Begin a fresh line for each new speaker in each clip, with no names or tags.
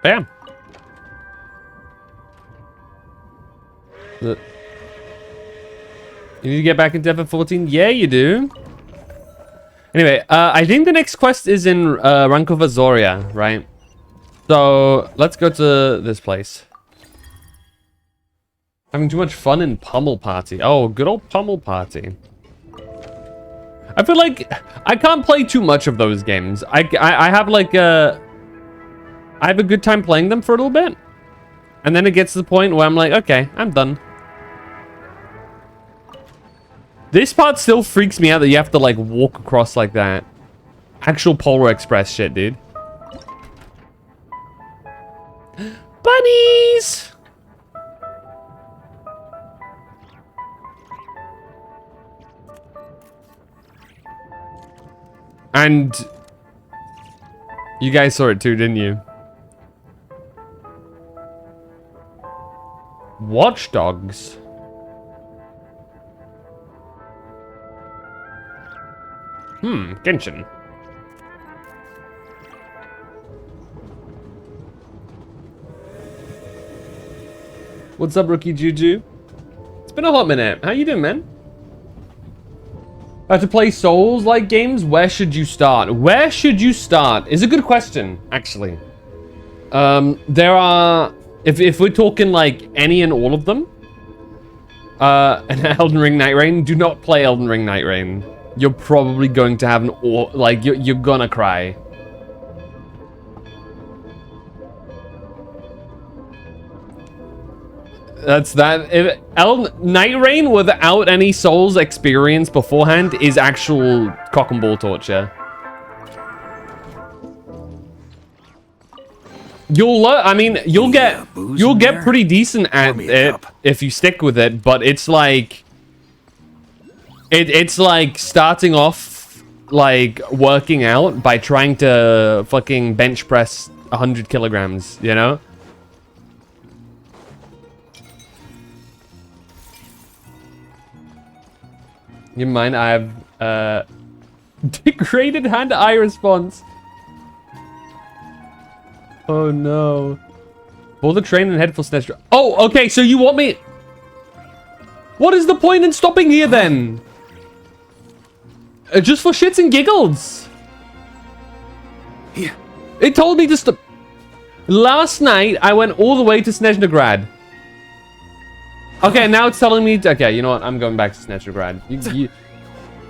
Yeah. You need to get back into FF14? Yeah, you do. Anyway, I think the next quest is in Rankova Zoria, right? So, let's go to this place. Having too much fun in Pummel Party. Oh, good old Pummel Party. I feel like I can't play too much of those games. I have like I have a good time playing them for a little bit. And then it gets to the point where I'm like, okay, I'm done. This part still freaks me out that you have to like walk across like that. Actual Polar Express shit, dude. Bunnies! And you guys saw it too, didn't you? Watch Dogs. Genshin. What's up, Rookie Juju? It's been a hot minute. How you doing, man? To play Souls-like games, where should you start? Where should you start is a good question, actually. There are... If we're talking, like, any and all of them, and Elden Ring Night Rain, do not play Elden Ring Night Rain. You're probably going to have an... Like, you're gonna cry. That's that. Night Rain without any Souls experience beforehand is actual cock and ball torture. I mean, you'll get pretty decent at it if you stick with it, but it's like it's like starting off like working out by trying to fucking bench press 100 kilograms, you know? You mind? I have degraded hand-eye response. Oh no. Pull the train and head for Snezhnaya. Oh, okay, so you want me... What is the point in stopping here then? Just for shits and giggles.
Yeah.
It told me to stop. Last night, I went all the way to Snezhnograd. Okay, now it's telling me to, okay, you know what? I'm going back to Snezhnograd.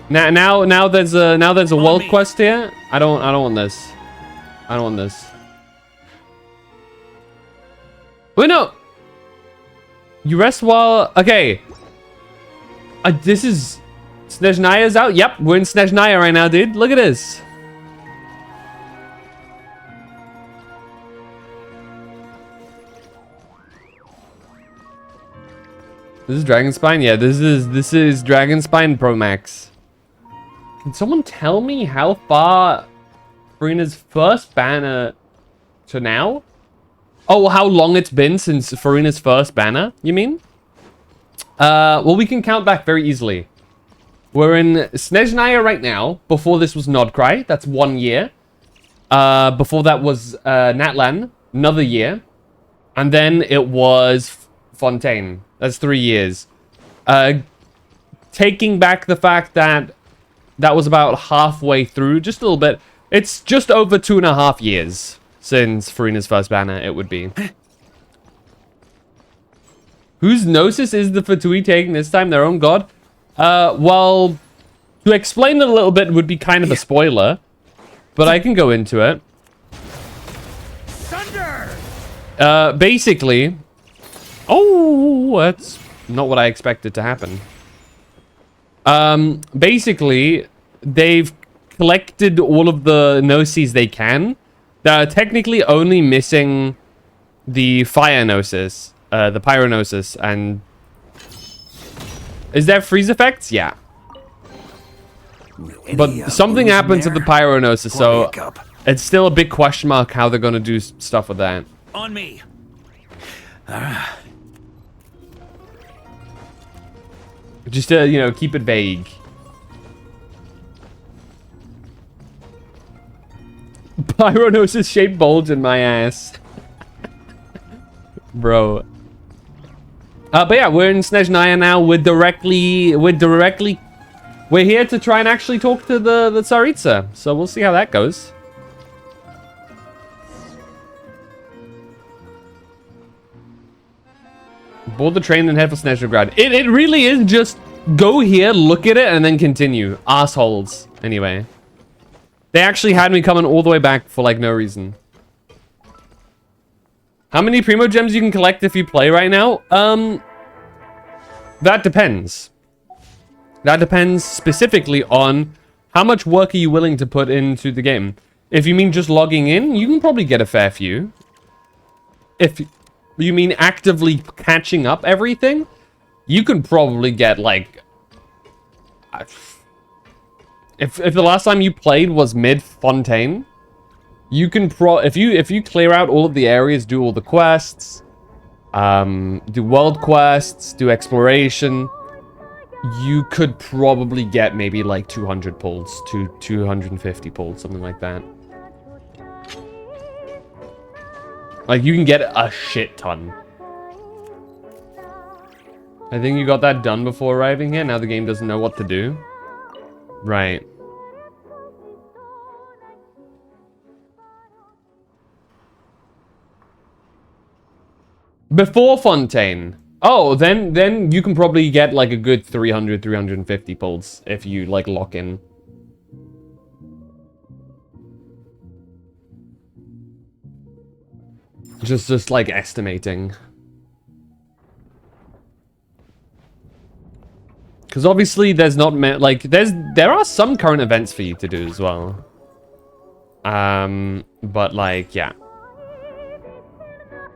Now there's a world quest here. I don't want this. I don't want this. Wait, no. You rest while... Okay. This is... Snezhnaya's out? Yep, we're in Snezhnaya right now, dude. Look at this. This is Dragonspine? Yeah, this is Dragonspine Pro Max. Can someone tell me how far Farina's first banner to now? Oh, how long it's been since Farina's first banner, you mean? Well, we can count back very easily. We're in Snezhnaya right now. Before this was Nodcry. That's 1 year. Before that was Natlan. Another year. And then it was Fontaine. That's 3 years. Taking back the fact that that was about halfway through. Just a little bit. It's just over 2.5 years since Farina's first banner, it would be. Whose Gnosis is the Fatui taking this time? Their own god? Well, to explain it a little bit would be kind of a spoiler, but I can go into it. Thunder! Basically... Oh, that's not what I expected to happen. Basically, they've collected all of the Gnosis they can. They're technically only missing the Fire Gnosis, the Pyronosis, and... Is there freeze effects? Yeah. But something happened to the Pyronosis, so it's still a big question mark how they're gonna do stuff with that.
On me.
Just to, you know, keep it vague. Pyronosis shaped bulge in my ass. Bro. But yeah, we're in Snezhnaya now. We're here to try and actually talk to the Tsaritsa. So we'll see how that goes. Board the train and head for Snezhnograd. It really is just go here, look at it, and then continue. Assholes. Anyway. They actually had me coming all the way back for like no reason. How many Primo Gems you can collect if you play right now? That depends. That depends specifically on how much work are you willing to put into the game. If you mean just logging in, you can probably get a fair few. If you mean actively catching up everything, you can probably get like... If the last time you played was mid-Fontaine, you can if you clear out all of the areas, do all the quests, do world quests, do exploration, you could probably get maybe like 200 pulls to 250 pulls, something like that. Like you can get a shit ton. I think you got that done before arriving here. Now the game doesn't know what to do. Right. Before Fontaine. Oh, then you can probably get like a good 300, 350 pulls if you like lock in. Just like estimating. Because obviously there's not like there are some current events for you to do as well. But like yeah.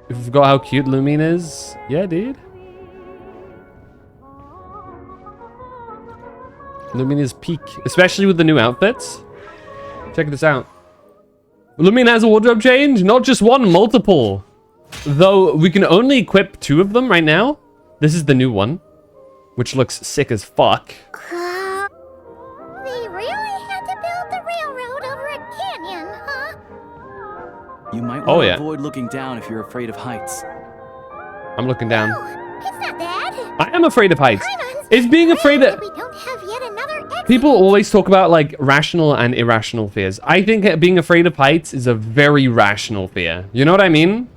You forgot how cute Lumine is? Yeah, dude. Lumine is peak, especially with the new outfits. Check this out. Lumine has a wardrobe change, not just one, multiple. Though we can only equip 2 of them right now. This is the new one, which looks sick as fuck.
They really had to build the railroad over a canyon, huh?
You might want to avoid looking down if you're afraid of heights.
I'm looking down.
No, it's not that.
I am afraid of heights. It's being afraid of...
We don't have yet another exit.
People always talk about like rational and irrational fears. I think being afraid of heights is a very rational fear. You know what I mean?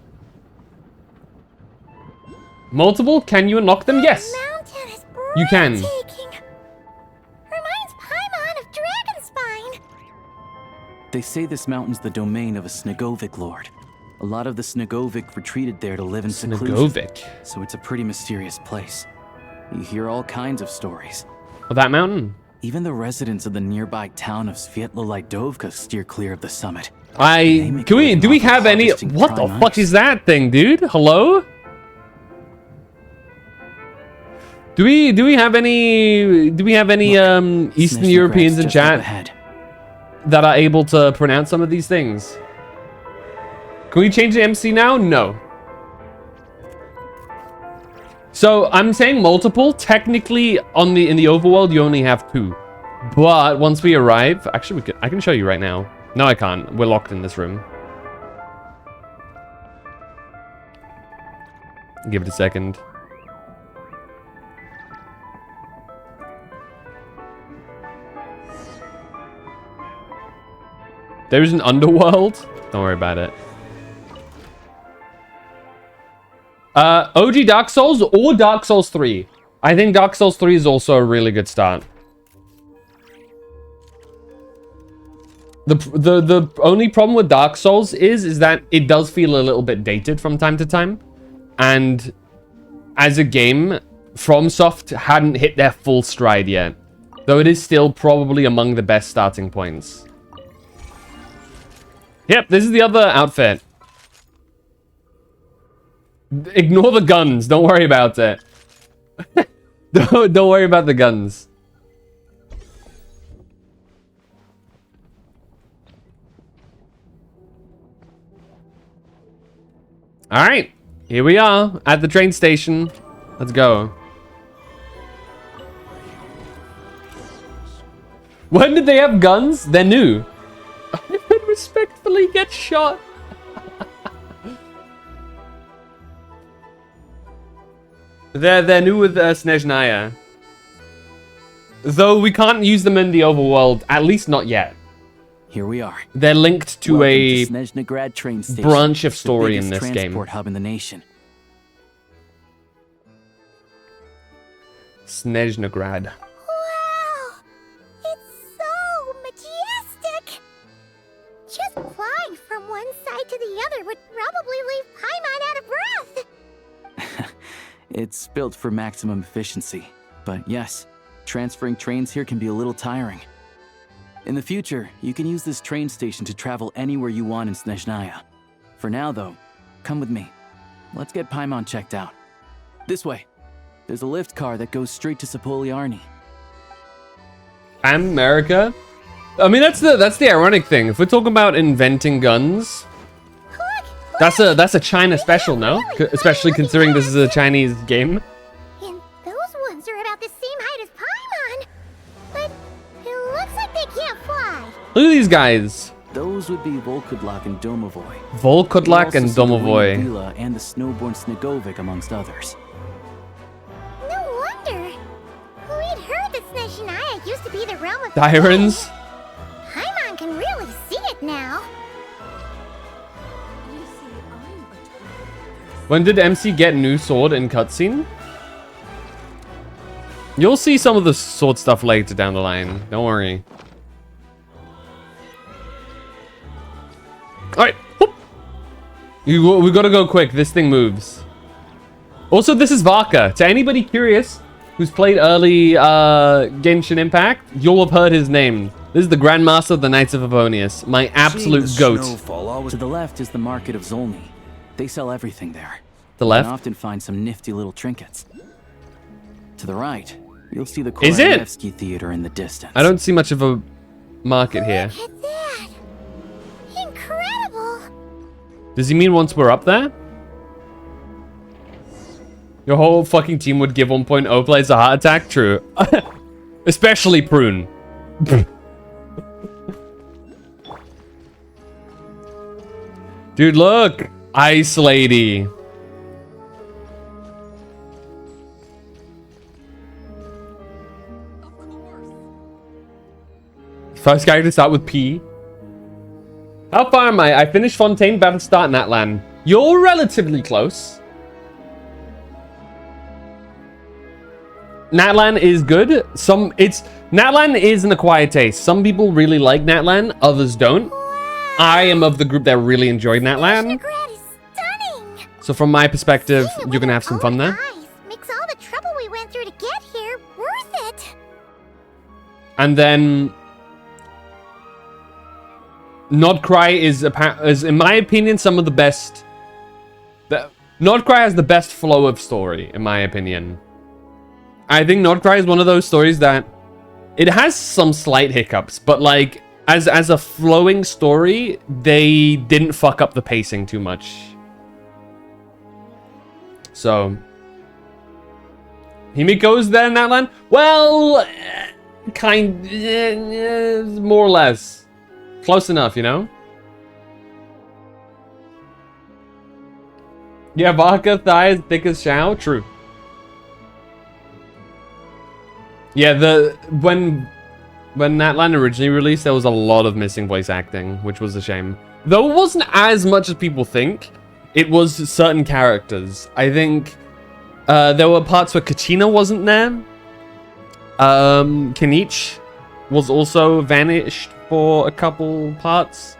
Multiple? Can you unlock them? Yes. You can.
Reminds Paimon of Dragonspine.
They say this mountain's the domain of a Snegovic lord. A lot of the Snegovic retreated there to live in seclusion.
Snegovic.
So it's a pretty mysterious place. You hear all kinds of stories.
Oh, that mountain?
Even the residents of the nearby town of Svietlo-Lidovka steer clear of the summit.
Do we have any... What the fuck is that thing, dude? Hello? Do we have any Eastern Europeans in chat that are able to pronounce some of these things? Can we change the MC now? No. So I'm saying multiple. Technically, in the overworld, you only have 2. But once we arrive, actually, I can show you right now. No, I can't. We're locked in this room. Give it a second. There's an underworld. Don't worry about it. OG Dark Souls or Dark Souls 3. I think Dark Souls 3 is also a really good start. The only problem with Dark Souls is that it does feel a little bit dated from time to time. And as a game, FromSoft hadn't hit their full stride yet. Though it is still probably among the best starting points. Yep, this is the other outfit. Ignore the guns. Don't worry about it. Don't worry about the guns. All right, here we are at the train station. Let's go. When did they have guns? They're new. I would respectfully get shot. They're new with Snezhnaya. Though we can't use them in the overworld, at least not yet.
Here we are.
They're linked to
Welcome
a
to Snezhnograd train station,
branch of
the
story in
biggest
this game.
transport hub in the nation.
Snezhnograd.
Wow! It's so majestic! Just flying from one side to the other would probably leave Paimon out of breath!
It's built for maximum efficiency. But yes, transferring trains here can be a little tiring. In the future, you can use this train station to travel anywhere you want in Snezhnaya. For now, though, come with me. Let's get Paimon checked out. This way. There's a lift car that goes straight to Sapoliarni.
America? I mean, that's the ironic thing. If we're talking about inventing guns, that's a China special, no? Especially considering this is a Chinese game.
And those ones are about the same height as Paimon! But it looks like they can't fly!
Look at these guys.
Those would be Volkudlak and Domovoy.
Volkudlak and Domovoy.
Vila and the snowborn Snegovic, amongst others.
No wonder! We'd heard that Snezhnaya used to be the realm of
Sirens.
Paimon can really see it now!
When did MC get new sword in cutscene? You'll see some of the sword stuff later down the line. Don't worry. Alright. We gotta go quick. This thing moves. Also, this is Vaka. To anybody curious who's played early Genshin Impact, you'll have heard his name. This is the Grandmaster of the Knights of Favonius. My absolute goat.
To the left is the market of Zolny. They sell everything there.
The
You
left?
can often find some nifty little trinkets. To the right, you'll see the
Is it?
Koranevsky Theater in the distance.
I don't see much of a market here.
Look at that! Incredible!
Does he mean once we're up there? Your whole fucking team would give 1.0 players a heart attack? True. Especially Prune. Dude, look! Ice Lady. First character to start with P. How far am I? I finished Fontaine, about to start Natlan. You're relatively close. Natlan is good. Natlan is an acquired taste. Some people really like Natlan, others don't. I am of the group that really enjoyed Natlan.
Snezhnograd is stunning!
So from my perspective,
Seeing it
you're
with
gonna
our
have some
own
fun there.
eyes makes all the trouble we went through to get here worth it!
And then Nodcry is in my opinion some of the best. Nodcry has the best flow of story in my opinion. I think Nodcry is one of those stories that it has some slight hiccups, but like as a flowing story, they didn't fuck up the pacing too much. So Himiko's there in that land? Well, more or less. Close enough, you know? Yeah, Vaka thighs thick as Shao? True. Yeah, when Natlan originally released, there was a lot of missing voice acting, which was a shame. Though it wasn't as much as people think. It was certain characters. I think there were parts where Katina wasn't there. Kinich was also vanished for a couple parts.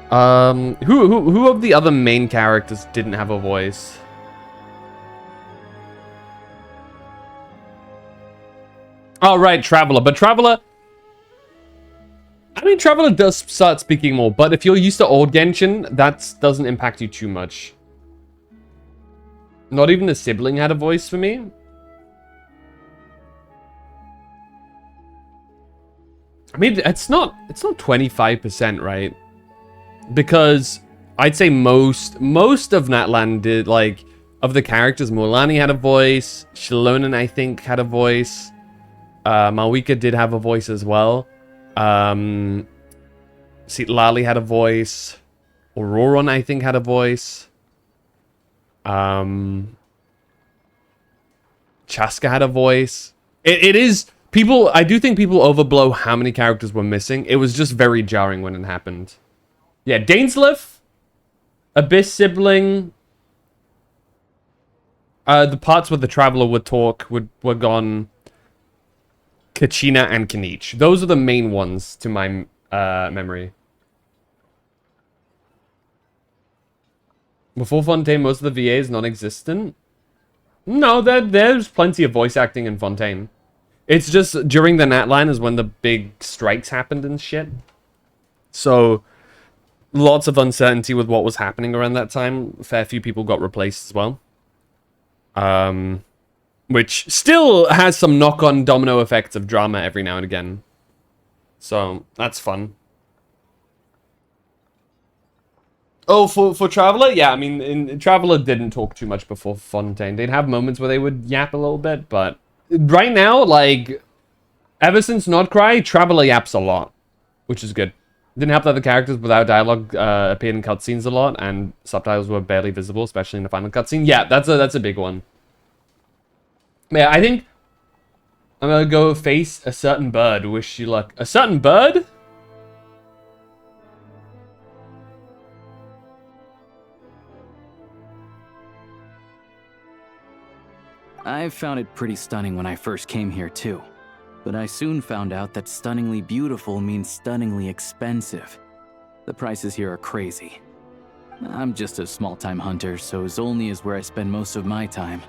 Who of the other main characters didn't have a voice? Oh, right, Traveler. But Traveler... I mean, Traveler does start speaking more, but if you're used to old Genshin, that doesn't impact you too much. Not even a sibling had a voice for me. I mean, it's not 25%, right? Because I'd say most of Natlan did, like, of the characters, Mulani had a voice, Shilonen, I think, had a voice. Malwika did have a voice as well. Lali had a voice. Auroron, I think, had a voice. Chaska had a voice. It is people. I do think people overblow how many characters were missing. It was just very jarring when it happened. Yeah, Dainsleif, Abyss sibling. The parts where the Traveler would talk were gone. Kachina and Kanich. Those are the main ones to my memory. Before Fontaine, most of the VA is non-existent. No, there's plenty of voice acting in Fontaine. It's just during the Nat line is when the big strikes happened and shit. So lots of uncertainty with what was happening around that time. A fair few people got replaced as well. Which still has some knock-on domino effects of drama every now and again. So that's fun. Oh, for Traveler? Yeah, I mean, Traveler didn't talk too much before Fontaine. They'd have moments where they would yap a little bit, but right now, like, ever since Nodcry, Traveler yaps a lot, which is good. Didn't help that the characters without dialogue appeared in cutscenes a lot, and subtitles were barely visible, especially in the final cutscene. Yeah, that's a big one. Yeah, I think I'm gonna go face a certain bird. Wish you luck. A certain bird?
I found it pretty stunning when I first came here too. But I soon found out that stunningly beautiful means stunningly expensive. The prices here are crazy. I'm just a small-time hunter, so Zolny is where I spend most of my time.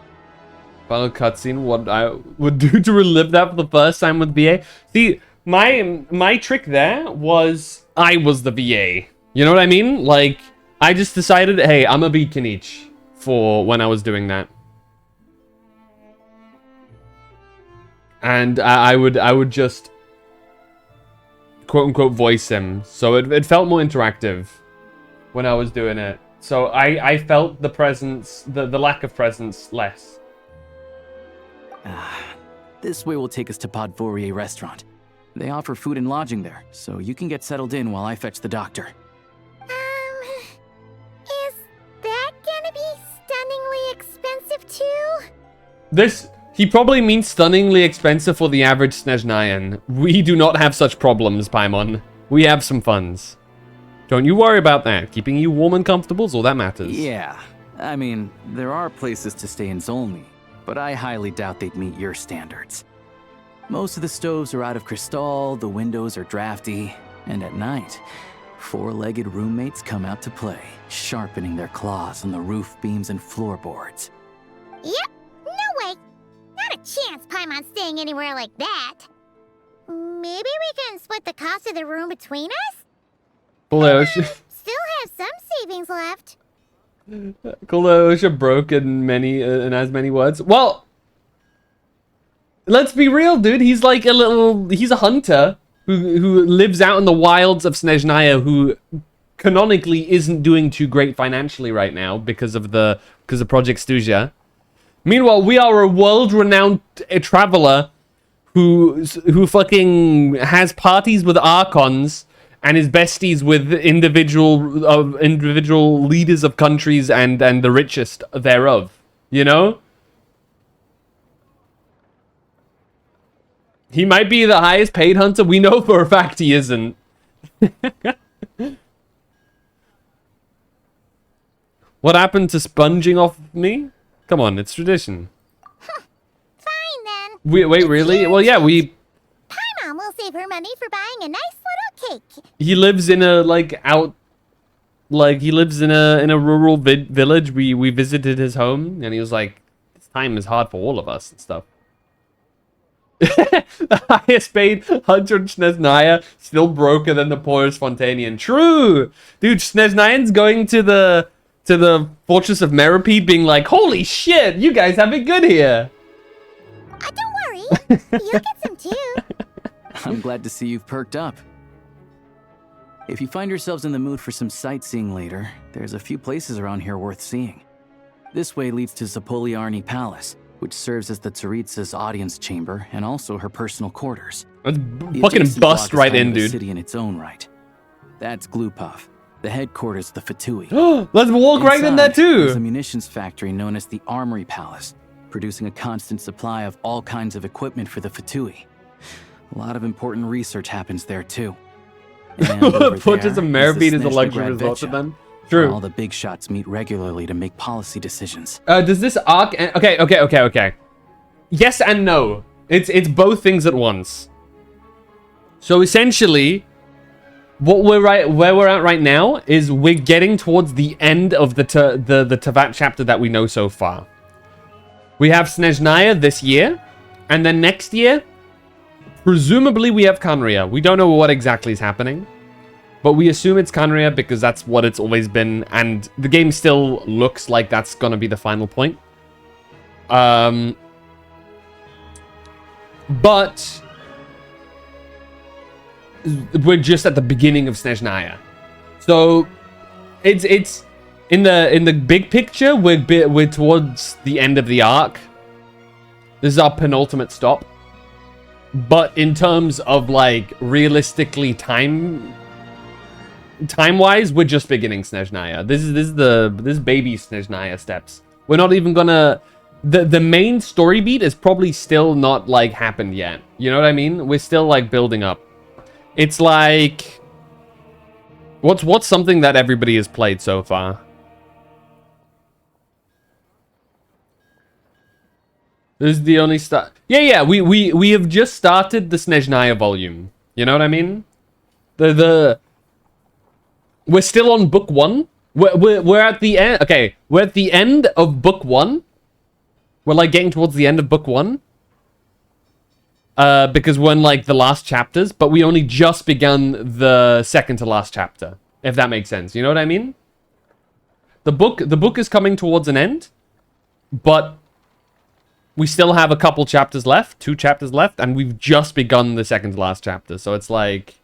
Final cutscene, what I would do to relive that for the first time with VA. See, my trick there was I was the VA. You know what I mean? Like, I just decided, hey, I'm gonna be Kanich for when I was doing that. And I would just quote-unquote voice him. So it felt more interactive when I was doing it. So I felt the presence, the lack of presence less.
This way will take us to Podvorier restaurant. They offer food and lodging there, so you can get settled in while I fetch the doctor.
Is that gonna be stunningly expensive too?
He probably means stunningly expensive for the average Snezhnayan. We do not have such problems, Paimon. We have some funds. Don't you worry about that. Keeping you warm and comfortable is all that matters.
Yeah, I mean, there are places to stay in Zolny, but I highly doubt they'd meet your standards. Most of the stoves are out of crystal, the windows are drafty, and at night, four-legged roommates come out to play, sharpening their claws on the roof beams and floorboards.
Yep, no way. Not a chance Paimon's staying anywhere like that. Maybe we can split the cost of the room between us?
Kalaosha
Still have some savings left.
Kalaosha broke in as many words. Well, let's be real, dude. He's like he's a hunter who lives out in the wilds of Snezhnaya, who canonically isn't doing too great financially right now because of Project Stuzia. Meanwhile, we are a world-renowned traveler who fucking has parties with archons and is besties with individual leaders of countries and the richest thereof. You know? He might be the highest paid hunter. We know for a fact he isn't. What happened to sponging off me? Come on, it's tradition.
Fine then.
Wait, really? Well, yeah,
Paimon will save her money for buying a nice little cake.
He lives in a he lives in a rural village. We visited his home, and he was like, "This time is hard for all of us and stuff." The highest paid hunter in Snezhnaya, still broker than the poorest Fontanian. True, dude. Snezhnayan's going to the fortress of Meripede, being like, "Holy shit, you guys have it good here."
Don't worry, you'll get some too.
I'm glad to see you've perked up. If you find yourselves in the mood for some sightseeing later, there's a few places around here worth seeing. This way leads to Zapoliarny Palace, which serves as the Tsaritsa's audience chamber and also her personal quarters.
Let's
The
fucking
adjacent
bust
block is
right
kind
in,
of a
dude.
city in its own right. That's Glupov, the headquarters of the Fatui.
Let's walk right in there
Inside, There's a
too.
munitions factory known as the Armory Palace, producing a constant supply of all kinds of equipment for the Fatui. A lot of important research happens there too. And over
Purchase a
there is the
Meravit is a luxury
Snezhnograd
resort to
Vecha,
them.
where
True.
all the big shots meet regularly to make policy decisions.
Does this arc... Okay. Yes and no. It's both things at once. So essentially, where we're at right now is we're getting towards the end of the Teyvat chapter that we know so far. We have Snezhnaya this year, and then next year, presumably we have Khaenri'ah. We don't know what exactly is happening, but we assume it's Khaenri'ah because that's what it's always been, and the game still looks like that's gonna be the final point. But we're just at the beginning of Snezhnaya, so it's in the big picture we're towards the end of the arc. This is our penultimate stop, but in terms of like realistically time wise, we're just beginning Snezhnaya. This is baby Snezhnaya steps. We're not even gonna. The main story beat is probably still not like happened yet. You know what I mean? We're still like building up. It's like what's something that everybody has played so far? This is the only start. Yeah. We have just started the Snezhnaya volume. You know what I mean? We're still on book 1. We're at the end. Okay, we're at the end of book 1. We're like getting towards the end of book 1. Because we're in like the last chapters, but we only just begun the second to last chapter, if that makes sense. You know what I mean? The book is coming towards an end, but we still have a couple chapters left, 2 chapters left, and we've just begun the second to last chapter. So it's like,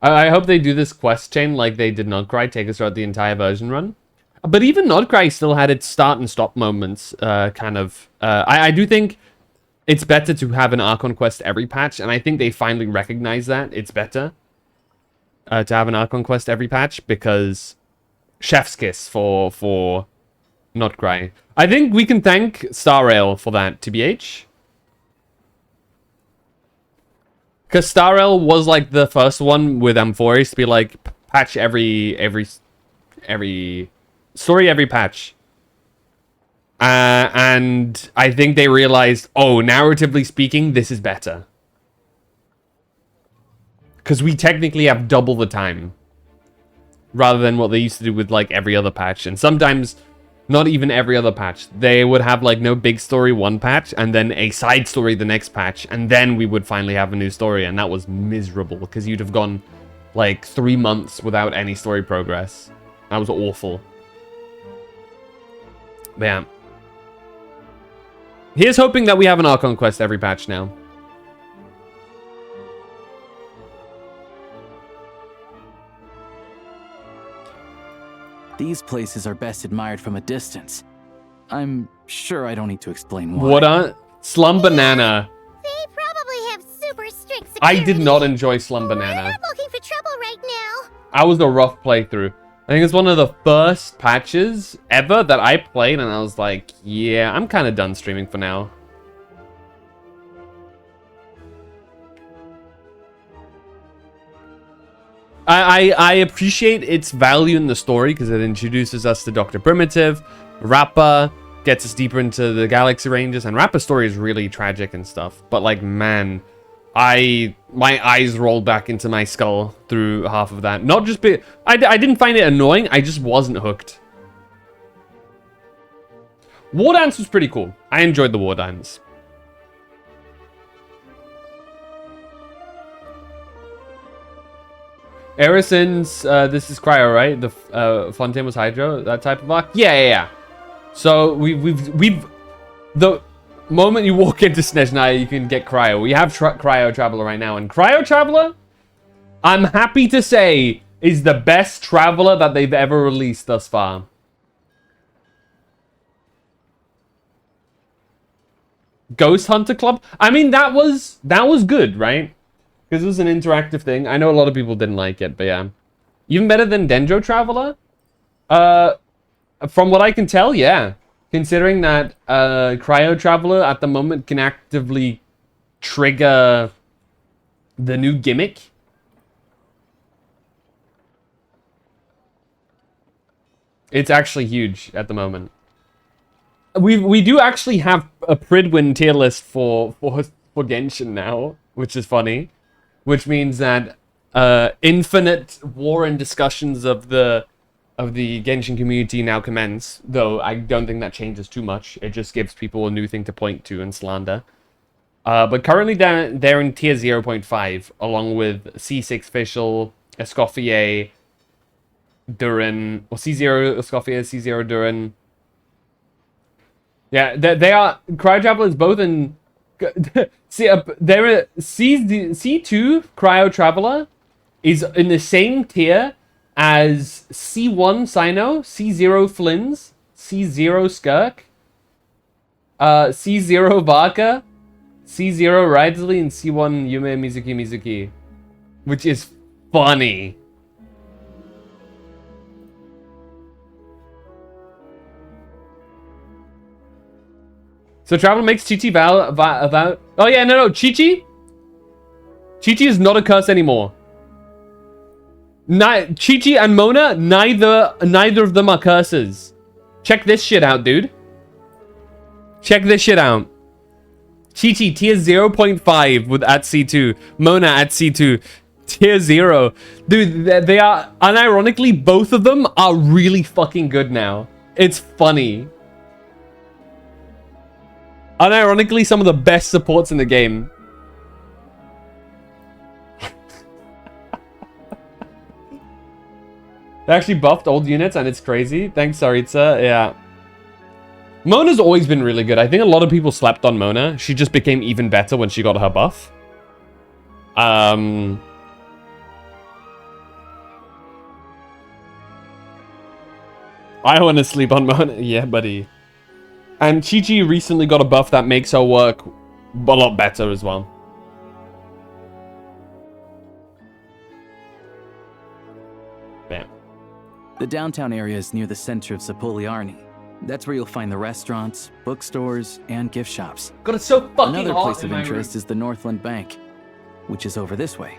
I hope they do this quest chain like they did Notcry, take us throughout the entire version run. But even Notcry still had its start and stop moments, kind of. I do think it's better to have an Archon quest every patch, and I think they finally recognize that. It's better to have an Archon quest every patch, because chef's kiss for Notcry. I think we can thank Star Rail for that, TBH. Because Star Rail was like the first one with Amphoris to be like, patch every story every patch. And I think they realized, oh, narratively speaking, this is better. Because we technically have double the time. Rather than what they used to do with like every other patch. And sometimes, not even every other patch. They would have like no big story one patch, and then a side story the next patch. And then we would finally have a new story. And that was miserable, because you'd have gone like 3 months without any story progress. That was awful. But yeah. Here's hoping that we have an Archon quest every patch now.
These places are best admired from a distance. I'm sure I don't need to explain why.
What on? Slum Banana.
They probably have super strict security.
I did not enjoy Slum Banana.
I'm looking for trouble right now.
I was a rough playthrough. I think it's one of the first patches ever that I played, and I was like, yeah, I'm kind of done streaming for now. I appreciate its value in the story, because it introduces us to Dr. Primitive, Rappa, gets us deeper into the Galaxy Rangers, and Rappa's story is really tragic and stuff. But like, man, my eyes rolled back into my skull through half of that. Not just I didn't find it annoying, I just wasn't hooked. War Dance was pretty cool. I enjoyed the War Dance. Ever since this is Cryo, right? The Fontaine was Hydro, that type of arc. Yeah. So we've the moment you walk into Snezhnaya, you can get Cryo. We have Cryo Traveler right now, and Cryo Traveler, I'm happy to say, is the best Traveler that they've ever released thus far. Ghost Hunter Club. I mean, that was good, right? Because it was an interactive thing. I know a lot of people didn't like it, but yeah. Even better than Dendro Traveler? From what I can tell, yeah. Considering that Cryo Traveler at the moment can actively trigger the new gimmick. It's actually huge at the moment. We do actually have a Pridwin tier list for Genshin now, which is funny. Which means that infinite war and discussions of the Genshin community now commence. Though I don't think that changes too much. It just gives people a new thing to point to and slander. But currently they're in tier 0.5, along with C6 Official, Escoffier, Durin, or C0 Escoffier, C0 Durin. Yeah, they are. Cryo Traveler is both in. See, they're C2 Cryo Traveler is in the same tier as C1 Sino, C0 Flins, C0 Skirk, C0 Vaka, C0 Ridley, and C1 Yume Mizuki, which is funny. So Traveler makes Chi-Chi vow. Oh yeah, no, Chi-Chi? Chi-Chi is not a curse anymore. Chi-Chi and Mona, neither of them are curses. Check this shit out, dude. Check this shit out. Chi-Chi, tier 0.5 with at C2. Mona at C2. Tier 0. Dude, they are, unironically, both of them are really fucking good now. It's funny. Unironically, some of the best supports in the game. They actually buffed old units and it's crazy. Thanks, Saritza. Yeah. Mona's always been really good. I think a lot of people slept on Mona. She just became even better when she got her buff. I want to sleep on Mona. Yeah, buddy. And Chi-Chi recently got a buff that makes her work a lot better as well. Bam.
The downtown area is near the center of Zapoliarny. That's where you'll find the restaurants, bookstores, and gift shops.
God, it's so fucking
Another
hot
place
in
of
my
interest
room.
is the Northland Bank, which is over this way.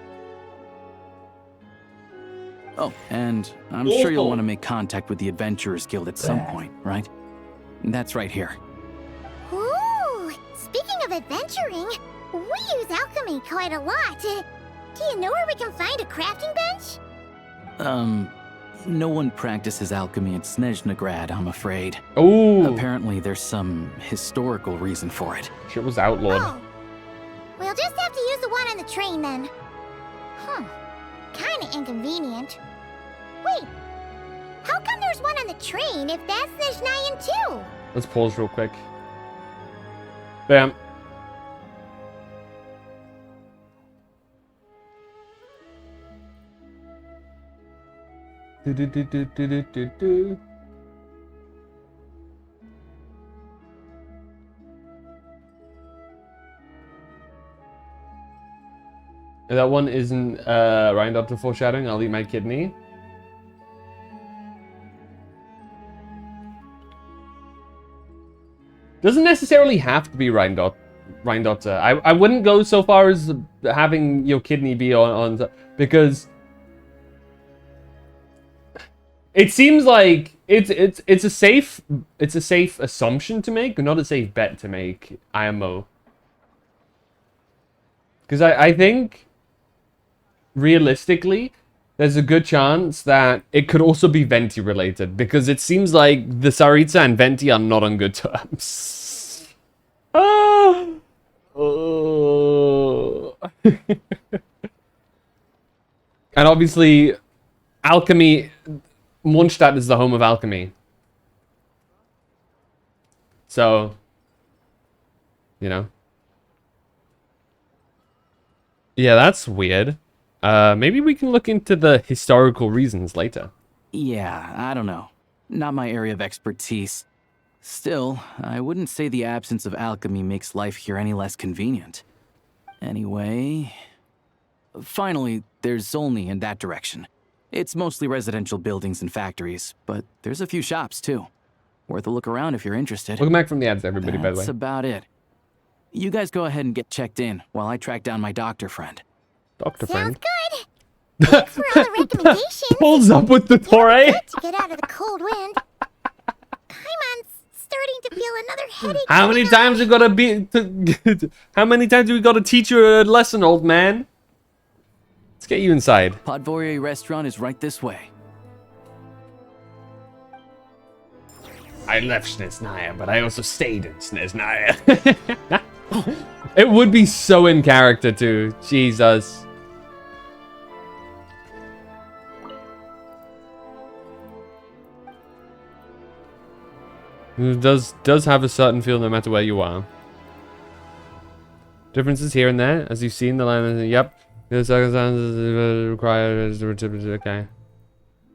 Oh, and I'm sure you'll want to make contact with the Adventurers Guild at some point, right? That's right here.
Ooh, speaking of adventuring, we use alchemy quite a lot. Do you know where we can find a crafting bench?
No one practices alchemy at Snezhnograd, I'm afraid.
Ooh.
Apparently there's some historical reason for it.
Shit was outlawed.
Oh. We'll just have to use the one on the train then. Kinda inconvenient. Wait, how come there's one on the train if that's Snezhnayan too?
Let's pause real quick. Bam. Do. That one isn't Ryan Doctor foreshadowing. I'll eat my kidney. Doesn't necessarily have to be Ryan Doctor. I wouldn't go so far as having your kidney be on because it seems like it's a safe assumption to make, but not a safe bet to make. IMO. Because I think realistically, there's a good chance that it could also be Venti related, because it seems like the Saritsa and Venti are not on good terms. Oh. And obviously, alchemy, Mondstadt is the home of alchemy. So, you know. Yeah, that's weird. Maybe we can look into the historical reasons later.
Yeah, I don't know. Not my area of expertise. Still, I wouldn't say the absence of alchemy makes life here any less convenient. Anyway... Finally, there's Zolny in that direction. It's mostly residential buildings and factories, but there's a few shops too. Worth a look around if you're interested.
Welcome back from the ads, everybody, by the way.
That's about it. You guys go ahead and get checked in while I track down my doctor friend.
Doctor
Sounds
friend.
good. Thanks for all the recommendations.
Pulls up with the Torre.
Good to get out of the cold wind. Paimon's starting to feel another headache.
How many times we gotta how many times do we gotta teach you a lesson, old man? Let's get you inside.
Podvorye restaurant is right this way.
I left Snezhnaya, but I also stayed in Snezhnaya. It would be so in character too. Jesus. It does have a certain feel no matter where you are. Differences here and there, as you've seen the line. Yep. The circumstances require okay.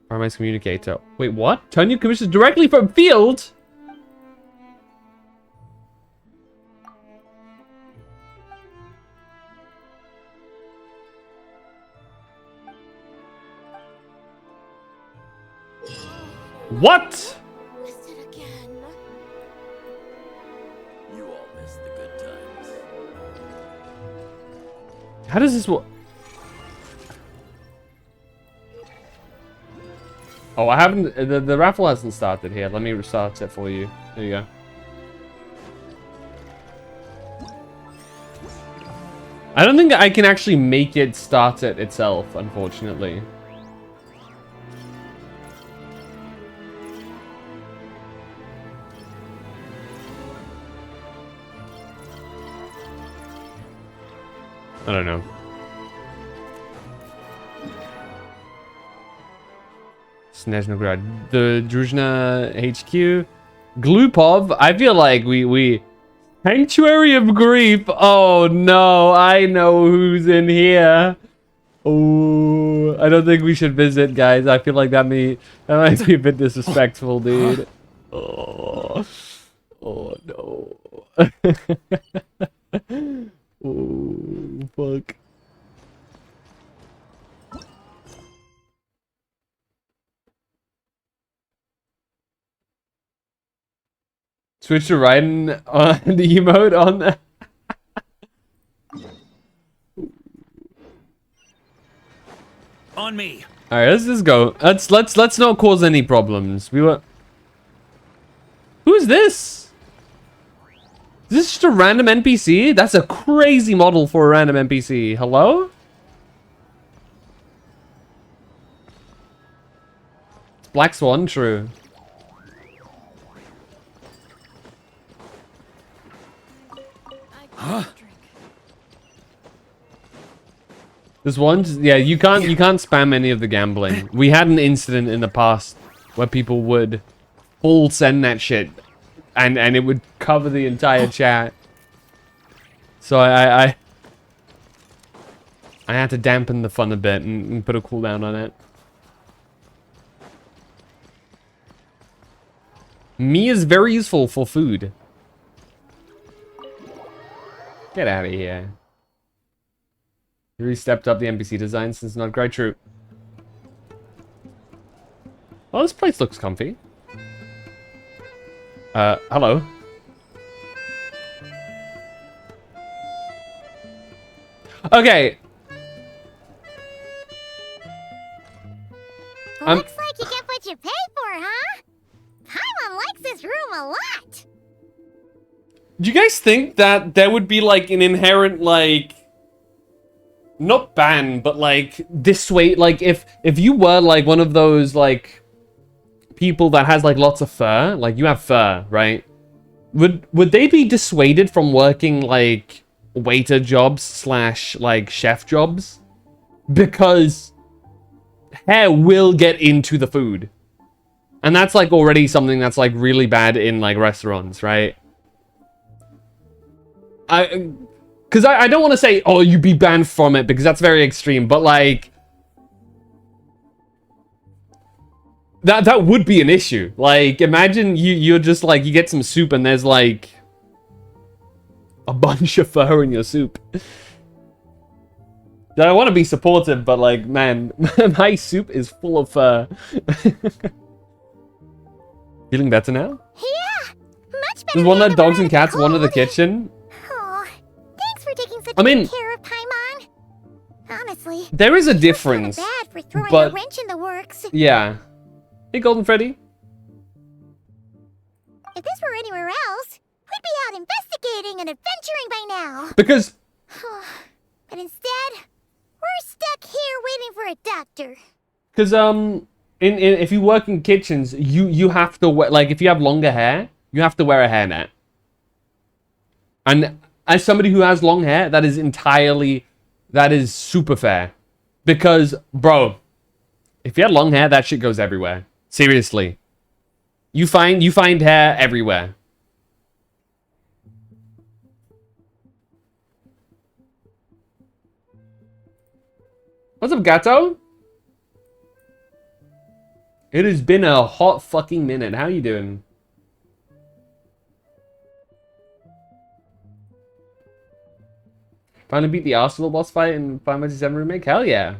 Paramount's communicator. Wait, what? Turn your commissions directly from field? What?
Missed it again.
You all missed the good times.
How does this work? Oh, I haven't. The raffle hasn't started here. Let me restart it for you. There you go. I don't think I can actually make it start it itself, unfortunately. I don't know. Snezhnograd, the Druzhna HQ, Glupov. I feel like we Sanctuary of Grief. Oh no, I know who's in here. Oh, I don't think we should visit, guys. I feel like that might be a bit disrespectful, dude. Oh, oh no. Oh, fuck. Switch to Raiden on the emote on the
On me.
Alright, let's just go. Let's not cause any problems. Who's this? Is this just a random NPC? That's a crazy model for a random NPC. Hello? It's Black Swan, true.
Huh?
This one, yeah, you can't spam any of the gambling. We had an incident in the past where people would full send that shit, and it would cover the entire chat. So I had to dampen the fun a bit and put a cooldown on it. Me is very useful for food. Get out of here. Really stepped up the NPC design since not great. True. Oh, this place looks comfy. Hello. Okay.
Looks like you get what you pay for, huh? Paimon likes this room a lot.
Do you guys think that there would be like an inherent like not ban, but like dissuade, like if you were like one of those like people that has like lots of fur, like you have fur, right? Would they be dissuaded from working like waiter jobs slash like chef jobs? Because hair will get into the food. And that's like already something that's like really bad in like restaurants, right? Because I don't want to say, oh, you be banned from it, because that's very extreme, but like that would be an issue. Like imagine you're just like, you get some soup and there's like a bunch of fur in your soup. I want to be supportive, but like, man, my soup is full of fur. Feeling better now?
Yeah, much better.
Does one
than
let dogs and
the
cats wander the
cold.
kitchen?
Oh, thanks for taking such
I mean-
good care of Paimon. Honestly,
There is a
I feel
difference.
kinda bad for throwing
but-
a wrench in the works.
Yeah. Hey, Golden Freddy.
If this were anywhere else, we'd be out investigating and adventuring by now.
Because
But instead, we're stuck here waiting for a doctor.
if you work in kitchens, you have to wear, like, if you have longer hair, you have to wear a hairnet. And as somebody who has long hair, that is super fair. Because, bro, if you had long hair, that shit goes everywhere. Seriously. You find hair everywhere. What's up, Gato? It has been a hot fucking minute. How you doing? Finally beat the Arsenal boss fight in Final Fantasy VII Remake? Hell yeah.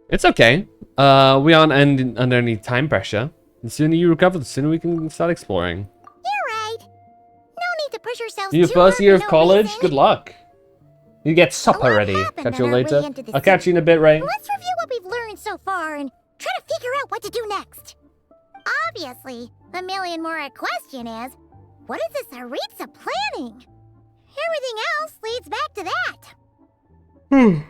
It's okay. We aren't under any time pressure. The sooner you recover, the sooner we can start exploring.
You're right. No need to push ourselves
In your
too
first
hard
year
for
of
no
college,
reason.
good luck. You get supper
lot
ready.
happened
Catch you
on our
later.
way into the
I'll catch
city.
you in a bit, Ray.
Let's review what we've learned so far and try to figure out what to do next. Obviously, the million more question is, what is this Aritza planning? Everything else leads back to that.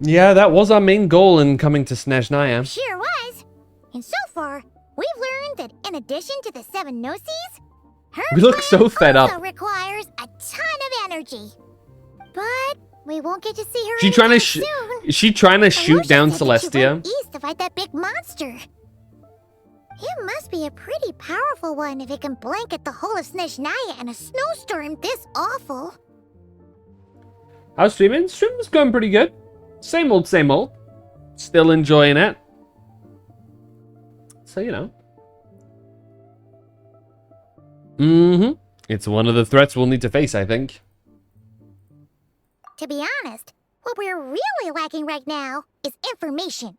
Yeah, that was our main goal in coming to Snezhnaya.
Sure was. And so far, we've learned that in addition to the 7 Gnosis, her
We look so
plan
fed up.
also requires a ton of energy. But we won't get to see her
She trying to
anytime soon.
is she trying to shoot
Alosha
down
said that she
Celestia?
went east to fight that big monster. It must be a pretty powerful one if it can blanket the whole of Snezhnaya in a snowstorm this awful.
How's streaming? Streaming's going pretty good. Same old, same old. Still enjoying it. So, you know. It's one of the threats we'll need to face, I think.
To be honest, what we're really lacking right now is information.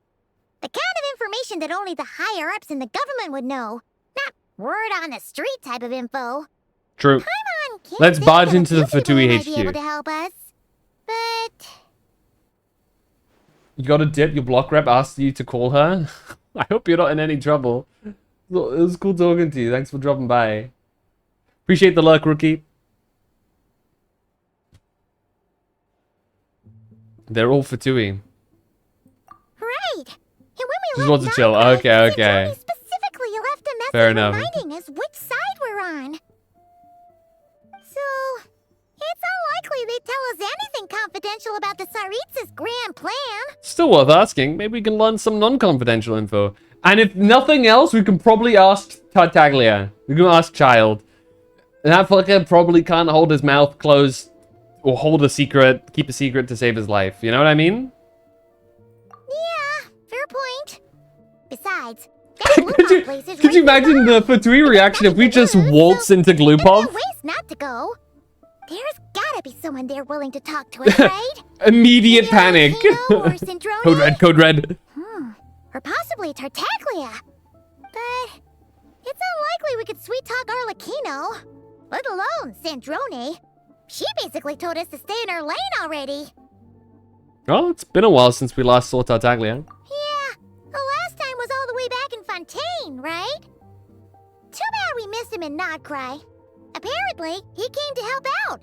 The kind of information that only the higher-ups in the government would know. Not word on the street type of info.
True.
Paimon can't
Let's
think
barge
of a
into the
few people who
Fatui
might be able
HQ.
to help us. But
You got a dip, your block rep asked you to call her. I hope you're not in any trouble. It was cool talking to you. Thanks for dropping by. Appreciate the luck, rookie. They're all Fatui.
right. And when we
Just
left
wants to chill.
Nagara,
Okay,
Snezhnaya
okay.
specifically left a message
Fair enough.
reminding us which side we're on. So, it's unlikely they'd tell us anything confidential about the Tsaritsa's grand plan.
Still worth asking. Maybe we can learn some non-confidential info. And if nothing else, we can probably ask Tartaglia. We can ask Child. That fucker probably can't hold his mouth closed or hold a secret, keep a secret to save his life. You know what I mean?
Yeah, fair point. Besides, that
Could
place is
you
right
imagine
nearby.
the Fatui reaction if we just waltz into
There's no
Glupov?
ways not to go. There's gotta be someone there willing to talk to us, right?
Immediate
Maybe
panic.
Arlecchino or Sindrone?
Code red, code red.
Or possibly Tartaglia. But it's unlikely we could sweet talk Arlecchino, let alone Sandrone. She basically told us to stay in her lane already.
Well, it's been a while since we last saw Tartaglia.
Yeah, the last time was all the way back in Fontaine, right? Too bad we missed him in Nodcry. Apparently, he came to help out.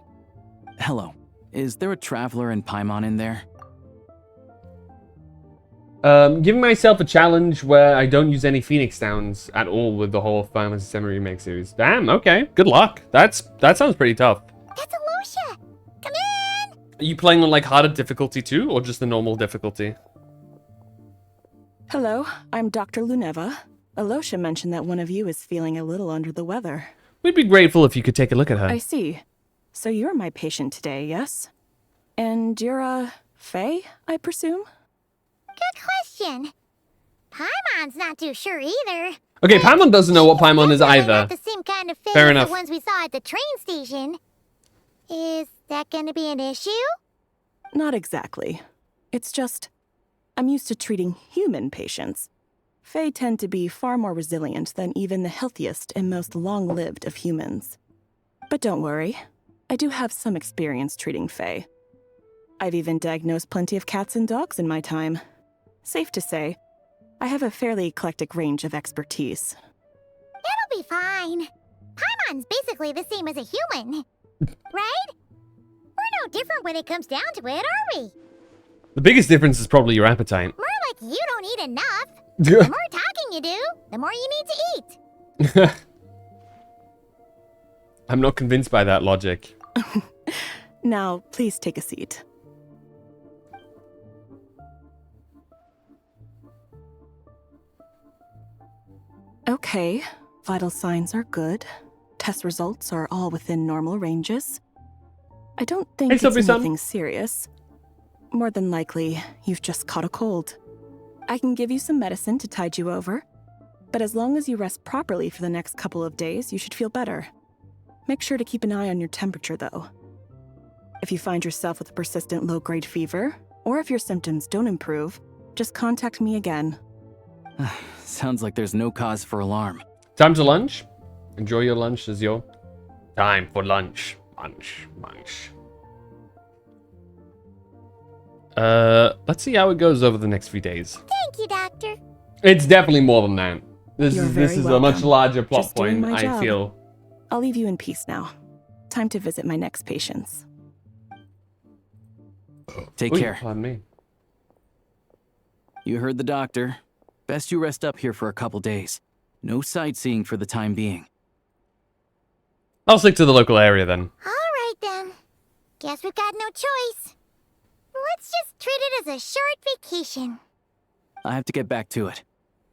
Hello. Is there a traveler in Paimon in there?
Giving myself a challenge where I don't use any Phoenix Downs at all with the whole Final Fantasy VII Remake series. Damn, okay. Good luck. That sounds pretty tough.
That's Alosha. Come in.
Are you playing on like harder difficulty too, or just the normal difficulty?
Hello, I'm Dr. Luneva. Alosha mentioned that one of you is feeling a little under the weather.
We'd be grateful if you could take a look at her.
I see. So you're my patient today, yes? And you're a Fae, I presume?
Good question. Paimon's not too sure either.
Okay, Paimon doesn't know what Paimon is
Definitely
either.
Not the same kind of
Fair
as
enough.
the ones we saw at the train station. Is that going to be an issue?
Not exactly. It's just, I'm used to treating human patients. Fae tend to be far more resilient than even the healthiest and most long-lived of humans. But don't worry, I do have some experience treating Fae. I've even diagnosed plenty of cats and dogs in my time. Safe to say, I have a fairly eclectic range of expertise.
It'll be fine. Paimon's basically the same as a human. Right? We're no different when it comes down to it, are we?
The biggest difference is probably your appetite.
More like you don't eat enough. The more talking you do, the more you need to eat.
I'm not convinced by that logic.
Now, please take a seat. Okay, vital signs are good. Test results are all within normal ranges. I don't think
Hey,
it's
Sophie-san.
anything serious. More than likely, you've just caught a cold. I can give you some medicine to tide you over, but as long as you rest properly for the next couple of days, you should feel better. Make sure to keep an eye on your temperature, though. If you find yourself with a persistent low-grade fever, or if your symptoms don't improve, just contact me again.
Sounds like there's no cause for alarm.
Time to lunch. Enjoy your lunch as your time for lunch. Lunch. Let's see how it goes over the next few days.
Thank you, Doctor.
It's definitely more than that. This
You're
is
very
a much
welcome.
larger plot
Just doing
point,
my
I
job.
feel.
I'll leave you in peace now. Time to visit my next patients.
Take
Ooh,
care.
pardon me.
You heard the doctor. Best you rest up here for a couple days. No sightseeing for the time being.
I'll stick to the local area then.
All right, then. Guess we've got no choice. Let's just treat it as a short vacation.
I have to get back to it.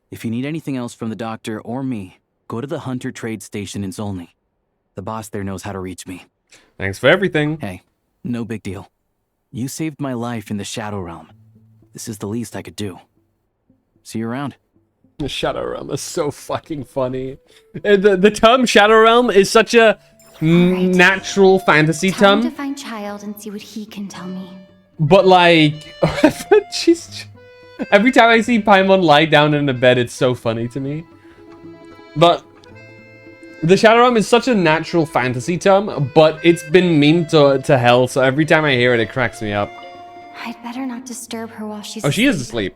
If you need anything else from the doctor or me, go to the Hunter Trade Station in Zolny. The boss there knows how to reach me.
Thanks for everything.
Hey, no big deal. You saved my life in the Shadow Realm. This is the least I could do. See you around.
The Shadow Realm is so fucking funny. The term Shadow Realm is such a natural fantasy
Tell him
term.
to find Child and see what he can tell me.
But like, every time I see Paimon lie down in a bed, it's so funny to me. But the Shadow Realm is such a natural fantasy term, but it's been memed to hell, so every time I hear it, it cracks me up.
I'd better not disturb her while she's
Oh, she is asleep.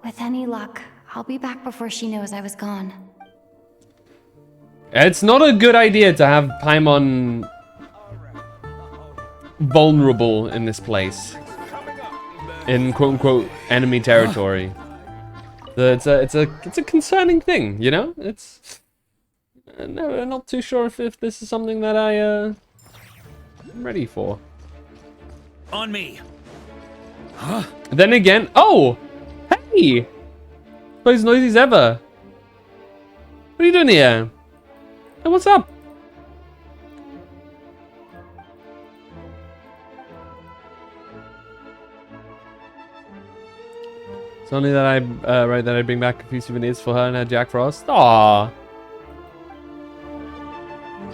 With any luck, I'll be back before she knows I was gone.
It's not a good idea to have Paimon vulnerable in this place. In quote-unquote enemy territory. It's a concerning thing, you know? It's... I'm not too sure if this is something that I'm ready for.
On me.
Then again... Oh! Hey! Place noisy as ever. What are you doing here? Hey, what's up? It's only that I bring back a few souvenirs for her and her Jack Frost. Aww.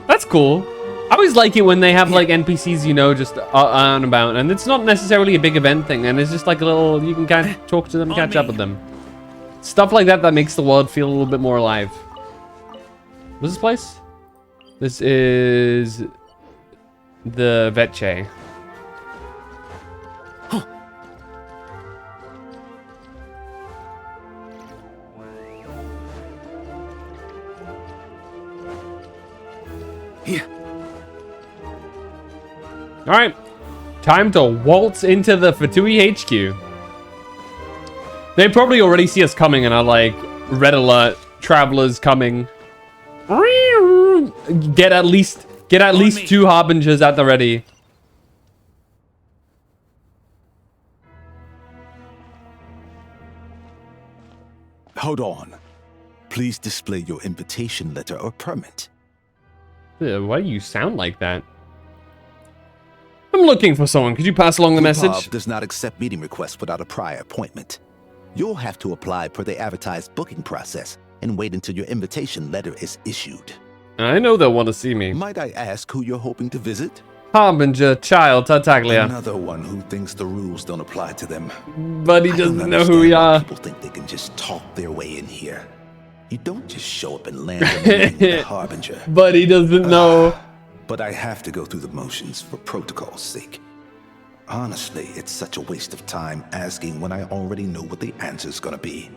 That's cool. I always like it when they have like NPCs, you know, just on about, and it's not necessarily a big event thing, and it's just like a little, you can kind of talk to them, catch up with them. Stuff like that makes the world feel a little bit more alive. What's this place? This is the Vetche.
Here.
Alright, time to waltz into the Fatui HQ. They probably already see us coming and are like, red alert, travelers coming. Get at least 2 harbingers at the ready.
Hold on. Please display your invitation letter or permit.
Why do you sound like that? I'm looking for someone. Could you pass along the message?
Club does not accept meeting requests without a prior appointment. You'll have to apply per the advertised booking process and wait until your invitation letter is issued.
I know they'll want to see me.
Might I ask who you're hoping to visit?
Harbinger, child, Tartaglia.
Another one who thinks the rules don't apply to them.
But he
I don't
doesn't know who we
understand why
are.
People think they can just talk their way in here. You don't just show up and land on the name of the Harbinger.
But he doesn't know.
But I have to go through the motions for protocol's sake. Honestly, it's such a waste of time asking when I already know what the answer's gonna be.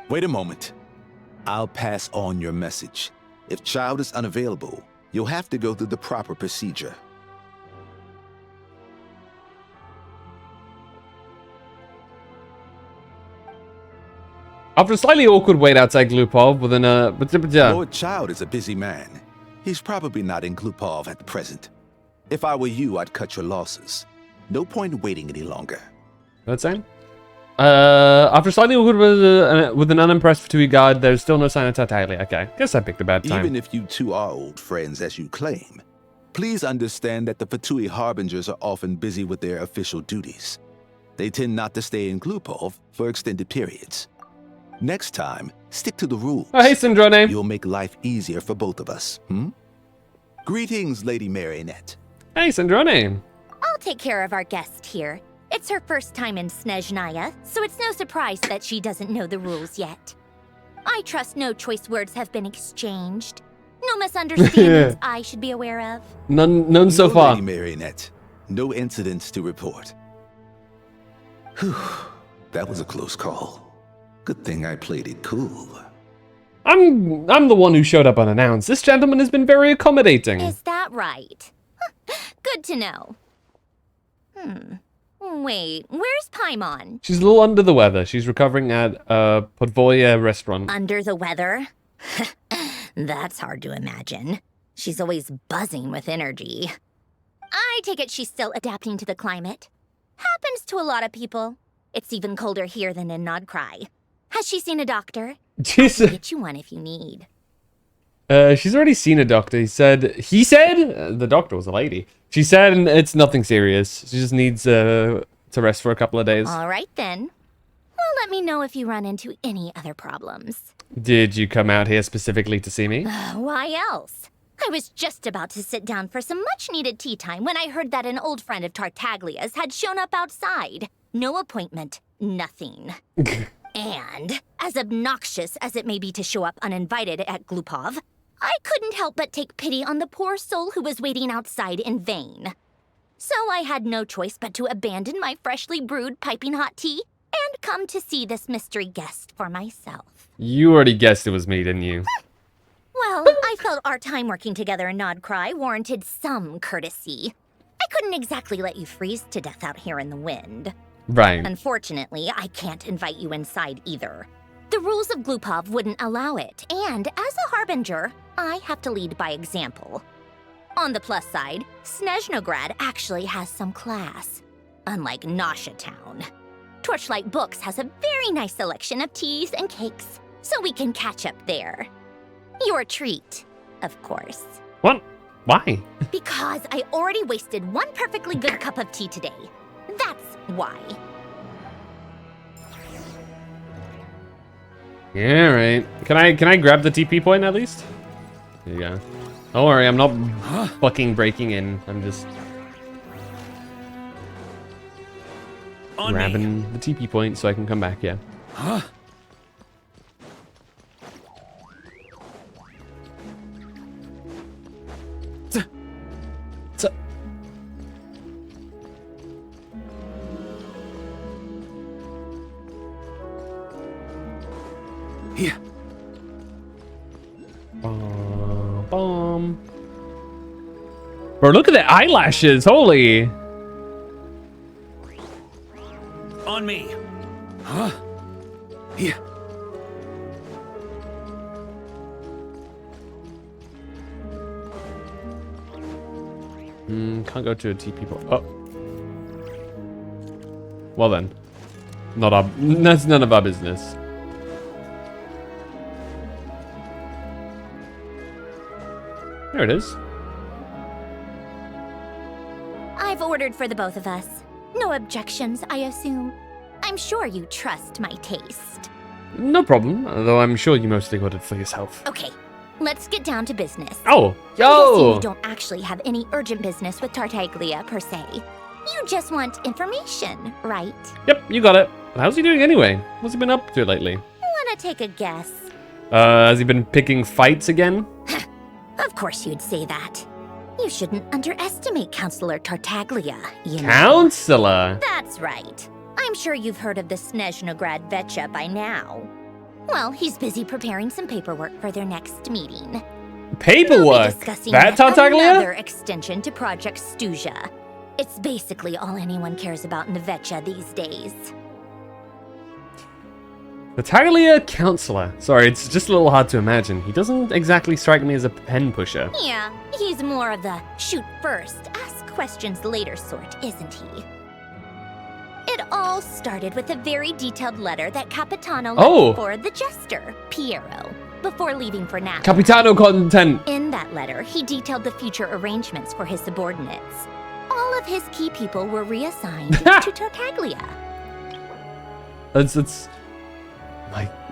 Wait a moment. I'll pass on your message. If child is unavailable, you'll have to go through the proper procedure.
After a slightly awkward wait outside Glupov with
Lord Child is a busy man. He's probably not in Glupov at present. If I were you, I'd cut your losses. No point waiting any longer.
What's that saying? After slightly awkward with an unimpressed Fatui guard, there's still no sign of Tartaglia. Okay, guess I picked a bad time.
Even if you two are old friends as you claim, please understand that the Fatui Harbingers are often busy with their official duties. They tend not to stay in Glupov for extended periods. Next time, stick to the rules.
Oh, hey, Syndrome.
You'll make life easier for both of us, Greetings, Lady Marionette.
Hey, Syndrome.
I'll take care of our guest here. It's her first time in Snezhnaya, so it's no surprise that she doesn't know the rules yet. I trust no choice words have been exchanged. No misunderstandings I should be aware of.
None so
No,
far.
Lady Marionette. No incidents to report. Whew, that was a close call. Good thing I played it cool.
I'm the one who showed up unannounced. This gentleman has been very accommodating.
Is that right? Good to know. Wait, where's Paimon?
She's a little under the weather. She's recovering at a Podvoye restaurant.
Under the weather? That's hard to imagine. She's always buzzing with energy. I take it she's still adapting to the climate. Happens to a lot of people. It's even colder here than in Nodcry. Has she seen a doctor? I can get you one if you need.
She's already seen a doctor. He said the doctor was a lady. She said it's nothing serious. She just needs to rest for a couple of days.
All right then. Well, let me know if you run into any other problems.
Did you come out here specifically to see me?
Why else? I was just about to sit down for some much-needed tea time when I heard that an old friend of Tartaglia's had shown up outside. No appointment, nothing. And, as obnoxious as it may be to show up uninvited at Glupov, I couldn't help but take pity on the poor soul who was waiting outside in vain. So I had no choice but to abandon my freshly brewed piping hot tea and come to see this mystery guest for myself.
You already guessed it was me, didn't you?
Well, I felt our time working together in Nodcry warranted some courtesy. I couldn't exactly let you freeze to death out here in the wind.
Right.
Unfortunately, I can't invite you inside either. The rules of Glupov wouldn't allow it, and as a Harbinger, I have to lead by example. On the plus side, Snezhnograd actually has some class, unlike Nasha Town. Torchlight Books has a very nice selection of teas and cakes, so we can catch up there. Your treat, of course.
What? Why?
Because I already wasted one perfectly good cup of tea today. That's why.
Yeah, right. Can I grab the TP point at least? There you go. Don't worry, I'm not fucking breaking in. I'm just grabbing the TP point so I can come back, yeah.
Here.
Boom. Bro, look at the eyelashes. Holy.
On me.
Huh? Here.
Can't go to a TP point. Oh. Well then. That's none of our business. There it is.
I've ordered for the both of us. No objections, I assume. I'm sure you trust my taste.
No problem, although I'm sure you mostly ordered for yourself.
Okay, let's get down to business.
Oh,
I'm guessing
yo!
you don't actually have any urgent business with Tartaglia, per se. You just want information, right?
Yep, you got it. How's he doing anyway? What's he been up to lately?
Wanna take a guess?
Has he been picking fights again?
Of course you'd say that. You shouldn't underestimate Counselor Tartaglia, you know.
Counselor?
That's right. I'm sure you've heard of the Snezhnograd Vetcha by now. Well, he's busy preparing some paperwork for their next meeting. They'll be
Paperwork?
discussing
That
yet
Tartaglia?
another extension to Project Stuja. It's basically all anyone cares about in the Vetcha these days.
Tartaglia Counselor. Sorry, it's just a little hard to imagine. He doesn't exactly strike me as a pen pusher.
Yeah, he's more of the shoot first, ask questions later sort, isn't he? It all started with a very detailed letter that Capitano left for the jester, Piero, before leaving for Napa.
Capitano content.
In that letter, he detailed the future arrangements for his subordinates. All of his key people were reassigned to Tartaglia.
That's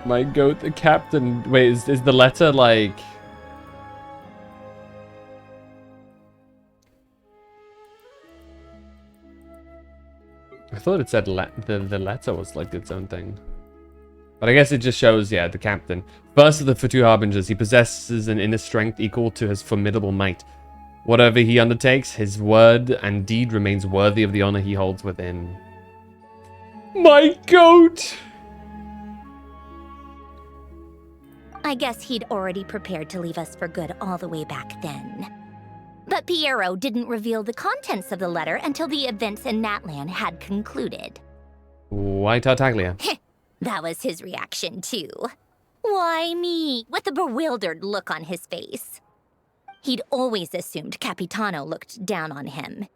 my goat, the captain. Wait, is the letter like? I thought it said the letter was like its own thing. But I guess it just shows, yeah, the captain. First of the Futu Harbingers, he possesses an inner strength equal to his formidable might. Whatever he undertakes, his word and deed remains worthy of the honor he holds within. My goat!
I guess he'd already prepared to leave us for good all the way back then. But Piero didn't reveal the contents of the letter until the events in Natlan had concluded.
Why Tartaglia?
That was his reaction, too. Why me? With a bewildered look on his face. He'd always assumed Capitano looked down on him.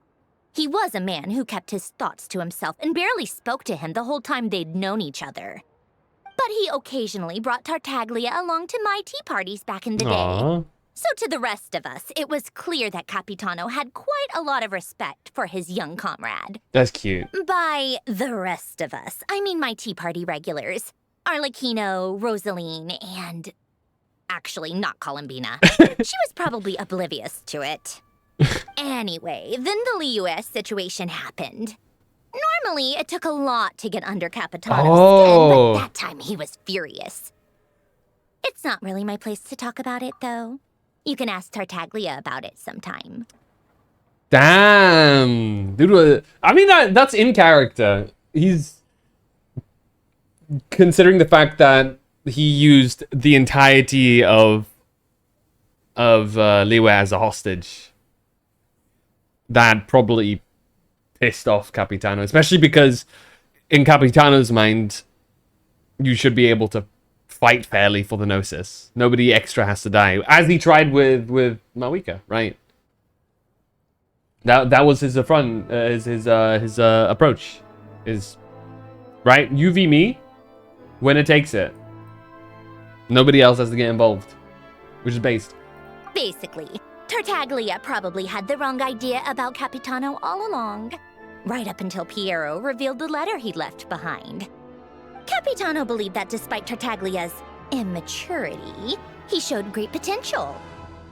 He was a man who kept his thoughts to himself and barely spoke to him the whole time they'd known each other. But he occasionally brought Tartaglia along to my tea parties back in the day. So to the rest of us, it was clear that Capitano had quite a lot of respect for his young comrade.
That's cute.
By the rest of us, I mean my tea party regulars. Arlecchino, Rosaline, and... actually, not Columbina. She was probably oblivious to it. Anyway, then the Liu situation happened. Normally, it took a lot to get under Capitano's skin, but that time he was furious. It's not really my place to talk about it, though. You can ask Tartaglia about it sometime.
Damn. Dude, I mean, that's in character. He's... considering the fact that he used the entirety of Liu as a hostage. That probably pissed off Capitano, especially because in Capitano's mind, you should be able to fight fairly for the Gnosis. Nobody extra has to die, as he tried with Mawika, right? That was his affront, his approach, is right. You v me, winner takes it. Nobody else has to get involved, which is based.
Basically, Tartaglia probably had the wrong idea about Capitano all along. Right up until Piero revealed the letter he'd left behind. Capitano believed that despite Tartaglia's immaturity, he showed great potential.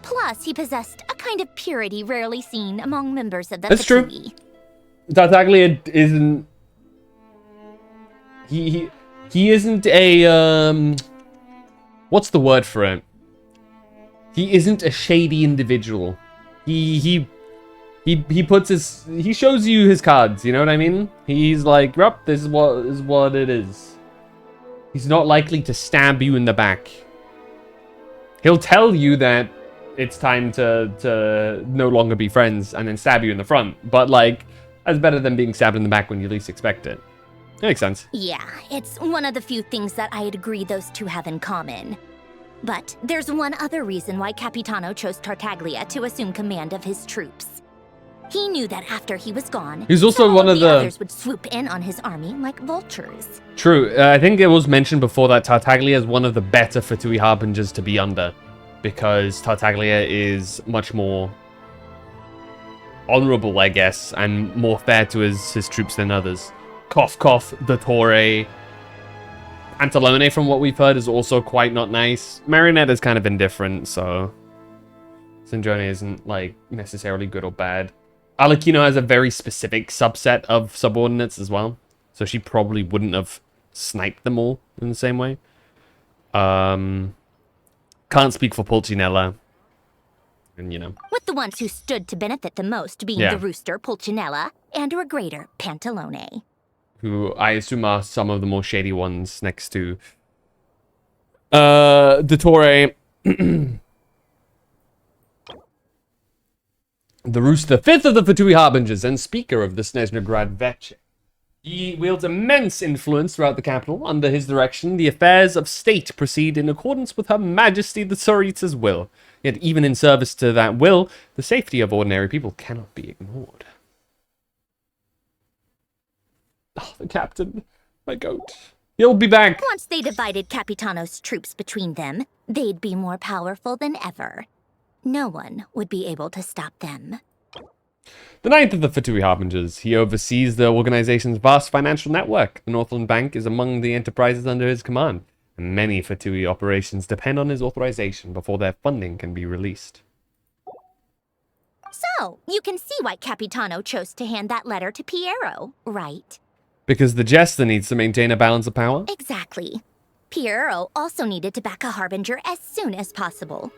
Plus, he possessed a kind of purity rarely seen among members of the
That's true. Tartaglia isn't... He isn't a... what's the word for it? He isn't a shady individual. He puts his... he shows you his cards, you know what I mean? He's like, yup, this is what it is. He's not likely to stab you in the back. He'll tell you that it's time to no longer be friends and then stab you in the front. But, like, that's better than being stabbed in the back when you least expect it. That makes sense.
Yeah, it's one of the few things that I'd agree those two have in common. But there's one other reason why Capitano chose Tartaglia to assume command of his troops. He knew that after he was gone,
he's also one of the
others would swoop in on his army like vultures.
True. I think it was mentioned before that Tartaglia is one of the better Fatui Harbingers to be under, because Tartaglia is much more honorable, I guess, and more fair to his troops than others. Cough, cough, the Torre. Antalone, from what we've heard, is also quite not nice. Marionette is kind of indifferent, so Snezhnaya isn't like necessarily good or bad. Arlecchino has a very specific subset of subordinates as well, so she probably wouldn't have sniped them all in the same way. Can't speak for Pulcinella, and you know.
With the ones who stood to benefit the most being
Yeah.
the rooster, Pulcinella, and her grader, Pantalone.
Who I assume are some of the more shady ones next to Dottore. The Rooster, fifth of the Fatui Harbingers and speaker of the Snezhnograd Veche. He wields immense influence throughout the capital. Under his direction, the affairs of state proceed in accordance with Her Majesty the Tsaritsa's will. Yet even in service to that will, the safety of ordinary people cannot be ignored. Oh, the captain, my goat. He'll be back.
Once they divided Capitano's troops between them, they'd be more powerful than ever. No one would be able to stop them.
The ninth of the Fatui Harbingers. He oversees the organization's vast financial network. The Northland Bank is among the enterprises under his command, and many Fatui operations depend on his authorization before their funding can be released.
So, you can see why Capitano chose to hand that letter to Piero, right?
Because the Jester needs to maintain a balance of power?
Exactly. Piero also needed to back a Harbinger as soon as possible.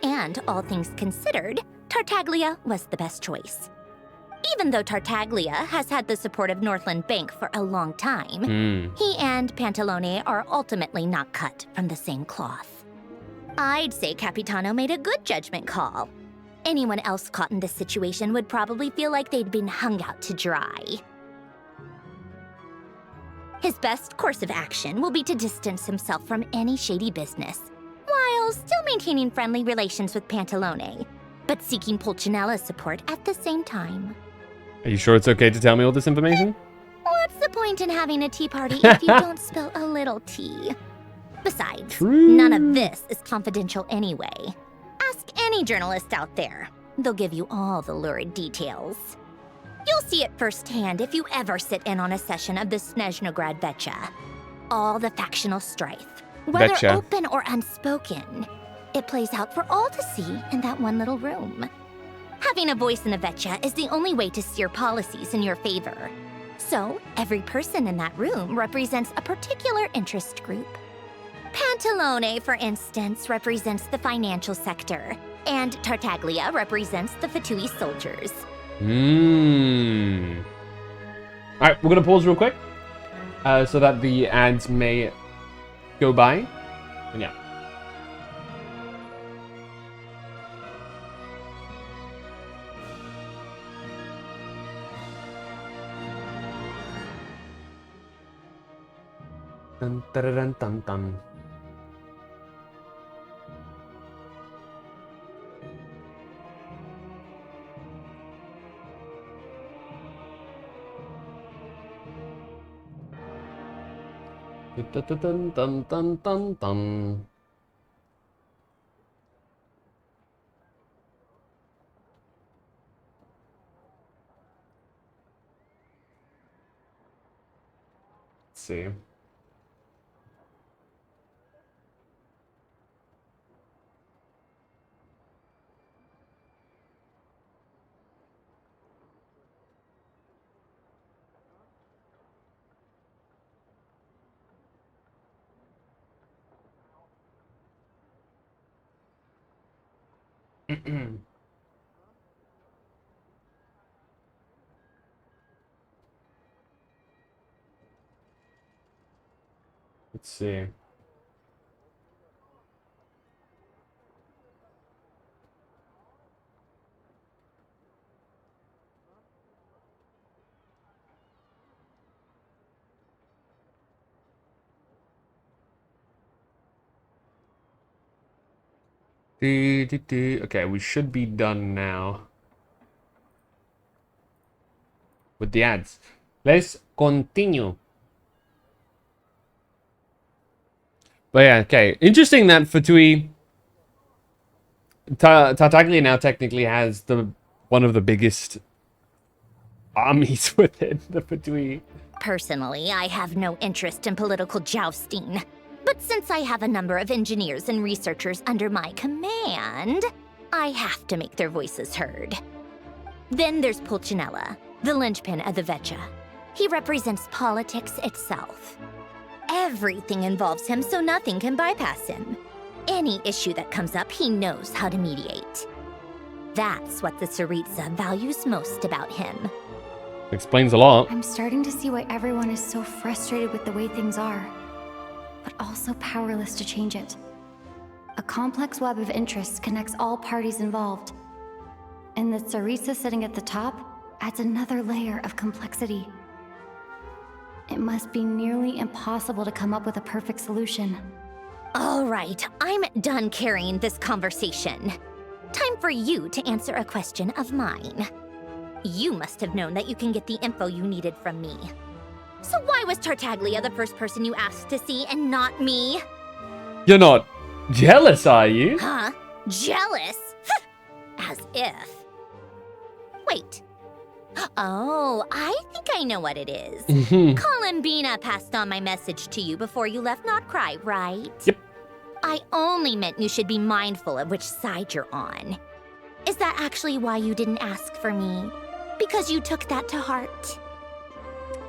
And, all things considered, Tartaglia was the best choice. Even though Tartaglia has had the support of Northland Bank for a long time, he and Pantalone are ultimately not cut from the same cloth. I'd say Capitano made a good judgment call. Anyone else caught in this situation would probably feel like they'd been hung out to dry. His best course of action will be to distance himself from any shady business, while still maintaining friendly relations with Pantalone, but seeking Pulcinella's support at the same time.
Are you sure it's okay to tell me all this information?
What's the point in having a tea party if you don't spill a little tea? Besides,
True.
none of this is confidential anyway. Ask any journalist out there. They'll give you all the lurid details. You'll see it firsthand if you ever sit in on a session of the Snezhnograd Vecha. All the factional strife, whether
Vecha.
open or unspoken, it plays out for all to see in that one little room. Having a voice in the Vecha is the only way to steer policies in your favor. So, every person in that room represents a particular interest group. Pantalone, for instance, represents the financial sector, and Tartaglia represents the Fatui soldiers.
Alright, we're gonna pause real quick, so that the ads may go by. And yeah. Dun, dun, dun, dun, dun. Dun, dun, dun, dun, dun, dun, dun. Let's see. Let's see. Okay, we should be done now with the ads. Let's continue. But yeah, okay. Interesting that Fatui Tartaglia now technically has one of the biggest armies within the Fatui
Personally, I have no interest in political jousting. But since I have a number of engineers and researchers under my command, I have to make their voices heard. Then there's Pulcinella, the linchpin of the Vecha. He represents politics itself. Everything involves him, so nothing can bypass him. Any issue that comes up, he knows how to mediate. That's what the Tsaritsa values most about him.
Explains a lot.
I'm starting to see why everyone is so frustrated with the way things are, but also powerless to change it. A complex web of interests connects all parties involved, and the Tsaritsa sitting at the top adds another layer of complexity. It must be nearly impossible to come up with a perfect solution.
All right, I'm done carrying this conversation. Time for you to answer a question of mine. You must have known that you can get the info you needed from me. So why was Tartaglia the first person you asked to see and not me?
You're not jealous, are you?
Huh? Jealous? As if. Wait. Oh, I think I know what it is. Columbina passed on my message to you before you left Notcry, right?
Yep.
I only meant you should be mindful of which side you're on. Is that actually why you didn't ask for me? Because you took that to heart?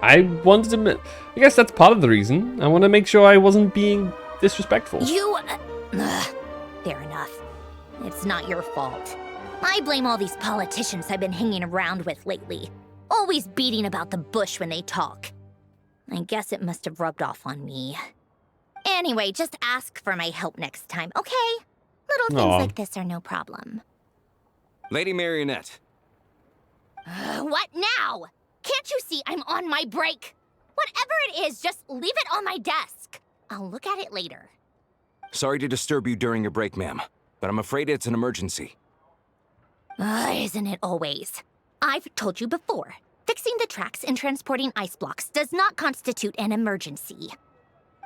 I wanted to... I guess that's part of the reason. I want to make sure I wasn't being disrespectful.
You... fair enough. It's not your fault. I blame all these politicians I've been hanging around with lately. Always beating about the bush when they talk. I guess it must have rubbed off on me. Anyway, just ask for my help next time, okay? Little things like this are no problem.
Lady Marionette.
What now? Can't you see I'm on my break? Whatever it is, just leave it on my desk. I'll look at it later.
Sorry to disturb you during your break, ma'am, but I'm afraid it's an emergency.
Isn't it always? I've told you before, fixing the tracks and transporting ice blocks does not constitute an emergency.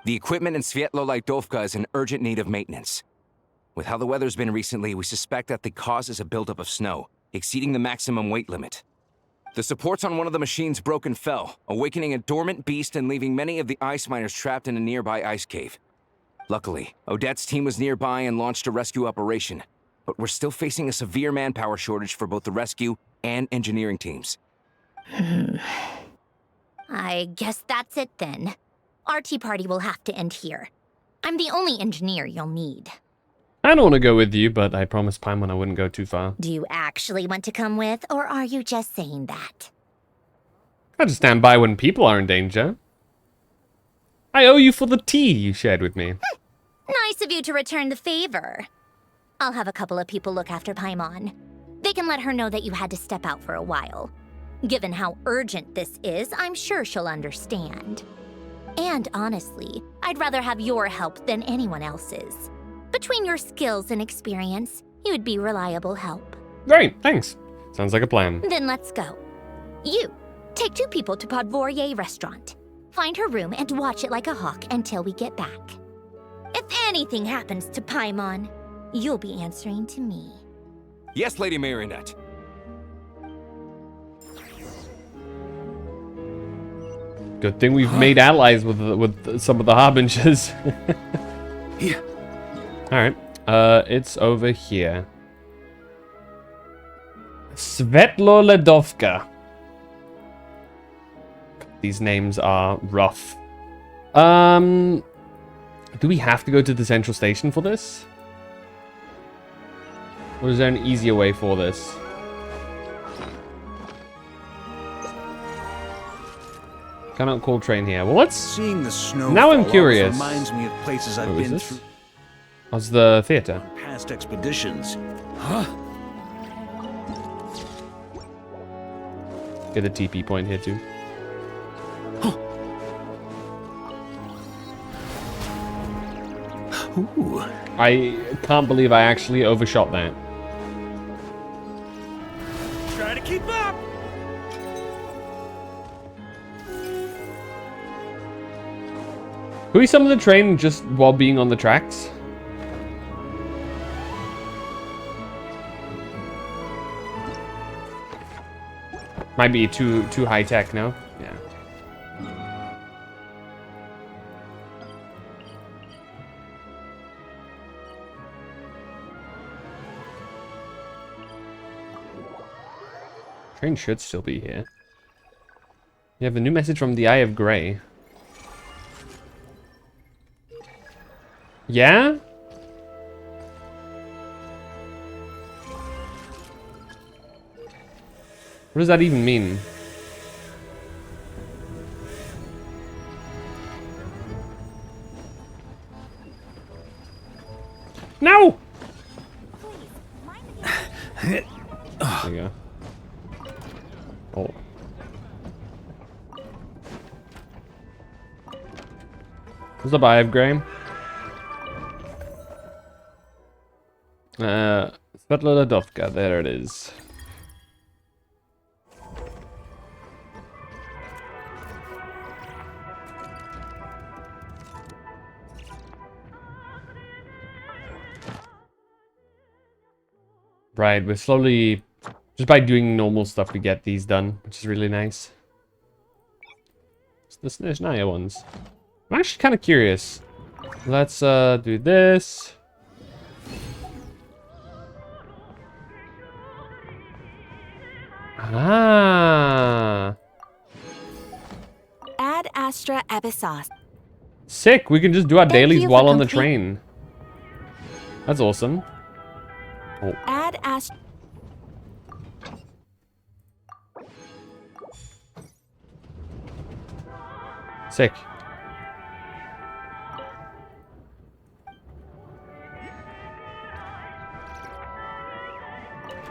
The equipment in Svetlolaidovka is in urgent need of maintenance. With how the weather's been recently, we suspect that the cause is a buildup of snow, exceeding the maximum weight limit. The supports on one of the machines broke and fell, awakening a dormant beast and leaving many of the ice miners trapped in a nearby ice cave. Luckily, Odette's team was nearby and launched a rescue operation, but we're still facing a severe manpower shortage for both the rescue and engineering teams.
I guess that's it then. Our tea party will have to end here. I'm the only engineer you'll need.
I don't want to go with you, but I promised Paimon I wouldn't go too far.
Do you actually want to come with, or are you just saying that?
I'll just stand by when people are in danger. I owe you for the tea you shared with me.
Nice of you to return the favor. I'll have a couple of people look after Paimon. They can let her know that you had to step out for a while. Given how urgent this is, I'm sure she'll understand. And honestly, I'd rather have your help than anyone else's. Between your skills and experience, you'd be reliable help.
Great, thanks. Sounds like a plan.
Then let's go. You, take 2 people to Podvorier restaurant. Find her room and watch it like a hawk until we get back. If anything happens to Paimon, you'll be answering to me.
Yes, Lady Marionette.
Good thing we've made allies with some of the harbingers.
Here.
Alright, it's over here. Svetlolaidovka. These names are rough. Do we have to go to the central station for this? Or is there an easier way for this? Cannot call train here. Well, let's...
Seeing the snow
Now I'm
fall off
curious.
reminds me of places I've
What was
been
this?
through
How's the theater?
on past expeditions. Huh?
Get a TP point here too.
Ooh.
I can't believe I actually overshot that.
Try to keep up!
Can we summon the train just while being on the tracks? Might be too high tech, no? Yeah. Train should still be here. You have a new message from the Eye of Grey. Yeah? What does that even mean? No! There you go. Oh. What's up, Eye of Grey? Svetlana, there it is. Right, we're slowly, just by doing normal stuff, we get these done, which is really nice. It's the Snezhnaya ones. I'm actually kind of curious. Let's do this. Ah.
Ad Astra Abyssos.
Sick, we can just do our
Thank
dailies
you
while
for
on the
complete-
train. That's awesome. Oh.
Ad Astra.
Sick.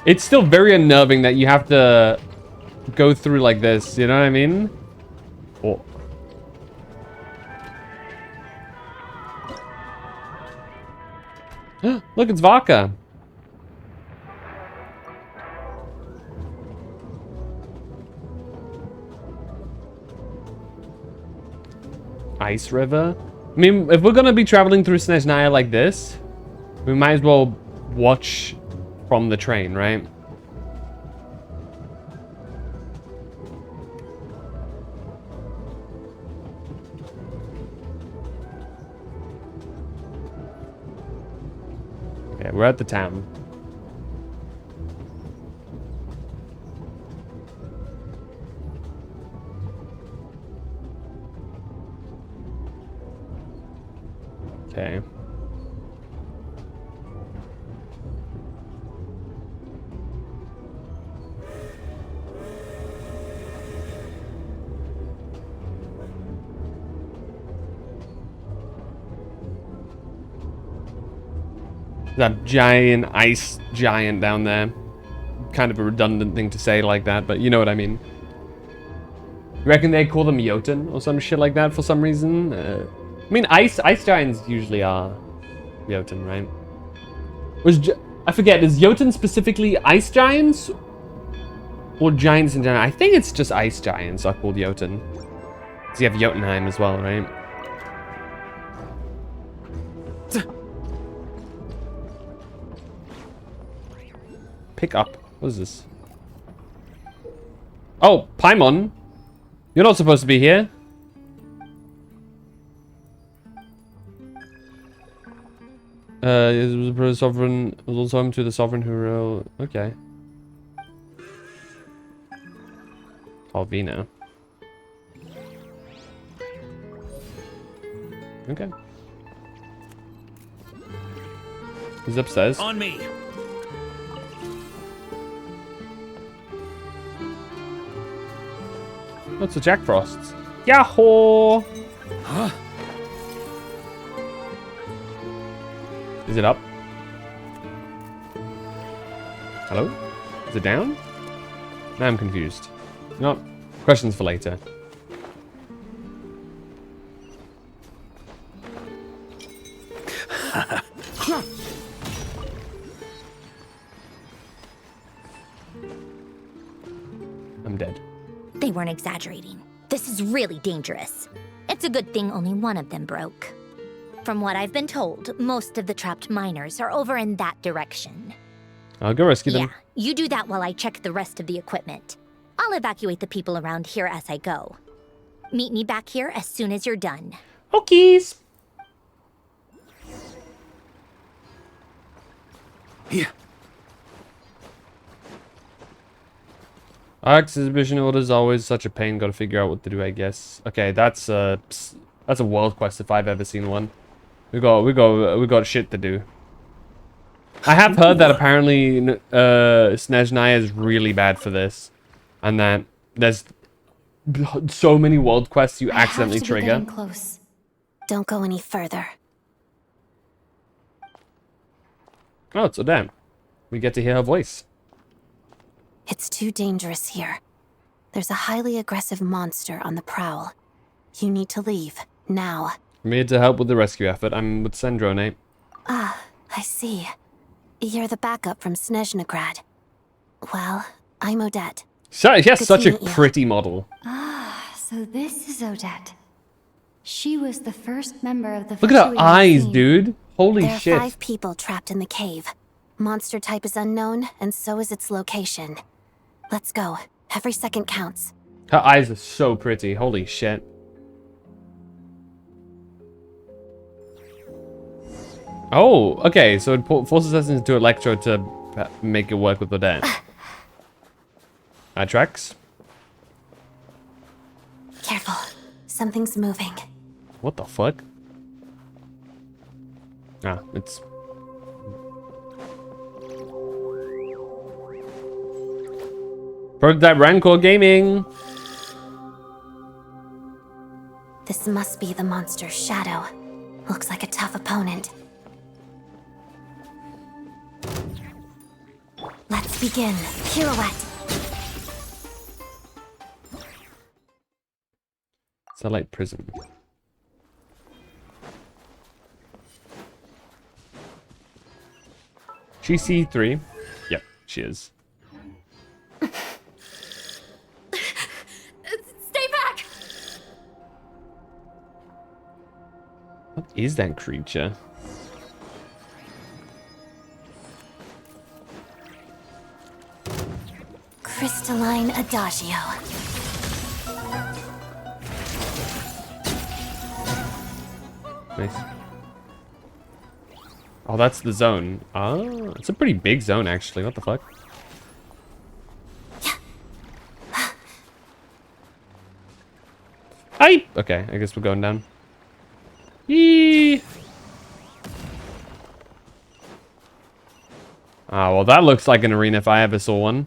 It's still very unnerving that you have to go through like this, you know what I mean? Oh. Look, it's vodka. Ice River? I mean, if we're gonna be traveling through Snezhnaya like this, we might as well watch from the train, right? Okay, we're at the town. Okay. That giant ice giant down there. Kind of a redundant thing to say like that, but you know what I mean. You reckon they call them Jotun or some shit like that for some reason? I mean, ice giants usually are Jotun, right? I forget, is Jotun specifically ice giants? Or giants in general? I think it's just ice giants are called Jotun. Because you have Jotunheim as well, right? Pick up. What is this? Oh, Paimon. You're not supposed to be here. It was sovereign. Was also home to the sovereign who ruled. Okay. Alvina. Okay. He's upstairs.
On me.
What's the Jack Frosts? Yahoo!
Huh?
Is it up? Hello? Is it down? Now I'm confused. No, questions for later. I'm dead.
They weren't exaggerating. This is really dangerous. It's a good thing only one of them broke. From what I've been told, most of the trapped miners are over in that direction.
I'll go rescue them.
Yeah, you do that while I check the rest of the equipment. I'll evacuate the people around here as I go. Meet me back here as soon as you're done.
Okies!
Yeah.
Exhibition order is always such a pain. Got to figure out what to do, I guess. Okay, that's a world quest if I've ever seen one. We got shit to do. I have heard that apparently Snezhnaya is really bad for this, and that there's so many world quests you accidentally trigger.
Close.
Don't go any further.
Oh, so damn. We get to hear her voice.
It's too dangerous here. There's a highly aggressive monster on the prowl. You need to leave, now.
I'm here to help with the rescue effort. I'm with Snezhnograd.
Ah, I see. You're the backup from Snezhnograd. Well, I'm Odette.
So, yes,
Good
such
to
a
meet you.
pretty model.
So this is Odette. She was the first member of the
Look at her
Fushuian
eyes,
scene.
dude. Holy
There are
shit.
5 people trapped in the cave. Monster type is unknown, and so is its location. Let's go. Every second counts.
Her eyes are so pretty. Holy shit. Oh, okay. So it forces us into Electro to make it work with Odette. That tracks.
Careful. Something's moving.
What the fuck? Ah, it's... Prototype Rancor Gaming!
This must be the monster's shadow. Looks like a tough opponent. Let's begin. Pirouette.
Satellite Prison. She C3? Yep, she is.
Stay back!
What is that creature?
Crystalline Adagio.
Nice. Oh, that's the zone. Ah, it's a pretty big zone, actually. What the fuck? Hi! Okay, I guess we're going down. Yee! Ah, well, that looks like an arena if I ever saw one.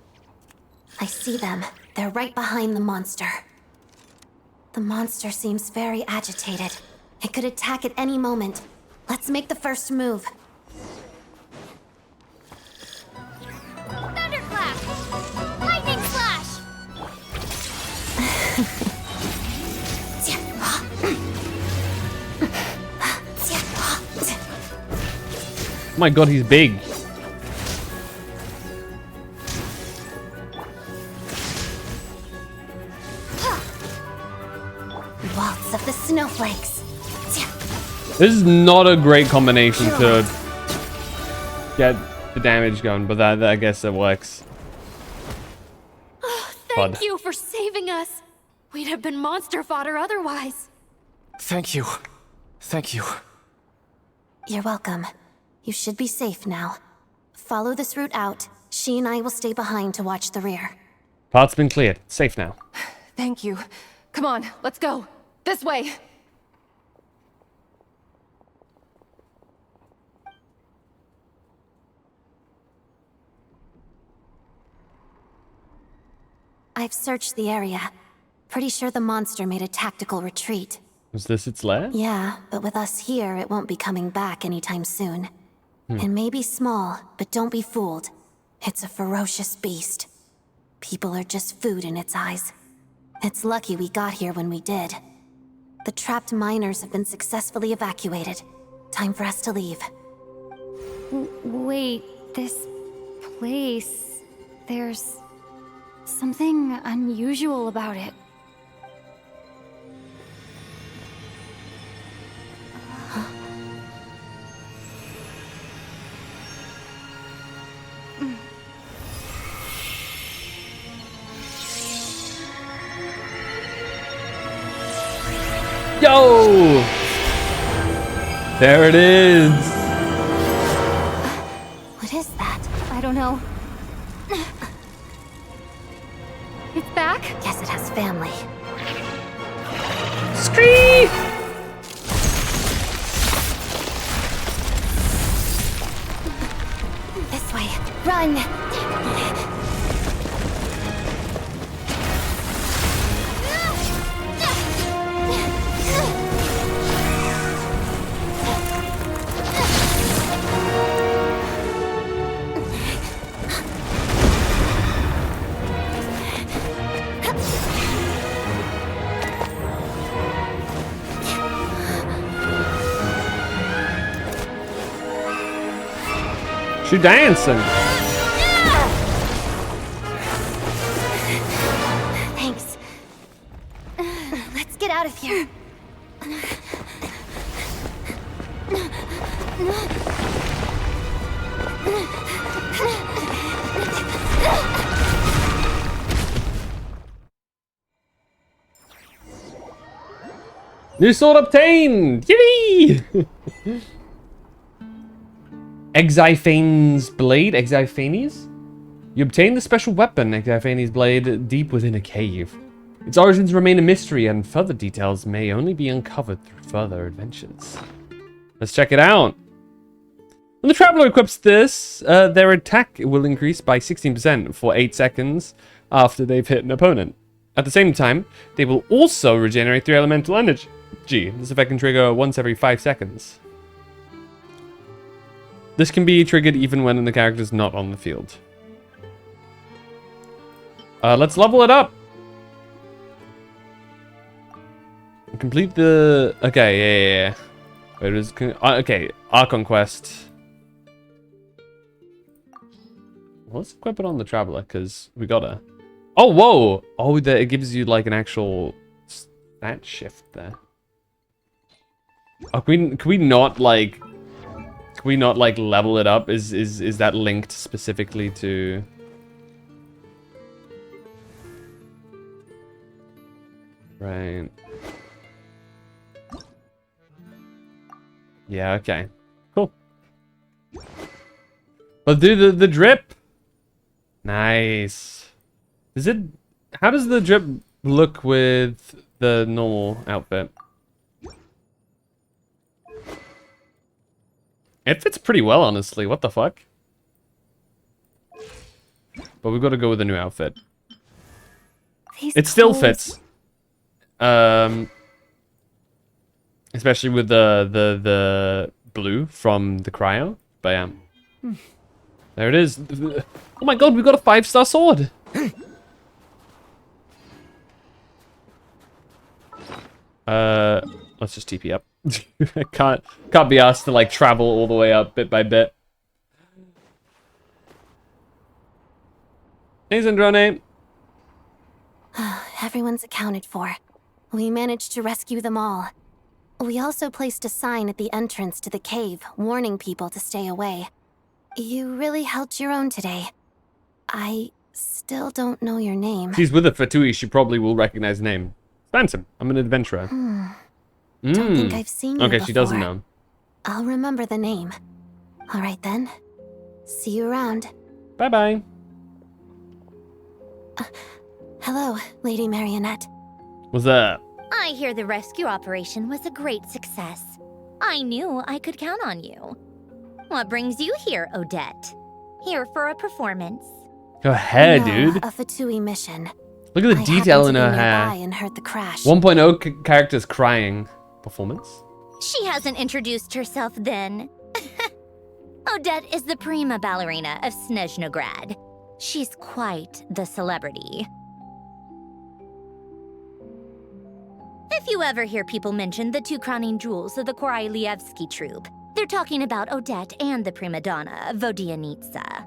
I see them. They're right behind the monster. The monster seems very agitated. It could attack at any moment. Let's make the first move.
Thunderclap! Lightning slash!
Oh my god, he's big.
Waltz of the snowflakes.
This is not a great combination to get the damage going, but that I guess it works.
Thank
Fud.
you for saving us. We'd have been monster fodder otherwise.
Thank you. Thank you.
You're welcome. You should be safe now. Follow this route out. She and I will stay behind to watch the rear.
Path's been cleared. Safe now.
Thank you. Come on, let's go. This way.
I've searched the area. Pretty sure the monster made a tactical retreat.
Was this its lair?
Yeah, but with us here, it won't be coming back anytime soon. It may be small, but don't be fooled. It's a ferocious beast. People are just food in its eyes. It's lucky we got here when we did. The trapped miners have been successfully evacuated. Time for us to leave.
Wait, this place... There's... something unusual about it.
Yo! There it is!
What is that?
I don't know.
back?
Guess it has family.
Scream!
This way. Run!
She dancing.
Thanks. Let's get out of here.
New sword obtained! Yippee! Exiphane's blade? Exiphanes? You obtain the special weapon, Exiphane's blade, deep within a cave. Its origins remain a mystery, and further details may only be uncovered through further adventures. Let's check it out. When the traveler equips this, their attack will increase by 16% for 8 seconds after they've hit an opponent. At the same time, they will also regenerate 3 elemental energy. This effect can trigger once every 5 seconds. This can be triggered even when the character is not on the field. Let's level it up. Complete the... Okay, yeah. Wait, it was... Okay, Archon Quest. Let's equip it on the Traveler, because we gotta. Oh, whoa! Oh, it gives you, like, an actual stat shift there. Oh, can we not, like... Can we not, like, level it up? Is that linked specifically to... Right. Yeah, okay. Cool. Let's do the drip. Nice. Is it... How does the drip look with the normal outfit? It fits pretty well, honestly. What the fuck? But we've got to go with a new outfit. It still fits. Especially with the blue from the cryo. But yeah. There it is. Oh my god, we got a 5-star sword. Let's just TP up. can't be asked to like travel all the way up bit by bit. Hey, Snezhnaya.
Everyone's accounted for. We managed to rescue them all. We also placed a sign at the entrance to the cave, warning people to stay away. You really held your own today. I still don't know your name.
She's with a Fatui, she probably will recognize the name. Phantom, I'm an adventurer.
Don't think I've seen you
Okay,
before.
she doesn't know.
I'll remember the name. All right then. See you around.
Bye-bye.
Hello, Lady Marionette.
What's up?
I hear the rescue operation was a great success. I knew I could count on you. What brings you here, Odette? Here for a performance?
Her hair,
No,
dude.
A Fatui mission.
Look at the
I
detail
happened
in
to
her
be
hair.
nearby and heard the crash.
1.0 characters crying. Performance?
She hasn't introduced herself then. Odette is the prima ballerina of Snezhnograd. She's quite the celebrity. If you ever hear people mention the 2 crowning jewels of the Korolievsky troupe, they're talking about Odette and the prima donna, Vodianitsa.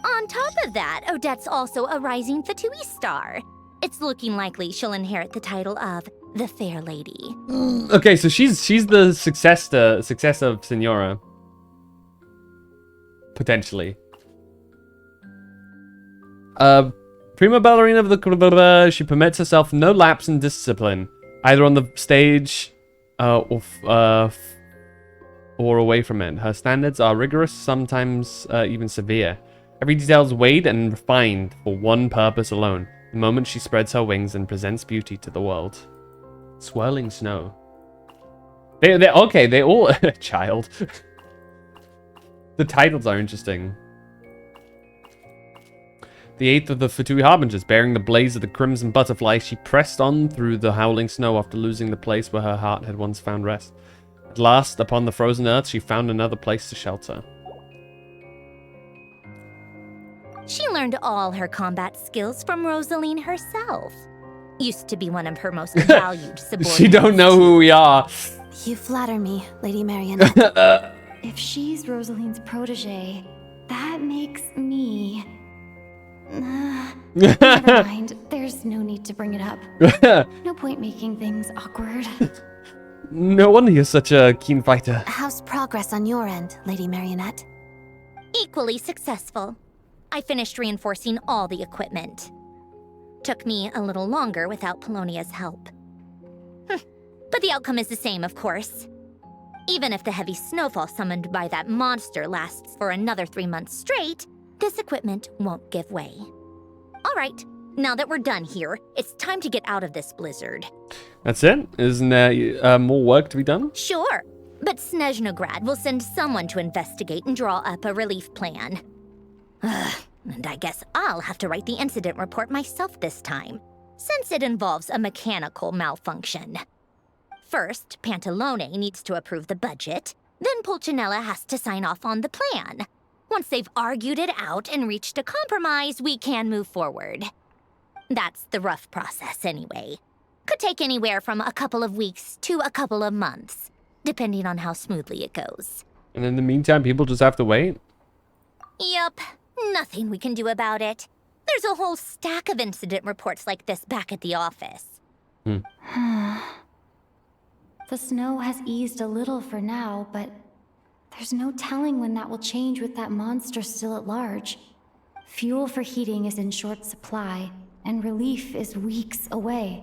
On top of that, Odette's also a rising Fatui star. It's looking likely she'll inherit the title of the Fair Lady.
Okay, so she's the successor of Senora. Potentially. Prima ballerina of the... She permits herself no lapse in discipline, either on the stage or away from it. Her standards are rigorous, sometimes even severe. Every detail is weighed and refined for one purpose alone, The moment she spreads her wings and presents beauty to the world. Swirling snow. They're okay, they all... Child. The titles are interesting. The 8th of the Fatui Harbingers, bearing the blaze of the crimson butterfly, she pressed on through the howling snow after losing the place where her heart had once found rest. At last, upon the frozen earth, she found another place to shelter.
She learned all her combat skills from Rosaline herself. Used to be one of her most valued subordinates.
She don't know who we are.
You flatter me, Lady Marionette.
If she's Rosaline's protege, that makes me... never mind. There's no need to bring it up. No point making things awkward.
No wonder you're such a keen fighter.
How's progress on your end, Lady Marionette?
Equally successful. I finished reinforcing all the equipment. Took me a little longer without Polonia's help. But the outcome is the same, of course. Even if the heavy snowfall summoned by that monster lasts for another 3 months straight, this equipment won't give way. All right, now that we're done here, it's time to get out of this blizzard.
That's it? Isn't there more work to be done?
Sure, but Snezhnograd will send someone to investigate and draw up a relief plan. And I guess I'll have to write the incident report myself this time, since it involves a mechanical malfunction. First, Pantalone needs to approve the budget, then Pulcinella has to sign off on the plan. Once they've argued it out and reached a compromise, we can move forward. That's the rough process anyway. Could take anywhere from a couple of weeks to a couple of months, depending on how smoothly it goes.
And in the meantime, people just have to wait?
Yup, nothing we can do about it. There's a whole stack of incident reports like this back at the office.
The snow has eased a little for now, but there's no telling when that will change with that monster still at large. Fuel for heating is in short supply, and relief is weeks away.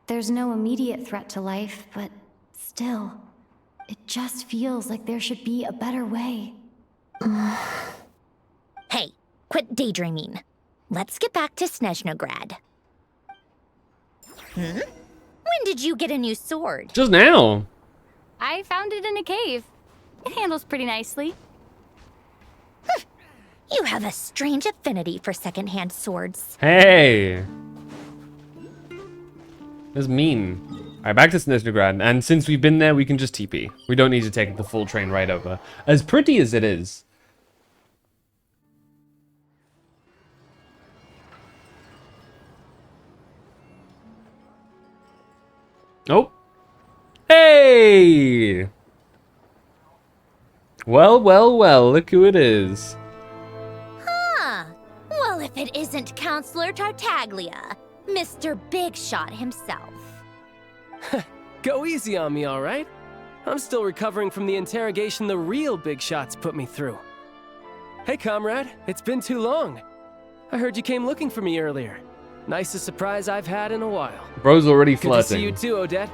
There's no immediate threat to life, but still, it just feels like there should be a better way.
Hey, quit daydreaming. Let's get back to Snezhnograd. When did you get a new sword?
Just now.
I found it in a cave. It handles pretty nicely.
You have a strange affinity for secondhand swords.
Hey. That's mean. Alright, back to Snezhnograd. And since we've been there, we can just TP. We don't need to take the full train right over. As pretty as it is. Oh. Hey! Well, well, well, look who it is.
Huh. Well, if it isn't Counselor Tartaglia, Mr. Big Shot himself.
Go easy on me, all right? I'm still recovering from the interrogation the real Big Shots put me through. Hey, comrade, it's been too long. I heard you came looking for me earlier. Nicest surprise I've had in a while.
Bro's already
Good
flirting.
to see you too, Odette.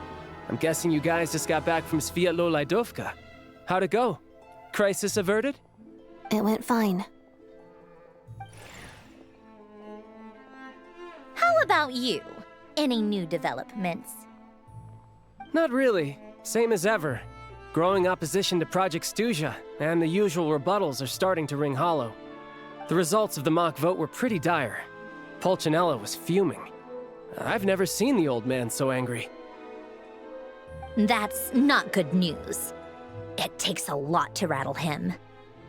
I'm guessing you guys just got back from Sviatlo-Laidovka. How'd it go? Crisis averted?
It went fine.
How about you? Any new developments?
Not really. Same as ever. Growing opposition to Project Stuzha, and the usual rebuttals are starting to ring hollow. The results of the mock vote were pretty dire. Pulcinella was fuming. I've never seen the old man so angry.
That's not good news. It takes a lot to rattle him.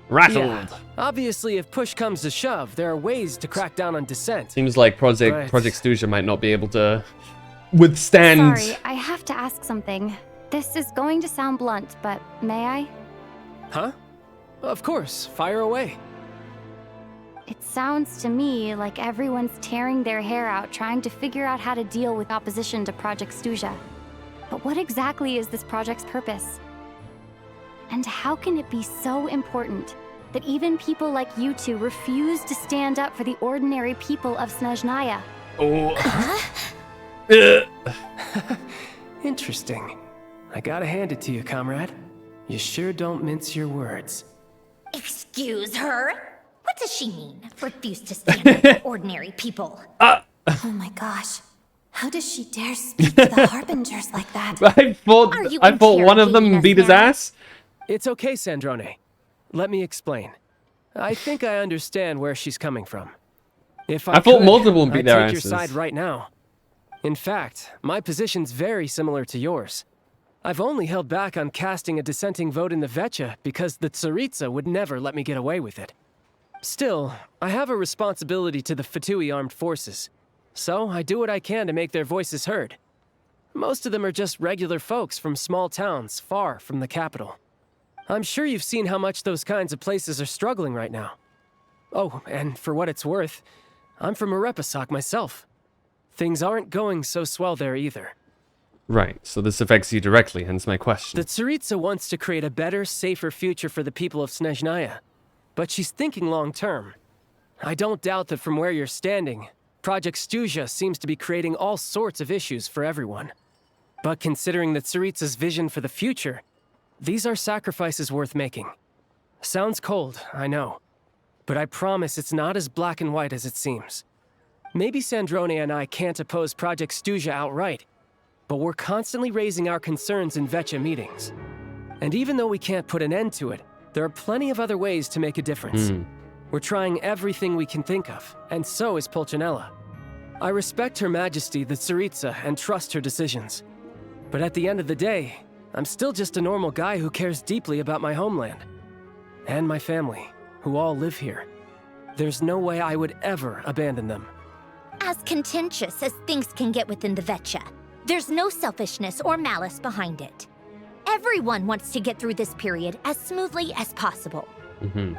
Rattled.
Yeah. Obviously, if push comes to shove, there are ways to crack down on dissent.
Seems like Project Stuzha might not be able to withstand.
Sorry, I have to ask something. This is going to sound blunt, but may I?
Huh? Of course, fire away.
It sounds to me like everyone's tearing their hair out trying to figure out how to deal with opposition to Project Stuzha. But what exactly is this project's purpose? And how can it be so important that even people like you two refuse to stand up for the ordinary people of Snezhnaya?
Interesting. I gotta hand it to you, comrade. You sure don't mince your words.
Excuse her? What What does she mean? Refuse to stand up for ordinary people.
Oh my gosh. How does she dare speak to the Harbingers like that?
I thought one of them
interrogating us
beat his
now?
ass.
It's okay, Sandrone. Let me explain. I think I understand where she's coming from. If
I thought
could,
multiple would beat
I'd
their
take your
asses.
side right now. In fact, my position's very similar to yours. I've only held back on casting a dissenting vote in the Vetcha because the Tsaritsa would never let me get away with it. Still, I have a responsibility to the Fatui armed forces, so I do what I can to make their voices heard. Most of them are just regular folks from small towns far from the capital. I'm sure you've seen how much those kinds of places are struggling right now. Oh, and for what it's worth, I'm from Arepasak myself. Things aren't going so swell there either.
Right, so this affects you directly, hence my question.
The Tsaritsa wants to create a better, safer future for the people of Snezhnaya, but she's thinking long-term. I don't doubt that from where you're standing, Project Stuzha seems to be creating all sorts of issues for everyone. But considering the Tsaritsa's vision for the future, these are sacrifices worth making. Sounds cold, I know, but I promise it's not as black and white as it seems. Maybe Sandrone and I can't oppose Project Stuzha outright, but we're constantly raising our concerns in Vetcha meetings. And even though we can't put an end to it, there are plenty of other ways to make a difference. We're trying everything we can think of, and so is Pulcinella. I respect Her Majesty, the Tsaritsa, and trust her decisions. But at the end of the day, I'm still just a normal guy who cares deeply about my homeland. And my family, who all live here. There's no way I would ever abandon them.
As contentious as things can get within the Vetcha, there's no selfishness or malice behind it. Everyone wants to get through this period as smoothly as possible.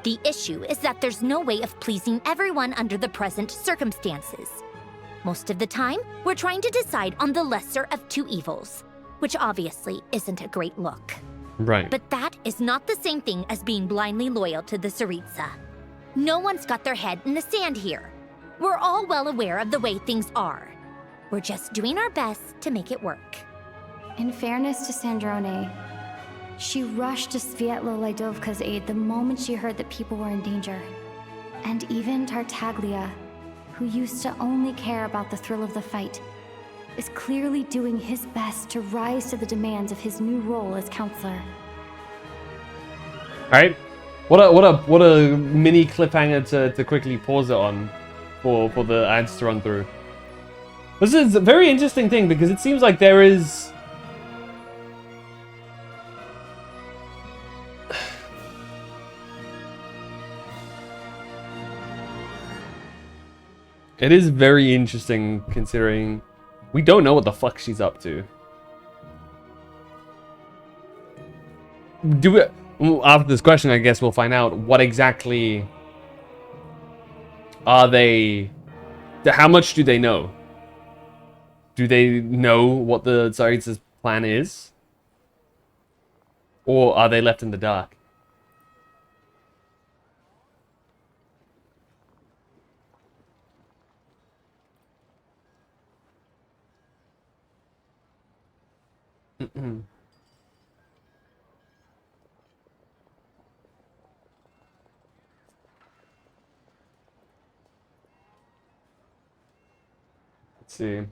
The issue is that there's no way of pleasing everyone under the present circumstances. Most of the time, we're trying to decide on the lesser of two evils, which obviously isn't a great look.
Right.
But that is not the same thing as being blindly loyal to the Tsaritsa. No one's got their head in the sand here. We're all well aware of the way things are. We're just doing our best to make it work.
In fairness to Sandrone, she rushed to Svietlo Laidovka's aid the moment she heard that people were in danger. And even Tartaglia, who used to only care about the thrill of the fight, is clearly doing his best to rise to the demands of his new role as counselor.
Alright. What a mini cliffhanger to quickly pause it on for the ads to run through. This is a very interesting thing because it seems like there is... It is very interesting considering we don't know what the fuck she's up to. After this question, I guess we'll find out what exactly are they... How much do they know? Do they know what the Tsaritsa's plan is? Or are they left in the dark? Let's see.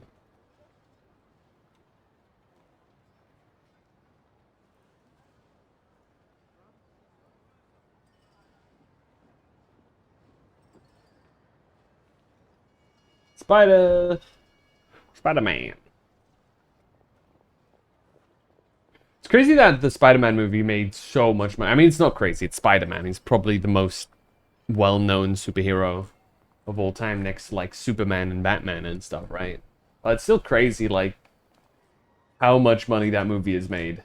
Spider-Man. It's crazy that the Spider-Man movie made so much money. I mean, it's not crazy. It's Spider-Man. He's probably the most well-known superhero of all time, next to, like, Superman and Batman and stuff, right? But it's still crazy, like, how much money that movie has made.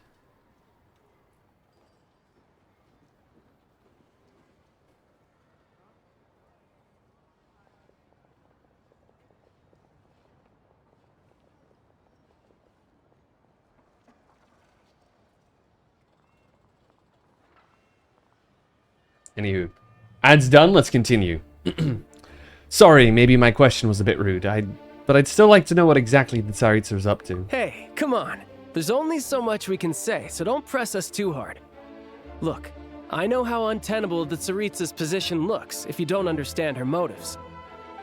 Anywho, ads done, let's continue. Sorry, maybe my question was a bit rude, but I'd still like to know what exactly the Tsaritsa is up to.
Hey, come on. There's only so much we can say, so don't press us too hard. Look, I know how untenable the Tsaritsa's position looks if you don't understand her motives.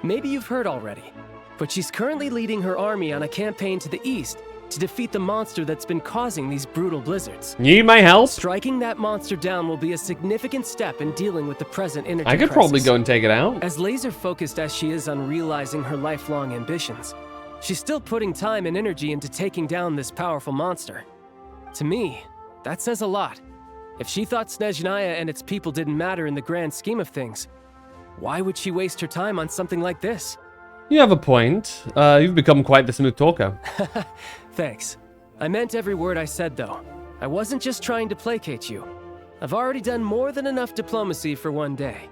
Maybe you've heard already, but she's currently leading her army on a campaign to the east to defeat the monster that's been causing these brutal blizzards.
Need my help?
Striking that monster down will be a significant step in dealing with the present energy
I could
crisis.
probably go and take it out.
As laser-focused as she is on realizing her lifelong ambitions, she's still putting time and energy into taking down this powerful monster. To me, that says a lot. If she thought Snezhnaya and its people didn't matter in the grand scheme of things, why would she waste her time on something like this?
You have a point. You've become quite the smooth talker.
Thanks. I meant every word I said, though. I wasn't just trying to placate you. I've already done more than enough diplomacy for one day.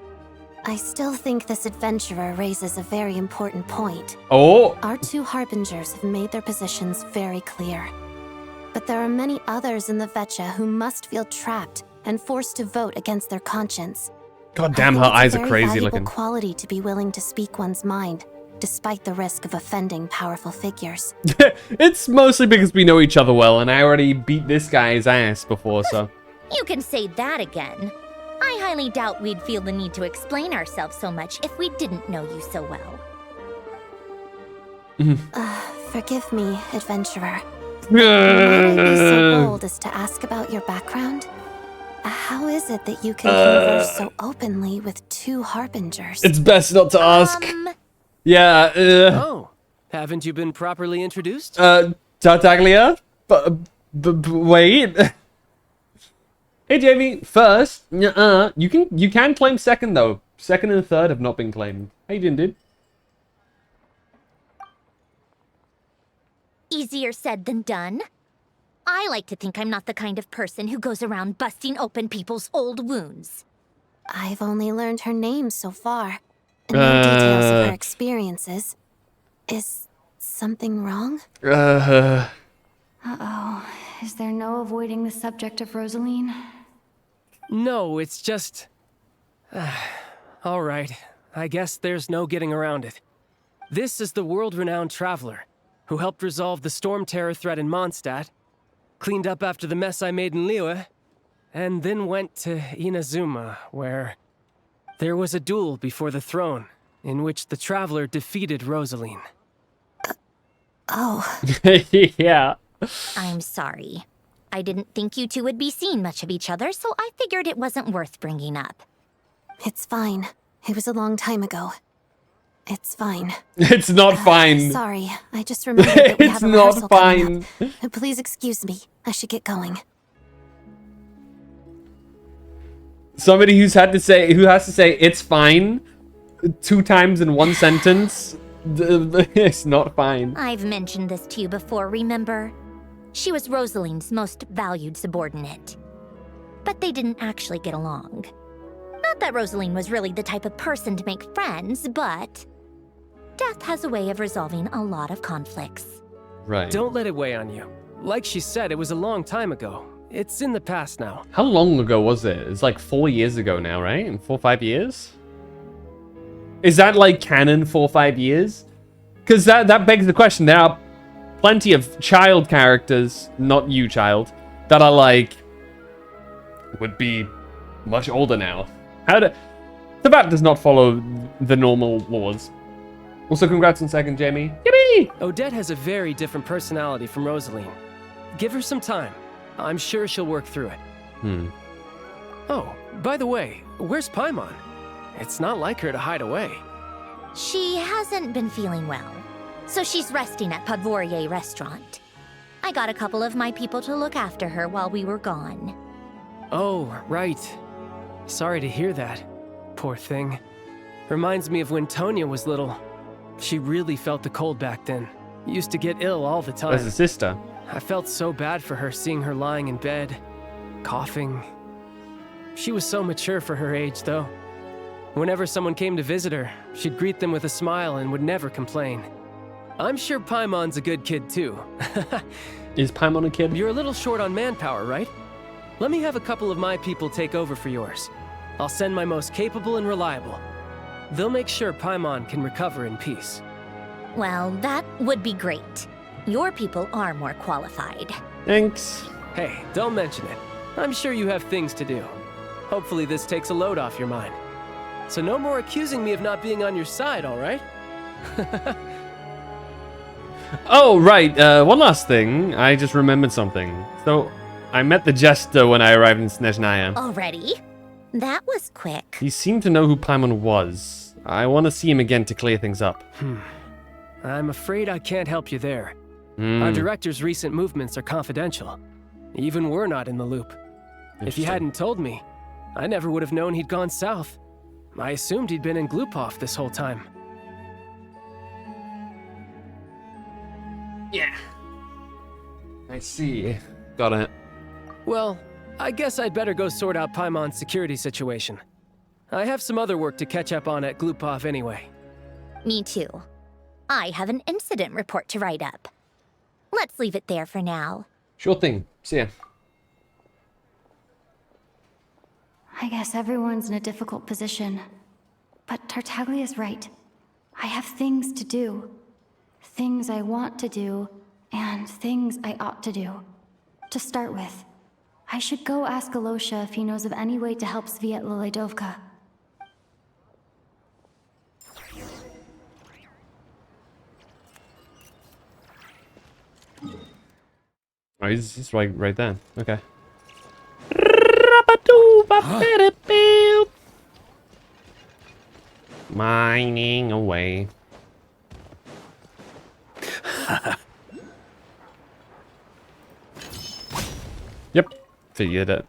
I still think this adventurer raises a very important point.
Oh!
Our two harbingers have made their positions very clear. But there are many others in the Vetcha who must feel trapped and forced to vote against their conscience.
God damn, her eyes are crazy
It's a very
looking.
valuable quality to be willing to speak one's mind, despite the risk of offending powerful figures.
It's mostly because we know each other well, and I already beat this guy's ass before, so...
You can say that again. I highly doubt we'd feel the need to explain ourselves so much if we didn't know you so well.
Forgive me, adventurer. Might I be so bold as to ask about your background? How is it that you can converse so openly with two harbingers?
It's best not to ask. Yeah,
Oh, haven't you been properly introduced?
Tartaglia? Wait. Hey, Jamie, first, you can claim second, though. Second and third have not been claimed. How you doing, dude?
Easier said than done. I like to think I'm not the kind of person who goes around busting open people's old wounds.
I've only learned her name so far, and no details of her experiences. Is something wrong?
Uh-oh. Is there no avoiding the subject of Rosaline?
No, it's just... All right, I guess there's no getting around it. This is the world-renowned traveler who helped resolve the storm terror threat in Mondstadt, cleaned up after the mess I made in Liyue, and then went to Inazuma, where there was a duel before the throne in which the traveler defeated Rosaline.
Oh.
Yeah.
I'm sorry. I didn't think you two would be seeing much of each other, so I figured it wasn't worth bringing up.
It's fine. It was a long time ago. It's fine.
It's not fine.
Sorry, I just remembered that we
It's
have a
not
rehearsal coming
fine.
up. Please excuse me. I should get going.
Somebody who has to say it's fine 2 times in one sentence. It's not fine.
I've mentioned this to you before, remember? She was Rosaline's most valued subordinate. But they didn't actually get along. Not that Rosaline was really the type of person to make friends, but death has a way of resolving a lot of conflicts.
Right.
Don't let it weigh on you. Like she said, it was a long time ago. It's in the past now.
How long ago was it? It's like 4 years ago now, right? 4 or 5 years? Is that like canon 4 or 5 years? Because that begs the question. There are plenty of child characters, not you, child, that are like would be much older now. So that does not follow the normal laws. Also, congrats on second, Jamie. Yippee!
Odette has a very different personality from Rosaline. Give her some time. I'm sure she'll work through it. Oh, by the way, where's Paimon? It's not like her to hide away.
She hasn't been feeling well, so she's resting at Podvorier Restaurant. I got a couple of my people to look after her while we were gone.
Oh, right. Sorry to hear that. Poor thing. Reminds me of when Tonya was little. She really felt the cold back then. Used to get ill all the time.
As a sister.
I felt so bad for her seeing her lying in bed, coughing. She was so mature for her age, though. Whenever someone came to visit her, she'd greet them with a smile and would never complain. I'm sure Paimon's a good kid, too.
Is Paimon a kid?
You're a little short on manpower, right? Let me have a couple of my people take over for yours. I'll send my most capable and reliable. They'll make sure Paimon can recover in peace.
Well, that would be great. Your people are more qualified.
Thanks.
Hey, don't mention it. I'm sure you have things to do. Hopefully this takes a load off your mind. So no more accusing me of not being on your side, all right?
Oh, right. One last thing. I just remembered something. So, I met the Jester when I arrived in Snezhnaya.
Already? That was quick.
He seemed to know who Paimon was. I want to see him again to clear things up.
I'm afraid I can't help you there. Our director's recent movements are confidential. Even we're not in the loop. If you hadn't told me, I never would have known he'd gone south. I assumed he'd been in Glupov this whole time.
Yeah. I see. Got it.
Well, I guess I'd better go sort out Paimon's security situation. I have some other work to catch up on at Glupov anyway.
Me too. I have an incident report to write up. Let's leave it there for now.
Sure thing. See ya.
I guess everyone's in a difficult position. But Tartaglia's right. I have things to do. Things I want to do, and things I ought to do. To start with, I should go ask Alosha if he knows of any way to help Svietla Ledovka.
Oh, he's right there. Okay. Mining away. Yep, figured it.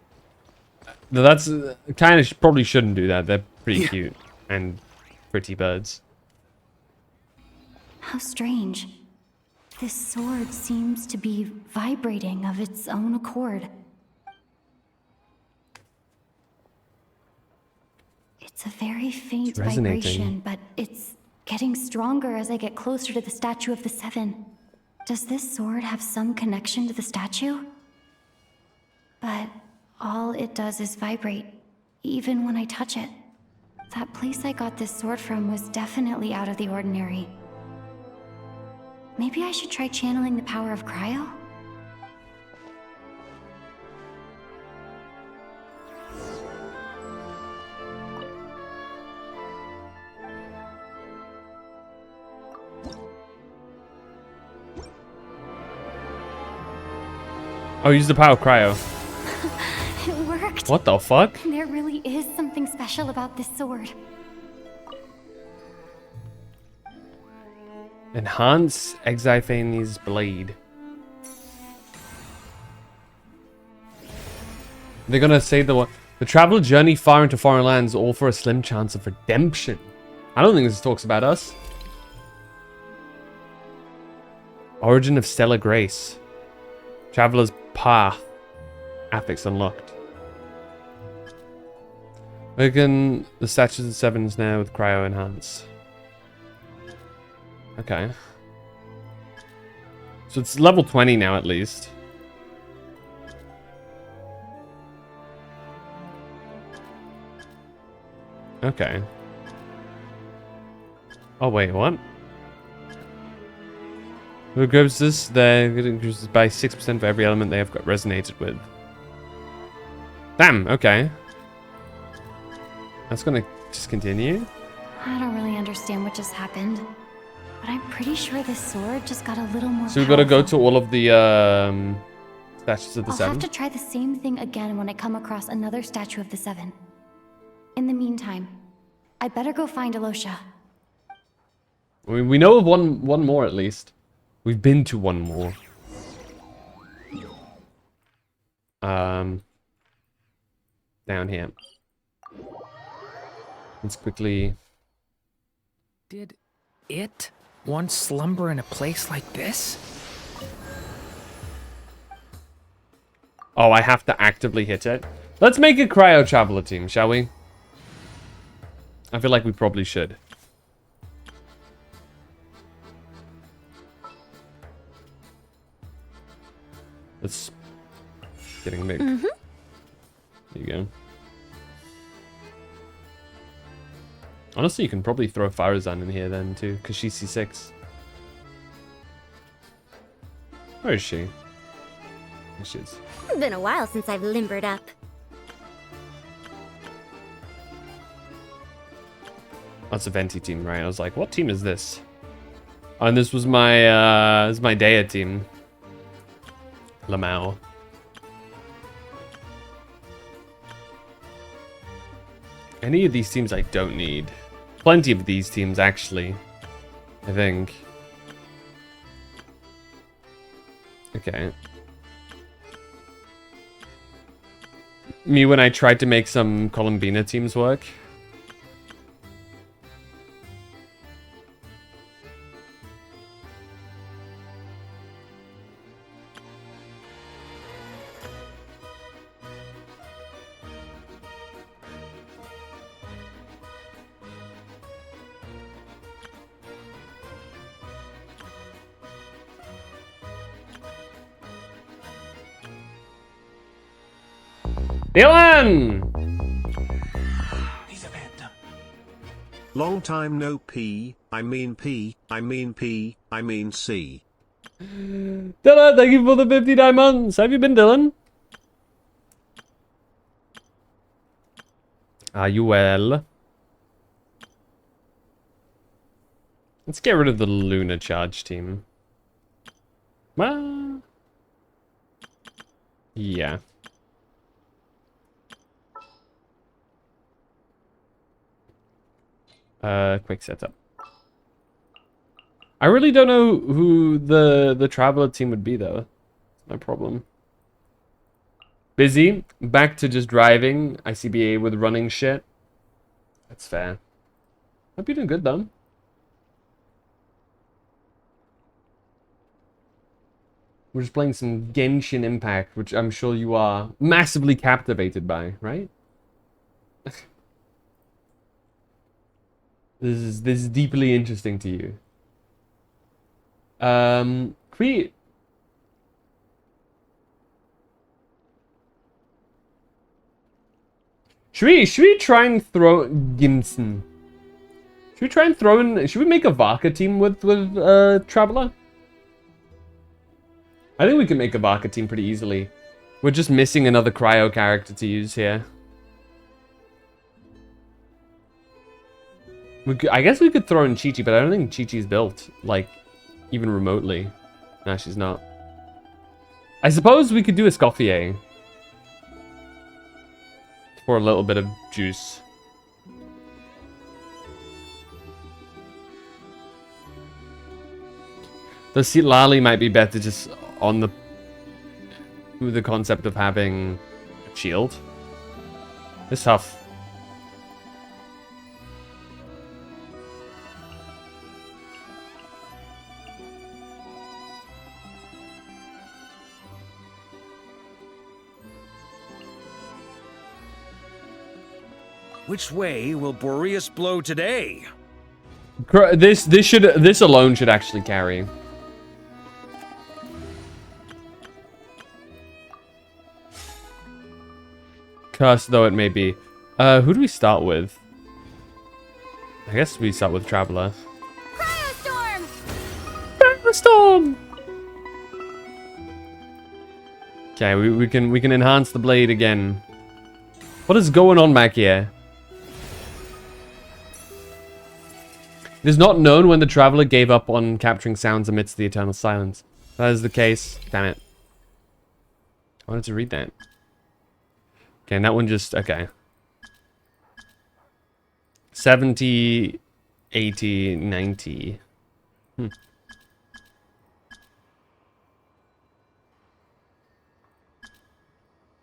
No, that's kind of probably shouldn't do that. They're pretty cute and pretty birds.
How strange. This sword seems to be vibrating of its own accord. It's a very faint vibration, but it's getting stronger as I get closer to the statue of the Seven. Does this sword have some connection to the statue? But all it does is vibrate, even when I touch it. That place I got this sword from was definitely out of the ordinary. Maybe I should try channeling the power of cryo?
Oh, use the power of cryo.
It worked!
What the fuck?
There really is something special about this sword.
Enhance Exiphanes' blade. They're gonna say the traveler journey far into foreign lands, all for a slim chance of redemption. I don't think this talks about us. Origin of Stellar Grace. Traveler's Path. Affix unlocked. Awaken the statues of the Sevens now with cryo enhance. Okay. So it's level 20 now at least. Okay. Oh wait, what? Who grabs this? It increases by 6% for every element they have got resonated with. Damn, okay. That's gonna just continue.
I don't really understand what just happened, but I'm pretty sure this sword just got a little more
So we've got to go to all of the statues of the
I'll
Seven.
have to try the same thing again when I come across another statue of the Seven. In the meantime, I better go find Alosha.
I mean, we know of one more at least. We've been to one more. Down here. Let's quickly.
Did it once slumber in a place like this?
Oh, I have to actively hit it. Let's make a cryo traveler team, shall we? I feel like we probably should. Let's getting Mick. There you go. Honestly, you can probably throw Farazan in here then too, because she's C6. Where is she? There she is.
Been a while since I've limbered up.
That's a Venti team, right? I was like, what team is this? Oh, and this was my Dea team. Lamau. Any of these teams I don't need. Plenty of these teams, actually. I think. Okay. Me when I tried to make some Columbina teams work. Dylan!
Long time no P, I mean P, I mean P, I mean C.
Dylan, thank you for the 59 months. Have you been, Dylan? Are you well? Let's get rid of the Luna Charge team. Well, yeah. Quick setup. I really don't know who the Traveler team would be, though. No problem. Busy. Back to just driving. ICBA with running shit. That's fair. Hope you're doing good, though. We're just playing some Genshin Impact, which I'm sure you are massively captivated by, right? This is deeply interesting to you. Should we try and throw Gimson? Should we try and throw in? Should we make a Vaka team with Traveler? I think we can make a Vaka team pretty easily. We're just missing another Cryo character to use here. I guess we could throw in Chi-Chi, but I don't think Chi-Chi's built, like, even remotely. Nah, she's not. I suppose we could do Escoffier. For a little bit of juice. The Lali might be better just on the concept of having a shield. It's tough.
Which way will Boreas blow today?
This alone should actually carry. Cursed though it may be. Who do we start with? I guess we start with Traveler.
Cryostorm!
Cryostorm! Okay, we can enhance the blade again. What is going on back here? It is not known when the Traveler gave up on capturing sounds amidst the eternal silence. If that is the case. Damn it. I wanted to read that. Okay, and that one just... Okay. 70, 80, 90.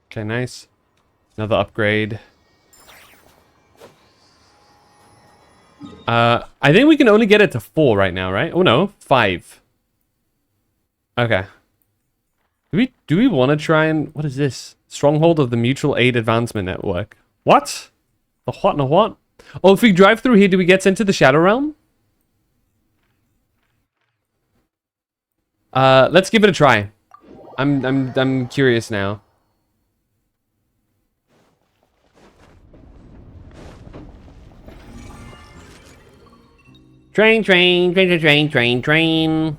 Okay, nice. Another upgrade. I think we can only get it to 4 right now, right? Oh no, 5. Okay. Do we want to try and... What is this? Stronghold of the Mutual Aid Advancement Network. What? The what and a what? Oh, if we drive through here, do we get into the Shadow Realm? Let's give it a try. I'm curious now. Train, train, train, train, train, train.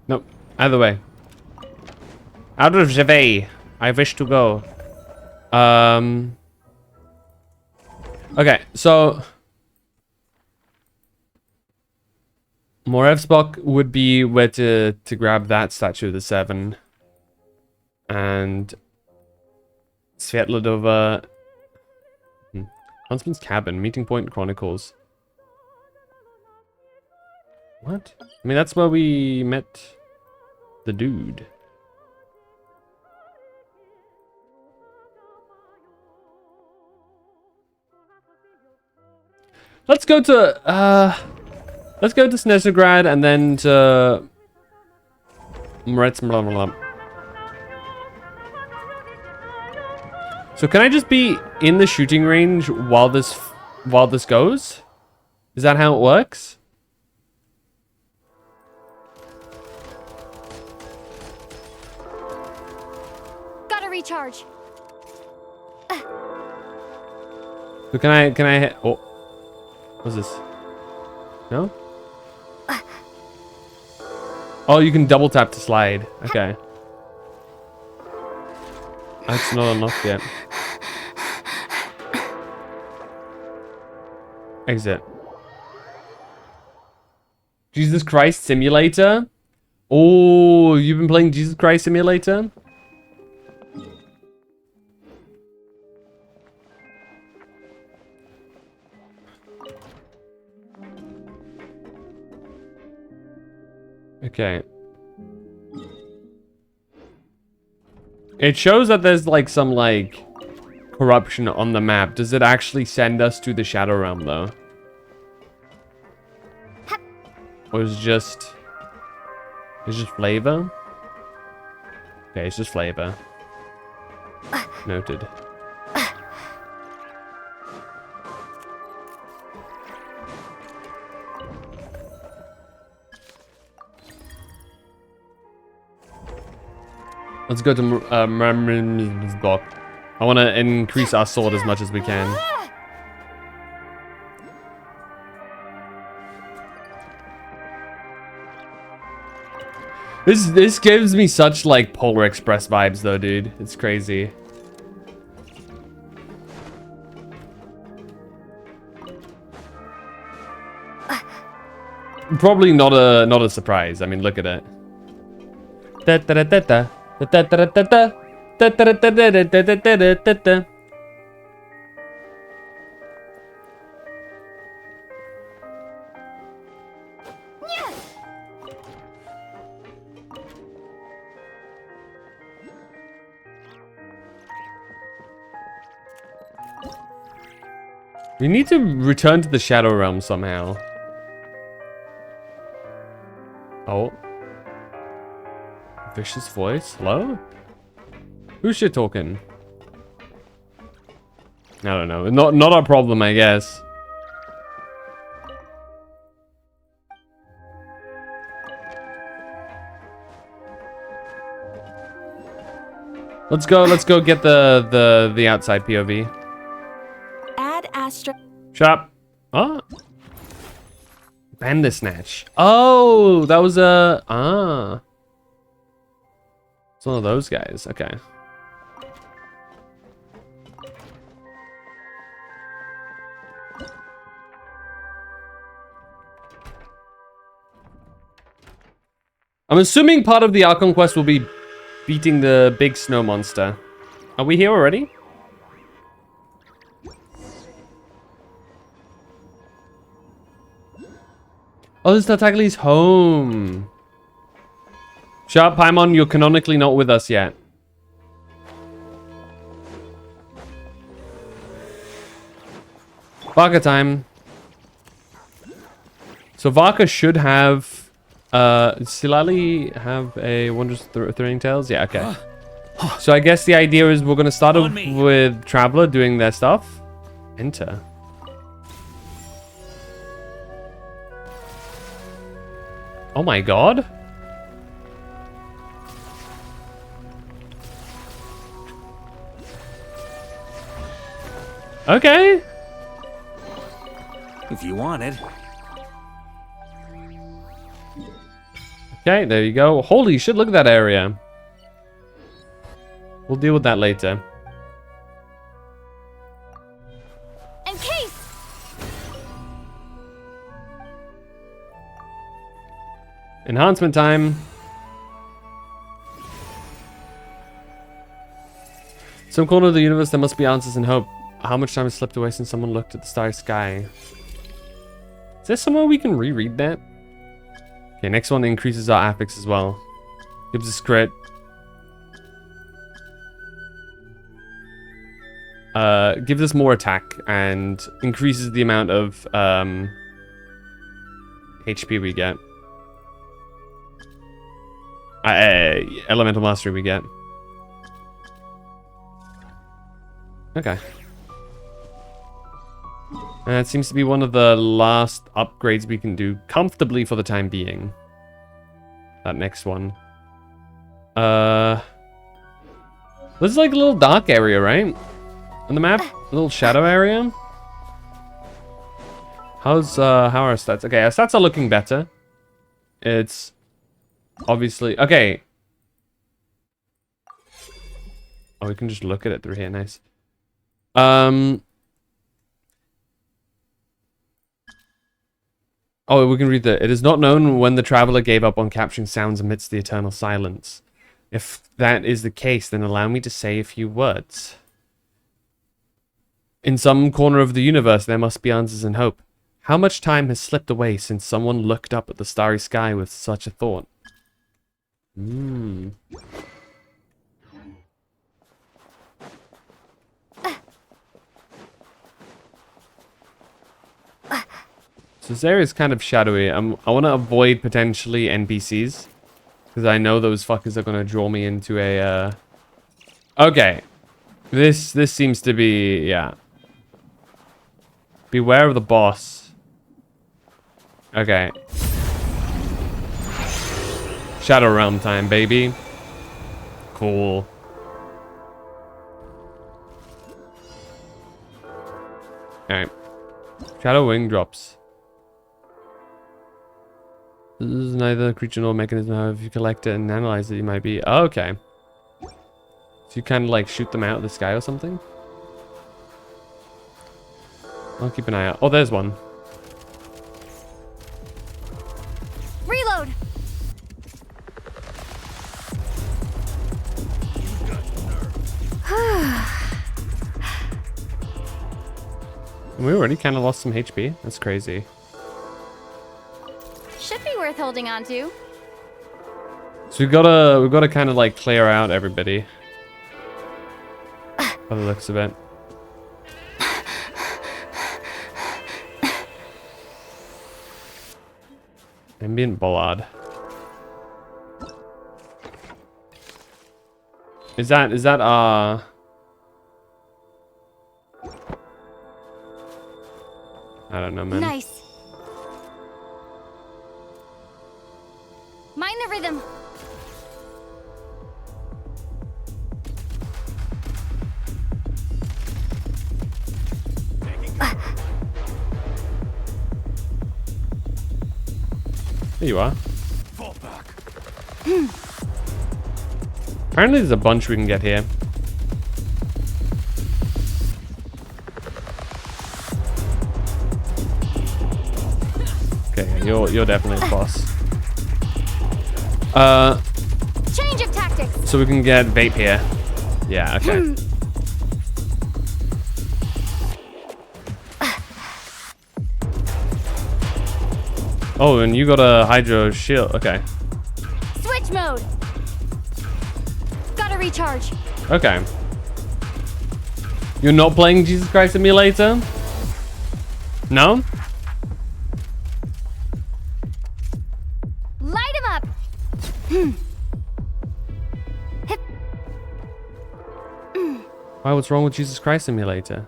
Nope. Either way. Out of the way. I wish to go. Okay, so Morevsbok would be where to grab that statue of the 7. And Svetladova. Huntsman's Cabin, Meeting Point Chronicles. What? I mean, that's where we met the dude. Let's go to Snezhnograd and then to So can I just be in the shooting range while this goes? Is that how it works?
Gotta recharge.
So can I oh, what's this? No? Oh, you can double tap to slide. Okay. That's not unlocked yet. Exit. Jesus Christ Simulator? Oh, you've been playing Jesus Christ Simulator? Okay. It shows that there's like some like corruption on the map. Does it actually send us to the Shadow Realm though? Or is it just flavor? Okay, it's just flavor. Noted. Let's go to Mramrinsbok. I want to increase our sword as much as we can. This gives me such like Polar Express vibes though, dude. It's crazy. Probably not a surprise. I mean, look at it. Da da da da da. Da, da, da, da, da. Da, da, da, da, da, da, da, da, da, da. We need to return to the Shadow Realm somehow. Oh. Vicious voice? Hello? Who's shit talking? I don't know. Not our problem, I guess. Let's go get the outside POV.
Add Astra.
Shop. Oh. Bandersnatch. Oh, that was a it's one of those guys. Okay. I'm assuming part of the Archon quest will be beating the big snow monster. Are we here already? Oh, this is Tartagli's home. Shut up, Paimon. You're canonically not with us yet. Varka time. So Varka should have... Silali have a Wondrous Thrilling Tales? Yeah, okay. So I guess the idea is we're going to start off with Traveler doing their stuff. Enter. Oh my god. Okay.
If you wanted.
Okay, there you go. Holy shit, look at that area. We'll deal with that later.
Encase!
Enhancement time. Some corner of the universe, there must be answers and hope. How much time has slipped away since someone looked at the starry sky? Is there somewhere we can reread that? Okay, next one increases our affix as well. Gives us crit. Gives us more attack and increases the amount of HP we get. Elemental mastery we get. Okay. And that seems to be one of the last upgrades we can do comfortably for the time being. That next one. This is like a little dark area, right? On the map? A little shadow area? How are our stats? Okay, our stats are looking better. It's obviously... Okay. Oh, we can just look at it through here. Nice. Oh, we can read that. It is not known when the traveler gave up on capturing sounds amidst the eternal silence. If that is the case, then allow me to say a few words. In some corner of the universe, there must be answers and hope. How much time has slipped away since someone looked up at the starry sky with such a thought? So this area is kind of shadowy. I want to avoid potentially NPCs. Because I know those fuckers are going to draw me into a... Okay. This seems to be... Yeah. Beware of the boss. Okay. Shadow Realm time, baby. Cool. Alright. Shadow Wing drops. This is neither creature nor mechanism. However, if you collect it and analyze it, you might be... Oh, okay. So you kind of like shoot them out of the sky or something? I'll keep an eye out. Oh, there's one.
Reload!
We already kind of lost some HP. That's crazy.
Should be worth holding on to.
So we've gotta kind of like clear out everybody. By the looks of it. Ambient bollard. Is that I don't know, man.
Nice. Mind the rhythm.
There you are. Apparently there's a bunch we can get here. Okay, you're definitely the boss.
Change of tactics.
So we can get vape here. Yeah, okay. Oh, and you got a hydro shield. Okay.
Switch mode. Gotta recharge.
Okay. You're not playing Jesus Christ Simulator? No?
Light him up. Hip.
Why, what's wrong with Jesus Christ Simulator?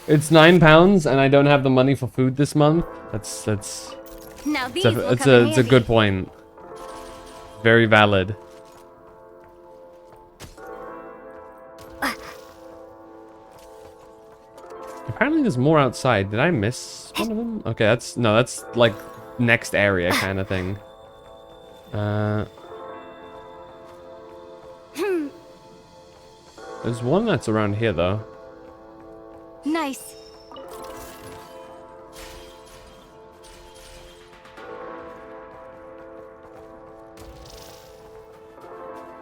It's £9 and I don't have the money for food this month. That's
Now these
it's a good point. Very valid. Apparently there's more outside. Did I miss one of them? Okay, that's like next area kind of thing. There's one that's around here though.
Nice.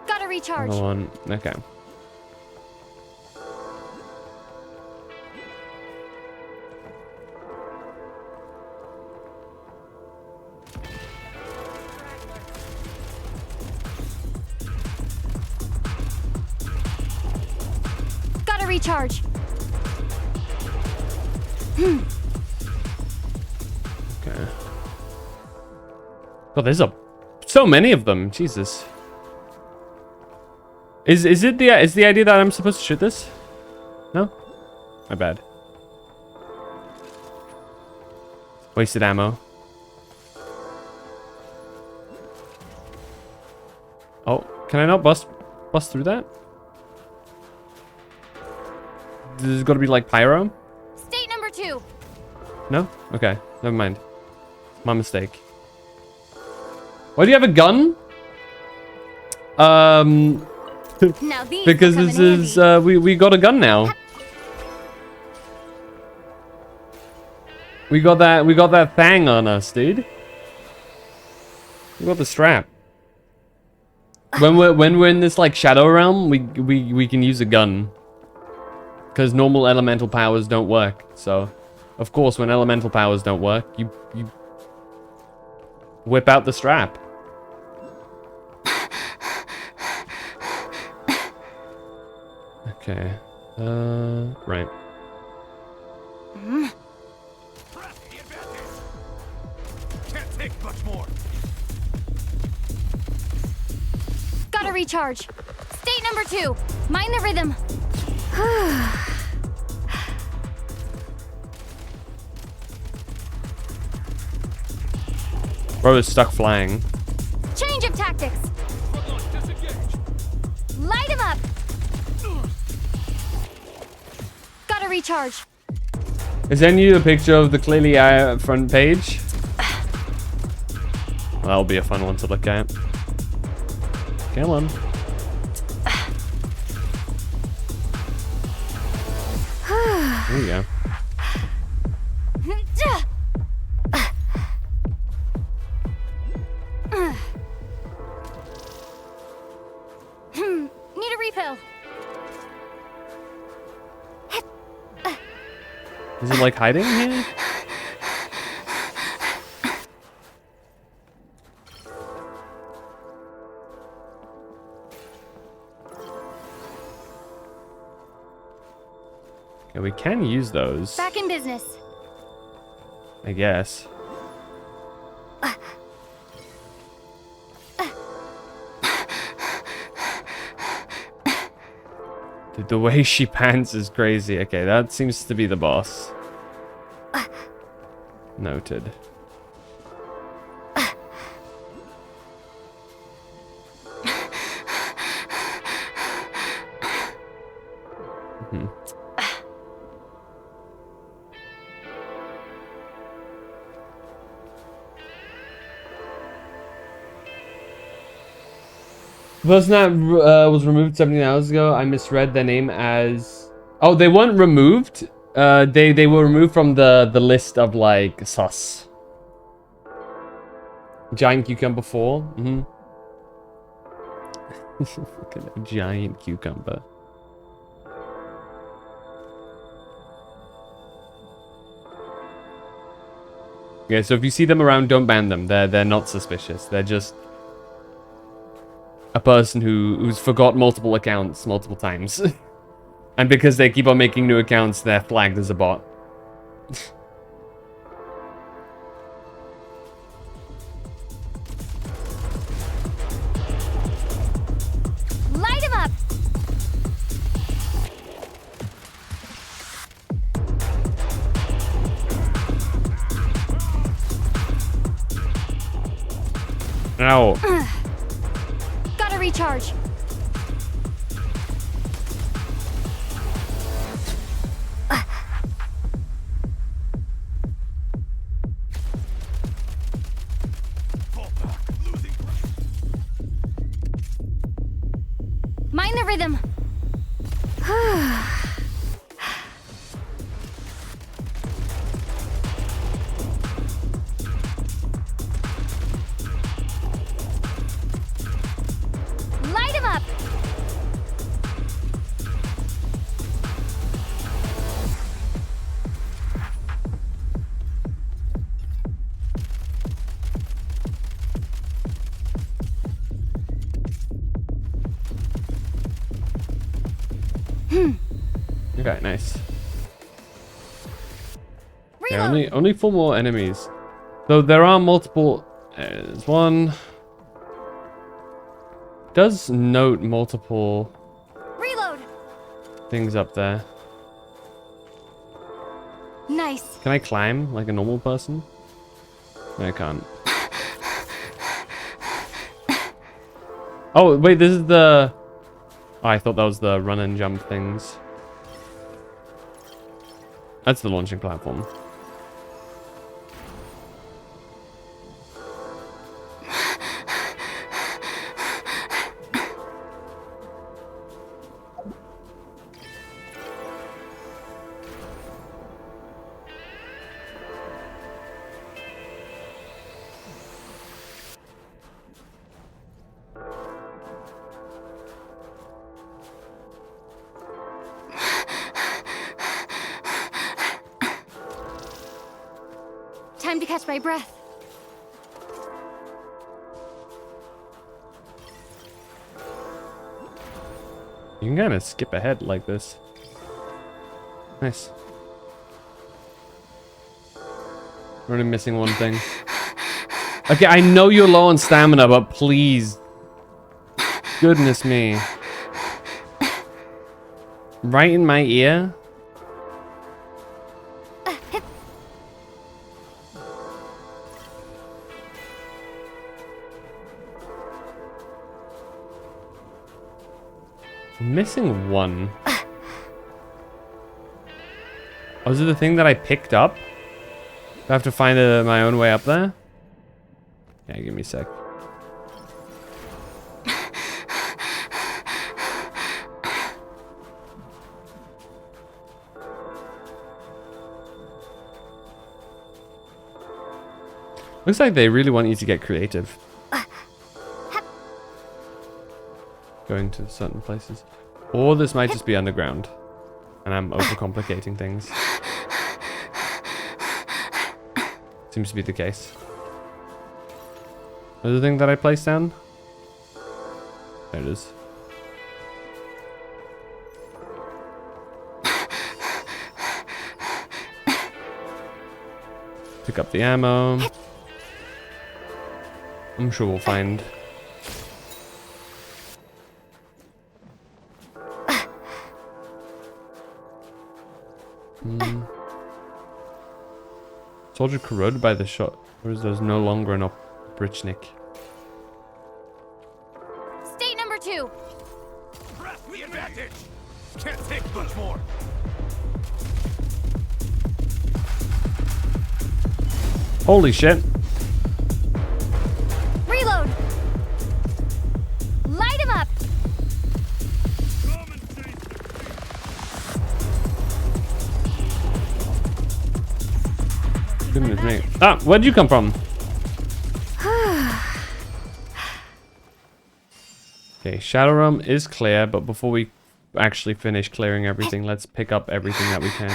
Gotta recharge.
Another one. Okay.
Gotta recharge.
Okay. Oh, there's so many of them. Jesus. Is the idea that I'm supposed to shoot this? No? My bad. Wasted ammo. Oh, can I not bust through that? There's got to be like pyro?
State number 2.
No? Okay, never mind. My mistake. Why do you have a gun?
Now these
Because
will
this
come in
is
handy.
we got a gun now. We got that thing on us, dude. We got the strap. When we're in this like shadow realm, we can use a gun. Because normal elemental powers don't work. So, of course, when elemental powers don't work, you whip out the strap. Okay. Right.
Can't take much more.
Gotta recharge. State number 2. Mind the rhythm.
Bro is stuck flying.
Change of tactics. Light him up. Gotta recharge.
Is send you a picture of the clearly front page. That'll be a fun one to look at. Come on. There you go.
Need a refill.
Is it like hiding here? Okay, we can use those,
Back in business.
I guess. Dude, the way she pants is crazy. Okay, that seems to be the boss. Noted. Hmm. The person that was removed 17 hours ago, I misread their name as... Oh, they weren't removed. They were removed from the list of like sus. Giant cucumber 4. Mm-hmm. Look at that giant cucumber. Okay, so if you see them around, don't ban them. They're not suspicious. They're just a person who's forgot multiple accounts multiple times. And because they keep on making new accounts, they're flagged as a bot.
Light him up.
Ow.
Gotta recharge. rhythm. Light him up.
Okay, nice. Yeah,
Reload.
only 4 more enemies. Though there are multiple. There's one. Does note multiple
Reload.
things up there.
Nice.
Can I climb like a normal person? No, I can't. Oh, wait, this is the... Oh, I thought that was the run and jump things. That's the launching platform.
Time to catch my breath.
You can kind of skip ahead like this. Nice. We're only missing one thing. Okay, I know you're low on stamina, but please. Goodness me. Right in my ear? I'm missing one. Oh, is it the thing that I picked up? Do I have to find my own way up there? Yeah, give me a sec. Looks like they really want you to get creative. Going to certain places. Or this might just be underground. And I'm overcomplicating things. Seems to be the case. Another thing that I placed down? There it is. Pick up the ammo. I'm sure we'll find. Soldier corroded by the shot, or is there's no longer an Oprichnik?
State number 2.
Press the advantage. Can't take much more.
Holy shit!
Reload. Light him up.
Goodness me. Ah, where'd you come from? Okay, Shadow Realm is clear, but before we actually finish clearing everything, let's pick up everything that we can.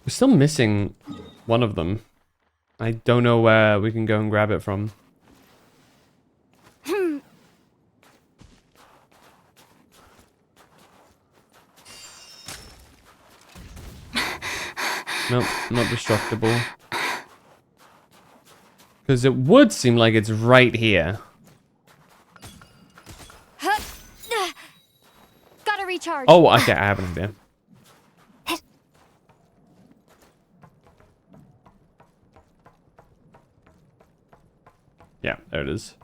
We're still missing one of them. I don't know where we can go and grab it from. Nope, not destructible. Because it would seem like it's right here.
Gotta recharge.
Oh, okay, I have an idea. Yeah, there it is.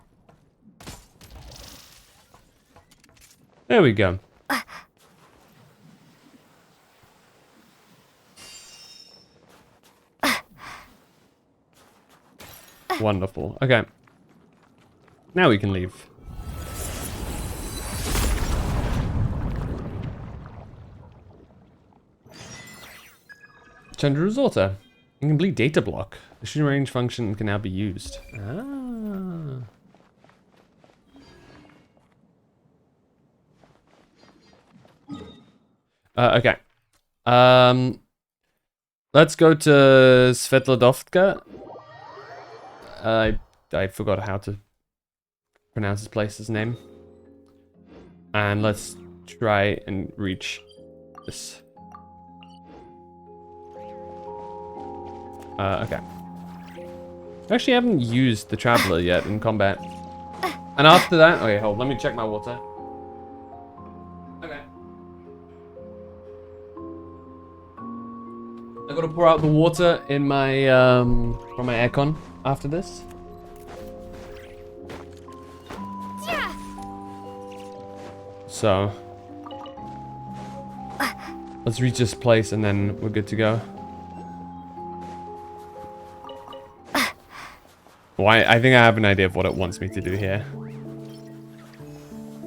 There we go. Wonderful. Okay. Now we can leave. Chandra Resorta. Incomplete data block. The shooting range function can now be used. Ah. Okay. Let's go to Svetlodovka. I forgot how to pronounce this place's name. And let's try and reach this. Okay. I actually haven't used the Traveler yet in combat. And after that... Okay, hold. Let me check my water. Okay. I gotta pour out the water in my, from my aircon after this. So... let's reach this place and then we're good to go. Well, I think I have an idea of what it wants me to do here.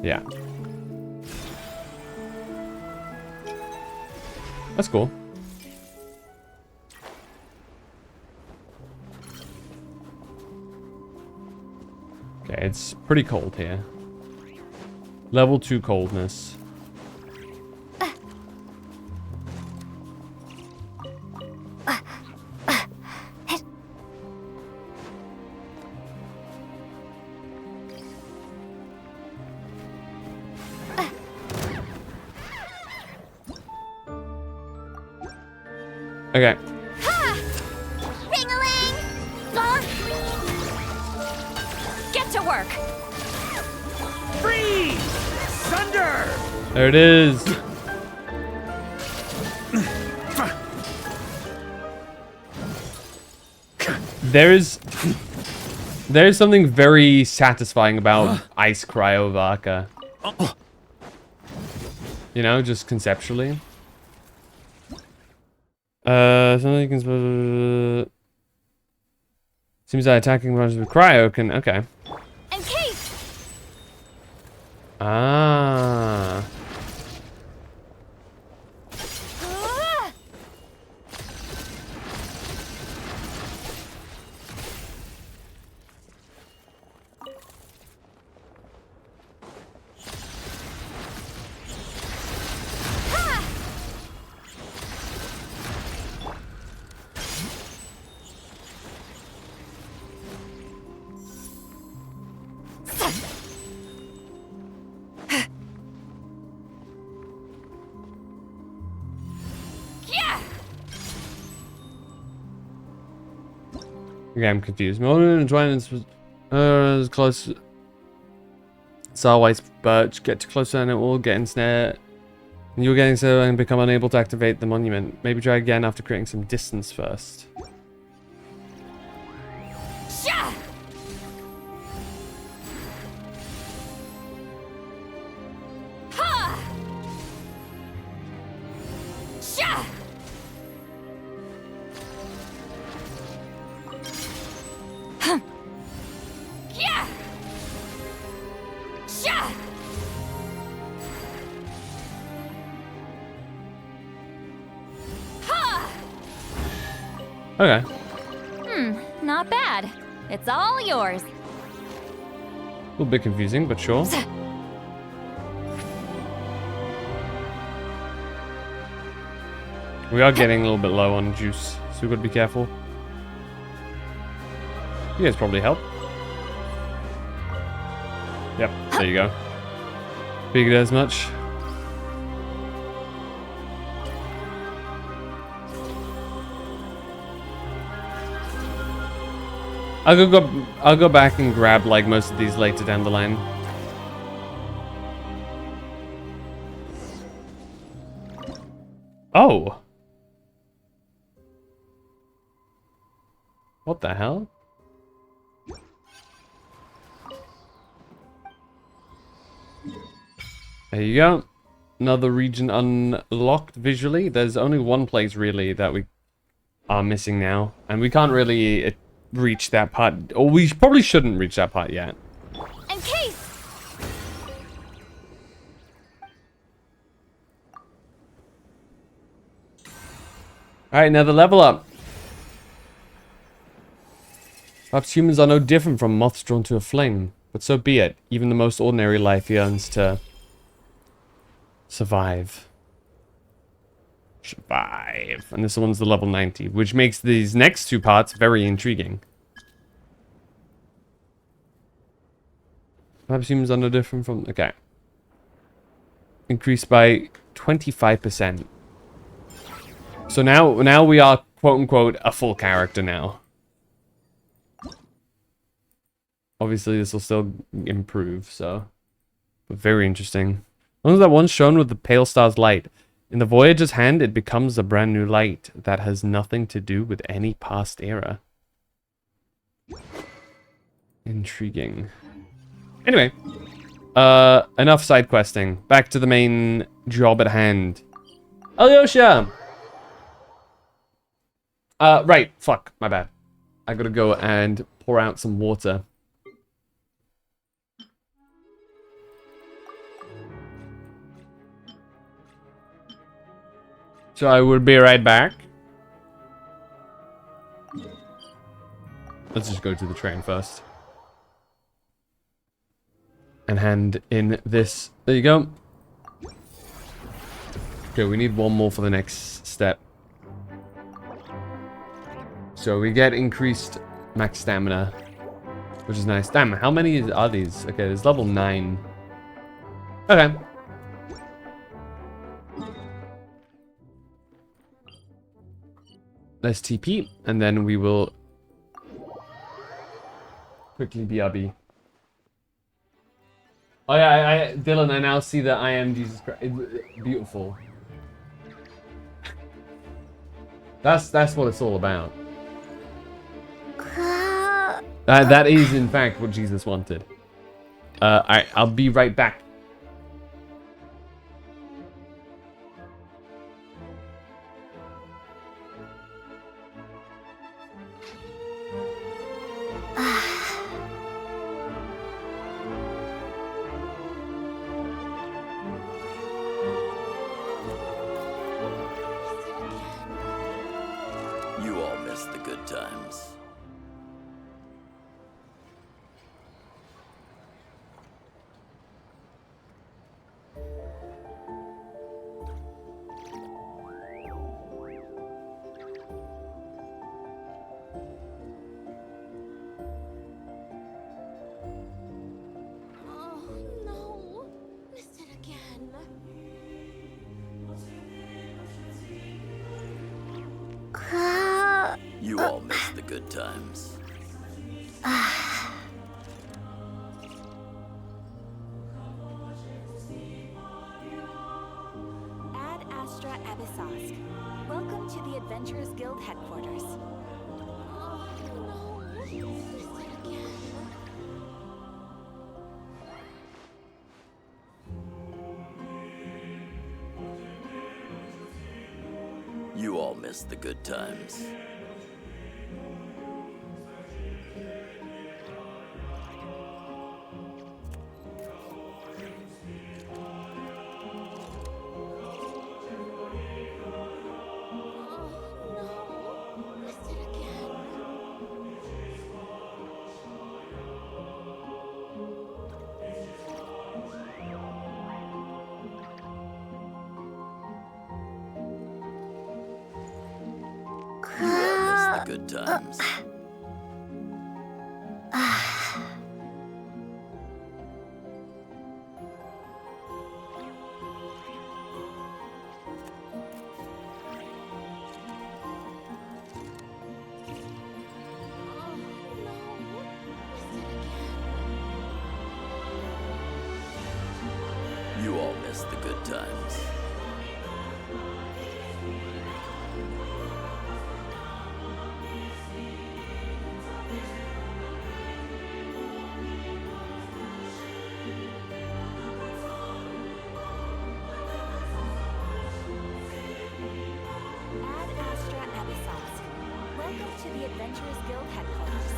Yeah. That's cool. Okay, it's pretty cold here. Level 2 coldness. Okay.
Ring-a-ling! Get to work!
Freeze! Sunder!
There it is. There's something very satisfying about ice cryovaca. You know, just conceptually. Something you can... seems that attacking runs with cryo can... Okay.
Encased!
Ah. Okay, I'm confused. Mulder and Twine is close. Sarwhite's birch. Get too close and it will get ensnared. And you're getting so and become unable to activate the monument. Maybe try again after creating some distance first. Okay.
Not bad. It's all yours.
A little bit confusing, but sure. We are getting a little bit low on juice, so we've got to be careful. You guys probably help. Yep, there you go. Figured as much. I'll go back and grab like most of these later down the line. Oh. What the hell? There you go. Another region unlocked visually. There's only one place really that we are missing now, and we can't really reach that part, or we probably shouldn't reach that part yet.
And Case!
Alright, another level up. Perhaps humans are no different from moths drawn to a flame, but so be it. Even the most ordinary life yearns to survive. Survive. And this one's the level 90, which makes these next two parts very intriguing. Perhaps humans are no different from... Okay. Increased by 25%. So now we are, quote-unquote, a full character now. Obviously, this will still improve, so... But very interesting. What was that one shown with the pale star's light? In the Voyager's hand, it becomes a brand new light that has nothing to do with any past era. Intriguing. Anyway. Enough side questing. Back to the main job at hand. Alyosha! Right. Fuck. My bad. I gotta go and pour out some water. So I will be right back. Let's just go to the train first. And hand in this. There you go. Okay, we need one more for the next step. So we get increased max stamina, which is nice. Damn, how many are these? Okay, there's level 9. Okay. Let's TP, and then we will quickly BRB. Oh yeah, Dylan, I now see that I am Jesus Christ. Beautiful. That's what it's all about. That is, in fact, what Jesus wanted. Alright, I'll be right back.
You all missed the good times. You all missed the good times.
Ad Astra Abyssosque. Welcome to the Adventurers Guild headquarters.
You all missed the good times. Good times. You all missed the good times.
Ad Astra Abyssosque. Welcome to the Adventurers Guild headquarters.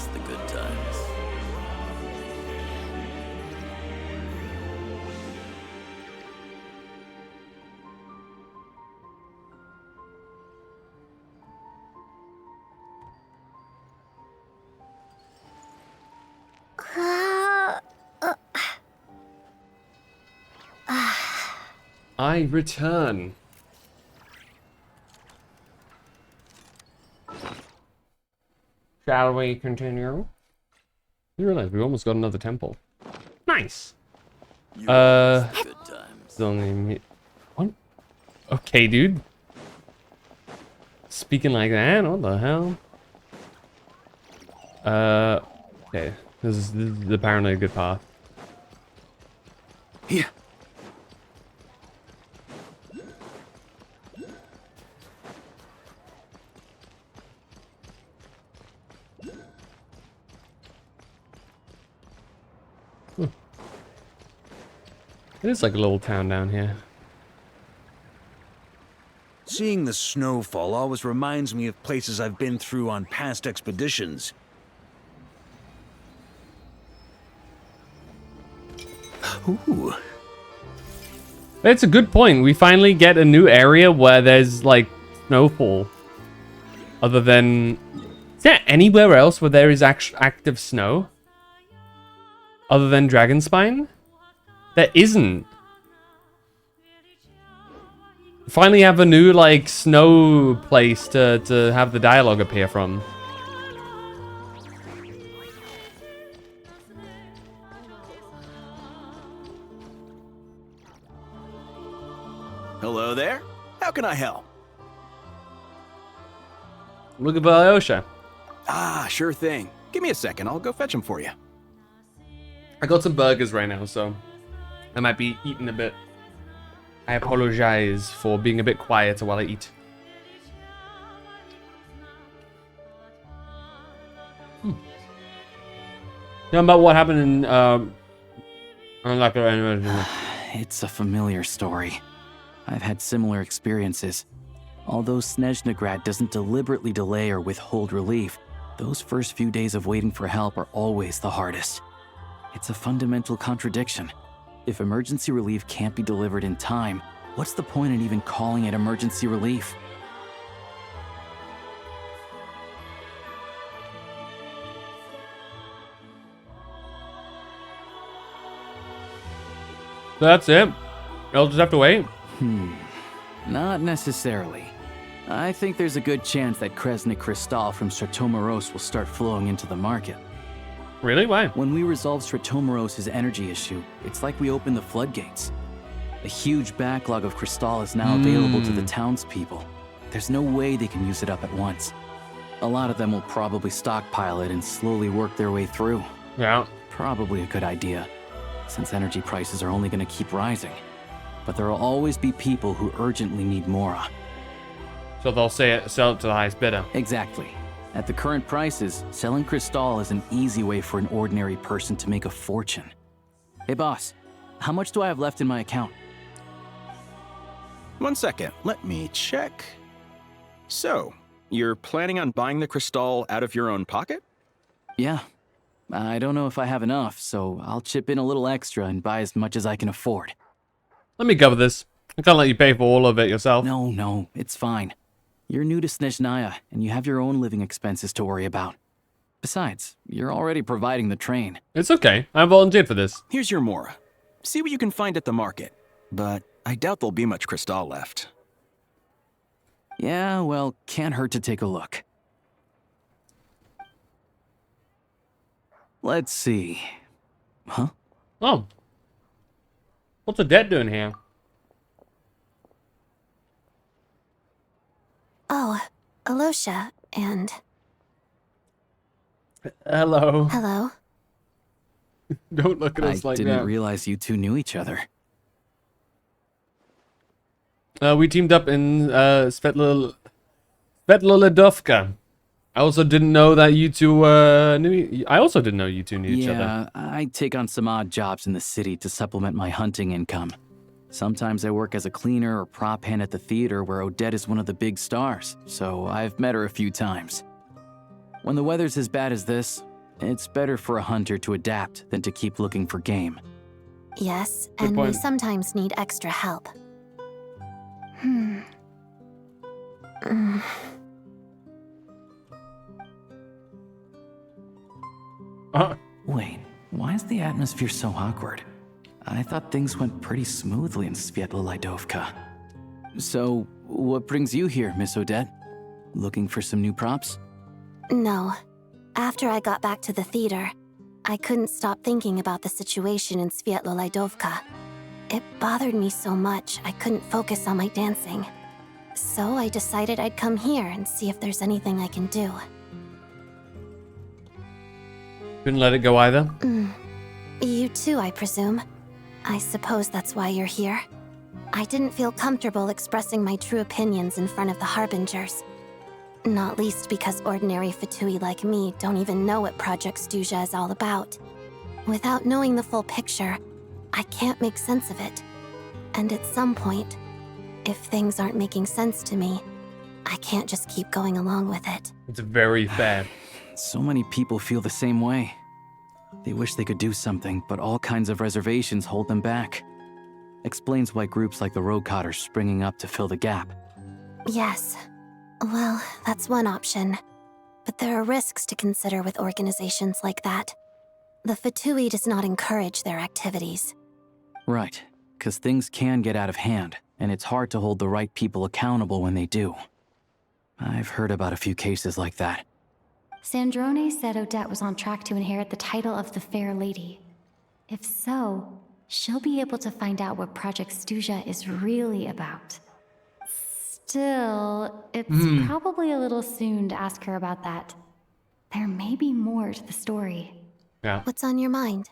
miss the good times.
I return. Shall we continue? You realize we almost got another temple. Nice.
Good times.
Still need what? Okay, dude. Speaking like that? What the hell? Okay. This is apparently a good path.
Yeah.
It is like a little town down here.
Seeing the snowfall always reminds me of places I've been through on past expeditions. Ooh.
That's a good point. We finally get a new area where there's like snowfall. Other than... Is there anywhere else where there is active snow? Other than Dragonspine? There isn't. Finally have a new, like, snow place to have the dialogue appear from.
Hello there. How can I help?
Looking for Alyosha.
Ah, sure thing. Give me a second. I'll go fetch him for you.
I got some burgers right now, so I might be eating a bit. I apologize for being a bit quieter while I eat. Tell me about what happened in,
It's a familiar story. I've had similar experiences. Although Snezhnograd doesn't deliberately delay or withhold relief, those first few days of waiting for help are always the hardest. It's a fundamental contradiction. If emergency relief can't be delivered in time, what's the point in even calling it emergency relief?
That's it. I'll just have to wait.
Not necessarily. I think there's a good chance that Kresnik Crystal from Stratomeros will start flowing into the market.
Really? Why?
When we resolve Stratomeros' energy issue, it's like we open the floodgates. A huge backlog of Crystal is now available to the townspeople. There's no way they can use it up at once. A lot of them will probably stockpile it and slowly work their way through.
Yeah.
Probably a good idea, since energy prices are only going to keep rising. But there will always be people who urgently need Mora.
So they'll sell it to the highest bidder.
Exactly. At the current prices, selling Crystal is an easy way for an ordinary person to make a fortune. Hey boss, how much do I have left in my account?
1 second, let me check. So, you're planning on buying the Crystal out of your own pocket?
Yeah. I don't know if I have enough, so I'll chip in a little extra and buy as much as I can afford.
Let me cover this. I can't let you pay for all of it yourself.
No, it's fine. You're new to Snezhnaya, and you have your own living expenses to worry about. Besides, you're already providing the train.
It's okay. I volunteered for this.
Here's your Mora. See what you can find at the market. But I doubt there'll be much Crystal left.
Yeah, well, can't hurt to take a look. Let's see. Huh?
Oh. What's the dead doing here?
Oh, Alyosha, and...
Hello.
Hello.
Don't look at us like that.
I didn't realize you two knew each other.
We teamed up in Svetlolidovka. I also didn't know that you two I also didn't know you two knew each other.
Yeah, I take on some odd jobs in the city to supplement my hunting income. Sometimes I work as a cleaner or prop hand at the theater where Odette is one of the big stars, so I've met her a few times. When the weather's as bad as this, It's better for a hunter to adapt than to keep looking for game.
Yes,
Good
and we
point.
sometimes need extra help.
Wait, why is the atmosphere so awkward? I thought things went pretty smoothly in Svietlolaidovka. So, what brings you here, Miss Odette? Looking for some new props?
No. After I got back to the theater, I couldn't stop thinking about the situation in Svietlolaidovka. It bothered me so much I couldn't focus on my dancing. So I decided I'd come here and see if there's anything I can do.
Couldn't let it go either.
You too, I presume. I suppose that's why you're here. I didn't feel comfortable expressing my true opinions in front of the Harbingers. Not least because ordinary Fatui like me don't even know what Project Stuzha is all about. Without knowing the full picture, I can't make sense of it. And at some point, if things aren't making sense to me, I can't just keep going along with it.
It's very fair.
So many people feel the same way. They wish they could do something, but all kinds of reservations hold them back. Explains why groups like the Roadcott are springing up to fill the gap.
Yes. Well, that's one option. But there are risks to consider with organizations like that. The Fatui does not encourage their activities.
Right, because things can get out of hand, and it's hard to hold the right people accountable when they do. I've heard about a few cases like that.
Sandrone said Odette was on track to inherit the title of the Fair Lady. If so, she'll be able to find out what Project Stuzha is really about. Still, it's probably a little soon to ask her about that. There may be more to the story.
Yeah.
What's on your mind?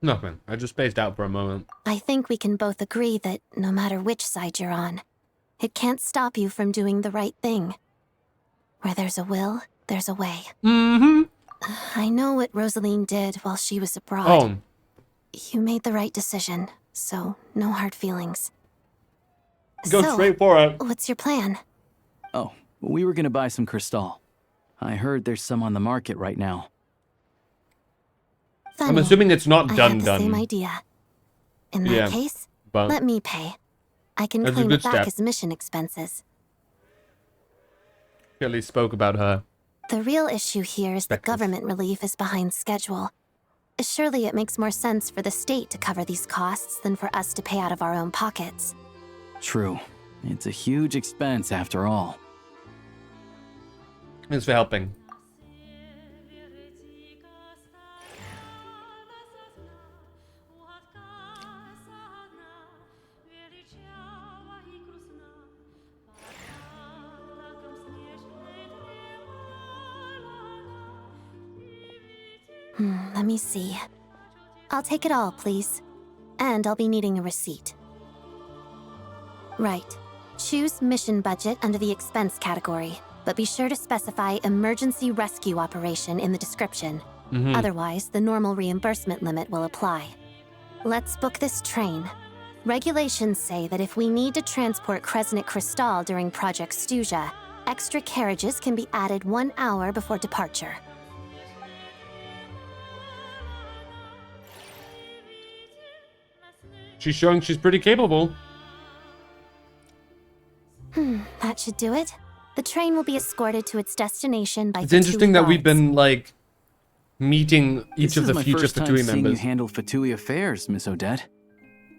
Nothing. I just spaced out for a moment.
I think we can both agree that no matter which side you're on, it can't stop you from doing the right thing. Where there's a will, there's a way. I know what Rosaline did while she was abroad.
Oh.
You made the right decision, so no hard feelings.
Go straight for it.
What's your plan?
Oh, we were gonna buy some Crystal. I heard there's some on the market right now.
Funny.
I'm assuming it's not
I
done
had the same idea. In that case,
but
let me pay. I can
that's a
claim
good
it back
step.
as mission expenses.
Kelly spoke about her.
The real issue here is that government relief is behind schedule. Surely it makes more sense for the state to cover these costs than for us to pay out of our own pockets.
True. It's a huge expense after all.
Thanks for helping.
Let me see. I'll take it all, please. And I'll be needing a receipt. Right. Choose mission budget under the expense category, but be sure to specify emergency rescue operation in the description. Otherwise, the normal reimbursement limit will apply. Let's book this train. Regulations say that if we need to transport Kresnik Crystal during Project Stuzha, extra carriages can be added 1 hour before departure.
She's showing she's pretty capable.
That should do it. The train will be escorted to its destination by
It's interesting
Fatui
that we've
guards.
been, like, meeting each of the future
This is my
Fatui
first time seeing
members.
you handle Fatui affairs, Miss Odette.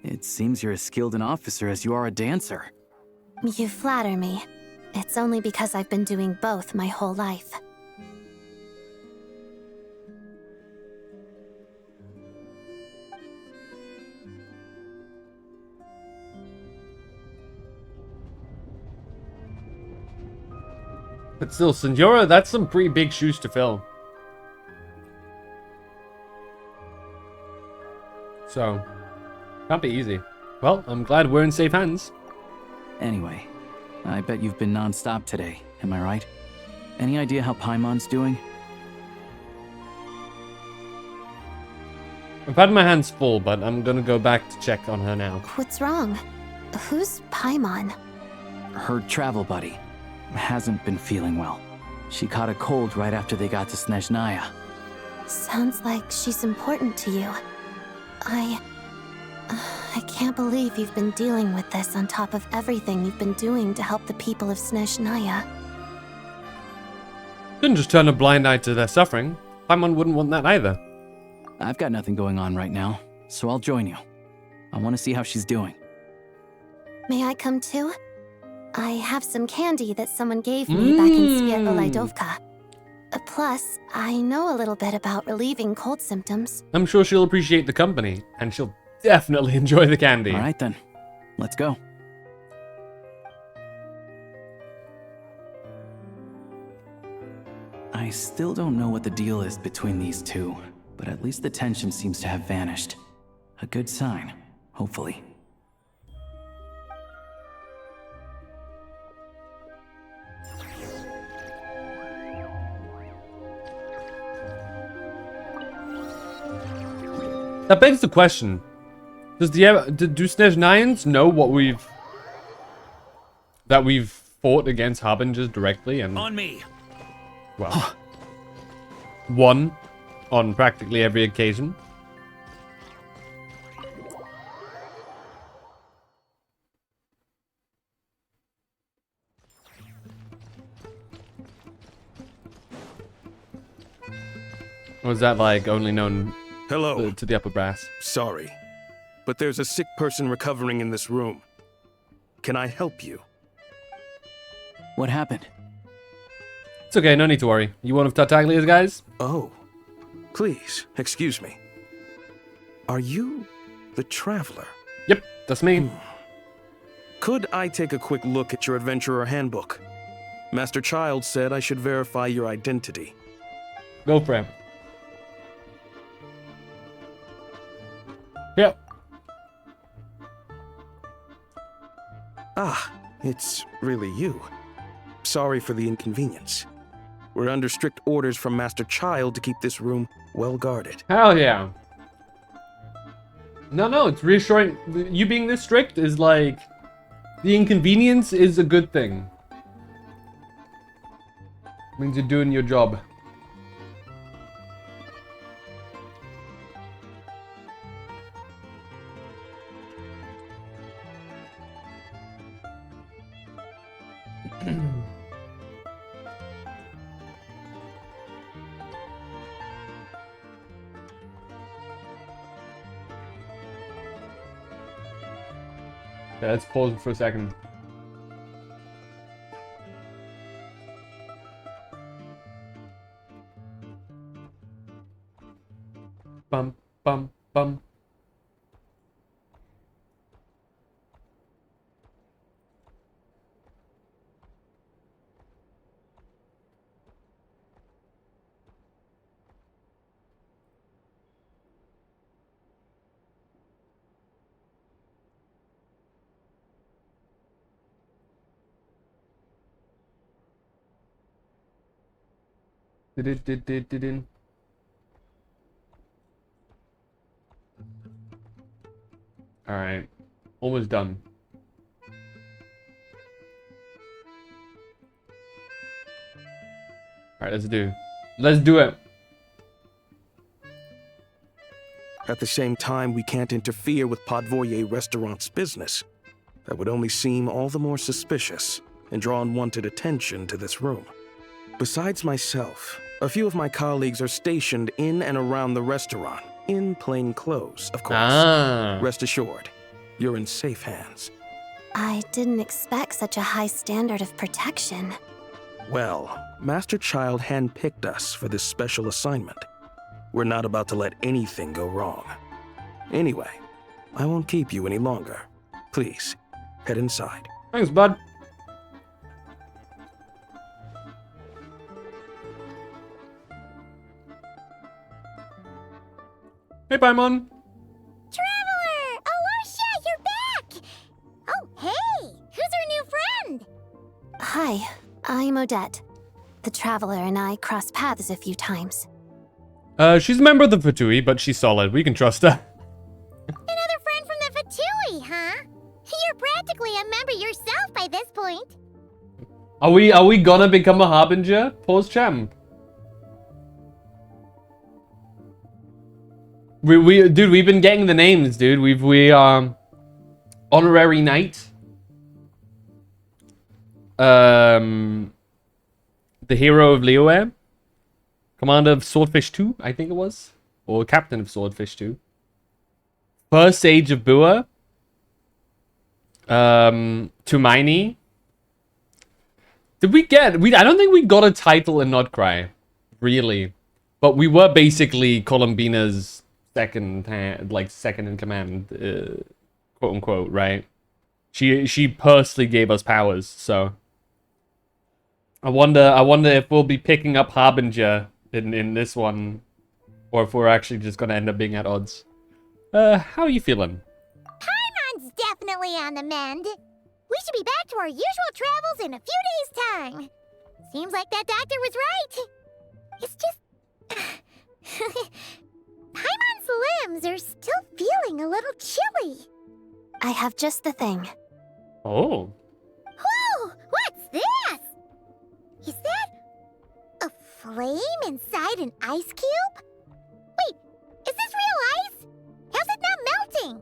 It seems you're as skilled an officer as you are a dancer.
You flatter me. It's only because I've been doing both my whole life.
But still, Senora, that's some pretty big shoes to fill. So, can't be easy. Well, I'm glad we're in safe hands.
Anyway, I bet you've been non-stop today, am I right? Any idea how Paimon's doing?
I've had my hands full, but I'm gonna go back to check on her now.
What's wrong? Who's Paimon?
Her travel buddy hasn't been feeling well. She caught a cold right after they got to Snezhnaya.
Sounds like she's important to you. I can't believe you've been dealing with this on top of everything you've been doing to help the people of Snezhnaya.
Couldn't just turn a blind eye to their suffering. Paimon wouldn't want that either.
I've got nothing going on right now, so I'll join you. I want to see how she's doing.
May I come too? I have some candy that someone gave me back in Snezhnograd. Plus, I know a little bit about relieving cold symptoms.
I'm sure she'll appreciate the company, and she'll definitely enjoy the candy.
All right then, let's go. I still don't know what the deal is between these two, but at least the tension seems to have vanished. A good sign, hopefully.
That begs the question: do Snezhnayans know what we've fought against Harbingers directly and
On me.
well, won on practically every occasion? Or was that like only known
Hello.
to the upper brass?
Sorry, but there's a sick person recovering in this room. Can I help you?
What happened?
It's okay, no need to worry. You one of Tartaglia's guys?
Oh, please, excuse me. Are you the Traveler?
Yep, that's me.
Could I take a quick look at your Adventurer Handbook? Master Child said I should verify your identity.
Go for it. Yep.
Ah, it's really you. Sorry for the inconvenience. We're under strict orders from Master Child to keep this room well guarded.
Hell yeah. No, it's reassuring. You being this strict is like... The inconvenience is a good thing. Means you're doing your job. Yeah, let's pause it for a second. Bum, bum, bum. Did. Alright. Almost done. Alright, let's do it.
At the same time, we can't interfere with Podvoye Restaurant's business. That would only seem all the more suspicious and draw unwanted attention to this room. Besides myself, a few of my colleagues are stationed in and around the restaurant, in plain clothes, of course. Rest assured, you're in safe hands.
I didn't expect such a high standard of protection.
Well, Master Child handpicked us for this special assignment. We're not about to let anything go wrong. Anyway, I won't keep you any longer. Please, head inside.
Thanks, bud. Hey, Paimon.
Traveler! Alosha, you're back! Oh, hey! Who's our new friend?
Hi, I'm Odette. The Traveler and I crossed paths a few times.
She's a member of the Fatui, but she's solid. We can trust her.
Another friend from the Fatui, huh? You're practically a member yourself by this point.
Are we gonna become a harbinger? Pause champ. Dude, we've been getting the names, dude. We honorary knight. The hero of Liyue. Commander of Swordfish 2, I think it was. Or captain of Swordfish 2. First Sage of Bua. Tumaini. Did we get... I don't think we got a title in Notcry. Really. But we were basically Columbina's second in command, quote unquote, right? She personally gave us powers, so I wonder if we'll be picking up Harbinger in this one, or if we're actually just gonna end up being at odds. How are you feeling?
Paimon's definitely on the mend. We should be back to our usual travels in a few days' time. Seems like that doctor was right. It's just... Paimon's limbs are still feeling a little chilly.
I have just the thing.
Oh.
Whoa! What's this? Is that a flame inside an ice cube? Wait, is this real ice? How's it not melting?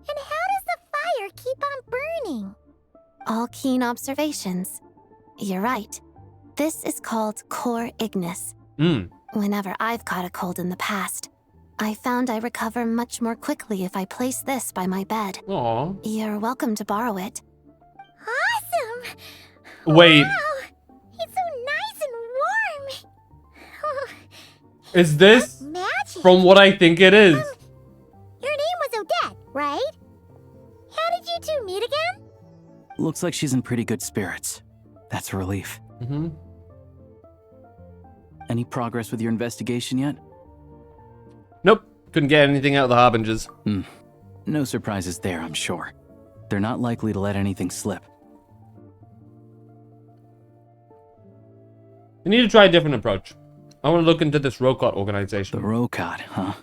And how does the fire keep on burning?
All keen observations. You're right. This is called core ignis. Whenever I've caught a cold in the past, I found I recover much more quickly if I place this by my bed.
Aww.
You're welcome to borrow it.
Awesome!
Wait.
Wow! It's so nice and warm!
Is this
magic?
from what I think it is?
Your name was Odette, right? How did you two meet again?
Looks like she's in pretty good spirits. That's a relief. Any progress with your investigation yet?
Nope. Couldn't get anything out of the Harbingers.
No surprises there, I'm sure. They're not likely to let anything slip.
We need to try a different approach. I want to look into this Rokot organization.
The Rokot, huh?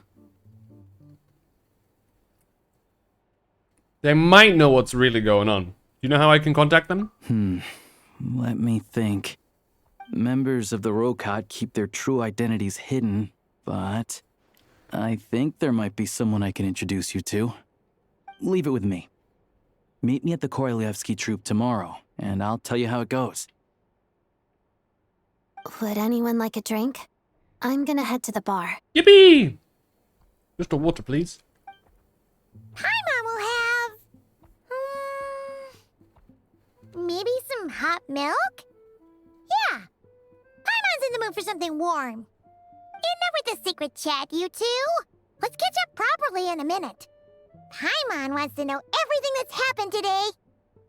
They might know what's really going on. You know how I can contact them?
Let me think. Members of the Rokot keep their true identities hidden, but I think there might be someone I can introduce you to. Leave it with me. Meet me at the Korolyevsky troop tomorrow, and I'll tell you how it goes.
Would anyone like a drink? I'm gonna head to the bar.
Yippee! Just a water, please.
Paimon will have... maybe some hot milk? Yeah. Paimon's in the mood for something warm. Enough with the secret chat, you two. Let's catch up properly in a minute. Paimon wants to know everything that's happened today.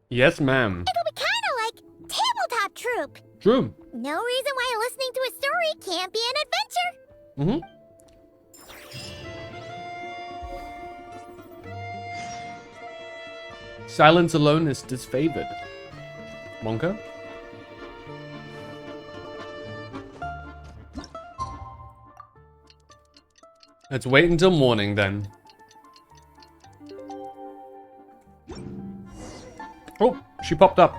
Yes, ma'am.
It'll be kind of like Tabletop Troop.
True.
No reason why listening to a story can't be an adventure.
Silence alone is disfavored. Monka? Let's wait until morning then. Oh, she popped up.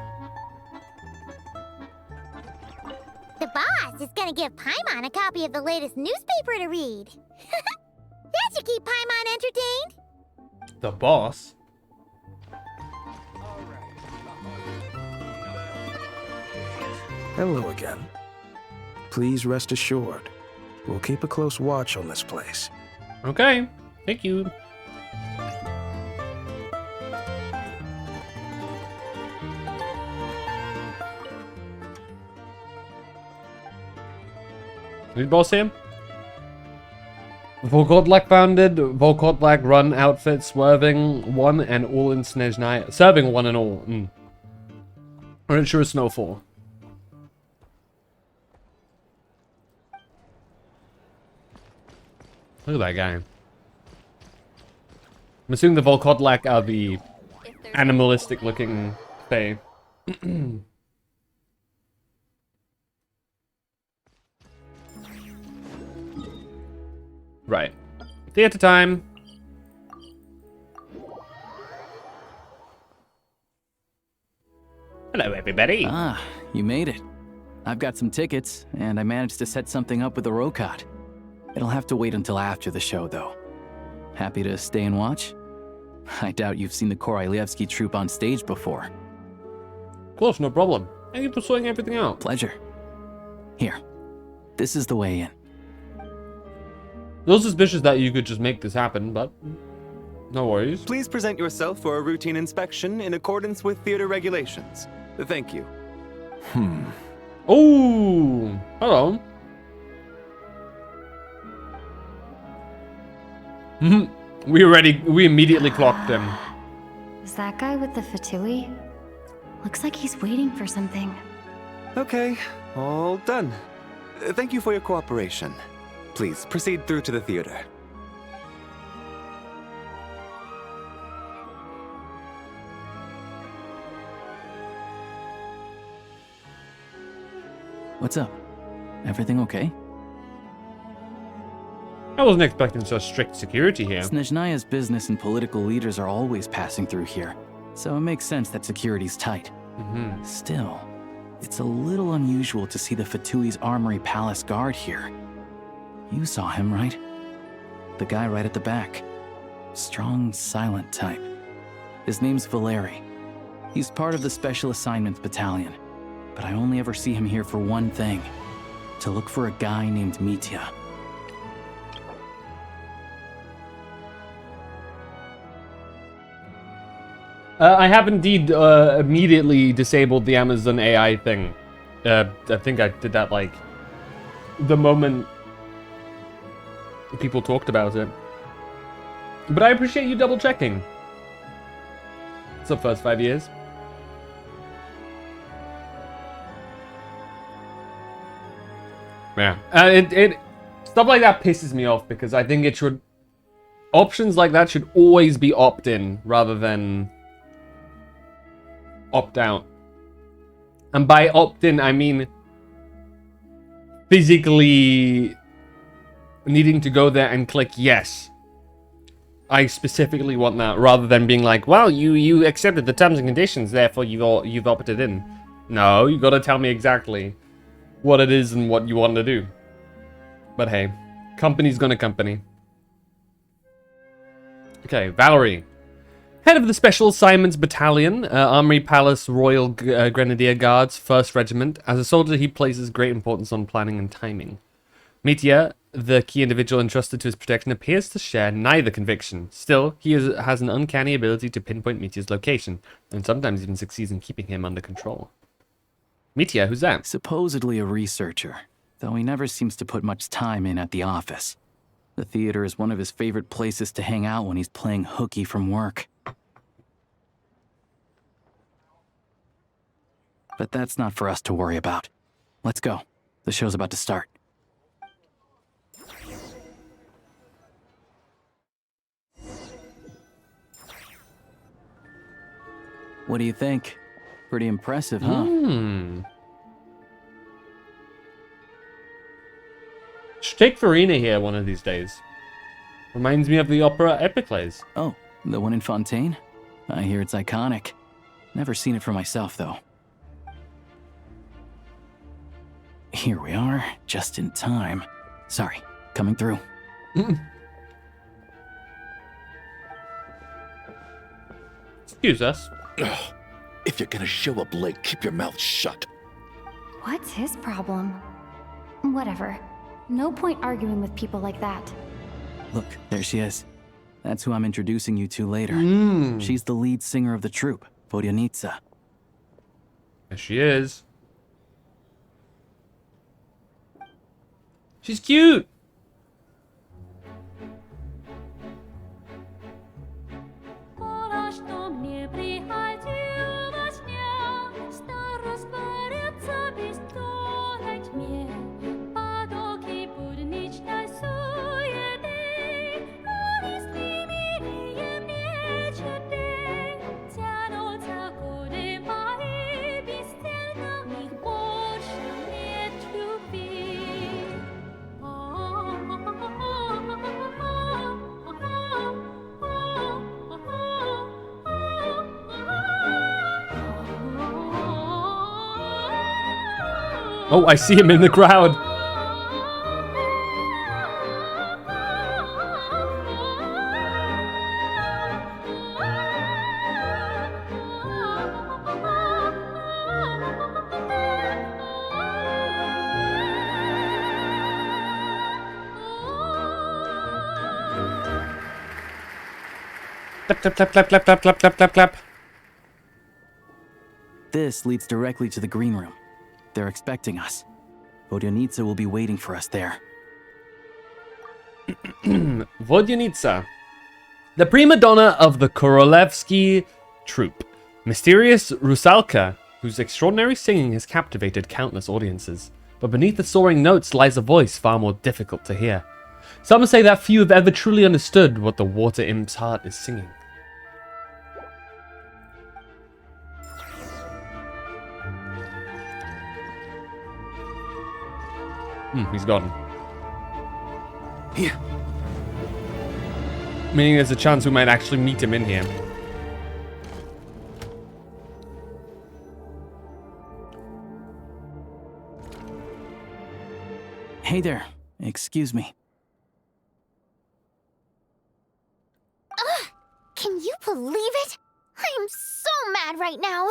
The boss is gonna give Paimon a copy of the latest newspaper to read. That should keep Paimon entertained.
The boss?
Hello again. Please rest assured, we'll keep a close watch on this place.
Okay, thank you. Did boss here? Volkodlak founded, Volkodlak run outfit, swerving one and all in Snezhnaya. Serving one and all. Aren't sure Snowfall. Look at that guy. I'm assuming the Volkodlak are the animalistic looking Fae. Right. Theater time. Hello, everybody.
Ah, you made it. I've got some tickets, and I managed to set something up with the Rokot. It'll have to wait until after the show, though. Happy to stay and watch? I doubt you've seen the Korolyevsky troupe on stage before.
Of course, no problem. Thank you for sorting everything out.
Pleasure. Here, this is the way in.
A little suspicious that you could just make this happen, but no worries.
Please present yourself for a routine inspection in accordance with theater regulations. Thank you.
Oh, hello. We immediately clocked him.
Is that guy with the fatui? Looks like he's waiting for something.
Okay, all done. Thank you for your cooperation. Please proceed through to the theater.
What's up? Everything okay?
I wasn't expecting such strict security here.
Snezhnaya's business and political leaders are always passing through here, so it makes sense that security's tight. Still, it's a little unusual to see the Fatui's Armory Palace guard here. You saw him, right? The guy right at the back. Strong, silent type. His name's Valeri. He's part of the Special Assignments Battalion, but I only ever see him here for one thing: to look for a guy named Mitya.
I have indeed immediately disabled the Amazon AI thing. I think I did that like the moment people talked about it. But I appreciate you double checking. It's the first 5 years. Yeah. Stuff like that pisses me off because I think it should... Options like that should always be opt-in rather than opt-out. And by opt-in, I mean physically needing to go there and click yes. I specifically want that, rather than being like, well, you accepted the terms and conditions, therefore you've opted in. No, you gotta tell me exactly what it is and what you want to do. But hey, company's gonna company. Okay, Valerie. Head of the Special Assignments Battalion, Armory Palace Royal Grenadier Guards, 1st Regiment. As a soldier, he places great importance on planning and timing. Mitya, the key individual entrusted to his protection, appears to share neither conviction. Still, he has an uncanny ability to pinpoint Mitya's location, and sometimes even succeeds in keeping him under control. Mitya, who's that?
Supposedly a researcher, though he never seems to put much time in at the office. The theater is one of his favorite places to hang out when he's playing hooky from work. But that's not for us to worry about. Let's go. The show's about to start. What do you think? Pretty impressive, huh?
Should take Farina here one of these days. Reminds me of the opera Epicles.
Oh, the one in Fontaine? I hear it's iconic. Never seen it for myself, though. Here we are, just in time. Sorry, coming through.
Excuse us.
If you're gonna show up late, keep your mouth shut.
What's his problem? Whatever. No point arguing with people like that.
Look, there she is. That's who I'm introducing you to later. She's the lead singer of the troupe, Vodyanitsa.
There she is. She's cute. Oh, I see him in the crowd. Clap, clap, clap, clap, clap, clap, clap, clap, clap.
This leads directly to the green room. They're expecting us. Vodyanitsa will be waiting for us there.
Vodyanitsa, the prima donna of the Korolevsky troupe. Mysterious Rusalka, whose extraordinary singing has captivated countless audiences. But beneath the soaring notes lies a voice far more difficult to hear. Some say that few have ever truly understood what the water imp's heart is singing. He's gone.
Here.
Meaning there's a chance we might actually meet him in here.
Hey there. Excuse me.
Can you believe it? I am so mad right now.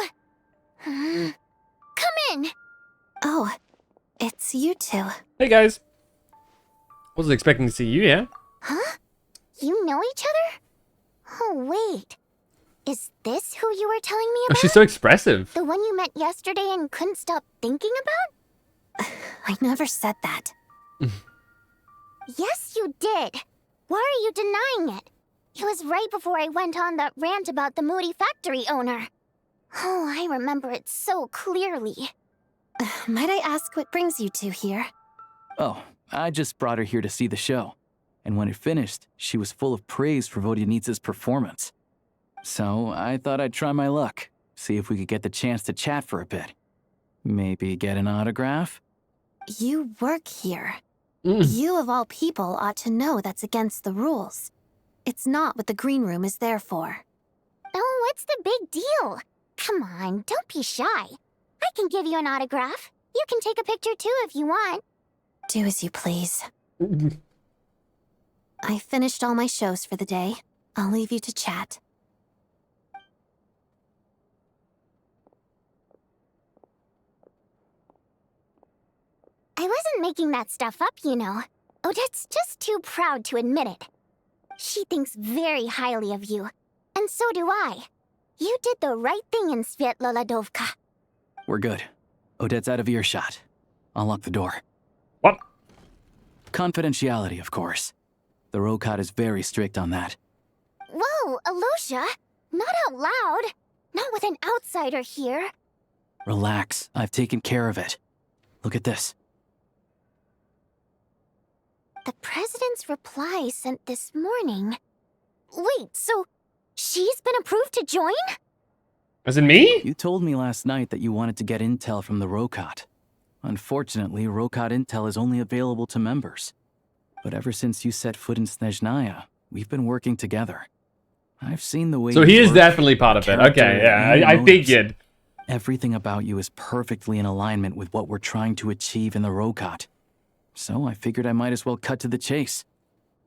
Come in.
Oh, it's you two.
Hey guys. Wasn't expecting to see you here.
Huh? You know each other? Oh, wait. Is this who you were telling me
Oh,
about?
she's so expressive.
The one you met yesterday and couldn't stop thinking about?
I never said that.
Yes, you did. Why are you denying it? It was right before I went on that rant about the moody factory owner. Oh, I remember it so clearly.
Might I ask what brings you two here?
Oh, I just brought her here to see the show. And when it finished, she was full of praise for Vodyanitsa's performance. So I thought I'd try my luck, see if we could get the chance to chat for a bit. Maybe get an autograph?
You work here. You of all people ought to know that's against the rules. It's not what the green room is there for.
Oh, what's the big deal? Come on, don't be shy. I can give you an autograph. You can take a picture too if you want.
Do as you please. I finished all my shows for the day. I'll leave you to chat.
I wasn't making that stuff up, you know. Odette's just too proud to admit it. She thinks very highly of you, and so do I. You did the right thing in Svetlolodovka.
We're good. Odette's out of earshot. I'll lock the door.
What?
Confidentiality, of course. The Rokot is very strict on that.
Whoa, Alosha! Not out loud! Not with an outsider here!
Relax, I've taken care of it. Look at this.
The president's reply sent this morning. Wait, so she's been approved to join?
As in me?
You told me last night that you wanted to get intel from the Rokot. Unfortunately, Rokot intel is only available to members. But ever since you set foot in Snezhnaya, we've been working together. I've seen the way
So
you
he is
work,
definitely part of it.
character,
Okay, yeah,
and
I
motives.
figured.
Everything about you is perfectly in alignment with what we're trying to achieve in the Rokot. So I figured I might as well cut to the chase.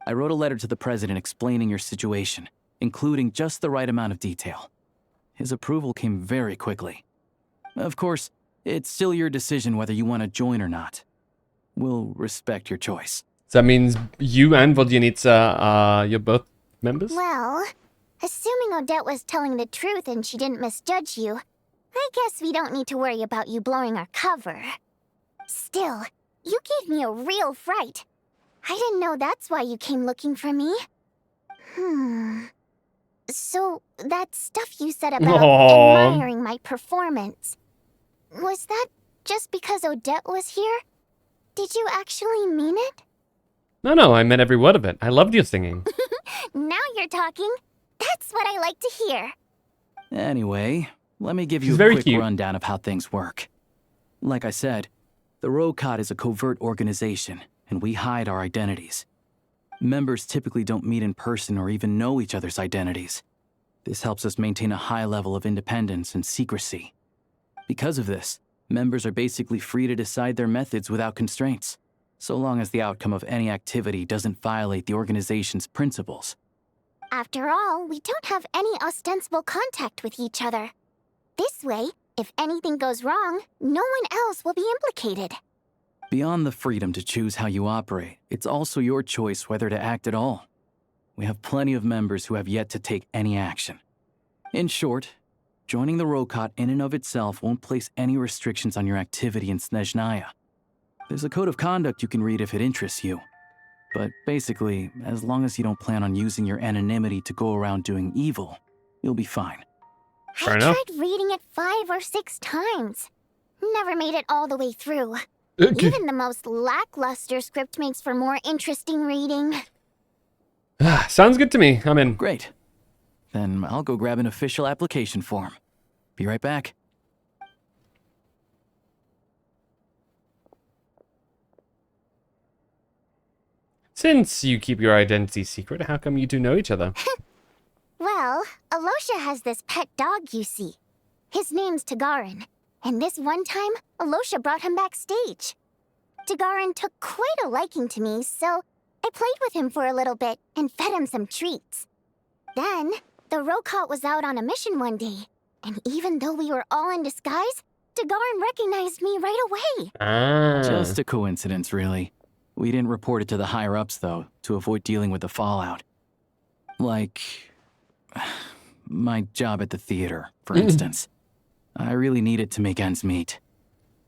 I wrote a letter to the president explaining your situation, including just the right amount of detail. His approval came very quickly. Of course, it's still your decision whether you want to join or not. We'll respect your choice.
So that means you and Vodyanitsa you're both members?
Well, assuming Odette was telling the truth and she didn't misjudge you, I guess we don't need to worry about you blowing our cover. Still, you gave me a real fright. I didn't know that's why you came looking for me. So, that stuff you said about admiring my performance, was that just because Odette was here? Did you actually mean it?
No, I meant every word of it. I loved your singing.
Now you're talking. That's what I like to hear.
Anyway, let me give you
She's
a
very
quick
cute.
rundown of how things work. Like I said, the Rokot is a covert organization, and we hide our identities. Members typically don't meet in person or even know each other's identities. This helps us maintain a high level of independence and secrecy. Because of this, Members are basically free to decide their methods without constraints, so long as the outcome of any activity doesn't violate the organization's principles.
After all, we don't have any ostensible contact with each other. This way, if anything goes wrong, no one else will be implicated.
Beyond the freedom to choose how you operate, it's also your choice whether to act at all. We have plenty of members who have yet to take any action. In short, joining the Rokot in and of itself won't place any restrictions on your activity in Snezhnaya. There's a code of conduct you can read if it interests you. But basically, as long as you don't plan on using your anonymity to go around doing evil, you'll be fine.
I tried reading it 5 or 6 times. Never made it all the way through. Even the most lackluster script makes for more interesting reading.
Sounds good to me. I'm in.
Great. Then I'll go grab an official application form. Be right back.
Since you keep your identity secret, how come you two know each other?
Well, Alosha has this pet dog, you see. His name's Tagarin, and this one time, Alosha brought him backstage. Tagarin took quite a liking to me, so I played with him for a little bit and fed him some treats. Then, the Rokot was out on a mission one day, and even though we were all in disguise, Tagarin recognized me right away.
Just a coincidence, really. We didn't report it to the higher-ups, though, to avoid dealing with the fallout. Like, my job at the theater, for instance. I really needed to make ends meet.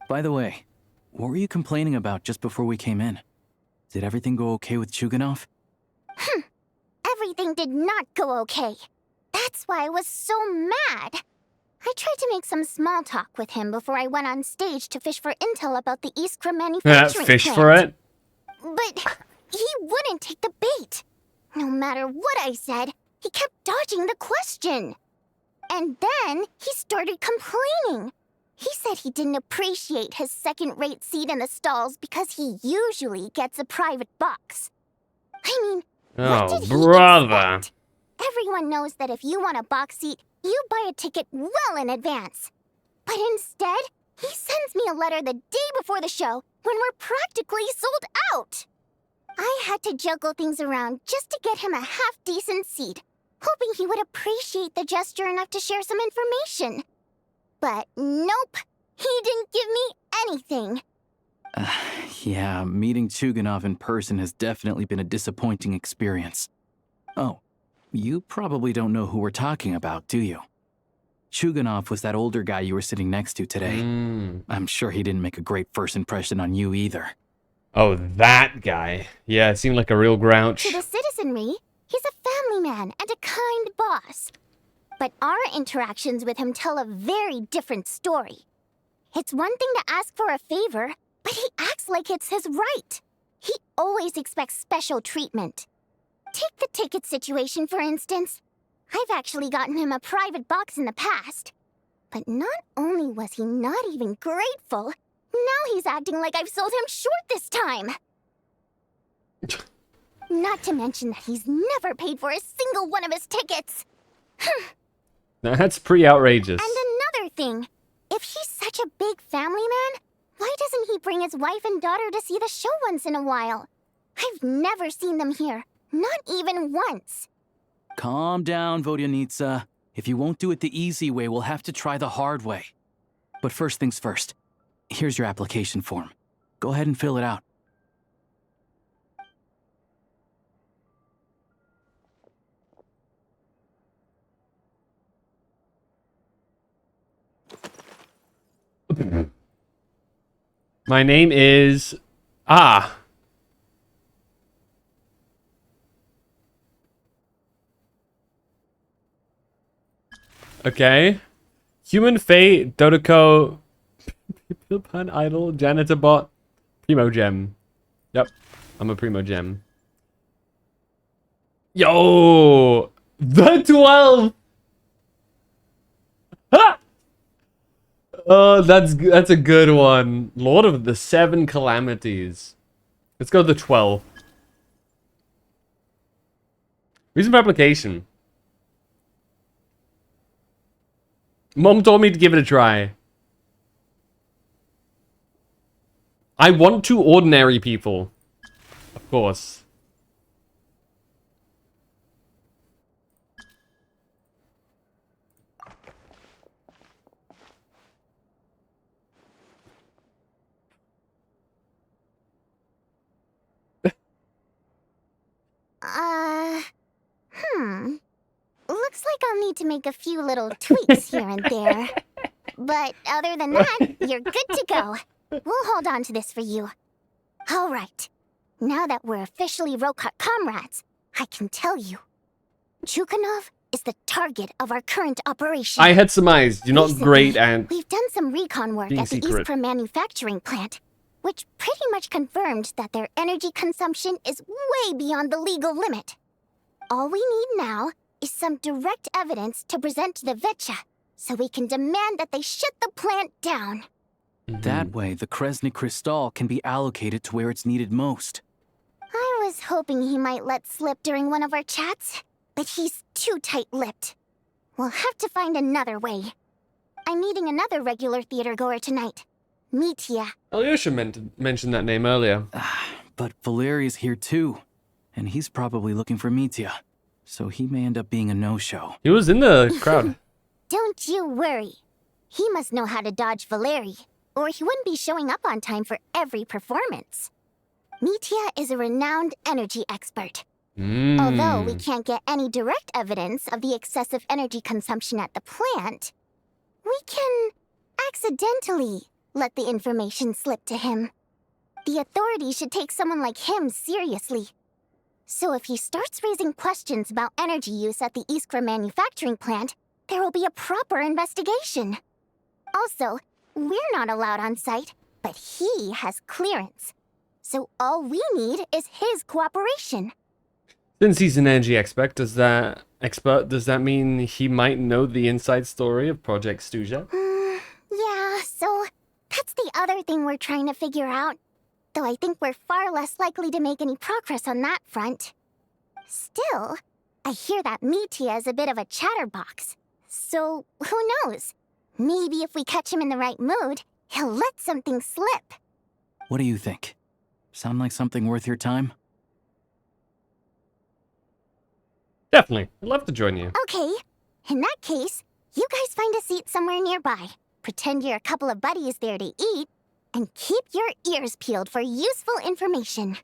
By the way, what were you complaining about just before we came in? Did everything go okay with Chuganov?
Everything did not go okay. That's why I was so mad. I tried to make some small talk with him before I went on stage to fish for intel about the Iskra manufacturing
Fish
plant.
for it?
But he wouldn't take the bait. No matter what I said, he kept dodging the question. And then he started complaining. He said he didn't appreciate his second-rate seat in the stalls because he usually gets a private box. I mean, what did he expect? Everyone knows that if you want a box seat, you buy a ticket well in advance. But instead, he sends me a letter the day before the show when we're practically sold out. I had to juggle things around just to get him a half-decent seat, hoping he would appreciate the gesture enough to share some information. But nope, he didn't give me anything.
Yeah, meeting Chuganov in person has definitely been a disappointing experience. Oh, you probably don't know who we're talking about, do you? Chuganov was that older guy you were sitting next to today. I'm sure he didn't make a great first impression on you either.
Oh, that guy. Yeah, it seemed like a real grouch.
To the citizenry, he's a family man and a kind boss. But our interactions with him tell a very different story. It's one thing to ask for a favor, but he acts like it's his right. He always expects special treatment. Take the ticket situation, for instance. I've actually gotten him a private box in the past. But not only was he not even grateful, now he's acting like I've sold him short this time. Not to mention that he's never paid for a single one of his tickets.
That's pretty outrageous.
And another thing, if he's such a big family man, why doesn't he bring his wife and daughter to see the show once in a while? I've never seen them here, not even once.
Calm down, Vodyanitsa. If you won't do it the easy way, we'll have to try the hard way. But first things first. Here's your application form. Go ahead and fill it out.
My name is... Okay. Human Fate, Dodoko, Pun Idol, Janitor Bot, Primo Gem. Yep, I'm a Primo Gem. Yo! The 12! Ha! Oh, that's a good one. Lord of the 7 Calamities. Let's go the 12. Reason for application. Mom told me to give it a try. I want two ordinary people. Of course.
Looks like I'll need to make a few little tweaks here and there. But other than that, you're good to go. We'll hold on to this for you. All right. Now that we're officially Rokot comrades, I can tell you. Chukhanov is the target of our current operation.
I had surmised you're not great at
We've done some recon work
being
at the
secret.
Iskra manufacturing plant, which pretty much confirmed that their energy consumption is way beyond the legal limit. All we need now is some direct evidence to present to the Vetcha, so we can demand that they shut the plant down.
That way, the Kresny Crystal can be allocated to where it's needed most.
I was hoping he might let slip during one of our chats, but he's too tight-lipped. We'll have to find another way. I'm meeting another regular theater goer tonight, Mitya.
Alyosha mentioned that name earlier.
But Valeri's here too, and he's probably looking for Mitya, so he may end up being a no-show.
He was in the crowd.
Don't you worry. He must know how to dodge Valeri, or he wouldn't be showing up on time for every performance. Mitya is a renowned energy expert. Although we can't get any direct evidence of the excessive energy consumption at the plant, we can accidentally let the information slip to him. The authorities should take someone like him seriously. So if he starts raising questions about energy use at the Iskra manufacturing plant, there will be a proper investigation. Also, we're not allowed on site, but he has clearance. So all we need is his cooperation.
Since he's an energy expert, does that mean he might know the inside story of Project Stuja?
Yeah, so that's the other thing we're trying to figure out. Though I think we're far less likely to make any progress on that front. Still, I hear that Mitya is a bit of a chatterbox. So, who knows? Maybe if we catch him in the right mood, he'll let something slip.
What do you think? Sound like something worth your time?
Definitely. I'd love to join you.
Okay. In that case, you guys find a seat somewhere nearby. Pretend you're a couple of buddies there to eat, and keep your ears peeled for useful information.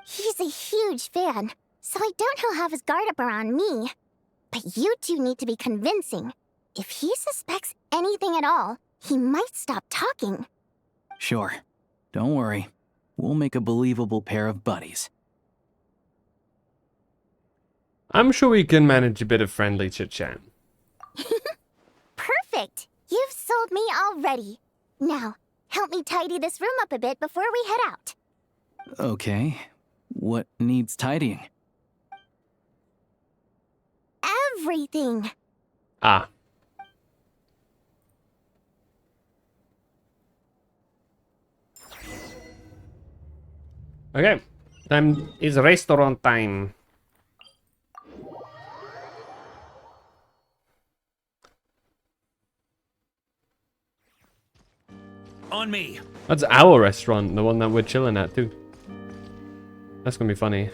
He's a huge fan, so I doubt he'll have his guard up around me. But you two need to be convincing. If he suspects anything at all, he might stop talking.
Sure. Don't worry. We'll make a believable pair of buddies.
I'm sure we can manage a bit of friendly chit-chat.
Perfect! You've sold me already. Now, help me tidy this room up a bit before we head out.
Okay. What needs tidying?
Everything!
Ah. Okay. Time is restaurant time.
On me.
That's our restaurant, the one that we're chilling at too. That's gonna be funny.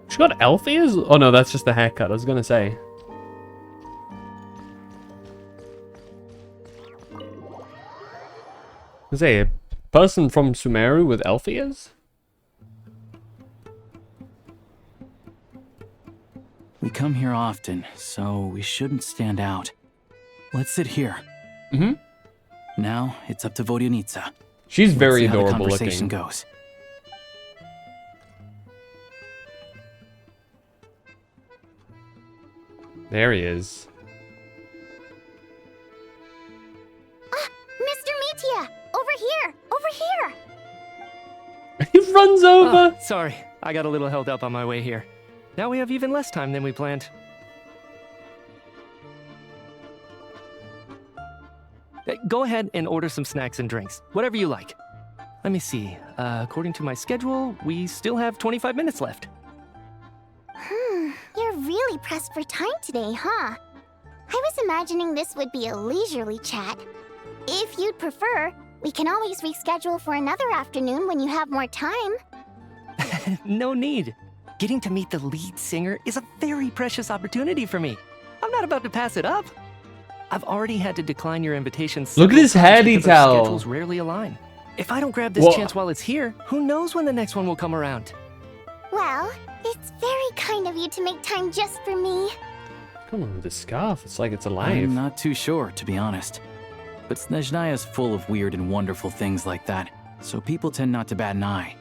She got elf ears? Oh no, that's just the haircut. I was gonna say. A person from Sumeru with elf ears?
We come here often, so we shouldn't stand out. Let's sit here.
Mm-hmm.
Now, it's up to Vodyanitsa.
She's very
Let's see how the
adorable
conversation
looking.
goes.
There he is.
Mr. Mitya! Over here! Over here!
He runs over!
Sorry, I got a little held up on my way here. Now we have even less time than we planned. Go ahead and order some snacks and drinks, whatever you like. Let me see. According to my schedule, we still have 25 minutes left.
You're really pressed for time today, huh? I was imagining this would be a leisurely chat. If you'd prefer, We can always reschedule for another afternoon when you have more time.
No need. Getting to meet the lead singer is a very precious opportunity for me. I'm not about to pass it up. I've already had to decline your invitation.
Look at this hair
because our
detail.
schedules rarely align. If I don't grab this
Whoa.
chance while it's here, who knows when the next one will come around?
Well, it's very kind of you to make time just for me.
Come on, with the scarf. It's like it's alive.
I'm not too sure, to be honest. But Snezhnaya is full of weird and wonderful things like that, so people tend not to bat an eye.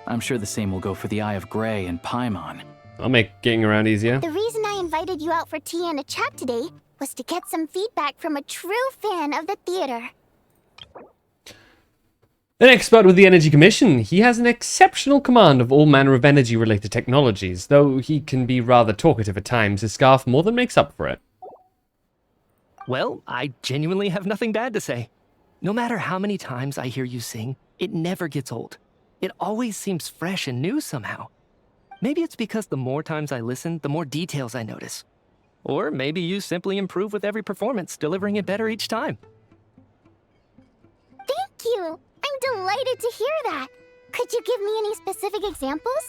I'm sure the same will go for the Eye of Grey and Paimon.
I'll make getting around easier.
The reason I invited you out for tea and a chat today was to get some feedback from a true fan of the theater.
An expert with the Energy Commission, he has an exceptional command of all manner of energy-related technologies. Though he can be rather talkative at times, his scarf more than makes up for it.
Well, I genuinely have nothing bad to say. No matter how many times I hear you sing, it never gets old. It always seems fresh and new somehow. Maybe it's because the more times I listen, the more details I notice. Or maybe you simply improve with every performance, delivering it better each time.
Thank you! I'm delighted to hear that. Could you give me any specific examples?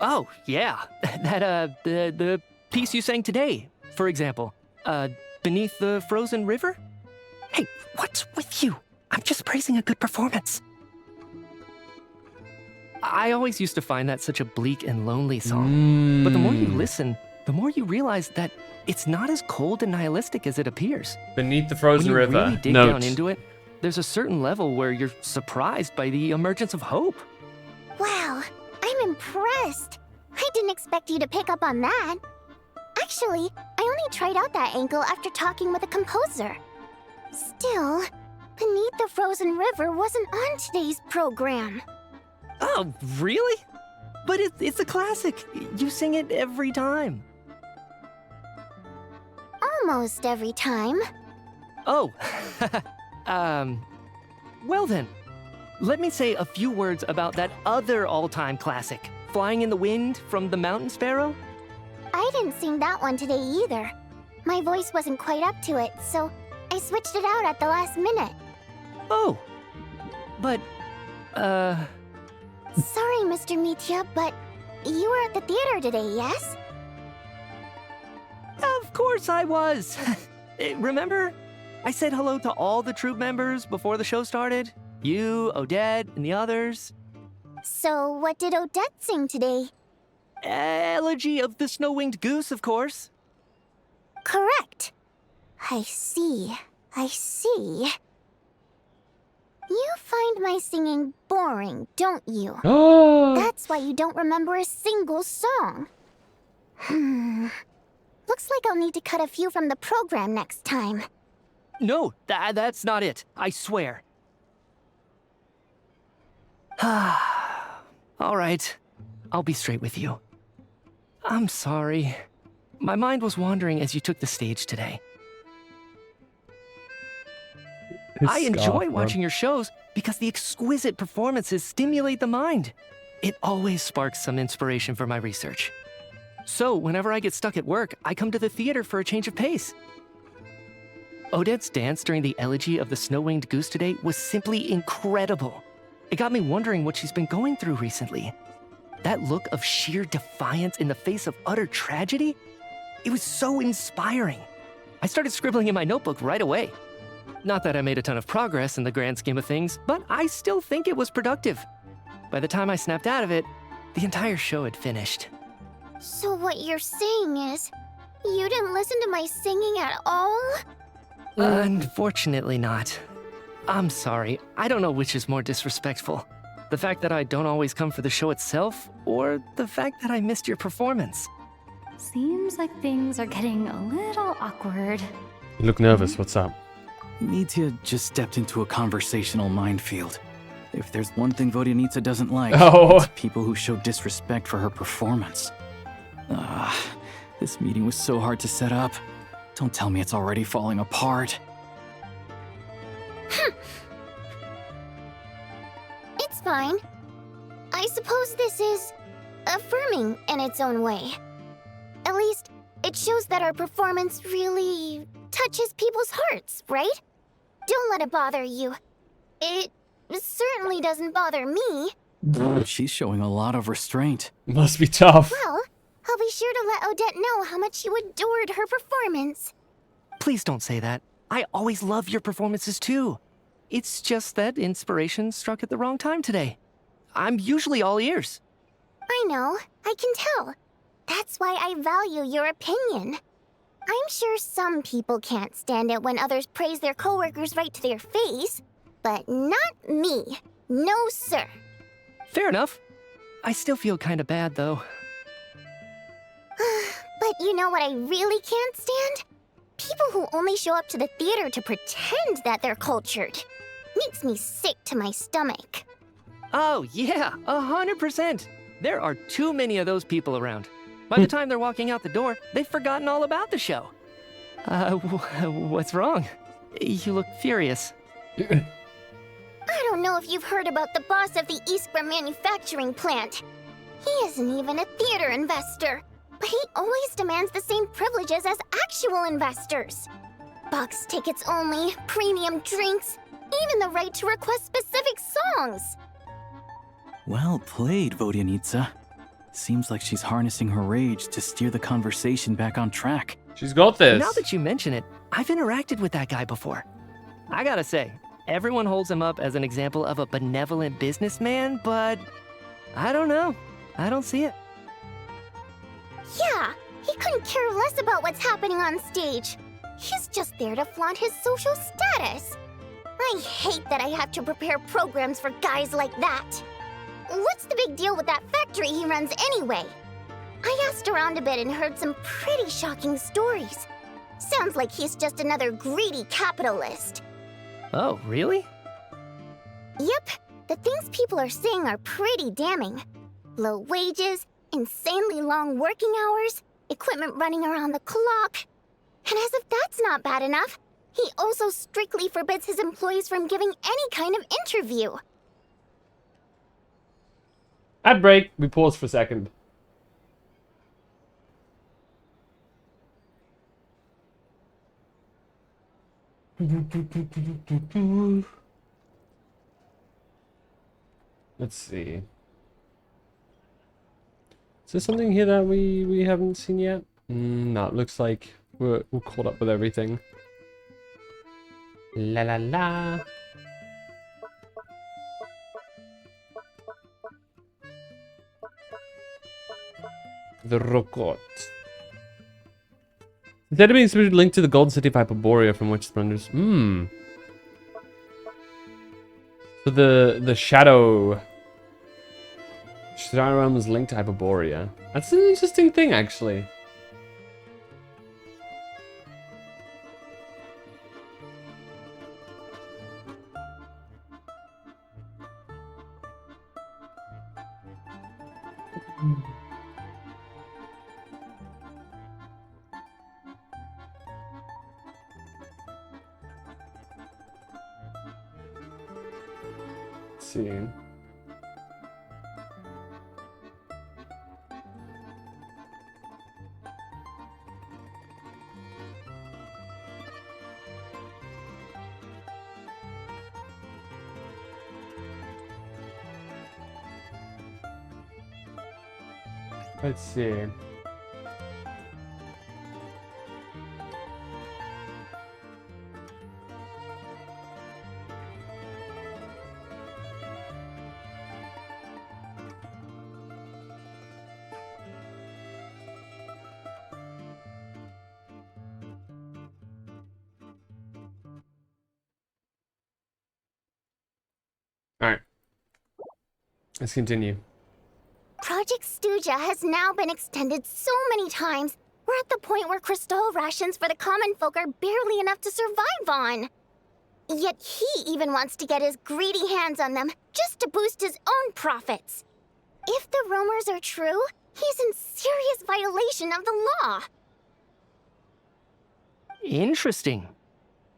Oh, yeah. The piece you sang today, for example. Beneath the Frozen River? Hey, what's with you? I'm just praising a good performance. I always used to find that such a bleak and lonely song. But the more you listen, the more you realize that it's not as cold and nihilistic as it appears.
Beneath the Frozen
When you
River.
really dig down into it, there's a certain level where you're surprised by the emergence of hope.
Wow, I'm impressed. I didn't expect you to pick up on that. Actually, I only tried out that angle after talking with a composer. Still, Beneath the Frozen River wasn't on today's program.
Oh, really? But it's a classic. You sing it every time.
Almost every time.
Oh, well then. Let me say a few words about that other all-time classic, Flying in the Wind from the Mountain Sparrow.
I didn't sing that one today either. My voice wasn't quite up to it, so I switched it out at the last minute.
Oh, but,
Sorry, Mr. Mitya, but you were at the theater today, yes?
Of course I was. Remember? I said hello to all the troupe members before the show started. You, Odette, and the others.
So what did Odette sing today?
Elegy of the Snow-Winged Goose, of course.
Correct. I see. I see. You find my singing boring, don't you? That's why you don't remember a single song. Looks like I'll need to cut a few from the program next time.
No, that's not it. I swear. All right. I'll be straight with you. I'm sorry. My mind was wandering as you took the stage today. I enjoy watching your shows because the exquisite performances stimulate the mind. It always sparks some inspiration for my research. So, whenever I get stuck at work, I come to the theater for a change of pace. Odette's dance during the Elegy of the Snow-Winged Goose today was simply incredible. It got me wondering what she's been going through recently. That look of sheer defiance in the face of utter tragedy? It was so inspiring. I started scribbling in my notebook right away. Not that I made a ton of progress in the grand scheme of things, but I still think it was productive. By the time I snapped out of it, the entire show had finished.
So what you're saying is, you didn't listen to my singing at all?
Unfortunately not. I'm sorry, I don't know which is more disrespectful. The fact that I don't always come for the show itself, or the fact that I missed your performance.
Seems like things are getting a little awkward.
You look nervous, what's up?
Mitya just stepped into a conversational minefield. If there's one thing Vodyanitsa doesn't like, it's people who show disrespect for her performance. This meeting was so hard to set up. Don't tell me it's already falling apart.
It's fine. I suppose this is affirming in its own way. At least, it shows that our performance really touches people's hearts, right? Don't let it bother you. It certainly doesn't bother me.
She's showing a lot of restraint.
Must be tough.
Well, I'll be sure to let Odette know how much you adored her performance.
Please don't say that. I always love your performances too. It's just that inspiration struck at the wrong time today. I'm usually all ears.
I know, I can tell. That's why I value your opinion. I'm sure some people can't stand it when others praise their coworkers right to their face, but not me. No, sir.
Fair enough. I still feel kind of bad, though.
But you know what I really can't stand? People who only show up to the theater to pretend that they're cultured. Makes me sick to my stomach.
Oh, yeah, 100%. There are too many of those people around. By the time they're walking out the door, they've forgotten all about the show. What's wrong? You look furious.
I don't know if you've heard about the boss of the Eastborough manufacturing plant. He isn't even a theater investor, but he always demands the same privileges as actual investors. Box tickets only, premium drinks, even the right to request specific songs.
Well played, Vodyanitsa. Seems like she's harnessing her rage to steer the conversation back on track.
She's got this.
Now that you mention it, I've interacted with that guy before. I gotta say, everyone holds him up as an example of a benevolent businessman, but I don't know. I don't see it.
Yeah, he couldn't care less about what's happening on stage. He's just there to flaunt his social status. I hate that I have to prepare programs for guys like that. What's the big deal with that factory he runs anyway? I asked around a bit and heard some pretty shocking stories. Sounds like he's just another greedy capitalist.
Oh, really?
Yep, the things people are saying are pretty damning. Low wages, insanely long working hours, equipment running around the clock. And as if that's not bad enough, he also strictly forbids his employees from giving any kind of interview.
Ad break. We pause for a second. Let's see. Is there something here that we haven't seen yet? No, it looks like we're caught up with everything. La la la. The Rokot. Instead of being specifically linked to the Golden City of Hyperborea from which splendors. So the Shadow Realm is linked to Hyperborea. That's an interesting thing, actually. See. Let's see. Alright. Let's continue.
Project Stuja has now been extended so many times, we're at the point where crystal rations for the common folk are barely enough to survive on. Yet he even wants to get his greedy hands on them just to boost his own profits. If the rumors are true, he's in serious violation of the law.
Interesting.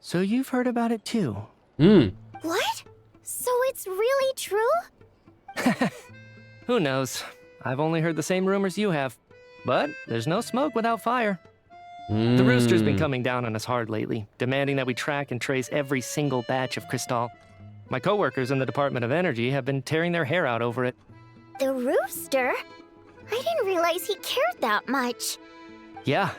So you've heard about it too?
What? So it's really true?
Who knows? I've only heard the same rumors you have. But there's no smoke without fire. The Rooster's been coming down on us hard lately, demanding that we track and trace every single batch of Crystal. My coworkers in the Department of Energy have been tearing their hair out over it.
The rooster? I didn't realize he cared that much.
Yeah.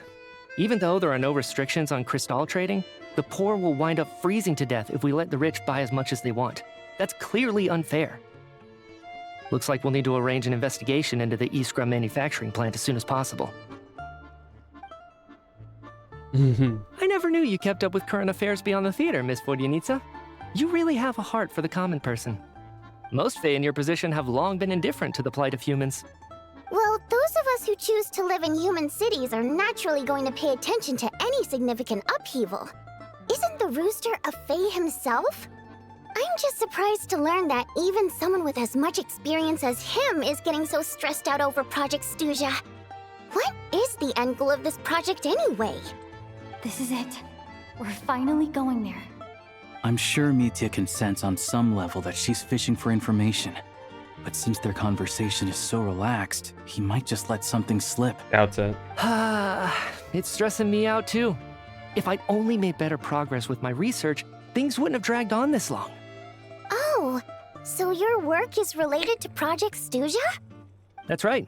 Even though there are no restrictions on crystal trading, the poor will wind up freezing to death if we let the rich buy as much as they want. That's clearly unfair. Looks like we'll need to arrange an investigation into the Iskra manufacturing plant as soon as possible. I never knew you kept up with current affairs beyond the theater, Miss Vodyanica. You really have a heart for the common person. Most Fae in your position have long been indifferent to the plight of humans.
Well, those of us who choose to live in human cities are naturally going to pay attention to any significant upheaval. Isn't the rooster a Fae himself? I'm just surprised to learn that even someone with as much experience as him is getting so stressed out over Project Stuzha. What is the end goal of this project anyway?
This is it. We're finally going there.
I'm sure Mitya can sense on some level that she's fishing for information. But since their conversation is so relaxed, he might just let something slip.
Doubts it.
It's stressing me out too. If I'd only made better progress with my research, things wouldn't have dragged on this long.
Oh, so your work is related to Project Stuzha?
That's right.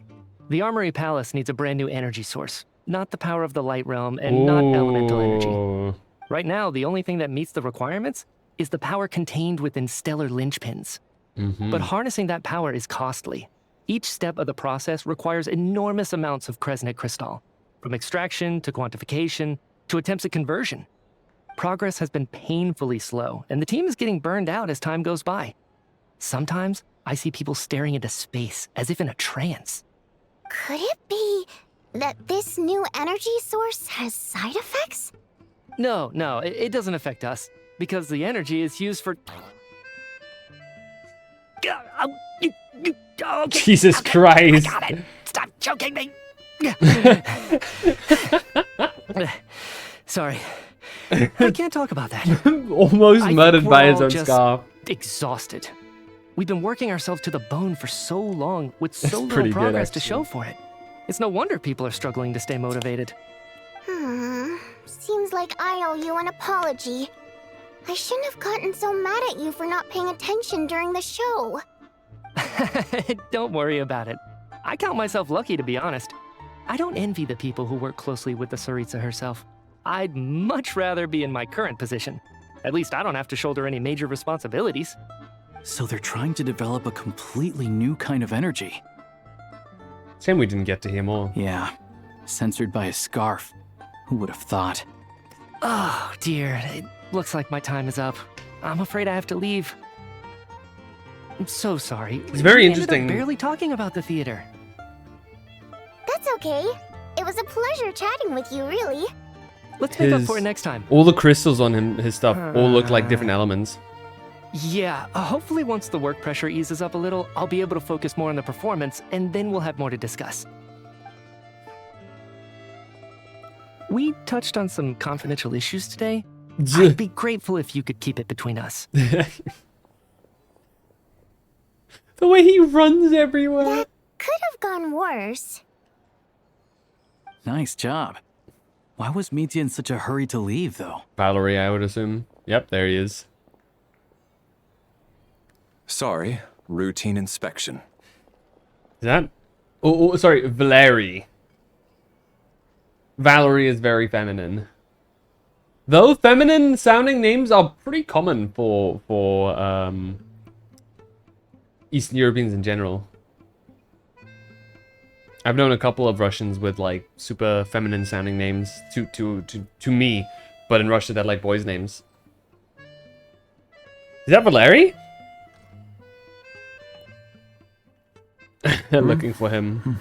The Armory Palace needs a brand new energy source. Not the power of the Light Realm and not elemental energy. Right now, the only thing that meets the requirements is the power contained within stellar linchpins. But harnessing that power is costly. Each step of the process requires enormous amounts of Kresnik crystal, from extraction to quantification to attempts at conversion. Progress has been painfully slow, and the team is getting burned out as time goes by. Sometimes, I see people staring into space as if in a trance.
Could it be that this new energy source has side effects?
No, it doesn't affect us, because the energy is used for...
Jesus Christ.
I got it. Stop choking me. Sorry. I can't talk about that.
Almost murdered by his own
just
scarf.
Exhausted. We've been working ourselves to the bone for so long with so
That's
little
pretty good,
progress to
actually.
show for it. It's no wonder people are struggling to stay motivated.
Seems like I owe you an apology. I shouldn't have gotten so mad at you for not paying attention during the show.
Don't worry about it. I count myself lucky, to be honest. I don't envy the people who work closely with the Tsaritsa herself. I'd much rather be in my current position. At least I don't have to shoulder any major responsibilities.
So they're trying to develop a completely new kind of energy.
Shame we didn't get to hear more.
Yeah, censored by a scarf. Who would have thought?
Oh, dear. It looks like my time is up. I'm afraid I have to leave. I'm so sorry.
It's very
We ended up
interesting.
barely talking about the theater.
That's okay. It was a pleasure chatting with you, really.
Let's make up for it next time.
All the crystals on his stuff all look like different elements.
Yeah, hopefully once the work pressure eases up a little, I'll be able to focus more on the performance, and then we'll have more to discuss. We touched on some confidential issues today. I'd be grateful if you could keep it between us.
The way he runs everywhere.
That could have gone worse.
Nice job. Why was Mitya in such a hurry to leave, though?
Valerie, I would assume. Yep, there he is.
Sorry, routine inspection.
Is that? Oh, sorry, Valerie. Valerie is very feminine. Though feminine sounding names are pretty common for Eastern Europeans in general. I've known a couple of Russians with like super feminine sounding names to me, but in Russia they're like boys' names. Is that Valerie? They're looking for him.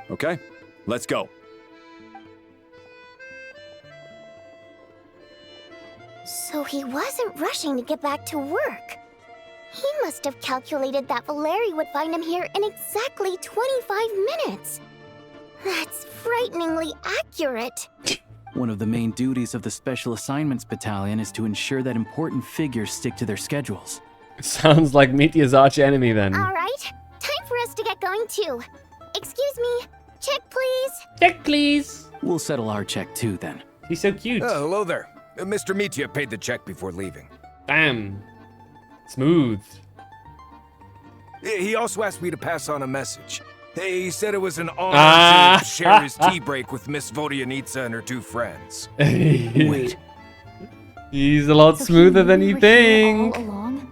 Okay, let's go.
So he wasn't rushing to get back to work. He must have calculated that Valeri would find him here in exactly 25 minutes. That's frighteningly accurate.
One of the main duties of the Special Assignments Battalion is to ensure that important figures stick to their schedules.
Sounds like Mitya's arch enemy then.
All right, time for us to get going too. Excuse me, check please.
Check please.
We'll settle our check too then.
He's so cute.
Oh, hello there. Mr. Mitya paid the check before leaving.
Damn. Smooth.
He also asked me to pass on a message. He said it was an honor to share his tea break with Miss Vodyanitsa and her 2 friends.
Wait. He's a lot smoother than you think.
All along?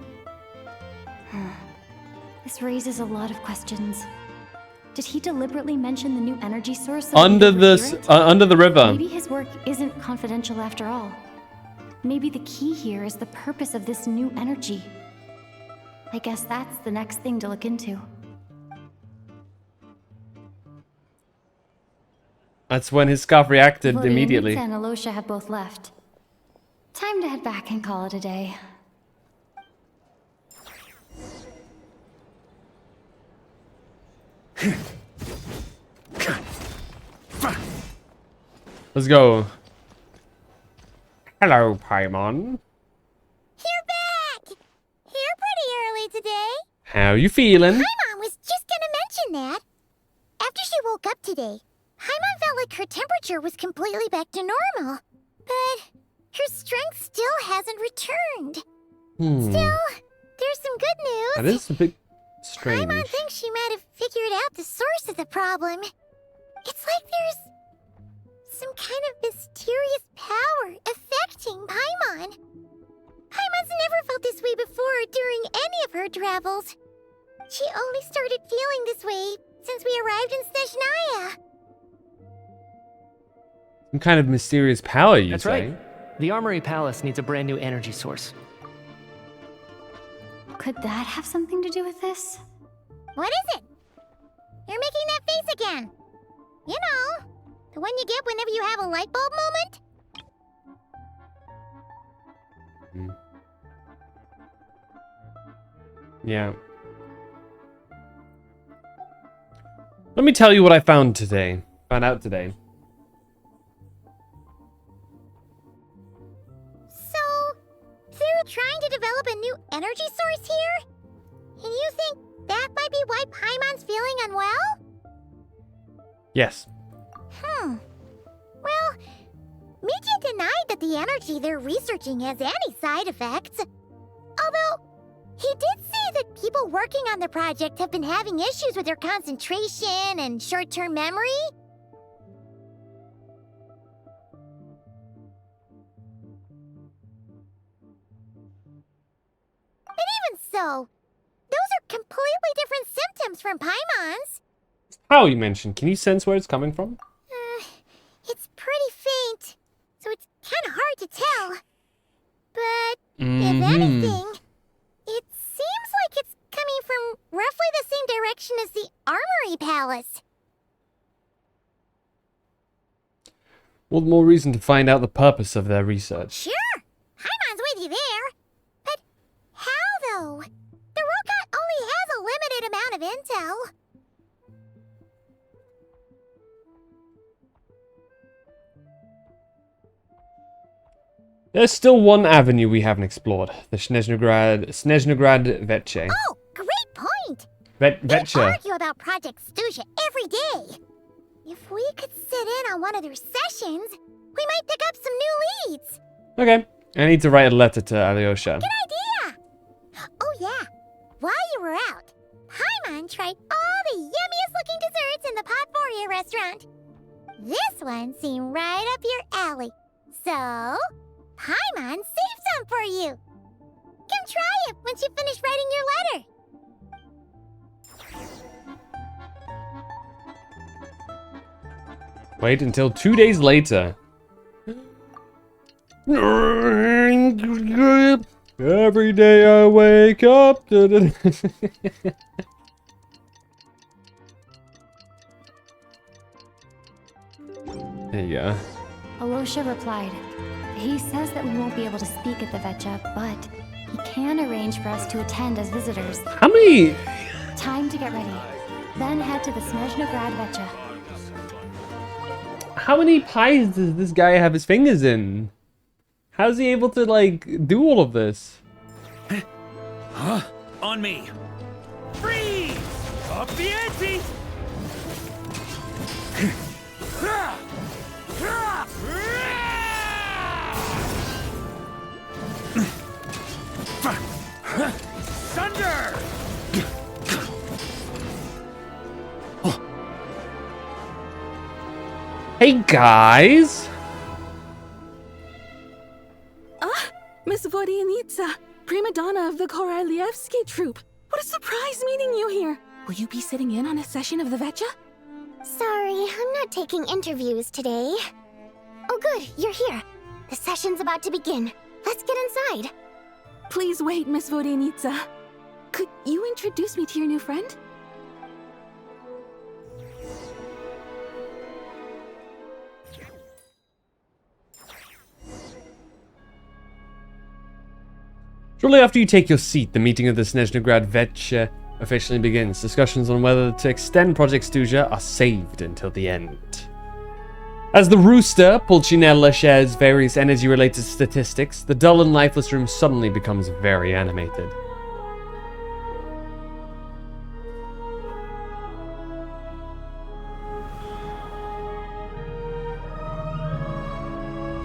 This raises a lot of questions. Did he deliberately mention the new energy source so
Under the river.
Maybe his work isn't confidential after all. Maybe the key here is the purpose of this new energy. I guess that's the next thing to look into.
That's when his scarf reacted immediately.
Vodyanitsa and Alosha have both left. Time to head back and call it a day.
Let's go. Hello, Paimon.
You're back! Here pretty early today.
How you feeling?
Paimon was just gonna mention that. After she woke up today, Paimon felt like her temperature was completely back to normal. But her strength still hasn't returned. Still, there's some good news.
That is a bit strange.
Paimon thinks she might have figured out the source of the problem. It's like there's some kind of mysterious power affecting Paimon. Paimon's never felt this way before during any of her travels. She only started feeling this way since we arrived in Snezhnaya.
Some kind of mysterious power, you
That's
say?
right. The Armory Palace needs a brand new energy source.
Could that have something to do with this?
What is it? You're making that face again. You know, the one you get whenever you have a light bulb moment?
Yeah. Let me tell you what I found out today.
So, they're trying to develop a new energy source here? And you think that might be why Paimon's feeling unwell?
Yes.
Well, Michi denied that the energy they're researching has any side effects. Although, he did say that people working on the project have been having issues with their concentration and short-term memory. But even so, those are completely different symptoms from Paimon's.
How you mentioned? Can you sense where it's coming from?
It's pretty faint, so it's kind of hard to tell. But if anything, it seems like it's coming from roughly the same direction as the Armory Palace.
All the more reason to find out the purpose of their research.
Sure, Paimon's with you there. But how, though? The robot only has a limited amount of intel.
There's still one avenue we haven't explored. The Snezhnograd Veche.
Oh, great point!
Veche.
They argue about Project Stuzha every day. If we could sit in on one of their sessions, we might pick up some new leads.
Okay. I need to write a letter to Alyosha.
Good idea! Oh yeah, while you were out, Paimon tried all the yummiest looking desserts in the Podvoria restaurant. This one seemed right up your alley. So, Paimon saved some for you. Come try it once you finish writing your letter.
Wait until 2 days later. Every day I wake up. There you go.
Alosha replied. He says that we won't be able to speak at the Vecha, but he can arrange for us to attend as visitors.
How many?
Time to get ready. Then head to the Snezhnograd Vecha.
How many pies does this guy have his fingers in? How's he able to, like, do all of this?
Huh? On me. Freeze! Up the ante!
guys.
Ah, Miss Vodyanitsa, prima donna of the Korolievsky troupe. What a surprise meeting you here. Will you be sitting in on a session of the Vetcha?
Sorry, I'm not taking interviews today. Oh good, you're here. The session's about to begin. Let's get inside.
Please wait, Miss Vodyanitsa. Could you introduce me to your new friend?
Shortly after you take your seat, the meeting of the Snezhnograd Vetcha officially begins. Discussions on whether to extend Project Stuja are saved until the end. As the rooster, Pulcinella, shares various energy-related statistics, the dull and lifeless room suddenly becomes very animated.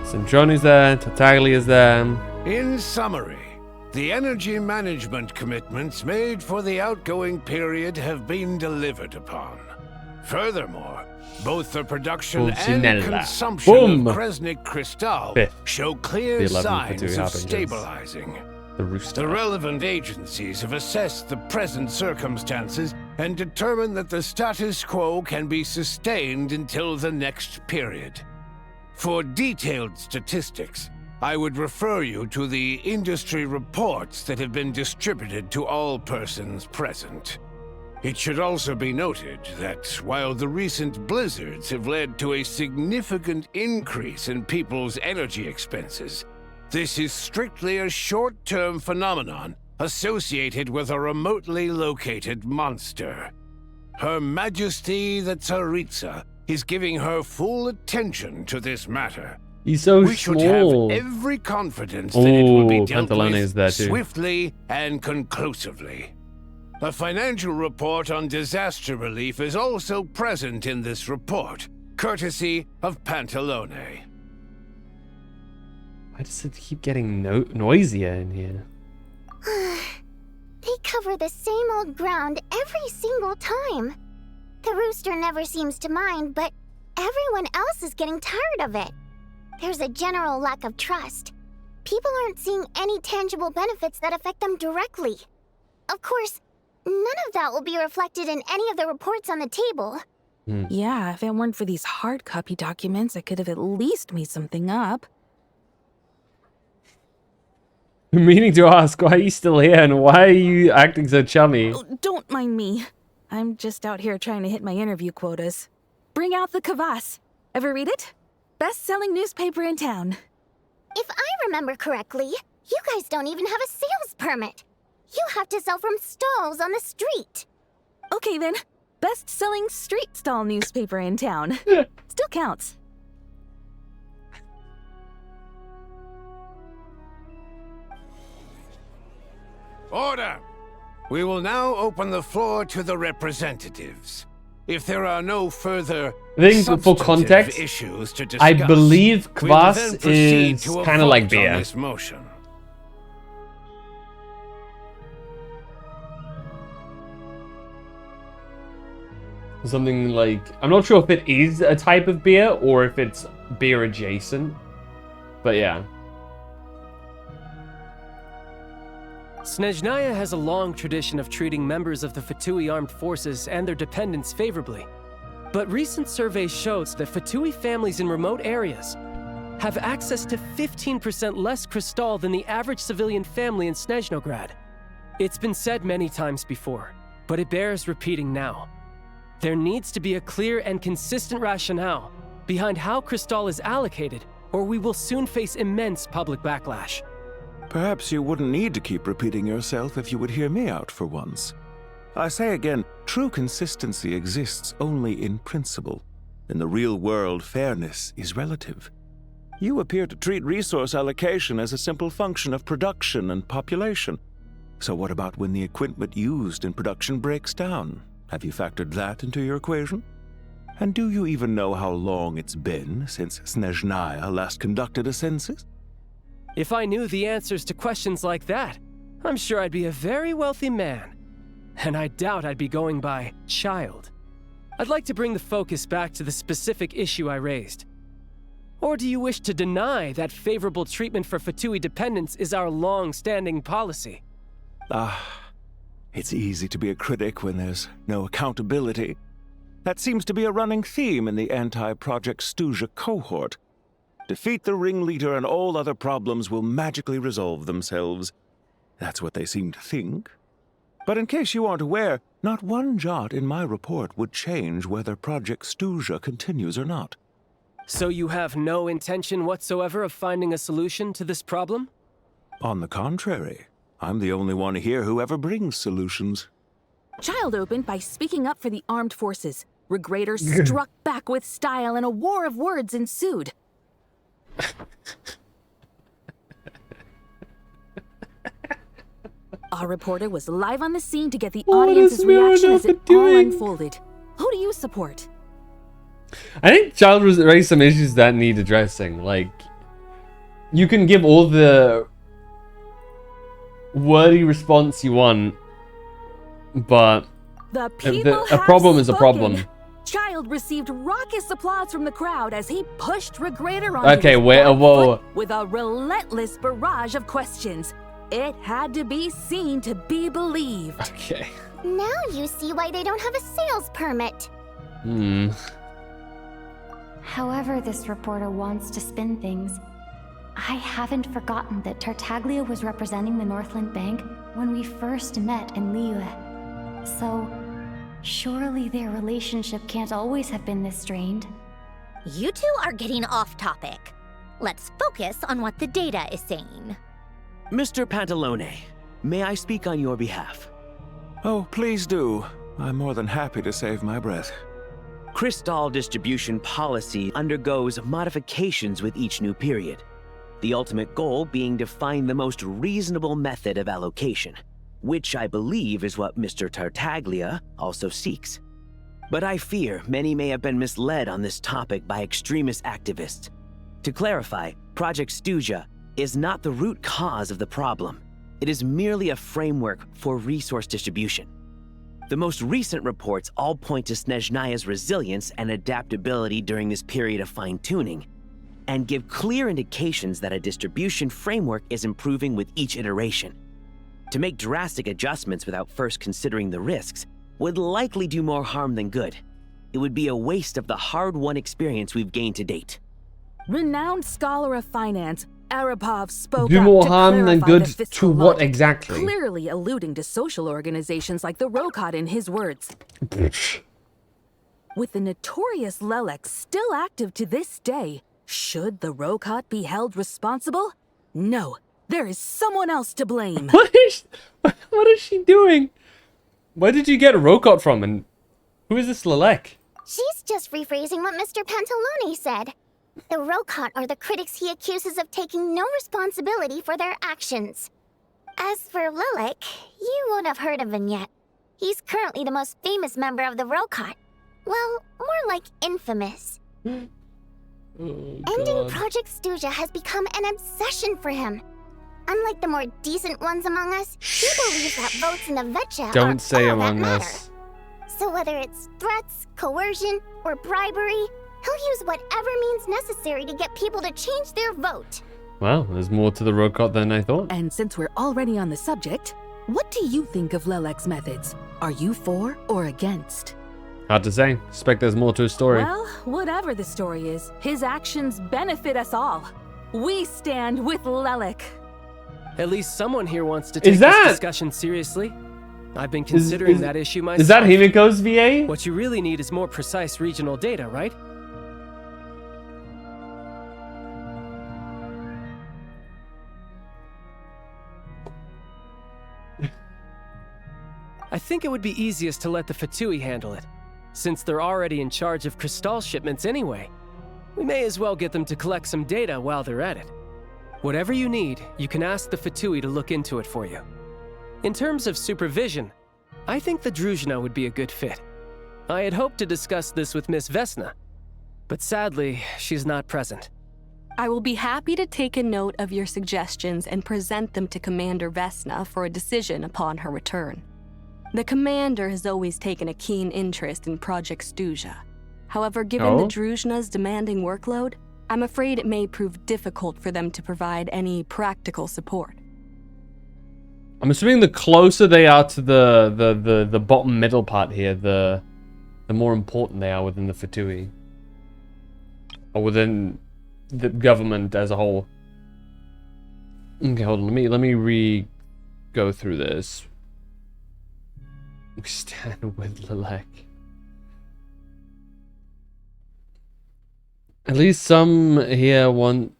Centroni's there, Tartaglia's there.
In summary, the energy management commitments made for the outgoing period have been delivered upon. Furthermore, both the production and consumption of Kresnik Crystal show clear signs of stabilizing. The relevant agencies have assessed the present circumstances and determined that the status quo can be sustained until the next period. For detailed statistics, I would refer you to the industry reports that have been distributed to all persons present. It should also be noted that while the recent blizzards have led to a significant increase in people's energy expenses, this is strictly a short-term phenomenon associated with a remotely located monster. Her Majesty the Tsaritsa is giving her full attention to this matter.
He's so
we
small.
should have every confidence that it will be dealt with swiftly and conclusively. A financial report on disaster relief is also present in this report, courtesy of Pantalone.
Why does it keep getting noisier in here?
They cover the same old ground every single time. The rooster never seems to mind, but everyone else is getting tired of it. There's a general lack of trust. People aren't seeing any tangible benefits that affect them directly. Of course, none of that will be reflected in any of the reports on the table.
Yeah, if it weren't for these hard copy documents, I could have at least made something up.
Meaning to ask, why are you still here and why are you acting so chummy?
Oh, don't mind me. I'm just out here trying to hit my interview quotas. Bring out the kvass. Ever read it? Best-selling newspaper in town.
If I remember correctly, you guys don't even have a sales permit. You have to sell from stalls on the street.
Okay then, best-selling street stall newspaper in town. Still counts.
Order! We will now open the floor to the representatives. If there are no further
for context,
issues to discuss,
I believe kvass is
kind
of like beer.
This motion.
Something like, I'm not sure if it is a type of beer or if it's beer adjacent, but yeah.
Snezhnaya has a long tradition of treating members of the Fatui armed forces and their dependents favorably. But recent surveys show that Fatui families in remote areas have access to 15% less crystal than the average civilian family in Snezhnograd. It's been said many times before, but it bears repeating now. There needs to be a clear and consistent rationale behind how crystal is allocated, or we will soon face immense public backlash.
Perhaps you wouldn't need to keep repeating yourself if you would hear me out for once. I say again, true consistency exists only in principle. In the real world, fairness is relative. You appear to treat resource allocation as a simple function of production and population. So what about when the equipment used in production breaks down? Have you factored that into your equation? And do you even know how long it's been since Snezhnaya last conducted a census?
If I knew the answers to questions like that, I'm sure I'd be a very wealthy man. And I doubt I'd be going by child. I'd like to bring the focus back to the specific issue I raised, Or do you wish to deny that favorable treatment for Fatui dependents is our long-standing policy?
It's easy to be a critic when there's no accountability. That seems to be a running theme in the anti-Project Stuja cohort. Defeat the ringleader and all other problems will magically resolve themselves. That's what they seem to think. But in case you aren't aware, not one jot in my report would change whether Project Stuja continues or not.
So you have no intention whatsoever of finding a solution to this problem?
On the contrary, I'm the only one here who ever brings solutions.
Child opened by speaking up for the armed forces. Regrator struck back with style and a war of words ensued. Our reporter was live on the scene to get the audience's reaction as it all unfolded. Who do you support?
I think Child raised some issues that need addressing. Like, you can give all the wordy response you want, but
The people
a problem is a
spoken.
problem.
Child received raucous applause from the crowd as he pushed Regrator on
Okay, wait, whoa.
with a relentless barrage of questions. It had to be seen to be believed.
Okay.
Now you see why they don't have a sales permit.
However this reporter wants to spin things, I haven't forgotten that Tartaglia was representing the Northland Bank when we first met in Liyue. So, surely their relationship can't always have been this strained.
You two are getting off topic. Let's focus on what the data is saying.
Mr. Pantalone, may I speak on your behalf?
Oh, please do. I'm more than happy to save my breath.
Crystal distribution policy undergoes modifications with each new period. The ultimate goal being to find the most reasonable method of allocation, which I believe is what Mr. Tartaglia also seeks. But I fear many may have been misled on this topic by extremist activists. To clarify, Project Stuja is not the root cause of the problem. It is merely a framework for resource distribution. The most recent reports all point to Snezhnaya's resilience and adaptability during this period of fine-tuning, and give clear indications that a distribution framework is improving with each iteration. To make drastic adjustments without first considering the risks would likely do more harm than good. It would be a waste of the hard-won experience we've gained to date.
Renowned scholar of finance, Arapov spoke
Do
up
more
to
harm than
clarify
good
the
to
fiscal
what
logic,
exactly?
clearly alluding to social organizations like the Rokot in his words. With the notorious Lelek still active to this day, should the Rokot be held responsible? No, there is someone else to blame.
What is she doing? Where did you get Rokot from, and who is this Lelek?
She's just rephrasing what Mr. Pantalone said. The Rokot are the critics he accuses of taking no responsibility for their actions. As for Lilik, you won't have heard of him yet. He's currently the most famous member of the Rokot. Well, more like infamous. Ending Project Stuja has become an obsession for him. Unlike the more decent ones among us, he believes that votes in the Vetcha
Don't
are
say
all that
Among
matter.
Us.
So whether it's threats, coercion, or bribery, he'll use whatever means necessary to get people to change their vote.
Well, there's more to the Rokot than I thought.
And since we're already on the subject, what do you think of Lelek's methods? Are you for or against?
Hard to say. Suspect there's more to his story.
Well, whatever the story is, his actions benefit us all. We stand with Lelek.
At least someone here wants to take this discussion seriously. I've been considering that issue myself.
Is that Himiko's VA?
What you really need is more precise regional data, right? I think it would be easiest to let the Fatui handle it, since they're already in charge of Crystal shipments anyway. We may as well get them to collect some data while they're at it. Whatever you need, you can ask the Fatui to look into it for you. In terms of supervision, I think the Druzhna would be a good fit. I had hoped to discuss this with Miss Vesna, but sadly, she's not present.
I will be happy to take a note of your suggestions and present them to Commander Vesna for a decision upon her return. The Commander has always taken a keen interest in Project Stuja. However, given the Druzhna's demanding workload, I'm afraid it may prove difficult for them to provide any practical support.
I'm assuming the closer they are to the bottom middle part here, the more important they are within the Fatui. Or within the government as a whole. Okay, hold on. Let me go through this. We stand with Lelek. At least some here want,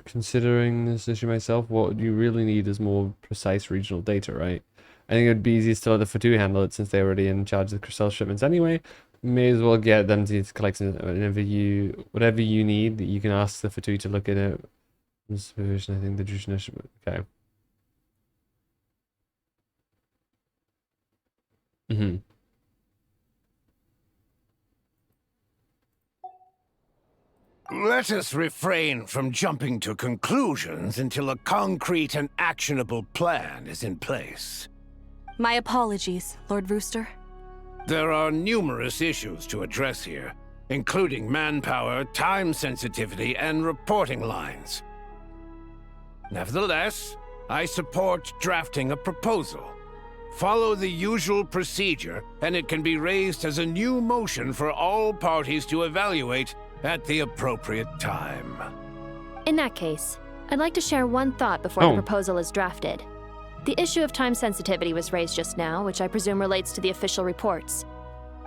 considering this issue myself, what you really need is more precise regional data, right? I think it would be easiest to let the Fatui handle it since they're already in charge of the crystal shipments anyway. May as well get them to collect whatever you need. You can ask the Fatui to look at it. I think the tradition. Okay.
Let us refrain from jumping to conclusions until a concrete and actionable plan is in place.
My apologies, Lord Rooster.
There are numerous issues to address here, including manpower, time sensitivity, and reporting lines. Nevertheless, I support drafting a proposal. Follow the usual procedure, and it can be raised as a new motion for all parties to evaluate at the appropriate time.
In that case, I'd like to share one thought before the proposal is drafted. The issue of time sensitivity was raised just now, which I presume relates to the official reports.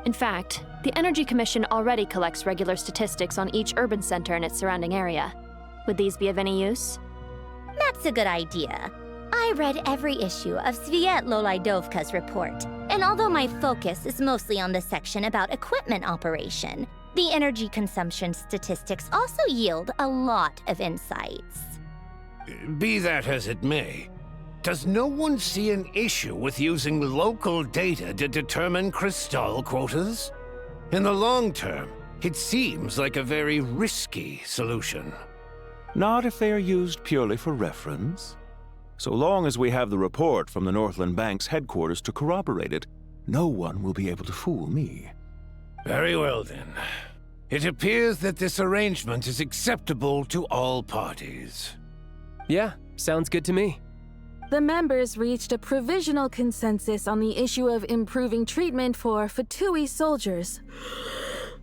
In fact, the Energy Commission already collects regular statistics on each urban center and its surrounding area. Would these be of any use?
That's a good idea. I read every issue of Sviet-Lolaidovka's report, and although my focus is mostly on the section about equipment operation, the energy consumption statistics also yield a lot of insights.
Be that as it may, does no one see an issue with using local data to determine crystal quotas? In the long term, it seems like a very risky solution.
Not if they are used purely for reference. So long as we have the report from the Northland Bank's headquarters to corroborate it, no one will be able to fool me.
Very well then. It appears that this arrangement is acceptable to all parties.
Yeah, sounds good to me.
The members reached a provisional consensus on the issue of improving treatment for Fatui soldiers.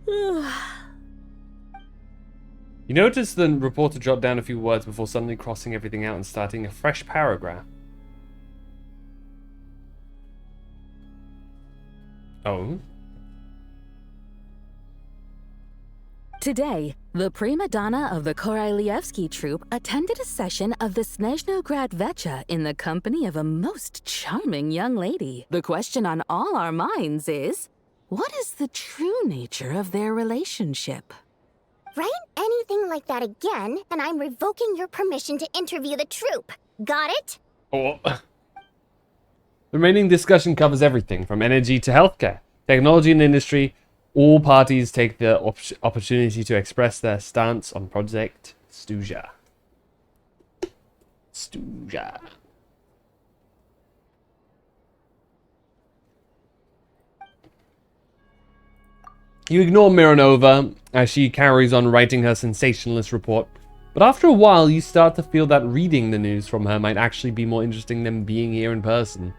You notice the reporter jot down a few words before suddenly crossing everything out and starting a fresh paragraph. Oh?
Today, the prima donna of the Korailievsky troupe attended a session of the Snezhnograd Vecha in the company of a most charming young lady. The question on all our minds is, what is the true nature of their relationship?
Write anything like that again, and I'm revoking your permission to interview the troupe. Got it?
Oh. The remaining discussion covers everything from energy to healthcare, technology and industry. All parties take the opportunity to express their stance on Project Stuzha. You ignore Mironova as she carries on writing her sensationalist report, but after a while you start to feel that reading the news from her might actually be more interesting than being here in person.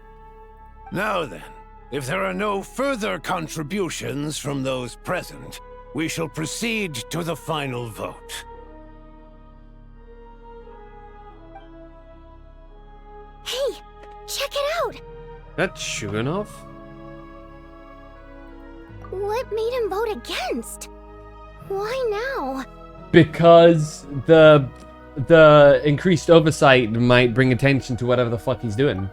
Now then, if there are no further contributions from those present, we shall proceed to the final vote.
Hey, check it out!
That's Shuganov?
What made him vote against? Why now?
Because the increased oversight might bring attention to whatever the fuck he's doing.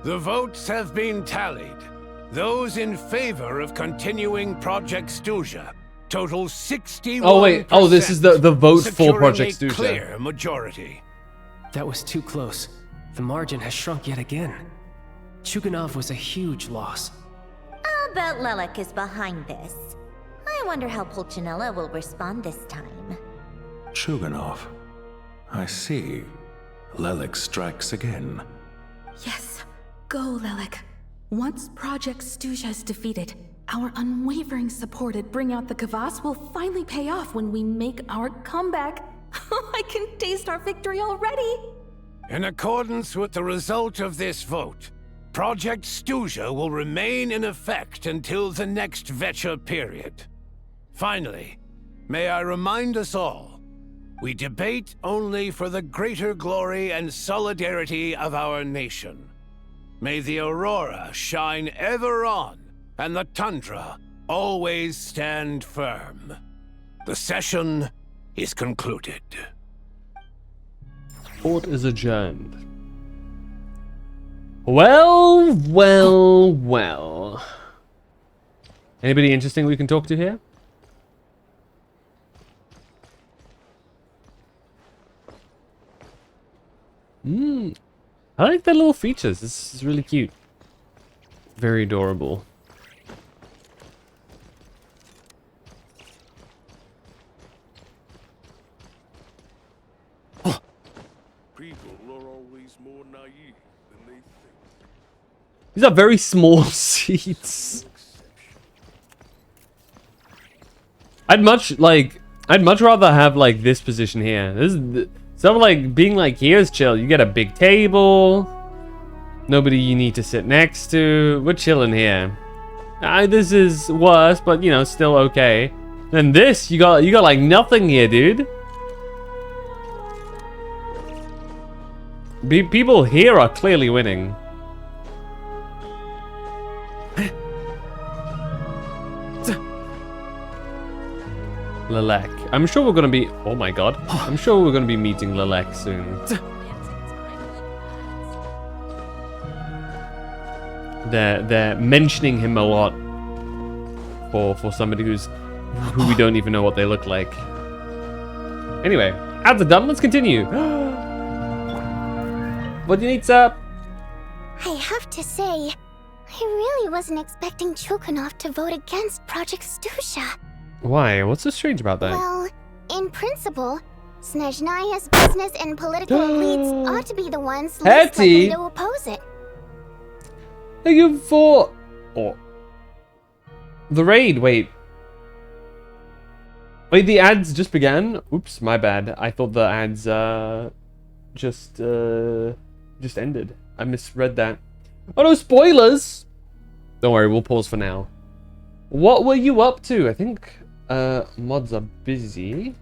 The votes have been tallied. Those in favor of continuing Project Stuzha total 61%.
Oh wait, oh this is the vote for Project Stuzha.
Clear majority.
That was too close. The margin has shrunk yet again. Chuganov was a huge loss.
I'll bet Lelek is behind this. I wonder how Pulcinella will respond this time.
Chuganov. I see. Lelek strikes again.
Yes. Go, Lelek. Once Project Stuzha is defeated, our unwavering support at Bring Out the Kvass will finally pay off when we make our comeback. I can taste our victory already!
In accordance with the result of this vote, Project Stuzha will remain in effect until the next Vecha period. Finally, may I remind us all, we debate only for the greater glory and solidarity of our nation. May the aurora shine ever on, and the tundra always stand firm. The session is concluded.
Court is adjourned. Well, well, well. Anybody interesting we can talk to here? I like their little features. This is really cute. Very adorable.
People are always more naive than they think.
These are very small seats. I'd much rather have like this position here. This is so like being like here's chill. You get a big table. Nobody you need to sit next to. We're chilling here. This is worse, but you know, still okay. And this, you got like nothing here, dude. People here are clearly winning. Lelek. I'm sure we're gonna be. Oh my god. I'm sure we're gonna be meeting Lelek soon. They're mentioning him a lot for somebody who we don't even know what they look like. Anyway, ads are done. Let's continue. What do you need, sir?
I have to say, I really wasn't expecting Chulkanov to vote against Project Stuzha.
Why? What's so strange about that?
Well, in principle, Snezhnaya's business and political elites ought to be the ones least likely to oppose it.
Thank you for... Oh. The raid, wait. Wait, the ads just began? Oops, my bad. I thought the ads, just ended. I misread that. Oh no, spoilers! Don't worry, we'll pause for now. What were you up to? I think, mods are busy.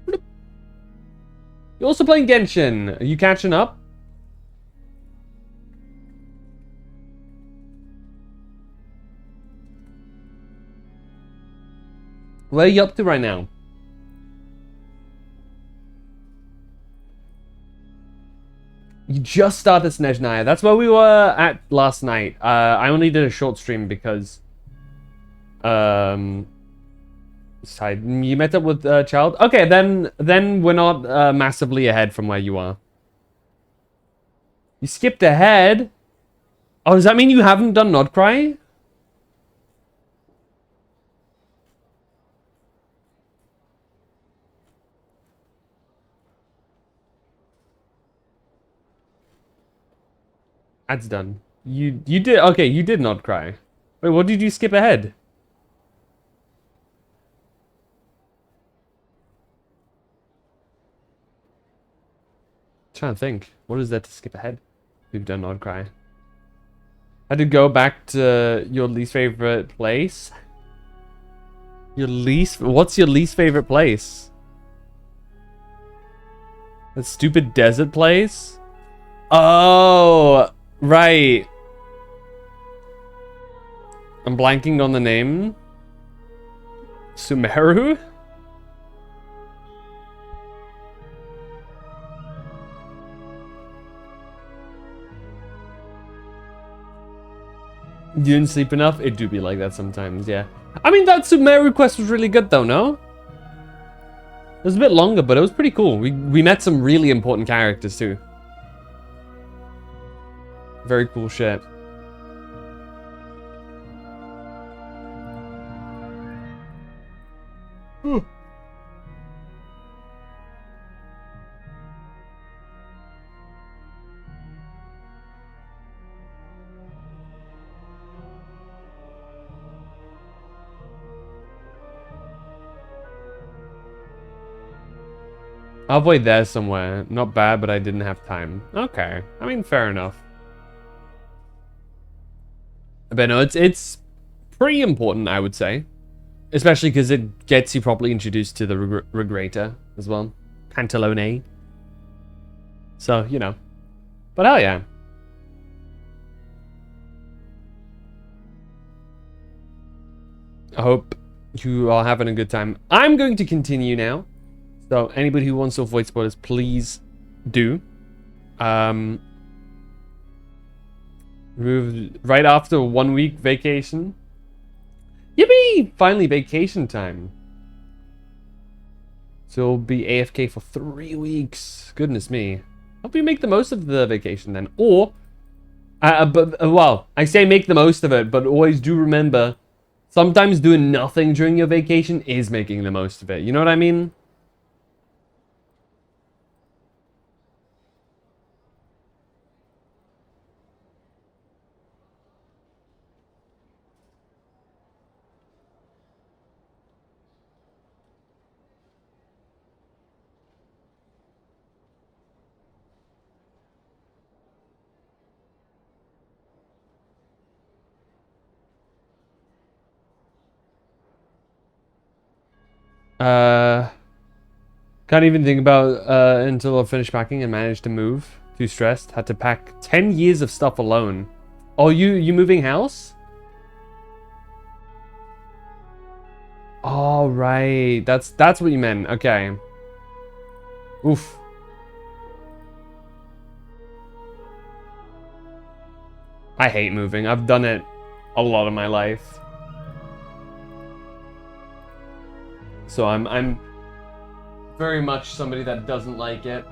You're also playing Genshin. Are you catching up? Where are you up to right now? You just started Snezhnaya. That's where we were at last night. I only did a short stream because... Side. You met up with Child? Okay, then we're not massively ahead from where you are. You skipped ahead? Oh, does that mean you haven't done Nodcry? That's done. You did okay. You did not cry. Wait, what did you skip ahead? Trying to think. What is there to skip ahead? We've done not cry. Had to go back to your least favorite place. What's your least favorite place? That stupid desert place? Oh. Right. I'm blanking on the name. Sumeru? You didn't sleep enough? It do be like that sometimes, yeah. I mean, that Sumeru quest was really good though, no? It was a bit longer, but it was pretty cool. We met some really important characters too. Very cool shit. Halfway there somewhere. Not bad, but I didn't have time. Okay. I mean, fair enough. But no, it's pretty important, I would say. Especially because it gets you properly introduced to the Regrata as well. Pantalone. So, you know. But hell yeah. I hope you are having a good time. I'm going to continue now. So anybody who wants to avoid spoilers, please do. Moved right after a 1 week vacation. Yippee! Finally vacation time. So we'll be AFK for 3 weeks. Goodness me. Hope you make the most of the vacation then. Or, well, I say make the most of it, but always do remember, sometimes doing nothing during your vacation is making the most of it. You know what I mean? Can't even think about until I finished packing and managed to move. Too stressed. Had to pack 10 years of stuff alone. Oh, you moving house? Oh, right. That's what you meant. Okay. Oof. I hate moving. I've done it a lot of my life. So I'm very much somebody that doesn't like it.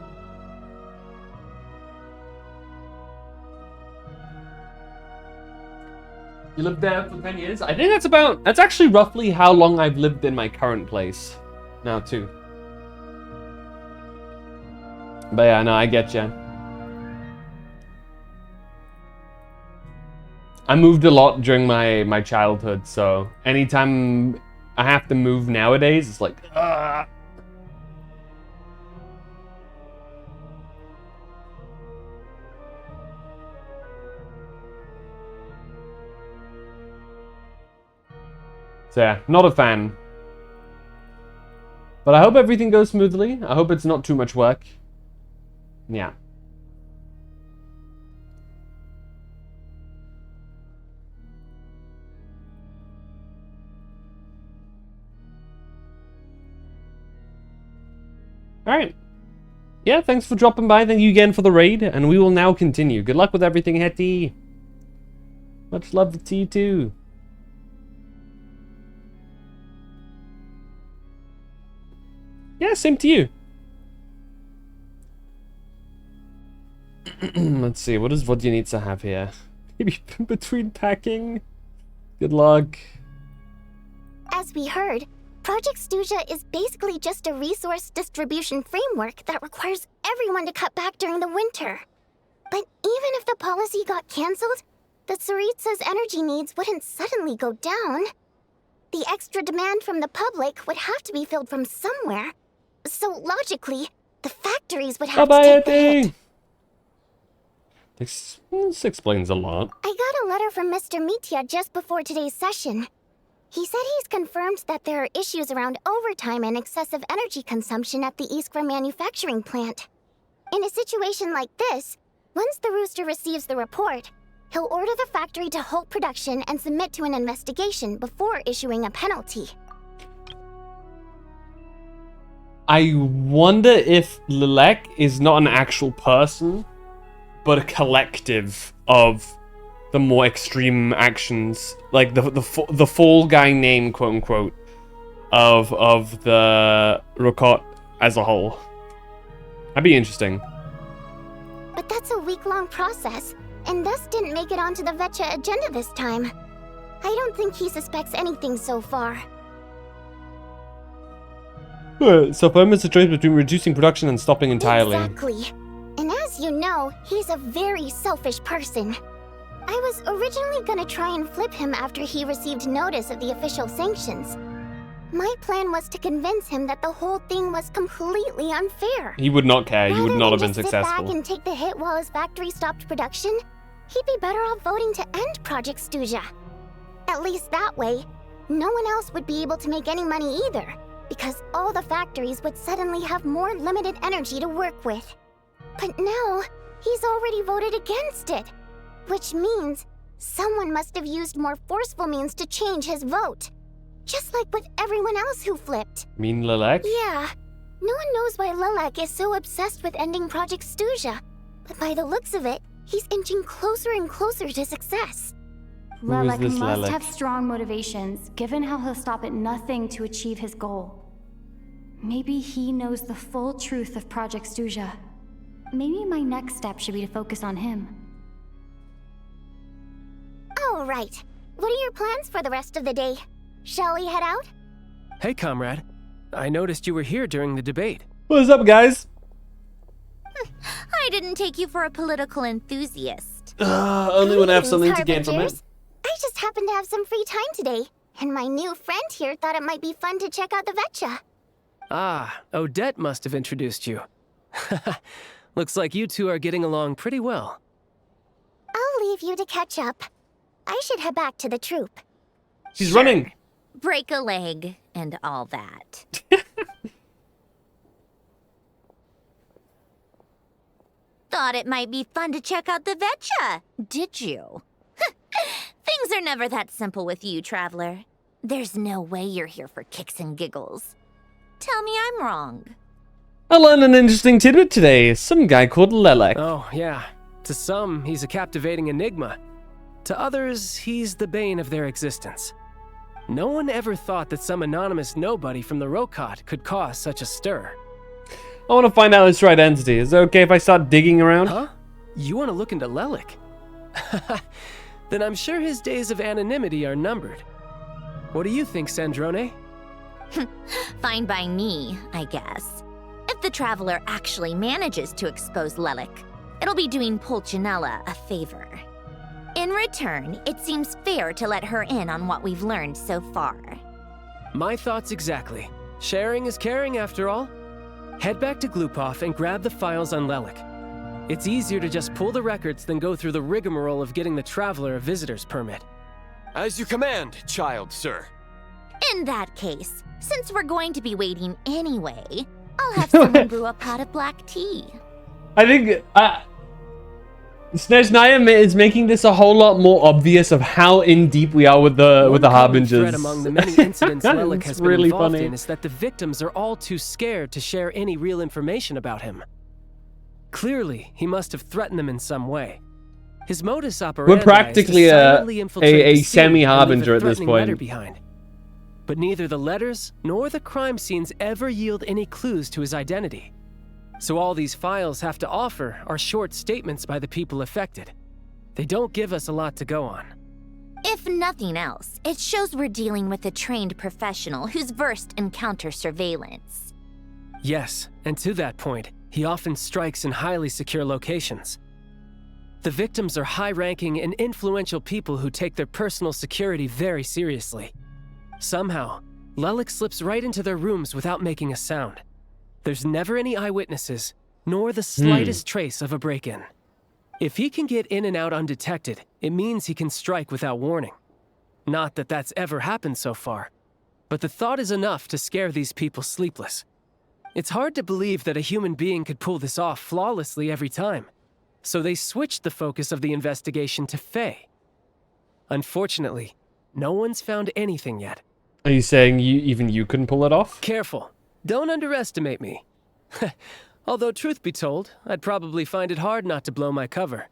You lived there for 10 years? I think that's actually roughly how long I've lived in my current place now too. But yeah, no, I get you. I moved a lot during my childhood, so anytime I have to move nowadays, it's like, So yeah, not a fan. But I hope everything goes smoothly. I hope it's not too much work. Yeah. Alright. Yeah, thanks for dropping by. Thank you again for the raid. And we will now continue. Good luck with everything, Hetty. Much love to you too. Yeah, same to you. Let's see, what do you need to have here? Maybe between packing? Good luck.
As we heard, Project Stuja is basically just a resource distribution framework that requires everyone to cut back during the winter. But even if the policy got cancelled, the Tsaritsa's energy needs wouldn't suddenly go down. The extra demand from the public would have to be filled from somewhere. So logically, the factories would have to take the hit.
This explains a lot.
I got a letter from Mr. Mitya just before today's session. He said he's confirmed that there are issues around overtime and excessive energy consumption at the Iskra manufacturing plant. In a situation like this, once the Rooster receives the report, he'll order the factory to halt production and submit to an investigation before issuing a penalty.
I wonder if Lilek is not an actual person, but a collective of the more extreme actions, like the fall guy name, quote unquote, of the Rokot as a whole. That'd be interesting.
But that's a week-long process, and thus didn't make it onto the Vecha agenda this time. I don't think he suspects anything so far.
So for him, it's a choice between reducing production and stopping entirely.
Exactly. And as you know, he's a very selfish person. I was originally gonna try and flip him after he received notice of the official sanctions. My plan was to convince him that the whole thing was completely unfair.
He would not care. You would not have been
Rather than just sit back
successful.
and take the hit while his factory stopped production, he'd be better off voting to end Project Stuja. At least that way, no one else would be able to make any money either, because all the factories would suddenly have more limited energy to work with. But now, he's already voted against it, which means someone must have used more forceful means to change his vote. Just like with everyone else who flipped.
Mean Lelek?
Yeah. No one knows why Lelek is so obsessed with ending Project Stuja, but by the looks of it, he's inching closer and closer to success.
Lelek must have strong motivations, given how he'll stop at nothing to achieve his goal. Maybe he knows the full truth of Project Stuja. Maybe my next step should be to focus on him.
All right. What are your plans for the rest of the day? Shall we head out?
Hey, comrade. I noticed you were here during the debate.
What's up, guys?
I didn't take you for a political enthusiast.
Only when I have something to gain from it.
I just happened to have some free time today, and my new friend here thought it might be fun to check out the Vetcha.
Ah, Odette must have introduced you. Looks like you two are getting along pretty well.
I'll leave you to catch up. I should head back to the troop.
She's running.
Break a leg and all that. Thought it might be fun to check out the Vetcha, did you? Things are never that simple with you, Traveler. There's no way you're here for kicks and giggles. Tell me I'm wrong.
I learned an interesting tidbit today. Some guy called Lelek.
Oh, yeah. To some, he's a captivating enigma. To others, he's the bane of their existence. No one ever thought that some anonymous nobody from the Rokot could cause such a stir.
I want to find out this right entity. Is it okay if I start digging around?
Huh? You want to look into Lelek? Then I'm sure his days of anonymity are numbered. What do you think, Snezhnaya?
Fine by me, I guess. If the Traveler actually manages to expose Lelek, it'll be doing Pulcinella a favor. In return, it seems fair to let her in on what we've learned so far.
My thoughts exactly. Sharing is caring, after all. Head back to Glupov and grab the files on Lelek. It's easier to just pull the records than go through the rigmarole of getting the Traveler a visitor's permit.
As you command, child, sir.
In that case, since we're going to be waiting anyway, I'll have someone brew a pot of black tea.
I think Snezhnaya is making this a whole lot more obvious of how in deep we are with the Harbingers.
Thread among the many incidents Lelek has been
really
involved
funny.
in is that the victims are all too scared to share any real information about him. Clearly, he must have threatened them in some way. His modus operandi
We're practically
is to silently infiltrate
a
the scene
semi-harbinger
and leave a
at this
threatening letter
point.
behind. But neither the letters nor the crime scenes ever yield any clues to his identity. So all these files have to offer are short statements by the people affected. They don't give us a lot to go on.
If nothing else, it shows we're dealing with a trained professional who's versed in counter-surveillance.
Yes, and to that point, he often strikes in highly secure locations. The victims are high-ranking and influential people who take their personal security very seriously. Somehow, Lelek slips right into their rooms without making a sound. There's never any eyewitnesses, nor the slightest trace of a break-in. If he can get in and out undetected, it means he can strike without warning. Not that that's ever happened so far, but the thought is enough to scare these people sleepless. It's hard to believe that a human being could pull this off flawlessly every time, so they switched the focus of the investigation to Faye. Unfortunately, no one's found anything yet.
Are you saying even you couldn't pull it off?
Careful. Don't underestimate me. Although, truth be told, I'd probably find it hard not to blow my cover.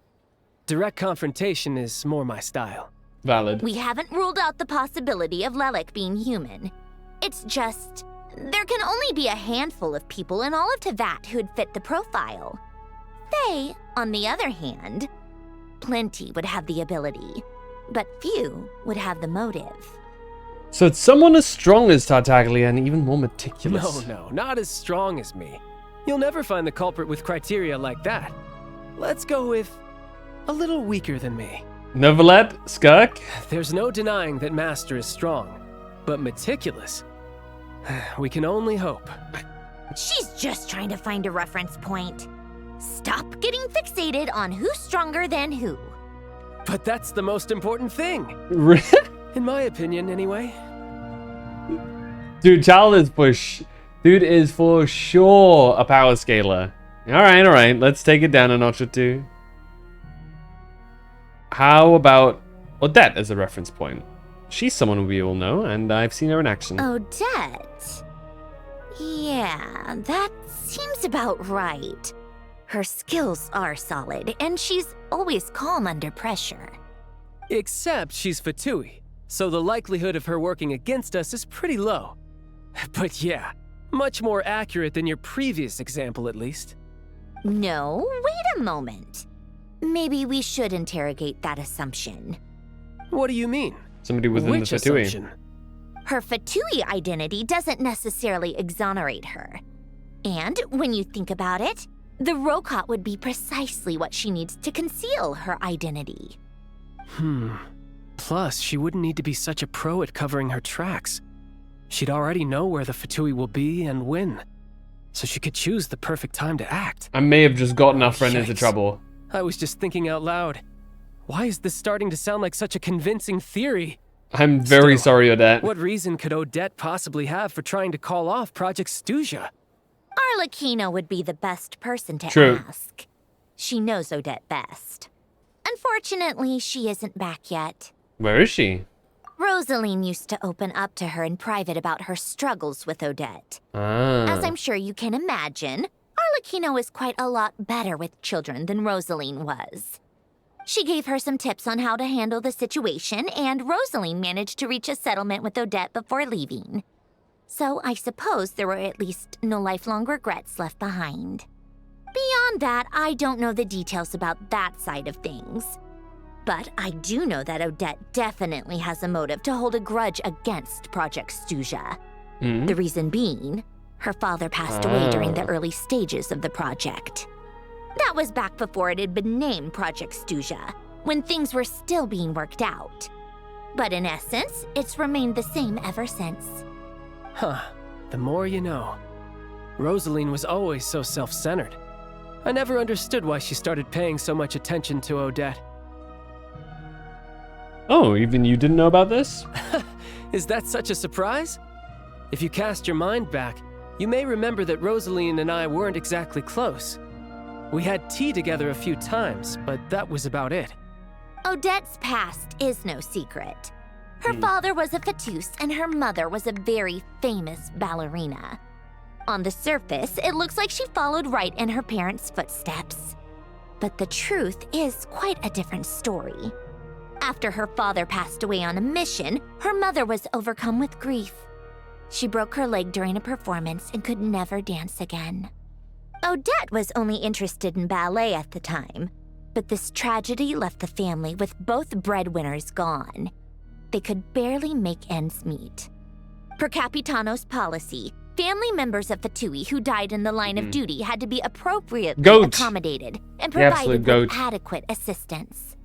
Direct confrontation is more my style.
Valid.
We haven't ruled out the possibility of Lelek being human. It's just, there can only be a handful of people in all of Teyvat who'd fit the profile. Faye, on the other hand, plenty would have the ability, but few would have the motive.
So it's someone as strong as Tartaglia and even more meticulous.
No, not as strong as me. You'll never find the culprit with criteria like that. Let's go with a little weaker than me.
Neverlet? Skirk?
There's no denying that Master is strong, but meticulous? We can only hope.
She's just trying to find a reference point. Stop getting fixated on who's stronger than who.
But that's the most important thing. In my opinion, anyway.
Dude, Dude is for sure a power scaler. Alright. Let's take it down a notch or two. How about Odette as a reference point? She's someone we all know, and I've seen her in action.
Odette? Yeah, that seems about right. Her skills are solid, and she's always calm under pressure.
Except she's Fatui, so the likelihood of her working against us is pretty low. But yeah, much more accurate than your previous example, at least.
No, wait a moment. Maybe we should interrogate that assumption.
What do you mean?
Somebody within
Which
the Fatui.
Assumption?
Her Fatui identity doesn't necessarily exonerate her. And when you think about it, the Rokot would be precisely what she needs to conceal her identity.
Plus, she wouldn't need to be such a pro at covering her tracks. She'd already know where the Fatui will be and when. So she could choose the perfect time to act.
I may have just gotten our friend into
Yikes.
trouble.
I was just thinking out loud. Why is this starting to sound like such a convincing theory?
I'm very sorry, Odette.
What reason could Odette possibly have for trying to call off Project Stuja?
Arlecchino would be the best person to
True.
ask. She knows Odette best. Unfortunately, she isn't back yet.
Where is she?
Rosaline used to open up to her in private about her struggles with Odette. As I'm sure you can imagine, Arlecchino is quite a lot better with children than Rosaline was. She gave her some tips on how to handle the situation, and Rosaline managed to reach a settlement with Odette before leaving. So I suppose there were at least no lifelong regrets left behind. Beyond that, I don't know the details about that side of things. But I do know that Odette definitely has a motive to hold a grudge against Project Stuja. The reason being, her father passed away during the early stages of the project. That was back before it had been named Project Stuja, when things were still being worked out. But in essence, it's remained the same ever since.
Huh. The more you know. Rosaline was always so self-centered. I never understood why she started paying so much attention to Odette.
Oh, even you didn't know about this?
Is that such a surprise? If you cast your mind back, you may remember that Rosaline and I weren't exactly close. We had tea together a few times, but that was about it.
Odette's past is no secret. Her father was a Fatus and her mother was a very famous ballerina. On the surface, it looks like she followed right in her parents' footsteps. But the truth is quite a different story. After her father passed away on a mission, her mother was overcome with grief. She broke her leg during a performance and could never dance again. Odette was only interested in ballet at the time, but this tragedy left the family with both breadwinners gone. They could barely make ends meet. Per Capitano's policy, family members of Fatui who died in the line of duty had to be appropriately accommodated and provided with adequate assistance.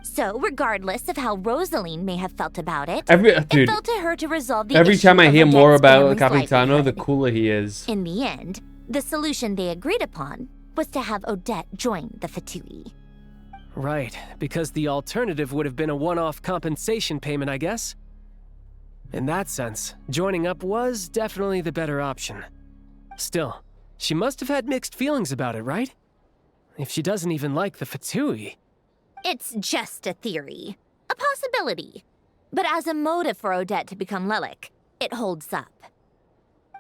So, regardless of how Rosaline may have felt about it, it fell to her to resolve the
every
issue
time I
of
hear
Odette's
more about
family's
Capitano, the
livelihood.
cooler he is.
In the end, the solution they agreed upon was to have Odette join the Fatui.
Right, because the alternative would have been a one-off compensation payment, I guess. In that sense, joining up was definitely the better option. Still, she must have had mixed feelings about it, right? If she doesn't even like the Fatui.
It's just a theory, a possibility. But as a motive for Odette to become Lelik, it holds up.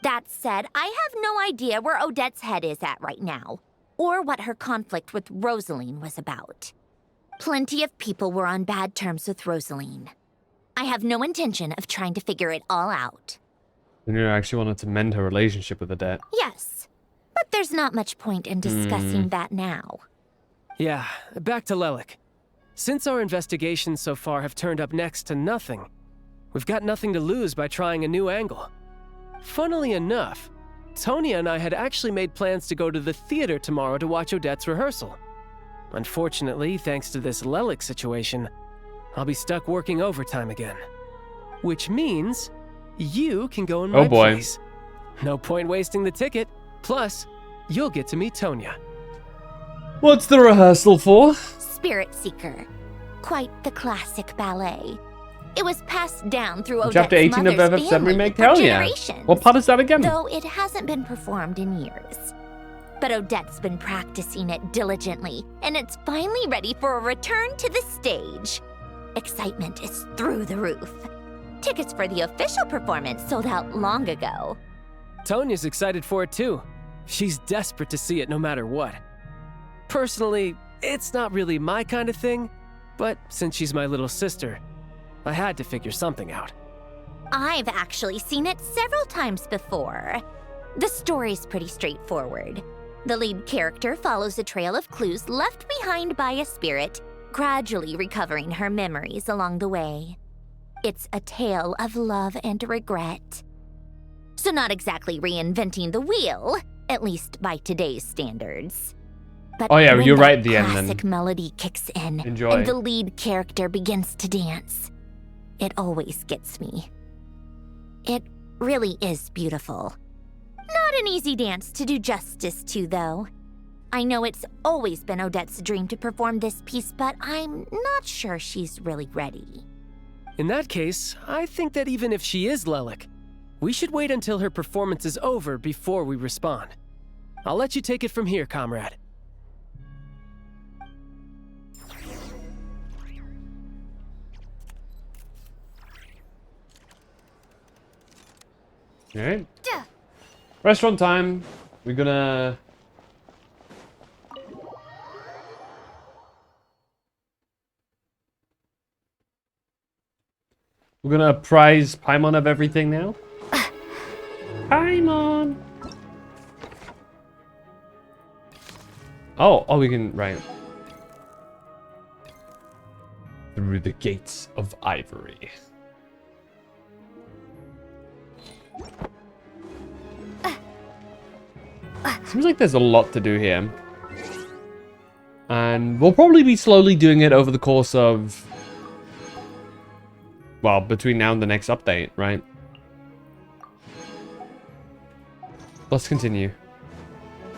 That said, I have no idea where Odette's head is at right now, or what her conflict with Rosaline was about. Plenty of people were on bad terms with Rosaline. I have no intention of trying to figure it all out.
You actually wanted to mend her relationship with Odette.
Yes, but there's not much point in discussing that now.
Yeah, back to Lelik. Since our investigations so far have turned up next to nothing, we've got nothing to lose by trying a new angle. Funnily enough, Tonya and I had actually made plans to go to the theater tomorrow to watch Odette's rehearsal. Unfortunately, thanks to this Lelik situation, I'll be stuck working overtime again. Which means you can go in my place. No point wasting the ticket. Plus, you'll get to meet Tonya.
What's the rehearsal for?
Spirit Seeker. Quite the classic ballet. It was passed down through Odette's
Chapter 18 of
mother's
FF7
family
remake?
for
Hell yeah.
generations.
What part is that again?
Though it hasn't been performed in years. But Odette's been practicing it diligently, and it's finally ready for a return to the stage. Excitement is through the roof. Tickets for the official performance sold out long ago.
Tonya's excited for it too. She's desperate to see it no matter what. Personally, it's not really my kind of thing, but since she's my little sister, I had to figure something out.
I've actually seen it several times before. The story's pretty straightforward. The lead character follows a trail of clues left behind by a spirit, gradually recovering her memories along the way. It's a tale of love and regret. So not exactly reinventing the wheel, at least by today's standards. But
oh yeah,
when
you're
that
right at the end then.
classic melody kicks in,
Enjoy.
and the lead character begins to dance, it always gets me. It really is beautiful. Not an easy dance to do justice to, though. I know it's always been Odette's dream to perform this piece, but I'm not sure she's really ready.
In that case, I think that even if she is Lelik, we should wait until her performance is over before we respond. I'll let you take it from here, comrade.
Alright. Restaurant time. We're gonna... We're gonna apprise Paimon of everything now. Paimon! Oh, we can... Right. Through the gates of ivory. Seems like there's a lot to do here. And we'll probably be slowly doing it over the course of... Well, between now and the next update, right? Let's continue.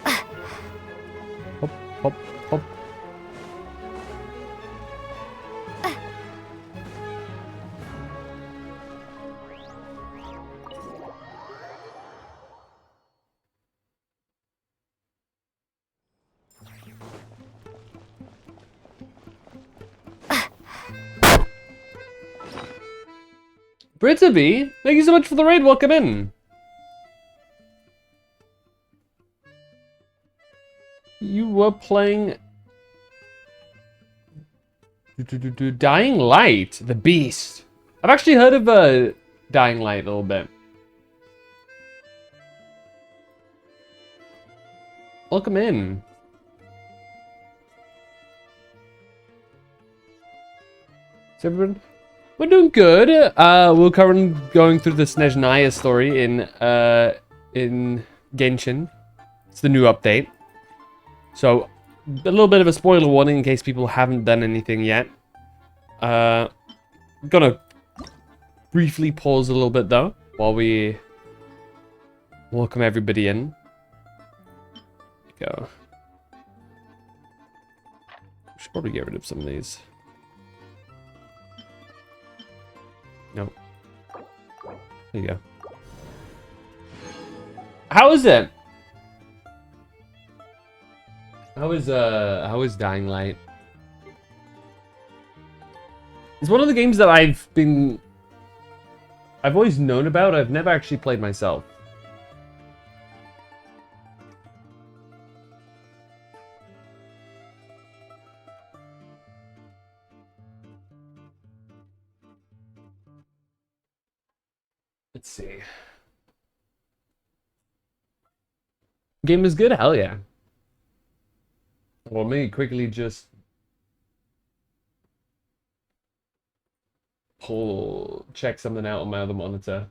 Hop, hop, hop. Brittaby, thank you so much for the raid. Welcome in. You were playing Dying Light, the Beast. I've actually heard of Dying Light a little bit. Welcome in. Is everyone? We're doing good. We're currently going through the Snezhnaya story in Genshin. It's the new update. So, a little bit of a spoiler warning in case people haven't done anything yet. Gonna briefly pause a little bit though, while we welcome everybody in. Go. Should probably get rid of some of these. No. There you go. How is it? How is Dying Light? It's one of the games that I've always known about. I've never actually played myself. Let's see. Game is good? Hell yeah. Well, let me quickly just check something out on my other monitor.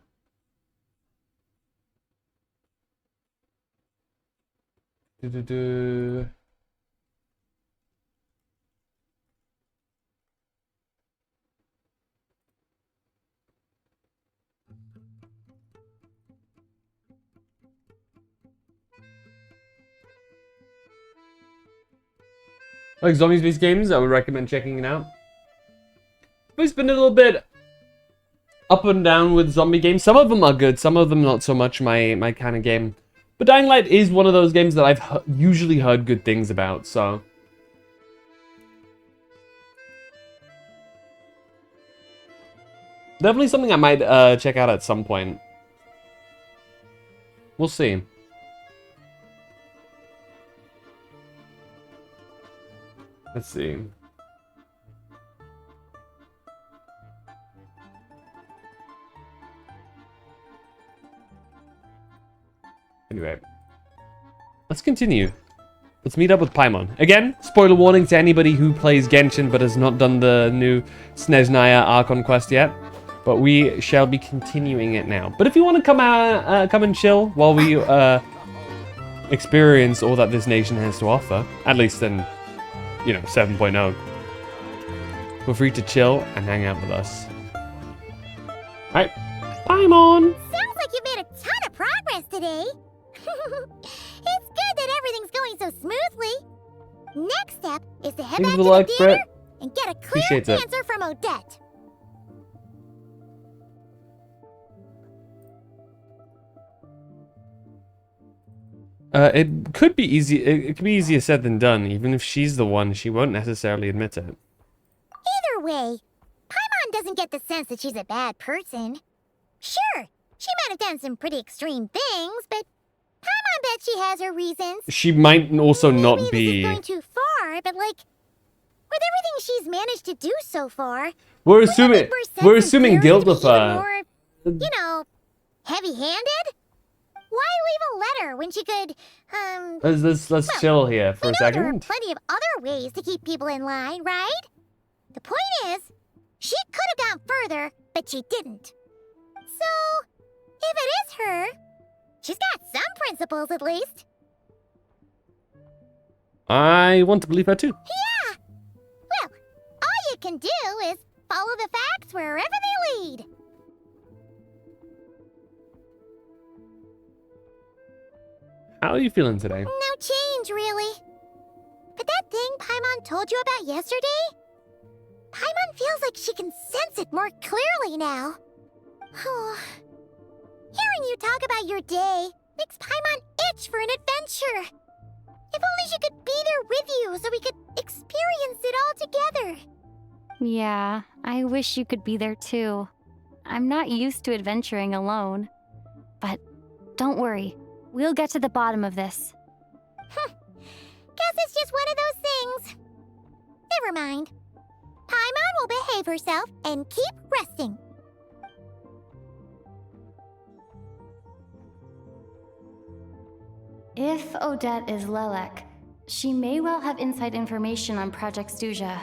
Like zombies-based games, I would recommend checking it out. It's been a little bit up and down with zombie games. Some of them are good, some of them not so much my kind of game. But Dying Light is one of those games that I've usually heard good things about, so... Definitely something I might check out at some point. We'll see. Let's see. Anyway. Let's continue. Let's meet up with Paimon. Again, spoiler warning to anybody who plays Genshin but has not done the new Snezhnaya Archon quest yet. But we shall be continuing it now. But if you want to come and chill while we experience all that this nation has to offer, at least in, you know, 7.0, feel free to chill and hang out with us. Alright, Paimon!
Sounds like you made a ton of progress today. It's good that everything's going so smoothly. Next step is to head back to the theater and get a clear answer from Odette.
It could be easy. It could be easier said than done. Even if she's the one, she won't necessarily admit it.
Either way, Paimon doesn't get the sense that she's a bad person. Sure, she might have done some pretty extreme things, but Paimon bet she has her reasons.
She might also
Maybe
not
this
be.
is going too far, but like, with everything she's managed to do so far,
We're assuming guilt of her.
more, you know, heavy-handed. Why leave a letter when she could,
Let's chill here for a
There are
second.
plenty of other ways to keep people in line, right? The point is, she could have gone further, but she didn't. So, if it is her, she's got some principles at least.
I want to believe her too.
Yeah! Well, all you can do is follow the facts wherever they lead.
How are you feeling today?
No change, really. But that thing Paimon told you about yesterday? Paimon feels like she can sense it more clearly now. Hearing you talk about your day makes Paimon itch for an adventure. If only she could be there with you so we could experience it all together.
Yeah, I wish you could be there too. I'm not used to adventuring alone. But don't worry. We'll get to the bottom of this.
Guess it's just one of those things. Never mind. Paimon will behave herself and keep resting.
If Odette is Lelek, she may well have inside information on Project Stuja.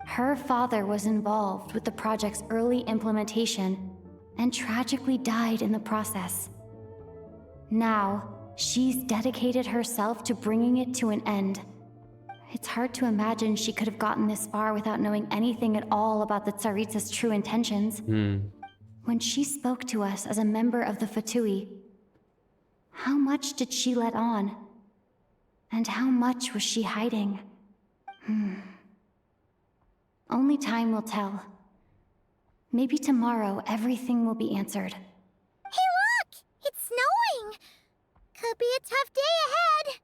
Her father was involved with the project's early implementation and tragically died in the process. Now, she's dedicated herself to bringing it to an end. It's hard to imagine she could have gotten this far without knowing anything at all about the Tsaritsa's true intentions. When she spoke to us as a member of the Fatui, how much did she let on? And how much was she hiding? Only time will tell. Maybe tomorrow everything will be answered.
Hey look! It's snowing! Could be a tough day ahead.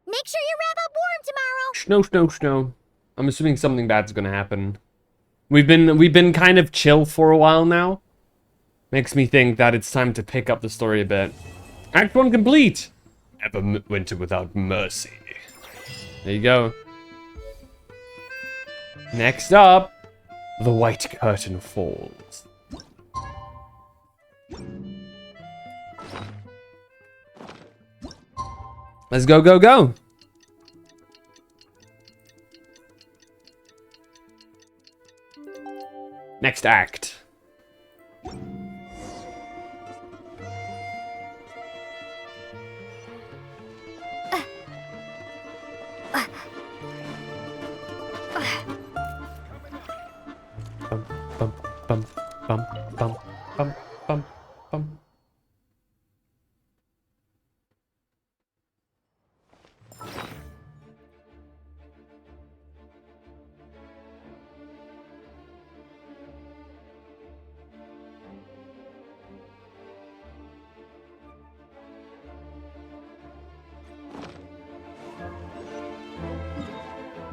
Make sure you wrap up warm tomorrow.
Snow, snow, snow. I'm assuming something bad's gonna happen. We've been kind of chill for a while now. Makes me think that it's time to pick up the story a bit. Act 1 complete! Never winter without mercy. There you go. Next up, the white curtain falls. Let's go, go, go! Next act. Bum, bum, bum, bum, bum, bum, bum.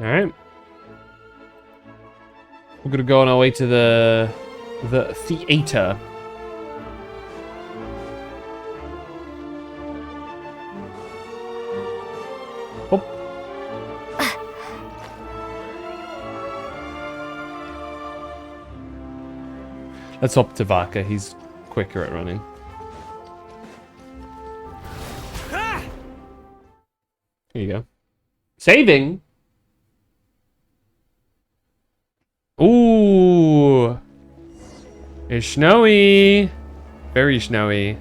Alright. We're gonna go on our way to the theater. Oh. Let's hop to Vaka. He's quicker at running. Here you go. Saving? Ooh. It's snowy. Very snowy.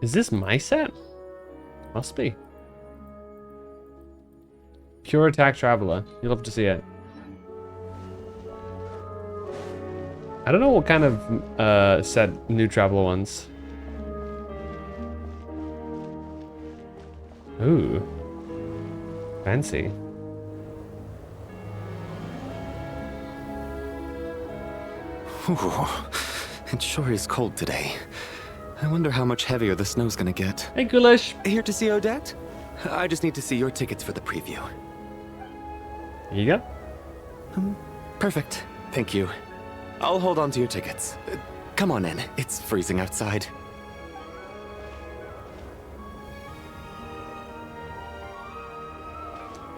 Is this my set? Must be. Pure Attack Traveler. You'll love to see it. I don't know what kind of set new Traveler wants. Ooh. Fancy.
Ooh, it sure is cold today. I wonder how much heavier the snow's gonna get.
Hey, Ghoulish.
Here to see Odette? I just need to see your tickets for the preview.
Here you go.
Perfect. Thank you. I'll hold on to your tickets. Come on in. It's freezing outside.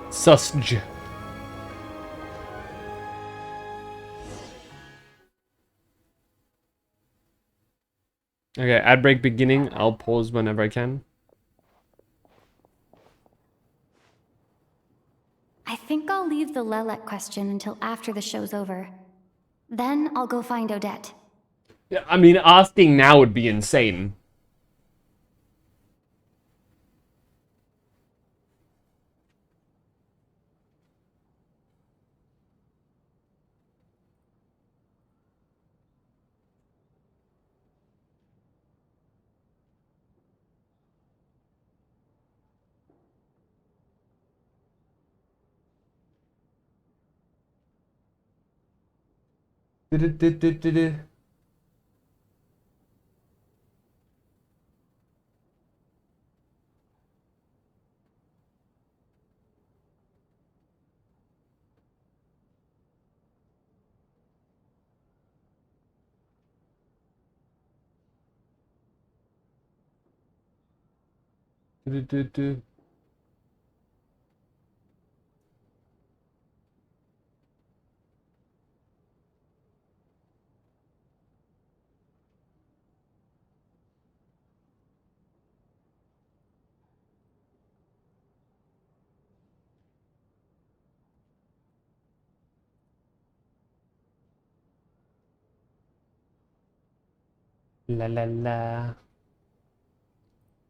Susj. Okay, ad break beginning. I'll pause whenever I can.
I think I'll leave the Lelek question until after the show's over. Then I'll go find Odette.
Yeah, I mean, asking now would be insane. La la la.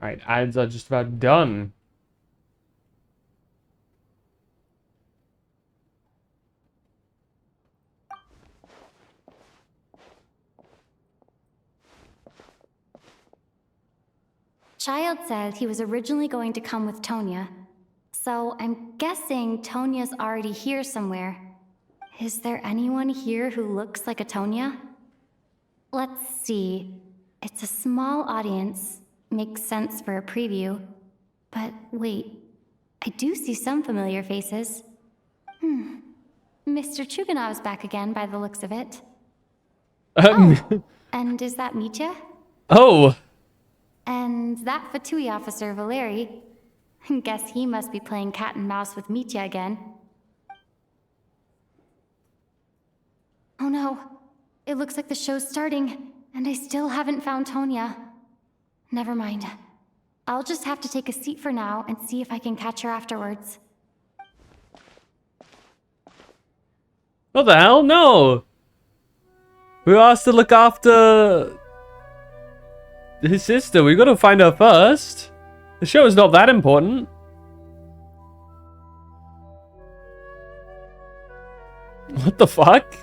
Alright, ads are just about done.
Child said he was originally going to come with Tonya. So I'm guessing Tonya's already here somewhere. Is there anyone here who looks like a Tonya? Let's see. It's a small audience. Makes sense for a preview. But wait, I do see some familiar faces. Mr. Chuganov's back again by the looks of it. And is that Mitya?
Oh!
And that Fatui officer, Valeri. Guess he must be playing cat and mouse with Mitya again. Oh no. It looks like the show's starting, and I still haven't found Tonya. Never mind. I'll just have to take a seat for now and see if I can catch her afterwards.
What the hell? No! We were asked to look after his sister. We gotta find her first. The show is not that important. What the fuck?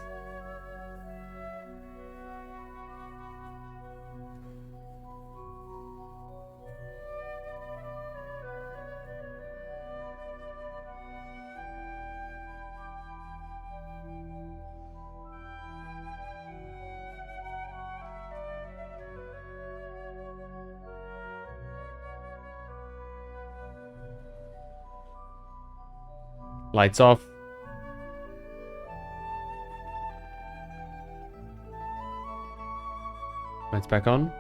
Lights off. Lights back on.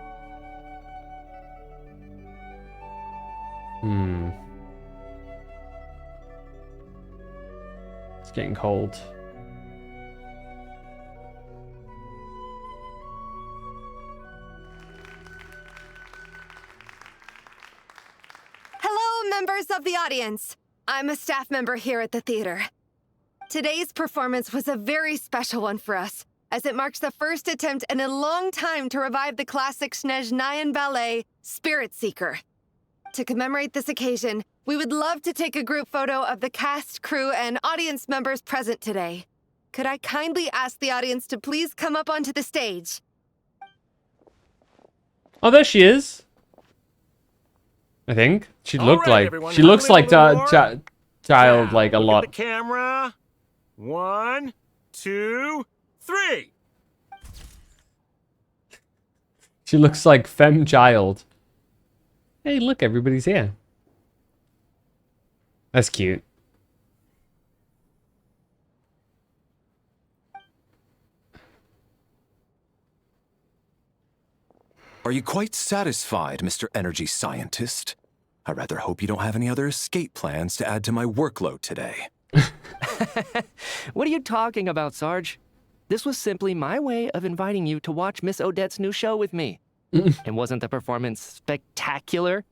It's getting cold.
Hello, members of the audience. I'm a staff member here at the theater. Today's performance was a very special one for us, as it marks the first attempt in a long time to revive the classic Snezhnayan ballet, Spirit Seeker. To commemorate this occasion, we would love to take a group photo of the cast, crew, and audience members present today. Could I kindly ask the audience to please come up onto the stage?
Oh, there she is. I think she looked like
everyone,
she looks like
now,
child like a
look
lot.
At the camera. 1, 2, 3.
She looks like femme child. Hey, look, everybody's here. That's cute.
Are you quite satisfied, Mr. Energy Scientist? I rather hope you don't have any other escape plans to add to my workload today.
What are you talking about, Sarge? This was simply my way of inviting you to watch Miss Odette's new show with me. And wasn't the performance spectacular?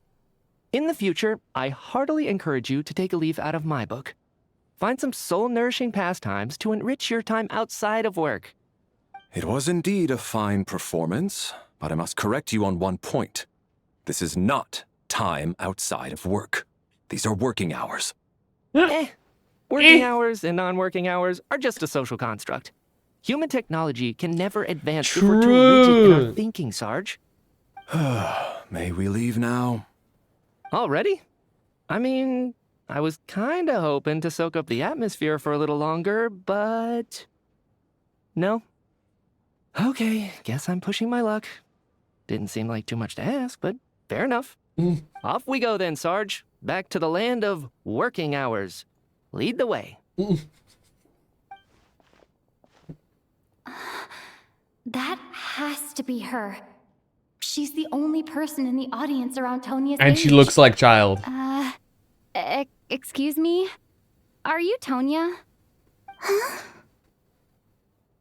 In the future, I heartily encourage you to take a leaf out of my book. Find some soul-nourishing pastimes to enrich your time outside of work.
It was indeed a fine performance, but I must correct you on one point. This is not time outside of work. These are working hours.
Working hours and non-working hours are just a social construct. Human technology can never advance if we're too rigid in our thinking, Sarge.
May we leave now?
Already? I mean, I was kinda hoping to soak up the atmosphere for a little longer, but... no. Okay, guess I'm pushing my luck. Didn't seem like too much to ask, but fair enough. Off we go then, Sarge. Back to the land of working hours. Lead the way.
That has to be her. She's the only person in the audience around Tonia's
And
age.
she looks like child.
Excuse me? Are you Tonya? Huh?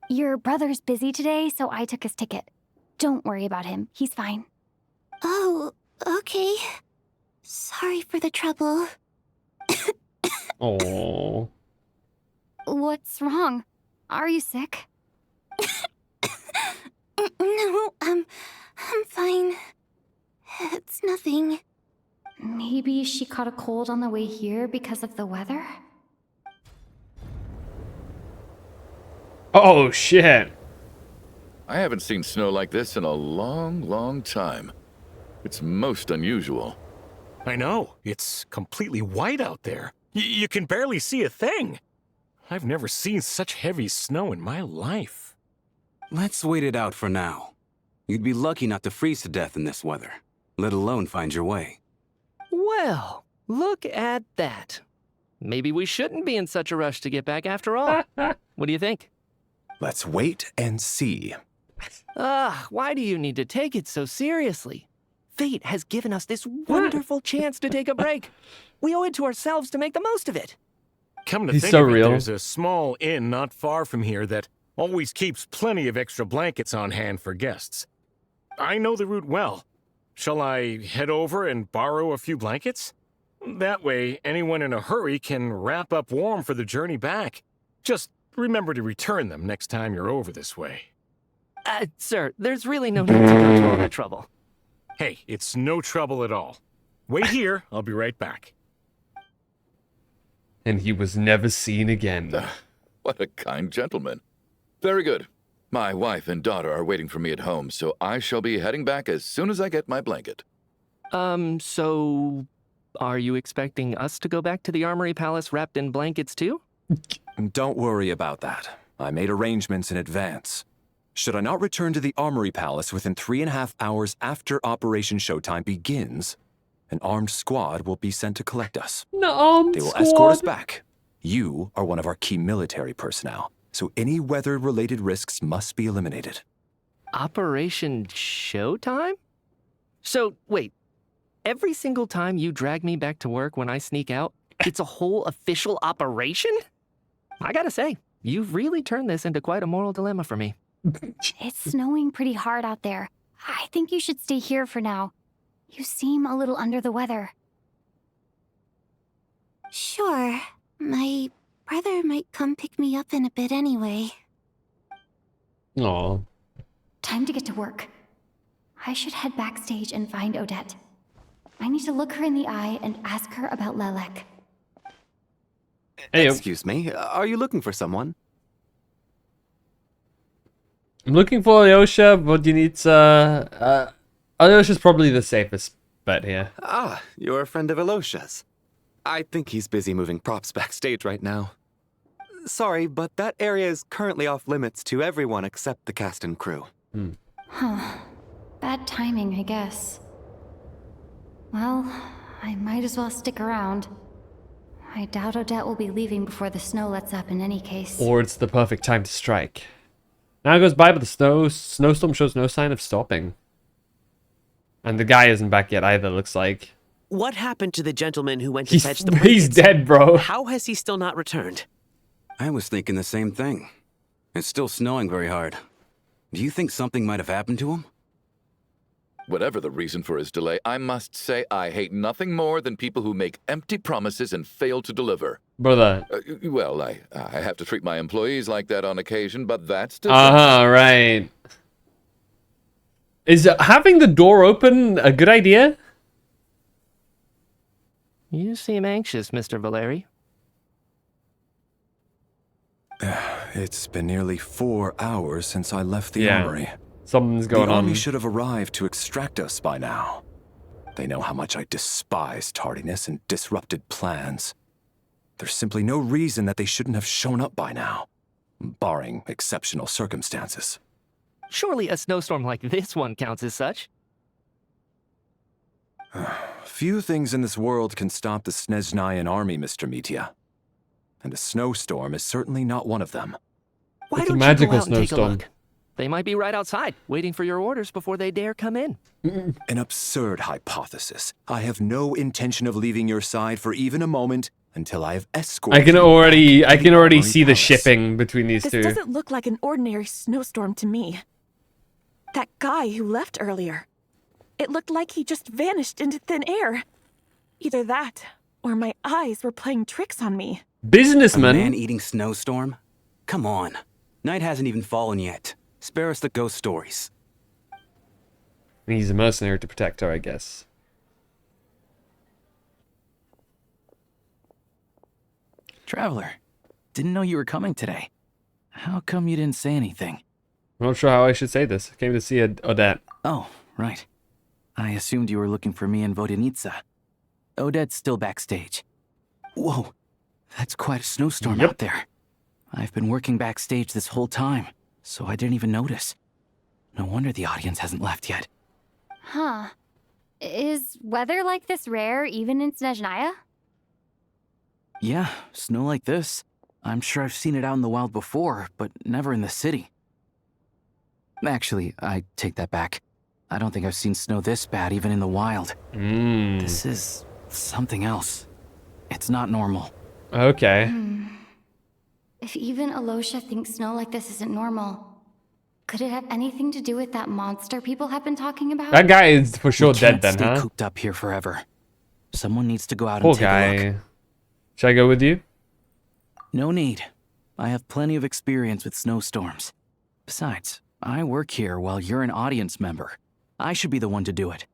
Your brother's busy today, so I took his ticket. Don't worry about him. He's fine.
Oh, okay. Sorry for the trouble.
Oh.
What's wrong? Are you sick?
No, I'm fine. It's nothing.
Maybe she caught a cold on the way here because of the weather?
Oh, shit.
I haven't seen snow like this in a long, long time. It's most unusual.
I know. It's completely white out there. You can barely see a thing. I've never seen such heavy snow in my life.
Let's wait it out for now. You'd be lucky not to freeze to death in this weather, let alone find your way.
Well, look at that. Maybe we shouldn't be in such a rush to get back after all. What do you think?
Let's wait and see.
Why do you need to take it so seriously? Fate has given us this wonderful chance to take a break. We owe it to ourselves to make the most of it.
Come to
He's
think
so
of it,
real.
there's a small inn not far from here that always keeps plenty of extra blankets on hand for guests. I know the route well. Shall I head over and borrow a few blankets? That way, anyone in a hurry can wrap up warm for the journey back. Just remember to return them next time you're over this way.
Sir, there's really no need to go to all that trouble.
Hey, it's no trouble at all. Wait here, I'll be right back.
And he was never seen again.
What a kind gentleman. Very good. My wife and daughter are waiting for me at home, so I shall be heading back as soon as I get my blanket.
So... are you expecting us to go back to the Armory Palace wrapped in blankets too?
Don't worry about that. I made arrangements in advance. Should I not return to the Armory Palace within 3.5 hours after Operation Showtime begins, an armed squad will be sent to collect us.
An armed
They will
squad?
escort us back. You are one of our key military personnel, so any weather-related risks must be eliminated.
Operation Showtime? So, wait. Every single time you drag me back to work when I sneak out, it's a whole official operation? I gotta say, you've really turned this into quite a moral dilemma for me.
It's snowing pretty hard out there. I think you should stay here for now. You seem a little under the weather.
Sure. My brother might come pick me up in a bit anyway.
Aw.
Time to get to work. I should head backstage and find Odette. I need to look her in the eye and ask her about Lelek.
Hey,
excuse me, are you looking for someone?
I'm looking for Alyosha, but you need Alyosha's probably the safest bet here.
Ah, you're a friend of Alyosha's. I think he's busy moving props backstage right now. Sorry, but that area is currently off limits to everyone except the cast and crew.
Huh. Bad timing, I guess. Well, I might as well stick around. I doubt Odette will be leaving before the snow lets up in any case.
Or it's the perfect time to strike. Now goes by, but the snowstorm shows no sign of stopping. And the guy isn't back yet either, looks like.
What happened to the gentleman who went to fetch the
He's
blankets?
dead, bro.
How has he still not returned?
I was thinking the same thing. It's still snowing very hard. Do you think something might have happened to him?
Whatever the reason for his delay, I must say I hate nothing more than people who make empty promises and fail to deliver.
Brother.
Well, I have to treat my employees like that on occasion, but that's...
right. Is having the door open a good idea?
You seem anxious, Mr. Valeri.
It's been nearly 4 hours since I left the armory.
Something's going
on. The
on.
army should have arrived to extract us by now. They know how much I despise tardiness and disrupted plans. There's simply no reason that they shouldn't have shown up by now, barring exceptional circumstances.
Surely a snowstorm like this one counts as such.
Few things in this world can stop the Snezhnayan army, Mr. Mitya. And a snowstorm is certainly not one of them.
Why
It's a
don't
magical
you go out and take a
snowstorm.
look? They might be right outside, waiting for your orders before they dare come in.
An absurd hypothesis. I have no intention of leaving your side for even a moment until I have escorted
I can
you
already see the shipping between these
This
two.
doesn't look like an ordinary snowstorm to me. That guy who left earlier. It looked like he just vanished into thin air. Either that, or my eyes were playing tricks on me.
Businessman.
A man-eating snowstorm? Come on. Night hasn't even fallen yet. Spare us the ghost stories.
He's a mercenary to protect her, I guess.
Traveler, didn't know you were coming today. How come you didn't say anything?
I'm not sure how I should say this. I came to see Odette.
Oh, right. I assumed you were looking for me and Vodenitsa. Odette's still backstage. Whoa, that's quite a snowstorm out there. I've been working backstage this whole time, so I didn't even notice. No wonder the audience hasn't left yet.
Huh. Is weather like this rare even in Snezhnaya?
Yeah, snow like this. I'm sure I've seen it out in the wild before, but never in the city. Actually, I take that back. I don't think I've seen snow this bad even in the wild. This is something else. It's not normal.
Okay.
If even Alyosha thinks snow like this isn't normal, could it have anything to do with that monster people have been talking about?
That guy is for sure dead then,
Stay
huh?
cooped up here forever. Someone needs to go out
Poor
and take a
guy.
look.
Should I go with you?
No need. I have plenty of experience with snowstorms. Besides, I work here while you're an audience member. I should be the one to do it.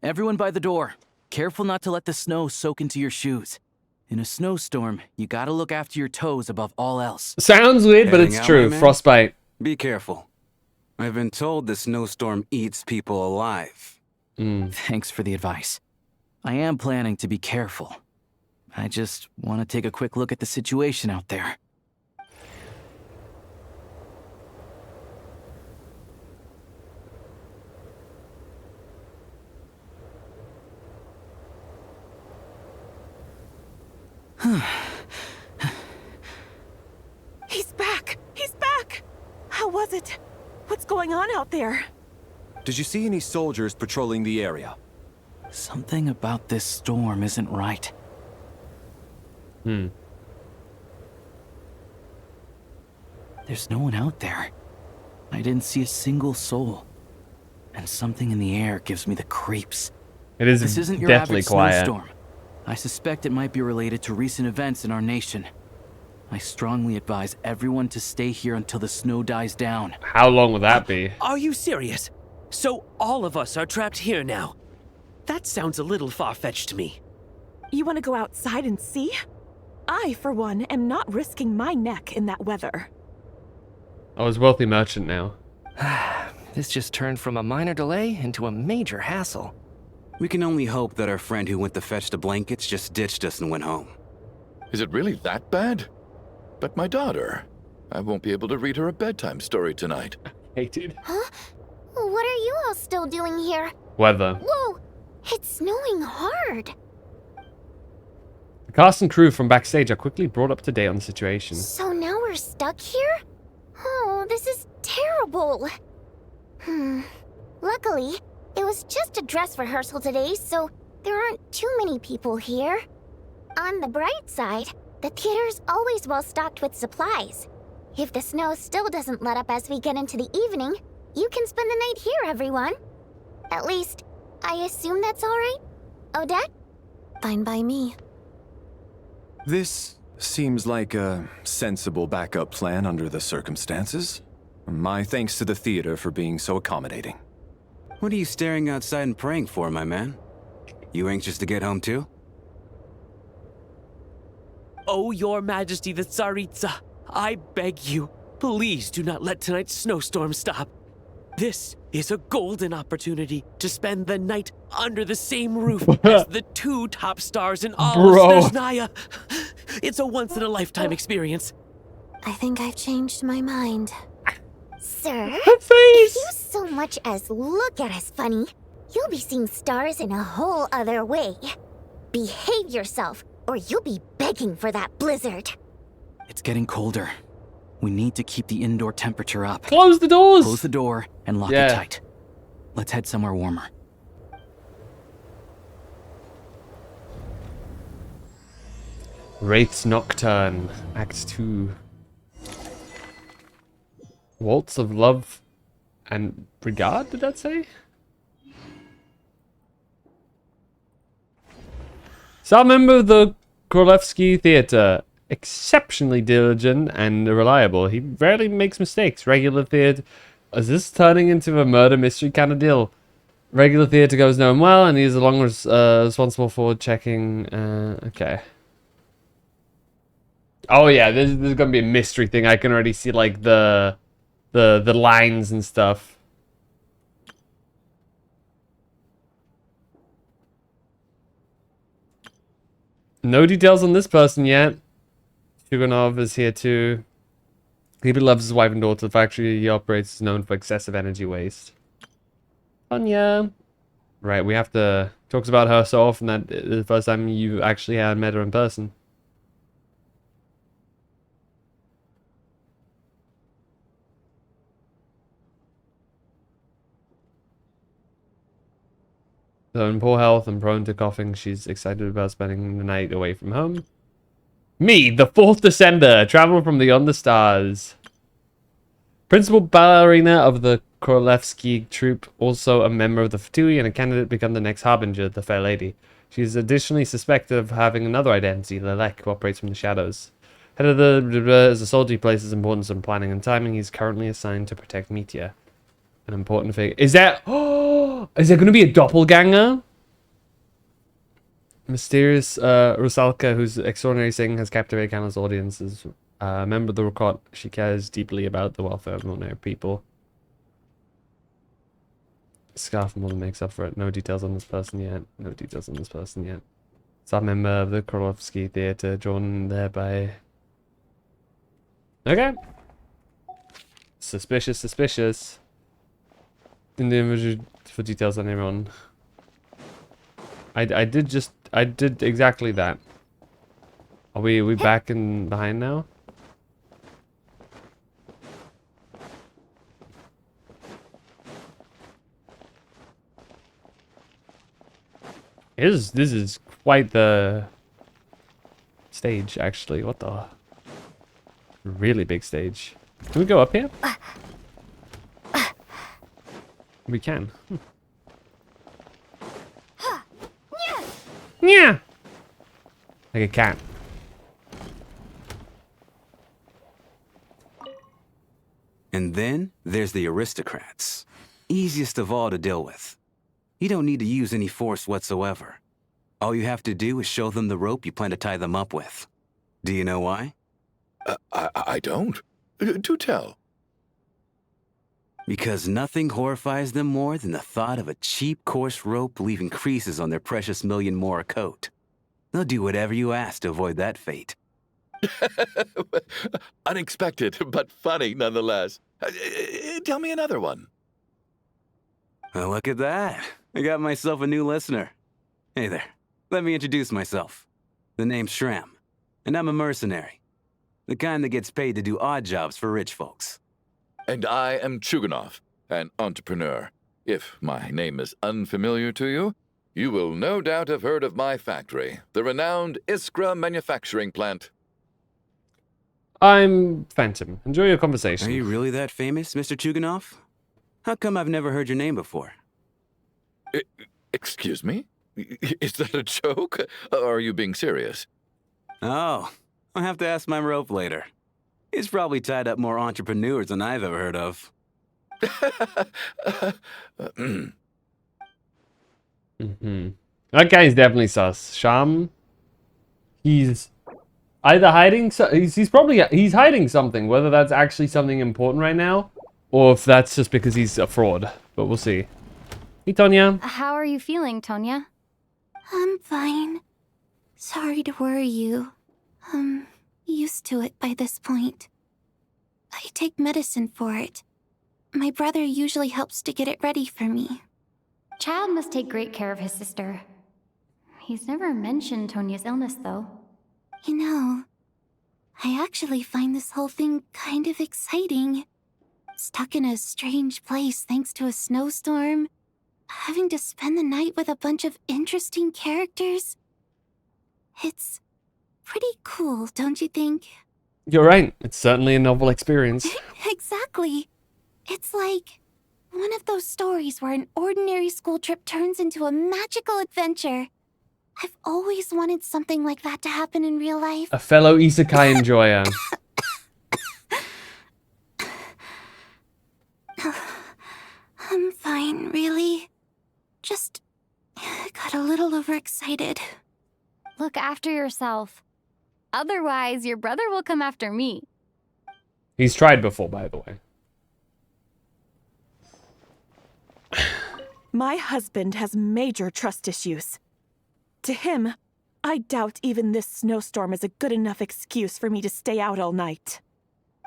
Everyone by the door. Careful not to let the snow soak into your shoes. In a snowstorm, you gotta look after your toes above all else.
Sounds weird, but
Heading
it's
out,
true.
my man?
Frostbite.
Be careful. I've been told the snowstorm eats people alive.
Thanks for the advice. I am planning to be careful. I just want to take a quick look at the situation out there.
He's back! He's back! How was it? What's going on out there?
Did you see any soldiers patrolling the area?
Something about this storm isn't right. There's no one out there. I didn't see a single soul. And something in the air gives me the creeps.
It is
This isn't your
deathly
average
quiet.
snowstorm. I suspect it might be related to recent events in our nation. I strongly advise everyone to stay here until the snow dies down.
How long will that be?
Are you serious? So all of us are trapped here now? That sounds a little far-fetched to me.
You want to go outside and see? I, for one, am not risking my neck in that weather.
I was wealthy merchant now.
This just turned from a minor delay into a major hassle.
We can only hope that our friend who went to fetch the blankets just ditched us and went home.
Is it really that bad? But my daughter, I won't be able to read her a bedtime story tonight.
Hey, dude.
Huh? What are you all still doing here?
Weather.
Whoa! It's snowing hard.
The cast and crew from backstage are quickly brought up to date on the situation.
So now we're stuck here? Oh, this is terrible. Luckily, it was just a dress rehearsal today, so there aren't too many people here. On the bright side, the theater's always well stocked with supplies. If the snow still doesn't let up as we get into the evening, you can spend the night here, everyone. At least, I assume that's all right? Odette?
Fine by me.
This seems like a sensible backup plan under the circumstances. My thanks to the theater for being so accommodating.
What are you staring outside and praying for, my man? You anxious to get home too?
Oh, Your Majesty the Tsaritsa, I beg you, please do not let tonight's snowstorm stop. This is a golden opportunity to spend the night under the same roof as the two top stars in all of Snezhnaya. It's a once-in-a-lifetime experience.
I think I've changed my mind.
Sir, if you so much as look at us funny, you'll be seeing stars in a whole other way. Behave yourself, or you'll be begging for that blizzard.
It's getting colder. We need to keep the indoor temperature up.
Close the doors!
Close the door and lock it tight. Let's head somewhere warmer.
Wraith's Nocturne, Act 2. Waltz of Love and Regard, did that say? Some member of the Królewski Theatre. Exceptionally diligent and reliable. He rarely makes mistakes. Regular theatre... Is this turning into a murder mystery kind of deal? Regular theatre goes knowing well, and he's long responsible for checking... okay. Oh yeah, this is gonna be a mystery thing. I can already see like the lines and stuff. No details on this person yet. Shuganov is here too. He loves his wife and daughter. The factory he operates is known for excessive energy waste. Anya. Right, we have to... Talks about her so often that the first time you actually had met her in person. So in poor health and prone to coughing, she's excited about spending the night away from home. Me, the fourth descender, travel from beyond the stars. Principal ballerina of the Królewski troupe, also a member of the Fatui and a candidate to become the next harbinger, the fair lady. She is additionally suspected of having another identity, Lelek, who operates from the shadows. Head of the is a soldier who places importance on planning and timing. He's currently assigned to protect Mitya. An important figure. Is that... Oh! Is there going to be a doppelganger? Mysterious Rusalka, whose extraordinary singing has captivated countless audiences. A member of the Rukot, she cares deeply about the welfare of ordinary people. Scarf more than makes up for it. No details on this person yet. No details on this person yet. Some member of the Królewski Theatre, drawn there by... Okay. Suspicious, suspicious. Individual for details on everyone. I did exactly that. Are we back in behind now? This is quite the stage, actually. What the? Really big stage. Can we go up here? We can. Yeah. Like a cat.
And then there's the aristocrats. Easiest of all to deal with. You don't need to use any force whatsoever. All you have to do is show them the rope you plan to tie them up with. Do you know why?
I don't. Do tell.
Because nothing horrifies them more than the thought of a cheap, coarse rope leaving creases on their precious million Mora coat. They'll do whatever you ask to avoid that fate.
Unexpected, but funny nonetheless. Tell me another one.
Well, look at that. I got myself a new listener. Hey there. Let me introduce myself. The name's Shram, and I'm a mercenary. The kind that gets paid to do odd jobs for rich folks.
And I am Chuganov, an entrepreneur. If my name is unfamiliar to you, you will no doubt have heard of my factory, the renowned Iskra manufacturing plant.
I'm Phantom. Enjoy your conversation.
Are you really that famous, Mr. Chuganov? How come I've never heard your name before?
Excuse me? Is that a joke? Or are you being serious?
Oh, I'll have to ask my rope later. He's probably tied up more entrepreneurs than I've ever heard of.
That guy's definitely sus. Sham, he's either hiding. He's hiding something. Whether that's actually something important right now, or if that's just because he's a fraud. But we'll see. Hey, Tonya.
How are you feeling, Tonya?
I'm fine. Sorry to worry you. I'm used to it by this point. I take medicine for it. My brother usually helps to get it ready for me.
Child must take great care of his sister. He's never mentioned Tonya's illness, though.
You know, I actually find this whole thing kind of exciting. Stuck in a strange place thanks to a snowstorm. Having to spend the night with a bunch of interesting characters. It's pretty cool, don't you think?
You're right. It's certainly a novel experience.
Exactly. It's like one of those stories where an ordinary school trip turns into a magical adventure. I've always wanted something like that to happen in real life.
A fellow isekai enjoyer.
I'm fine, really. Just got a little overexcited.
Look after yourself. Otherwise, your brother will come after me.
He's tried before, by the way.
My husband has major trust issues. To him, I doubt even this snowstorm is a good enough excuse for me to stay out all night.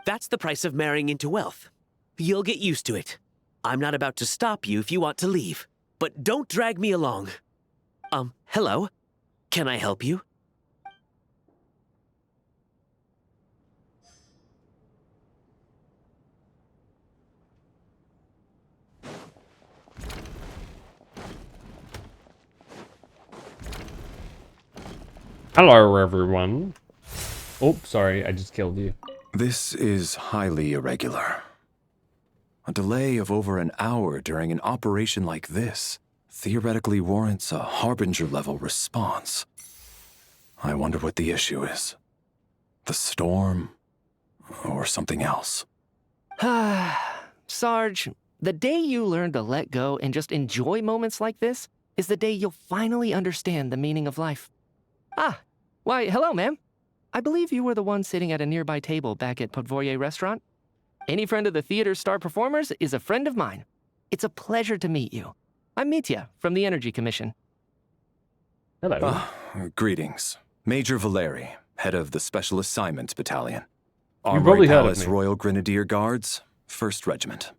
That's the price of marrying into wealth. You'll get used to it. I'm not about to stop you if you want to leave. But don't drag me along. Hello? Can I help you?
Hello, everyone. Oh, sorry, I just killed you.
This is highly irregular. A delay of over an hour during an operation like this theoretically warrants a Harbinger-level response. I wonder what the issue is. The storm, or something else.
Sarge, the day you learn to let go and just enjoy moments like this is the day you'll finally understand the meaning of life. Why, hello, ma'am. I believe you were the one sitting at a nearby table back at Podvorye restaurant. Any friend of the theater's star performers is a friend of mine. It's a pleasure to meet you. I'm Mitya from the Energy Commission.
Hello.
Greetings. Major Valeri, head of the Special Assignments Battalion.
You've probably heard of
Palace
me.
Royal Grenadier Guards, 1st Regiment.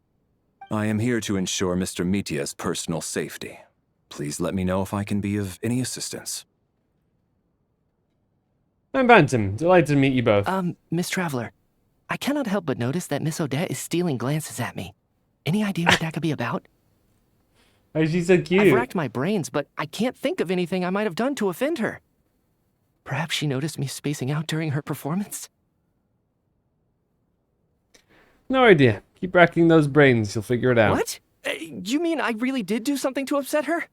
I am here to ensure Mr. Mitya's personal safety. Please let me know if I can be of any assistance.
I'm Bantam. Delighted to meet you both.
Miss Traveler, I cannot help but notice that Miss Odette is stealing glances at me. Any idea what that could be about?
Oh, she's so cute.
I've racked my brains, but I can't think of anything I might have done to offend her. Perhaps she noticed me spacing out during her performance?
No idea. Keep racking those brains. You'll figure it out.
What? You mean I really did do something to upset her?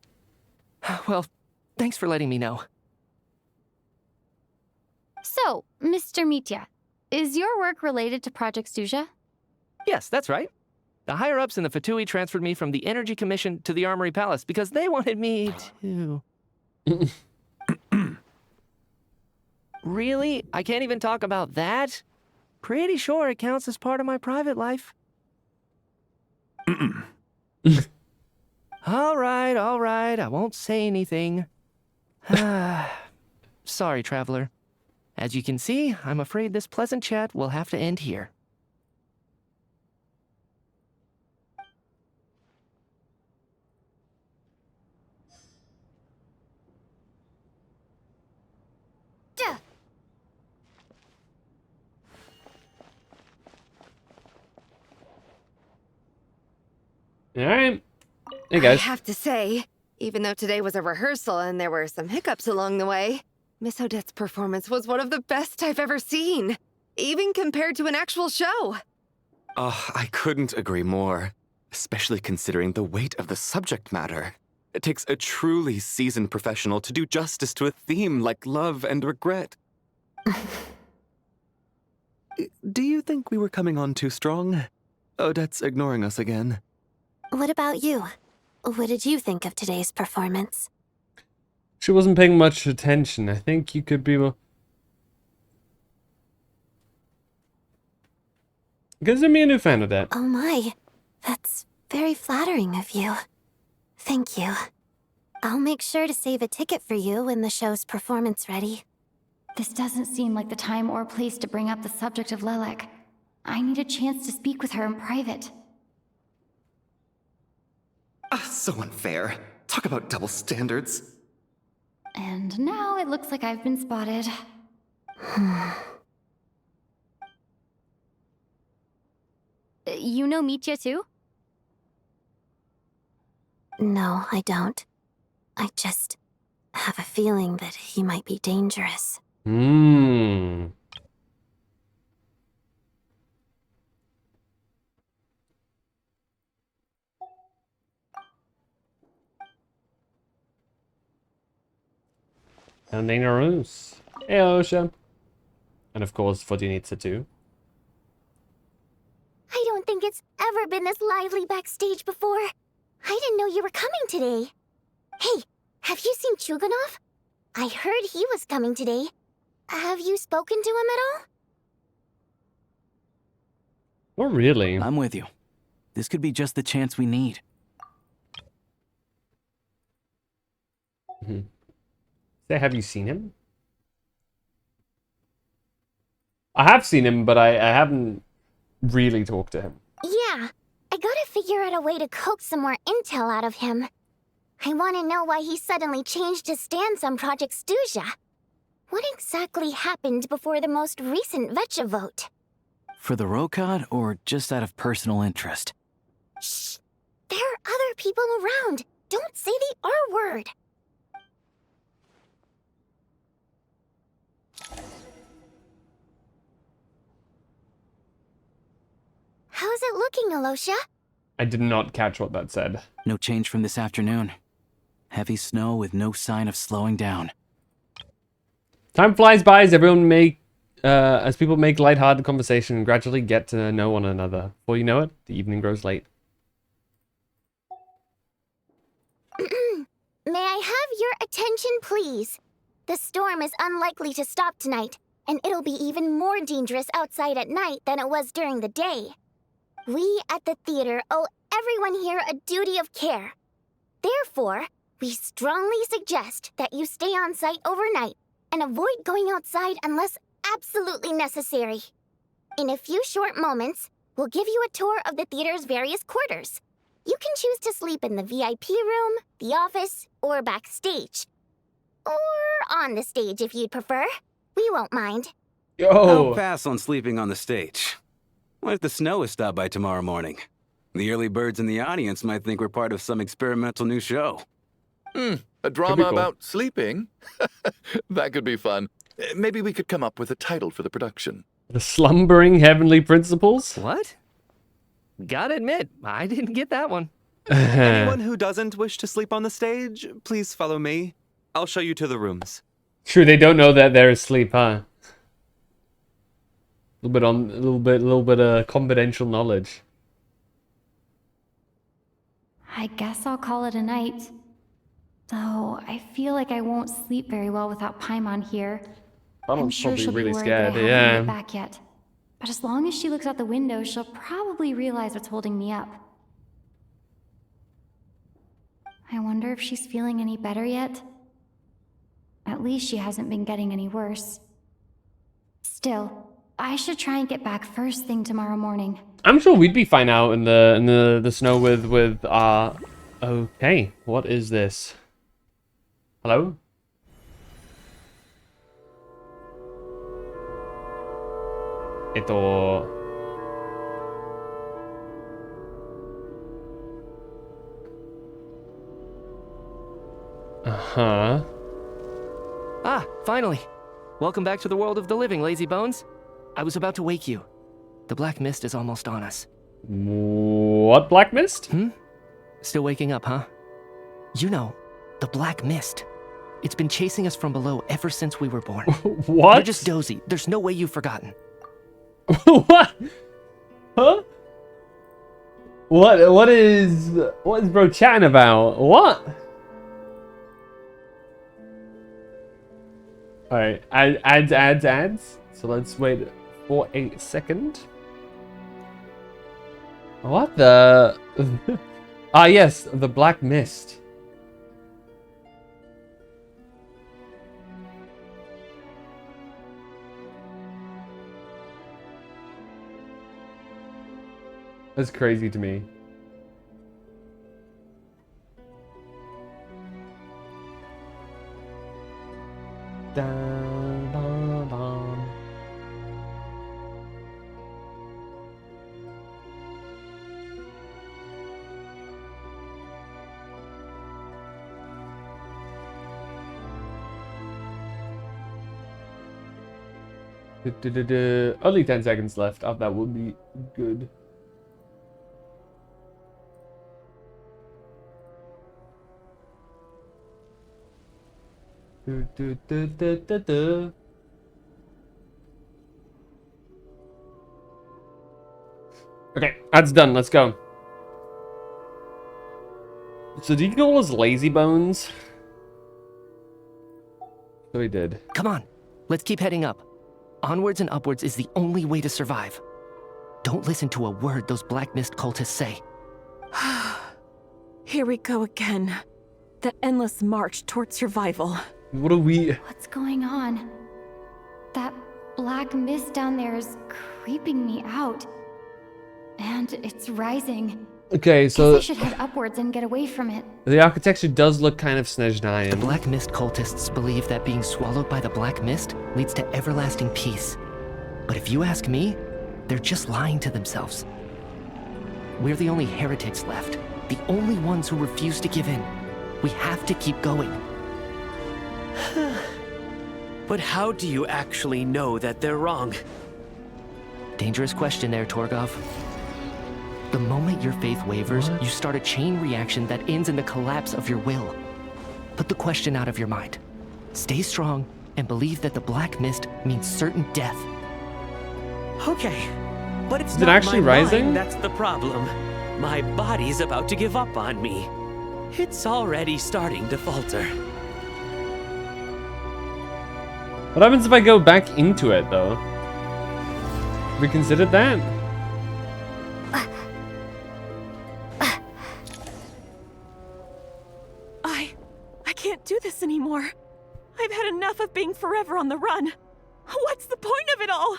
Well, thanks for letting me know.
So, Mr. Mitya, is your work related to Project Stuja?
Yes, that's right. The higher-ups in the Fatui transferred me from the Energy Commission to the Armory Palace because they wanted me to... Really? I can't even talk about that? Pretty sure it counts as part of my private life. All right, I won't say anything. Sorry, Traveler. As you can see, I'm afraid this pleasant chat will have to end here.
Alright. Hey, guys.
I have to say, even though today was a rehearsal and there were some hiccups along the way, Miss Odette's performance was one of the best I've ever seen, even compared to an actual show.
I couldn't agree more, especially considering the weight of the subject matter. It takes a truly seasoned professional to do justice to a theme like love and regret. Do you think we were coming on too strong? Odette's ignoring us again.
What about you? What did you think of today's performance?
She wasn't paying much attention. I think you could be more... Consider me a new fan of that.
Oh my, that's very flattering of you. Thank you. I'll make sure to save a ticket for you when the show's performance ready.
This doesn't seem like the time or place to bring up the subject of Lilac. I need a chance to speak with her in private.
So unfair. Talk about double standards.
And now it looks like I've been spotted. You know Mitya too?
No, I don't. I just have a feeling that he might be dangerous.
Dangerous. Hey, Osha. And of course, Fortunitsa too.
I don't think it's ever been this lively backstage before. I didn't know you were coming today. Hey, have you seen Chuganov? I heard he was coming today. Have you spoken to him at all?
Oh, really?
I'm with you. This could be just the chance we need.
Say, have you seen him? I have seen him, but I haven't really talked to him.
Yeah, I gotta figure out a way to coax some more intel out of him. I want to know why he suddenly changed his stance on Project Stuja. What exactly happened before the most recent Vecha vote?
For the Rokad, or just out of personal interest?
Shh! There are other people around. Don't say the R word. How's it looking, Alosha?
I did not catch what that said.
No change from this afternoon. Heavy snow with no sign of slowing down.
Time flies by as people make lighthearted conversation and gradually get to know one another. Before you know it, the evening grows late.
May I have your attention, please? The storm is unlikely to stop tonight, and it'll be even more dangerous outside at night than it was during the day. We at the theater owe everyone here a duty of care. Therefore, we strongly suggest that you stay on site overnight and avoid going outside unless absolutely necessary. In a few short moments, we'll give you a tour of the theater's various quarters. You can choose to sleep in the VIP room, the office, or backstage. Or on the stage if you'd prefer. We won't mind.
I'll pass on sleeping on the stage. What if the snow is stopped by tomorrow morning? The early birds in the audience might think we're part of some experimental new show.
A drama about sleeping? That could be fun. Maybe we could come up with a title for the production.
The Slumbering Heavenly Principles?
What? Gotta admit, I didn't get that one.
Anyone who doesn't wish to sleep on the stage, please follow me. I'll show you to the rooms.
True, they don't know that they're asleep, huh? A little bit of confidential knowledge.
I guess I'll call it a night. Though I feel like I won't sleep very well without Paimon here. I'm sure
probably
she'll
really
be worried
scared,
that I haven't
yeah.
made it back yet. But as long as she looks out the window, she'll probably realize what's holding me up. I wonder if she's feeling any better yet? At least she hasn't been getting any worse. Still, I should try and get back first thing tomorrow morning.
I'm sure we'd be fine out in the snow with okay, what is this? Hello? Uh-huh.
Ah, finally. Welcome back to the world of the living, lazy bones. I was about to wake you. The black mist is almost on us.
What black mist?
Still waking up, huh? You know, the black mist. It's been chasing us from below ever since we were born.
What?
You're just dozy. There's no way you've forgotten.
What? Huh? What is bro chatting about? What? Alright, ads. So let's wait for a second. What the? Ah, yes, the black mist. That's crazy to me. Dun, dun, dun. Only 10 seconds left. Oh, that would be good. Okay, that's done. Let's go. So did you call us lazy bones? So he did.
Come on, let's keep heading up. Onwards and upwards is the only way to survive. Don't listen to a word those Black Mist cultists say.
Here we go again. The endless march toward survival.
What are we?
What's going on? That black mist down there is creeping me out. And it's rising.
Okay, so
Guess I should head upwards and get away from it.
the architecture does look kind of Snezhnaya.
The Black Mist cultists believe that being swallowed by the Black Mist leads to everlasting peace. But if you ask me, they're just lying to themselves. We're the only heretics left. The only ones who refuse to give in. We have to keep going.
But how do you actually know that they're wrong?
Dangerous question there, Torgov. The moment your faith wavers, you start a chain reaction that ends in the collapse of your will. Put the question out of your mind. Stay strong and believe that the Black Mist means certain death.
Okay, but it's
Is it
not
actually
my
rising?
mind that's the problem. My body's about to give up on me. It's already starting to falter.
What happens if I go back into it, though? Have we considered that?
I can't do this anymore. I've had enough of being forever on the run. What's the point of it all?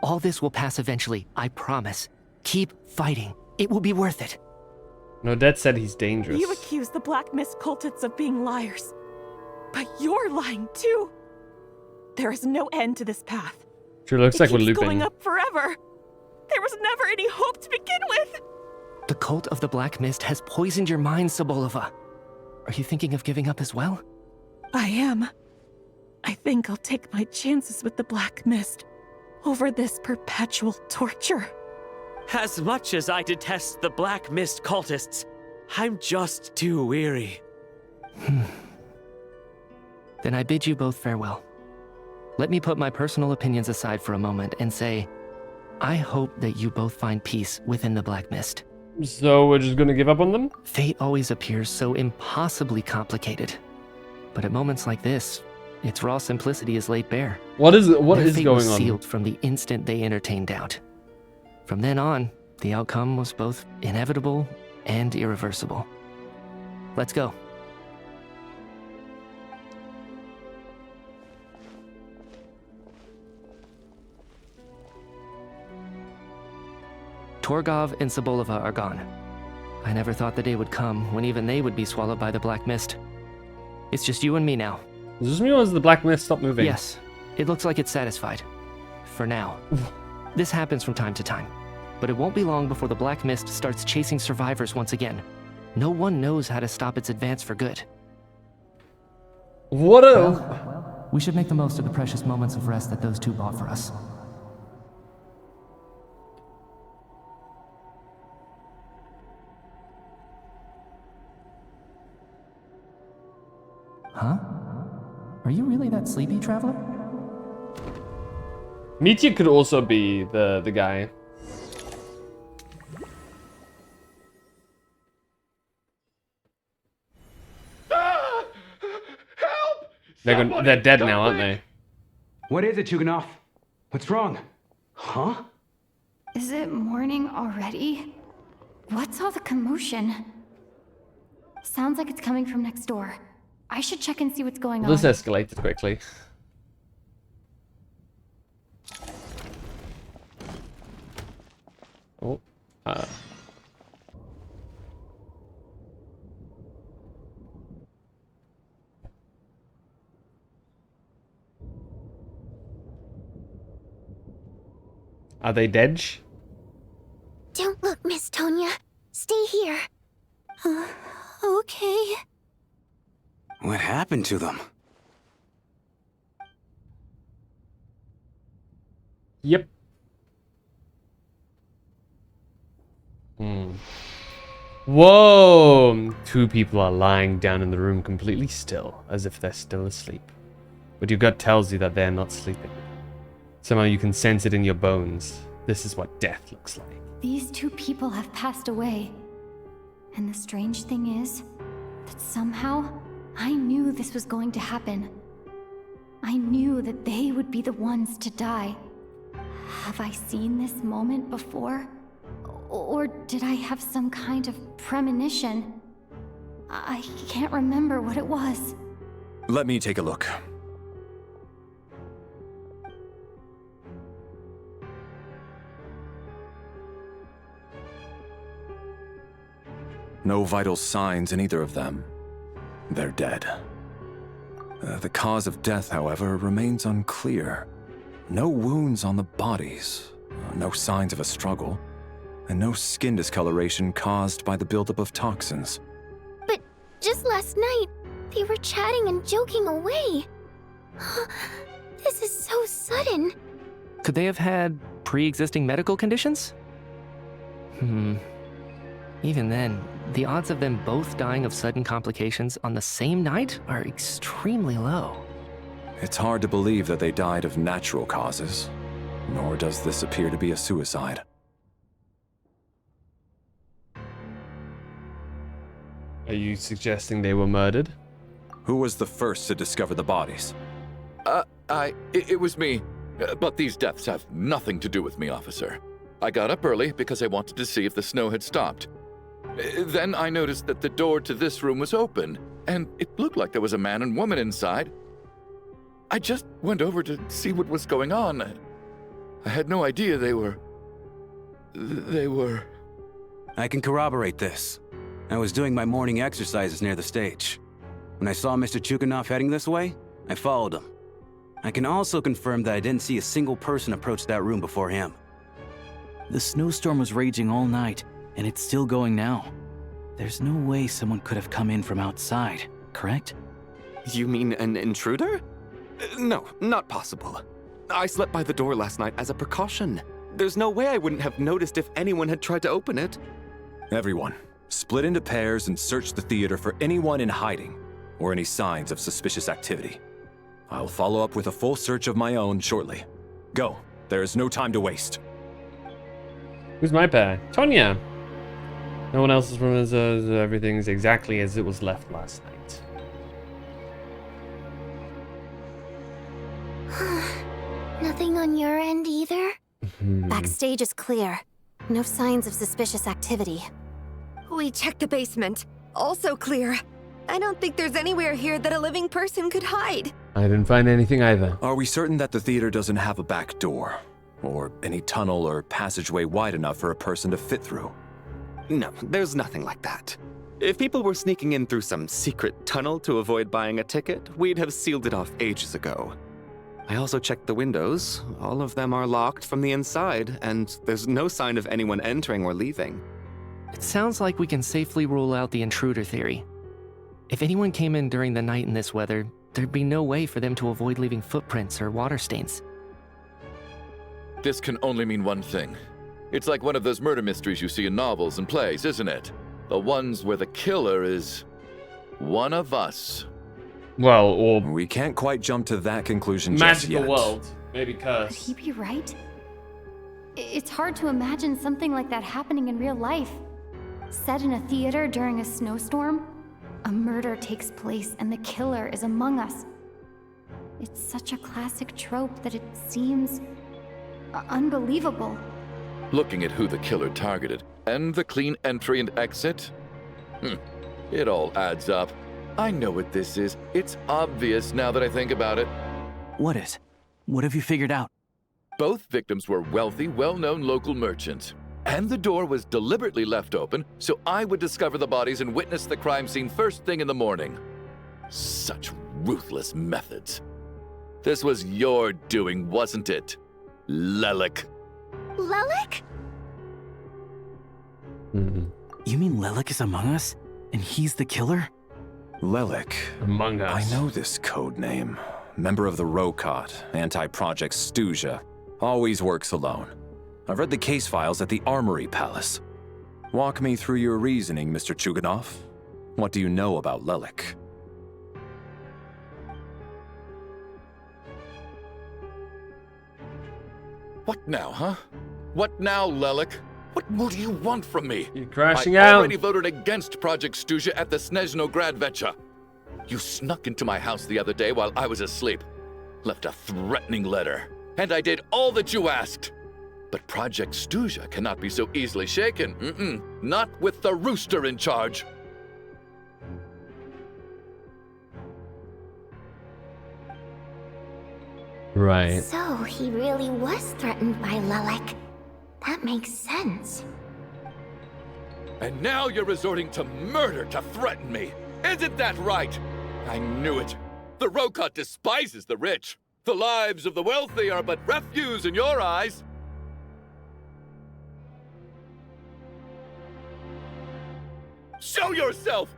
All this will pass eventually, I promise. Keep fighting. It will be worth it.
No, Dad said he's dangerous.
You accuse the Black Mist cultists of being liars. But you're lying too. There is no end to this path.
Sure looks like we're
keeps
looping.
Going up forever. There was never any hope to begin with.
The cult of the Black Mist has poisoned your mind, Sobolova. Are you thinking of giving up as well?
I am. I think I'll take my chances with the Black Mist over this perpetual torture.
As much as I detest the Black Mist cultists, I'm just too weary.
Then I bid you both farewell. Let me put my personal opinions aside for a moment and say, I hope that you both find peace within the Black Mist.
So we're just gonna give up on them?
Fate always appears so impossibly complicated. But at moments like this, its raw simplicity is laid bare.
What is
Their
going
fate was
on?
sealed from the instant they entertained doubt. From then on, the outcome was both inevitable and irreversible. Let's go. Torgov and Sobolova are gone. I never thought the day would come when even they would be swallowed by the Black Mist. It's just you and me now.
Is this me or has the Black Mist stopped moving?
Yes, it looks like it's satisfied. For now. This happens from time to time. But it won't be long before the Black Mist starts chasing survivors once again. No one knows how to stop its advance for good.
What a...
Well, we should make the most of the precious moments of rest that those two bought for us. Huh? Are you really that sleepy, traveler?
Mitya could also be the guy. They're dead now, aren't they?
What is it, Chuganov? What's wrong? Huh?
Is it morning already? What's all the commotion? Sounds like it's coming from next door. I should check and see what's going on.
This escalated quickly. Oh, Are they dead?
Don't look, Miss Tonya. Stay here. Okay.
What happened to them?
Yep. Whoa! Two people are lying down in the room completely still, as if they're still asleep. But your gut tells you that they're not sleeping. Somehow you can sense it in your bones. This is what death looks like.
These two people have passed away. And the strange thing is that somehow I knew this was going to happen. I knew that they would be the ones to die. Have I seen this moment before? Or did I have some kind of premonition? I can't remember what it was.
Let me take a look. No vital signs in either of them. They're dead. The cause of death, however, remains unclear. No wounds on the bodies, no signs of a struggle, and no skin discoloration caused by the buildup of toxins.
But just last night, they were chatting and joking away. This is so sudden.
Could they have had pre-existing medical conditions? Even then, the odds of them both dying of sudden complications on the same night are extremely low.
It's hard to believe that they died of natural causes, nor does this appear to be a suicide.
Are you suggesting they were murdered?
Who was the first to discover the bodies?
It was me. But these deaths have nothing to do with me, officer. I got up early because I wanted to see if the snow had stopped. Then I noticed that the door to this room was open, and it looked like there was a man and woman inside. I just went over to see what was going on. I had no idea they were...
I can corroborate this. I was doing my morning exercises near the stage. When I saw Mr. Chuganov heading this way, I followed him. I can also confirm that I didn't see a single person approach that room before him.
The snowstorm was raging all night, and it's still going now. There's no way someone could have come in from outside, correct?
You mean an intruder? No, not possible. I slept by the door last night as a precaution. There's no way I wouldn't have noticed if anyone had tried to open it.
Everyone, split into pairs and search the theater for anyone in hiding or any signs of suspicious activity. I'll follow up with a full search of my own shortly. Go. There is no time to waste.
Who's my pair? Tonya. No one else's room is everything's exactly as it was left last night.
Nothing on your end either? Backstage is clear. No signs of suspicious activity.
We checked the basement. Also clear. I don't think there's anywhere here that a living person could hide.
I didn't find anything either.
Are we certain that the theater doesn't have a back door? Or any tunnel or passageway wide enough for a person to fit through?
No, there's nothing like that. If people were sneaking in through some secret tunnel to avoid buying a ticket, we'd have sealed it off ages ago. I also checked the windows. All of them are locked from the inside, and there's no sign of anyone entering or leaving.
It sounds like we can safely rule out the intruder theory. If anyone came in during the night in this weather, there'd be no way for them to avoid leaving footprints or water stains.
This can only mean one thing. It's like one of those murder mysteries you see in novels and plays, isn't it? The ones where the killer is one of us.
Well, or
we can't quite jump to that conclusion just yet.
Magical world, maybe curse.
Could he be right? It's hard to imagine something like that happening in real life. Set in a theater during a snowstorm, a murder takes place and the killer is among us. It's such a classic trope that it seems unbelievable.
Looking at who the killer targeted and the clean entry and exit, it all adds up. I know what this is. It's obvious now that I think about it.
What is? What have you figured out?
Both victims were wealthy, well-known local merchants. And the door was deliberately left open so I would discover the bodies and witness the crime scene first thing in the morning. Such ruthless methods. This was your doing, wasn't it, Lelik?
Lelik?
You mean Lelik is among us? And he's the killer?
Lelik.
Among us.
I know this code name. Member of the Rokot, anti-Project Stuzha. Always works alone. I've read the case files at the Armory Palace. Walk me through your reasoning, Mr. Chuganov. What do you know about Lelik?
What now, huh? What now, Lelik? What more do you want from me?
You're crashing
I
out.
already voted against Project Stuzha at the Snezhnograd Vecha. You snuck into my house the other day while I was asleep. Left a threatening letter. And I did all that you asked. But Project Stuzha cannot be so easily shaken. Not with the rooster in charge.
Right.
So he really was threatened by Lelik. That makes sense.
And now you're resorting to murder to threaten me. Isn't that right? I knew it. The Rokot despises the rich. The lives of the wealthy are but refuse in your eyes. Show yourself!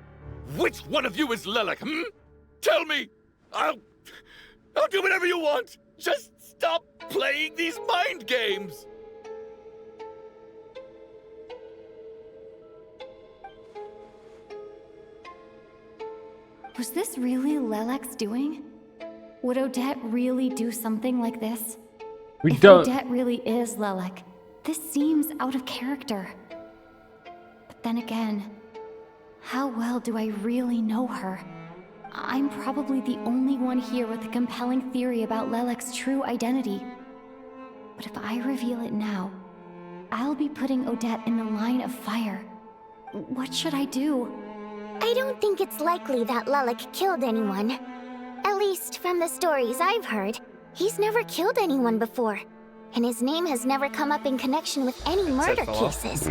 Which one of you is Lelik, Tell me! I'll do whatever you want! Just stop playing these mind games!
Was this really Lelek's doing? Would Odette really do something like this? If Odette really is Lelek, this seems out of character. But then again, how well do I really know her? I'm probably the only one here with a compelling theory about Lelek's true identity. But if I reveal it now, I'll be putting Odette in the line of fire. What should I do?
I don't think it's likely that Lelik killed anyone. At least from the stories I've heard, he's never killed anyone before. And his name has never come up in connection with any murder cases.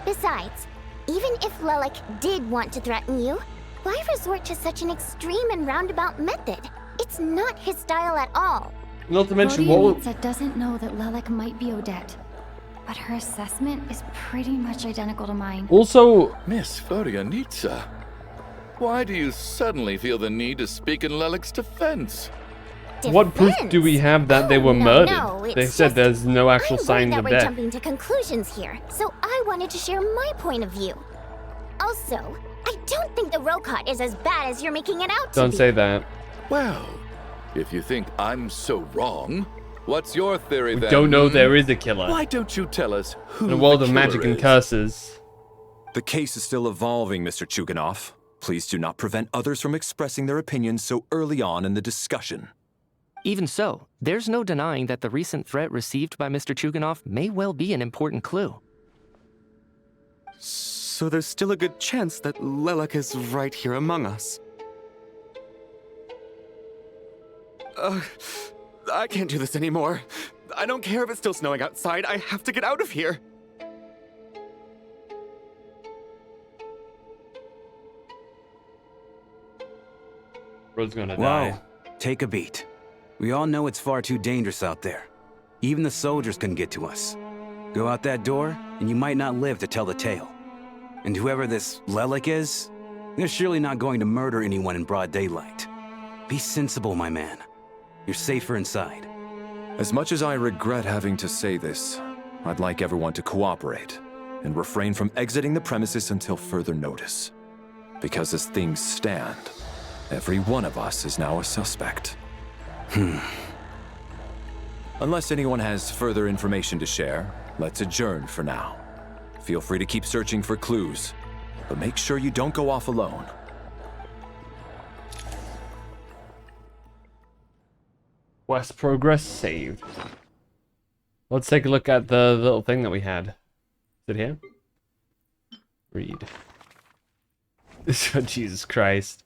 Besides, even if Lelik did want to threaten you, Why resort to such an extreme and roundabout method? It's not his style at all.
Not to mention what...
Vodyanitsa doesn't know that Lelek might be Odette, but her assessment is pretty much identical to mine.
Also...
Miss Vodyanitsa, why do you suddenly feel the need to speak in Lelek's defense?
What proof do we have that they were murdered?
No,
They said there's no actual signs of
we're
death.
jumping to conclusions here, so I wanted to share my point of view. Also, I don't think the Rokot is as bad as you're making it out to be.
Don't say that.
Well, if you think I'm so wrong, what's your theory then?
We don't know there is a killer.
Why don't you tell us who
In a world
the
of magic
killer
and
is?
curses.
The case is still evolving, Mr. Chuganov. Please do not prevent others from expressing their opinions so early on in the discussion.
Even so, there's no denying that the recent threat received by Mr. Chuganov may well be an important clue.
So there's still a good chance that Lelek is right here among us. I can't do this anymore. I don't care if it's still snowing outside. I have to get out of here.
Bro's gonna
Whoa,
die.
take a beat. We all know it's far too dangerous out there. Even the soldiers can get to us. Go out that door, and you might not live to tell the tale. And whoever this Lelek is, they're surely not going to murder anyone in broad daylight. Be sensible, my man. You're safer inside.
As much as I regret having to say this, I'd like everyone to cooperate and refrain from exiting the premises until further notice. Because as things stand, every one of us is now a suspect. Unless anyone has further information to share, let's adjourn for now. Feel free to keep searching for clues, but make sure you don't go off alone.
Quest progress saved. Let's take a look at the little thing that we had. Is it here? Read. Jesus Christ.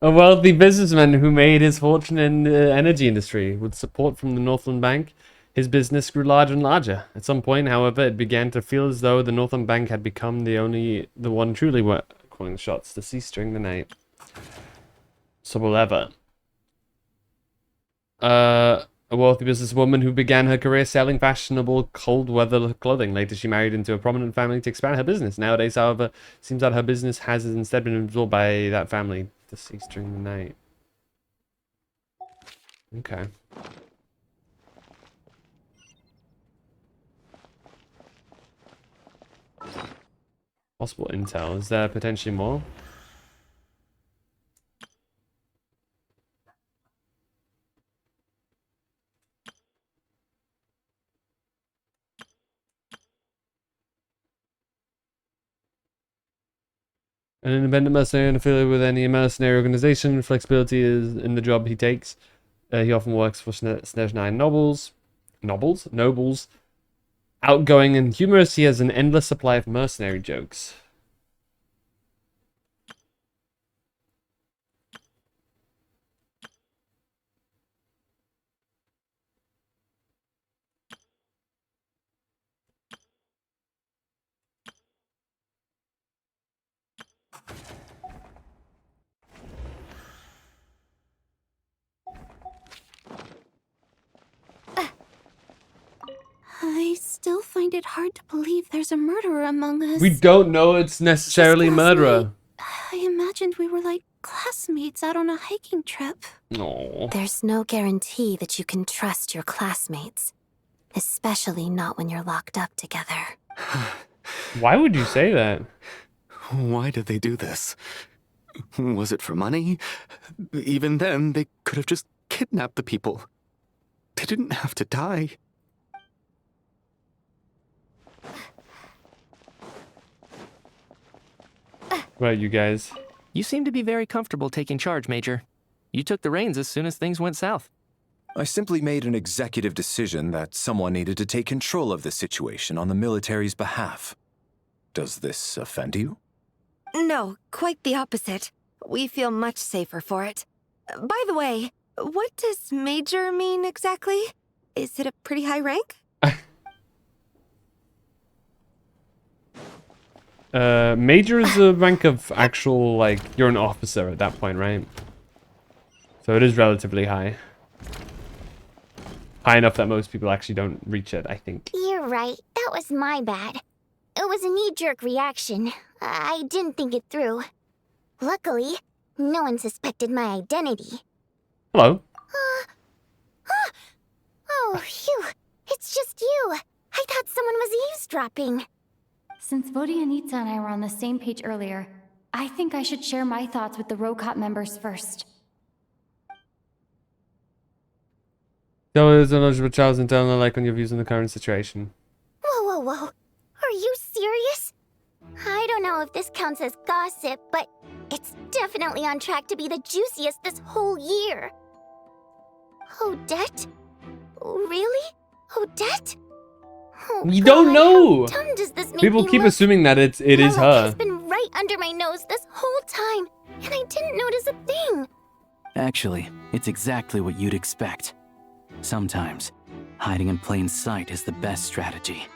A wealthy businessman who made his fortune in the energy industry. With support from the Northland Bank, his business grew larger and larger. At some point, however, it began to feel as though the Northland Bank had become the one truly calling the shots to cease during the night. So whatever. A wealthy businesswoman who began her career selling fashionable cold-weather clothing. Later, she married into a prominent family to expand her business. Nowadays, however, it seems that her business has instead been absorbed by that family. Deceased during the night. Okay. Possible intel. Is there potentially more? An independent mercenary unaffiliated with any mercenary organization. Flexibility is in the job he takes. He often works for Snezhnaya nobles. Outgoing and humorous, he has an endless supply of mercenary jokes.
I still find it hard to believe there's a murderer among us.
We don't know it's necessarily a murderer.
I imagined we were like classmates out on a hiking trip.
No.
There's no guarantee that you can trust your classmates, especially not when you're locked up together.
Why would you say that?
Why did they do this? Was it for money? Even then, they could have just kidnapped the people. They didn't have to die.
What about you guys?
You seem to be very comfortable taking charge, Major. You took the reins as soon as things went south.
I simply made an executive decision that someone needed to take control of the situation on the military's behalf. Does this offend you?
No, quite the opposite. We feel much safer for it. By the way, what does Major mean exactly? Is it a pretty high rank?
Major is a rank of actual, like, you're an officer at that point, right? So it is relatively high. High enough that most people actually don't reach it, I think.
You're right. That was my bad. It was a knee-jerk reaction. I didn't think it through. Luckily, no one suspected my identity.
Hello.
Oh, phew. It's just you. I thought someone was eavesdropping.
Since Vodianitsa and I were on the same page earlier, I think I should share my thoughts with the Rokot members first.
Tell us a knowledgeable child's internal like on your views on the current situation.
Whoa, whoa, whoa. Are you serious? I don't know if this counts as gossip, but it's definitely on track to be the juiciest this whole year. Odette? Really? Odette? Oh,
We don't know.
How dumb does this make
People
me
keep
look?
assuming that it is
Lilac
her.
has been right under my nose this whole time, and I didn't notice a thing.
Actually, it's exactly what you'd expect. Sometimes, hiding in plain sight is the best strategy.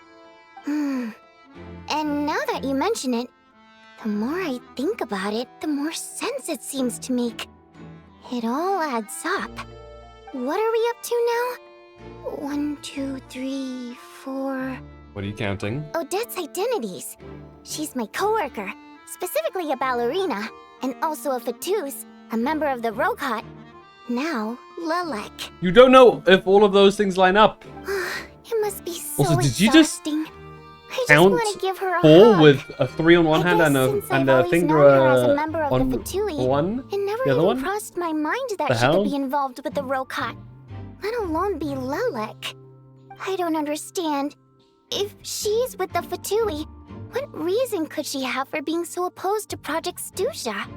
And now that you mention it, the more I think about it, the more sense it seems to make. It all adds up. What are we up to now? 1, 2, 3, 4...
What are you counting?
Odette's identities. She's my coworker, specifically a ballerina, and also a Fatous, a member of the Rokot. Now, Lilac.
You don't know if all of those things line up.
It must be so
Also, did you just
exhausting. I just
count
want to give her a
4
hug.
with a 3 on one hand and a finger
Her as a member of
on
the Fatui,
one?
It never
The other
even
one?
crossed my mind that
The
she
hell?
could be involved with the Rokot, let alone be Lilac. I don't understand. If she's with the Fatui, what reason could she have for being so opposed to Project Stuzha?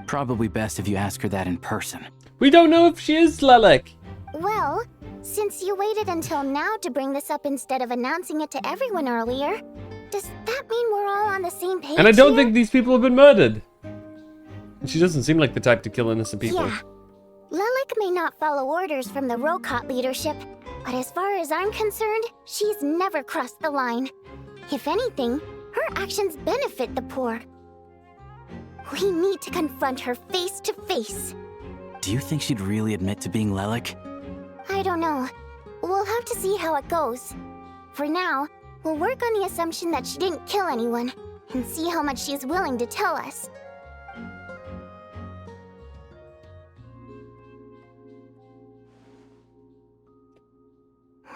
Probably best if you ask her that in person.
We don't know if she is Lilac.
Well, since you waited until now to bring this up instead of announcing it to everyone earlier, does that mean we're all on the same page?
And I don't
here?
think these people have been murdered. She doesn't seem like the type to kill innocent people.
Yeah. Lilac may not follow orders from the Rokot leadership, but as far as I'm concerned, she's never crossed the line. If anything, her actions benefit the poor. We need to confront her face to face.
Do you think she'd really admit to being Lilac?
I don't know. We'll have to see how it goes. For now, we'll work on the assumption that she didn't kill anyone, and see how much she's willing to tell us.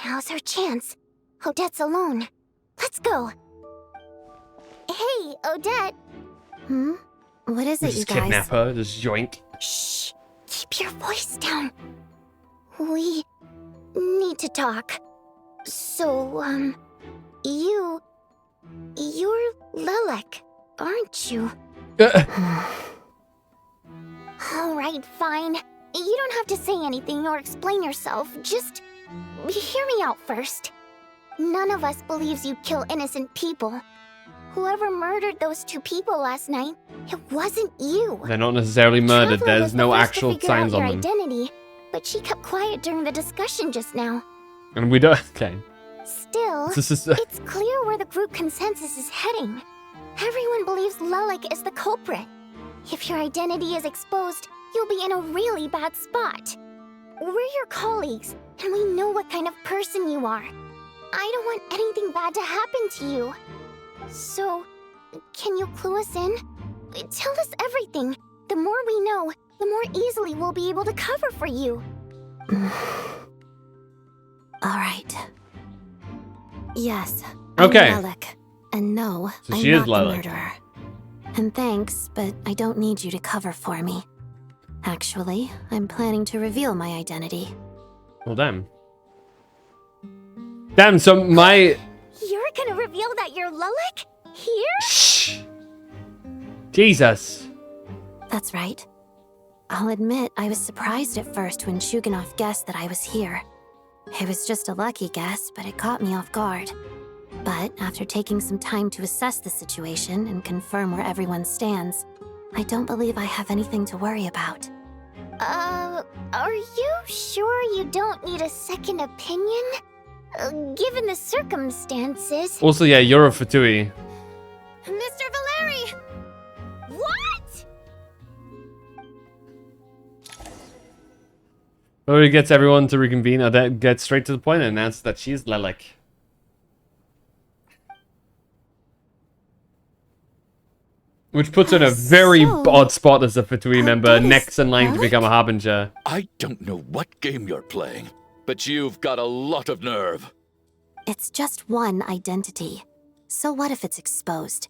Now's our chance. Odette's alone. Let's go. Hey, Odette.
What is it,
Just
you guys?
kidnap her, just yoink.
Shh. Keep your voice down. We need to talk. So, you're Lilac, aren't you? Alright, fine. You don't have to say anything or explain yourself. Just hear me out first. None of us believes you kill innocent people. Whoever murdered those 2 people last night, it wasn't you.
They're not necessarily murdered.
Traveler
There's
was the
no
first to
actual
figure
signs
out
on
your
them.
identity, but she kept quiet during the discussion just now.
And we don't. Okay.
Still,
This is-
it's clear where the group consensus is heading. Everyone believes Lilac is the culprit. If your identity is exposed, you'll be in a really bad spot. We're your colleagues, and we know what kind of person you are. I don't want anything bad to happen to you. So, can you clue us in? Tell us everything. The more we know, the more easily we'll be able to cover for you.
All right. Yes.
Okay.
I'm Lilac. And no,
So
I'm
she is
not the
Lilac.
murderer. And thanks, but I don't need you to cover for me. Actually, I'm planning to reveal my identity.
Well, damn. Damn, so my...
You're gonna reveal that you're Lilac? Here?
Shh. Jesus.
That's right. I'll admit I was surprised at first when Shuganov guessed that I was here. It was just a lucky guess, but it caught me off guard. But after taking some time to assess the situation and confirm where everyone stands, I don't believe I have anything to worry about.
Are you sure you don't need a second opinion? Given the circumstances...
Also, yeah, you're a Fatui.
Mr. Valeri! What?
Lori gets everyone to reconvene. Odette gets straight to the point and announces that she's Lelik. Which puts her in a very odd spot as a Fatui member, next in line to become a Harbinger.
I don't know what game you're playing, but you've got a lot of nerve.
It's just one identity. So what if it's exposed?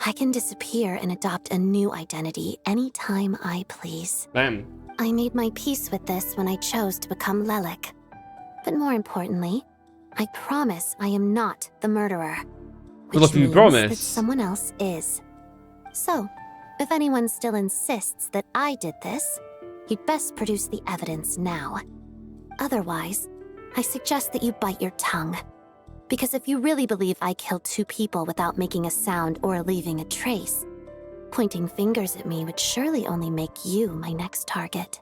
I can disappear and adopt a new identity anytime I please.
Bam.
I made my peace with this when I chose to become Lelik. But more importantly, I promise I am not the murderer.
Well, if you
means
promise.
that someone else is. So, if anyone still insists that I did this, you'd best produce the evidence now. Otherwise, I suggest that you bite your tongue. Because if you really believe I killed 2 people without making a sound or leaving a trace, pointing fingers at me would surely only make you my next target.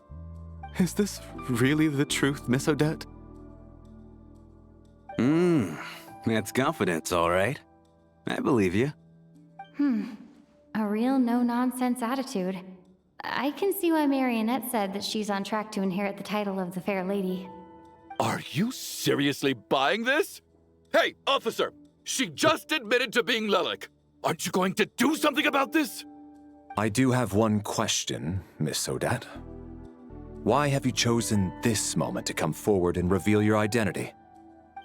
Is this really the truth, Miss Odette?
That's confidence, all right. I believe you.
A real no-nonsense attitude. I can see why Marionette said that she's on track to inherit the title of the Fair Lady.
Are you seriously buying this? Hey, officer! She just admitted to being Lelik. Aren't you going to do something about this?
I do have one question, Miss Odette. Why have you chosen this moment to come forward and reveal your identity?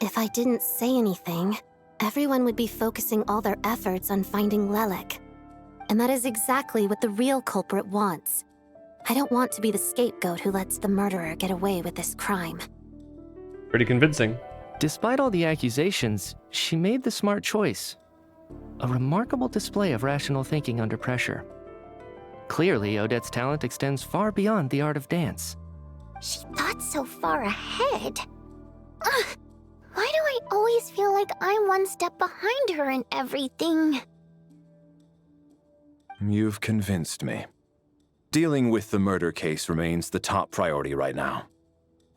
If I didn't say anything, everyone would be focusing all their efforts on finding Lelik. And that is exactly what the real culprit wants. I don't want to be the scapegoat who lets the murderer get away with this crime.
Pretty convincing.
Despite all the accusations, she made the smart choice. A remarkable display of rational thinking under pressure. Clearly, Odette's talent extends far beyond the art of dance.
She thought so far ahead. Ugh, why do I always feel like I'm one step behind her in everything?
You've convinced me. Dealing with the murder case remains the top priority right now.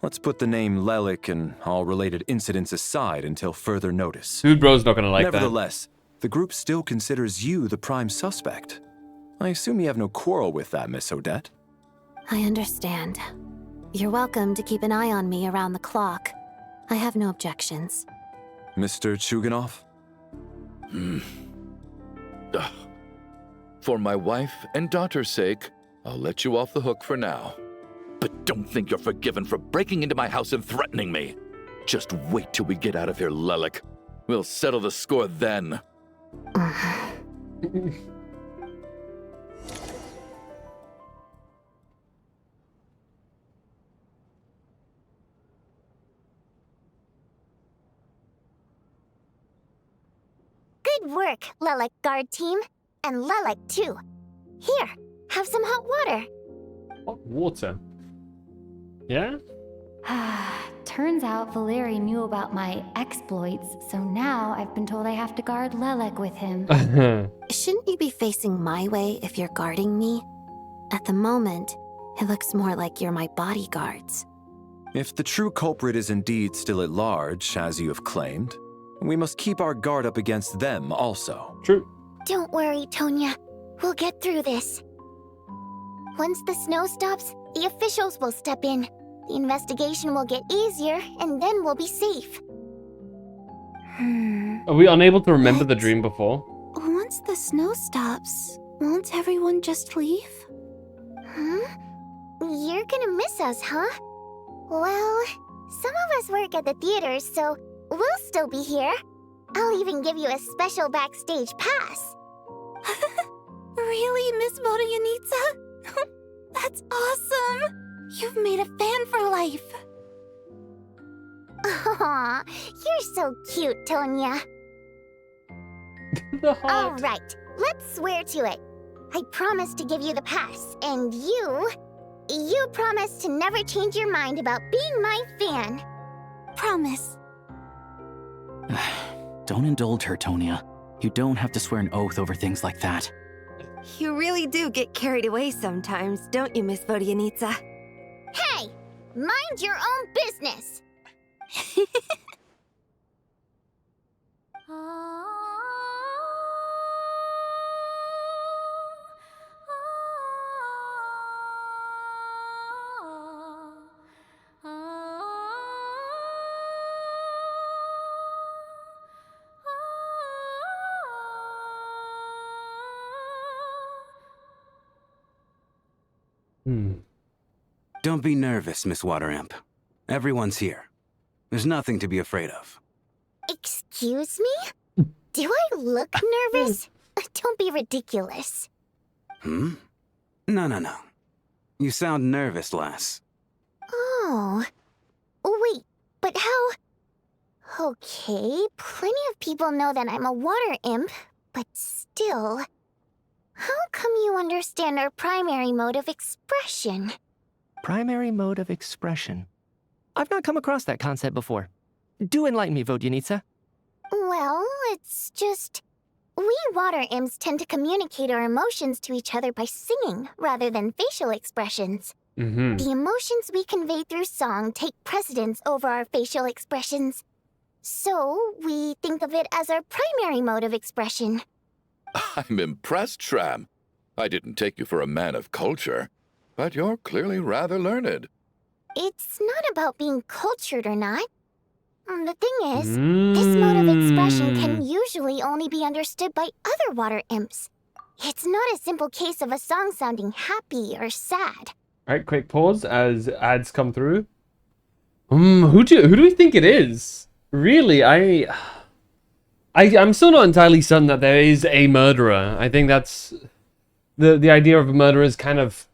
Let's put the name Lelik and all related incidents aside until further notice.
Dude bro's not gonna like that.
Nevertheless, the group still considers you the prime suspect. I assume you have no quarrel with that, Miss Odette?
I understand. You're welcome to keep an eye on me around the clock. I have no objections.
Mr. Chuganov?
For my wife and daughter's sake, I'll let you off the hook for now. But don't think you're forgiven for breaking into my house and threatening me. Just wait till we get out of here, Lelik. We'll settle the score then.
Good work, Lelik guard team. And Lelik, too. Here, have some hot water.
Hot water? Yeah?
Turns out Valeri knew about my exploits, so now I've been told I have to guard Lelik with him.
Shouldn't you be facing my way if you're guarding me? At the moment, it looks more like you're my bodyguards.
If the true culprit is indeed still at large, as you have claimed, we must keep our guard up against them also.
True.
Don't worry, Tonya. We'll get through this. Once the snow stops, the officials will step in. The investigation will get easier, and then we'll be safe.
Are we unable to remember the dream before?
Once the snow stops, won't everyone just leave? Huh? You're gonna miss us, huh? Well, some of us work at the theaters, so we'll still be here. I'll even give you a special backstage pass. Really, Miss Vodyanitsa? That's awesome! You've made a fan for life. Aw, you're so cute, Tonya. All right, let's swear to it. I promise to give you the pass, and you promise to never change your mind about being my fan. Promise.
Don't indulge her, Tonya. You don't have to swear an oath over things like that.
You really do get carried away sometimes, don't you, Miss Vodyanitsa?
Hey! Mind your own business!
Don't be nervous, Miss Water Imp. Everyone's here. There's nothing to be afraid of.
Excuse me? Do I look nervous? Don't be ridiculous.
No, no, no. You sound nervous, lass.
Oh. Wait, but how... Okay, plenty of people know that I'm a water imp, but still... How come you understand our primary mode of expression?
Primary mode of expression. I've not come across that concept before. Do enlighten me, Vodyanitsa.
Well, it's just... We water imps tend to communicate our emotions to each other by singing, rather than facial expressions. The emotions we convey through song take precedence over our facial expressions. So, we think of it as our primary mode of expression.
I'm impressed, Shram. I didn't take you for a man of culture, but you're clearly rather learned.
It's not about being cultured or not. The thing is, this mode of expression can usually only be understood by other water imps. It's not a simple case of a song sounding happy or sad.
Alright, quick pause as ads come through. Who do we think it is? Really, I'm still not entirely certain that there is a murderer. I think that's... The idea of a murderer is kind of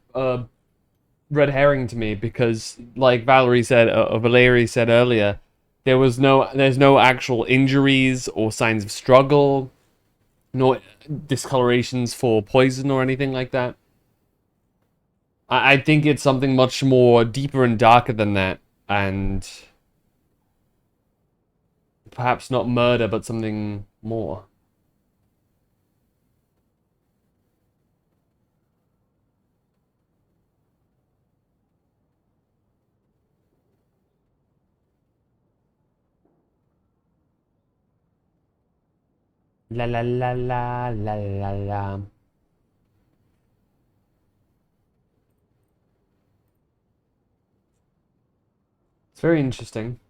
red herring to me, because like Valerie said, or Valerie said earlier, there's no actual injuries or signs of struggle, nor discolorations for poison or anything like that. I think it's something much more deeper and darker than that, and perhaps not murder, but something more. La la la la la la la. It's very interesting.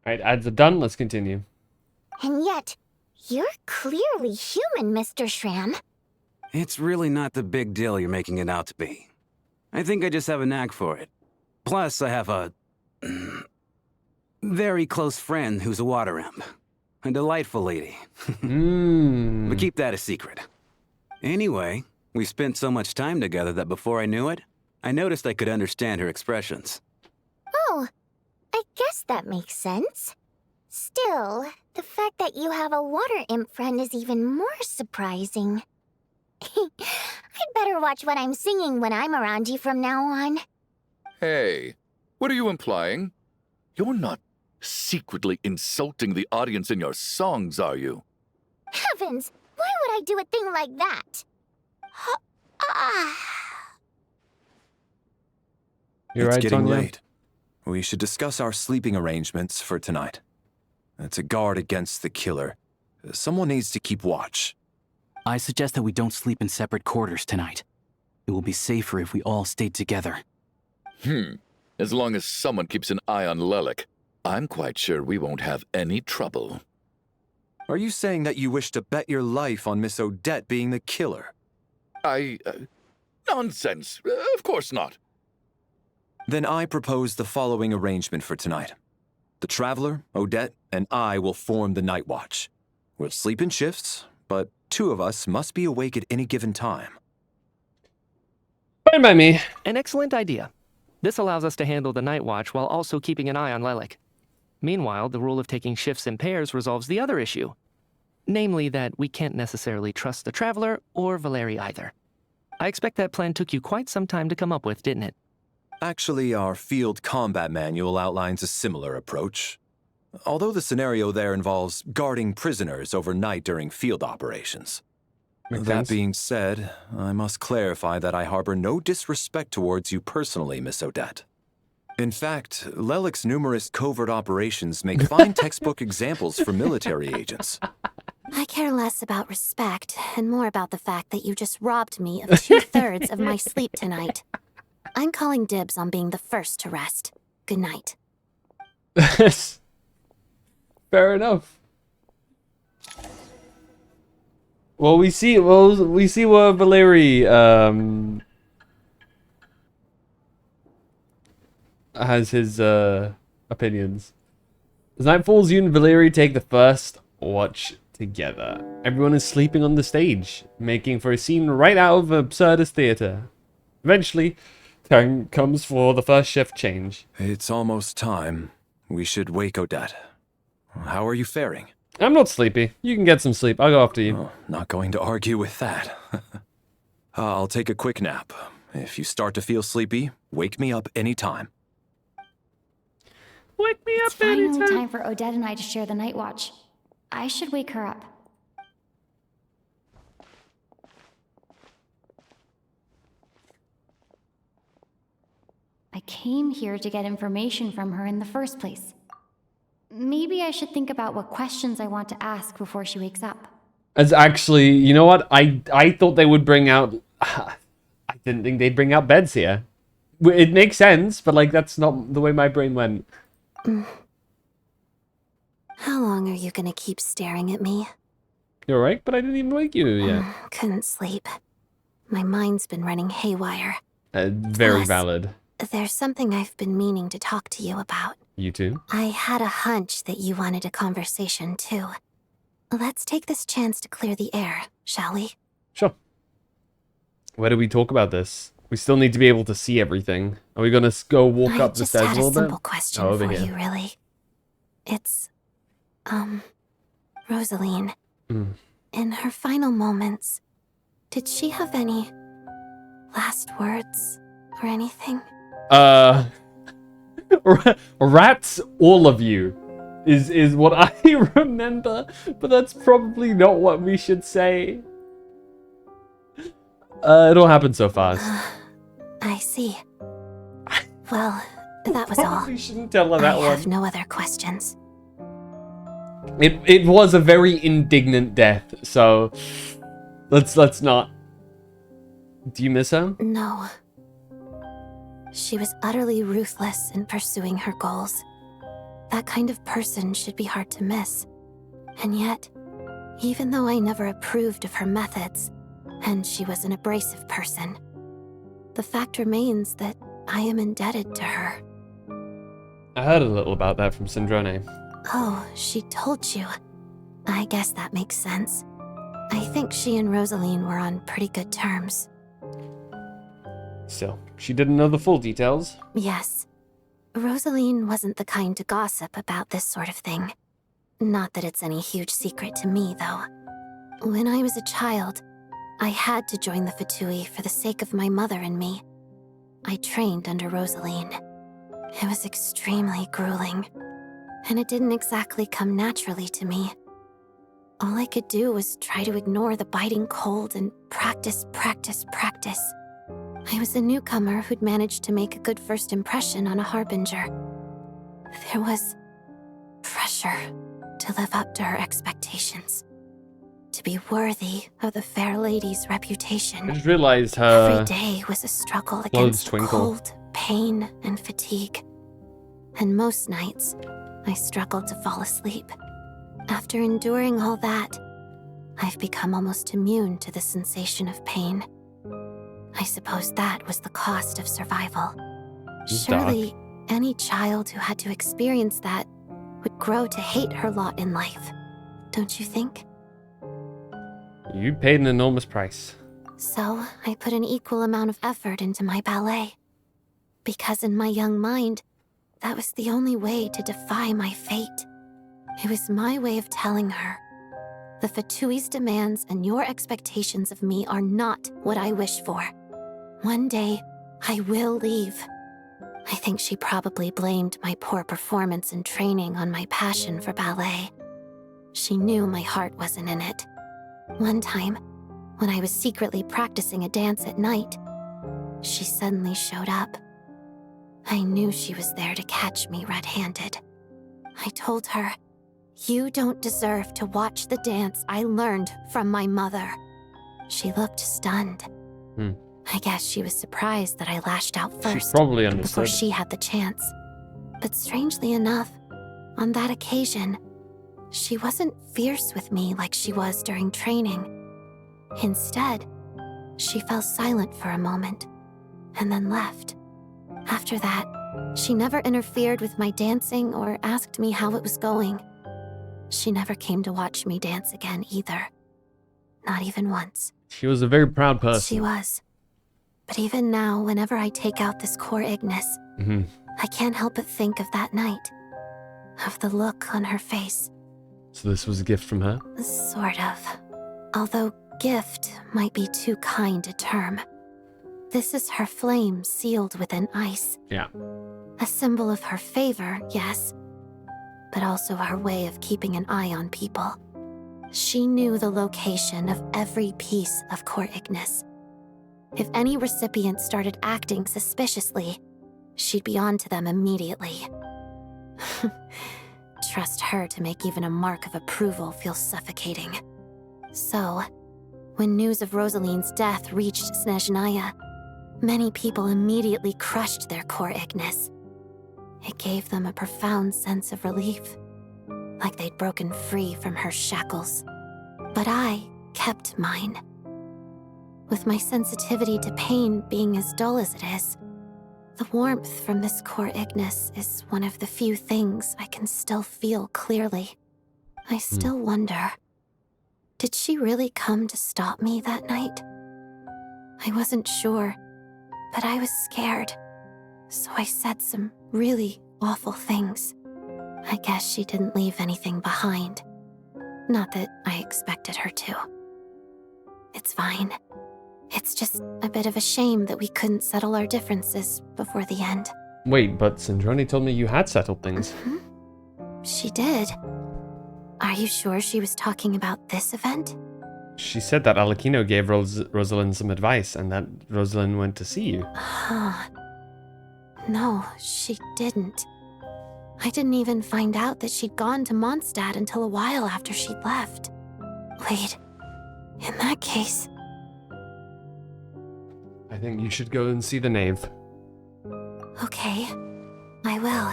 Alright, ads are done. Let's continue.
And yet, you're clearly human, Mr. Shram.
It's really not the big deal you're making it out to be. I think I just have a knack for it. Plus, I have a... very close friend who's a water imp. A delightful lady. But keep that a secret. Anyway, we spent so much time together that before I knew it, I noticed I could understand her expressions.
Oh, I guess that makes sense. Still, the fact that you have a water imp friend is even more surprising. I'd better watch what I'm singing when I'm around you from now on.
Hey, what are you implying? You're not secretly insulting the audience in your songs, are you?
Heavens, why would I do a thing like that?
You're
it's
right,
getting
Sonia.
late. We should discuss our sleeping arrangements for tonight. To guard against the killer, someone needs to keep watch.
I suggest that we don't sleep in separate quarters tonight. It will be safer if we all stayed together.
As long as someone keeps an eye on Lelik, I'm quite sure we won't have any trouble.
Are you saying that you wish to bet your life on Miss Odette being the killer?
Nonsense. Of course not.
Then I propose the following arrangement for tonight. The Traveler, Odette, and I will form the Night Watch. We'll sleep in shifts, but two of us must be awake at any given time.
Fine by me.
An excellent idea. This allows us to handle the night watch while also keeping an eye on Lelik. Meanwhile, the rule of taking shifts in pairs resolves the other issue. Namely that we can't necessarily trust the Traveler or Valerie either. I expect that plan took you quite some time to come up with, didn't it?
Actually, our field combat manual outlines a similar approach. Although the scenario there involves guarding prisoners overnight during field operations.
Makes
That
sense.
being said, I must clarify that I harbor no disrespect towards you personally, Miss Odette. In fact, Lelik's numerous covert operations make fine textbook examples for military agents.
I care less about respect and more about the fact that you just robbed me of 2/3 of my sleep tonight. I'm calling dibs on being the first to rest. Good night.
Fair enough. Well, we see where Valeri has his opinions. As night falls, you and Valeri take the first watch together. Everyone is sleeping on the stage, making for a scene right out of absurdist theater. Eventually, time comes for the first shift change.
It's almost time. We should wake Odette. How are you faring?
I'm not sleepy. You can get some sleep. I'll go after you.
Oh, not going to argue with that. I'll take a quick nap. If you start to feel sleepy, wake me up anytime.
Wake me
It's finally time for Odette and I to share the night watch. I should wake her up. I came here to get information from her in the first place. Maybe I should think about what questions I want to ask before she wakes up.
As actually, you know what? I thought they would bring out... I didn't think they'd bring out beds here. It makes sense, but like that's not the way my brain went.
How long are you gonna keep staring at me?
You're right, but I didn't even wake you yet.
Couldn't sleep. My mind's been running haywire.
Very
Plus,
valid.
There's something I've been meaning to talk to you about.
You too?
I had a hunch that you wanted a conversation too. Let's take this chance to clear the air, shall we?
Sure. Where do we talk about this? We still need to be able to see everything. Are we gonna go walk up the stairs a little bit?
I just had a simple question
over
for
here.
you, really. It's, Rosaline. In her final moments, did she have any last words or anything?
Rats, all of you, is what I remember, but that's probably not what we should say. It all happened so fast.
I see. Well, that was all.
Probably shouldn't tell her that
I
one.
have no other questions.
It was a very indignant death, so let's not. Do you miss her?
No. She was utterly ruthless in pursuing her goals. That kind of person should be hard to miss. And yet, even though I never approved of her methods, and she was an abrasive person, the fact remains that I am indebted to her.
I heard a little about that from Snezhnaya.
Oh, she told you. I guess that makes sense. I think she and Rosaline were on pretty good terms.
Still, she didn't know the full details.
Yes. Rosaline wasn't the kind to gossip about this sort of thing. Not that it's any huge secret to me, though. When I was a child, I had to join the Fatui for the sake of my mother and me. I trained under Rosaline. It was extremely grueling, and it didn't exactly come naturally to me. All I could do was try to ignore the biting cold and practice. I was a newcomer who'd managed to make a good first impression on a harbinger. There was pressure to live up to her expectations, to be worthy of the fair lady's reputation.
I just realized her
Every day was a struggle against cold, pain, and fatigue. And most nights, I struggled to fall asleep. After enduring all that, I've become almost immune to the sensation of pain. I suppose that was the cost of survival. Surely, any child who had to experience that would grow to hate her lot in life, don't you think?
You paid an enormous price.
So, I put an equal amount of effort into my ballet. Because in my young mind, that was the only way to defy my fate. It was my way of telling her, the Fatui's demands and your expectations of me are not what I wish for. One day, I will leave. I think she probably blamed my poor performance in training on my passion for ballet. She knew my heart wasn't in it. One time, when I was secretly practicing a dance at night, she suddenly showed up. I knew she was there to catch me red-handed. I told her, "You don't deserve to watch the dance I learned from my mother." She looked stunned. I guess she was surprised that I lashed out first,
She probably understood.
before she had the chance. But strangely enough, on that occasion, she wasn't fierce with me like she was during training. Instead, she fell silent for a moment, and then left. After that, she never interfered with my dancing or asked me how it was going. She never came to watch me dance again either. Not even once.
She was a very proud person.
She was. But even now, whenever I take out this core Ignis, I can't help but think of that night. Of the look on her face.
So this was a gift from her?
Sort of. Although gift might be too kind a term. This is her flame sealed within ice.
Yeah.
A symbol of her favor, yes. But also her way of keeping an eye on people. She knew the location of every piece of core Ignis. If any recipient started acting suspiciously, she'd be on to them immediately. Trust her to make even a mark of approval feel suffocating. So, when news of Rosaline's death reached Snezhnaya, many people immediately crushed their core Ignis. It gave them a profound sense of relief, like they'd broken free from her shackles. But I kept mine. With my sensitivity to pain being as dull as it is, the warmth from this core Ignis is one of the few things I can still feel clearly. I still wonder, did she really come to stop me that night? I wasn't sure, but I was scared, so I said some really awful things. I guess she didn't leave anything behind. Not that I expected her to. It's fine. It's just a bit of a shame that we couldn't settle our differences before the end.
Wait, but Snezhnaya told me you had settled things.
She did. Are you sure she was talking about this event?
She said that Alekino gave Rosalind some advice and that Rosalind went to see you.
No, she didn't. I didn't even find out that she'd gone to Mondstadt until a while after she'd left. Wait, in that case...
I think you should go and see the knave.
Okay, I will.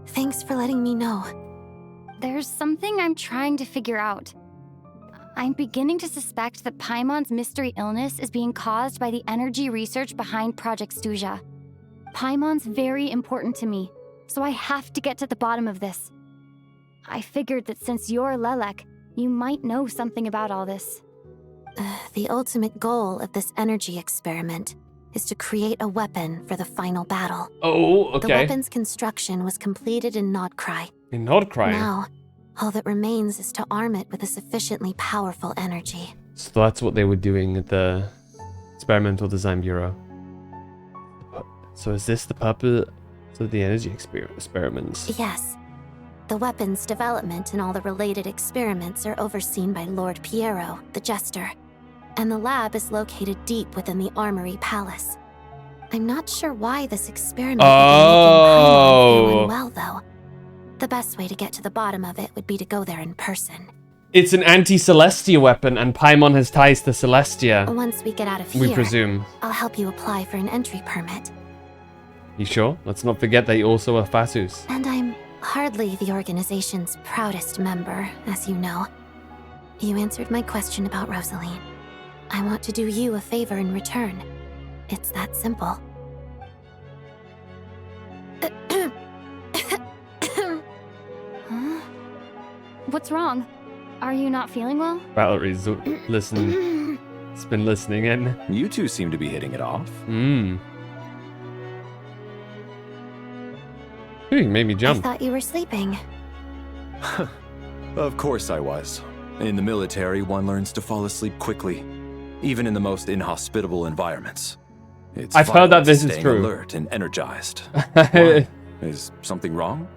Thanks for letting me know.
There's something I'm trying to figure out. I'm beginning to suspect that Paimon's mystery illness is being caused by the energy research behind Project Stuzha. Paimon's very important to me, so I have to get to the bottom of this. I figured that since you're Lelek, you might know something about all this.
The ultimate goal of this energy experiment is to create a weapon for the final battle.
Oh, okay.
The weapon's construction was completed in Nodkrai.
In Nodkrai?
Now, all that remains is to arm it with a sufficiently powerful energy.
So that's what they were doing at the Experimental Design Bureau. So is this the purpose of the energy experiments?
Yes. The weapon's development and all the related experiments are overseen by Lord Piero, the Jester. And the lab is located deep within the Armory Palace. I'm not sure why this experiment would be making Paimon feel unwell, though. The best way to get to the bottom of it would be to go there in person.
It's an anti-Celestia weapon, and Paimon has ties to Celestia.
Once we get out of here,
we presume.
I'll help you apply for an entry permit.
You sure? Let's not forget that you also are Fasus.
And I'm hardly the organization's proudest member, as you know. You answered my question about Rosaline. I want to do you a favor in return. It's that simple.
Huh? What's wrong? Are you not feeling well?
Valerie's listening. It's been listening in.
You two seem to be hitting it off.
Ooh, you made me jump.
I thought you were sleeping.
Of course I was. In the military, one learns to fall asleep quickly, even in the most inhospitable environments.
I've heard that this is
staying
true.
Alert and energized. Why? Is something wrong?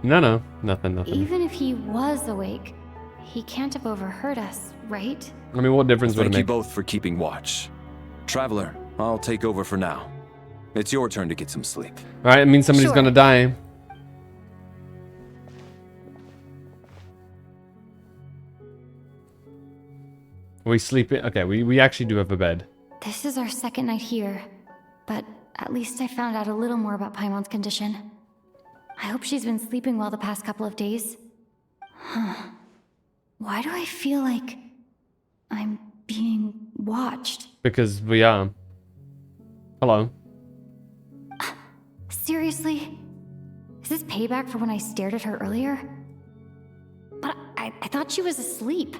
No, nothing.
Even if he was awake, he can't have overheard us, right?
I mean, what difference would it
Thank you
make?
both for keeping watch. Traveler, I'll take over for now. It's your turn to get some sleep.
All right, it means somebody's gonna die. Are we sleeping? Okay, we actually do have a bed.
This is our second night here, but at least I found out a little more about Paimon's condition. I hope she's been sleeping well the past couple of days. Huh. Why do I feel like I'm being watched?
Because we are. Hello.
Seriously? Is this payback for when I stared at her earlier? But I thought she was asleep.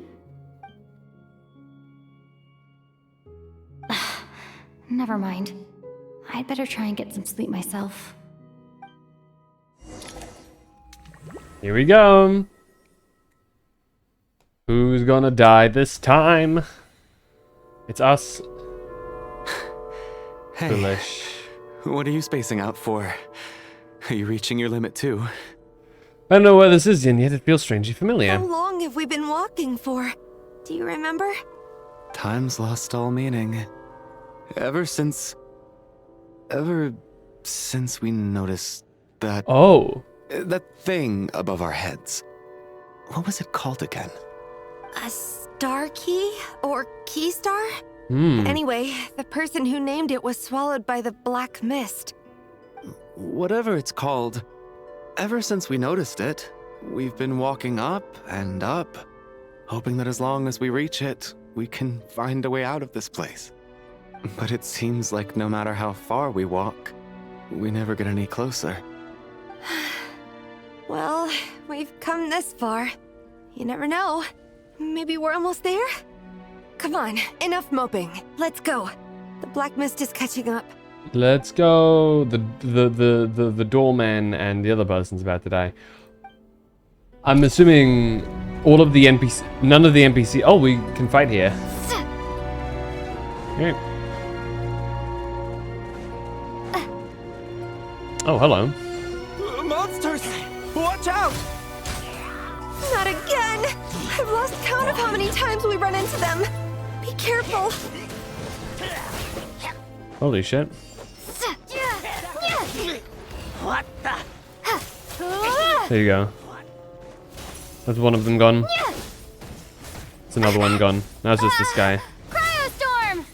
Never mind. I'd better try and get some sleep myself.
Here we go. Who's gonna die this time? It's us.
Hey,
Foolish.
What are you spacing out for? Are you reaching your limit too?
I don't know where this is, and yet it feels strangely familiar.
How long have we been walking for? Do you remember?
Time's lost all meaning. Ever since we noticed that...
Oh.
That thing above our heads. What was it called again?
A star key? Or key star? Anyway, the person who named it was swallowed by the black mist.
Whatever it's called, ever since we noticed it, we've been walking up and up, hoping that as long as we reach it, we can find a way out of this place. But it seems like no matter how far we walk, we never get any closer.
Well, we've come this far. You never know. Maybe we're almost there? Come on, enough moping. Let's go. The black mist is catching up.
Let's go. The doorman and the other person's about to die. I'm assuming all of the NPC, none of the NPC. Oh, we can fight here. Okay. Oh, hello.
Monsters! Watch out! Not again! I've lost count of how many times we run into them. Be careful.
Holy shit.
What the?
There you go. There's one of them gone. It's another one gone. Now it's just this guy.
Cryostorm!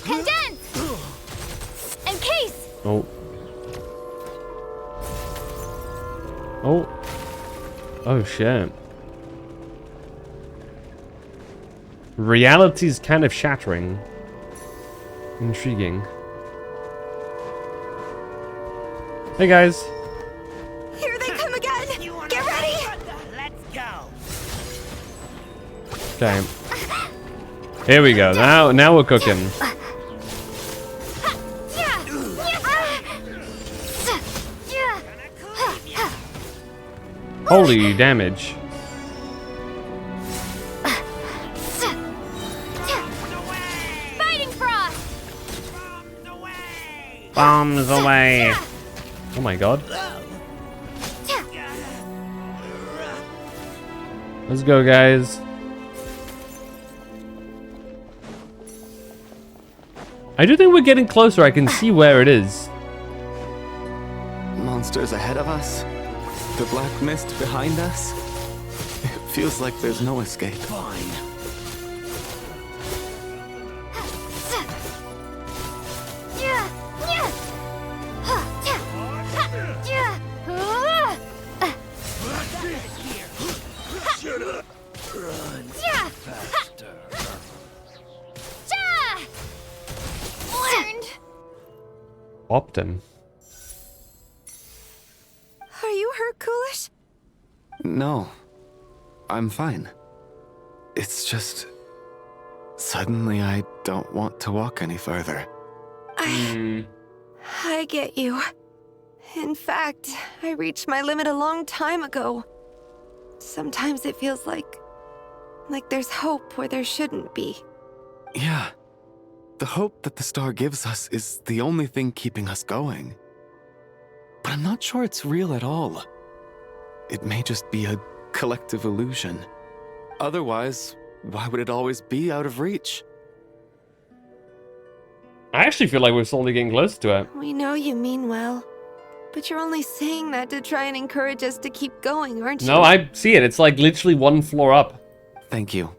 Condense! Encase!
Oh. Oh. Oh shit. Reality's kind of shattering. Intriguing. Hey guys.
Here they come again! Get ready!
Let's go!
Okay. Here we go. Now we're cooking. Holy damage.
Fighting frost!
Bombs away. Oh my god. Let's go, guys. I do think we're getting closer. I can see where it is.
Monsters ahead of us? The black mist behind us? It feels like there's no escape. Fine.
Optin.
Are you hurt, Coolish?
No. I'm fine. It's just... Suddenly I don't want to walk any further.
I I get you. In fact, I reached my limit a long time ago. Sometimes it feels like there's hope where there shouldn't be.
Yeah. The hope that the star gives us is the only thing keeping us going. But I'm not sure it's real at all. It may just be a collective illusion. Otherwise, why would it always be out of reach?
I actually feel like we're slowly getting close to it.
We know you mean well, but you're only saying that to try and encourage us to keep going, aren't you?
No, I see it. It's like literally one floor up.
Thank you,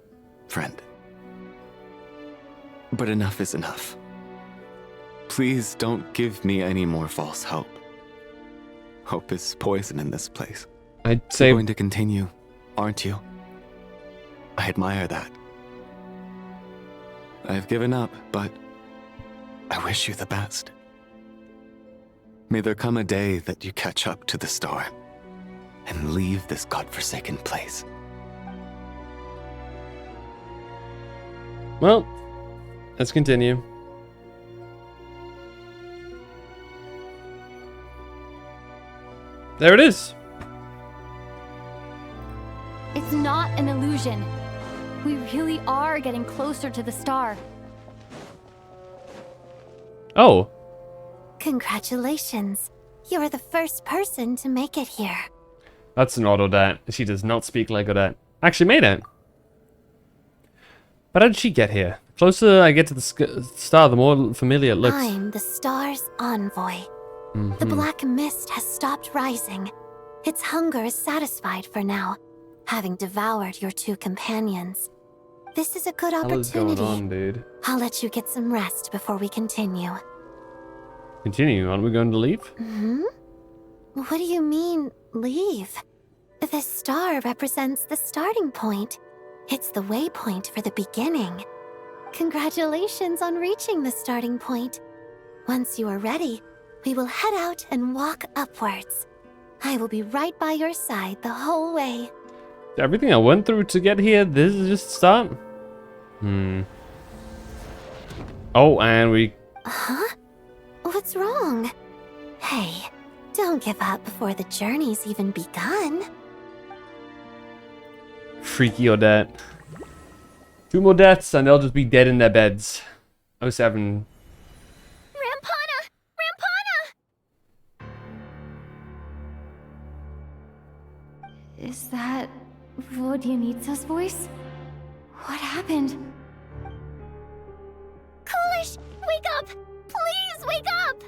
friend. But enough is enough. Please don't give me any more false hope. Hope is poison in this place.
I'd say...
You're going to continue, aren't you? I admire that. I've given up, but I wish you the best. May there come a day that you catch up to the star and leave this godforsaken place.
Well, let's continue. There it is.
It's not an illusion. We really are getting closer to the star.
Oh.
Congratulations. You're the first person to make it here.
That's an Odette. She does not speak like Odette. Actually made it. But how did she get here? The closer I get to the star, the more familiar it looks.
I'm the star's envoy. The black mist has stopped rising. Its hunger is satisfied for now, having devoured your two companions. This is a good opportunity.
What's going on, dude?
I'll let you get some rest before we continue.
Continue? Aren't we going to leave?
What do you mean, leave? The star represents the starting point. It's the waypoint for the beginning. Congratulations on reaching the starting point. Once you are ready, we will head out and walk upwards. I will be right by your side the whole way.
Everything I went through to get here, this is just the start? Oh, and we...
Huh? What's wrong? Hey, don't give up before the journey's even begun.
Freaky Odette. 2 more deaths and they'll just be dead in their beds. 07.
Rampana! Rampana!
Is that Vodyanitsa's voice? What happened?
Coolish, wake up! Please wake up!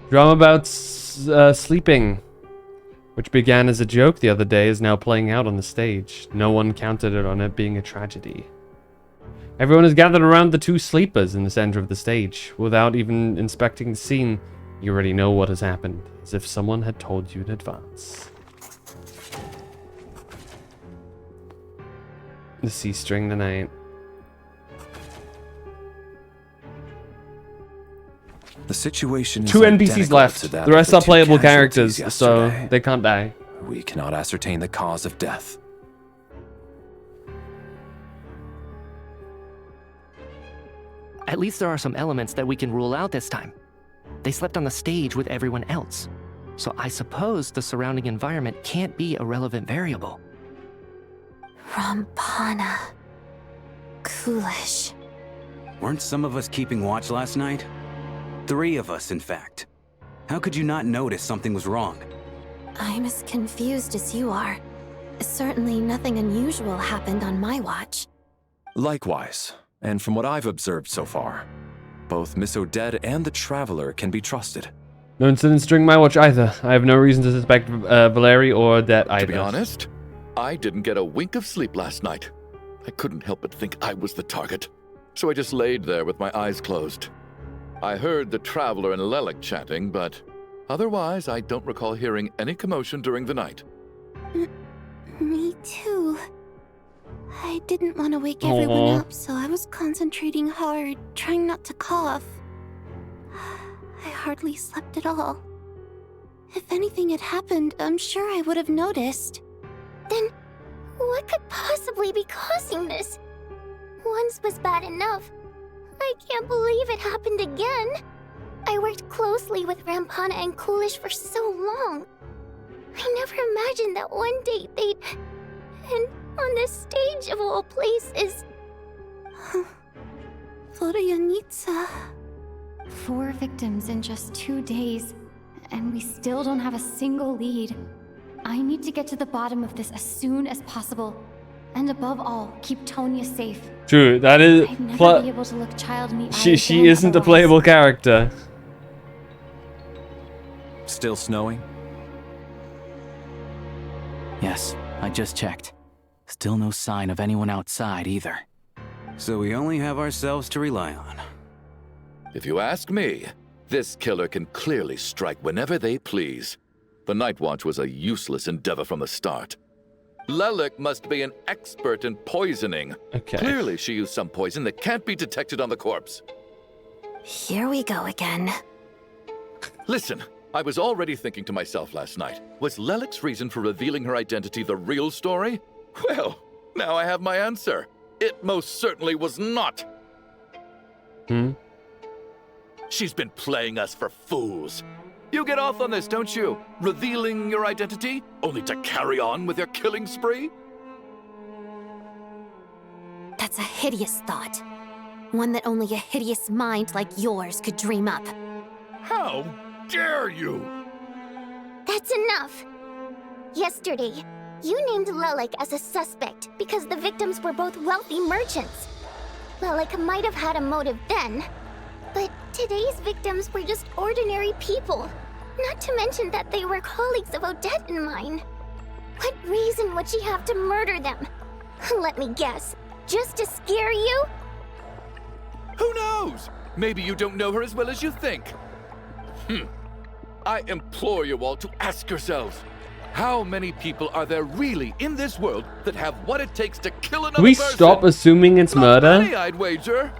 Drama about sleeping, which began as a joke the other day, is now playing out on the stage. No one counted on it being a tragedy. Everyone is gathered around the 2 sleepers in the center of the stage. Without even inspecting the scene, you already know what has happened, as if someone had told you in advance. The C string tonight.
The situation is
2 NPCs left. The rest are playable characters, so they can't die.
We cannot ascertain the cause of death.
At least there are some elements that we can rule out this time. They slept on the stage with everyone else, so I suppose the surrounding environment can't be a relevant variable.
Rampana. Coolish.
Weren't some of us keeping watch last night? 3 of us, in fact. How could you not notice something was wrong?
I'm as confused as you are. Certainly nothing unusual happened on my watch.
Likewise, and from what I've observed so far, both Miss Odette and the Traveler can be trusted.
No incidents during my watch either. I have no reason to suspect Valeri or Odette either.
To be honest, I didn't get a wink of sleep last night. I couldn't help but think I was the target, so I just laid there with my eyes closed. I heard the Traveler and Lelik chatting, but otherwise I don't recall hearing any commotion during the night.
Me too. I didn't want to wake everyone up, so I was concentrating hard, trying not to cough. I hardly slept at all. If anything had happened, I'm sure I would have noticed. Then, what could possibly be causing this? Once was bad enough. I can't believe it happened again. I worked closely with Rampana and Coolish for so long. I never imagined that one day they'd... And on the stage of all places...
Florianitsa. 4 victims in just 2 days, and we still don't have a single lead. I need to get to the bottom of this as soon as possible. And above all, keep Tonya safe.
True, that is...
I'd never be able to look Child in the eye
She isn't a playable character.
Still snowing?
Yes, I just checked. Still no sign of anyone outside either.
So we only have ourselves to rely on.
If you ask me, this killer can clearly strike whenever they please. The Night Watch was a useless endeavor from the start. Lelik must be an expert in poisoning.
Okay.
Clearly she used some poison that can't be detected on the corpse.
Here we go again.
Listen, I was already thinking to myself last night, was Lelik's reason for revealing her identity the real story? Well, now I have my answer. It most certainly was not. She's been playing us for fools. You get off on this, don't you? Revealing your identity, only to carry on with your killing spree?
That's a hideous thought. One that only a hideous mind like yours could dream up.
How dare you?
That's enough! Yesterday, you named Lelik as a suspect because the victims were both wealthy merchants. Lelik might have had a motive then, but today's victims were just ordinary people. Not to mention that they were colleagues of Odette and mine. What reason would she have to murder them? Let me guess, just to scare you?
Who knows? Maybe you don't know her as well as you think. I implore you all to ask yourselves, how many people are there really in this world that have what it takes to kill another
Can we
person?
stop assuming it's murder?
Not many, I'd wager.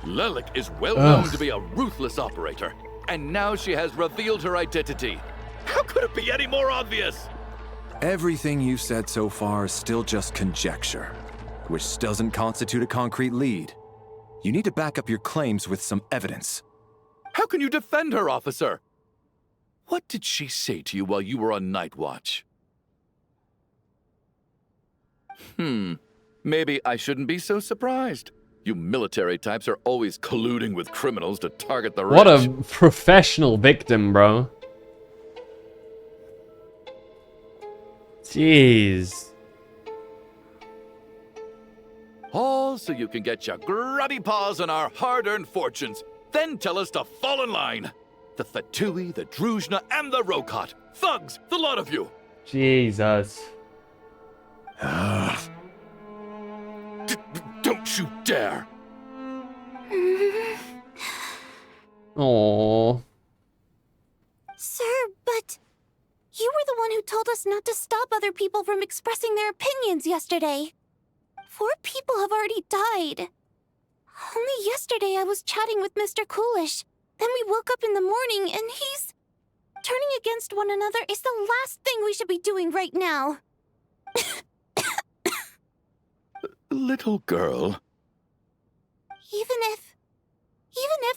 Lelik is well known to be a ruthless operator, and now she has revealed her identity. How could it be any more obvious?
Everything you've said so far is still just conjecture, which doesn't constitute a concrete lead. You need to back up your claims with some evidence.
How can you defend her, officer? What did she say to you while you were on Night Watch? Maybe I shouldn't be so surprised. You military types are always colluding with criminals to target the rich.
What a professional victim, bro. Jeez.
All so you can get your grubby paws on our hard-earned fortunes, then tell us to fall in line. The Fatui, the Druzhna, and the Rokot. Thugs, the lot of you.
Jesus.
Don't you dare.
Aww.
Sir, but... You were the one who told us not to stop other people from expressing their opinions yesterday. 4 people have already died. Only yesterday I was chatting with Mr. Coolish. Then we woke up in the morning and he's... Turning against one another is the last thing we should be doing right now.
Little girl.
Even if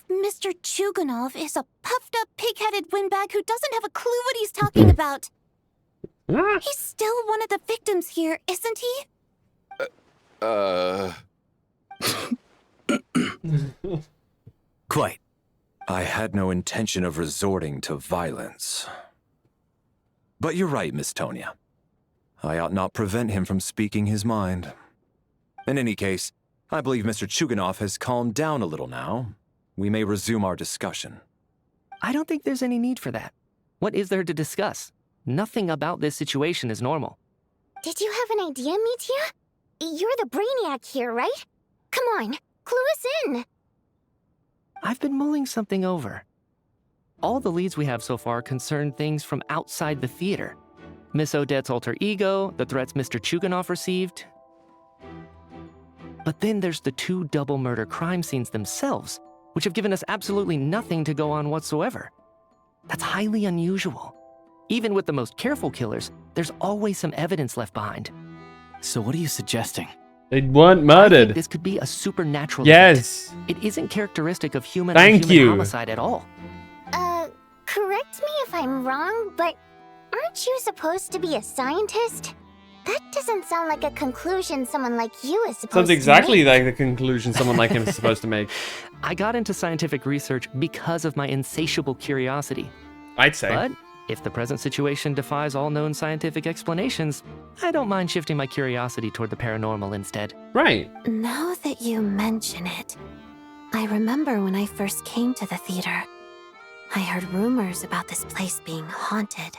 Mr. Chuganov is a puffed-up, pig-headed windbag who doesn't have a clue what he's talking about, he's still one of the victims here, isn't he?
Quite. I had no intention of resorting to violence. But you're right, Miss Tonya. I ought not prevent him from speaking his mind. In any case, I believe Mr. Chuganov has calmed down a little now. We may resume our discussion.
I don't think there's any need for that. What is there to discuss? Nothing about this situation is normal.
Did you have an idea, Mitya? You're the brainiac here, right? Come on, clue us in.
I've been mulling something over. All the leads we have so far concern things from outside the theater. Miss Odette's alter ego, the threats Mr. Chuganov received. But then there's the 2 double murder crime scenes themselves, which have given us absolutely nothing to go on whatsoever. That's highly unusual. Even with the most careful killers, there's always some evidence left behind.
So what are you suggesting?
They weren't
I
murdered.
think this could be a supernatural
Yes.
event. It isn't characteristic of human
Thank
or human
you.
homicide at all.
Correct me if I'm wrong, but aren't you supposed to be a scientist? That doesn't sound like a conclusion someone like you is supposed
Sounds
to
exactly
make.
like the conclusion someone like him is supposed to make.
I got into scientific research because of my insatiable curiosity.
I'd say.
But if the present situation defies all known scientific explanations, I don't mind shifting my curiosity toward the paranormal instead.
Right.
Now that you mention it, I remember when I first came to the theater. I heard rumors about this place being haunted.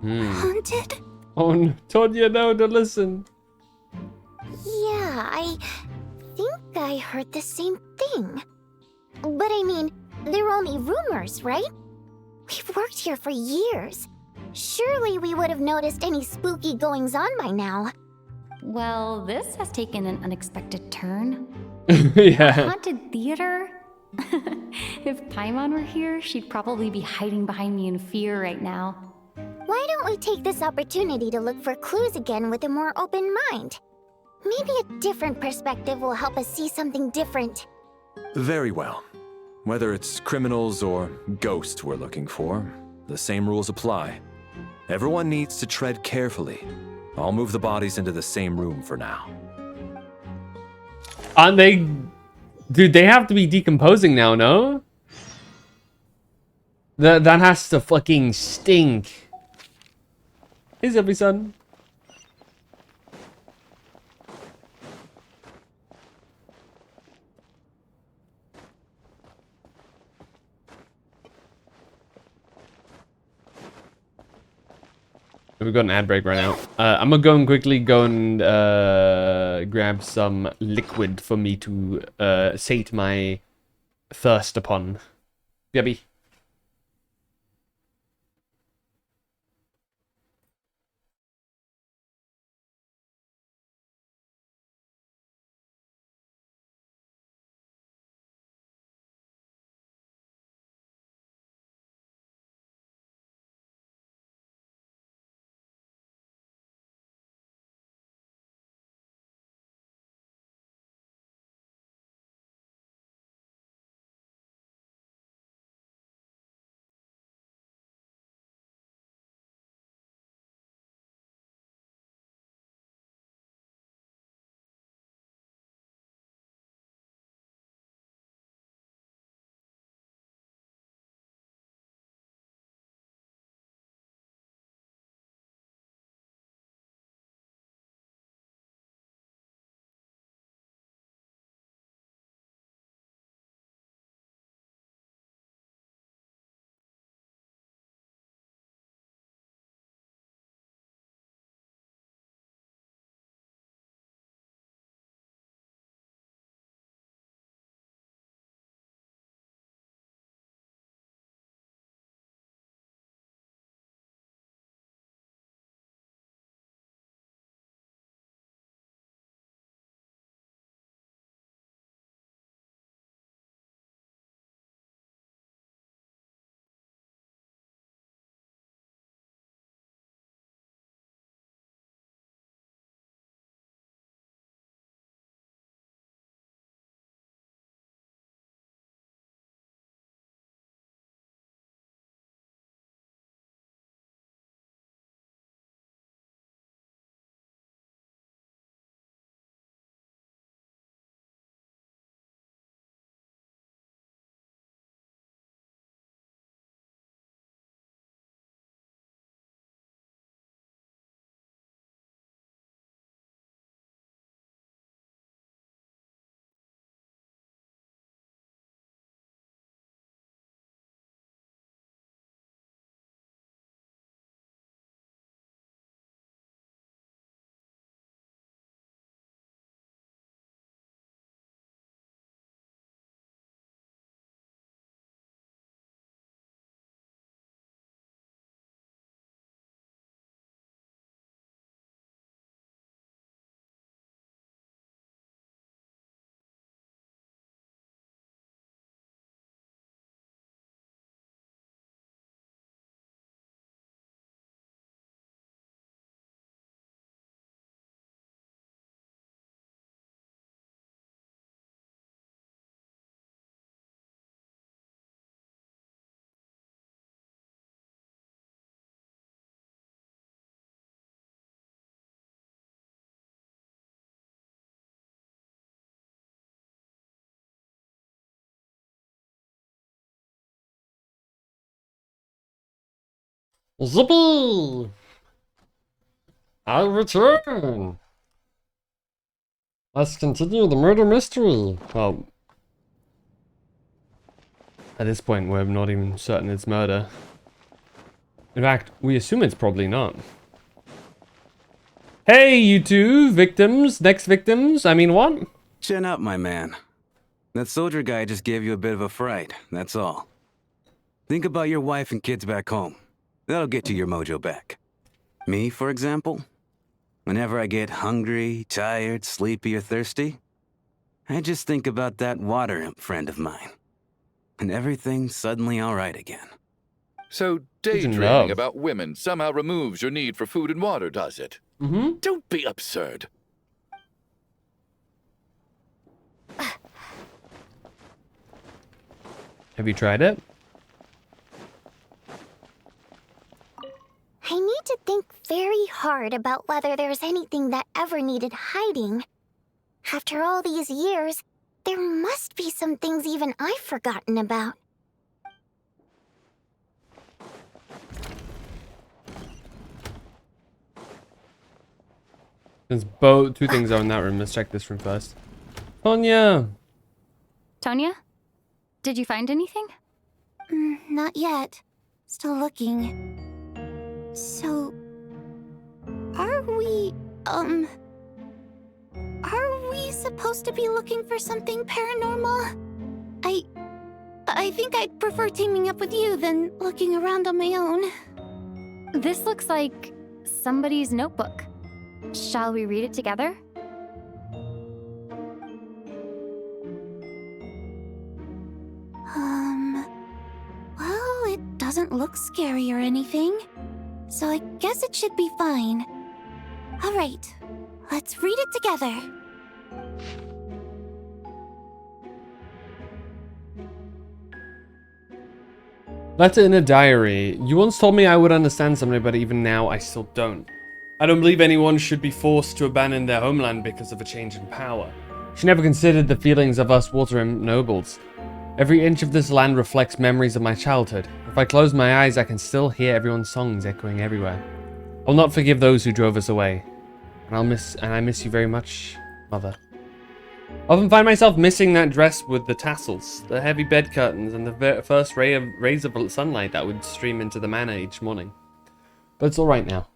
Haunted?
Oh, told you no to listen.
Yeah, I think I heard the same thing. But I mean, they're only rumors, right? We've worked here for years. Surely we would have noticed any spooky goings-on by now.
Well, this has taken an unexpected turn.
Yeah.
A haunted theater? If Paimon were here, she'd probably be hiding behind me in fear right now.
Why don't we take this opportunity to look for clues again with a more open mind? Maybe a different perspective will help us see something different.
Very well. Whether it's criminals or ghosts we're looking for, the same rules apply. Everyone needs to tread carefully. I'll move the bodies into the same room for now.
Aren't they... Dude, they have to be decomposing now, no? That has to fucking stink. Hey, Zebby-san. We've got an ad break right now. I'm gonna go and quickly go and grab some liquid for me to sate my thirst upon. BRB. Zippy! I return! Let's continue the murder mystery. Well, at this point, we're not even certain it's murder. In fact, we assume it's probably not. Hey, you two victims, next victims, I mean what?
Chin up, my man. That soldier guy just gave you a bit of a fright, that's all. Think about your wife and kids back home. That'll get you your mojo back. Me, for example, whenever I get hungry, tired, sleepy, or thirsty, I just think about that water imp friend of mine. And everything's suddenly alright again.
So daydreaming about women somehow removes your need for food and water, does it?
Mm-hmm.
Don't be absurd.
Have you tried it?
I need to think very hard about whether there's anything that ever needed hiding. After all these years, there must be some things even I've forgotten about.
Since two things are in that room, let's check this room first. Tonya!
Tonya? Did you find anything?
Not yet. Still looking. So... Are we supposed to be looking for something paranormal? I think I'd prefer teaming up with you than looking around on my own.
This looks like somebody's notebook. Shall we read it together?
Well, it doesn't look scary or anything, so I guess it should be fine. All right, let's read it together.
Letter in a diary. You once told me I would understand someday, but even now I still don't. I don't believe anyone should be forced to abandon their homeland because of a change in power. She never considered the feelings of us water imp nobles. Every inch of this land reflects memories of my childhood. If I close my eyes, I can still hear everyone's songs echoing everywhere. I'll not forgive those who drove us away. And I miss you very much, Mother. I often find myself missing that dress with the tassels, the heavy bed curtains, and the first rays of sunlight that would stream into the manor each morning. But it's alright now.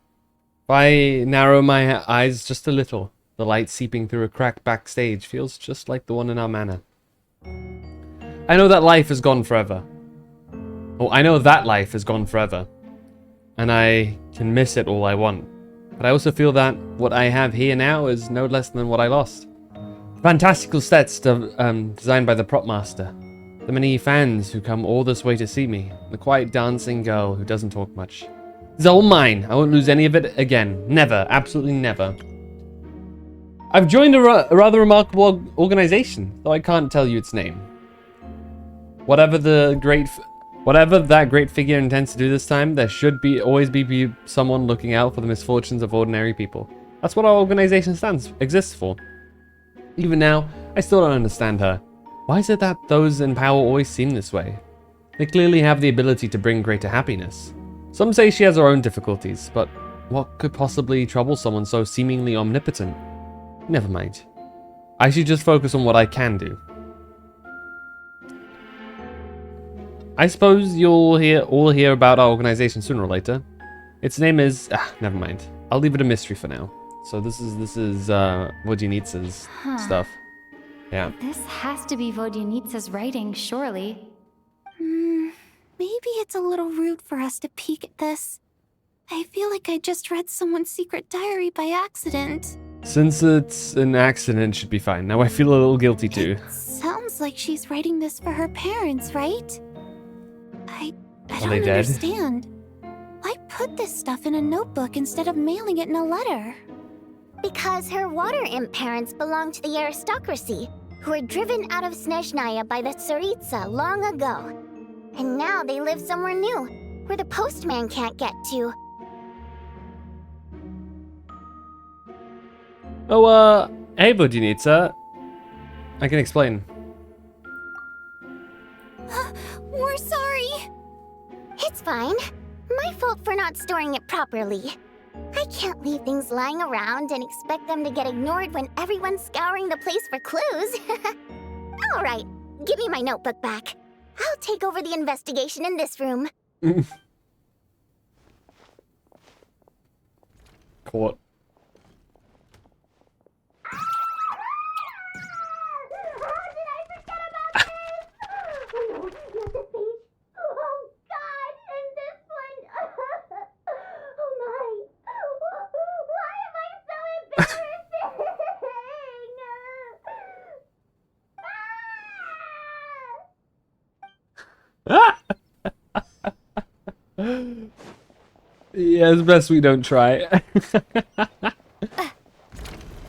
If I narrow my eyes just a little, the light seeping through a crack backstage feels just like the one in our manor. I know that life is gone forever. Oh, I know that life is gone forever. And I can miss it all I want. But I also feel that what I have here now is no less than what I lost. The fantastical sets designed by the prop master. The many fans who come all this way to see me. The quiet dancing girl who doesn't talk much. It's all mine. I won't lose any of it again. Never. Absolutely never. I've joined a rather remarkable organization, though I can't tell you its name. Whatever that great figure intends to do this time, there should always be someone looking out for the misfortunes of ordinary people. That's what our organization exists for. Even now, I still don't understand her. Why is it that those in power always seem this way? They clearly have the ability to bring greater happiness. Some say she has her own difficulties, but what could possibly trouble someone so seemingly omnipotent? Never mind. I should just focus on what I can do. I suppose you'll all hear about our organization sooner or later. Its name is... never mind. I'll leave it a mystery for now. So this is Vodyanitsa's stuff. Yeah.
This has to be Vodyanitsa's writing, surely.
Maybe it's a little rude for us to peek at this. I feel like I just read someone's secret diary by accident.
Since it's an accident, it should be fine. Now I feel a little guilty too.
Sounds like she's writing this for her parents, right? I don't
they dead?
understand. Why put this stuff in a notebook instead of mailing it in a letter? Because her water imp parents belong to the aristocracy, who were driven out of Snezhnaya by the Tsaritsa long ago. And now they live somewhere new, where the postman can't get to.
Oh, hey Vodyanitsa. I can explain.
We're sorry. It's fine. My fault for not storing it properly. I can't leave things lying around and expect them to get ignored when everyone's scouring the place for clues. Alright, give me my notebook back. I'll take over the investigation in this room.
Caught. Yeah, it's best we don't try.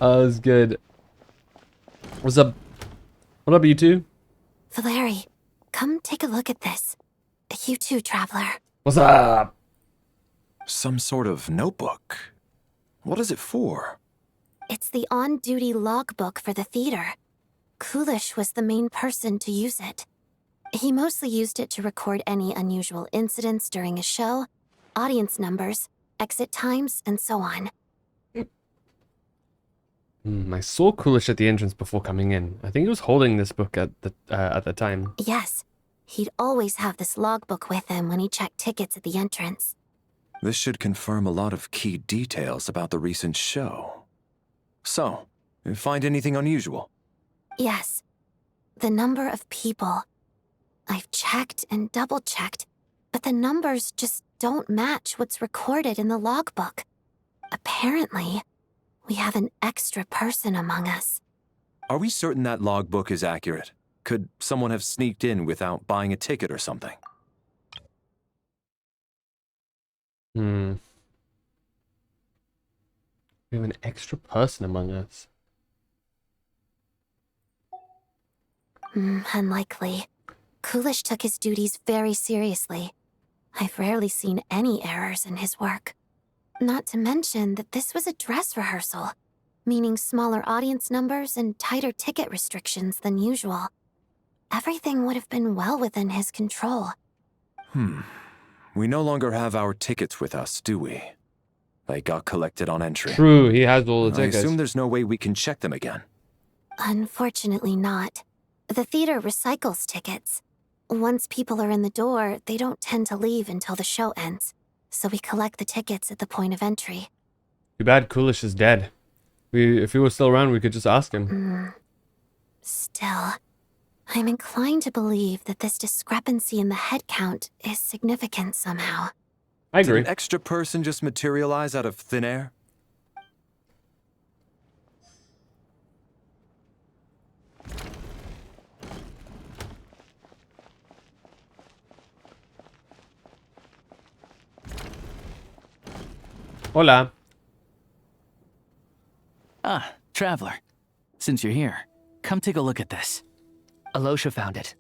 Oh, that was good. What's up? What up, you two?
Valeri, come take a look at this. You too, Traveler.
What's up?
Some sort of notebook. What is it for?
It's the on-duty logbook for the theater. Kulish was the main person to use it. He mostly used it to record any unusual incidents during a show, audience numbers, exit times, and so on.
I saw Kulish at the entrance before coming in. I think he was holding this book at the time.
Yes, he'd always have this logbook with him when he checked tickets at the entrance.
This should confirm a lot of key details about the recent show. So, you find anything unusual?
Yes. The number of people. I've checked and double-checked, but the numbers just don't match what's recorded in the logbook. Apparently, we have an extra person among us.
Are we certain that logbook is accurate? Could someone have sneaked in without buying a ticket or something?
We have an extra person among us.
Unlikely. Kulish took his duties very seriously. I've rarely seen any errors in his work. Not to mention that this was a dress rehearsal, meaning smaller audience numbers and tighter ticket restrictions than usual. Everything would have been well within his control.
We no longer have our tickets with us, do we? They got collected on entry.
True, he has all the tickets.
I assume there's no way we can check them again.
Unfortunately not. The theater recycles tickets. Once people are in the door, they don't tend to leave until the show ends. So we collect the tickets at the point of entry.
Too bad Kulish is dead. If he was still around, we could just ask him.
Still, I'm inclined to believe that this discrepancy in the head count is significant somehow.
I agree.
Did an extra person just materialize out of thin air?
Hola.
Ah, Traveler. Since you're here, come take a look at this. Alosha found it.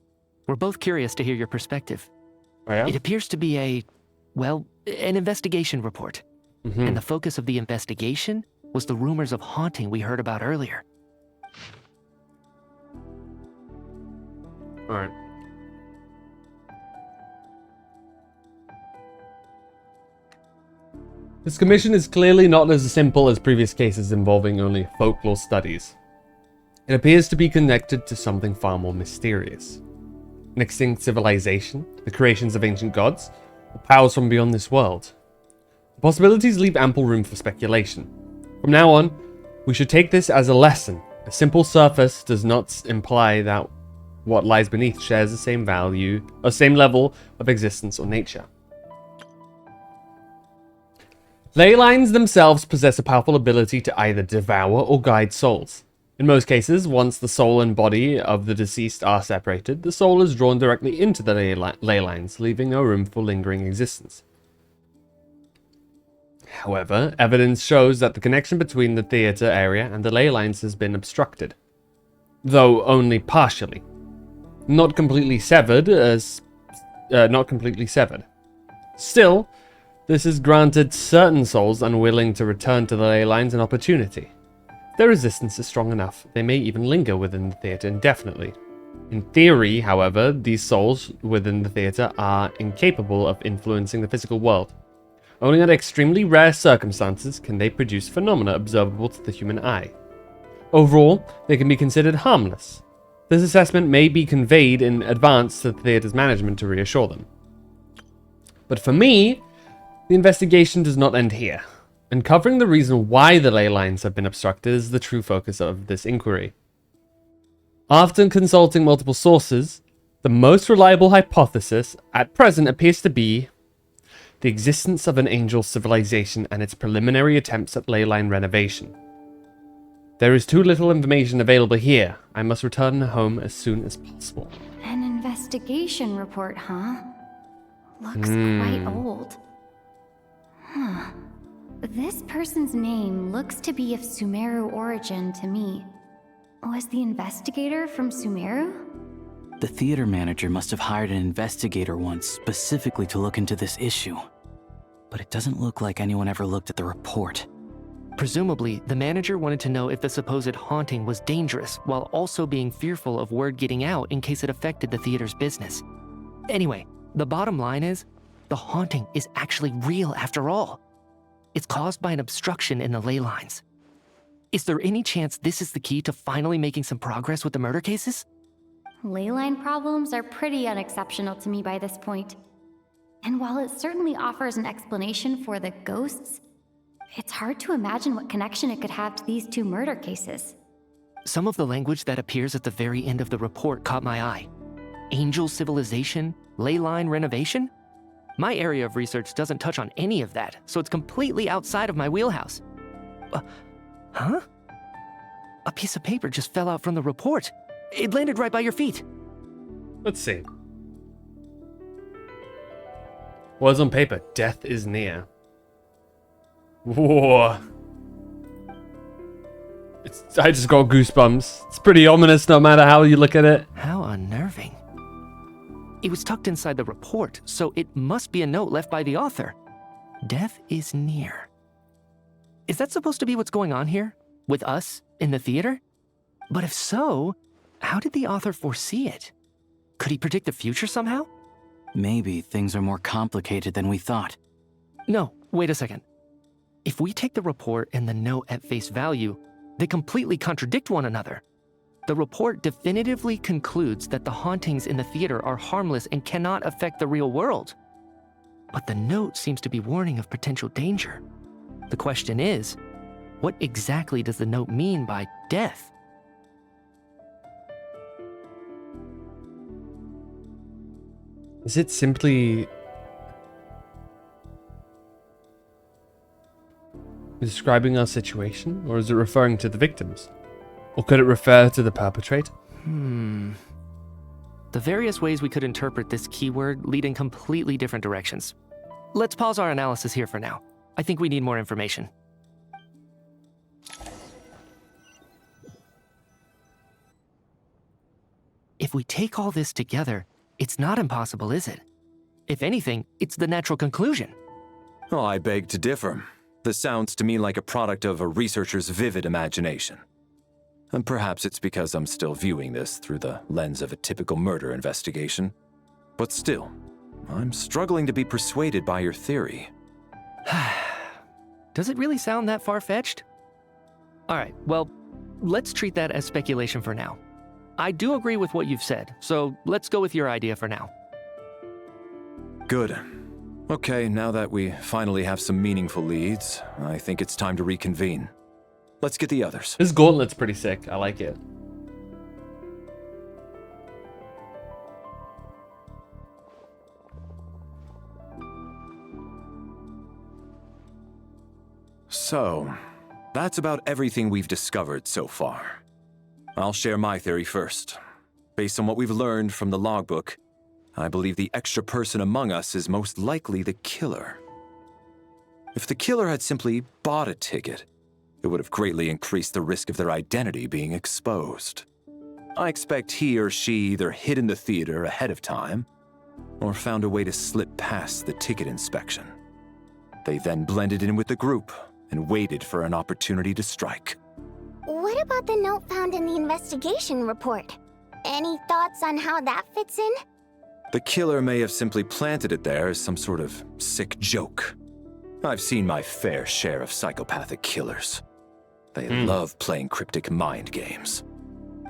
We're both curious to hear your perspective.
Oh, yeah?
It appears to be an investigation report. And the focus of the investigation was the rumors of haunting we heard about earlier.
Alright. This commission is clearly not as simple as previous cases involving only folklore studies. It appears to be connected to something far more mysterious. An extinct civilization, the creations of ancient gods, or powers from beyond this world. The possibilities leave ample room for speculation. From now on, we should take this as a lesson. A simple surface does not imply that what lies beneath shares the same value, or same level of existence or nature. Ley lines themselves possess a powerful ability to either devour or guide souls. In most cases, once the soul and body of the deceased are separated, the soul is drawn directly into the ley lines, leaving no room for lingering existence. However, evidence shows that the connection between the theater area and the ley lines has been obstructed, though only partially. Not completely severed. Still, this has granted certain souls unwilling to return to the ley lines an opportunity. If their resistance is strong enough, they may even linger within the theater indefinitely, In theory, however, these souls within the theater are incapable of influencing the physical world. Only under extremely rare circumstances can they produce phenomena observable to the human eye. Overall, they can be considered harmless. This assessment may be conveyed in advance to the theater's management to reassure them. But for me, the investigation does not end here. Uncovering the reason why the ley lines have been obstructed is the true focus of this inquiry. After consulting multiple sources, the most reliable hypothesis at present appears to be the existence of an angel civilization and its preliminary attempts at ley line renovation. There is too little information available here. I must return home as soon as possible.
An investigation report, huh? Looks quite old. Huh. This person's name looks to be of Sumeru origin to me. Was the investigator from Sumeru?
The theater manager must have hired an investigator once specifically to look into this issue. But it doesn't look like anyone ever looked at the report.
Presumably, the manager wanted to know if the supposed haunting was dangerous, while also being fearful of word getting out in case it affected the theater's business. Anyway, the bottom line is, the haunting is actually real after all. It's caused by an obstruction in the ley lines. Is there any chance this is the key to finally making some progress with the murder cases?
Ley line problems are pretty unexceptional to me by this point. And while it certainly offers an explanation for the ghosts, it's hard to imagine what connection it could have to these two murder cases.
Some of the language that appears at the very end of the report caught my eye. Angel civilization, ley line renovation? My area of research doesn't touch on any of that, so it's completely outside of my wheelhouse. Huh? A piece of paper just fell out from the report. It landed right by your feet.
Let's see. Words on paper. Death is near. Whoa. I just got goosebumps. It's pretty ominous no matter how you look at it.
How unnerving. It was tucked inside the report, so it must be a note left by the author. Death is near. Is that supposed to be what's going on here? With us in the theater? But if so, how did the author foresee it? Could he predict the future somehow?
Maybe things are more complicated than we thought.
No, wait a second. If we take the report and the note at face value, they completely contradict one another. The report definitively concludes that the hauntings in the theater are harmless and cannot affect the real world. But the note seems to be warning of potential danger. The question is, what exactly does the note mean by death?
Is it simply describing our situation, or is it referring to the victims? Or could it refer to the perpetrator?
The various ways we could interpret this keyword lead in completely different directions. Let's pause our analysis here for now. I think we need more information. If we take all this together, it's not impossible, is it? If anything, it's the natural conclusion.
Oh, I beg to differ. This sounds to me like a product of a researcher's vivid imagination. And perhaps it's because I'm still viewing this through the lens of a typical murder investigation. But still, I'm struggling to be persuaded by your theory.
Does it really sound that far-fetched? Alright, well, let's treat that as speculation for now. I do agree with what you've said, so let's go with your idea for now.
Good. Okay, now that we finally have some meaningful leads, I think it's time to reconvene. Let's get the others.
This gauntlet's pretty sick. I like it.
So, that's about everything we've discovered so far. I'll share my theory first. Based on what we've learned from the logbook, I believe the extra person among us is most likely the killer. If the killer had simply bought a ticket, it would have greatly increased the risk of their identity being exposed. I expect he or she either hid in the theater ahead of time, or found a way to slip past the ticket inspection. They then blended in with the group and waited for an opportunity to strike.
What about the note found in the investigation report? Any thoughts on how that fits in?
The killer may have simply planted it there as some sort of sick joke. I've seen my fair share of psychopathic killers. They love playing cryptic mind games.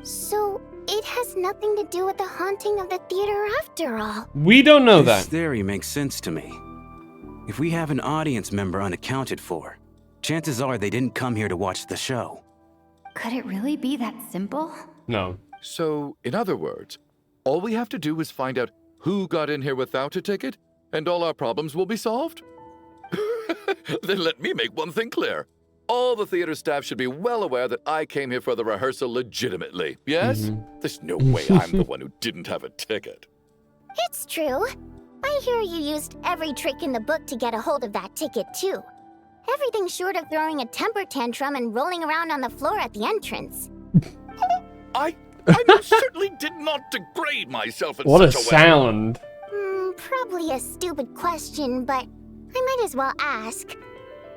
So, it has nothing to do with the haunting of the theater after all.
We don't know
This
that.
theory makes sense to me. If we have an audience member unaccounted for, chances are they didn't come here to watch the show.
Could it really be that simple?
No.
So, in other words, all we have to do is find out who got in here without a ticket, and all our problems will be solved? Then let me make one thing clear. All the theater staff should be well aware that I came here for the rehearsal legitimately, yes? There's no way I'm the one who didn't have a ticket.
It's true. I hear you used every trick in the book to get a hold of that ticket, too. Everything short of throwing a temper tantrum and rolling around on the floor at the entrance.
I most certainly did not degrade myself in
What
such
a
a way.
sound.
Probably a stupid question, but I might as well ask.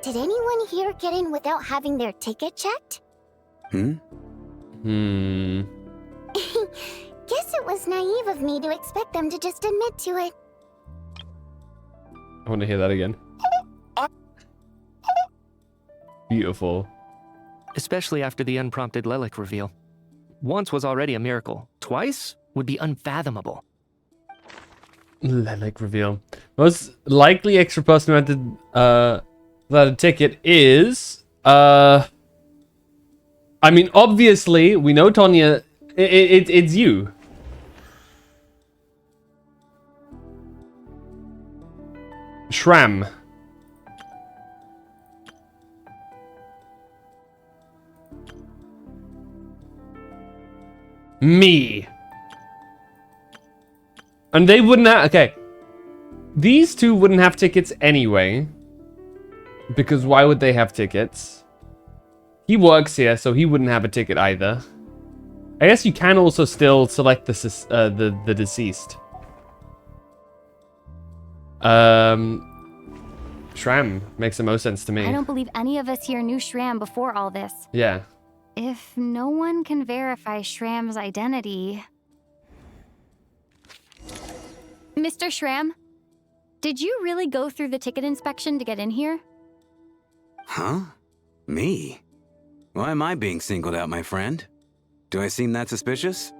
Did anyone here get in without having their ticket checked?
Hmm?
Guess it was naive of me to expect them to just admit to it.
I want to hear that again. Beautiful.
Especially after the unprompted Lelik reveal. Once was already a miracle. Twice would be unfathomable.
Lelik reveal. Most likely extra person who had without a ticket is I mean, obviously we know Tonya. It's you. Shram. Me. And they wouldn't have... Okay. These two wouldn't have tickets anyway. Because why would they have tickets? He works here, so he wouldn't have a ticket either. I guess you can also still select the deceased. Shram makes the most sense to me.
I don't believe any of us here knew Shram before all this.
Yeah.
If no one can verify Shram's identity... Mr. Shram, did you really go through the ticket inspection to get in here?
Huh? Me? Why am I being singled out, my friend? Do I seem that suspicious?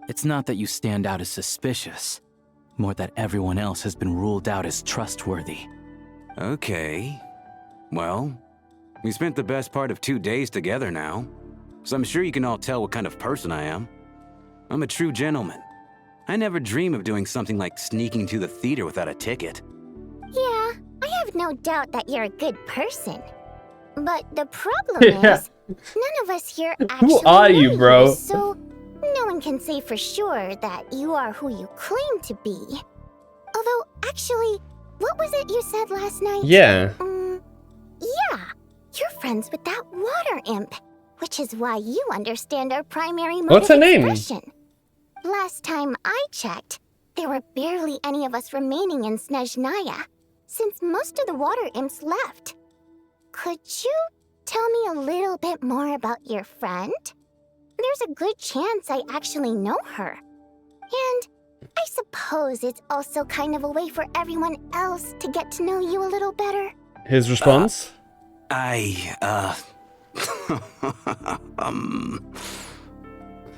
It's not that you stand out as suspicious, more that everyone else has been ruled out as trustworthy.
Okay. Well, we spent the best part of 2 days together now, so I'm sure you can all tell what kind of person I am. I'm a true gentleman. I never dream of doing something like sneaking to the theater without a ticket.
Yeah, I have no doubt that you're a good person. But the problem is, none of us here actually
Who are you,
know
bro?
So no one can say for sure that you are who you claim to be. Although, actually, what was it you said last night?
Yeah.
Yeah, you're friends with that water imp, which is why you understand our primary mode
What's her
of
name?
expression. Last time I checked, there were barely any of us remaining in Snezhnaya, since most of the water imps left. Could you tell me a little bit more about your friend? There's a good chance I actually know her. And I suppose it's also kind of a way for everyone else to get to know you a little better.
His response?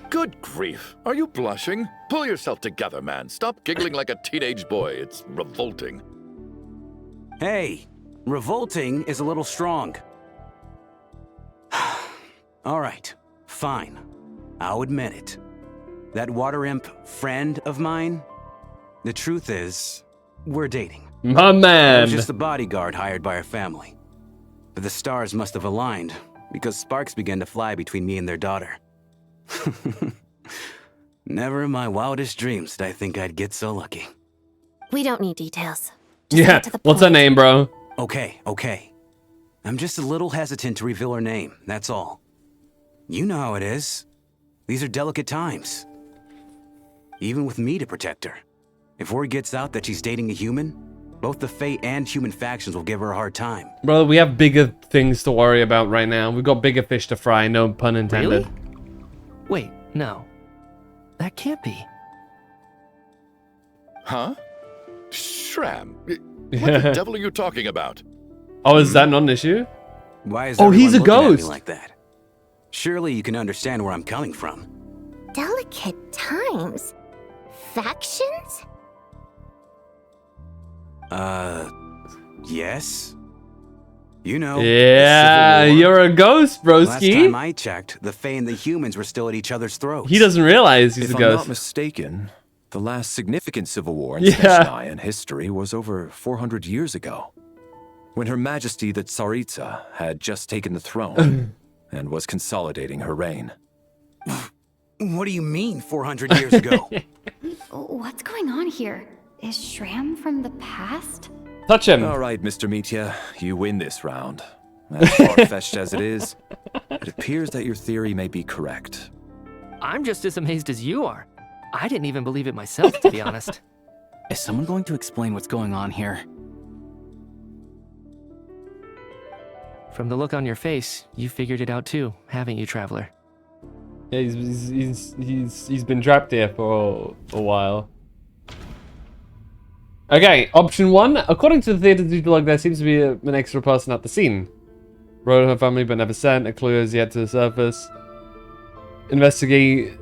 Good grief. Are you blushing? Pull yourself together, man. Stop giggling like a teenage boy. It's revolting.
Hey, revolting is a little strong. All right, fine. I'll admit it. That water imp friend of mine, the truth is, we're dating.
My
I
man.
was just a bodyguard hired by our family. But the stars must have aligned, because sparks began to fly between me and their daughter. Never in my wildest dreams did I think I'd get so lucky.
We don't need details.
Yeah, what's her name, bro?
Okay. I'm just a little hesitant to reveal her name, that's all. You know how it is. These are delicate times. Even with me to protect her. If word gets out that she's dating a human, both the Fae and human factions will give her a hard time.
Bro, we have bigger things to worry about right now. We've got bigger fish to fry, no pun intended.
Really? Wait, no. That can't be.
Huh? Shram, what the devil are you talking about?
Oh, is that not an issue?
Why is
oh, he's a
everyone looking at me
ghost.
like that? Surely you can understand where I'm coming from.
Delicate times? Factions?
Yes. You know.
Yeah, you're a ghost, broski.
Last time I checked, the Fae and the humans were still at each other's throats.
He doesn't realize he's
if
a ghost.
I'm not mistaken, the last significant civil war in
Yeah.
Snezhnaya in history was over 400 years ago, when Her Majesty the Tsaritsa had just taken the throne and was consolidating her reign.
What do you mean, 400 years ago?
What's going on here? Is Shram from the past?
Touch him.
All right, Mr. Mitya, you win this round. As far-fetched as it is, it appears that your theory may be correct.
I'm just as amazed as you are. I didn't even believe it myself, to be honest.
Is someone going to explain what's going on here?
From the look on your face, you figured it out too, haven't you, Traveler?
Yeah, he's been trapped here for a while. Okay, option 1. According to the theater's usual log, there seems to be an extra person at the scene. Wrote her family but never sent. A clue is yet to surface. Investigate.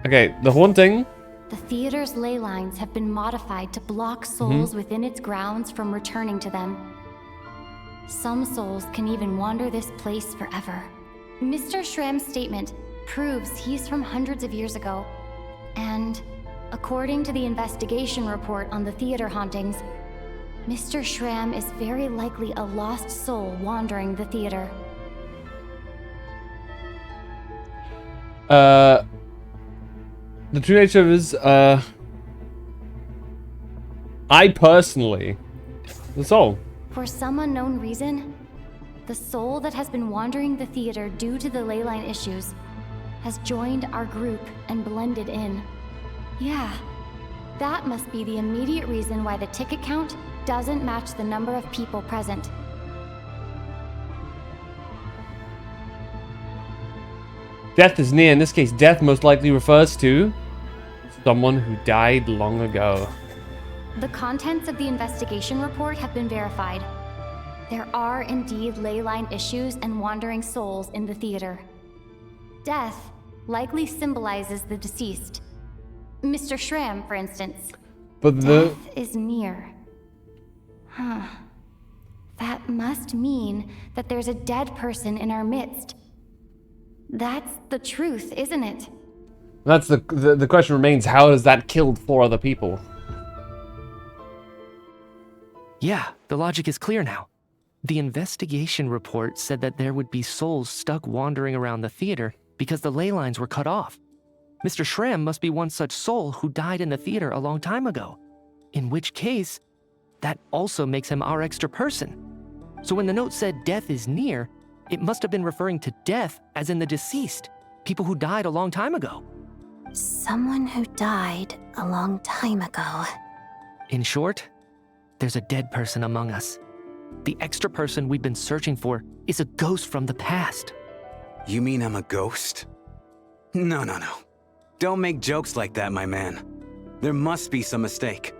Okay, the haunting.
The theater's ley lines have been modified to block souls within its grounds from returning to them. Some souls can even wander this place forever. Mr. Shram's statement proves he's from hundreds of years ago. And according to the investigation report on the theater hauntings, Mr. Shram is very likely a lost soul wandering the theater.
The true nature of is, I personally, the soul.
For some unknown reason, the soul that has been wandering the theater due to the leyline issues has joined our group and blended in. Yeah, that must be the immediate reason why the ticket count doesn't match the number of people present.
Death is near. In this case, death most likely refers to someone who died long ago.
The contents of the investigation report have been verified. There are indeed leyline issues and wandering souls in the theater. Death likely symbolizes the deceased. Mr. Shram, for instance.
But
Death is near. Huh. That must mean that there's a dead person in our midst. That's the truth, isn't it?
That's the question remains, how has that killed 4 other people?
Yeah, the logic is clear now. The investigation report said that there would be souls stuck wandering around the theater because the ley lines were cut off. Mr. Shram must be one such soul who died in the theater a long time ago. In which case, that also makes him our extra person. So when the note said death is near, it must have been referring to death as in the deceased, people who died a long time ago.
Someone who died a long time ago.
In short, there's a dead person among us. The extra person we've been searching for is a ghost from the past.
You mean I'm a ghost? No. Don't make jokes like that, my man. There must be some mistake.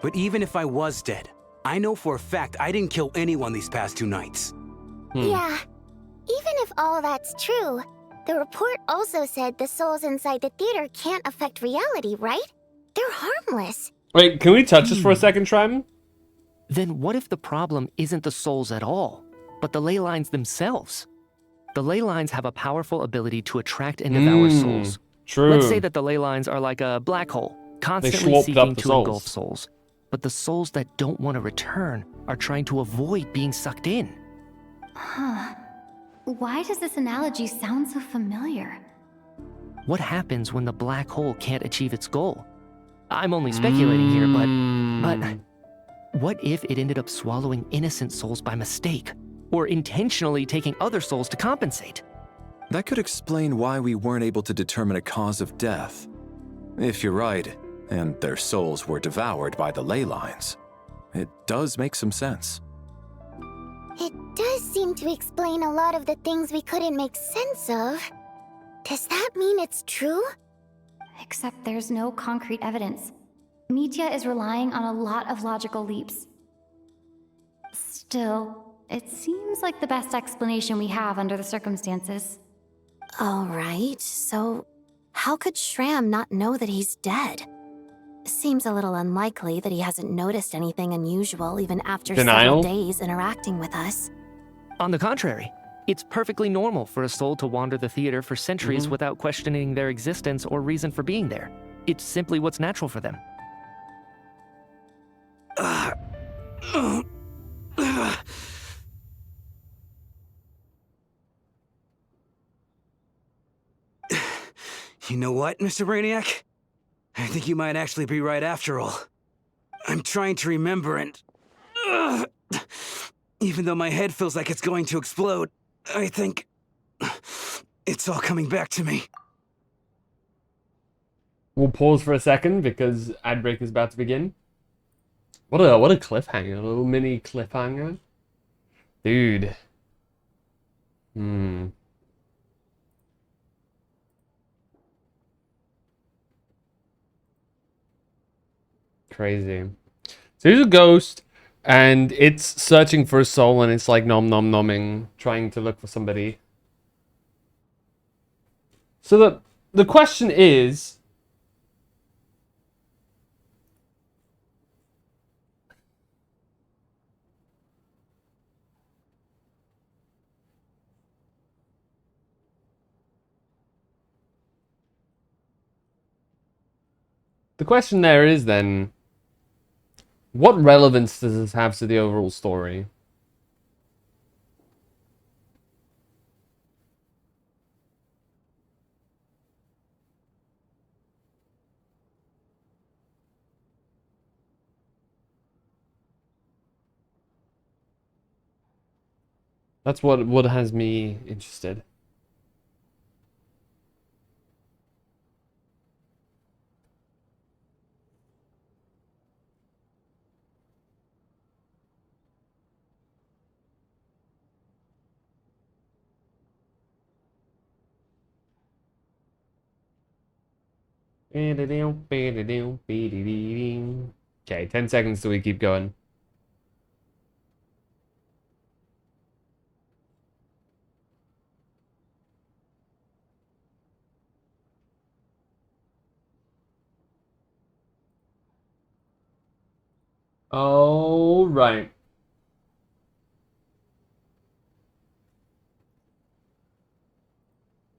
But even if I was dead, I know for a fact I didn't kill anyone these past 2 nights.
Yeah. Even if all that's true, the report also said the souls inside the theater can't affect reality, right? They're harmless.
Wait, can we touch this for a second, Shram?
Then what if the problem isn't the souls at all, but the ley lines themselves? The ley lines have a powerful ability to attract and devour souls.
True.
Let's say that the ley lines are like a black hole, constantly seeking to engulf souls. But the souls that don't want to return are trying to avoid being sucked in.
Huh. Why does this analogy sound so familiar?
What happens when the black hole can't achieve its goal? I'm only speculating here, but what if it ended up swallowing innocent souls by mistake, or intentionally taking other souls to compensate?
That could explain why we weren't able to determine a cause of death. If you're right, and their souls were devoured by the ley lines, it does make some sense.
It does seem to explain a lot of the things we couldn't make sense of. Does that mean it's true?
Except there's no concrete evidence. Mitya is relying on a lot of logical leaps. Still, it seems like the best explanation we have under the circumstances.
All right, so how could Shram not know that he's dead? Seems a little unlikely that he hasn't noticed anything unusual even after several days interacting with us.
On the contrary, it's perfectly normal for a soul to wander the theater for centuries without questioning their existence or reason for being there. It's simply what's natural for them.
You know what, Mr. Brainiac? I think you might actually be right after all. I'm trying to remember and... even though my head feels like it's going to explode, I think... it's all coming back to me.
We'll pause for a second because ad break is about to begin. What a cliffhanger, a little mini cliffhanger. Dude. Crazy. So here's a ghost, and it's searching for a soul, and it's like nom nom nomming, trying to look for somebody. So the question is, there is then, what relevance does this have to the overall story? That's what has me interested. Okay, 10 seconds till we keep going. All right.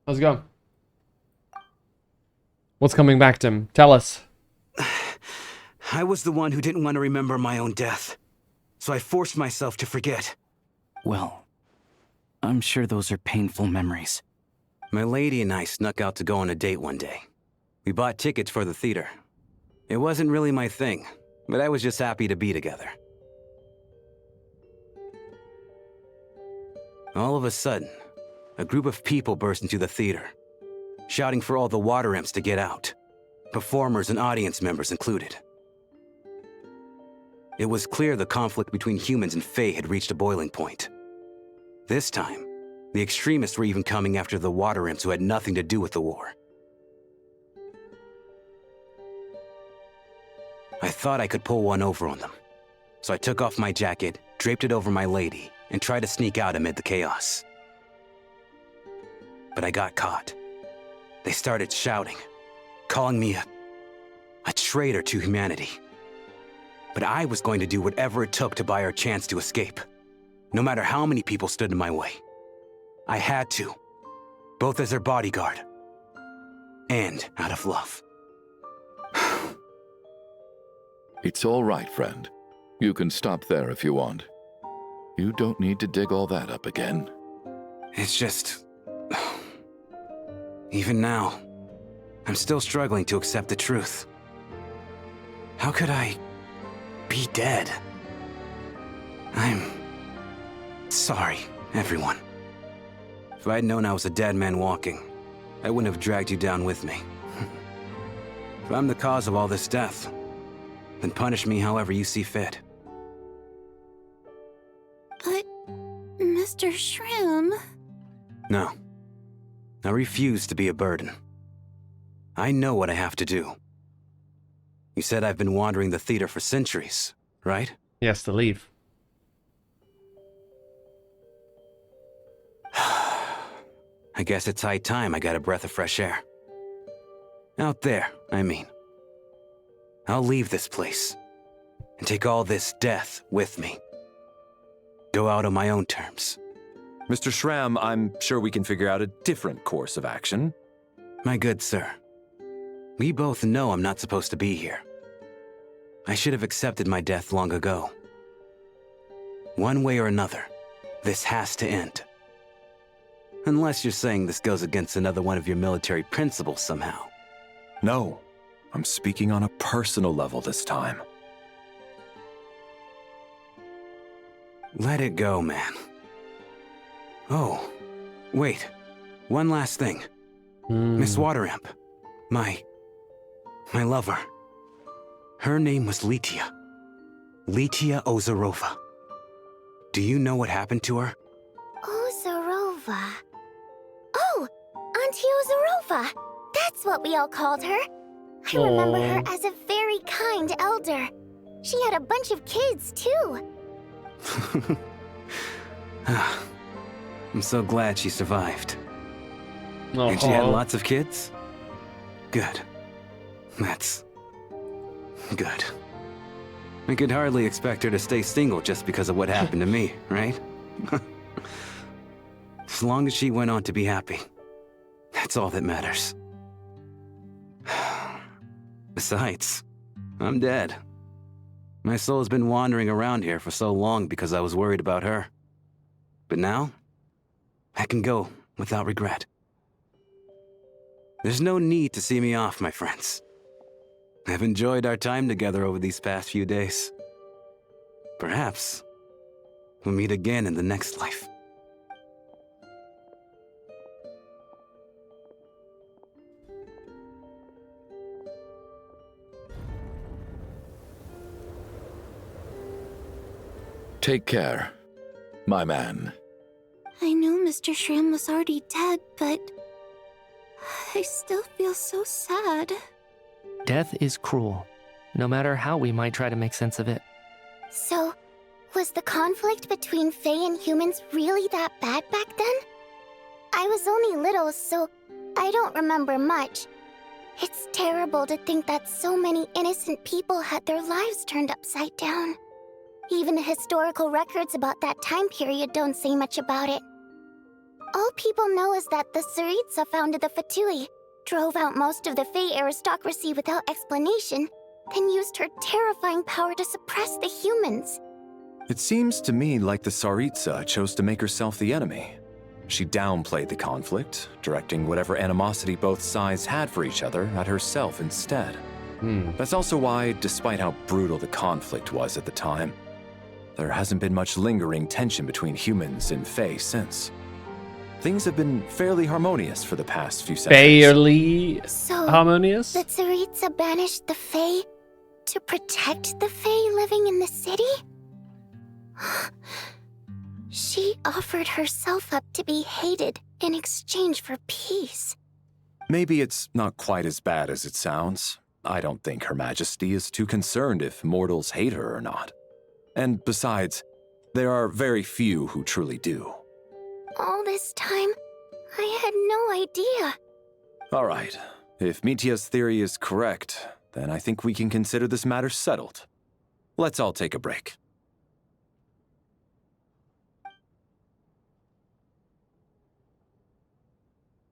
How's it going? What's coming back to him? Tell us.
I was the one who didn't want to remember my own death, so I forced myself to forget.
Well, I'm sure those are painful memories.
My lady and I snuck out to go on a date one day. We bought tickets for the theater. It wasn't really my thing, but I was just happy to be together. All of a sudden, a group of people burst into the theater, shouting for all the water imps to get out, performers and audience members included. It was clear the conflict between humans and Fae had reached a boiling point. This time, the extremists were even coming after the water imps who had nothing to do with the war. I thought I could pull one over on them, so I took off my jacket, draped it over my lady, and tried to sneak out amid the chaos. But I got caught. They started shouting, calling me a traitor to humanity. But I was going to do whatever it took to buy our chance to escape, no matter how many people stood in my way. I had to, both as their bodyguard and out of love.
It's all right, friend. You can stop there if you want. You don't need to dig all that up again.
It's just... even now, I'm still struggling to accept the truth. How could I be dead? I'm sorry, everyone. If I'd known I was a dead man walking, I wouldn't have dragged you down with me. If I'm the cause of all this death, then punish me however you see fit.
But, Mr. Shroom...
No. I refuse to be a burden. I know what I have to do. You said I've been wandering the theater for centuries, right?
He has to leave.
I guess it's high time I got a breath of fresh air. Out there, I mean. I'll leave this place and take all this death with me. Go out on my own terms.
Mr. Schramm, I'm sure we can figure out a different course of action.
My good sir, we both know I'm not supposed to be here. I should have accepted my death long ago. One way or another, this has to end. Unless you're saying this goes against another one of your military principles somehow.
No, I'm speaking on a personal level this time.
Let it go, man. Oh, wait. One last thing. Miss Wateramp. My lover. Her name was Litia. Litia Ozarova. Do you know what happened to her?
Ozarova. Oh, Auntie Ozarova. That's what we all called her. I remember her as a very kind elder. She had a bunch of kids, too.
I'm so glad she survived. And she had lots of kids? Good. That's good. I could hardly expect her to stay single just because of what happened to me, right? As long as she went on to be happy, that's all that matters. Besides, I'm dead. My soul's been wandering around here for so long because I was worried about her. But now, I can go without regret. There's no need to see me off, my friends. I've enjoyed our time together over these past few days. Perhaps we'll meet again in the next life.
Take care, my man.
I know Mr. Schramm was already dead, but I still feel so sad.
Death is cruel, no matter how we might try to make sense of it.
So, was the conflict between Fae and humans really that bad back then? I was only little, so I don't remember much. It's terrible to think that so many innocent people had their lives turned upside down. Even the historical records about that time period don't say much about it. All people know is that the Tsaritsa founded the Fatui, drove out most of the Fae aristocracy without explanation, then used her terrifying power to suppress the humans.
It seems to me like the Tsaritsa chose to make herself the enemy. She downplayed the conflict, directing whatever animosity both sides had for each other at herself instead. That's also why, despite how brutal the conflict was at the time, there hasn't been much lingering tension between humans and Fae since. Things have been fairly harmonious for the past few centuries.
Fairly harmonious?
The Tsaritsa banished the Fae to protect the Fae living in the city? She offered herself up to be hated in exchange for peace.
Maybe it's not quite as bad as it sounds. I don't think Her Majesty is too concerned if mortals hate her or not. And besides, there are very few who truly do.
All this time, I had no idea.
All right. If Mitia's theory is correct, then I think we can consider this matter settled. Let's all take a break.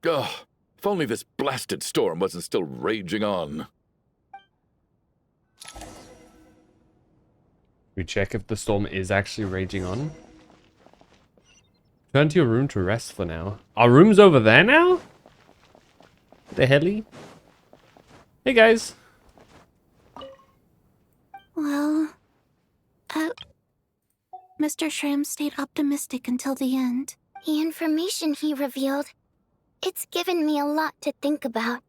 Ugh, if only this blasted storm wasn't still raging on.
We check if the storm is actually raging on. Turn to your room to rest for now. Our room's over there now? The helly? Hey guys.
Well, Mr. Schramm stayed optimistic until the end. The information he revealed, it's given me a lot to think about.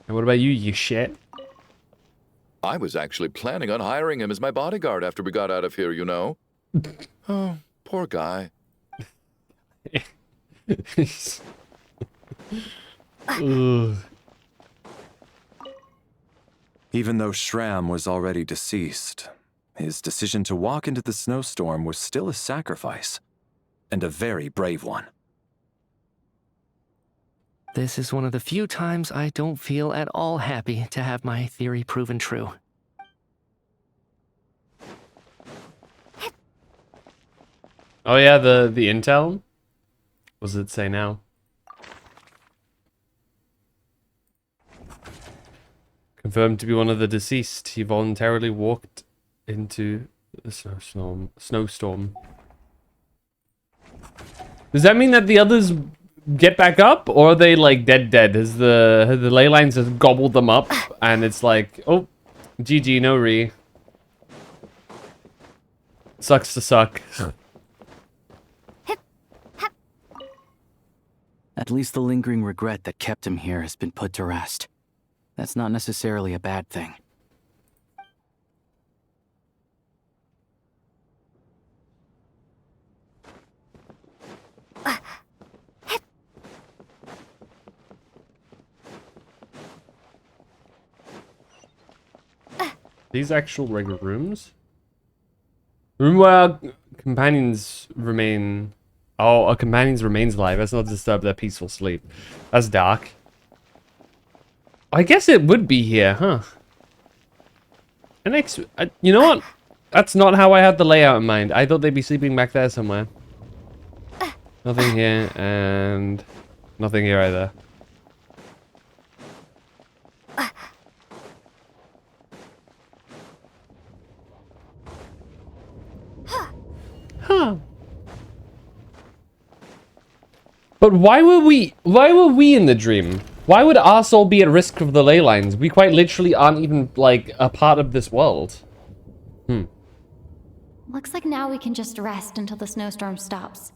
And what about you shit?
I was actually planning on hiring him as my bodyguard after we got out of here, you know. Oh, poor guy.
Ugh.
Even though Shram was already deceased, his decision to walk into the snowstorm was still a sacrifice, and a very brave one.
This is one of the few times I don't feel at all happy to have my theory proven true.
Oh yeah, the intel? What does it say now? Confirmed to be one of the deceased. He voluntarily walked into the snowstorm. Does that mean that the others get back up, or are they like dead? Has the ley lines just gobbled them up, and it's like, oh, GG, no re. Sucks to suck.
At least the lingering regret that kept him here has been put to rest. That's not necessarily a bad thing.
These actual regular rooms? Room where companions remain... Oh, a companion's remains alive. Let's not disturb their peaceful sleep. That's dark. I guess it would be here, huh? And you know what? That's not how I had the layout in mind. I thought they'd be sleeping back there somewhere. Nothing here, and nothing here either. Huh. But why were we in the dream? Why would our soul be at risk of the ley lines? We quite literally aren't even, like, a part of this world.
Looks like now we can just rest until the snowstorm stops.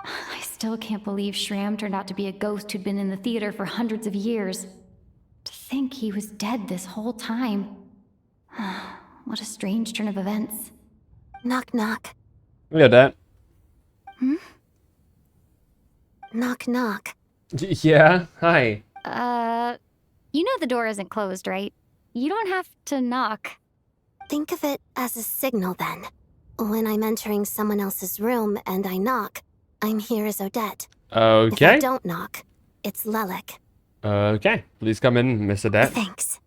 I still can't believe Shram turned out to be a ghost who'd been in the theater for hundreds of years. To think he was dead this whole time. What a strange turn of events.
Knock, knock.
Yeah, that.
Knock, knock.
Yeah, hi.
You know the door isn't closed, right? You don't have to knock.
Think of it as a signal, then. When I'm entering someone else's room and I knock, I'm here as Odette.
Okay.
If I don't knock, it's Lelik.
Okay. Please come in, Miss Odette.
Thanks.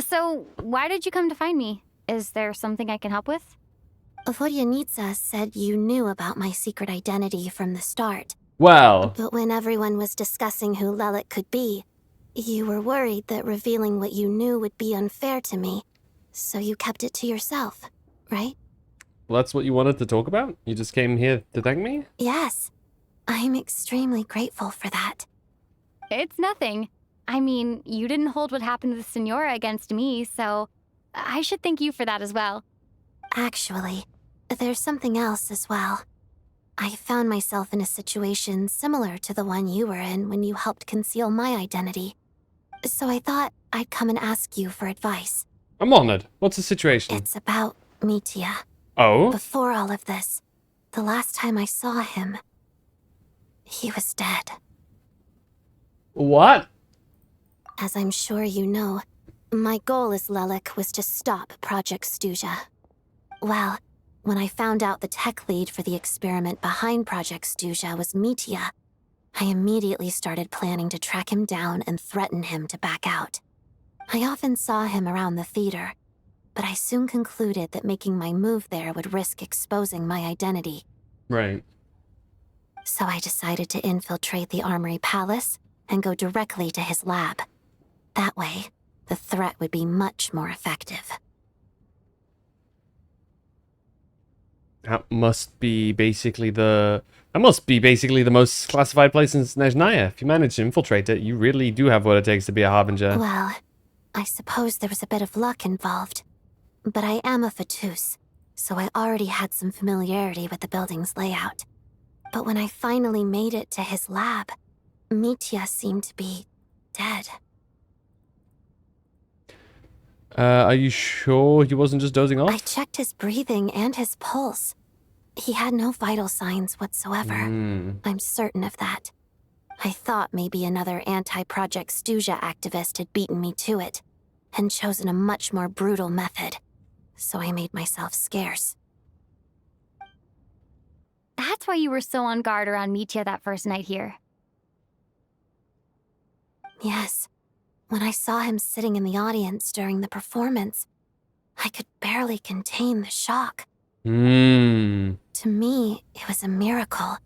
So, why did you come to find me? Is there something I can help with?
Vodyanitsa said you knew about my secret identity from the start.
Well.
But when everyone was discussing who Lelik could be, you were worried that revealing what you knew would be unfair to me. So you kept it to yourself, right?
Well, that's what you wanted to talk about? You just came here to thank me?
Yes. I'm extremely grateful for that.
It's nothing. I mean, you didn't hold what happened to the Senora against me, so I should thank you for that as well.
Actually, there's something else as well. I found myself in a situation similar to the one you were in when you helped conceal my identity. So I thought I'd come and ask you for advice.
I'm honored. What's the situation?
It's about Mitya.
Oh?
Before all of this, the last time I saw him, he was dead.
What?
As I'm sure you know, my goal as Lelik was to stop Project Stuzha. Well, when I found out the tech lead for the experiment behind Project Stuzha was Mitya, I immediately started planning to track him down and threaten him to back out. I often saw him around the theater, but I soon concluded that making my move there would risk exposing my identity.
Right.
So I decided to infiltrate the Armory Palace and go directly to his lab. That way, the threat would be much more effective.
That must be basically the most classified place in Snezhnaya. If you manage to infiltrate it, you really do have what it takes to be a harbinger.
Well, I suppose there was a bit of luck involved. But I am a Fatus, so I already had some familiarity with the building's layout. But when I finally made it to his lab, Mitya seemed to be dead.
Are you sure he wasn't just dozing
I
off?
checked his breathing and his pulse. He had no vital signs whatsoever. I'm certain of that. I thought maybe another anti-Project Stuzha activist had beaten me to it, and chosen a much more brutal method. So I made myself scarce.
That's why you were so on guard around Mitya that first night here.
Yes. When I saw him sitting in the audience during the performance, I could barely contain the shock. To me, it was a miracle.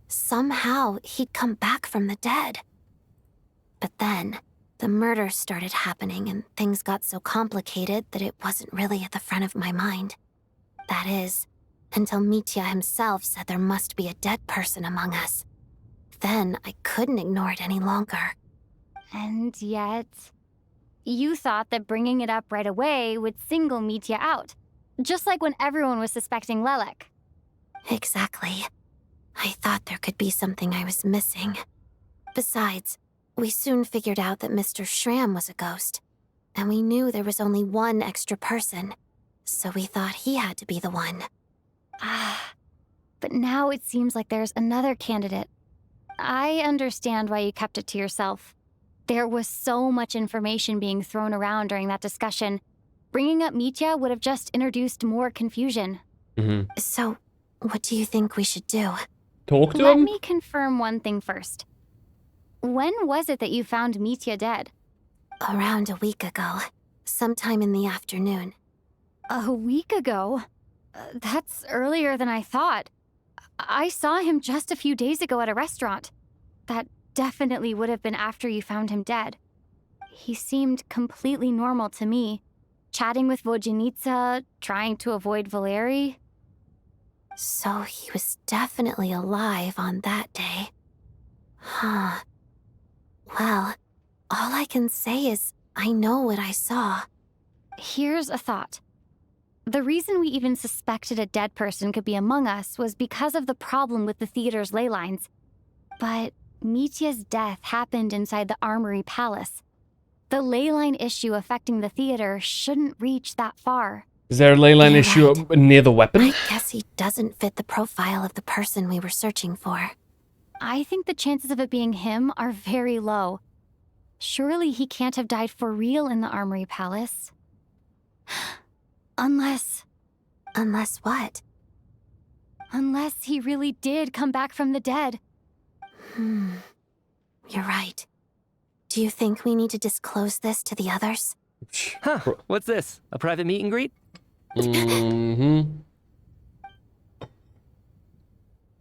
Somehow, he'd come back from the dead. But then, the murders started happening and things got so complicated that it wasn't really at the front of my mind. That is, until Mitya himself said there must be a dead person among us. Then, I couldn't ignore it any longer.
And yet, you thought that bringing it up right away would single Mitya out. Just like when everyone was suspecting Lelek.
Exactly. I thought there could be something I was missing. Besides, we soon figured out that Mr. Shram was a ghost. And we knew there was only one extra person. So we thought he had to be the one.
But now it seems like there's another candidate. I understand why you kept it to yourself. There was so much information being thrown around during that discussion. Bringing up Mitya would have just introduced more confusion.
So, what do you think we should do?
Talk to him?
Let me confirm one thing first. When was it that you found Mitya dead?
Around a week ago. Sometime in the afternoon.
A week ago? That's earlier than I thought. I saw him just a few days ago at a restaurant. That definitely would have been after you found him dead. He seemed completely normal to me. Chatting with Vodyanitsa, trying to avoid Valeri.
So he was definitely alive on that day. Huh. Well, all I can say is I know what I saw.
Here's a thought. The reason we even suspected a dead person could be among us was because of the problem with the theater's ley lines. But Mitya's death happened inside the Armory Palace. The ley line issue affecting the theater shouldn't reach that far.
Is there a ley line issue near the weapon?
I guess he doesn't fit the profile of the person we were searching for.
I think the chances of it being him are very low. Surely he can't have died for real in the Armory Palace. Unless
what?
Unless he really did come back from the dead.
You're right. Do you think we need to disclose this to the others?
Huh, what's this? A private meet and greet?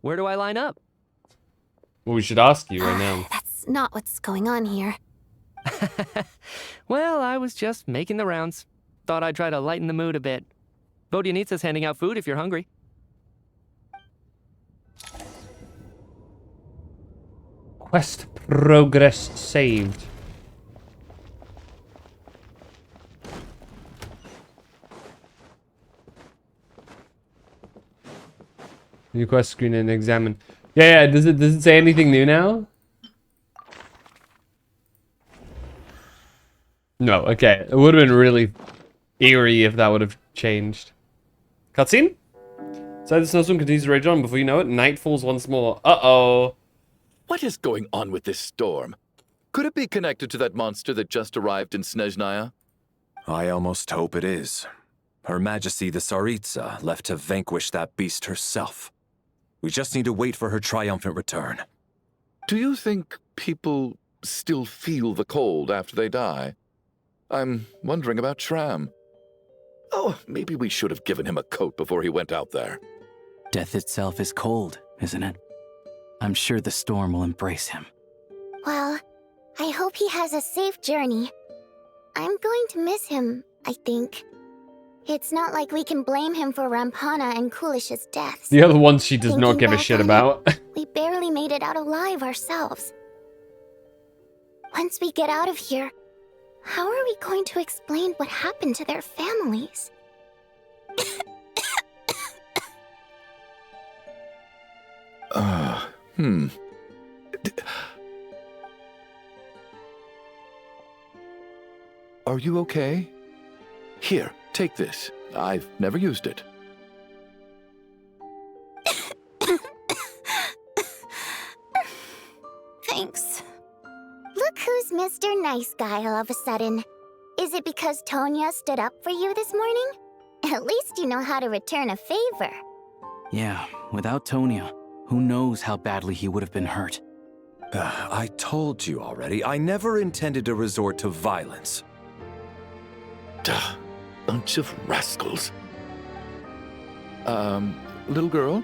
Where do I line up?
Well, we should ask you right now.
That's not what's going on here.
Well, I was just making the rounds. Thought I'd try to lighten the mood a bit. Vodyanitsa's handing out food if you're hungry.
Quest progress saved. New quest screen and examine. Yeah, does it say anything new now? No, okay. It would have been really eerie if that would have changed. Cutscene? So the snowstorm continues to rage on. Before you know it, night falls once more. Uh-oh.
What is going on with this storm? Could it be connected to that monster that just arrived in Snezhnaya?
I almost hope it is. Her Majesty the Tsaritsa left to vanquish that beast herself. We just need to wait for her triumphant return.
Do you think people still feel the cold after they die? I'm wondering about Shram. Oh, maybe we should have given him a coat before he went out there.
Death itself is cold, isn't it? I'm sure the storm will embrace him.
Well, I hope he has a safe journey. I'm going to miss him, I think. It's not like we can blame him for Rampana and Kulish's deaths.
The other ones she does not give a shit about.
We barely made it out alive ourselves. Once we get out of here, how are we going to explain what happened to their families?
Are you okay? Here, take this. I've never used it.
Thanks. Look who's Mr. Nice Guy all of a sudden. Is it because Tonya stood up for you this morning? At least you know how to return a favor.
Yeah, without Tonya, who knows how badly he would have been hurt.
I told you already, I never intended to resort to violence.
Duh, bunch of rascals. Little girl?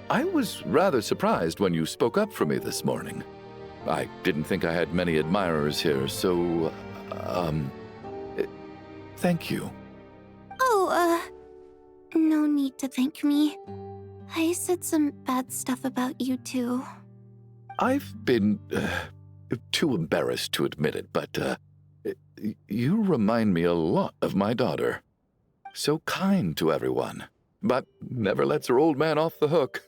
I was rather surprised when you spoke up for me this morning. I didn't think I had many admirers here, so, thank you.
Oh, no need to thank me. I said some bad stuff about you too.
I've been, too embarrassed to admit it, but, you remind me a lot of my daughter. So kind to everyone, but never lets her old man off the hook.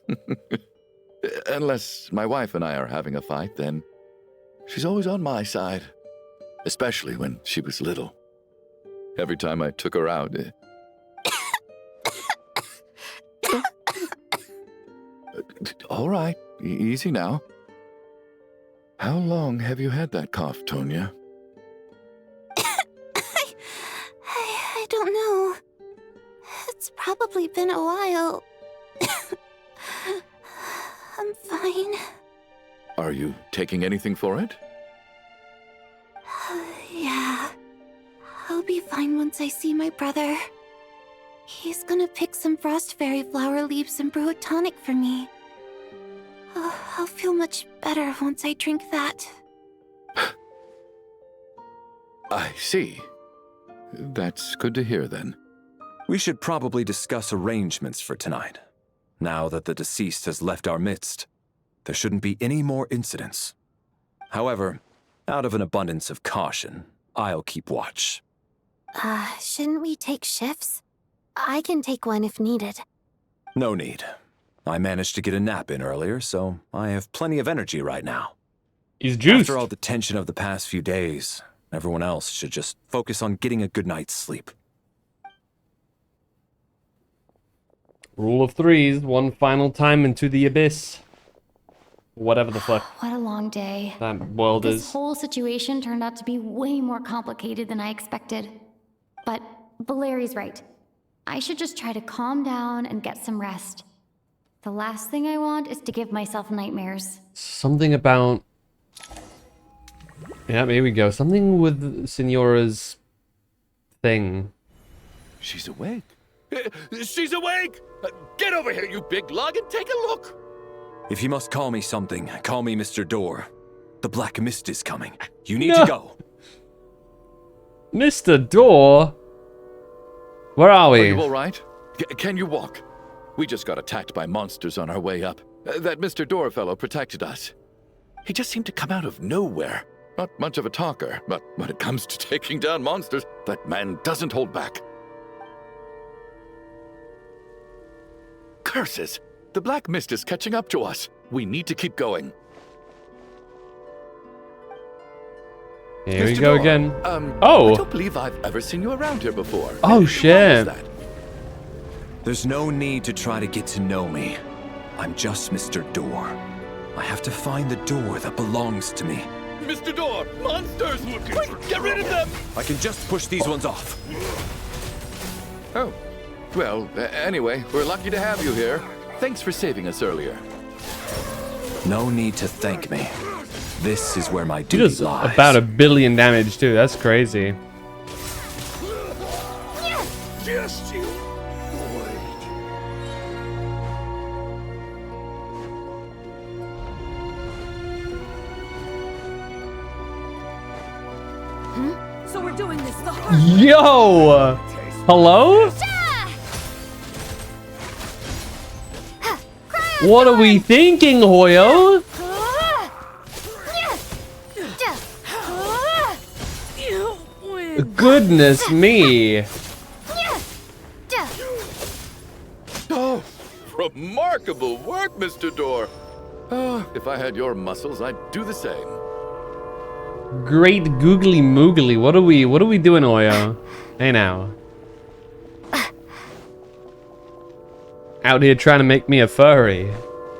Unless my wife and I are having a fight, then she's always on my side. Especially when she was little. Every time I took her out... All right, easy now. How long have you had that cough, Tonya?
I don't know. It's probably been a while. I'm fine.
Are you taking anything for it?
Yeah. I'll be fine once I see my brother. He's gonna pick some frost fairy flower leaves and brew a tonic for me. I'll feel much better once I drink that.
I see. That's good to hear, then.
We should probably discuss arrangements for tonight. Now that the deceased has left our midst, there shouldn't be any more incidents. However, out of an abundance of caution, I'll keep watch.
Shouldn't we take shifts? I can take one if needed.
No need. I managed to get a nap in earlier, so I have plenty of energy right now.
He's juiced.
After all the tension of the past few days, everyone else should just focus on getting a good night's sleep.
Rule of threes, one final time into the abyss. Whatever the fuck
What a long day.
that world
This
is.
whole situation turned out to be way more complicated than I expected. But Valeri's right. I should just try to calm down and get some rest. The last thing I want is to give myself nightmares.
Something about... Yeah, here we go. Something with Senora's thing.
She's awake. She's awake! Get over here, you big lug, and take a look!
If you must call me something, call me Mr. Door. The Black Mist is coming. You need to go.
Mr. Door? Where are we?
Are you all right? Can you walk? We just got attacked by monsters on our way up. That Mr. Door fellow protected us. He just seemed to come out of nowhere. Not much of a talker, but when it comes to taking down monsters, that man doesn't hold back. Curses! The Black Mist is catching up to us. We need to keep going.
Here we
Mr.
go
Door,
again.
I
Oh!
don't believe I've ever seen you around here before.
Oh,
Why
shit.
is that?
There's no need to try to get to know me. I'm just Mr. Door. I have to find the door that belongs to me.
Mr. Door! Monsters! Quick, get rid of them!
I can just push these ones off.
Oh. Well, anyway, we're lucky to have you here. Thanks for saving us earlier.
No need to thank me. This is where my
He
duty
does
lies.
about 1 billion damage too. That's crazy.
Just you.
So we're doing this the hard
Yo! Hello? What are we thinking, Hoyo? Goodness me.
Oh, remarkable work, Mr. Door. Oh, if I had your muscles, I'd do the same.
Great googly moogly. What are we doing, Hoyo? Hey now. Out here trying to make me a furry.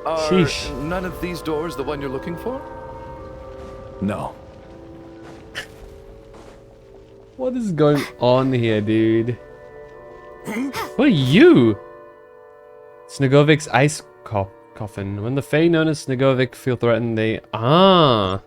Are
Sheesh.
none of these doors the one you're looking for?
No.
What is going on here, dude? What are you? Snegovic's ice coffin. When the Fae known as Snegovic feel threatened, they... Ah.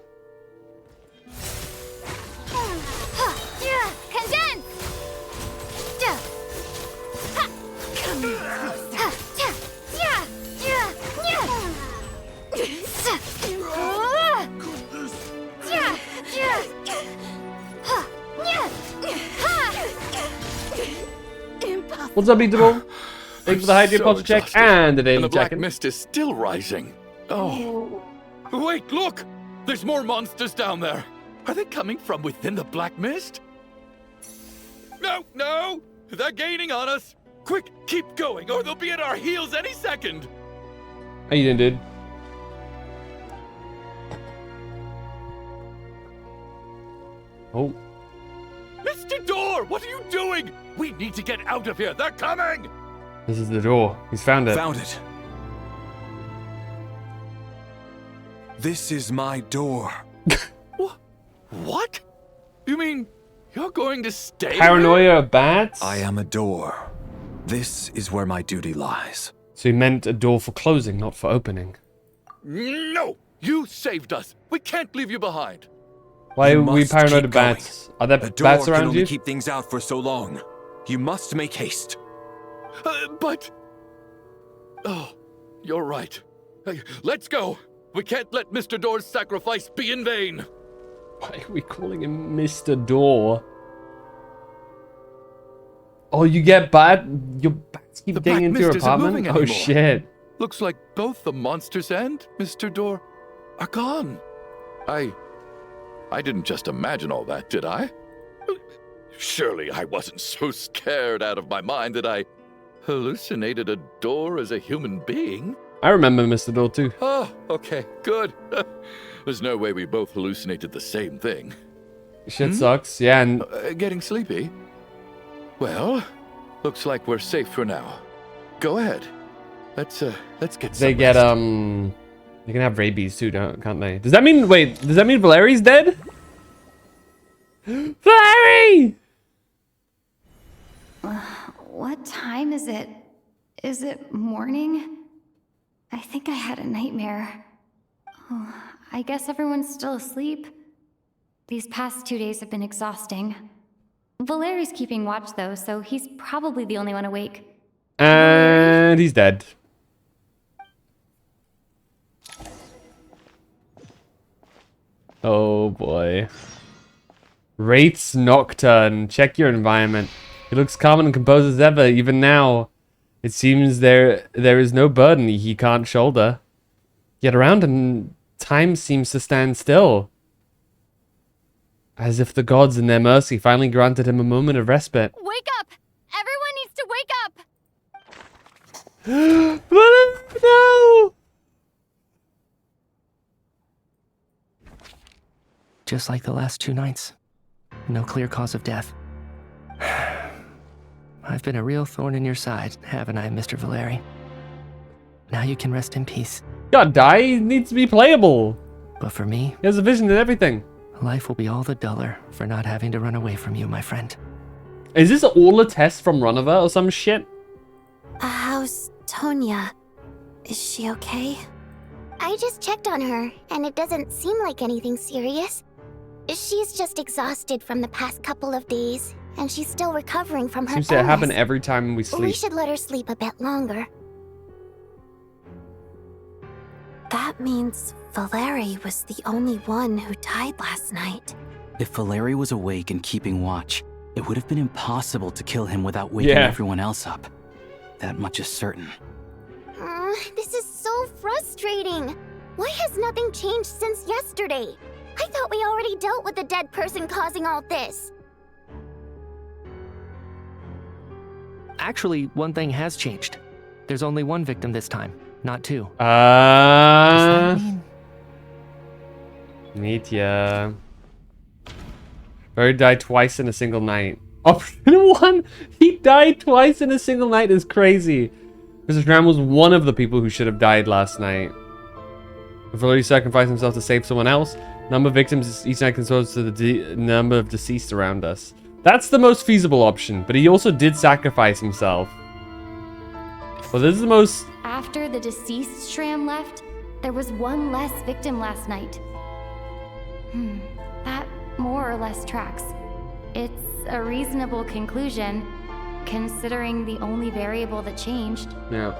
What's up, Beatable? Thanks for the hydrate posture check and the daily
the black
check-in.
mist is still rising. Oh. Wait, look! There's more monsters down there. Are they coming from within the black mist? No, no! They're gaining on us! Quick, keep going, or they'll be at our heels any second!
How you doing, dude? Oh.
Mr. Door, what are you doing? We need to get out of here. They're coming!
This is the door. He's found it.
Found it. This is my door.
What? You mean you're going to stay
Paranoia of bats?
I am a door. This is where my duty lies.
So he meant a door for closing, not for opening.
No! You saved us. We can't leave you behind.
Why
You
are we
must
paranoid
keep
of bats? Are there
A door
bats
can
around
only
you?
keep things out for so long. You must make haste.
But... Oh, you're right. Hey, let's go. We can't let Mr. Door's sacrifice be in vain.
Why are we calling him Mr. Door? Oh, you get bat? Your bats keep getting into your apartment? Oh, shit.
Looks like both the monsters and Mr. Door are gone. I didn't just imagine all that, did I? Surely I wasn't so scared out of my mind that I hallucinated a door as a human being.
I remember Mr. Door too.
Oh, okay, good. There's no way we both hallucinated the same thing.
Shit sucks, yeah, and...
Getting sleepy? Well, looks like we're safe for now. Go ahead. Let's get some
They get,
rest.
They can have rabies too, can't they? Does that mean, wait, does that mean Valeri's dead? Valeri!
What time is it? Is it morning? I think I had a nightmare. Oh, I guess everyone's still asleep. These past 2 days have been exhausting. Valeri's keeping watch though, so he's probably the only one awake.
And he's dead. Oh boy. Wraith's Nocturne. Check your environment. He looks calm and composed as ever, even now. It seems there is no burden he can't shoulder. Yet around him, time seems to stand still. As if the gods in their mercy finally granted him a moment of respite.
Wake up! Everyone needs to wake up!
No!
Just like the last 2 nights. No clear cause of death. I've been a real thorn in your side, haven't I, Mr. Valeri? Now you can rest in peace.
God, die needs to be playable.
But for me,
he has a vision and everything.
Life will be all the duller for not having to run away from you, my friend.
Is this all a test from Runover or some shit?
How's Tonya? Is she okay?
I just checked on her, and it doesn't seem like anything serious. She's just exhausted from the past couple of days, and she's still recovering from her
Seems to happen every time we sleep.
We should let her sleep a bit longer.
That means Valeri was the only one who died last night.
If Valeri was awake and keeping watch, it would have been impossible to kill him without waking everyone else up. That much is certain.
This is so frustrating. Why has nothing changed since yesterday? I thought we already dealt with the dead person causing all this.
Actually, one thing has changed. There's only one victim this time, not 2.
Does that mean? Meet ya. Bird died twice in a single night. Option 1, he died twice in a single night is crazy. Mr. Schramm was one of the people who should have died last night. If already sacrificed himself to save someone else, number of victims each night consorts to the number of deceased around us. That's the most feasible option, but he also did sacrifice himself. Well, this is the most...
After the deceased Schramm left, there was one less victim last night. That more or less tracks. It's a reasonable conclusion, considering the only variable that changed.
Yeah.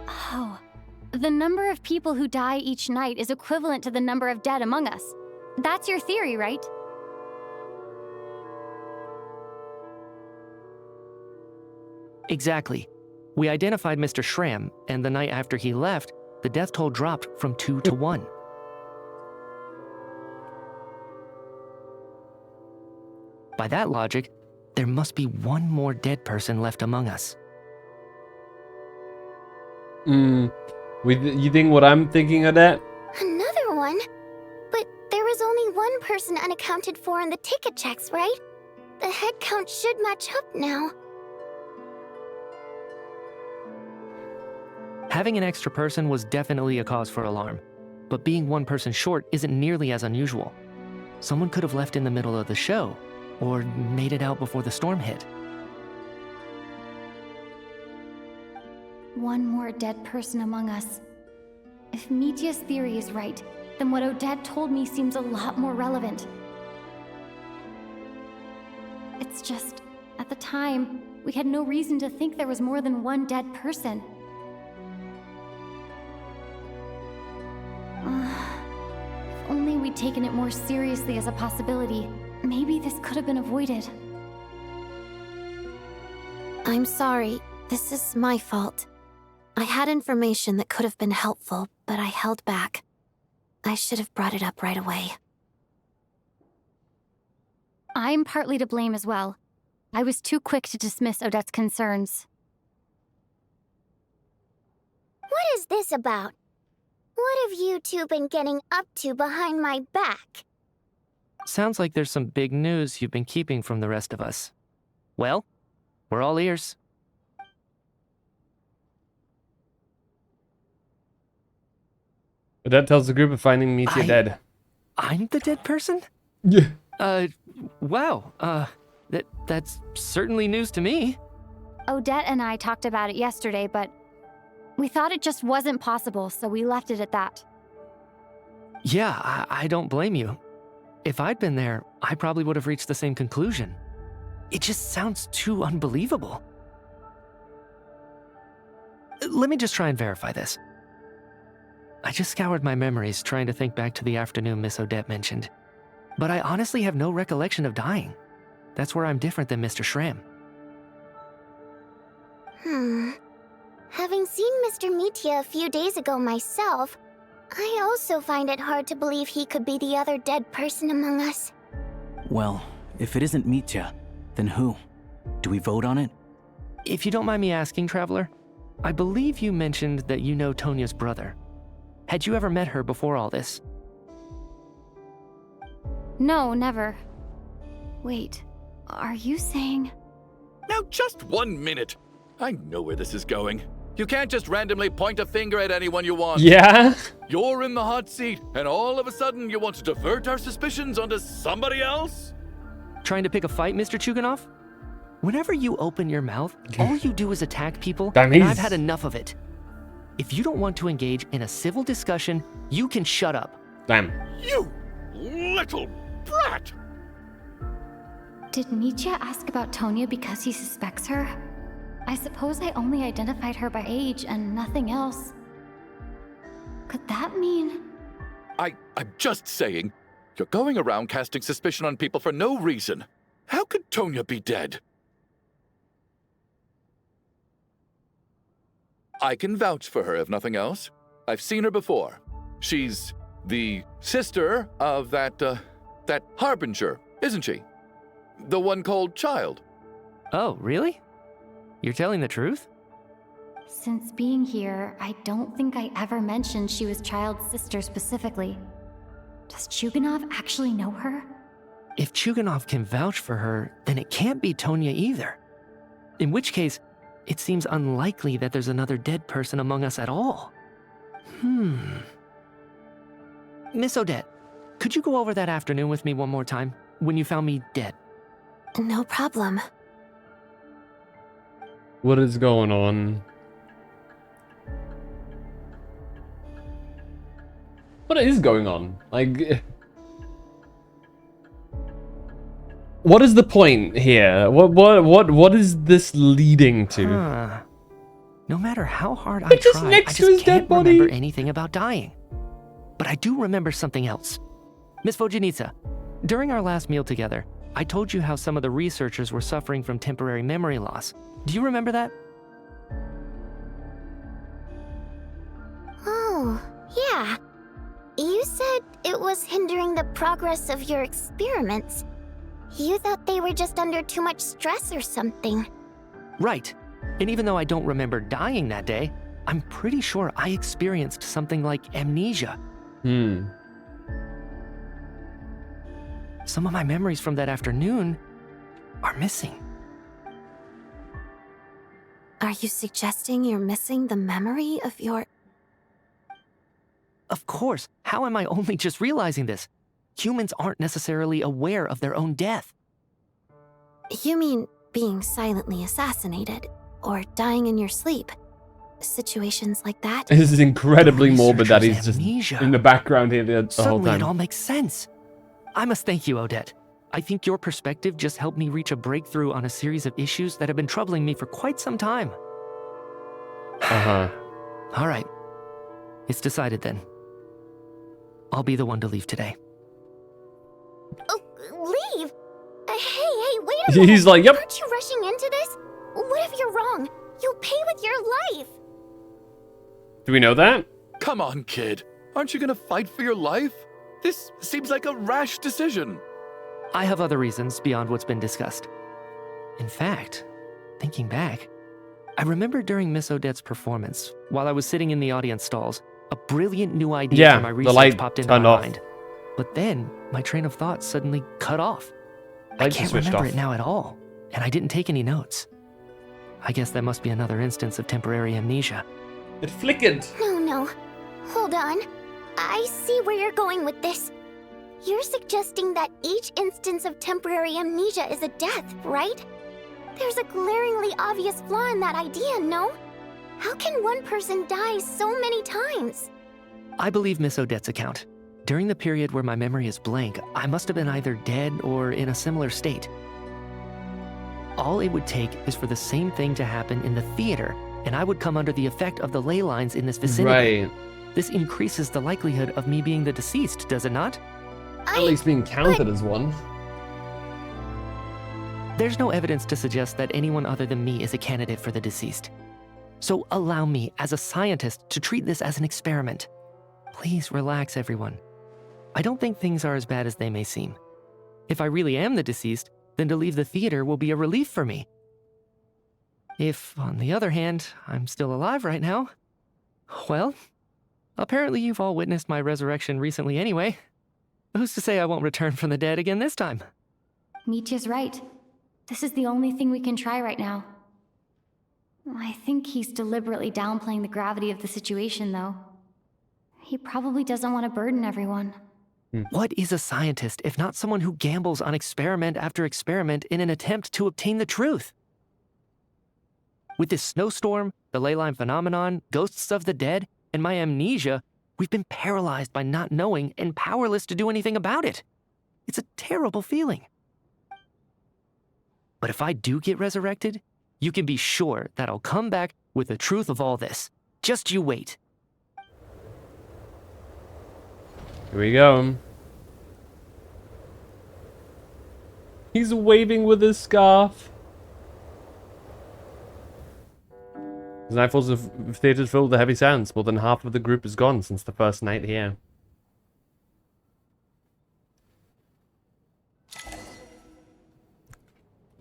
Oh, the number of people who die each night is equivalent to the number of dead among us. That's your theory, right?
Exactly. We identified Mr. Schramm, and the night after he left, the death toll dropped from 2 to 1. By that logic, there must be one more dead person left among us.
You think what I'm thinking of that?
Another one? But there was only one person unaccounted for in the ticket checks, right? The head count should match up now.
Having an extra person was definitely a cause for alarm, but being one person short isn't nearly as unusual. Someone could have left in the middle of the show, or made it out before the storm hit.
One more dead person among us. If Mitya's theory is right, then what Odette told me seems a lot more relevant. It's just, at the time, we had no reason to think there was more than one dead person. If only we'd taken it more seriously as a possibility, maybe this could have been avoided.
I'm sorry. This is my fault. I had information that could have been helpful, but I held back. I should have brought it up right away.
I'm partly to blame as well. I was too quick to dismiss Odette's concerns.
What is this about? What have you two been getting up to behind my back?
Sounds like there's some big news you've been keeping from the rest of us. Well, we're all ears.
Odette tells the group of finding Mitya dead.
I'm the dead person?
Yeah.
Wow. That's certainly news to me.
Odette and I talked about it yesterday, but we thought it just wasn't possible, so we left it at that.
Yeah, I don't blame you. If I'd been there, I probably would have reached the same conclusion. It just sounds too unbelievable. Let me just try and verify this. I just scoured my memories trying to think back to the afternoon Miss Odette mentioned. But I honestly have no recollection of dying. That's where I'm different than Mr. Schramm.
Having seen Mr. Mitya a few days ago myself, I also find it hard to believe he could be the other dead person among us.
Well, if it isn't Mitya, then who? Do we vote on it?
If you don't mind me asking, Traveler, I believe you mentioned that you know Tonya's brother. Had you ever met her before all this?
No, never. Wait, are you saying...
Now just 1 minute. I know where this is going. You can't just randomly point a finger at anyone you want.
Yeah?
You're in the hot seat, and all of a sudden you want to divert our suspicions onto somebody else?
Trying to pick a fight, Mr. Chuganov? Whenever you open your mouth, all you do is attack people,
That
and
means-
I've had enough of it. If you don't want to engage in a civil discussion, you can shut up.
Damn.
You little brat!
Did Mitya ask about Tonya because he suspects her? I suppose I only identified her by age and nothing else. Could that mean...
I'm just saying, you're going around casting suspicion on people for no reason. How could Tonya be dead? I can vouch for her if nothing else. I've seen her before. She's the sister of that Harbinger, isn't she? The one called Child.
Oh, really? You're telling the truth?
Since being here, I don't think I ever mentioned she was Child's sister specifically. Does Chuganov actually know her?
if Chuganov can vouch for her, then it can't be Tonya either. In which case, it seems unlikely that there's another dead person among us at all. Miss Odette, could you go over that afternoon with me one more time, when you found me dead?
No problem.
What is going on? What is going on? Like, what is the point here? What is this leading to?
No matter how hard I
It's just
try,
next
I
to
just
his dead
can't
body.
remember anything about dying. But I do remember something else. Miss Vojanitsa, during our last meal together, I told you how some of the researchers were suffering from temporary memory loss. Do you remember that?
Oh, yeah. You said it was hindering the progress of your experiments. You thought they were just under too much stress or something.
Right. And even though I don't remember dying that day, I'm pretty sure I experienced something like amnesia. Some of my memories from that afternoon are missing.
Are you suggesting you're missing the memory of your...
Of course. How am I only just realizing this? Humans aren't necessarily aware of their own death.
You mean being silently assassinated, or dying in your sleep? Situations like that?
This is incredibly morbid that he's just in the background here the whole
Suddenly
time.
it all makes sense. I must thank you, Odette. I think your perspective just helped me reach a breakthrough on a series of issues that have been troubling me for quite some time. All right. It's decided then. I'll be the one to leave today.
Oh, leave? Hey, wait a minute.
He's like, yep.
Aren't you rushing into this? What if you're wrong? You'll pay with your life.
Do we know that?
Come on, kid. Aren't you gonna fight for your life? This seems like a rash decision.
I have other reasons beyond what's been discussed. In fact, thinking back, I remember during Miss Odette's performance, while I was sitting in the audience stalls, a brilliant new idea for my research popped into my mind. But then, my train of thought suddenly cut off. I can't remember it now at all, and I didn't take any notes. I guess that must be another instance of temporary amnesia.
It flickered.
No. Hold on. I see where you're going with this. You're suggesting that each instance of temporary amnesia is a death, right? There's a glaringly obvious flaw in that idea, no? How can one person die so many times?
I believe Miss Odette's account. During the period where my memory is blank, I must have been either dead or in a similar state. All it would take is for the same thing to happen in the theater, and I would come under the effect of the ley lines in this vicinity.
Right.
This increases the likelihood of me being the deceased, does it not?
At least being counted as one.
There's no evidence to suggest that anyone other than me is a candidate for the deceased. So allow me, as a scientist, to treat this as an experiment. Please relax, everyone. I don't think things are as bad as they may seem. If I really am the deceased, then to leave the theater will be a relief for me. If, on the other hand, I'm still alive right now, well, apparently you've all witnessed my resurrection recently anyway. Who's to say I won't return from the dead again this time?
Mitya's right. This is the only thing we can try right now. I think he's deliberately downplaying the gravity of the situation, though. He probably doesn't want to burden everyone.
What is a scientist if not someone who gambles on experiment after experiment in an attempt to obtain the truth? With this snowstorm, the ley line phenomenon, ghosts of the dead, and my amnesia, we've been paralyzed by not knowing and powerless to do anything about it. It's a terrible feeling. But if I do get resurrected, you can be sure that I'll come back with the truth of all this. Just you wait.
Here we go. He's waving with his scarf. His nightfalls of theaters filled with heavy sounds. More than half of the group is gone since the first night here.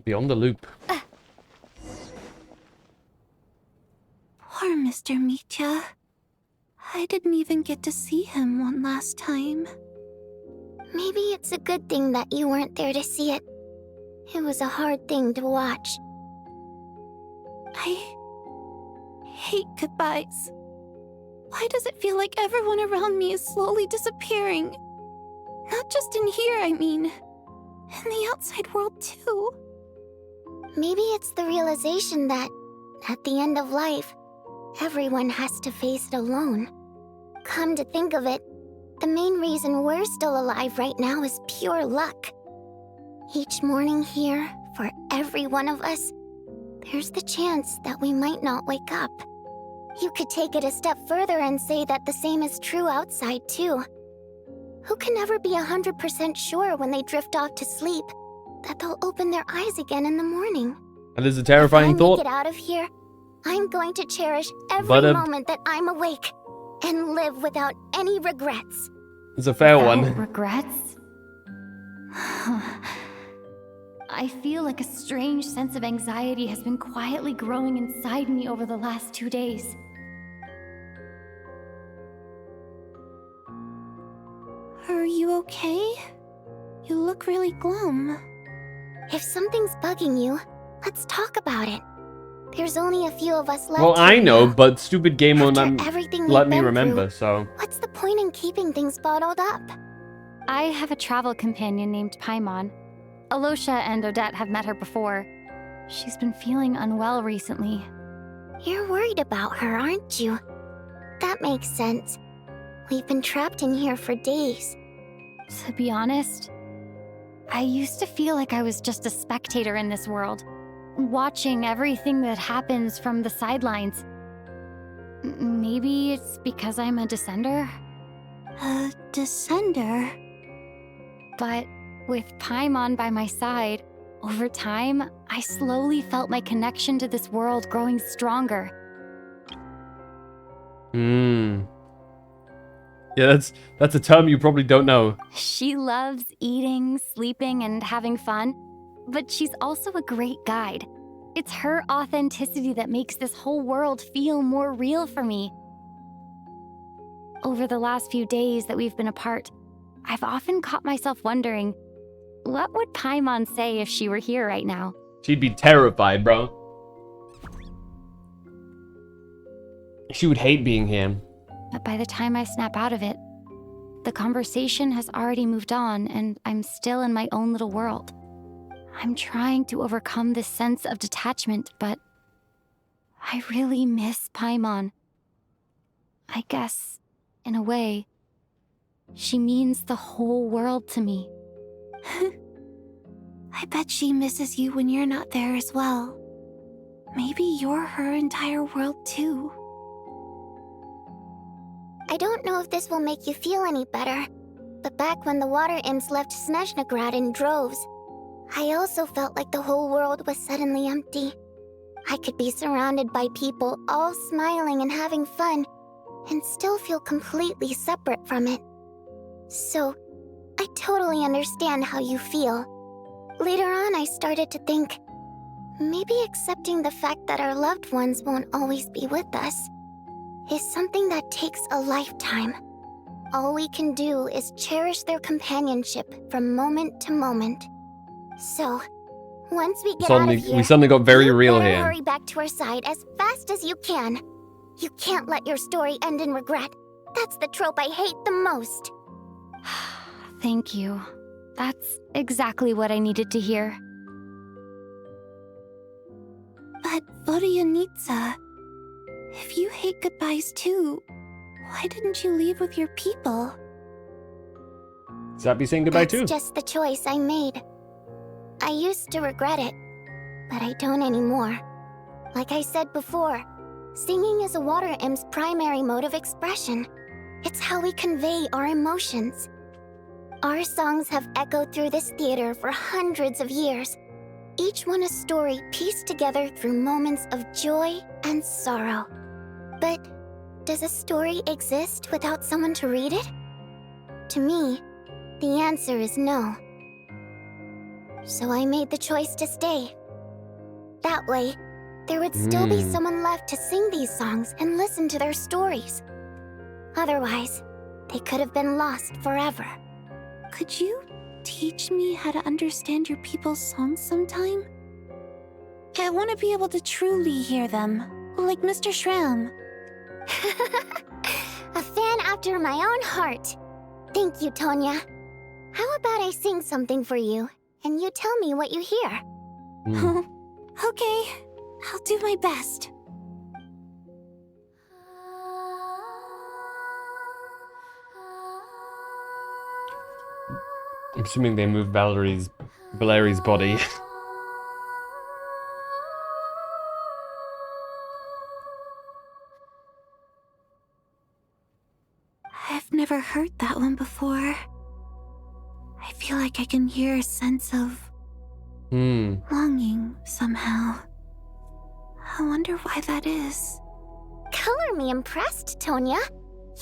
Beyond the loop.
Poor Mr. Mitya. I didn't even get to see him one last time.
Maybe it's a good thing that you weren't there to see it. It was a hard thing to watch.
I hate goodbyes. Why does it feel like everyone around me is slowly disappearing? Not just in here, I mean. In the outside world, too.
Maybe it's the realization that, at the end of life, everyone has to face it alone. Come to think of it, the main reason we're still alive right now is pure luck. Each morning here, for every one of us, there's the chance that we might not wake up. You could take it a step further and say that the same is true outside, too. Who can never be 100% sure when they drift off to sleep that they'll open their eyes again in the morning?
That is a terrifying thought.
When I get out of here, I'm going to cherish every moment that I'm awake and live without any regrets.
It's a fair one.
Regrets? I feel like a strange sense of anxiety has been quietly growing inside me over the last 2 days. Are you okay? You look really glum.
If something's bugging you, let's talk about it. There's only a few of us left.
Well, I know, but stupid game won't
everything
let
we've
me
been
remember,
through,
so...
What's the point in keeping things bottled up?
I have a travel companion named Paimon. Alosha and Odette have met her before. She's been feeling unwell recently.
You're worried about her, aren't you? That makes sense. We've been trapped in here for days.
To be honest, I used to feel like I was just a spectator in this world, watching everything that happens from the sidelines. Maybe it's because I'm a descender?
A descender?
But with Paimon by my side, over time, I slowly felt my connection to this world growing stronger.
Yeah, that's a term you probably don't know.
She loves eating, sleeping, and having fun, but she's also a great guide. It's her authenticity that makes this whole world feel more real for me. Over the last few days that we've been apart, I've often caught myself wondering, what would Paimon say if she were here right now?
She'd be terrified, bro. She would hate being here.
But by the time I snap out of it, the conversation has already moved on and I'm still in my own little world. I'm trying to overcome this sense of detachment, but I really miss Paimon. I guess, in a way, she means the whole world to me.
I bet she misses you when you're not there as well. Maybe you're her entire world too. I don't know if this will make you feel any better, but back when the water imps left Snezhnograd in droves, I also felt like the whole world was suddenly empty. I could be surrounded by people all smiling and having fun, and still feel completely separate from it. So, I totally understand how you feel. Later on, I started to think, maybe accepting the fact that our loved ones won't always be with us is something that takes a lifetime. All we can do is cherish their companionship from moment to moment. So, once we get out of here,
we suddenly got very real
better
here.
hurry back to our side as fast as you can. You can't let your story end in regret. That's the trope I hate the most.
Thank you. That's exactly what I needed to hear.
But Vodyanitsa, if you hate goodbyes too, why didn't you leave with your people?
Zappy saying goodbye too.
That's just the choice I made. I used to regret it, but I don't anymore. Like I said before, singing is a water imp's primary mode of expression. It's how we convey our emotions. Our songs have echoed through this theater for hundreds of years, each one a story pieced together through moments of joy and sorrow. But does a story exist without someone to read it? To me, the answer is no. So I made the choice to stay. That way, there would still be someone left to sing these songs and listen to their stories. Otherwise, they could have been lost forever. Could you teach me how to understand your people's songs sometime? I want to be able to truly hear them, like Mr. Shram.
A fan after my own heart. Thank you, Tonya. How about I sing something for you, and you tell me what you hear?
Okay, I'll do my best.
I'm assuming they moved Valerie's body.
I've never heard that one before. I feel like I can hear a sense of longing somehow. I wonder why that is.
Color me impressed, Tonya.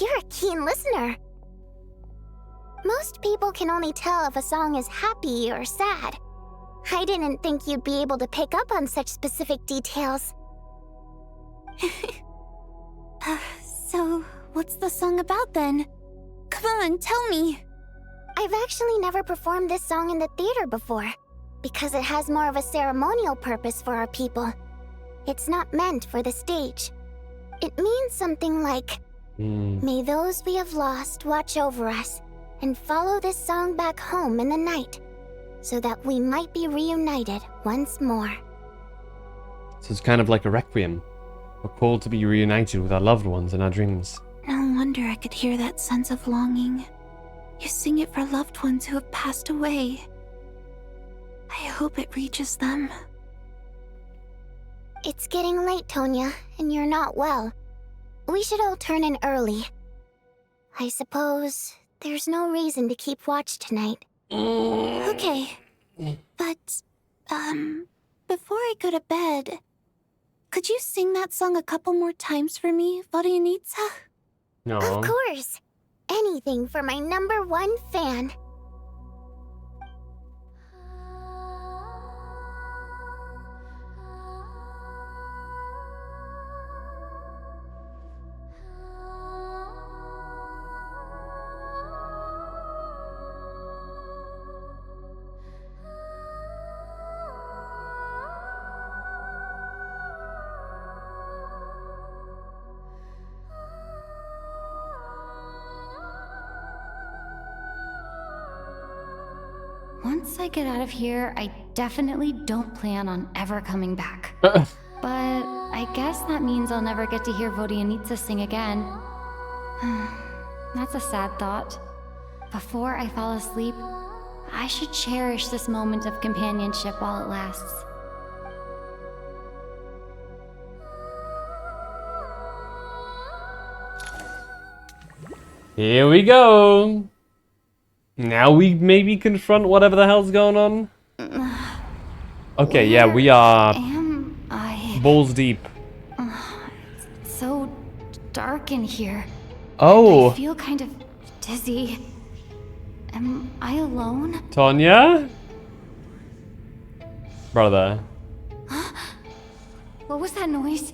You're a keen listener. Most people can only tell if a song is happy or sad. I didn't think you'd be able to pick up on such specific details.
So, what's the song about then? Come on, tell me.
I've actually never performed this song in the theater before, because it has more of a ceremonial purpose for our people. It's not meant for the stage. It means something like, May those we have lost watch over us, and follow this song back home in the night, so that we might be reunited once more.
So it's kind of like a requiem. We're called to be reunited with our loved ones in our dreams.
No wonder I could hear that sense of longing. You sing it for loved ones who have passed away. I hope it reaches them.
It's getting late, Tonya, and you're not well. We should all turn in early. I suppose there's no reason to keep watch tonight.
Okay. But, before I go to bed, could you sing that song a couple more times for me, Vodyanitsa?
No.
Of course. Anything for my #1 fan.
Once I get out of here, I definitely don't plan on ever coming back. But I guess that means I'll never get to hear Vodyanitsa sing again. That's a sad thought. Before I fall asleep, I should cherish this moment of companionship while it lasts.
Here we go. Now we maybe confront whatever the hell's going on. Okay, yeah, we are balls deep.
It's so dark in here.
Oh.
I feel kind of dizzy. Am I alone?
Tonya? Brother.
What was that noise?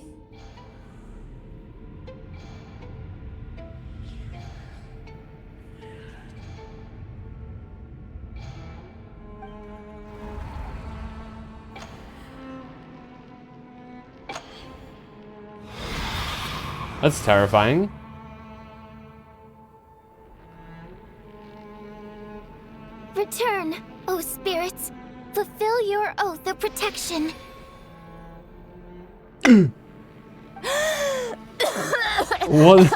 That's terrifying.
Return, O spirits. Fulfill your oath of protection.
What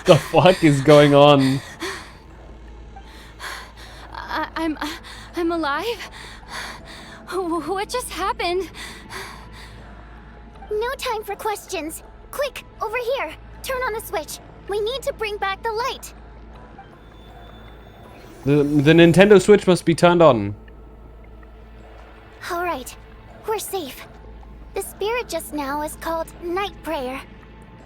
the fuck is going on?
I'm alive? What just happened?
No time for questions. Quick, over here. Turn on the switch. We need to bring back the light.
The Nintendo Switch must be turned on.
All right, we're safe. The spirit just now is called Night Prayer.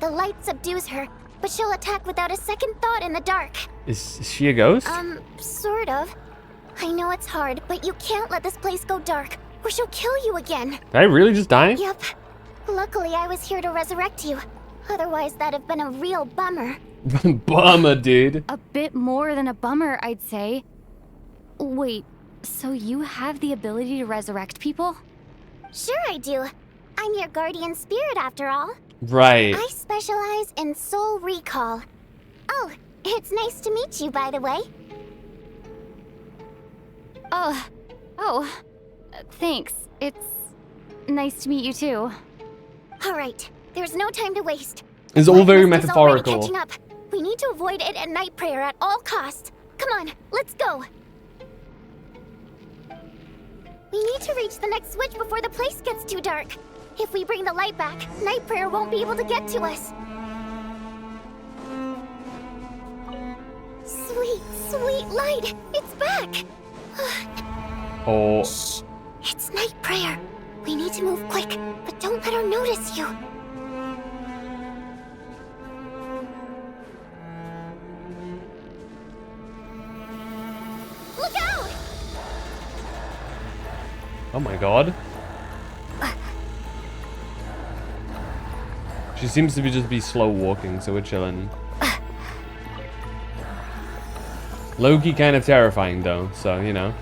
The light subdues her, but she'll attack without a second thought in the dark.
Is she a ghost?
Sort of. I know it's hard, but you can't let this place go dark, or she'll kill you again.
Did I really just die?
Yep. Luckily, I was here to resurrect you. Otherwise, that'd have been a real bummer.
Bummer, dude.
A bit more than a bummer, I'd say. Wait, so you have the ability to resurrect people?
Sure I do. I'm your guardian spirit after all.
Right.
I specialize in soul recall. Oh, it's nice to meet you, by the way.
Thanks. It's nice to meet you too.
All right, there's no time to waste.
It's all very
Blackness is already
metaphorical.
catching up. We need to avoid it at night prayer at all costs. Come on, let's go. We need to reach the next switch before the place gets too dark. If we bring the light back, night prayer won't be able to get to us. Sweet, sweet light! It's back!
Oh.
Shh! It's night prayer. We need to move quick, but don't let her notice you. Look out!
Oh my god. She seems to be slow walking, so we're chilling. Low-key kind of terrifying though, so you know.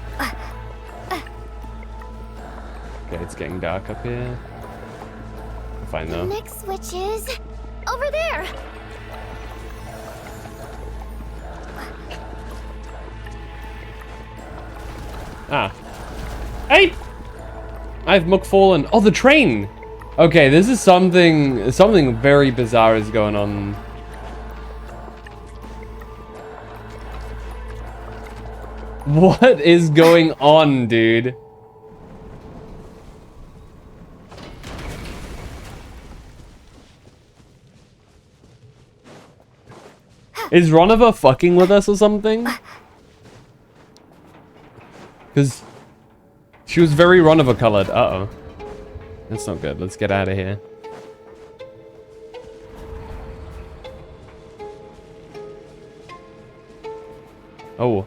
Okay, it's getting dark up here. Fine though.
The next switch is over there.
Ah. Hey! I've McFallen. Oh, the train! Okay, this is something very bizarre is going on. What is going on, dude? Is Ronova fucking with us or something? Because she was very Ronova colored. Uh-oh. That's not good. Let's get out of here. Oh.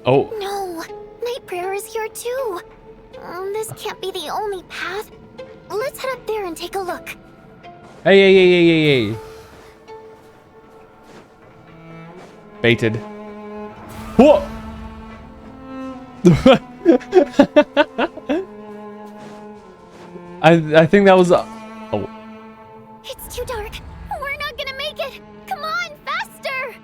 Oh.
No, night prayer is here too. This can't be the only path. Let's head up there and take a look.
Hey. Baited. What? I think that was oh.
It's too dark. We're not gonna make it. Come on, faster!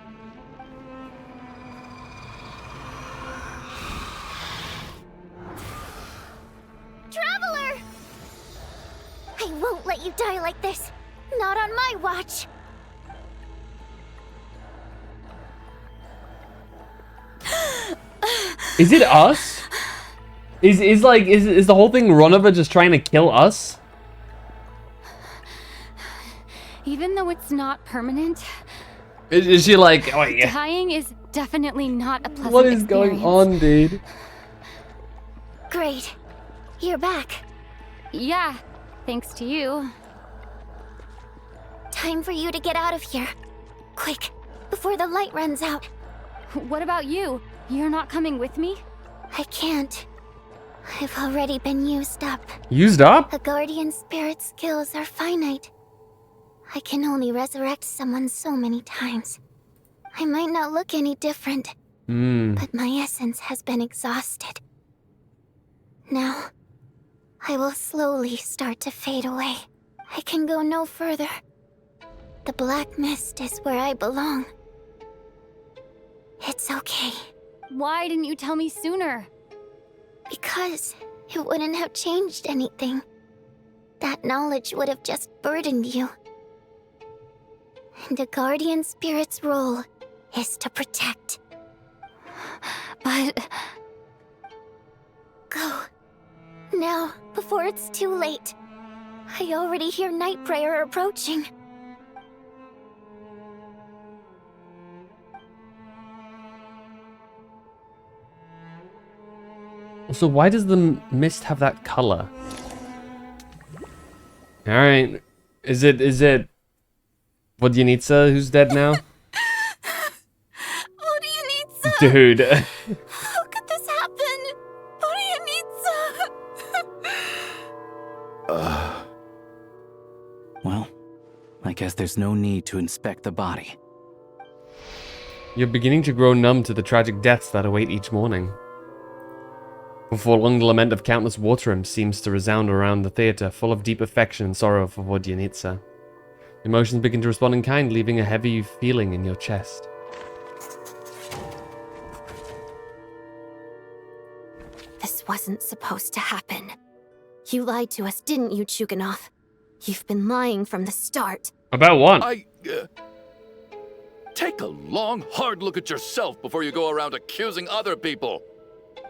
Traveler! I won't let you die like this. Not on my watch.
Is it us? Is the whole thing Ronova just trying to kill us?
Even though it's not permanent,
Is she like, oh yeah.
dying is definitely not a pleasant
What is
experience.
going on, dude?
Great. You're back.
Yeah, thanks to you.
Time for you to get out of here. Quick, before the light runs out.
What about you? You're not coming with me?
I can't. I've already been used up.
Used up?
A guardian spirit's skills are finite. I can only resurrect someone so many times. I might not look any different, but my essence has been exhausted. Now, I will slowly start to fade away. I can go no further. The black mist is where I belong. It's okay.
Why didn't you tell me sooner?
Because it wouldn't have changed anything. That knowledge would have just burdened you. And a guardian spirit's role is to protect.
But...
Go. Now, before it's too late. I already hear night prayer approaching.
So why does the mist have that color? All right, is it Vodyanica who's dead now?
Vodyanica!
Dude.
How could this happen? Vodyanica!
Well, I guess there's no need to inspect the body.
You're beginning to grow numb to the tragic deaths that await each morning. Before long, the lament of countless water imps seems to resound around the theater, full of deep affection and sorrow for Vodyanitsa. Emotions begin to respond in kind, leaving a heavy feeling in your chest.
This wasn't supposed to happen. You lied to us, didn't you, Chuganov? You've been lying from the start.
About what?
Take a long, hard look at yourself before you go around accusing other people.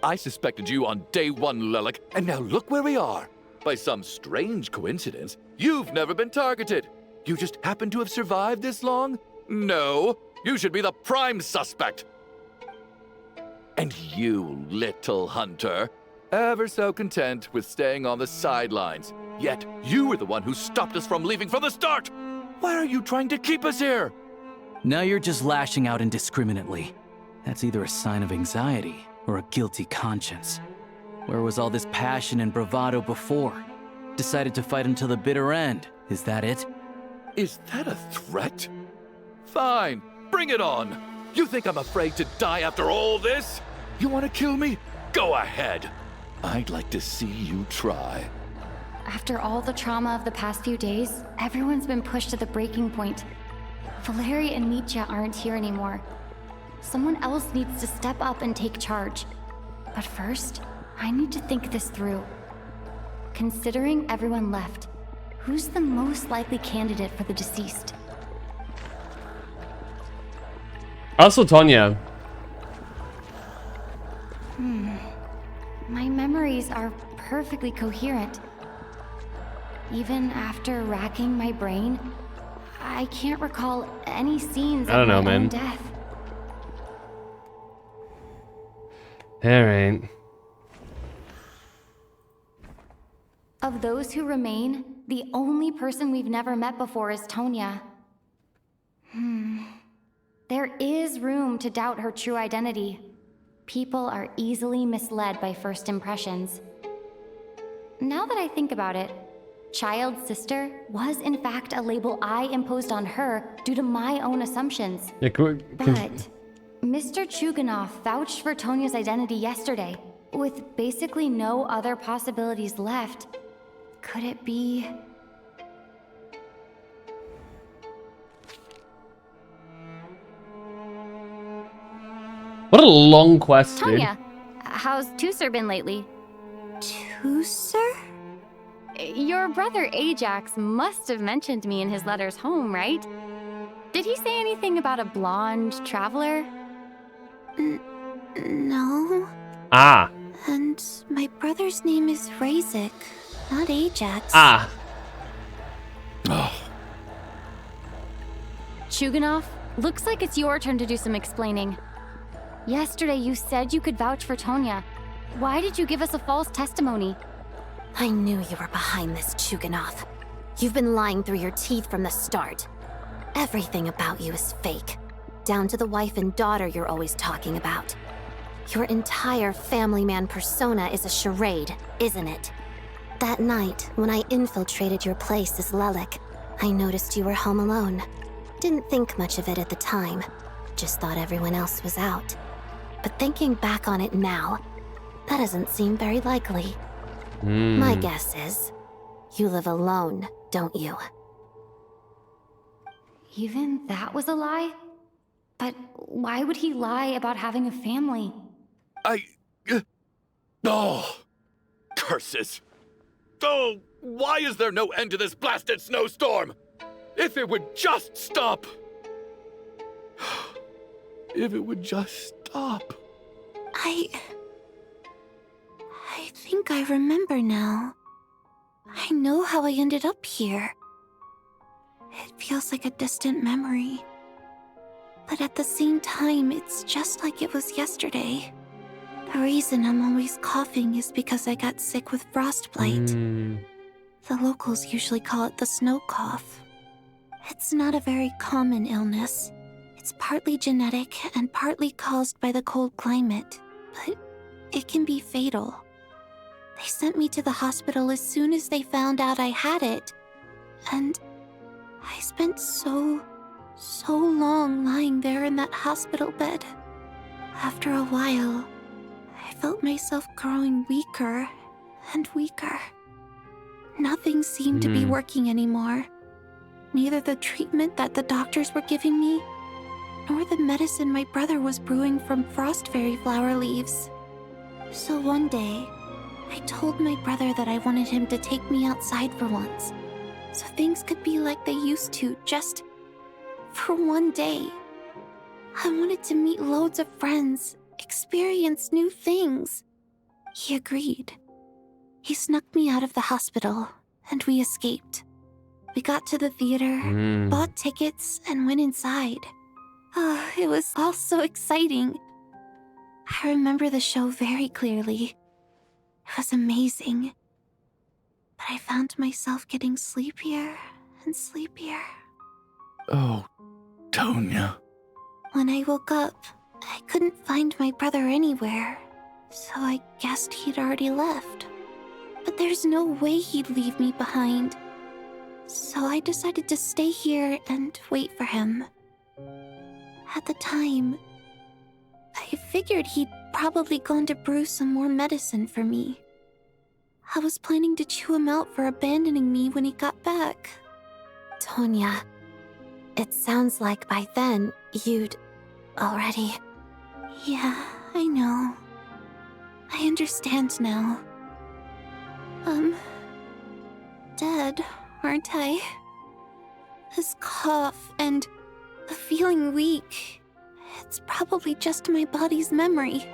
I suspected you on day one, Lelik, and now look where we are. By some strange coincidence, you've never been targeted. You just happen to have survived this long? No, you should be the prime suspect. And you, little hunter, ever so content with staying on the sidelines. Yet you were the one who stopped us from leaving from the start. Why are you trying to keep us here?
Now you're just lashing out indiscriminately. That's either a sign of anxiety or a guilty conscience. Where was all this passion and bravado before? Decided to fight until the bitter end. Is that it?
Is that a threat? Fine, bring it on. You think I'm afraid to die after all this? You want to kill me? Go ahead. I'd like to see you try.
After all the trauma of the past few days, everyone's been pushed to the breaking point. Valeria and Mitya aren't here anymore. Someone else needs to step up and take charge. But first, I need to think this through. Considering everyone left, who's the most likely candidate for the deceased?
Also, Tonya.
My memories are perfectly coherent. Even after racking my brain, I can't recall any scenes of my own death.
Alright.
Of those who remain, the only person we've never met before is Tonya. There is room to doubt her true identity. People are easily misled by first impressions. Now that I think about it, child sister was in fact a label I imposed on her due to my own assumptions.
Yeah,
But Mr. Chuganov vouched for Tonya's identity yesterday, with basically no other possibilities left. Could it be...
What a long quest, dude.
Tonya, how's Tusser been lately?
Tusser?
Your brother Ajax must have mentioned me in his letters home, right? Did he say anything about a blonde traveler?
No.
Ah.
And my brother's name is Razik, not Ajax.
Ah.
Chuganov, looks like it's your turn to do some explaining. Yesterday you said you could vouch for Tonya. Why did you give us a false testimony?
I knew you were behind this, Chuganov. You've been lying through your teeth from the start. Everything about you is fake, down to the wife and daughter you're always talking about. Your entire family man persona is a charade, isn't it? That night, when I infiltrated your place as Lelik, I noticed you were home alone. Didn't think much of it at the time, just thought everyone else was out. But thinking back on it now, that doesn't seem very likely. My guess is, you live alone, don't you?
Even that was a lie? But why would he lie about having a family?
Oh, curses. Oh, why is there no end to this blasted snowstorm? If it would just stop. If it would just stop.
I think I remember now. I know how I ended up here. It feels like a distant memory. But at the same time, it's just like it was yesterday. The reason I'm always coughing is because I got sick with frostbite. The locals usually call it the snow cough. It's not a very common illness. It's partly genetic and partly caused by the cold climate, but it can be fatal. They sent me to the hospital as soon as they found out I had it. And
I spent so long lying there in that hospital bed. After a while, I felt myself growing weaker and weaker. Nothing seemed to be working anymore. Neither the treatment that the doctors were giving me, nor the medicine my brother was brewing from frost fairy flower leaves. So one day, I told my brother that I wanted him to take me outside for once, so things could be like they used to, just for one day. I wanted to meet loads of friends, experience new things. He agreed. He snuck me out of the hospital, and we escaped. We got to the theater, bought tickets, and went inside. Oh, it was all so exciting. I remember the show very clearly. It was amazing. But I found myself getting sleepier and sleepier.
Oh, Tonya.
When I woke up, I couldn't find my brother anywhere, so I guessed he'd already left. But there's no way he'd leave me behind. So I decided to stay here and wait for him. At the time, I figured he'd probably gone to brew some more medicine for me. I was planning to chew him out for abandoning me when he got back. Tonya, it sounds like by then you'd already... Yeah, I know. I understand now. Dead, aren't I? This cough and the feeling weak, it's probably just my body's memory.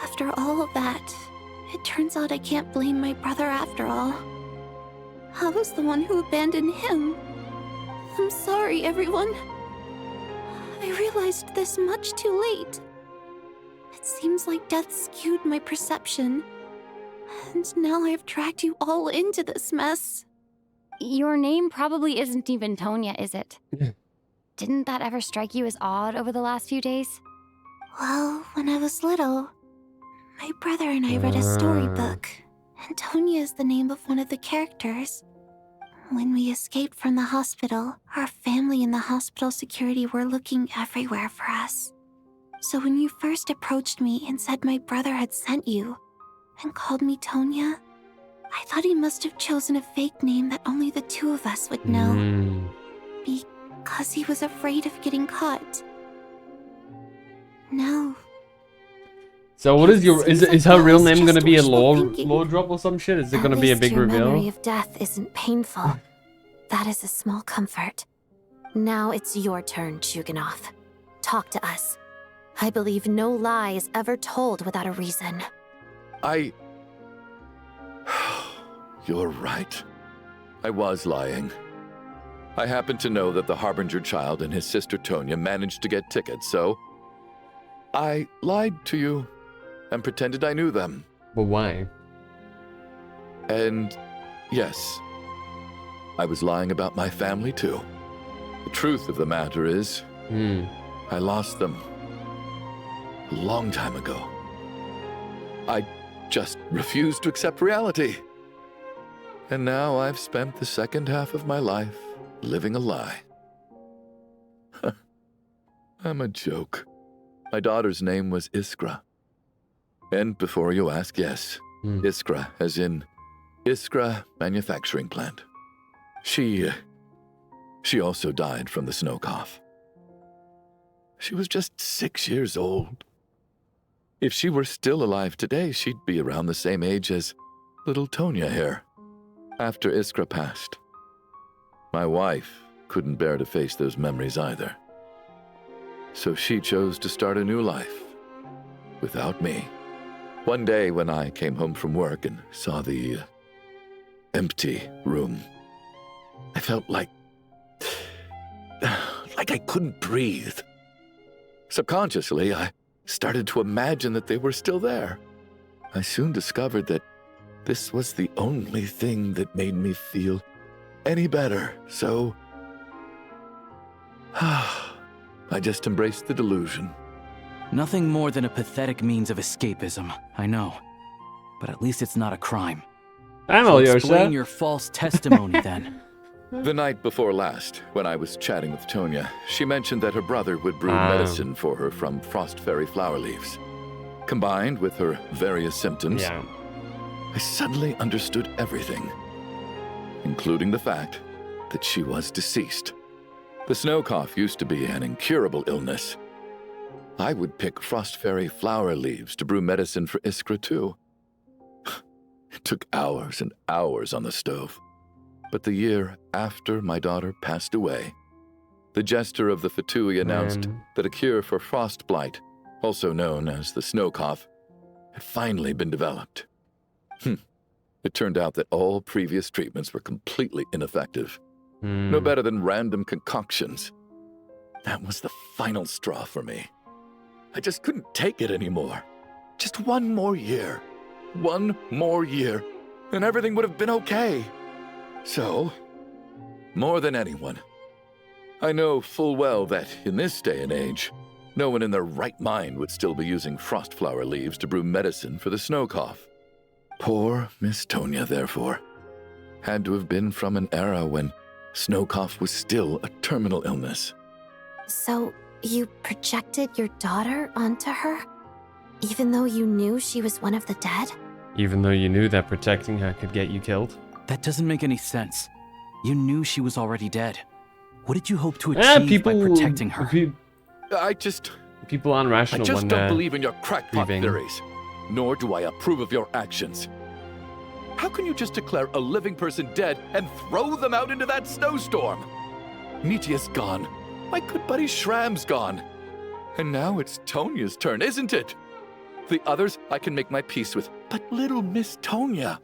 After all of that, it turns out I can't blame my brother after all. I was the one who abandoned him. I'm sorry, everyone. I realized this much too late. It seems like death skewed my perception. And now I've dragged you all into this mess.
Your name probably isn't even Tonya, is it? Didn't that ever strike you as odd over the last few days?
Well, when I was little, my brother and I read a storybook, and Tonya is the name of one of the characters. When we escaped from the hospital, our family and the hospital security were looking everywhere for us. So when you first approached me and said my brother had sent you, and called me Tonya, I thought he must have chosen a fake name that only the two of us would know. Because he was afraid of getting caught. No.
So what is your is her real name gonna be a lore drop or some shit? Is it gonna be a big reveal?
Your memory of death isn't painful. That is a small comfort. Now it's your turn, Chuganov. Talk to us. I believe no lie is ever told without a reason.
You're right. I was lying. I happened to know that the Harbinger child and his sister Tonya managed to get tickets, so I lied to you and pretended I knew them.
But why?
And yes, I was lying about my family too. The truth of the matter is, I lost them a long time ago. I just refused to accept reality. And now I've spent the second half of my life living a lie. I'm a joke. My daughter's name was Iskra. And before you ask, yes, Iskra, as in Iskra Manufacturing Plant. She also died from the snow cough. She was just 6 years old. If she were still alive today, she'd be around the same age as little Tonya here. After Iskra passed, my wife couldn't bear to face those memories either. So she chose to start a new life without me. One day when I came home from work and saw the empty room, I felt like I couldn't breathe. Subconsciously, I started to imagine that they were still there. I soon discovered that this was the only thing that made me feel any better, so I just embraced the delusion.
Nothing more than a pathetic means of escapism, I know. But at least it's not a crime.
I'm
so
Alyosha.
Explain your false testimony then.
The night before last, when I was chatting with Tonya, she mentioned that her brother would brew medicine for her from frost fairy flower leaves. Combined with her various symptoms, I suddenly understood everything, including the fact that she was deceased. The snow cough used to be an incurable illness. I would pick frost fairy flower leaves to brew medicine for Iskra too. It took hours and hours on the stove. But the year after my daughter passed away, the jester of the Fatui announced that a cure for frost blight, also known as the snow cough, had finally been developed. It turned out that all previous treatments were completely ineffective. No better than random concoctions. That was the final straw for me. I just couldn't take it anymore. Just one more year. One more year, and everything would have been okay. So, more than anyone, I know full well that in this day and age, no one in their right mind would still be using frost flower leaves to brew medicine for the snow cough. Poor Miss Tonya, therefore, had to have been from an era when snow cough was still a terminal illness.
So, you projected your daughter onto her? Even though you knew she was one of the dead?
Even though you knew that protecting her could get you killed?
That doesn't make any sense. You knew she was already dead. What did you hope to achieve by protecting her?
People aren't rational.
I just don't believe in your crackpot theories, nor do I approve of your actions. How can you just declare a living person dead and throw them out into that snowstorm? Mitya's gone. My good buddy Shram's gone. And now it's Tonya's turn, isn't it? The others I can make my peace with, but little Miss Tonya,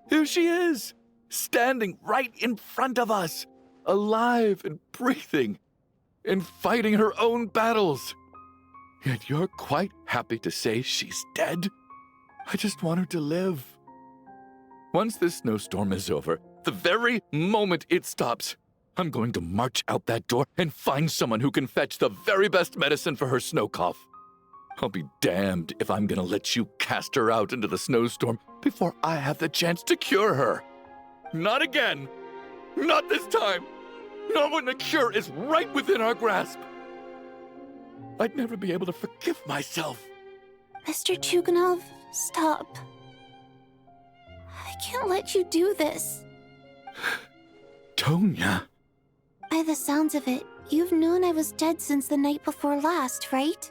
here she is, standing right in front of us, alive and breathing, and fighting her own battles. Yet you're quite happy to say she's dead? I just want her to live. Once this snowstorm is over, the very moment it stops, I'm going to march out that door and find someone who can fetch the very best medicine for her snow cough. I'll be damned if I'm gonna let you cast her out into the snowstorm before I have the chance to cure her. Not again. Not this time. Not when the cure is right within our grasp. I'd never be able to forgive myself.
Mr. Chuganov, stop. I can't let you do this.
Tonya.
By the sounds of it, you've known I was dead since the night before last, right?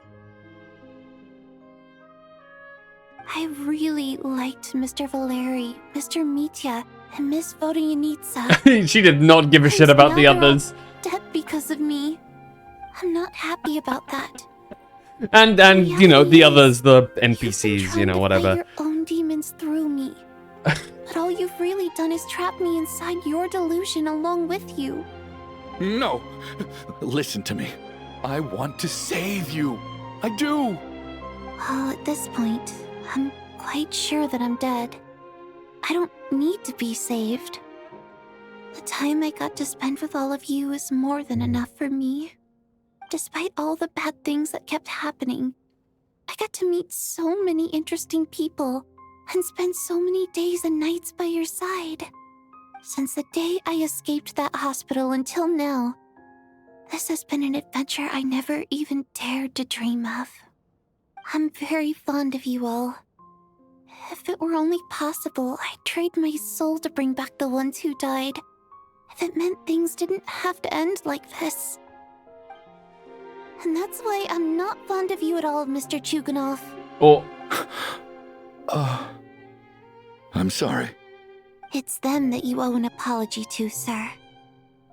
I really liked Mr. Valeri, Mr. Mitya, and Miss Vodyanitsa.
She did not give a shit about the others.
Dead because of me. I'm not happy about that.
And you know, the others, the NPCs, you know, whatever.
Your own demons through me. But all you've really done is trap me inside your delusion along with you.
No. Listen to me. I want to save you. I do.
Well, at this point, I'm quite sure that I'm dead. I don't need to be saved. The time I got to spend with all of you is more than enough for me. Despite all the bad things that kept happening, I got to meet so many interesting people and spend so many days and nights by your side. Since the day I escaped that hospital until now, this has been an adventure I never even dared to dream of. I'm very fond of you all. If it were only possible, I'd trade my soul to bring back the ones who died. If it meant things didn't have to end like this. And that's why I'm not fond of you at all, Mr. Chuganov.
Oh. I'm sorry.
It's them that you owe an apology to, sir.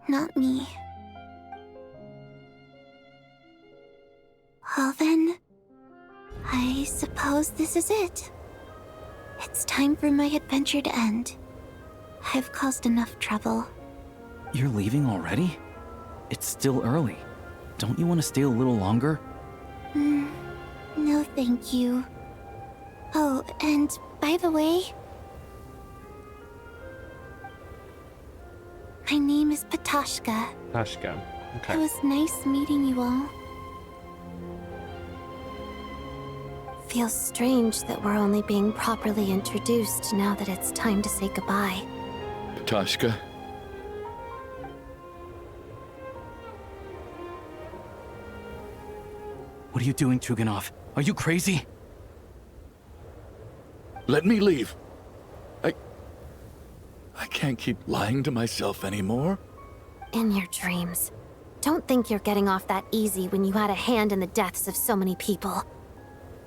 Not me. Well then, I suppose this is it. It's time for my adventure to end. I've caused enough trouble.
You're leaving already? It's still early. Don't you want to stay a little longer?
No thank you. Oh, and by the way, my name is Patashka.
Patashka, okay.
It was nice meeting you all. Feels strange that we're only being properly introduced now that it's time to say goodbye.
Patashka,
What are you doing, Chuganov? Are you crazy?
Let me leave. I can't keep lying to myself anymore.
In your dreams. Don't think you're getting off that easy when you had a hand in the deaths of so many people.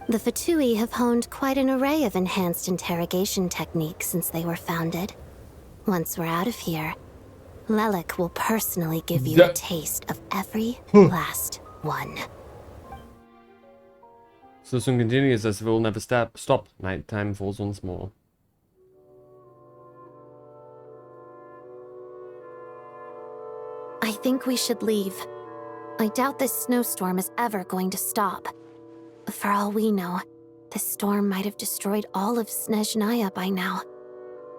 The Fatui have honed quite an array of enhanced interrogation techniques since they were founded. Once we're out of here, Lelik will personally give you a taste of every last one.
So soon continues as we'll never stop. Nighttime falls once more.
I think we should leave. I doubt this snowstorm is ever going to stop. For all we know, this storm might have destroyed all of Snezhnaya by now.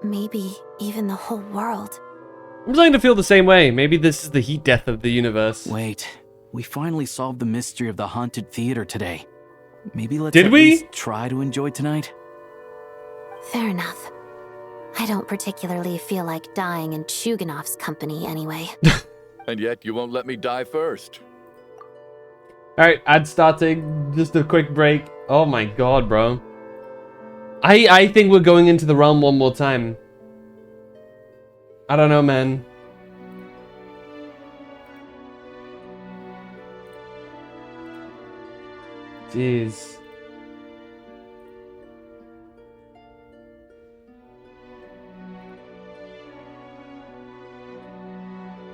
Maybe even the whole world.
I'm starting to feel the same way. Maybe this is the heat death of the universe.
Wait, we finally solved the mystery of the haunted theater today. Maybe let's
least
try to enjoy tonight?
Fair enough. I don't particularly feel like dying in Chuganov's company anyway.
And yet you won't let me die first.
Alright, ad starting. Just a quick break. Oh my god, bro. I think we're going into the realm one more time. I don't know, man. Jeez.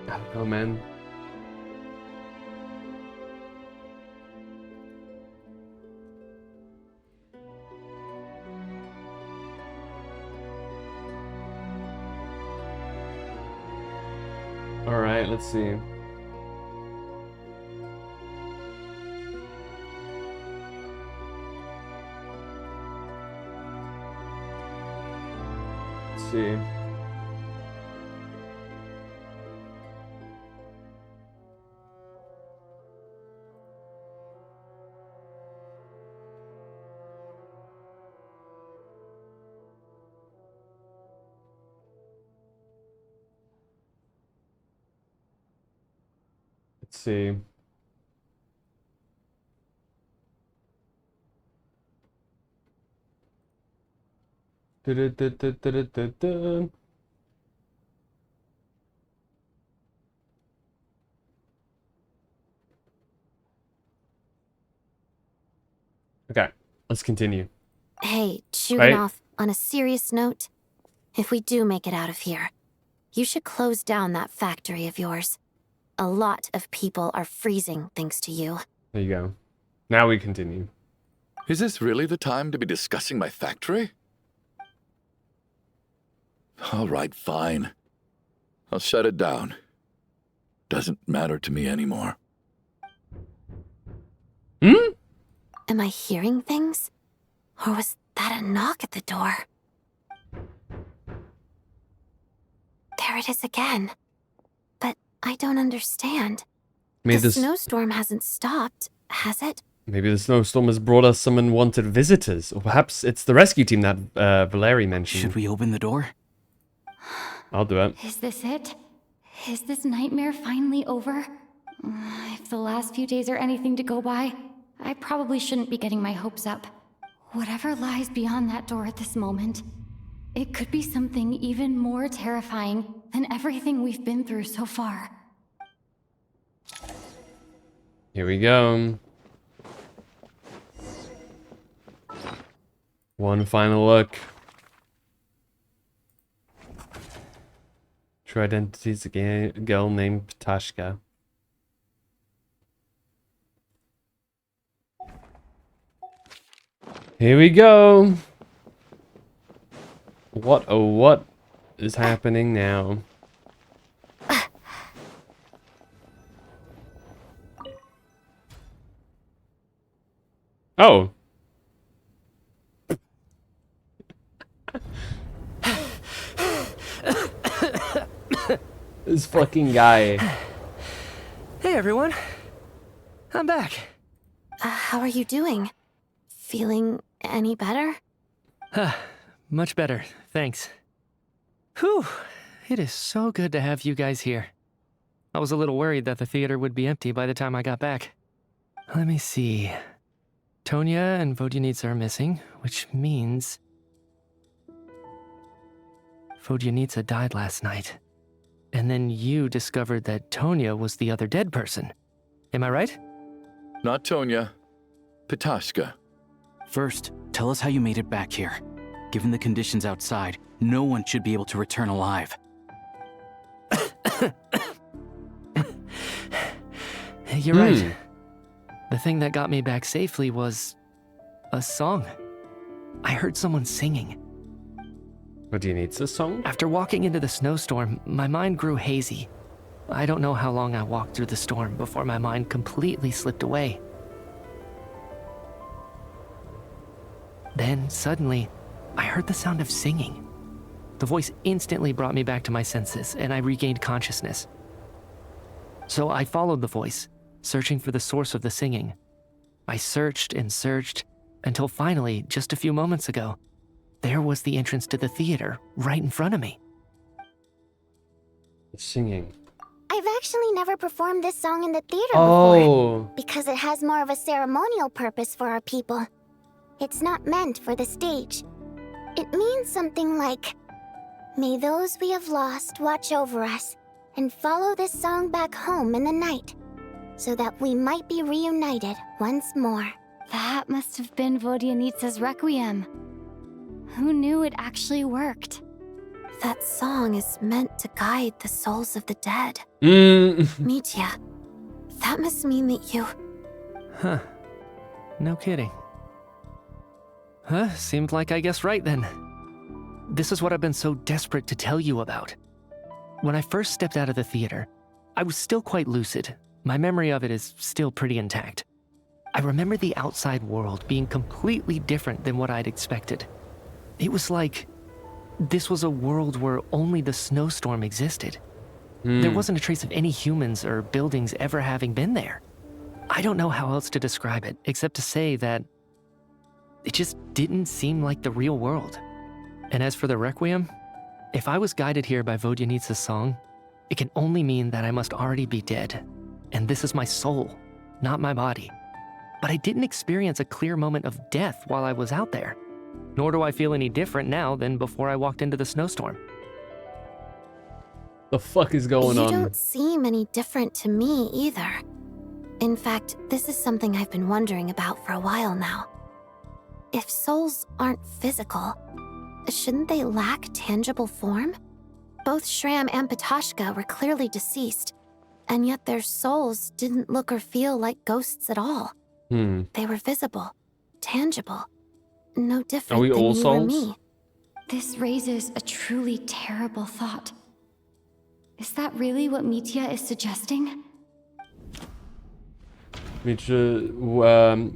I don't know, man. All right, let's see. Let's see. Let's see. Da-da-da-da-da-da-da. Okay, let's continue.
Hey, Chuganov, on a serious note, if we do make it out of here, you should close down that factory of yours. A lot of people are freezing thanks to you.
There you go. Now we continue.
Is this really the time to be discussing my factory? All right, fine. I'll shut it down. Doesn't matter to me anymore.
Hmm?
Am I hearing things? Or was that a knock at the door? There it is again. But I don't understand.
Maybe
the snowstorm hasn't stopped, has it?
Maybe the snowstorm has brought us some unwanted visitors. Or perhaps it's the rescue team that Valeri mentioned.
Should we open the door?
I'll do it.
Is this it? Is this nightmare finally over? If the last few days are anything to go by, I probably shouldn't be getting my hopes up. Whatever lies beyond that door at this moment, it could be something even more terrifying than everything we've been through so far.
Here we go. One final look. True identity is a girl named Ptashka. Here we go. What is happening now? Oh. This fucking guy.
Hey everyone. I'm back.
How are you doing? Feeling any better?
Much better, thanks. Whew, it is so good to have you guys here. I was a little worried that the theater would be empty by the time I got back. Let me see. Tonya and Vodyanitsa are missing, which means Vodyanitsa died last night. And then you discovered that Tonya was the other dead person. Am I right?
Not Tonya. Petashka.
First, tell us how you made it back here. Given the conditions outside, no one should be able to return alive.
You're right. The thing that got me back safely was a song. I heard someone singing.
What do you need? This song?
After walking into the snowstorm, my mind grew hazy. I don't know how long I walked through the storm before my mind completely slipped away. Then, suddenly, I heard the sound of singing. The voice instantly brought me back to my senses, and I regained consciousness. So I followed the voice, searching for the source of the singing. I searched and searched, until finally, just a few moments ago, there was the entrance to the theater, right in front of me.
Singing.
I've actually never performed this song in the theater before,
Oh.
because it has more of a ceremonial purpose for our people. It's not meant for the stage. It means something like, "May those we have lost watch over us, and follow this song back home in the night, so that we might be reunited once more."
That must have been Vodyanitsa's requiem. Who knew it actually worked?
That song is meant to guide the souls of the dead. Mitya, that must mean that you...
Huh. No kidding. Huh, seemed like I guessed right then. This is what I've been so desperate to tell you about. When I first stepped out of the theater, I was still quite lucid. My memory of it is still pretty intact. I remember the outside world being completely different than what I'd expected. It was like this was a world where only the snowstorm existed. There wasn't a trace of any humans or buildings ever having been there. I don't know how else to describe it, except to say that it just didn't seem like the real world. And as for the requiem, if I was guided here by Vodyanitsa's song, it can only mean that I must already be dead. And this is my soul, not my body. But I didn't experience a clear moment of death while I was out there. Nor do I feel any different now than before I walked into the snowstorm.
The fuck is going on?
You don't seem any different to me either. In fact, this is something I've been wondering about for a while now. If souls aren't physical, shouldn't they lack tangible form? Both Shram and Petashka were clearly deceased, and yet their souls didn't look or feel like ghosts at all. They were visible, tangible, no different than you or me.
This raises a truly terrible thought. Is that really what Mitya is suggesting?
Mitya,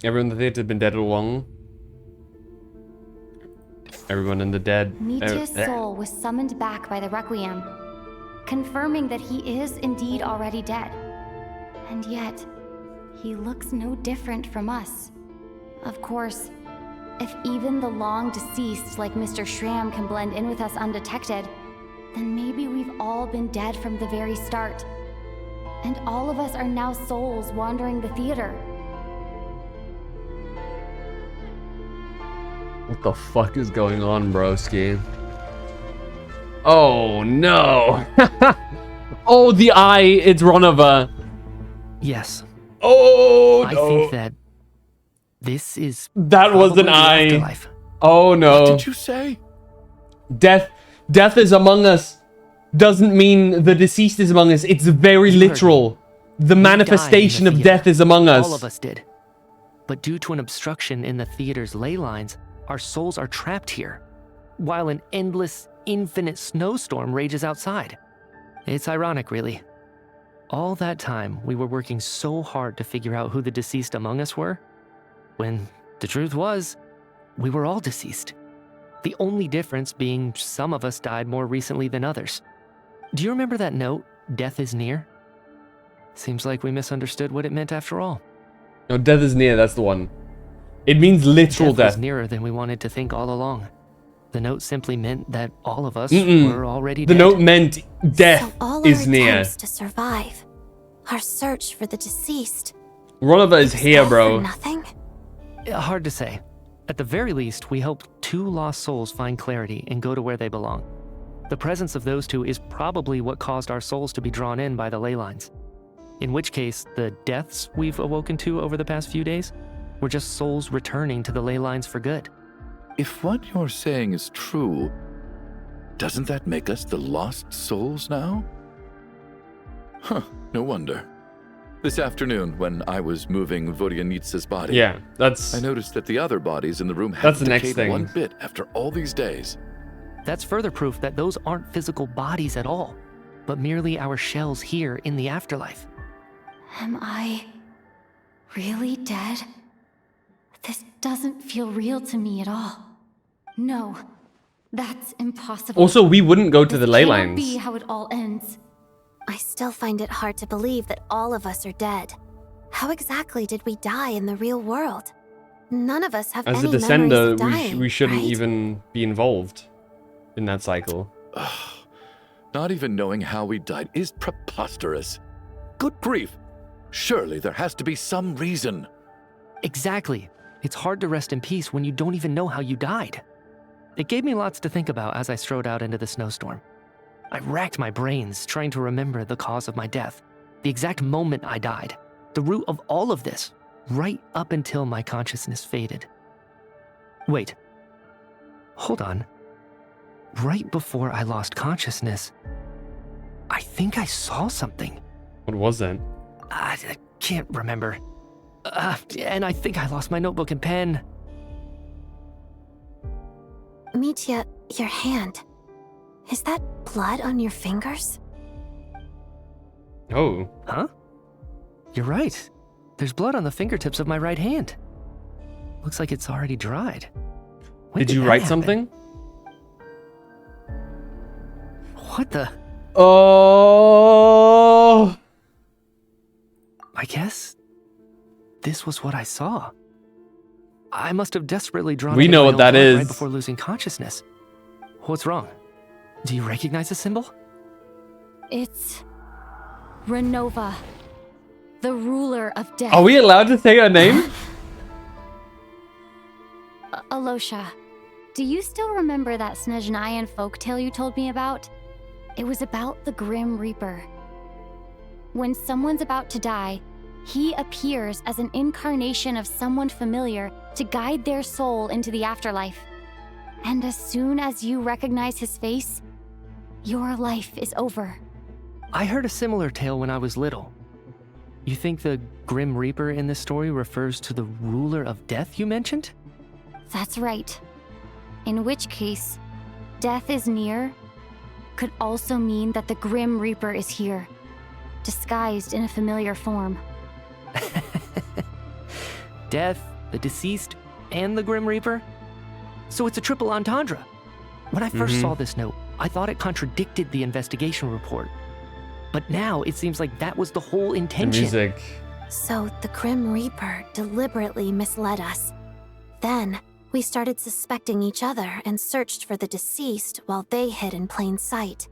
everyone in the theater had been dead all along. Everyone in the dead.
Mitya's soul was summoned back by the Requiem, confirming that he is indeed already dead. And yet, he looks no different from us. Of course, if even the long deceased like Mr. Shram can blend in with us undetected, then maybe we've all been dead from the very start. And all of us are now souls wandering the theater.
What the fuck is going on, broski? Oh no! Oh, the eye! It's Ronova.
Yes.
Oh
I
no!
think that this is
that was an eye.
Afterlife.
Oh no!
What did you say?
Death is among us. Doesn't mean the deceased is among us. It's very literal. The manifestation of death is among us.
All of us did. But due to an obstruction in the theater's ley lines, our souls are trapped here, while an endless, infinite snowstorm rages outside. It's ironic, really. All that time, we were working so hard to figure out who the deceased among us were, when the truth was, we were all deceased. The only difference being some of us died more recently than others. Do you remember that note, "Death is near"? Seems like we misunderstood what it meant after all.
No, death is near, that's the one. It means literal death.
Was nearer than we wanted to think all along. The note simply meant that all of us were already dead.
The note meant death
so all
is
our
near.
attempts to survive, our search for the deceased,
One of us here, bro.
Nothing?
Hard to say. At the very least, we hope 2 lost souls find clarity and go to where they belong. The presence of those 2 is probably what caused our souls to be drawn in by the ley lines. In which case, the deaths we've awoken to over the past few days were just souls returning to the ley lines for good.
If what you're saying is true, doesn't that make us the lost souls now? Huh, no wonder. This afternoon, when I was moving Vodyanitsa's body, I noticed that the other bodies in the room hadn't decayed one bit after all these days.
That's further proof that those aren't physical bodies at all, but merely our shells here in the afterlife.
Am I really dead? This doesn't feel real to me at all. No, that's impossible.
Also, we wouldn't go to the ley lines.
This cannot be how it all ends.
I still find it hard to believe that all of us are dead. How exactly did we die in the real world? None of us have
As
any
a descender,
memories of dying,
we shouldn't
right?
even be involved in that cycle.
Not even knowing how we died is preposterous. Good grief. Surely there has to be some reason.
Exactly. It's hard to rest in peace when you don't even know how you died. It gave me lots to think about as I strode out into the snowstorm. I racked my brains trying to remember the cause of my death, the exact moment I died, the root of all of this, right up until my consciousness faded. Wait. Hold on. Right before I lost consciousness, I think I saw something.
What was that?
I can't remember. And I think I lost my notebook and pen.
Mitya, your hand. Is that blood on your fingers?
Oh.
Huh? You're right. There's blood on the fingertips of my right hand. Looks like it's already dried. When
Did you
that
write
happen?
something?
What the?
Oh.
I guess this was what I saw. I must have desperately drawn.
We
it in
know
my
what
own
that
blood
is.
Right before losing consciousness. What's wrong? Do you recognize the symbol?
It's Renova, the ruler of death.
Are we allowed to say her name?
Alosha, do you still remember that Snezhnayan folktale you told me about? It was about the Grim Reaper. When someone's about to die, he appears as an incarnation of someone familiar to guide their soul into the afterlife. And as soon as you recognize his face, your life is over.
I heard a similar tale when I was little. You think the Grim Reaper in this story refers to the ruler of death you mentioned?
That's right. In which case, death is near could also mean that the Grim Reaper is here, disguised in a familiar form.
Death, the deceased, and the Grim Reaper? So it's a triple entendre. When I first saw this note, I thought it contradicted the investigation report. But now it seems like that was the whole intention.
The music.
So the Grim Reaper deliberately misled us. Then, we started suspecting each other and searched for the deceased while they hid in plain sight.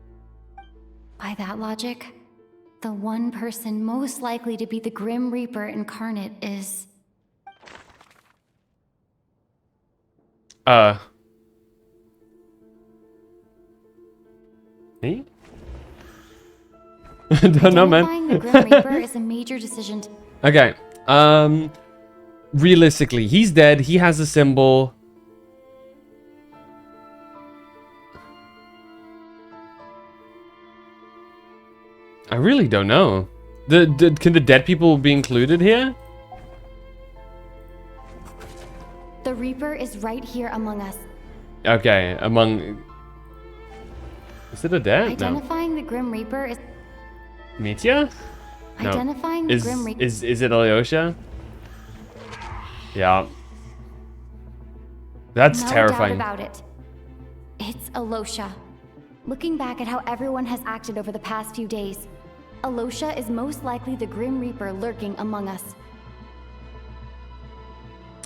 By that logic, the one person most likely to be the Grim Reaper incarnate is...
Me? Don't know, man.
Identifying the Grim Reaper is a major decision.
Okay. Realistically, he's dead. He has a symbol. I really don't know. Can the dead people be included here?
The Reaper is right here among us.
Okay, among... Is it a dead?
Identifying the Grim Reaper is...
Mitya? No.
Identifying the Grim Reaper...
Is it Alyosha? Yeah. That's terrifying.
No doubt about it. It's Alosha. Looking back at how everyone has acted over the past few days, Alosha is most likely the Grim Reaper lurking among us.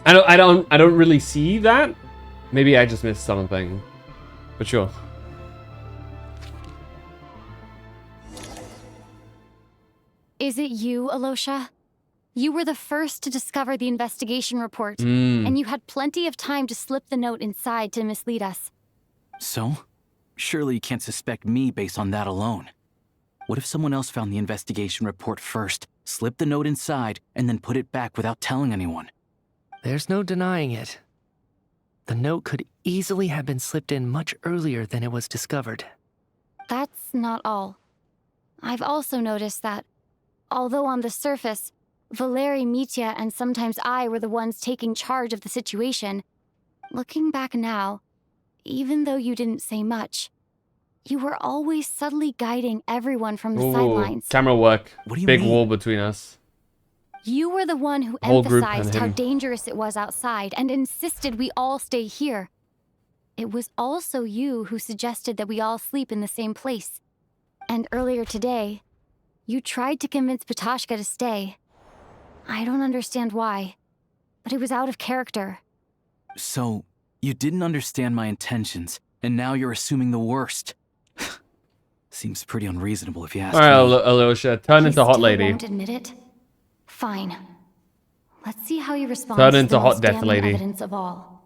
I don't really see that. Maybe I just missed something. But sure.
Is it you, Alosha? You were the first to discover the investigation report,
Mm.
and you had plenty of time to slip the note inside to mislead us.
So? Surely you can't suspect me based on that alone. What if someone else found the investigation report first, slipped the note inside, and then put it back without telling anyone?
There's no denying it. The note could easily have been slipped in much earlier than it was discovered.
That's not all. I've also noticed that, although on the surface, Valeri, Mitya, and sometimes I were the ones taking charge of the situation, looking back now, even though you didn't say much, you were always subtly guiding everyone from the
Ooh,
sidelines.
camera work.
What do you
Big
mean?
wall between us.
You were the one who
Whole group
emphasized
and
how
him.
dangerous it was outside and insisted we all stay here. It was also you who suggested that we all sleep in the same place. And earlier today, you tried to convince Patoshka to stay. I don't understand why, but it was out of character.
So, you didn't understand my intentions, and now you're assuming the worst. Seems pretty unreasonable if you ask
Alright,
me.
Alyosha, turn into hot
Still
lady.
won't admit it? Fine. Let's see how he responds
Turn
to
into
the
hot
most
death
damning
lady.
evidence of all.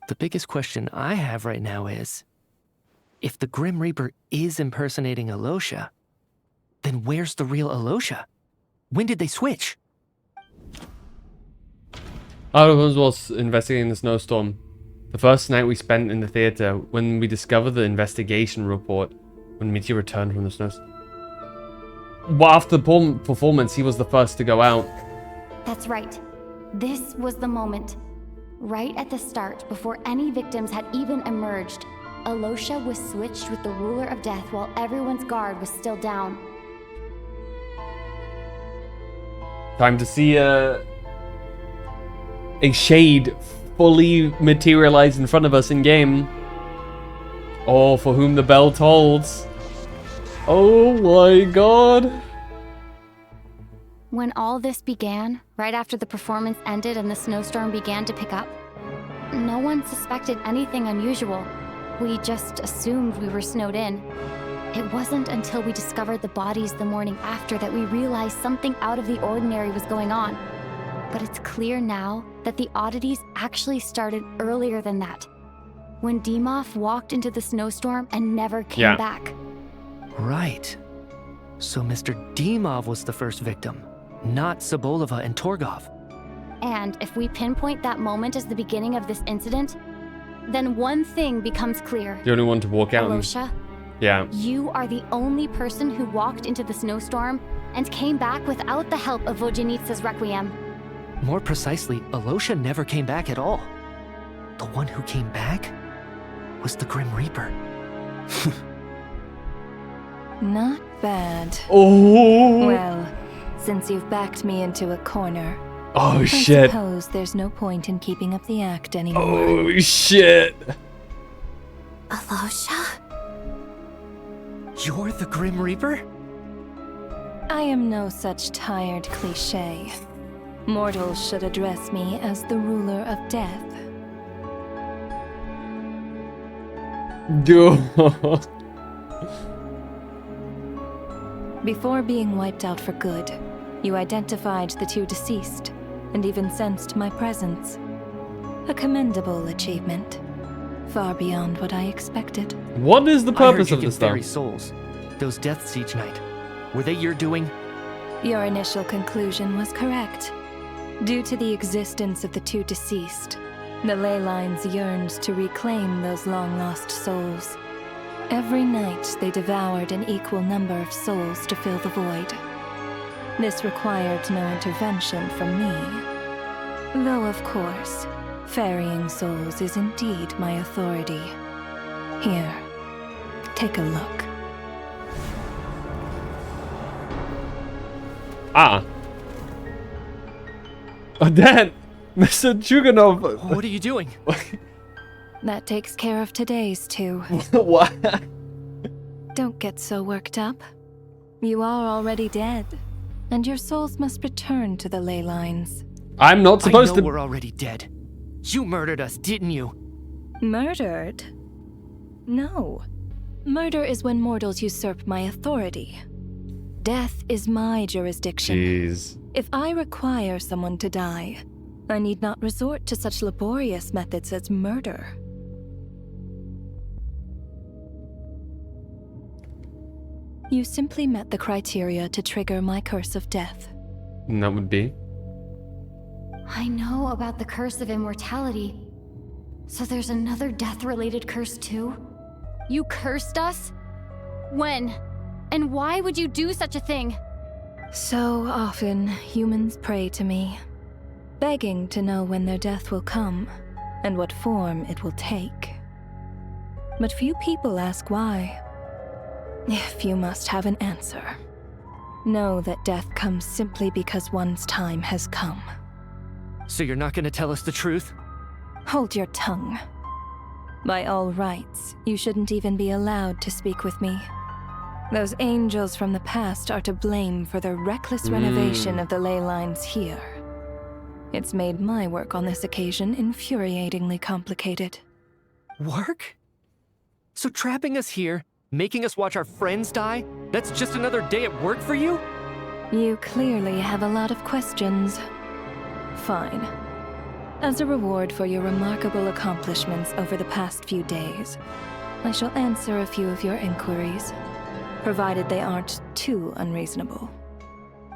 The biggest question I have right now is, if the Grim Reaper is impersonating Alyosha, then where's the real Alyosha? When did they switch?
I was investigating the snowstorm. The first night we spent in the theater, when we discovered the investigation report, when Mitya returned from the snowstorm. Well, after the performance, he was the first to go out.
That's right. This was the moment. Right at the start, before any victims had even emerged, Alyosha was switched with the ruler of death while everyone's guard was still down.
Time to see a shade fully materialize in front of us in game. Oh, for whom the bell tolls. Oh my god.
When all this began, right after the performance ended and the snowstorm began to pick up, no one suspected anything unusual. We just assumed we were snowed in. It wasn't until we discovered the bodies the morning after that we realized something out of the ordinary was going on. But it's clear now that the oddities actually started earlier than that, when Dimov walked into the snowstorm and never came back.
Right. So Mr. Dimov was the first victim, not Sobolova and Torgov.
And if we pinpoint that moment as the beginning of this incident, then one thing becomes clear.
The only one to walk out.
Alyosha,
Yeah.
you are the only person who walked into the snowstorm and came back without the help of Vojanitsa's Requiem.
More precisely, Alyosha never came back at all. The one who came back was the Grim Reaper.
Not bad.
Oh.
Well, since you've backed me into a corner,
Oh shit.
I suppose there's no point in keeping up the act anymore.
Oh shit.
Alyosha?
You're the Grim Reaper?
I am no such tired cliché. Mortals should address me as the ruler of death. Before being wiped out for good, you identified the two deceased, and even sensed my presence. A commendable achievement. Far beyond what I expected.
What is the purpose
I
of
heard you
this
can bury
stuff?
souls. Those deaths each night. Were they your doing?
Your initial conclusion was correct. Due to the existence of the two deceased, the ley lines yearned to reclaim those long-lost souls. Every night they devoured an equal number of souls to fill the void. This required no intervention from me. Though, of course, ferrying souls is indeed my authority. Here, take a look.
Ah. Oh, Dad! Mr. Chuganov!
What are you doing?
That takes care of today's too.
What?
Don't get so worked up. You are already dead, and your souls must return to the ley lines.
I'm not supposed
I know
to.
we're already dead. You murdered us, didn't you?
Murdered? No. Murder is when mortals usurp my authority. Death is my jurisdiction.
Jeez.
If I require someone to die, I need not resort to such laborious methods as murder. You simply met the criteria to trigger my curse of death.
And that would be?
I know about the curse of immortality. So there's another death-related curse too?
You cursed us? When? And why would you do such a thing?
So often, humans pray to me, begging to know when their death will come and what form it will take. But few people ask why. If you must have an answer, know that death comes simply because one's time has come.
So you're not gonna tell us the truth?
Hold your tongue. By all rights, you shouldn't even be allowed to speak with me. Those angels from the past are to blame for the reckless renovation of the ley lines here. It's made my work on this occasion infuriatingly complicated.
Work? So trapping us here, making us watch our friends die, that's just another day at work for you?
You clearly have a lot of questions. Fine. As a reward for your remarkable accomplishments over the past few days, I shall answer a few of your inquiries, provided they aren't too unreasonable.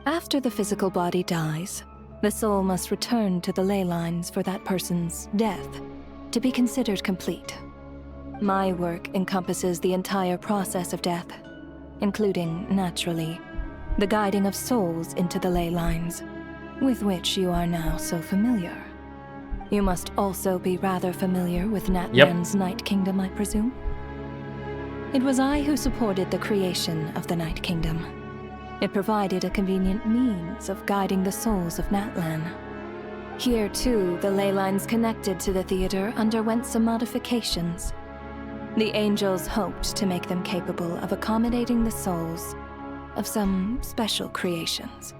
After the physical body dies, the soul must return to the ley lines for that person's death to be considered complete. My work encompasses the entire process of death, including, naturally, the guiding of souls into the ley lines, with which you are now so familiar. You must also be rather familiar with Natlan's Night Kingdom, I presume? It was I who supported the creation of the Night Kingdom. It provided a convenient means of guiding the souls of Natlan. Here, too, the ley lines connected to the theater underwent some modifications. The angels hoped to make them capable of accommodating the souls of some special creations.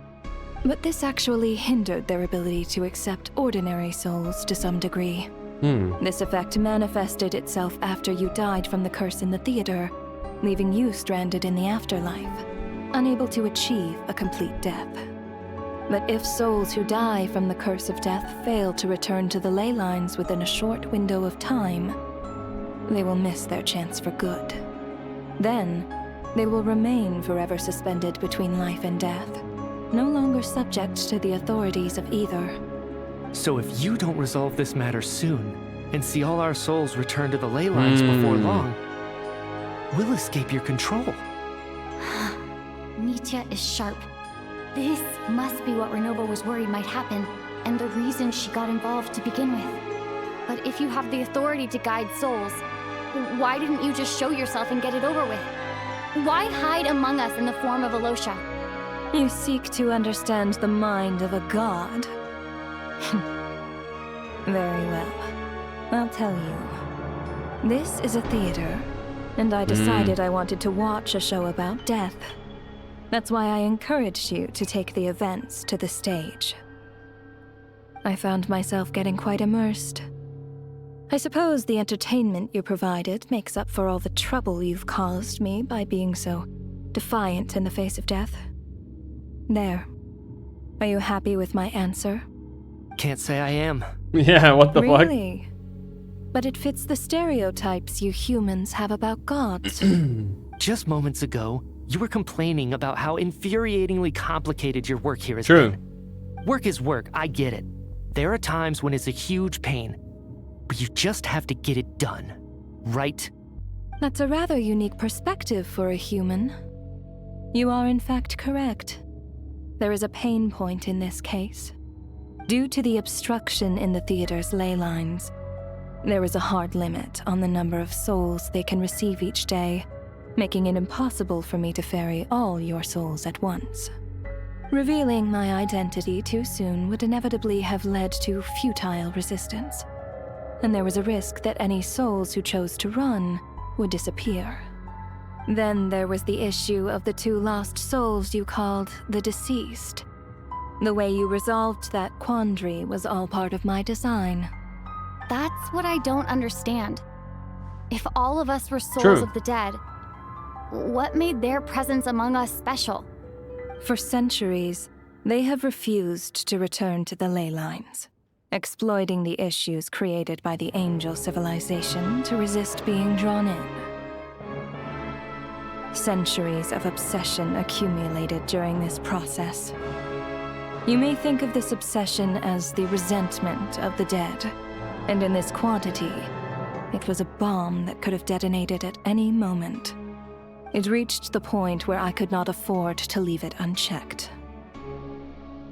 But this actually hindered their ability to accept ordinary souls to some degree. This effect manifested itself after you died from the curse in the theater, leaving you stranded in the afterlife, unable to achieve a complete death. But if souls who die from the curse of death fail to return to the ley lines within a short window of time, they will miss their chance for good. Then, they will remain forever suspended between life and death, no longer subject to the authorities of either.
So if you don't resolve this matter soon, and see all our souls return to the ley lines before long, we'll escape your control.
Nitya is sharp. This must be what Renova was worried might happen, and the reason she got involved to begin with.
But if you have the authority to guide souls, why didn't you just show yourself and get it over with? Why hide among us in the form of Alosha?
You seek to understand the mind of a god. Very well. I'll tell you. This is a theater, and I decided I wanted to watch a show about death. That's why I encouraged you to take the events to the stage. I found myself getting quite immersed. I suppose the entertainment you provided makes up for all the trouble you've caused me by being so defiant in the face of death. There. Are you happy with my answer?
Can't say I am.
Yeah, what the fuck?
Really? But it fits the stereotypes you humans have about gods.
Just moments ago, you were complaining about how infuriatingly complicated your work here has
True.
been. Work is work, I get it. There are times when it's a huge pain, but you just have to get it done, right?
That's a rather unique perspective for a human. You are in fact correct. There is a pain point in this case. Due to the obstruction in the theater's ley lines, there is a hard limit on the number of souls they can receive each day, making it impossible for me to ferry all your souls at once. Revealing my identity too soon would inevitably have led to futile resistance, and there was a risk that any souls who chose to run would disappear. Then there was the issue of the 2 lost souls you called the deceased. The way you resolved that quandary was all part of my design.
That's what I don't understand. If all of us were souls of the dead, what made their presence among us special?
For centuries, They have refused to return to the ley lines, exploiting the issues created by the angel civilization to resist being drawn in. Centuries of obsession accumulated during this process. You may think of this obsession as the resentment of the dead, and in this quantity, it was a bomb that could have detonated at any moment. It reached the point where I could not afford to leave it unchecked.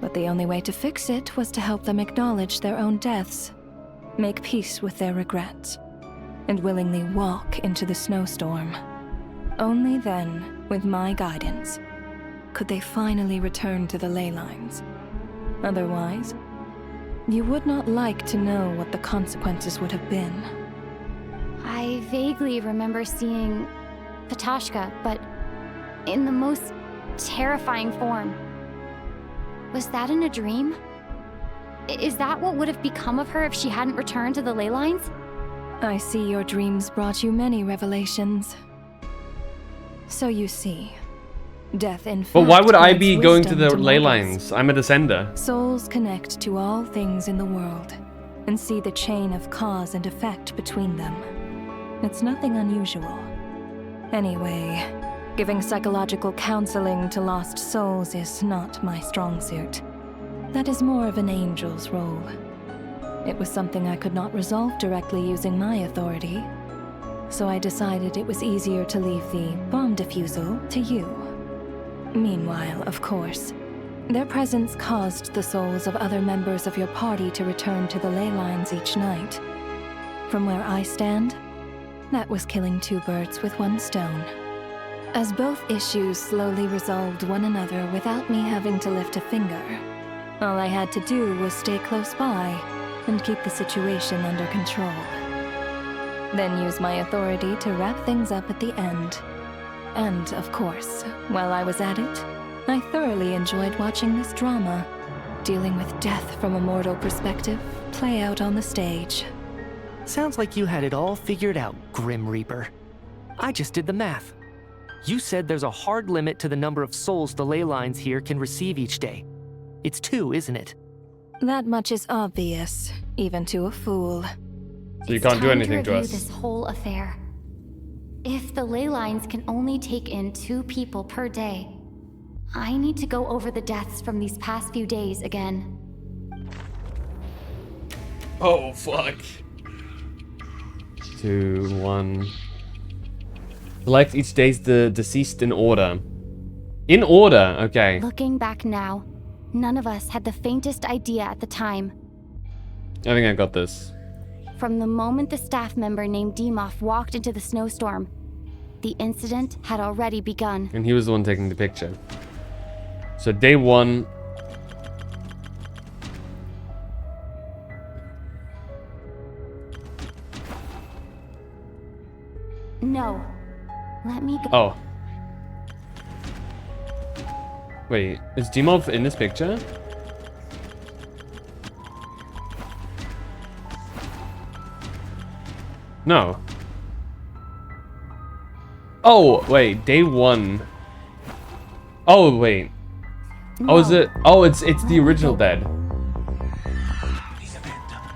But the only way to fix it was to help them acknowledge their own deaths, make peace with their regrets, and willingly walk into the snowstorm. Only then, with my guidance, could they finally return to the ley lines. Otherwise, you would not like to know what the consequences would have been.
I vaguely remember seeing Patashka, but in the most terrifying form. Was that in a dream? Is that what would have become of her if she hadn't returned to the ley lines?
I see your dreams brought you many revelations. So you see, death in fact.
But why would I be going to
wisdom
the ley
mortals.
lines? I'm a descender.
Souls connect to all things in the world and see the chain of cause and effect between them. It's nothing unusual. Anyway, giving psychological counseling to lost souls is not my strong suit. That is more of an angel's role. It was something I could not resolve directly using my authority, so I decided it was easier to leave the bomb defusal to you. Meanwhile, of course, their presence caused the souls of other members of your party to return to the ley lines each night. From where I stand, that was killing two birds with one stone. As both issues slowly resolved one another without me having to lift a finger, all I had to do was stay close by and keep the situation under control. Then use my authority to wrap things up at the end. And, of course, while I was at it, I thoroughly enjoyed watching this drama, dealing with death from a mortal perspective, play out on the stage.
Sounds like you had it all figured out, Grim Reaper. I just did the math. You said there's a hard limit to the number of souls the ley lines here can receive each day. It's 2, isn't it?
That much is obvious, even to a fool.
So you can't do anything to us.
This whole affair. If the ley lines can only take in 2 people per day, I need to go over the deaths from these past few days again.
Oh, fuck. 2, 1. Select each day's the deceased in order. In order, okay.
Looking back now, none of us had the faintest idea at the time.
I think I got this.
From the moment the staff member named Dimov walked into the snowstorm, the incident had already begun.
And he was the one taking the picture. So day 1.
No. Let me go.
Oh. Wait, is Dimov in this picture? No. Oh, wait, day 1. Oh, wait.
No.
Oh, is it? Oh, it's the original dead.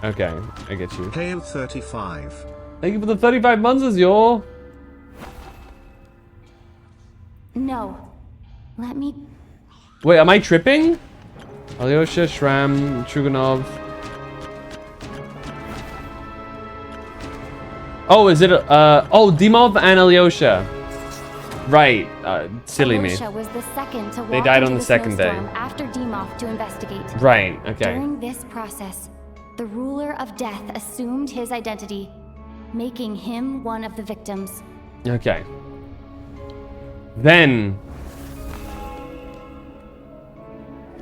Okay, I get you.
Hail 35.
Thank you for the 35 months, yo.
No. Let me...
Wait, am I tripping? Alyosha, Shram, Chuganov. Oh, is it, oh, Dimov and Alyosha. Right, silly me.
Alyosha was the second to walk
They died on
into
the second day.
snowstorm after Dimov to investigate.
Right, okay.
During this process, the ruler of death assumed his identity, making him one of the victims.
Okay. Then...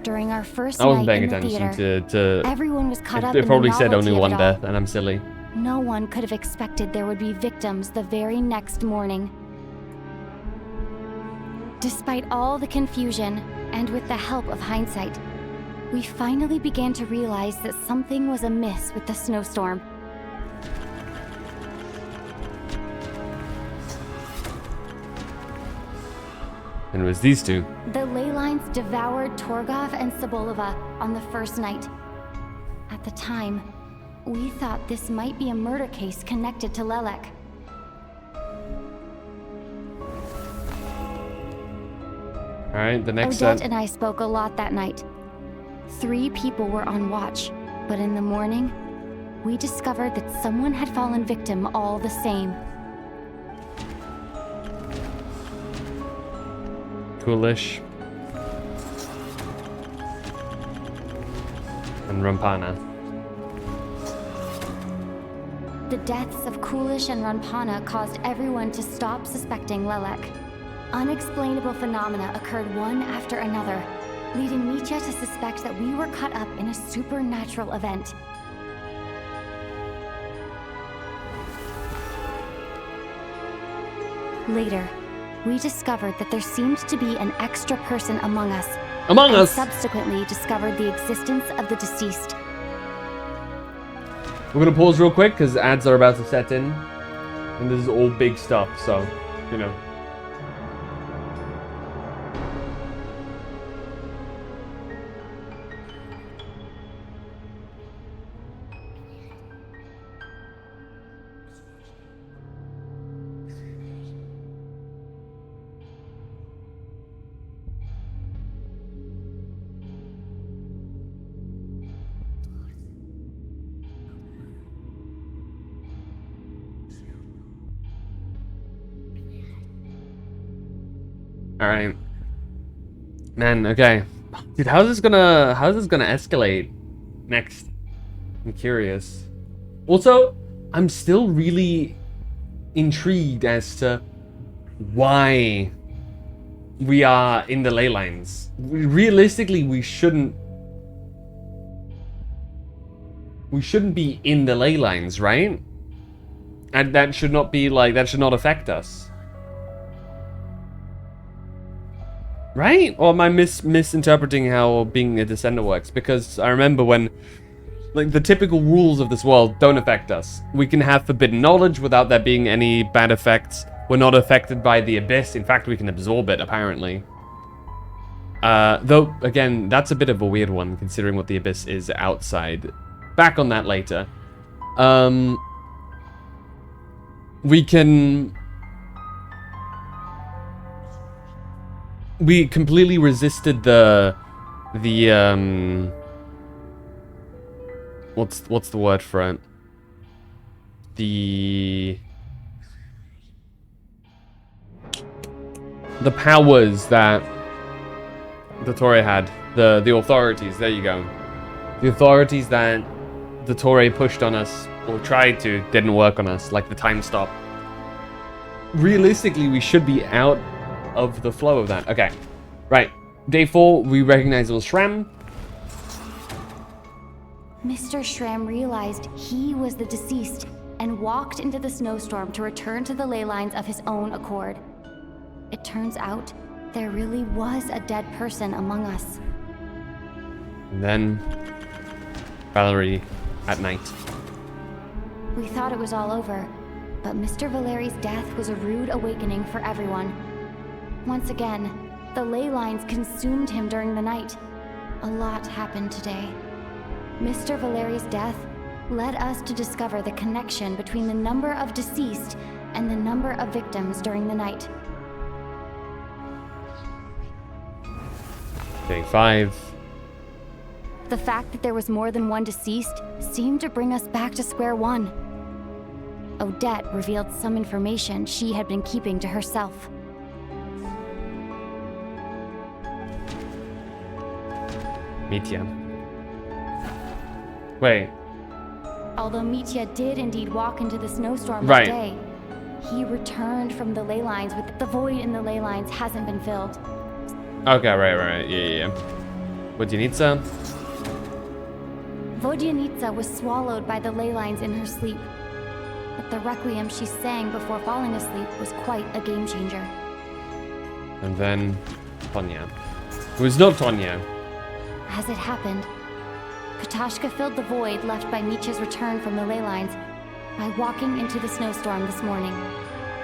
During our first
I wasn't
night
paying
in the
attention
theater,
to...
everyone was caught up
It
in the
probably said
novelty
only
of
one
it all.
death, and I'm silly.
No one could have expected there would be victims the very next morning. Despite all the confusion, and with the help of hindsight, we finally began to realize that something was amiss with the snowstorm.
And it was these two.
The ley lines devoured Torgov and Sobolova on the first night. At the time, we thought this might be a murder case connected to Lelek.
Alright, the next
Odette
set.
and I spoke a lot that night. 3 people were on watch, but in the morning, we discovered that someone had fallen victim all the same.
Coolish. And Rampana.
The deaths of Coolish and Rampana caused everyone to stop suspecting Lelek. Unexplainable phenomena occurred one after another, leading Mitya to suspect that we were caught up in a supernatural event. Later, we discovered that there seemed to be an extra person among us.
Among us?
Subsequently discovered the existence of the deceased.
We're gonna pause real quick because ads are about to set in. And this is all big stuff, so, you know. All right, man. Okay, dude, how's this gonna escalate next? I'm curious. Also, I'm still really intrigued as to why we are in the ley lines. Realistically, we shouldn't be in the ley lines, right? And that should not be like, that should not affect us. Right? Or am I misinterpreting how being a descender works? Because I remember when, like, the typical rules of this world don't affect us. We can have forbidden knowledge without there being any bad effects. We're not affected by the abyss. In fact, we can absorb it, apparently. Though, again, that's a bit of a weird one, considering what the abyss is outside. Back on that later. We completely resisted the what's the word for it? The powers that the Torre had, the authorities, there you go. The authorities that the Torre pushed on us, or tried to, didn't work on us, like the time stop. Realistically, we should be out of the flow of that. Okay, right. Day 4, we recognize it was Shram.
Mr. Shram realized he was the deceased and walked into the snowstorm to return to the ley lines of his own accord. It turns out there really was a dead person among us.
And then Valerie at night.
We thought it was all over, but Mr. Valeri's death was a rude awakening for everyone. Once again, the ley lines consumed him during the night. A lot happened today. Mr. Valeri's death led us to discover the connection between the number of deceased and the number of victims during the night.
Day 5.
The fact that there was more than one deceased seemed to bring us back to square one. Odette revealed some information she had been keeping to herself.
Mitya. Wait.
Although Mitya did indeed walk into the snowstorm
Right.
that day, he returned from the ley lines with the void in the ley lines hasn't been filled.
Okay, right. Yeah. What do you need, sir?
Vodyanitsa was swallowed by the ley lines in her sleep. But the requiem she sang before falling asleep was quite a game changer.
And then Tonya. It was not Tonya.
As it happened, Patashka filled the void left by Mitya's return from the ley lines by walking into the snowstorm this morning.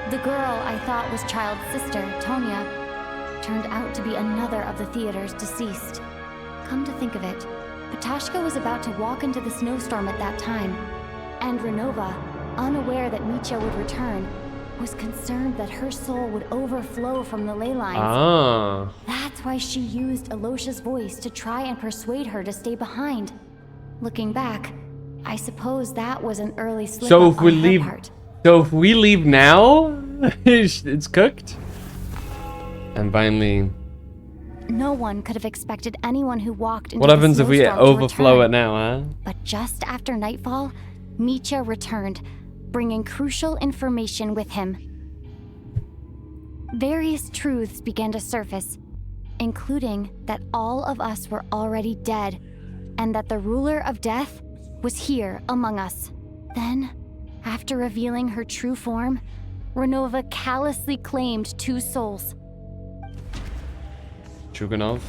The girl I thought was Child's sister, Tonya, turned out to be another of the theater's deceased. Come to think of it, Petashka was about to walk into the snowstorm at that time, and Renova, unaware that Mitya would return, was concerned that her soul would overflow from the ley lines.
Ah.
That's why she used Alosha's voice to try and persuade her to stay behind. Looking back, I suppose that was an early slip
So
up
if we
on her
leave,
part.
now, it's cooked. And finally,
No one could have expected anyone who walked into
what
the
happens if we
snowstorm to
overflow
return.
it now, huh?
But just after nightfall, Mitya returned, bringing crucial information with him. Various truths began to surface, including that all of us were already dead, and that the ruler of death was here among us. Then, after revealing her true form, Renova callously claimed 2 souls.
Chuganov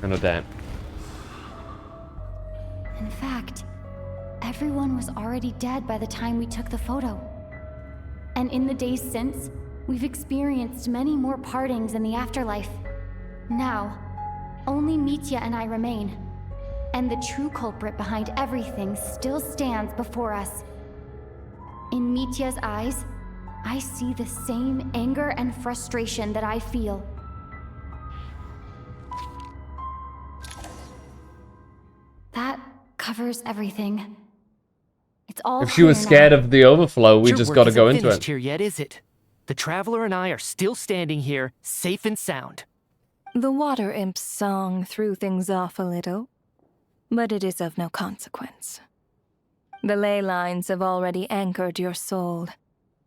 and Odette.
In fact, everyone was already dead by the time we took the photo. And in the days since, we've experienced many more partings in the afterlife. Now, only Mitya and I remain. And the true culprit behind everything still stands before us. In Mitya's eyes, I see the same anger and frustration that I feel. That covers everything. It's all
If she was
clear
scared
now.
of the overflow, we
Your
just
work
got to
isn't
go into
finished
it.
here yet, is it? The Traveler and I are still standing here, safe and sound.
The water imp's song threw things off a little, but it is of no consequence. The ley lines have already anchored your soul,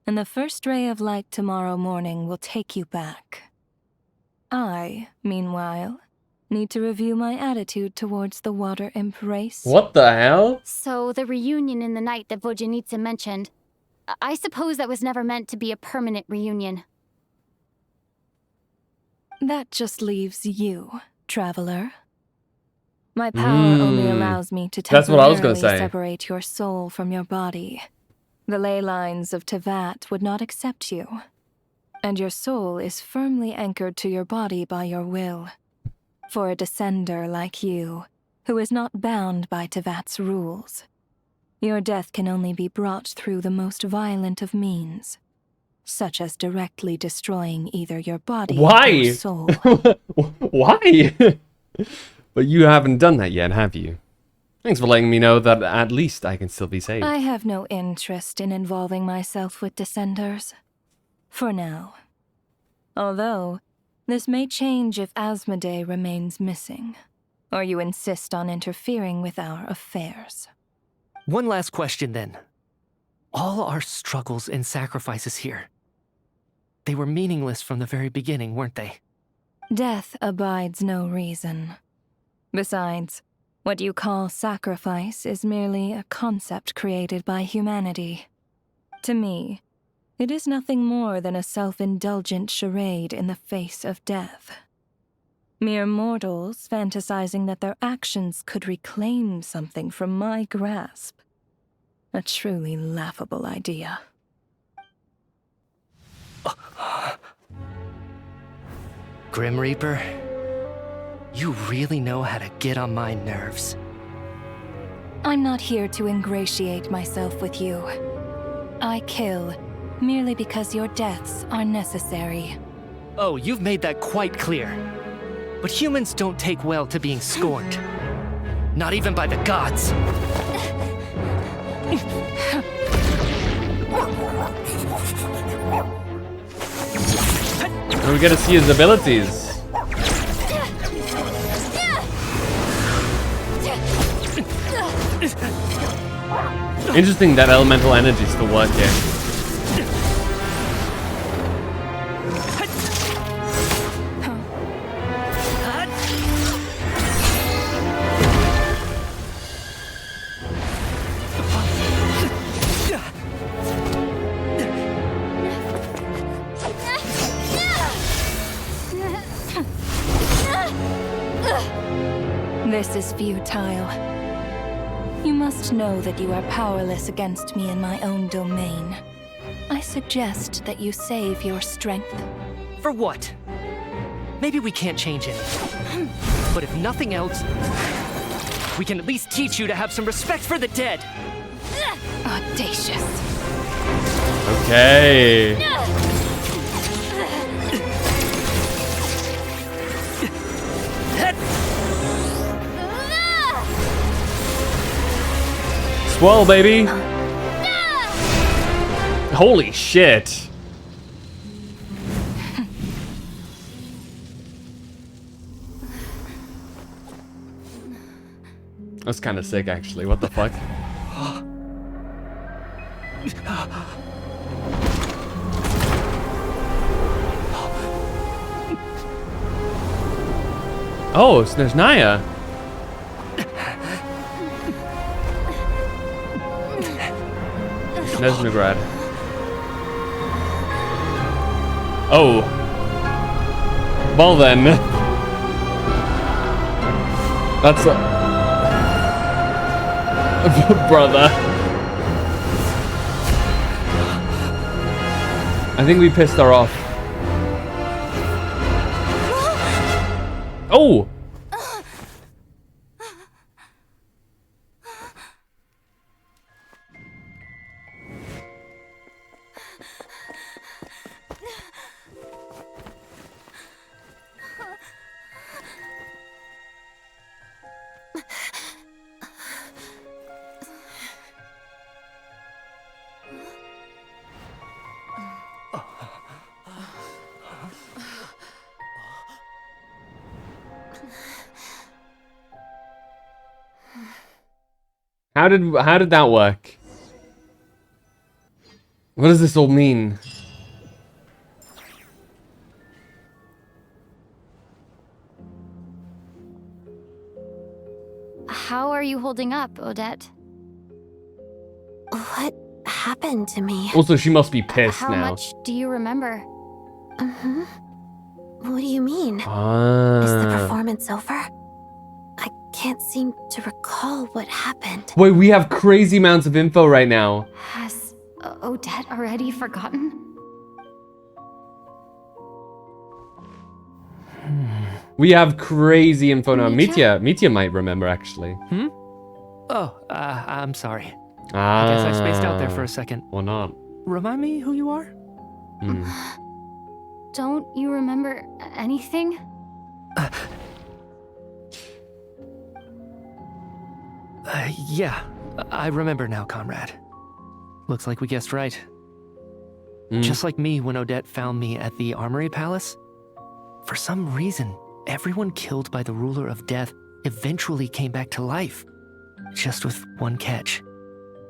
and the first ray of light tomorrow morning will take you back. I, meanwhile, need to review my attitude towards the water imp race.
What the hell?
So the reunion in the night that Vojanitsa mentioned, I suppose that was never meant to be a permanent reunion.
That just leaves you, traveler. My power only allows me to
That's what I was
temporarily
gonna say.
separate your soul from your body. The ley lines of Tevat would not accept you, and your soul is firmly anchored to your body by your will. For a descender like you, who is not bound by Tevat's rules, your death can only be brought through the most violent of means, such as directly destroying either your body
Why?
or soul.
Why? But you haven't done that yet, have you? Thanks for letting me know that at least I can still be saved.
I have no interest in involving myself with Descenders. For now. Although, this may change if Asmodee remains missing, or you insist on interfering with our affairs.
One last question then. All our struggles and sacrifices here, they were meaningless from the very beginning, weren't they?
Death abides no reason. Besides, what you call sacrifice is merely a concept created by humanity. To me, it is nothing more than a self-indulgent charade in the face of death. Mere mortals fantasizing that their actions could reclaim something from my grasp. A truly laughable idea.
Grim Reaper, you really know how to get on my nerves.
I'm not here to ingratiate myself with you. I kill merely because your deaths are necessary.
Oh, you've made that quite clear. But humans don't take well to being scorned. Not even by the gods.
And we get to see his abilities. Interesting that elemental energy still working.
This is futile. You must know that you are powerless against me in my own domain. I suggest that you save your strength.
For what? Maybe we can't change anything. But if nothing else, we can at least teach you to have some respect for the dead.
Audacious.
Okay. Swell, baby. Holy shit. That's kind of sick, actually. What the fuck? Oh, Snezhnaya. Snezhnograd. Oh. Well then. That's a... Brother. I think we pissed her off. Oh! How did that work? What does this all mean?
How are you holding up, Odette?
What happened to me?
Also, she must be pissed
How
now.
much do you remember?
What do you mean? Is the performance over? I can't seem to recall what happened.
Wait, we have crazy amounts of info right now.
Has Odette already forgotten?
We have crazy info now. Mitya might remember, actually.
Oh, I'm sorry. I guess I spaced out there for a second.
Or not.
Remind me who you are?
Don't you remember anything?
Yeah, I remember now, comrade. Looks like we guessed right. Just like me when Odette found me at the Armory Palace. For some reason, everyone killed by the ruler of death eventually came back to life. Just with one catch.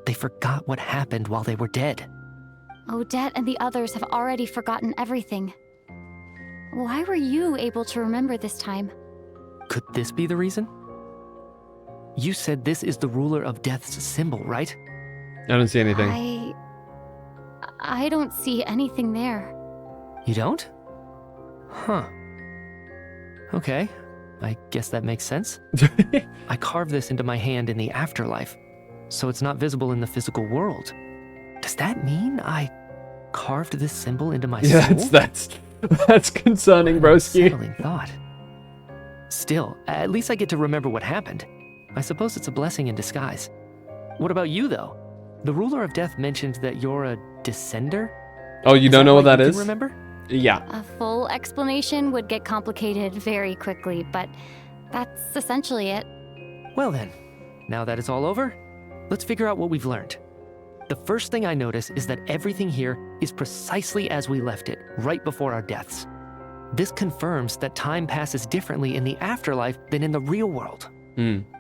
They forgot what happened while they were dead.
Odette and the others have already forgotten everything. Why were you able to remember this time?
Could this be the reason? You said this is the ruler of death's symbol, right?
I don't see anything.
I don't see anything there.
You don't? Huh. Okay, I guess that makes sense. I carved this into my hand in the afterlife, so it's not visible in the physical world. Does that mean I carved this symbol into my soul?
That's concerning, broski.
Unsettling thought. Still, at least I get to remember what happened. I suppose it's a blessing in disguise. What about you, though? The ruler of death mentioned that you're a descender?
Oh, you don't know what that is?
Remember?
Yeah.
A full explanation would get complicated very quickly, but that's essentially it.
Well then, now that it's all over, let's figure out what we've learned. The first thing I notice is that everything here is precisely as we left it, right before our deaths. This confirms that time passes differently in the afterlife than in the real world.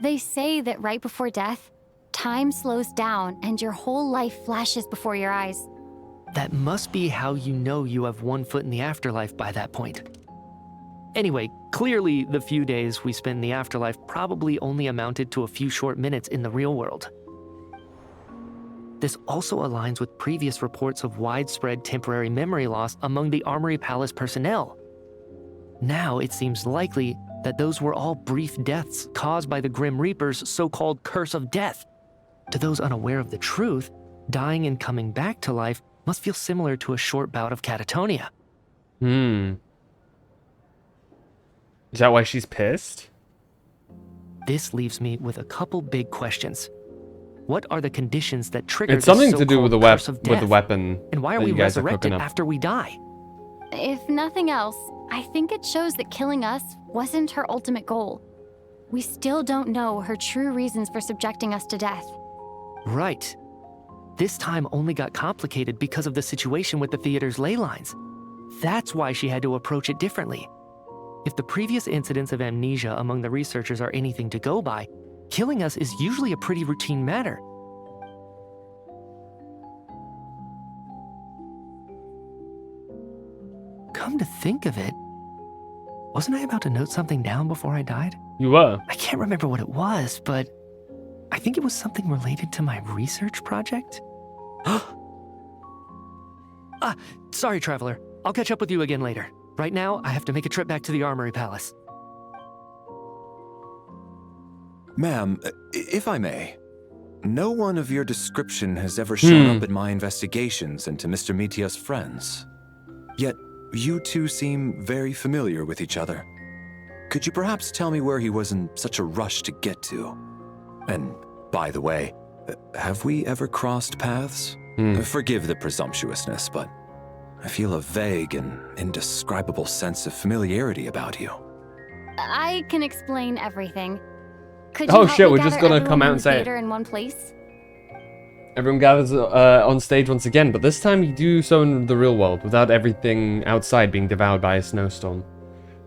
They say that right before death, time slows down and your whole life flashes before your eyes.
That must be how you know you have one foot in the afterlife by that point. Anyway, clearly the few days we spent in the afterlife probably only amounted to a few short minutes in the real world. This also aligns with previous reports of widespread temporary memory loss among the Armory Palace personnel. Now it seems likely that those were all brief deaths caused by the Grim Reaper's so-called curse of death. To those unaware of the truth, dying and coming back to life must feel similar to a short bout of catatonia.
Is that why she's pissed?
This leaves me with a couple big questions. What are the conditions that trigger
It's something
this
to do with the
so-called curse of
with the
death?
weapon.
And why are
that
we
you guys are
resurrected
cooking up.
after we die?
If nothing else, I think it shows that killing us wasn't her ultimate goal. We still don't know her true reasons for subjecting us to death.
Right. This time only got complicated because of the situation with the theater's ley lines. That's why she had to approach it differently. If the previous incidents of amnesia among the researchers are anything to go by, killing us is usually a pretty routine matter. Come to think of it, wasn't I about to note something down before I died?
You were.
I can't remember what it was, but I think it was something related to my research project. Sorry, Traveler. I'll catch up with you again later. Right now, I have to make a trip back to the Armory Palace.
Ma'am, if I may, no one of your description has ever shown up in my investigations into Mr. Mitia's friends. Yet, you two seem very familiar with each other. Could you perhaps tell me where he was in such a rush to get to? And, by the way, have we ever crossed paths? Forgive the presumptuousness, but I feel a vague and indescribable sense of familiarity about you.
I can explain everything. Could
Oh
you help
shit,
me
we're just
gather
gonna come
everyone
out
in
and
the
say it.
theater in one place?
Everyone gathers on stage once again, but this time you do so in the real world, without everything outside being devoured by a snowstorm.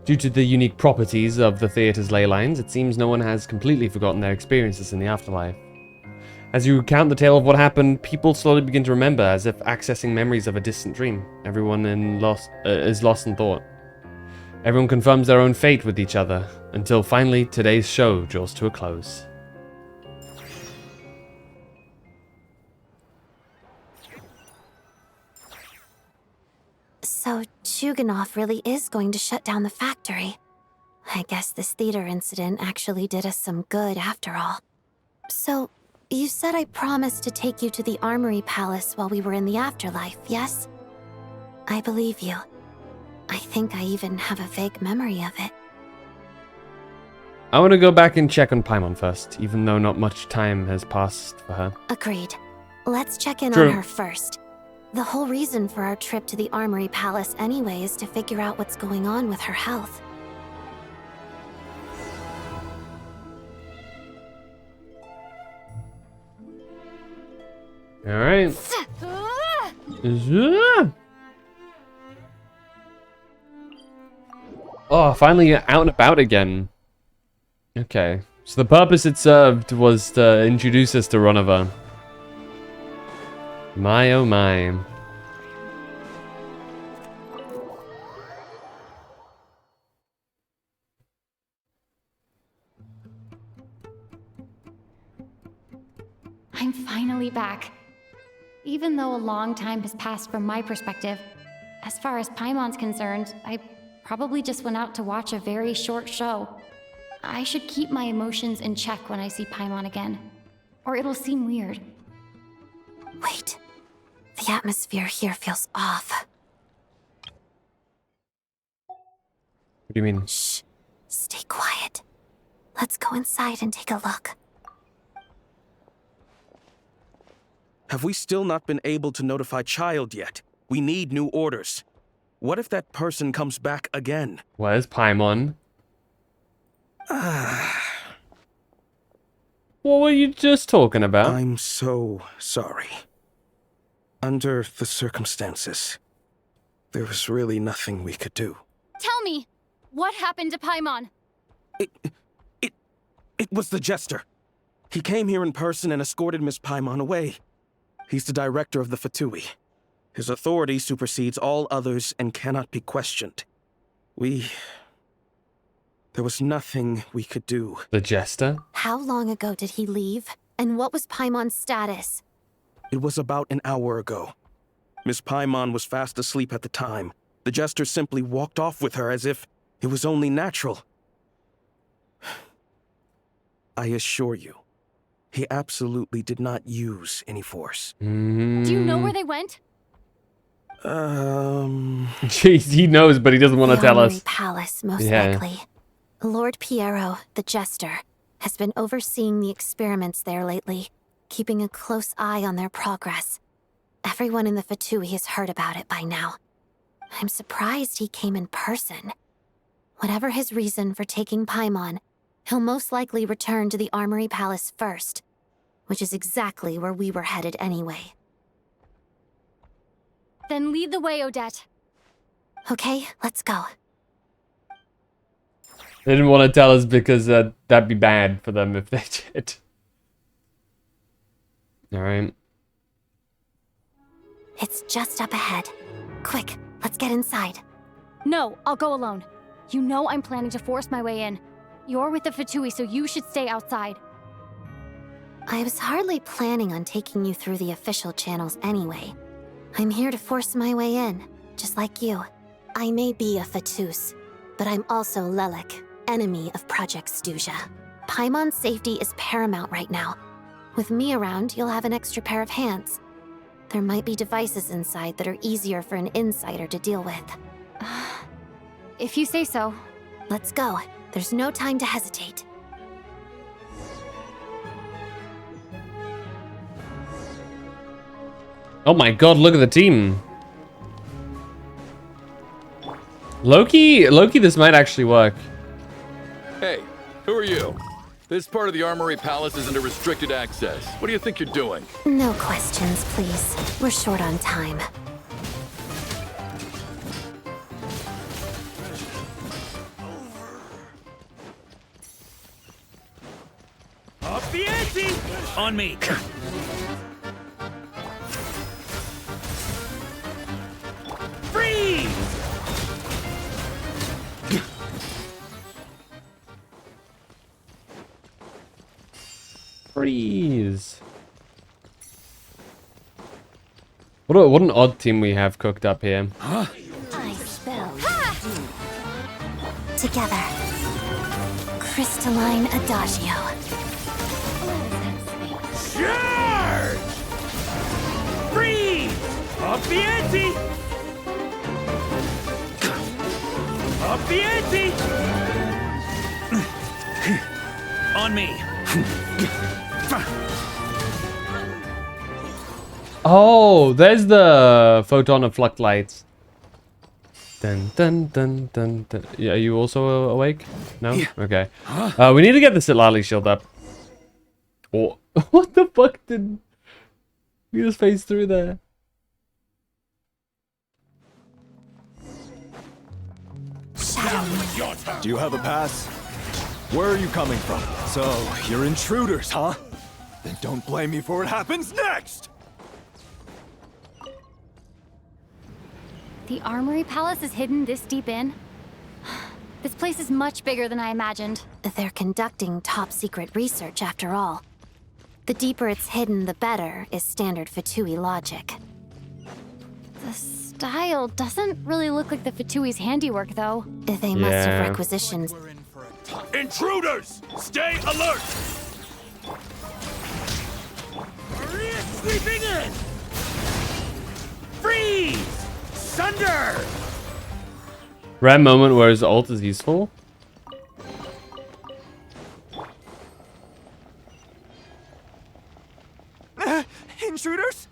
Due to the unique properties of the theater's ley lines, it seems no one has completely forgotten their experiences in the afterlife. As you recount the tale of what happened, people slowly begin to remember, as if accessing memories of a distant dream. Everyone is lost in thought. Everyone confirms their own fate with each other, until finally today's show draws to a close.
So Chuganov really is going to shut down the factory. I guess this theater incident actually did us some good after all. So, you said I promised to take you to the Armory Palace while we were in the afterlife, yes? I believe you. I think I even have a vague memory of it.
I want to go back and check on Paimon first, even though not much time has passed for her.
Agreed. Let's check in
True.
on her first. The whole reason for our trip to the Armory Palace anyway is to figure out what's going on with her health.
Alright. Oh, finally out and about again. Okay. So the purpose it served was to introduce us to Ronova. My oh my.
I'm finally back. Even though a long time has passed from my perspective, as far as Paimon's concerned, I probably just went out to watch a very short show. I should keep my emotions in check when I see Paimon again, or it'll seem weird.
Wait. The atmosphere here feels off.
What do you mean?
Shh. Stay quiet. Let's go inside and take a look.
Have we still not been able to notify Child yet? We need new orders. What if that person comes back again?
Where's Paimon? What were you just talking about?
I'm so sorry. Under the circumstances, there was really nothing we could do.
Tell me, what happened to Paimon?
It was the Jester. He came here in person and escorted Miss Paimon away. He's the director of the Fatui. His authority supersedes all others and cannot be questioned. There was nothing we could do.
The Jester?
How long ago did he leave? And what was Paimon's status?
It was about an hour ago. Miss Paimon was fast asleep at the time. The Jester simply walked off with her as if it was only natural. I assure you, he absolutely did not use any force.
Do you know where they went?
Jeez, he knows, but he doesn't want to tell us.
Palace, most
Yeah.
likely. Lord Piero, the Jester, has been overseeing the experiments there lately, keeping a close eye on their progress. Everyone in the Fatui has heard about it by now. I'm surprised he came in person. Whatever his reason for taking Paimon, he'll most likely return to the Armory Palace first, which is exactly where we were headed anyway.
Then lead the way, Odette.
Okay, let's go.
They didn't want to tell us because that'd be bad for them if they did. Alright.
It's just up ahead. Quick, let's get inside.
No, I'll go alone. You know I'm planning to force my way in. You're with the Fatui, so you should stay outside.
I was hardly planning on taking you through the official channels anyway. I'm here to force my way in, just like you. I may be a Fatus, but I'm also Lelik, enemy of Project Stuzha. Paimon's safety is paramount right now. With me around, you'll have an extra pair of hands. There might be devices inside that are easier for an insider to deal with.
If you say so.
Let's go. There's no time to hesitate.
Oh my god, look at the team. Loki, this might actually work.
Hey, who are you? This part of the Armory Palace is under restricted access. What do you think you're doing?
No questions, please. We're short on time.
Up the ante! On me! Freeze!
Freeze. What an odd team we have cooked up here.
I spell. Together. Crystalline Adagio.
Charge! Freeze! Up the ante! Up the ante! On me!
Oh, there's the photon of flux lights. Dun dun dun dun dun. Yeah, are you also awake? No? Yeah. Okay. We need to get the Sitlali shield up. Oh, what the fuck did we just phase through there?
Do you have a pass? Where are you coming from? So, you're intruders, huh? Then don't blame me for what happens next!
The Armory Palace is hidden this deep in? This place is much bigger than I imagined.
They're conducting top-secret research, after all. The deeper it's hidden, the better, is standard Fatui logic.
The style doesn't really look like the Fatui's handiwork, though.
They must have requisitioned.
Intruders! Stay alert! Sweeping in! Freeze! Sunder!
Rare moment where his ult is useful.
Intruders?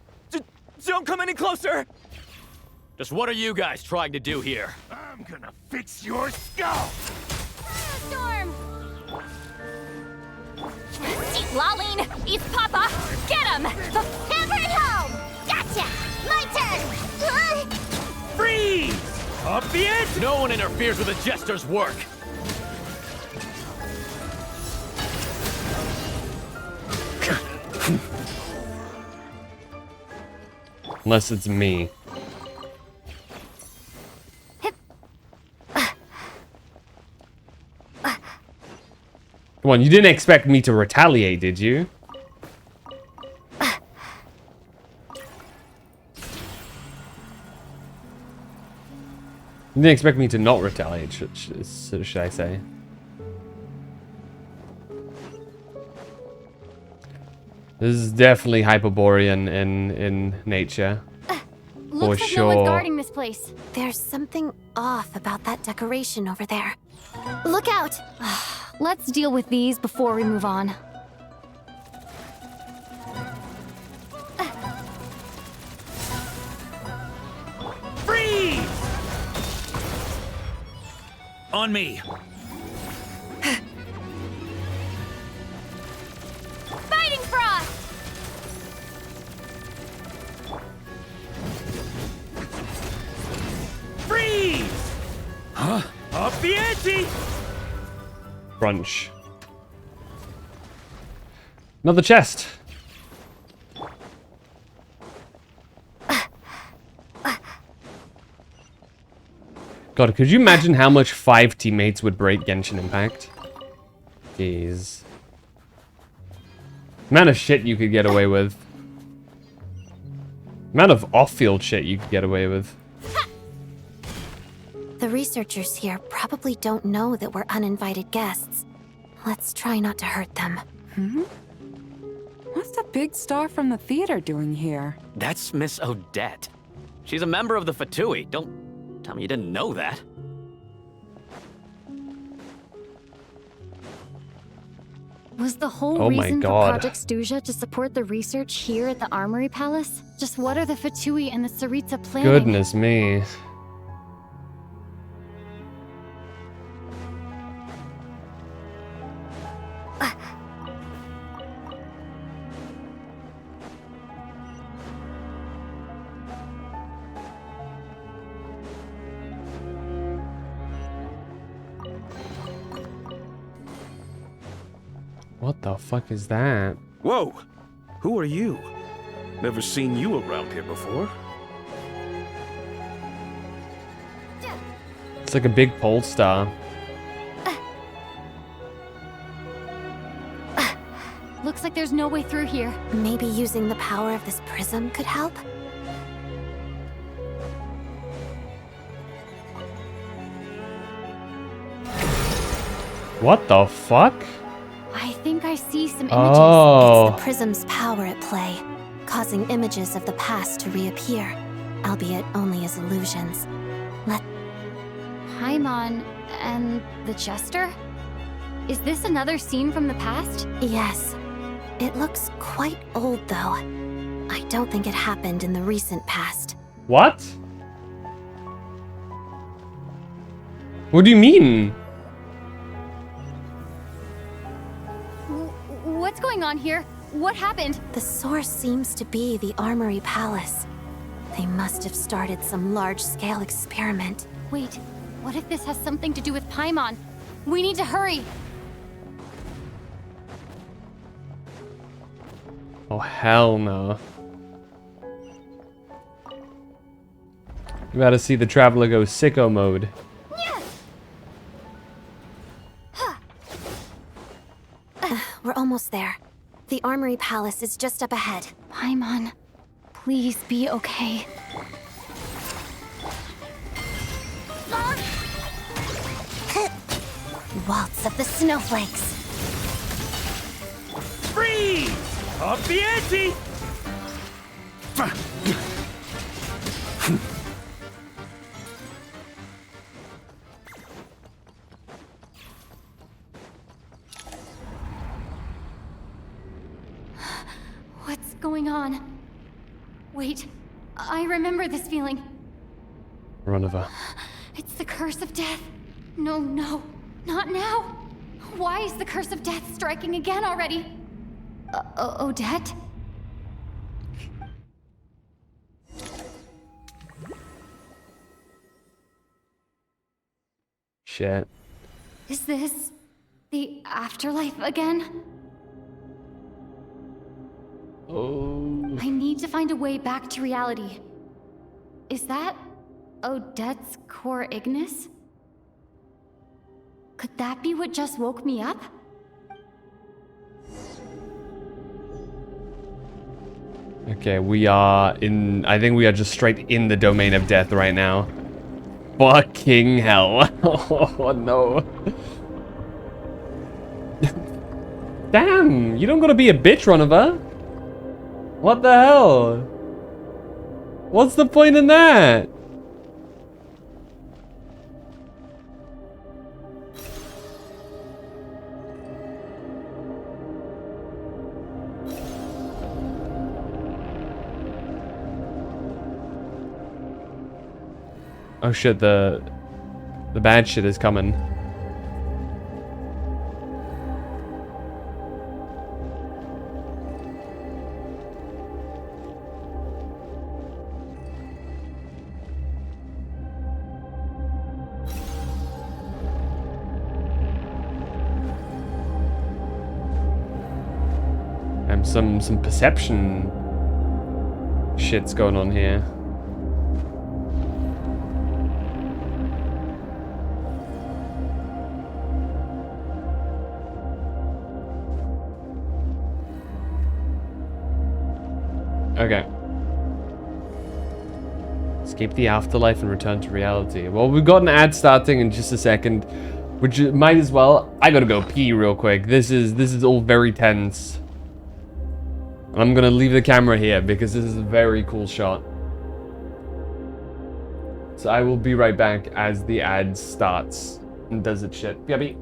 Don't come any closer!
Just what are you guys trying to do here? I'm gonna fix your skull!
Storm! Laline! East Papa! Get him!
Hammer it home! Gotcha! My turn!
Freeze! Up the ante! No one interferes with a jester's work!
Unless it's me. Come on, you didn't expect me to retaliate, did you? You didn't expect me to not retaliate, should I say. This is definitely Hyperborean in nature.
Looks like
sure.
no one's guarding this place.
There's something off about that decoration over there.
Look out!
Let's deal with these before we move on.
Freeze! On me.
Fighting Frost!
Freeze! Huh? Up the ante!
Crunch. Another chest. God, could you imagine how much 5 teammates would break Genshin Impact? Jeez. Amount of shit you could get away with. Amount of off-field shit you could get away with.
The researchers here probably don't know that we're uninvited guests. Let's try not to hurt them.
What's the big star from the theater doing here?
That's Miss Odette. She's a member of the Fatui. Don't tell me you didn't know that.
Was the whole
Oh my
reason for
God.
Project Stuja to support the research here at the Armory Palace? Just what are the Fatui and the Tsaritsa planning?
Goodness me. What the fuck is that?
Whoa! Who are you? Never seen you around here before.
It's like a big pole star.
Looks like there's no way through here.
Maybe using the power of this prism could help?
What the fuck?
I think I see some images.
Oh.
It's the prism's power at play, causing images of the past to reappear, albeit only as illusions.
Paimon and the Jester? Is this another scene from the past?
Yes. It looks quite old, though. I don't think it happened in the recent past.
What? What do you mean?
What's going on here? What happened?
The source seems to be the Armory Palace. They must have started some large-scale experiment.
Wait, what if this has something to do with Paimon? We need to hurry!
Oh, hell no. You gotta see the Traveler go sicko mode.
We're almost there. The Armory Palace is just up ahead.
Paimon, please be okay.
Waltz of the snowflakes.
Freeze! Up the ante!
What's going on? Wait, I remember this feeling.
Runova.
It's the curse of death. No, no, not now. Why is the curse of death striking again already? Odette?
Shit.
Is this the afterlife again?
Oh.
I need to find a way back to reality. Is that Odette's core Ignis? Could that be what just woke me up?
Okay, we are in... I think we are just straight in the domain of death right now. Fucking hell. Oh, no. Damn, you don't gotta be a bitch, Runova. What the hell? What's the point in that? Oh shit, the bad shit is coming. Some perception shit's going on here. Okay. Escape the afterlife and return to reality. Well, we've got an ad starting in just a second, which might as well. I gotta go pee real quick. This is all very tense. I'm gonna leave the camera here because this is a very cool shot. So I will be right back as the ad starts and does its shit. BRB.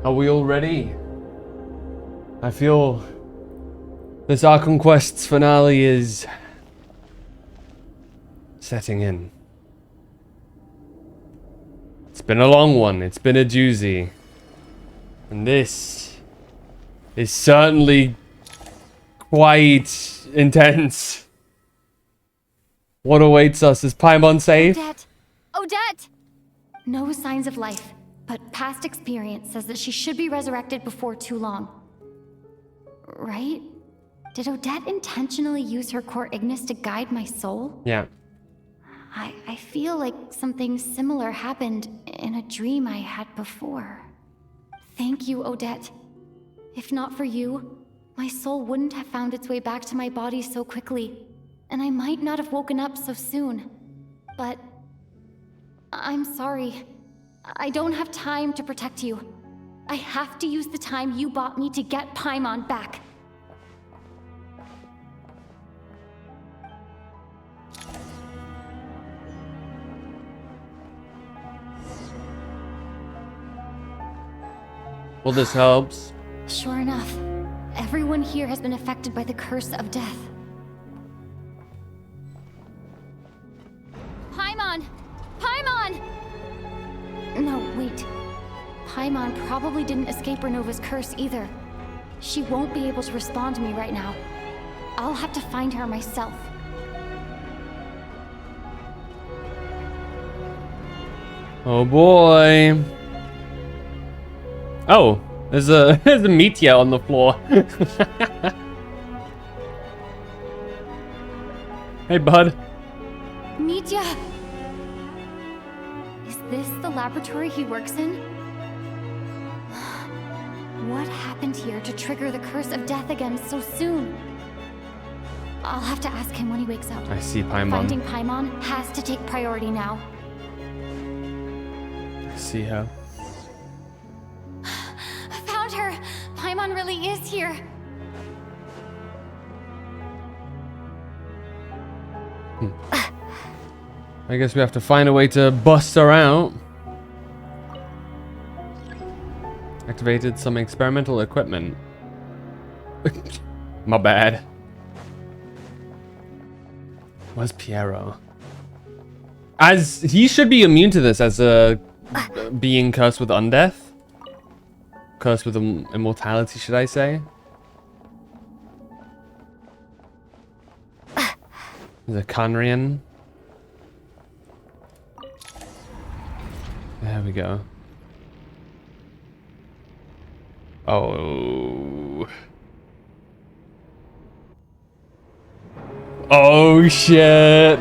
Are we all ready? I feel this Archon Quest's finale is setting in. It's been a long one. It's been a doozy. And this is certainly quite intense. What awaits us? Is Paimon safe?
Odette! Odette! No signs of life, but past experience says that she should be resurrected before too long. Right? Did Odette intentionally use her core Ignis to guide my soul?
Yeah.
I feel like something similar happened in a dream I had before. Thank you, Odette. If not for you, my soul wouldn't have found its way back to my body so quickly, and I might not have woken up so soon. But I'm sorry. I don't have time to protect you. I have to use the time you bought me to get Paimon back.
Well, this helps.
Sure enough, Everyone here has been affected by the curse of death. Paimon! Paimon! No, wait. Paimon probably didn't escape Renova's curse either. She won't be able to respond to me right now. I'll have to find her myself.
Oh boy. Oh, there's a meteor on the floor. Hey, bud.
Mitya! Is this the laboratory he works in? What happened here to trigger the curse of death again so soon? I'll have to ask him when he wakes up.
I see Paimon.
Finding Paimon has to take priority now.
I see her.
I found her! Paimon really is here!
I guess we have to find a way to bust her out. Activated some experimental equipment. My bad. Where's Piero? As he should be immune to this as a being cursed with undeath. Cursed with immortality, should I say? The Conrian. There we go. Oh. Oh shit.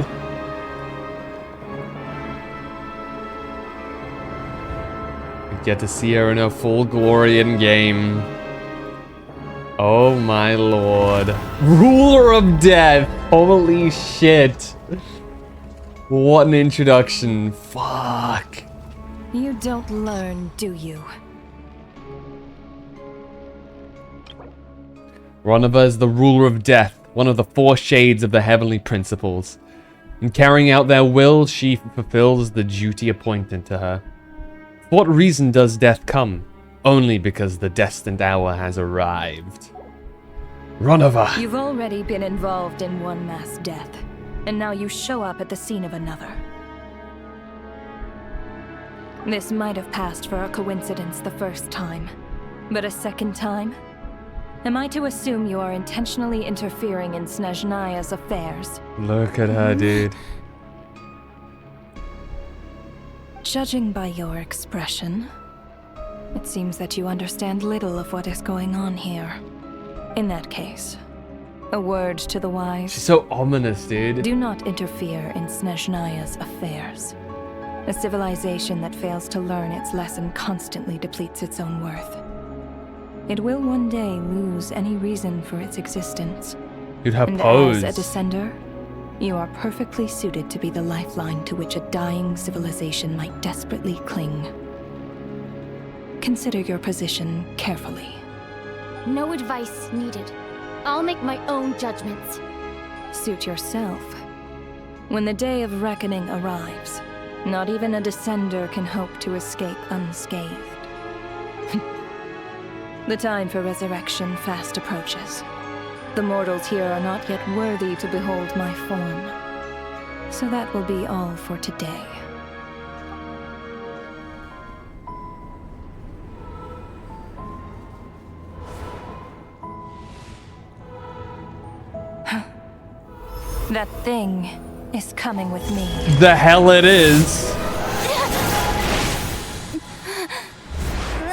We get to see her in her full glory in game. Oh my lord. Ruler of Death. Holy shit. What an introduction. Fuck.
You don't learn, do you?
Ronova is the ruler of death, one of the four shades of the heavenly principles. In carrying out their will, she fulfills the duty appointed to her. For what reason does death come? Only because the destined hour has arrived. Ronova!
You've already been involved in one mass death, and now you show up at the scene of another. This might have passed for a coincidence the first time, but a second time? Am I to assume you are intentionally interfering in Snezhnaya's affairs?
Look at her, dude.
Judging by your expression, it seems that you understand little of what is going on here. In that case, a word to the wise.
She's so ominous, dude.
Do not interfere in Snezhnaya's affairs. A civilization that fails to learn its lesson constantly depletes its own worth. It will one day lose any reason for its existence.
Dude, her
and
pose.
as a descender, you are perfectly suited to be the lifeline to which a dying civilization might desperately cling. Consider your position carefully.
No advice needed. I'll make my own judgments.
Suit yourself. When the day of reckoning arrives, not even a descender can hope to escape unscathed. The time for resurrection fast approaches. The mortals here are not yet worthy to behold my form. So that will be all for today. That thing is coming with me.
The hell it is.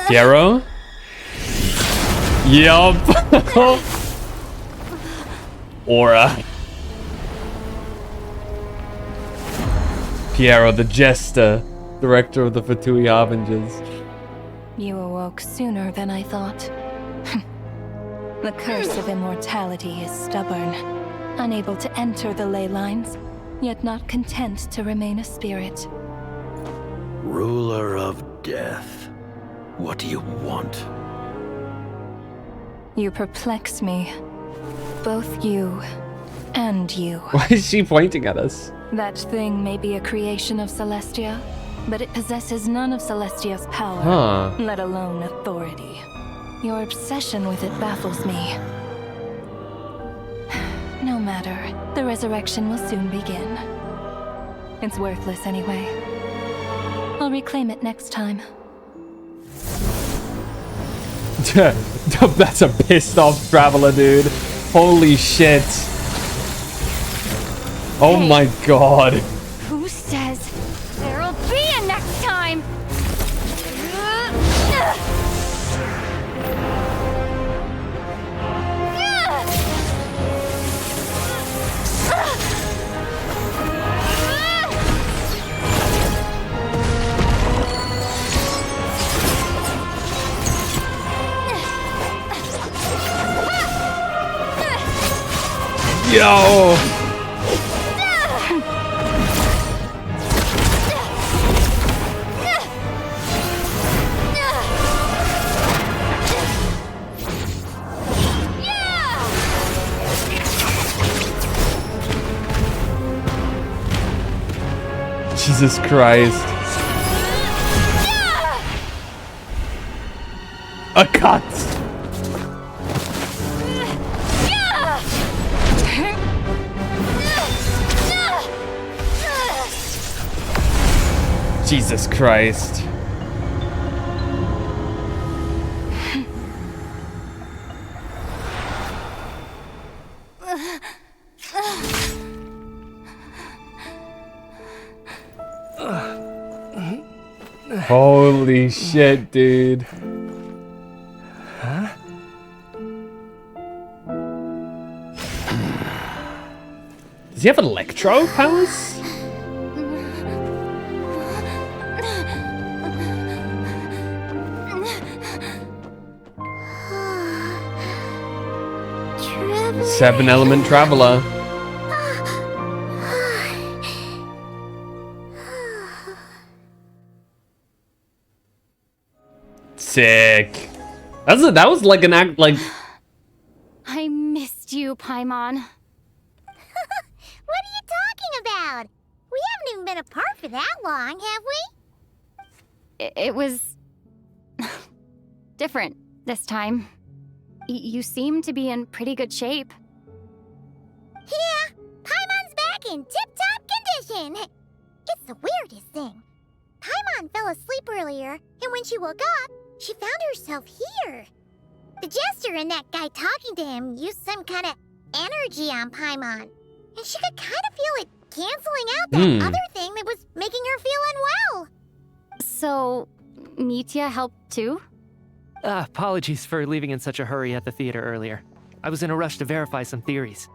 Piero? Yup. Aura. Piero the Jester, director of the Fatui Harbingers.
You awoke sooner than I thought. The curse of immortality is stubborn, unable to enter the ley lines, yet not content to remain a spirit.
Ruler of Death, what do you want?
You perplex me. Both you and you.
Why is she pointing at us?
That thing may be a creation of Celestia, but it possesses none of Celestia's power,
Huh.
let alone authority. Your obsession with it baffles me. No matter. The resurrection will soon begin. It's worthless anyway. I'll reclaim it next time.
That's a pissed off traveler, dude. Holy shit. Oh
Hey.
my god.
Who says there'll be a next time?
Yo! Jesus Christ. A cut! Jesus Christ. Holy shit, dude.
Huh?
Does he have electro powers? Seven element traveler. Sick. That was like an act like.
I missed you, Paimon.
What are you talking about? We haven't even been apart for that long, have we?
It was different this time. You seem to be in pretty good shape.
Yeah, Paimon's back in tip-top condition. It's the weirdest thing. Paimon fell asleep earlier, and when she woke up, she found herself here. The jester and that guy talking to him used some kind of energy on Paimon, and she could kind of feel it canceling out that other thing that was making her feel unwell.
So, Mitya helped too?
Apologies for leaving in such a hurry at the theater earlier. I was in a rush to verify some theories.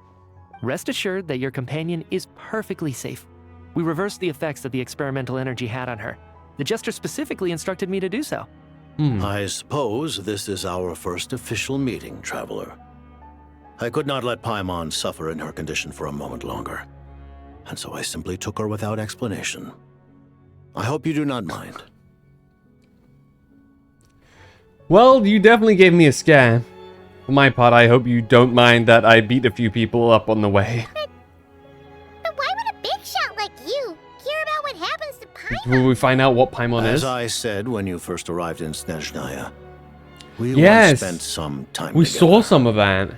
Rest assured that your companion is perfectly safe. We reversed the effects that the experimental energy had on her. The jester specifically instructed me to do so.
I suppose this is our first official meeting, Traveler. I could not let Paimon suffer in her condition for a moment longer, and so I simply took her without explanation. I hope you do not mind.
Well, you definitely gave me a scare. For my part, I hope you don't mind that I beat a few people up on the way.
But why would a big shot like you care about what happens to Paimon?
Will we find out what Paimon is?
As I said when you first arrived in Snezhnaya, we
Yes.
once spent some time
We
together
saw some of that.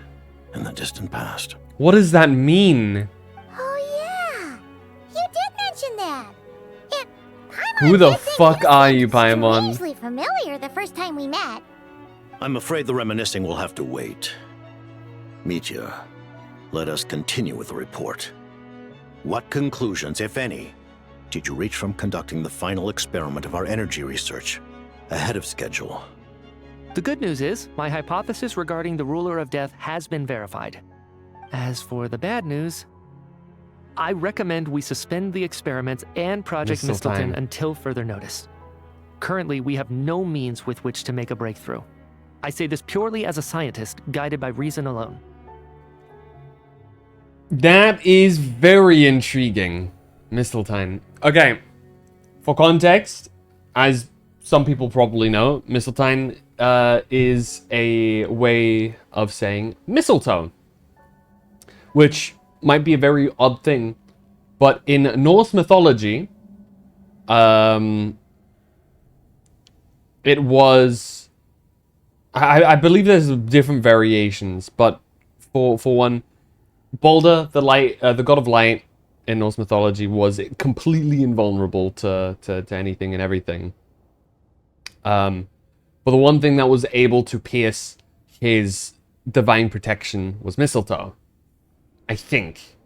in the distant past.
What does that mean?
Oh yeah, you did mention that.
Who the fuck are you, Paimon?
Strangely familiar the first time we met.
I'm afraid the reminiscing will have to wait. Mitya, let us continue with the report. What conclusions, if any, did you reach from conducting the final experiment of our energy research ahead of schedule?
The good news is, my hypothesis regarding the Ruler of Death has been verified. As for the bad news, I recommend we suspend the experiments and Project
Mistletoe.
Mistletoe until further notice. Currently, we have no means with which to make a breakthrough. I say this purely as a scientist, guided by reason alone.
That is very intriguing. Mistletoe. Okay. For context, as some people probably know, mistletoe is a way of saying mistletoe, which might be a very odd thing, but in Norse mythology, it was I believe there's different variations, but for one, Balder, the god of light in Norse mythology, was completely invulnerable to anything and everything. But the one thing that was able to pierce his divine protection was mistletoe. I think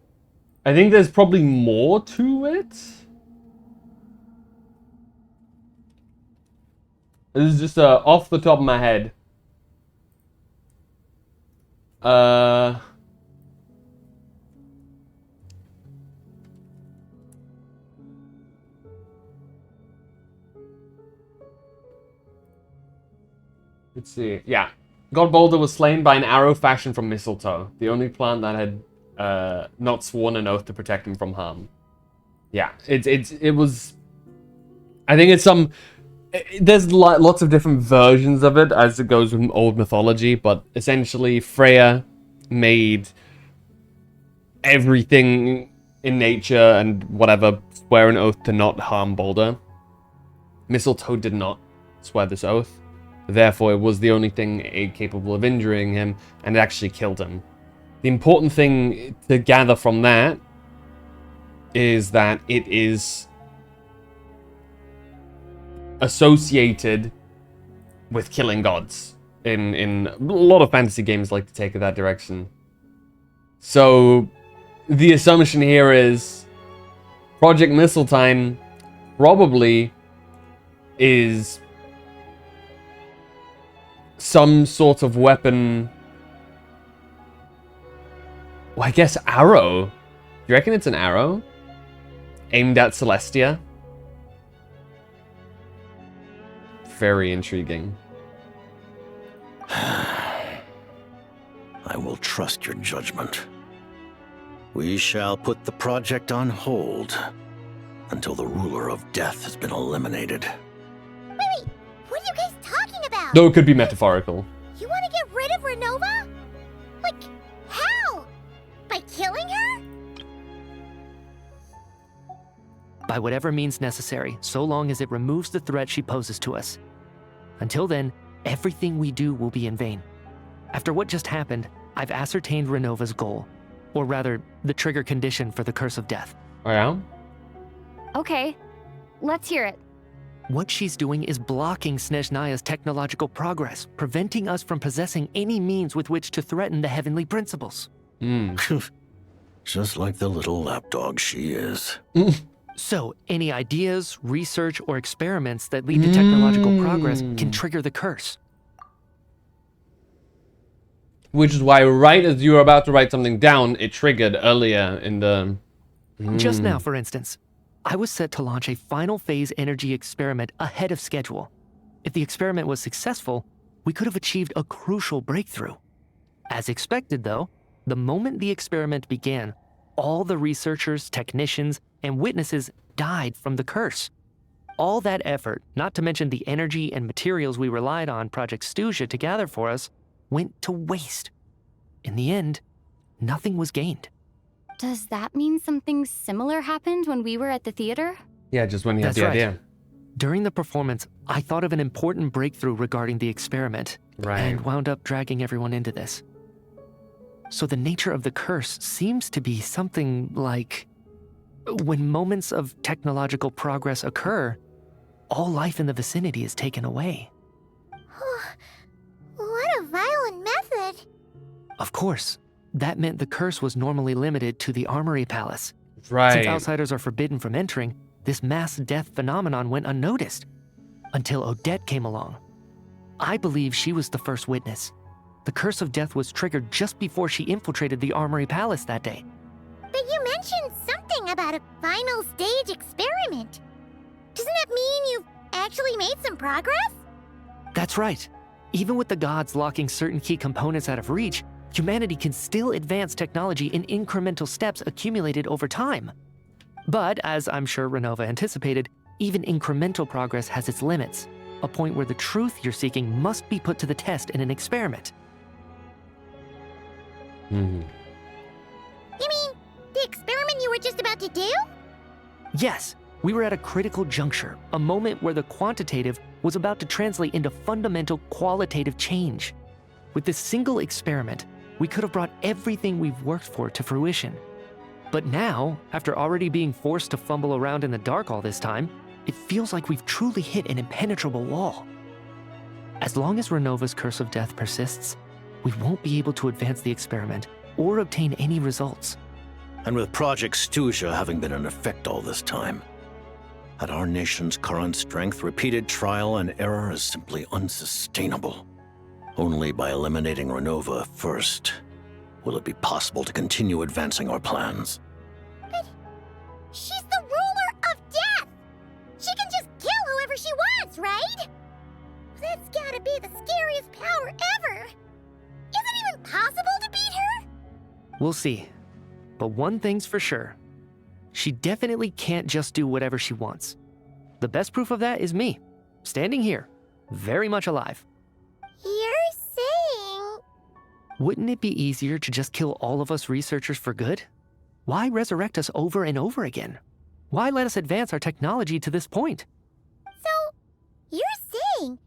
there's probably more to it. This is just off the top of my head. Let's see. Yeah. God Balder was slain by an arrow fashioned from mistletoe, the only plant that had not sworn an oath to protect him from harm. Yeah, it was. I think it's some. There's lots of different versions of it as it goes with old mythology, but essentially Freya made everything in nature and whatever swear an oath to not harm Balder. Mistletoe did not swear this oath. Therefore, it was the only thing capable of injuring him, and it actually killed him. The important thing to gather from that is that it is associated with killing gods. In a lot of fantasy games like to take it that direction. So, the assumption here is Project Mistletoe probably is some sort of weapon. Well, I guess arrow. You reckon it's an arrow? Aimed at Celestia? Very intriguing.
I will trust your judgment. We shall put the project on hold until the ruler of death has been eliminated.
Wait, what are you guys talking about?
Though it could be metaphorical.
You want to get rid of Renova? Like, how? By killing her?
By whatever means necessary, so long as it removes the threat she poses to us. Until then, everything we do will be in vain. After what just happened, I've ascertained Renova's goal. Or rather, the trigger condition for the Curse of Death.
Oh yeah?
Okay, let's hear it.
What she's doing is blocking Snezhnaya's technological progress, preventing us from possessing any means with which to threaten the heavenly principles.
Just like the little lapdog she is.
So, any ideas, research, or experiments that lead to technological progress can trigger the curse.
Which is why right as you were about to write something down, it triggered earlier in the...
Just now, for instance, I was set to launch a final phase energy experiment ahead of schedule. If the experiment was successful, we could have achieved a crucial breakthrough. As expected, though, the moment the experiment began, all the researchers, technicians, and witnesses died from the curse. All that effort, not to mention the energy and materials we relied on Project Stuzha to gather for us, went to waste. In the end, nothing was gained.
Does that mean something similar happened when we were at the theater?
Yeah, just when you had
That's
the
right.
idea.
During the performance, I thought of an important breakthrough regarding the experiment, and wound up dragging everyone into this. So the nature of the curse seems to be something like, when moments of technological progress occur, all life in the vicinity is taken away.
What a violent method.
Of course, that meant the curse was normally limited to the Armory Palace.
Right.
Since outsiders are forbidden from entering, this mass death phenomenon went unnoticed. Until Odette came along. I believe she was the first witness. The Curse of Death was triggered just before she infiltrated the Armory Palace that day.
But you mentioned something about a final stage experiment. Doesn't that mean you've actually made some progress?
That's right. Even with the gods locking certain key components out of reach, humanity can still advance technology in incremental steps accumulated over time. But, as I'm sure Renova anticipated, even incremental progress has its limits, a point where the truth you're seeking must be put to the test in an experiment.
You mean the experiment you were just about to do?
Yes, we were at a critical juncture, a moment where the quantitative was about to translate into fundamental qualitative change. With this single experiment, we could have brought everything we've worked for to fruition. But now, after already being forced to fumble around in the dark all this time, it feels like we've truly hit an impenetrable wall. As long as Renova's curse of death persists, we won't be able to advance the experiment or obtain any results.
And with Project Stuja having been in effect all this time, at our nation's current strength, repeated trial and error is simply unsustainable. Only by eliminating Renova first will it be possible to continue advancing our plans.
But she's the ruler of death! She can just kill whoever she wants, right? That's gotta be the scariest power ever! Is it even possible to beat her?
We'll see. But one thing's for sure. She definitely can't just do whatever she wants. The best proof of that is me, standing here, very much alive.
You're saying...
Wouldn't it be easier to just kill all of us researchers for good? Why resurrect us over and over again? Why let us advance our technology to this point?
So, you're saying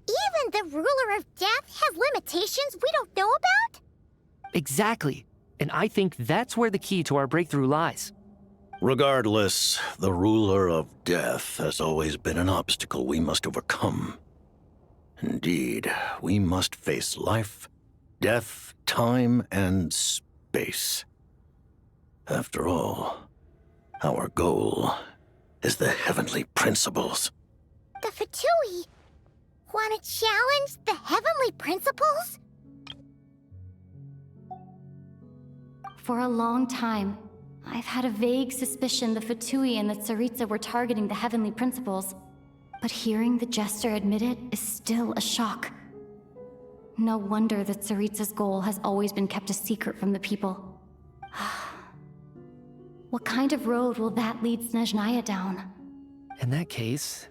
even the ruler of death has limitations we don't know about?
Exactly. And I think that's where the key to our breakthrough lies.
Regardless, the ruler of death has always been an obstacle we must overcome. Indeed, we must face life, death, time, and space. After all, our goal is the heavenly principles.
The Fatui want to challenge the heavenly principles?
For a long time, I've had a vague suspicion the Fatui and the Tsaritsa were targeting the heavenly principles. But hearing the Jester admit it is still a shock. No wonder that Tsaritsa's goal has always been kept a secret from the people. What kind of road will that lead Snezhnaya down?
In that case...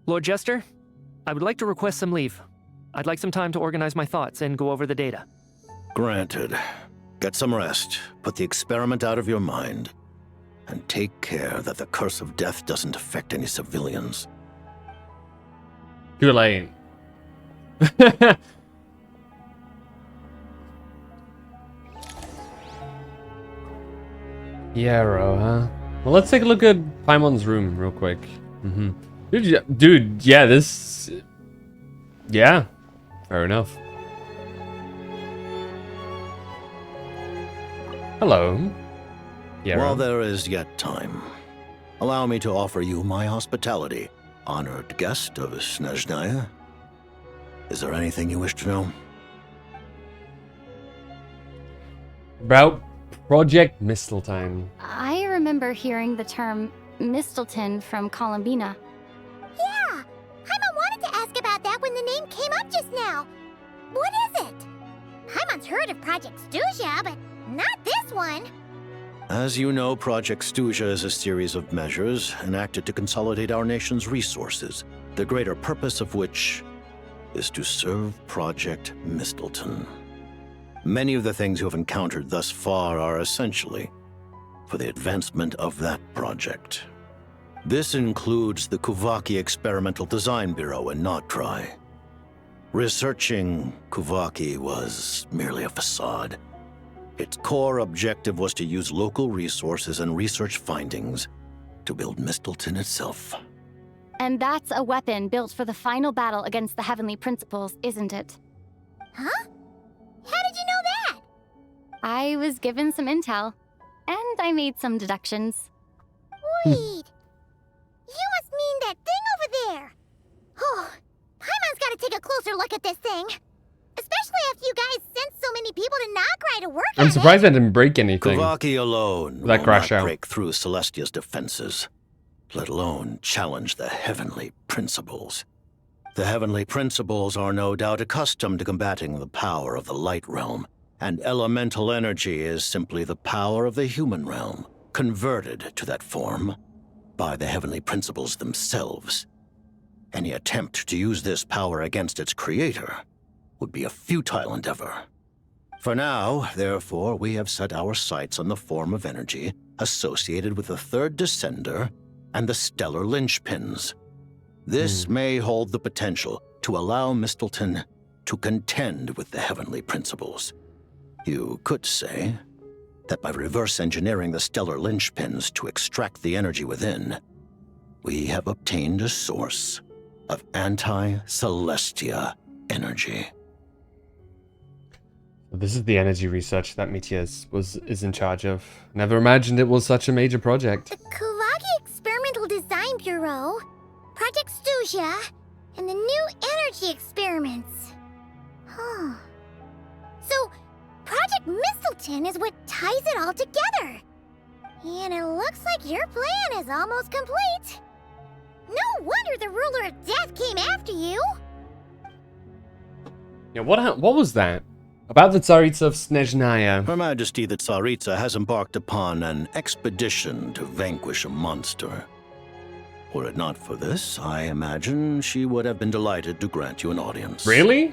Lord Jester, I would like to request some leave. I'd like some time to organize my thoughts and go over the data.
Granted. Get some rest, put the experiment out of your mind, and take care that the curse of death doesn't affect any civilians.
Too late. Yarrow, huh? Well, let's take a look at Paimon's room real quick. Dude, yeah, this... Yeah, fair enough. Hello. Yarrow.
While there is yet time, allow me to offer you my hospitality, honored guest of Snezhnaya. Is there anything you wish to know?
About Project Mistletoe.
I remember hearing the term Mistelton from Columbina.
Yeah! Paimon wanted to ask about that when the name came up just now. What is it? Paimon's heard of Project Stuja, but not this one.
As you know, Project Stuja is a series of measures enacted to consolidate our nation's resources, the greater purpose of which is to serve Project Mistelton. Many of the things you have encountered thus far are essentially for the advancement of that project. This includes the Kuvaki Experimental Design Bureau in Notcry. Researching Kuvaki was merely a facade. Its core objective was to use local resources and research findings to build Mistelton itself.
And that's a weapon built for the final battle against the Heavenly Principles, isn't it?
Huh? How did you know that?
I was given some intel, and I made some deductions.
Wait. You must mean that thing over there. Oh, Paimon's gotta take a closer look at this thing. Especially after you guys sent so many people to Notcry to work on it.
I'm surprised I didn't break anything.
Kuvaki alone will
That crash
not
out.
break through Celestia's defenses, let alone challenge the Heavenly Principles. The Heavenly Principles are no doubt accustomed to combating the power of the Light Realm, and elemental energy is simply the power of the human realm, converted to that form by the Heavenly Principles themselves. Any attempt to use this power against its creator would be a futile endeavor. For now, therefore, we have set our sights on the form of energy associated with the Third Descender and the Stellar Linchpins. This may hold the potential to allow Mistleton to contend with the heavenly principles. You could say that by reverse engineering the stellar linchpins to extract the energy within, we have obtained a source of anti-Celestia energy.
This is the energy research that Mitias is in charge of. Never imagined it was such a major project.
The Kulagi Experimental Design Bureau, Project Stuja, and the new energy experiments. Huh. So, Project Mistleton is what ties it all together. And it looks like your plan is almost complete. No wonder the Ruler of Death came after you.
Yeah, what was that? About the Tsaritsa of Snezhnaya.
Her Majesty the Tsaritsa has embarked upon an expedition to vanquish a monster. Were it not for this, I imagine she would have been delighted to grant you an audience.
Really?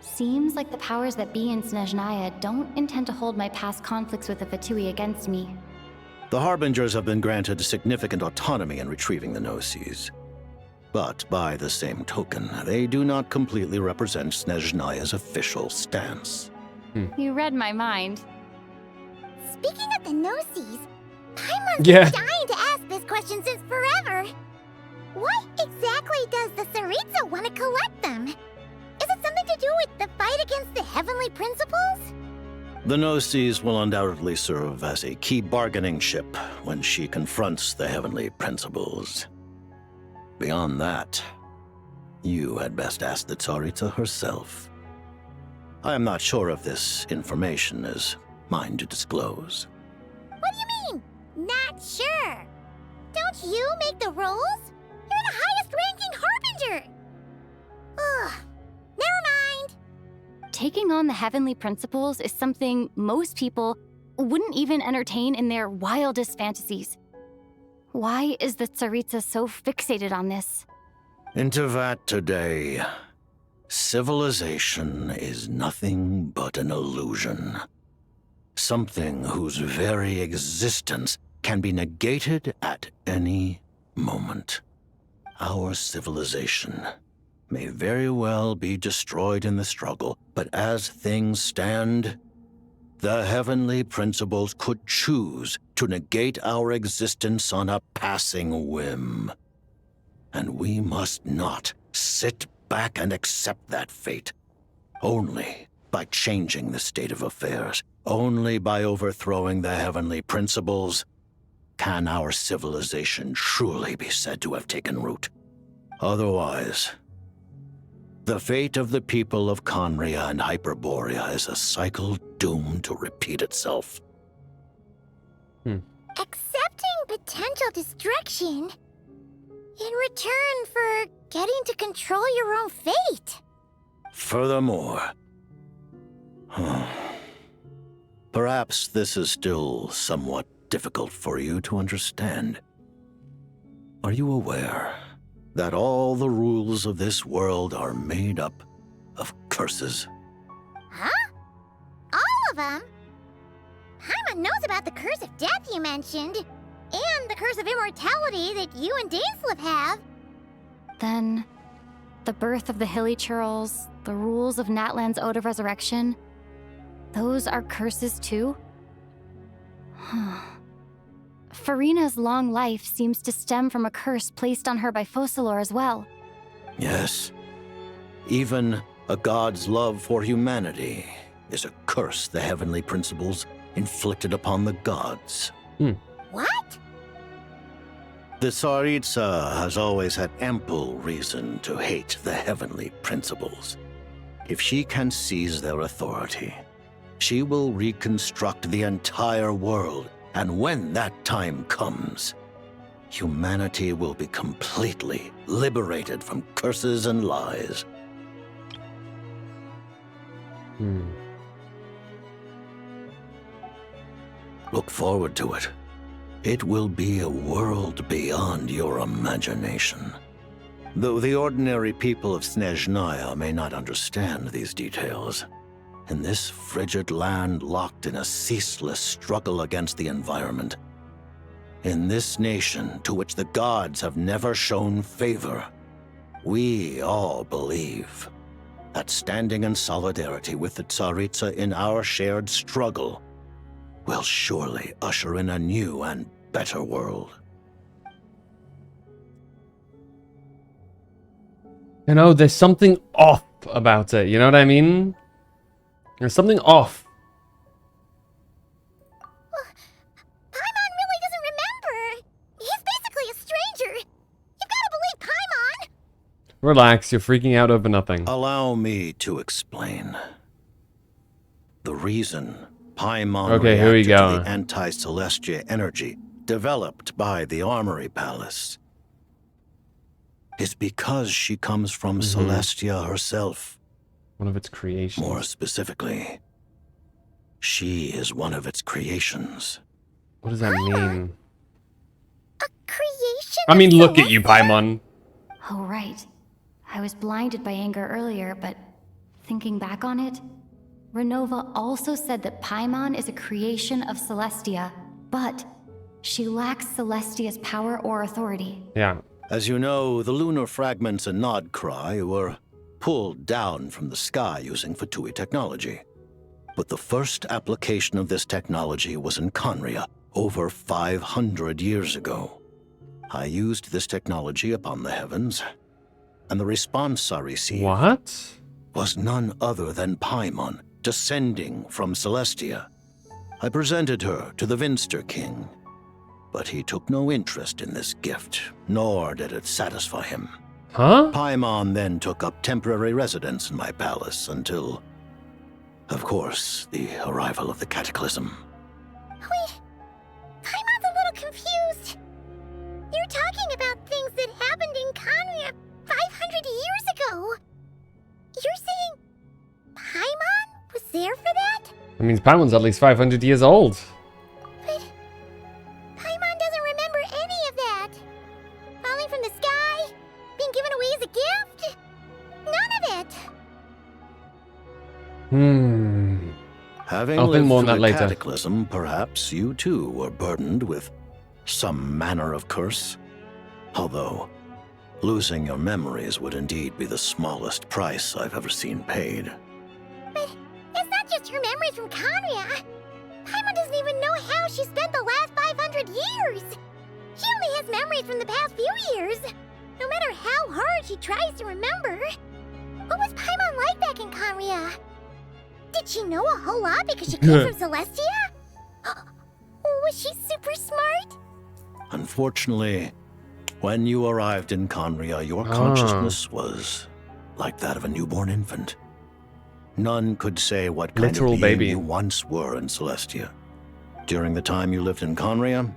Seems like the powers that be in Snezhnaya don't intend to hold my past conflicts with the Fatui against me.
The Harbingers have been granted significant autonomy in retrieving the Gnosis. But by the same token, they do not completely represent Snezhnaya's official stance.
You read my mind.
Speaking of the Gnosis, Paimon's
Yeah.
been dying to ask this question since forever. What exactly does the Tsaritsa want to collect them? Is it something to do with the fight against the heavenly principles?
The Gnosis will undoubtedly serve as a key bargaining chip when she confronts the heavenly principles. Beyond that, you had best ask the Tsaritsa herself. I am not sure if this information is mine to disclose.
What do you mean, not sure? Don't you make the rules? You're the highest-ranking Harbinger! Ugh, never mind.
Taking on the heavenly principles is something most people wouldn't even entertain in their wildest fantasies. Why is the Tsaritsa so fixated on this?
In Tevat today, civilization is nothing but an illusion. Something whose very existence can be negated at any moment. Our civilization may very well be destroyed in the struggle, but as things stand, the heavenly principles could choose to negate our existence on a passing whim. And we must not sit back and accept that fate. Only by changing the state of affairs, only by overthrowing the heavenly principles, can our civilization truly be said to have taken root. Otherwise, the fate of the people of Conria and Hyperborea is a cycle doomed to repeat itself.
Accepting potential destruction in return for getting to control your own fate.
Furthermore, perhaps this is still somewhat difficult for you to understand. Are you aware that all the rules of this world are made up of curses?
Huh? All of them? Paimon knows about the curse of death you mentioned, and the curse of immortality that you and Dainsleif have.
Then, the birth of the Hilly Churls, the rules of Natlan's Ode of Resurrection, those are curses too? Farina's long life seems to stem from a curse placed on her by Focalor as well.
Yes. Even a god's love for humanity is a curse the heavenly principles inflicted upon the gods.
What?
The Tsaritsa has always had ample reason to hate the heavenly principles. If she can seize their authority, she will reconstruct the entire world, and when that time comes, humanity will be completely liberated from curses and lies. Look forward to it. It will be a world beyond your imagination. Though the ordinary people of Snezhnaya may not understand these details, in this frigid land locked in a ceaseless struggle against the environment, in this nation to which the gods have never shown favor, We all believe that standing in solidarity with the Tsaritsa in our shared struggle will surely usher in a new and better world.
You know, there's something off about it, you know what I mean? There's something off.
Paimon really doesn't remember. He's basically a stranger. You've got to believe Paimon.
Relax, you're freaking out over nothing.
Allow me to explain. The reason Paimon
Okay, here we
reacted
go.
to the anti-Celestia energy developed by the Armory Palace is because she comes from Celestia herself.
One of its creations.
More specifically, she is one of its creations.
What does that mean?
Creation?
I mean, look at you, Paimon.
Oh, right. I was blinded by anger earlier, but thinking back on it, Renova also said that Paimon is a creation of Celestia, but she lacks Celestia's power or authority.
Yeah.
As you know, the lunar fragments in Nodcry were pulled down from the sky using Fatui technology. But the first application of this technology was in Conria over 500 years ago. I used this technology upon the heavens, and the response I received was none other than Paimon, descending from Celestia. I presented her to the Vinster King, but he took no interest in this gift, nor did it satisfy him. Paimon then took up temporary residence in my palace until, of course, the arrival of the Cataclysm.
Wait, Paimon's a little confused. You're talking about things that happened in Conria 500 years ago. You're saying Paimon was there for that?
That means Paimon's at least 500 years old.
But Paimon doesn't remember any of that. Falling from the sky, being given away as a gift, none of it.
Having
I'll
lived
think more on
through
that
the
later.
Cataclysm, perhaps you too were burdened with some manner of curse. Although, losing your memories would indeed be the smallest price I've ever seen paid.
But it's not just her memories from Conria. Paimon doesn't even know how she spent the last 500 years. She only has memories from the past few years. No matter how hard she tries to remember. What was Paimon like back in Conria? Did she know a whole lot because she came from Celestia? Was she super smart?
Unfortunately, when you arrived in Conria, your consciousness was like that of a newborn infant. None could say what kind
Literal
of being
baby.
you once were in Celestia. During the time you lived in Conria,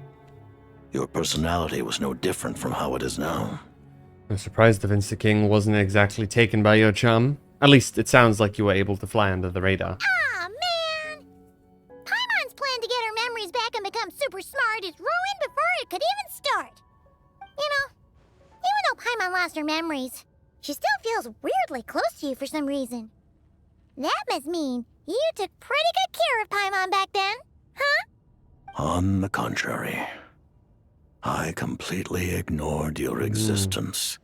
your personality was no different from how it is now.
I'm surprised the Vinster King wasn't exactly taken by your charm. At least it sounds like you were able to fly under the radar.
Aw, man! Paimon's plan to get her memories back and become super smart is ruined before it could even start. You know, even though Paimon lost her memories, she still feels weirdly close to you for some reason. That must mean you took pretty good care of Paimon back then, huh?
On the contrary, I completely ignored your existence.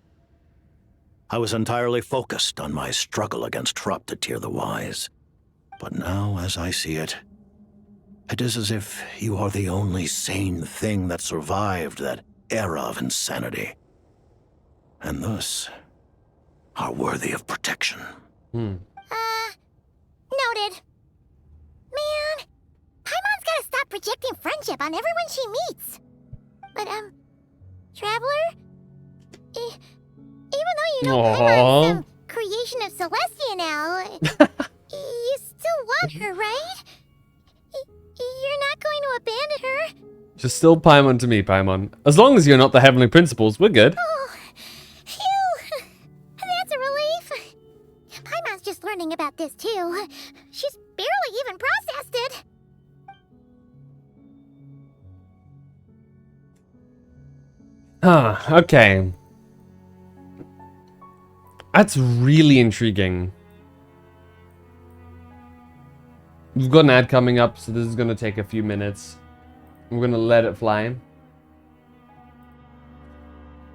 I was entirely focused on my struggle against Hroptatyr the Wise. But now, as I see it, it is as if you are the only sane thing that survived that era of insanity. And thus, are worthy of protection.
Noted. Man, Paimon's gotta stop projecting friendship on everyone she meets. But, Traveler? Even though you know Paimon's some creation of Celestia now, you still want her, right? You're not going to abandon her?
Just still Paimon to me, Paimon. As long as you're not the Heavenly Principals, we're good.
Oh, phew! That's a relief. Paimon's just learning about this, too. She's barely even processed it.
Okay. That's really intriguing. We've got an ad coming up, so this is going to take a few minutes. We're going to let it fly.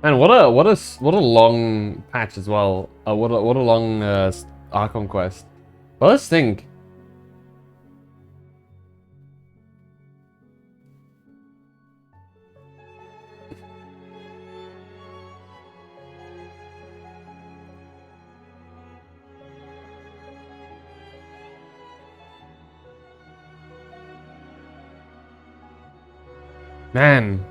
Man, what a long patch as well. What a long Archon quest. Well, let's think. Man.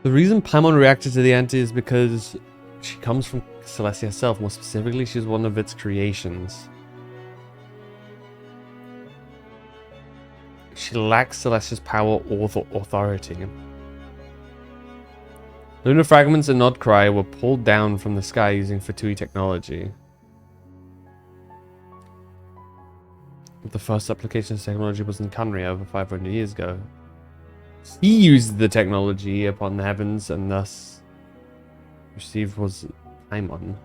The reason Paimon reacted to the anti is because she comes from Celestia herself. More specifically, she's one of its creations. She lacks Celestia's power or authority. Lunar fragments and Nodcry were pulled down from the sky using Fatui technology. The first application of technology was in Khaenri'ah over 500 years ago. He used the technology upon the heavens and thus received was Paimon.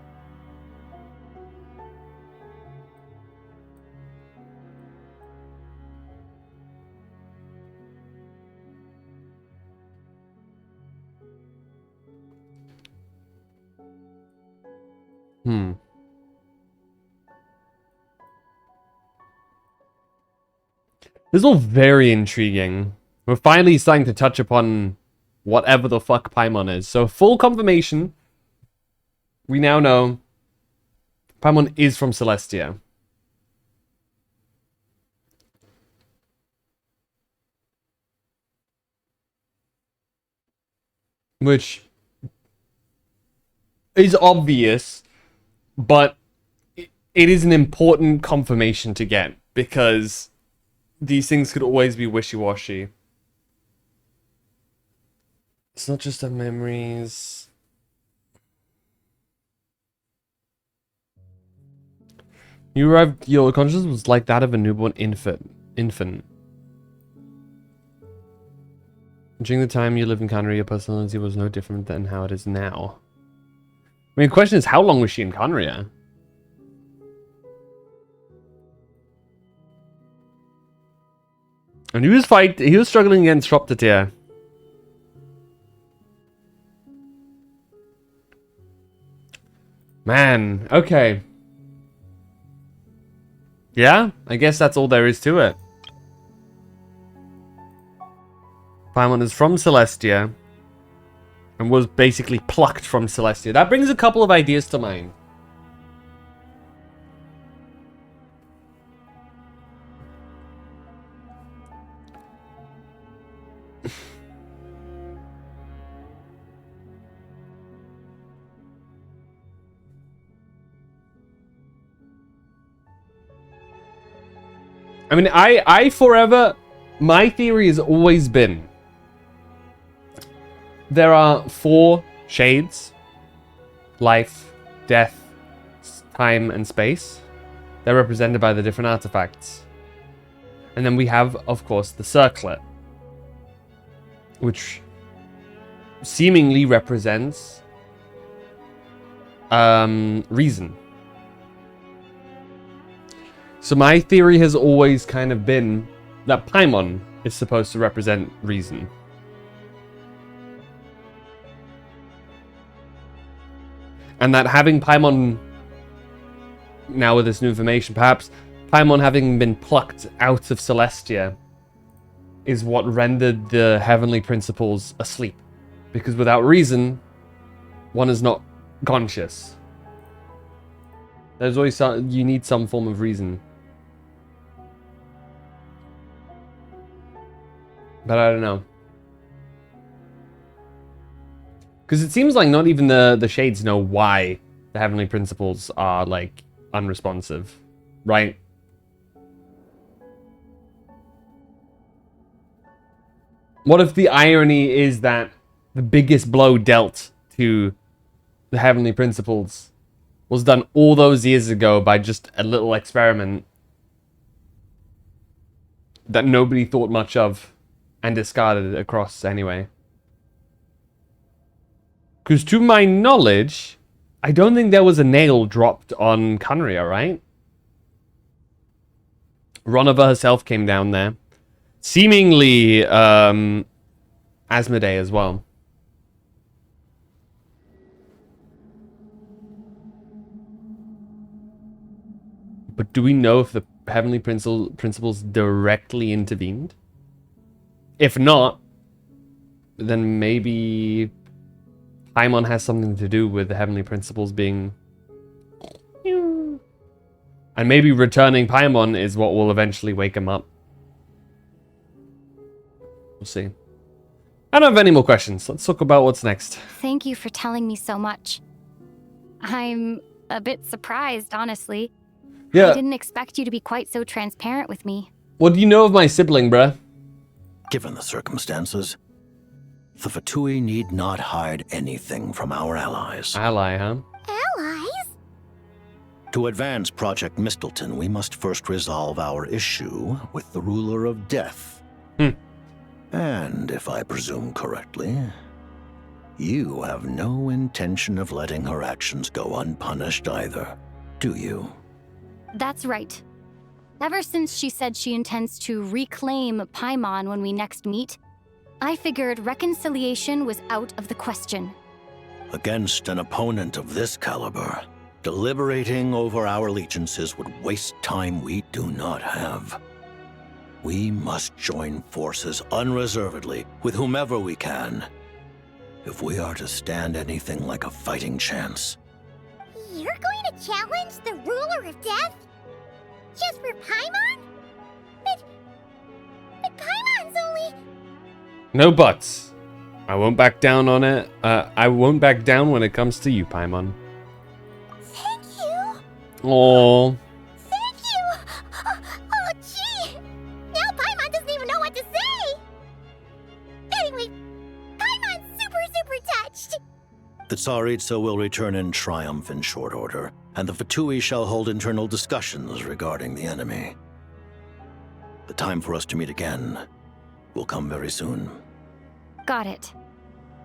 This is all very intriguing. We're finally starting to touch upon whatever the fuck Paimon is. So full confirmation. We now know Paimon is from Celestia. Which is obvious, but it is an important confirmation to get, because these things could always be wishy-washy. It's not just our memories. You arrived, your consciousness was like that of a newborn infant. During the time you lived in Khaenri'ah, your personality was no different than how it is now. I mean, the question is, how long was she in Khaenri'ah? And he was struggling against Shroptatyr. Man, okay. Yeah, I guess that's all there is to it. Paimon is from Celestia and was basically plucked from Celestia. That brings a couple of ideas to mind. I mean, I forever, my theory has always been there are 4 shades: life, death, time, and space. They're represented by the different artifacts. And then we have, of course, the circlet, which seemingly represents reason. So my theory has always kind of been that Paimon is supposed to represent reason. And that having Paimon, now with this new information, perhaps Paimon having been plucked out of Celestia is what rendered the heavenly principles asleep. Because without reason, one is not conscious. There's always you need some form of reason. But I don't know. Because it seems like not even the shades know why the heavenly principles are, like, unresponsive. Right? What if the irony is that the biggest blow dealt to the heavenly principles was done all those years ago by just a little experiment that nobody thought much of and discarded it across anyway? Because to my knowledge, I don't think there was a nail dropped on Khaenri'ah, right? Ronova herself came down there. Seemingly, Asmodee as well. But do we know if the Heavenly Principles directly intervened? If not, then maybe Paimon has something to do with the Heavenly Principles being... And maybe returning Paimon is what will eventually wake him up. We'll see. I don't have any more questions. Let's talk about what's next.
Thank you for telling me so much. I'm a bit surprised, honestly.
Yeah.
I didn't expect you to be quite so transparent with me.
What do you know of my sibling, bruh?
Given the circumstances, the Fatui need not hide anything from our allies.
Ally, huh?
Allies?
To advance Project Mistleton, we must first resolve our issue with the Ruler of Death. And if I presume correctly, you have no intention of letting her actions go unpunished either, do you?
That's right. Ever since she said she intends to reclaim Paimon when we next meet, I figured reconciliation was out of the question.
Against an opponent of this caliber, deliberating over our allegiances would waste time we do not have. We must join forces unreservedly with whomever we can, if we are to stand anything like a fighting chance.
You're going to challenge the Ruler of Death? Just for Paimon? But Paimon's only...
No buts. I won't back down on it. I won't back down when it comes to you, Paimon.
Thank you.
Aww.
Thank you. Oh, gee. Now Paimon doesn't even know what to say. Anyway, Paimon's super touched.
The Tsaritsa will return in triumph in short order, and the Fatui shall hold internal discussions regarding the enemy. The time for us to meet again will come very soon.
Got it.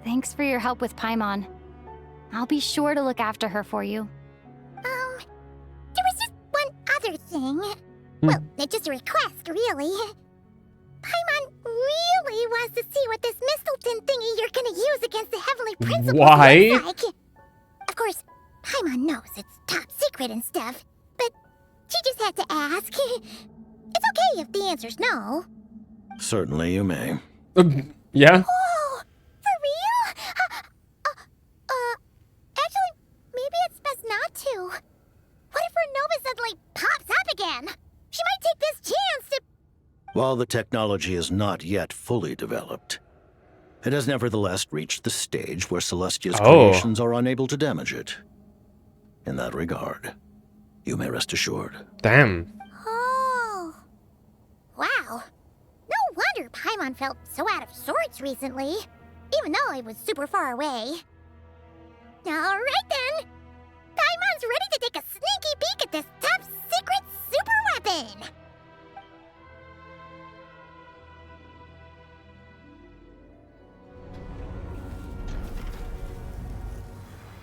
Thanks for your help with Paimon. I'll be sure to look after her for you.
There was just one other thing. Well, it's just a request, really. Paimon really wants to see what this Mistleton thingy you're gonna use against the Heavenly Principles
Why?
looks like. Of course, Paimon knows it's top secret and stuff, but she just had to ask. It's okay if the answer's no.
Certainly you may.
Yeah?
Oh, for real? Actually, maybe it's best not to. What if Renova suddenly pops up again? She might take this chance to...
While the technology is not yet fully developed, it has nevertheless reached the stage where Celestia's creations are unable to damage it. In that regard, you may rest assured.
Damn.
Oh. Wow. No wonder Paimon felt so out of sorts recently, even though it was super far away. Alright then. Paimon's ready to take a sneaky peek at this top secret super weapon.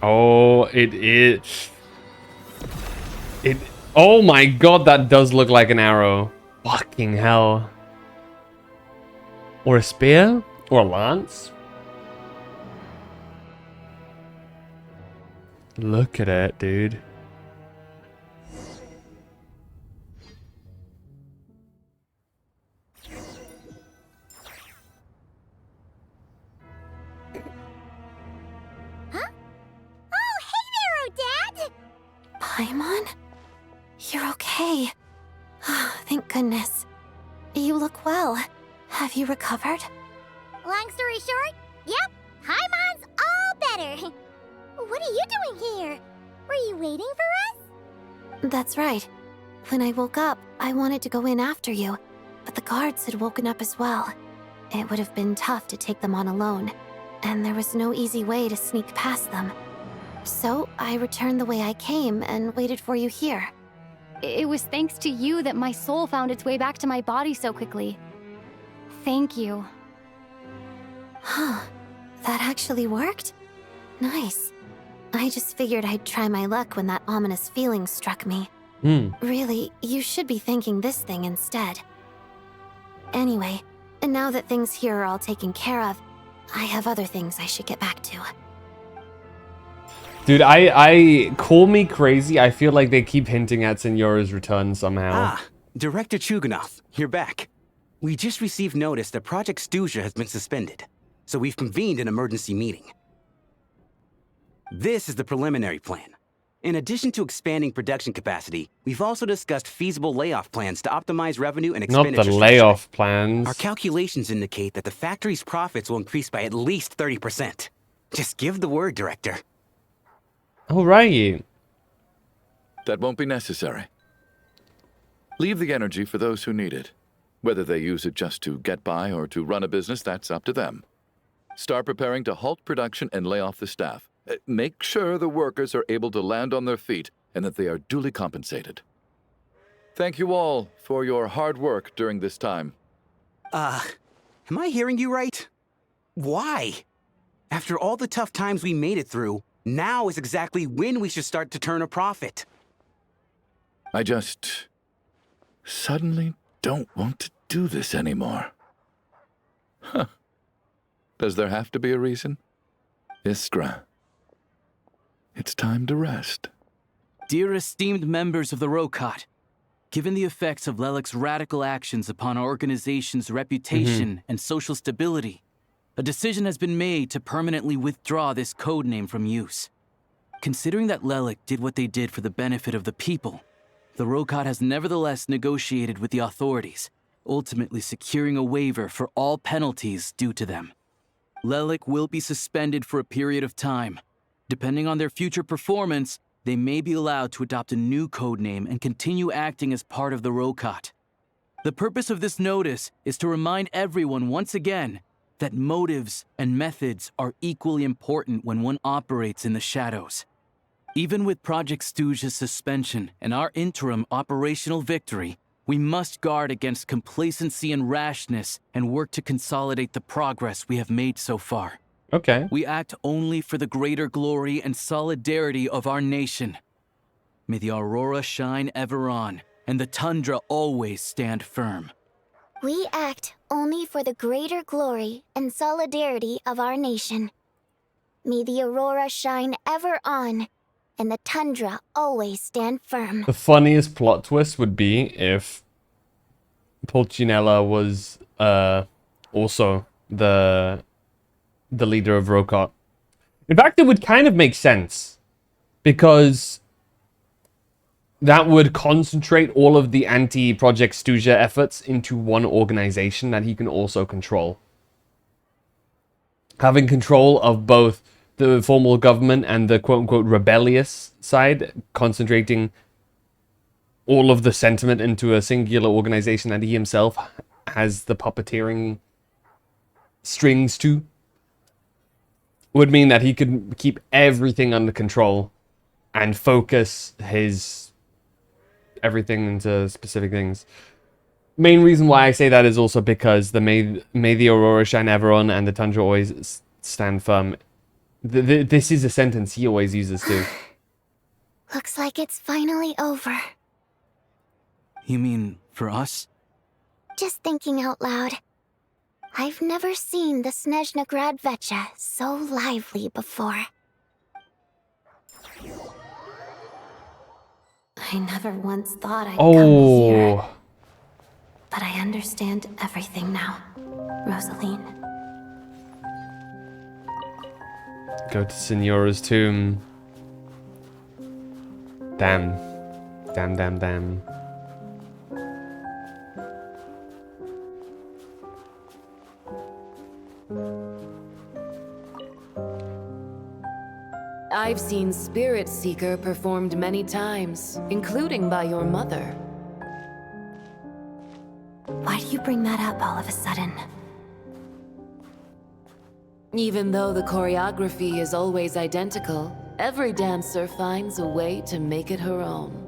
Oh, it is. Oh my god, that does look like an arrow. Fucking hell. Or a spear? Or a lance? Look at it, dude.
Huh? Oh, hey there, Odad!
Paimon? You're okay. Thank goodness. You look well. Have you recovered?
Long story short, yep, Paimon's all better. What are you doing here? Were you waiting for us?
That's right. When I woke up, I wanted to go in after you, but the guards had woken up as well. It would have been tough to take them on alone, and there was no easy way to sneak past them. So I returned the way I came and waited for you here.
It was thanks to you that my soul found its way back to my body so quickly. Thank you.
Huh. That actually worked? Nice. I just figured I'd try my luck when that ominous feeling struck me. Really, you should be thanking this thing instead. Anyway, and now that things here are all taken care of, I have other things I should get back to.
Dude, I call me crazy. I feel like they keep hinting at Signora's return somehow.
Ah, Director Chuganov, you're back. We just received notice that Project Stuzha has been suspended, so we've convened an emergency meeting. This is the preliminary plan. In addition to expanding production capacity, we've also discussed feasible layoff plans to optimize revenue and expenditure.
Not the layoff plans.
Our calculations indicate that the factory's profits will increase by at least 30%. Just give the word, Director.
Alright.
That won't be necessary. Leave the energy for those who need it. Whether they use it just to get by or to run a business, that's up to them. Start preparing to halt production and lay off the staff. Make sure the workers are able to land on their feet and that they are duly compensated. Thank you all for your hard work during this time.
Am I hearing you right? Why? After all the tough times we made it through, now is exactly when we should start to turn a profit.
I just suddenly don't want to do this anymore. Huh. Does there have to be a reason? Iskra. It's time to rest.
Dear esteemed members of the Rokot, given the effects of Lelik's radical actions upon our organization's reputation and social stability, a decision has been made to permanently withdraw this codename from use. Considering that Lelik did what they did for the benefit of the people, the Rokot has nevertheless negotiated with the authorities, ultimately securing a waiver for all penalties due to them. Lelik will be suspended for a period of time. Depending on their future performance, they may be allowed to adopt a new codename and continue acting as part of the Rokot. The purpose of this notice is to remind everyone once again that motives and methods are equally important when one operates in the shadows. Even with Project Stuzha's suspension and our interim operational victory, we must guard against complacency and rashness and work to consolidate the progress we have made so far.
Okay.
We act only for the greater glory and solidarity of our nation. May the aurora shine ever on, and the tundra always stand firm.
We act only for the greater glory and solidarity of our nation. May the aurora shine ever on, and the tundra always stand firm.
The funniest plot twist would be if Pulcinella was also the leader of Rokot. In fact, it would kind of make sense, because that would concentrate all of the anti-Project Stuzha efforts into one organization that he can also control. Having control of both the formal government and the quote-unquote rebellious side, concentrating all of the sentiment into a singular organization that he himself has the puppeteering strings to, would mean that he could keep everything under control and focus his everything into specific things. Main reason why I say that is also because the may the aurora shine ever on and the tundra always stand firm. This is a sentence he always uses too.
Looks like it's finally over.
You mean for us?
Just thinking out loud. I've never seen the Snezhnograd Vecha so lively before.
I never once thought I'd come here. But I understand everything now, Rosaline.
Go to Signora's tomb. Damn. Damn.
I've seen Spirit Seeker performed many times, including by your mother.
Why do you bring that up all of a sudden?
Even though the choreography is always identical, every dancer finds a way to make it her own.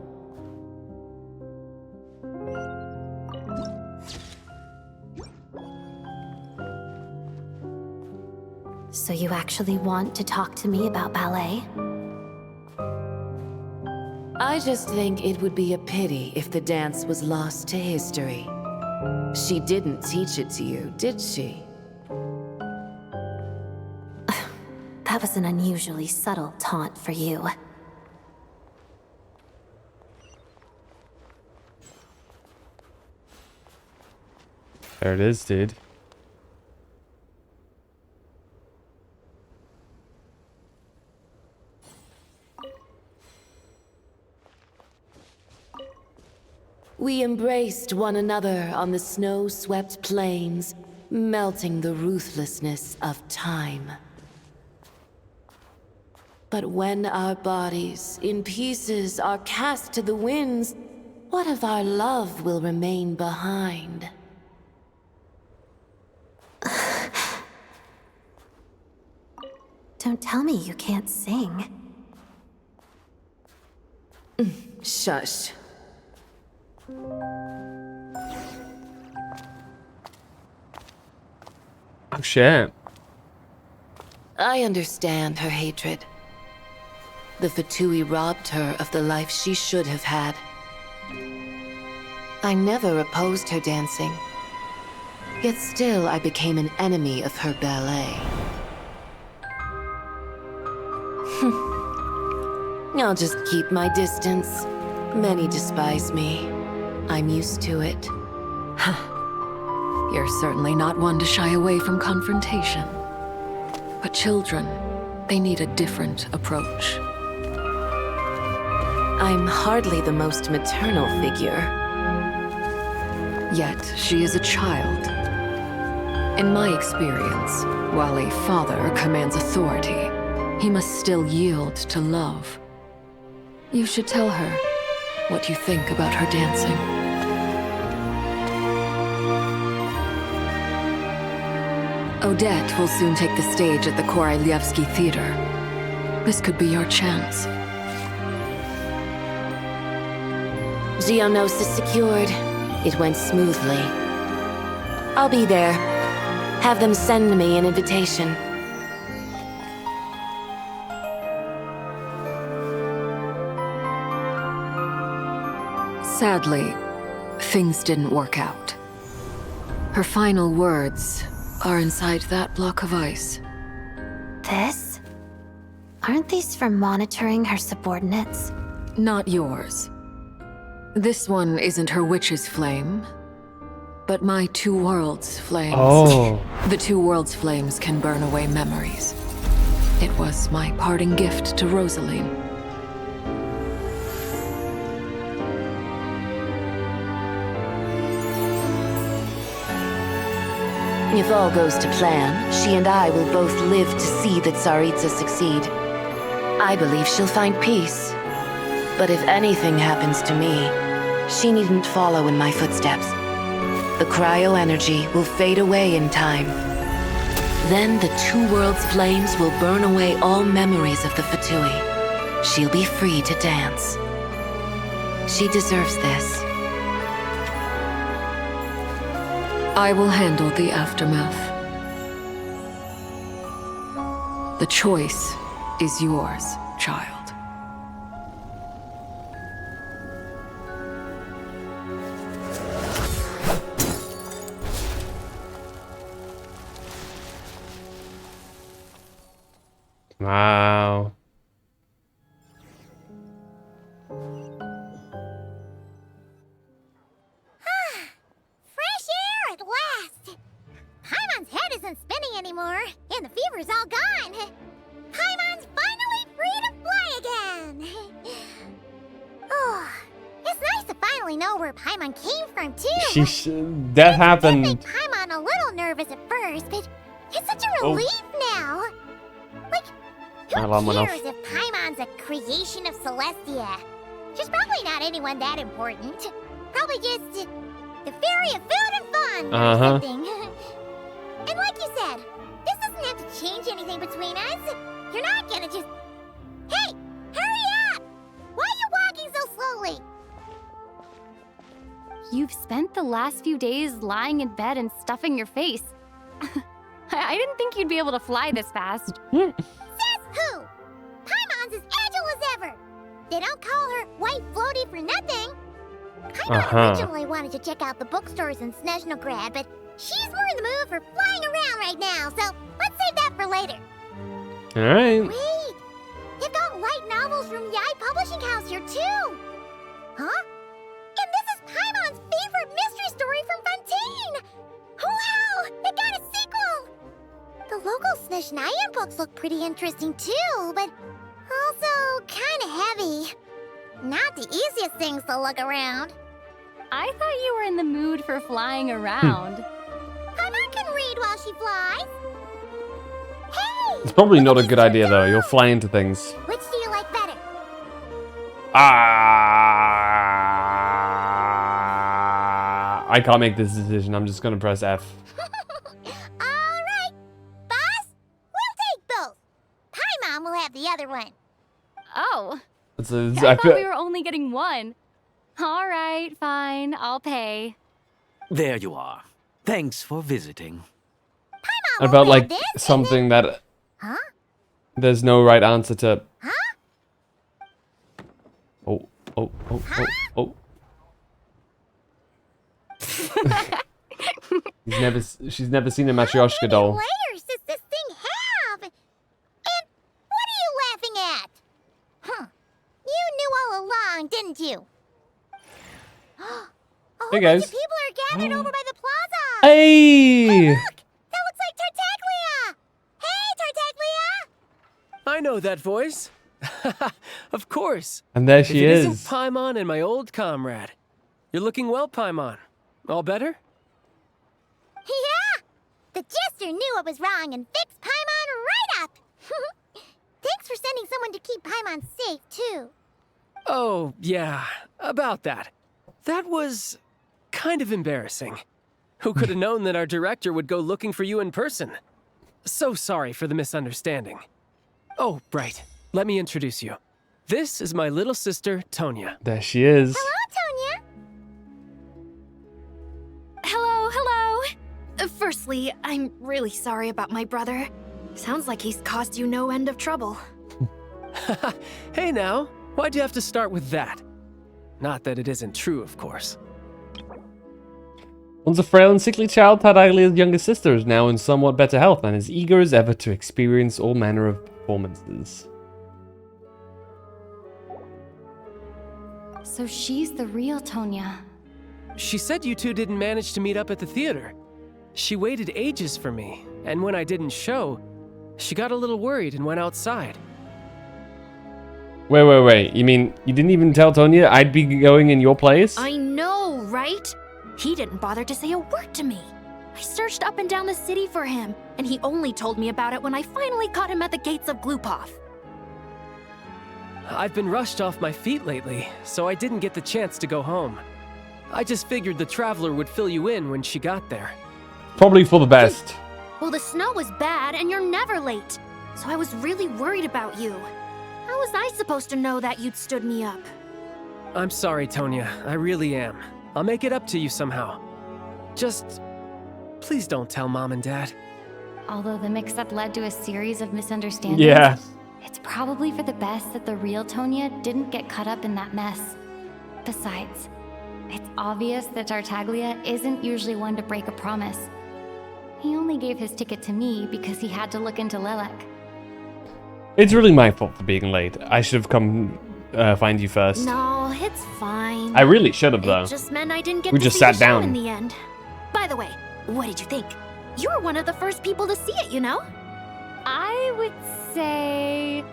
So you actually want to talk to me about ballet?
I just think it would be a pity if the dance was lost to history. She didn't teach it to you, did she?
That was an unusually subtle taunt for you.
There it is, dude.
We embraced one another on the snow-swept plains, melting the ruthlessness of time. But when our bodies, in pieces, are cast to the winds, what of our love will remain behind?
Don't tell me you can't sing.
Shush.
Oh shit.
I understand her hatred. The Fatui robbed her of the life she should have had. I never opposed her dancing. Yet still I became an enemy of her ballet. I'll just keep my distance. Many despise me. I'm used to it.
You're certainly not one to shy away from confrontation. But children, they need a different approach.
I'm hardly the most maternal figure.
Yet, she is a child. In my experience, while a father commands authority, he must still yield to love. You should tell her what you think about her dancing. Odette will soon take the stage at the Koralyevsky Theater. This could be your chance.
Geonosis secured. It went smoothly. I'll be there. Have them send me an invitation.
Sadly, things didn't work out. Her final words are inside that block of ice.
This? Aren't these for monitoring her subordinates?
Not yours. This one isn't her witch's flame, but my two worlds' flames.
Oh.
The two worlds' flames can burn away memories. It was my parting gift to Rosaline.
If all goes to plan, she and I will both live to see the Tsaritsa succeed. I believe she'll find peace. But if anything happens to me, she needn't follow in my footsteps. The cryo-energy will fade away in time. Then the two worlds' flames will burn away all memories of the Fatui. She'll be free to dance. She deserves this.
I will handle the aftermath. The choice is yours, child.
Wow.
Fresh air at last! Paimon's head isn't spinning anymore, and the fever's all gone. Paimon's finally free to fly again! Oh, it's nice to finally know where Paimon came from, too!
That happened.
It made Paimon a little nervous at first, but it's such a relief now! Like, who cares if Paimon's a creation of Celestia? She's probably not anyone that important. Probably just the fairy of food and fun or something. And like you said, this doesn't have to change anything between us. You're not gonna just... Hey! Hurry up! Why are you walking so slowly?
You've spent the last few days lying in bed and stuffing your face. I didn't think you'd be able to fly this fast.
Says who? Paimon's as agile as ever. They don't call her White Floaty for nothing. Paimon originally wanted to check out the bookstores in Snezhnograd, but she's more in the mood for flying around right now, so let's save that for later.
Alright.
Wait! They've got light novels from Yai Publishing House here, too! Huh? And this is Paimon's favorite mystery story from Fontaine! Wow! It got a sequel! The local Snezhnaya books look pretty interesting, too, but also kinda heavy. Not the easiest things to look around.
I thought you were in the mood for flying around.
Paimon can read while she flies. Hey!
It's probably not a good idea, though. You'll fly into things.
Which do you like better?
I can't make this decision. I'm just gonna press F.
Alright. Boss, we'll take both. Paimon will have the other one.
Oh.
I
I thought we were only getting one. All right, fine. I'll pay.
There you are. Thanks for visiting.
About like something that there's no right answer to. Oh. She's never seen a Matryoshka doll.
Layers does this thing have? And what are you laughing at? Huh. You knew all along, didn't you? A whole
Hey,
bunch
guys.
of people are gathered over by the plaza.
Hey!
Oh, look! That looks like Tartaglia! Hey, Tartaglia!
I know that voice. Of course.
And there she
if it
is.
isn't Paimon and my old comrade. You're looking well, Paimon. All better?
Yeah! The jester knew what was wrong and fixed Paimon right up! Thanks for sending someone to keep Paimon safe, too.
Oh, yeah. About that. That was kind of embarrassing. Who could have known that our director would go looking for you in person? So sorry for the misunderstanding. Oh, right. Let me introduce you. This is my little sister, Tonya.
There she is.
Hello, Tonya.
Hello. Firstly, I'm really sorry about my brother. Sounds like he's caused you no end of trouble.
Hey now, why'd you have to start with that? Not that it isn't true, of course.
Once a frail and sickly child, Tartaglia's younger sister is now in somewhat better health and is eager as ever to experience all manner of performances.
So she's the real Tonya.
She said you two didn't manage to meet up at the theater. She waited ages for me, and when I didn't show, she got a little worried and went outside.
Wait. You mean you didn't even tell Tonya I'd be going in your place?
I know, right? He didn't bother to say a word to me. I searched up and down the city for him, and he only told me about it when I finally caught him at the gates of Glupov.
I've been rushed off my feet lately, so I didn't get the chance to go home. I just figured the Traveler would fill you in when she got there.
Probably for the best.
Well, the snow was bad, and you're never late. So I was really worried about you. How was I supposed to know that you'd stood me up?
I'm sorry, Tonya. I really am. I'll make it up to you somehow. Just please don't tell Mom and Dad.
Although the mix-up led to a series of misunderstandings,
Yeah.
it's probably for the best that the real Tonya didn't get caught up in that mess. Besides, it's obvious that Tartaglia isn't usually one to break a promise. He only gave his ticket to me because he had to look into Lelek.
It's really my fault for being late. I should have come find you first.
No, it's fine.
I really should have, though.
It just meant I didn't get
We
to
just
see
sat
the show
down.
in the end. By the way, what did you think? You were one of the first people to see it, you know?
I would say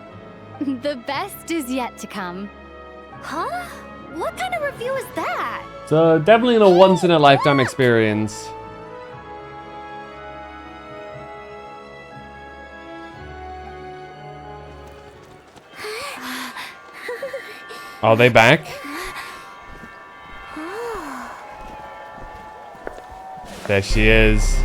the best is yet to come.
Huh? What kind of review is that?
So definitely a once-in-a-lifetime experience. Are they back? There she is.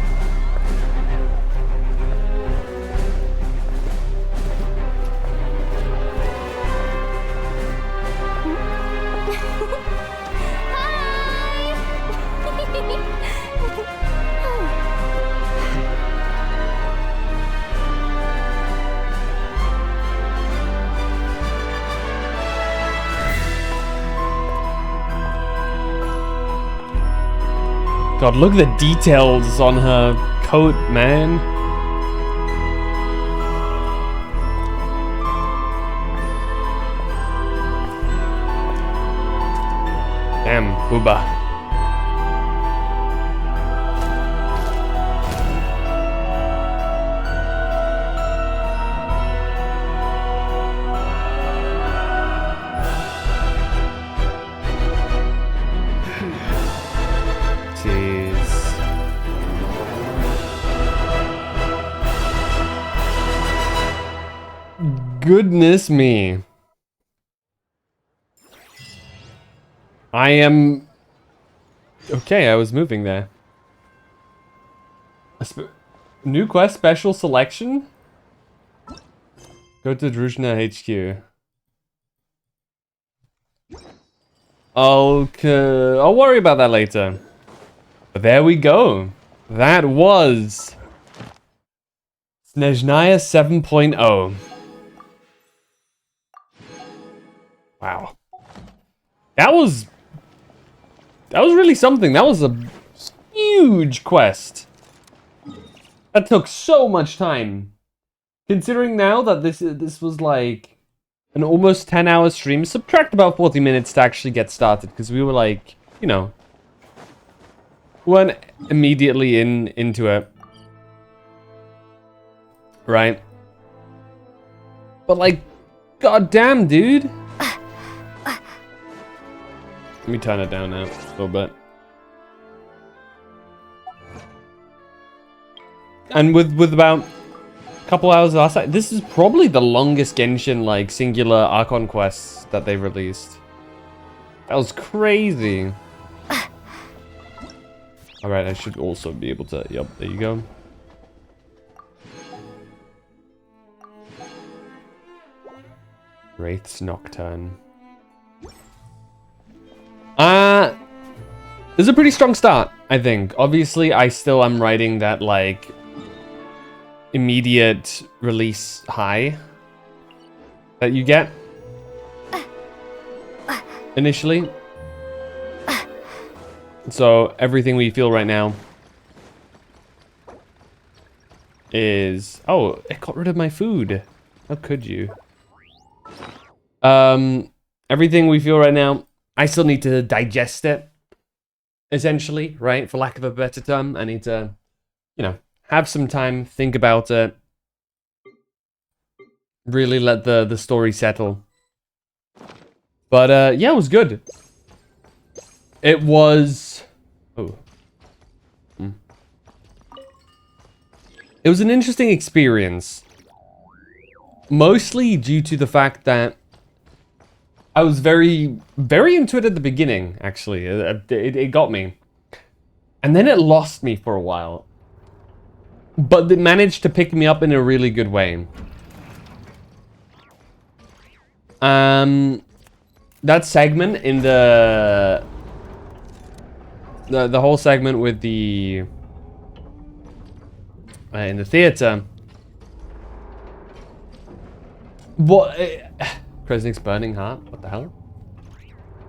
God, look at the details on her coat, man. Damn, Booba. Goodness me. I am... Okay, I was moving there. New quest special selection? Go to Druzhna HQ. I'll worry about that later. But there we go. That was... Snezhnaya 7.0. Wow. That was really something. That was a huge quest. That took so much time. Considering now that this was like an almost 10-hour stream, subtract about 40 minutes to actually get started, because we were like, you know, weren't immediately into it. Right? But like, goddamn, dude. Let me turn it down now a little bit. And with about a couple hours last night, this is probably the longest Genshin like singular Archon quests that they've released. That was crazy. Alright, I should also be able to... Yep, there you go. Wraith's Nocturne. This is a pretty strong start, I think. Obviously, I still am riding that, like, immediate release high that you get initially. So, everything we feel right now is... Oh, it got rid of my food. How could you? Everything we feel right now, I still need to digest it. Essentially, right? For lack of a better term, I need to, you know, have some time, think about it. Really let the story settle. But, yeah, it was good. It was... Oh. It was an interesting experience. Mostly due to the fact that I was very, very into it at the beginning, actually. It got me. And then it lost me for a while. But it managed to pick me up in a really good way. That segment in the whole segment with the... in the theater. What... Kresnik's Burning Heart? What the hell?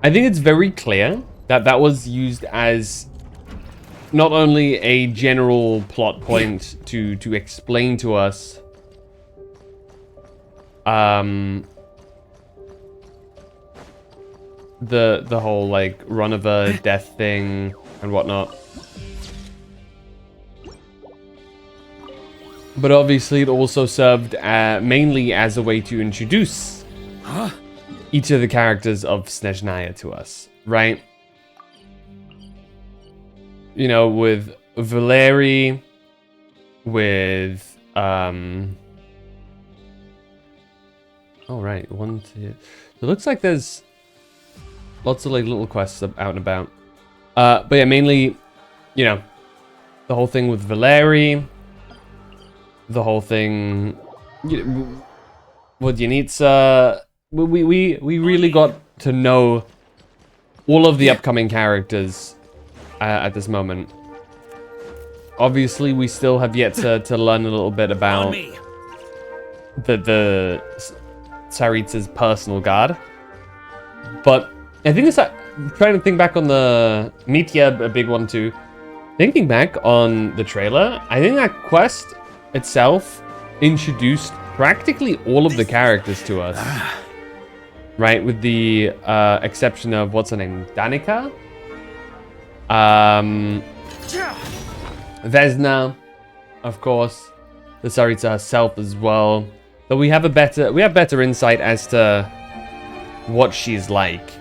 I think it's very clear that that was used as not only a general plot point to explain to us the whole like run of a death thing and whatnot, but obviously it also served mainly as a way to introduce each of the characters of Snezhnaya to us, right? You know, with Valeri, with oh right, 1, 2. It looks like there's lots of like little quests out and about. But yeah, mainly, you know, the whole thing with Valeri, the whole thing with Yanitsa. We really got to know all of the upcoming characters at this moment. Obviously, we still have yet to learn a little bit about the Tsaritsa's personal guard. But I think it's I'm trying to think back on the Mitya, a big one too. Thinking back on the trailer, I think that quest itself introduced practically all of the characters to us. Right, with the exception of, what's her name, Danica? Vesna, of course. The Tsaritsa herself as well. But we have better insight as to what she's like.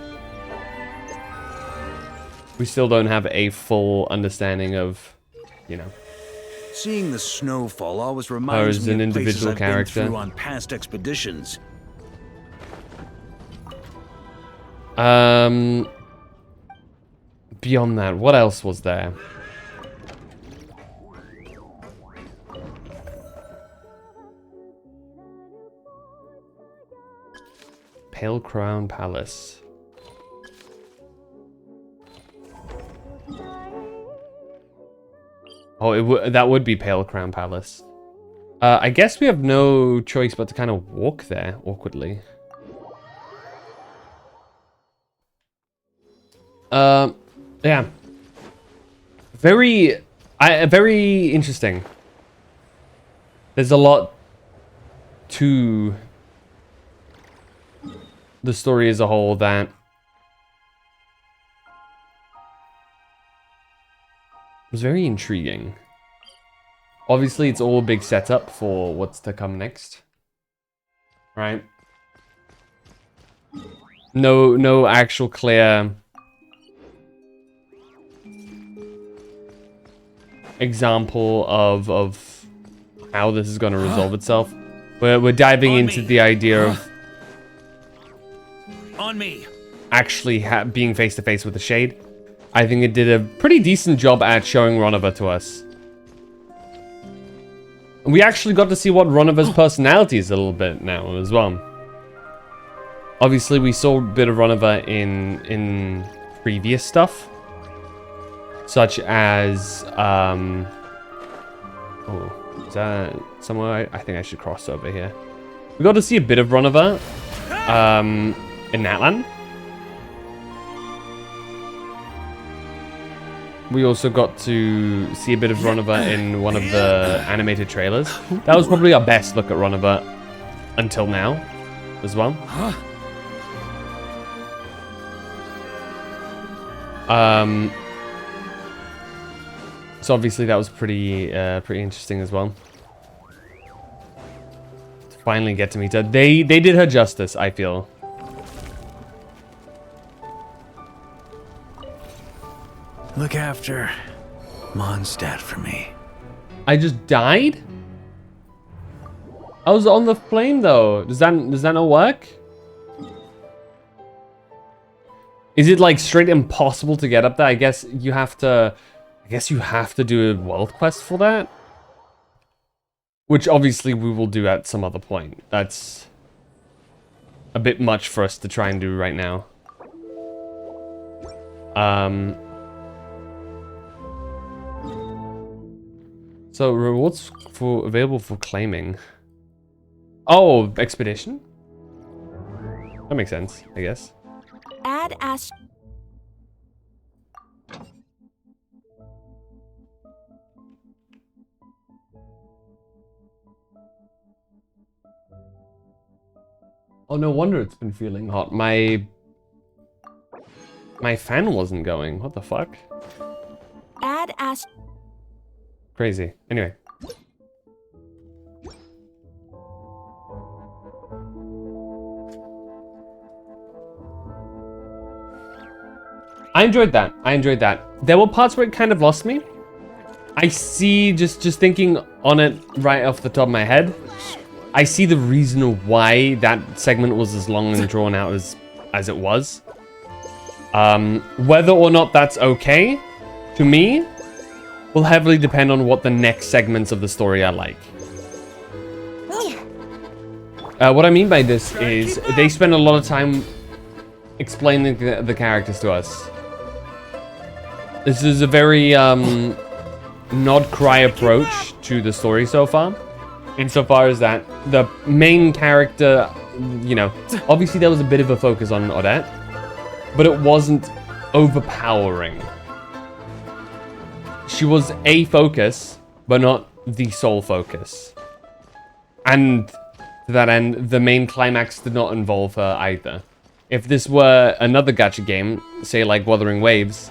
We still don't have a full understanding of, you know.
Seeing the snowfall always
Her
reminds
as
me
an
of places
individual
I've
character.
been through on past expeditions.
Beyond that, what else was there? Pale Crown Palace. Oh, that would be Pale Crown Palace. I guess we have no choice but to kind of walk there awkwardly. Yeah. Very interesting. There's a lot to the story as a whole that was very intriguing. Obviously, it's all a big setup for what's to come next. Right? No actual clear example of how this is going to resolve itself. We're diving into the idea of
On me.
actually being face to face with the Shade. I think it did a pretty decent job at showing Ronnova to us. We actually got to see what Ronnova's personality is a little bit now as well. Obviously, we saw a bit of Ronnova in previous stuff, such as oh, is that somewhere? I think I should cross over here. We got to see a bit of Ronnova in Natlan. We also got to see a bit of Ronnova in one of the animated trailers. That was probably our best look at Ronnova until now, as well. So obviously that was pretty interesting as well. To finally get to meet her, they did her justice, I feel.
Look after Mondstadt for me.
I just died? I was on the flame though. Does that not work? Is it like straight impossible to get up there? I guess you have to do a world quest for that. Which obviously we will do at some other point. That's a bit much for us to try and do right now. So rewards available for claiming. Oh, expedition? That makes sense, I guess.
Add Ash.
Oh, no wonder it's been feeling hot. My fan wasn't going. What the fuck?
Add Ash.
Crazy. Anyway. I enjoyed that. There were parts where it kind of lost me. I see, just thinking on it right off the top of my head, I see the reason why that segment was as long and drawn out as it was. Whether or not that's okay, to me, will heavily depend on what the next segments of the story are like. What I mean by this is they spend a lot of time explaining the characters to us. This is a very nod-cry approach to the story so far. Insofar as that the main character, you know, obviously there was a bit of a focus on Odette, but it wasn't overpowering. she was a focus, but not the sole focus. And to that end, the main climax did not involve her either. If this were another gacha game, say like Wuthering Waves,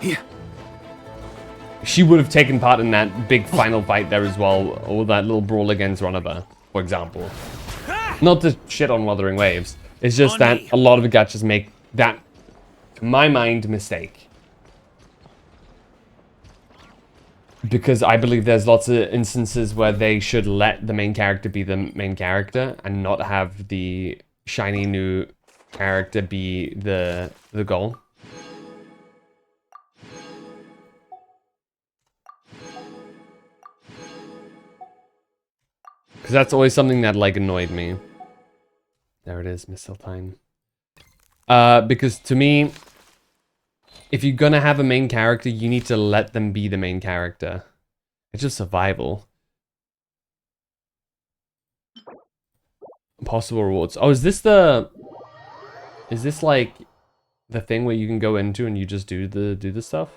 she would have taken part in that big final fight there as well, or that little brawl against Ronaba, for example. Not to shit on Wuthering Waves, it's just that a lot of the gachas make that, to my mind, mistake. Because I believe there's lots of instances where they should let the main character be the main character and not have the shiny new character be the goal. Because that's always something that like annoyed me. There it is, Mistletoe. Because to me, if you're gonna have a main character, you need to let them be the main character. It's just survival. Possible rewards. Oh, is this like the thing where you can go into and you just do the stuff?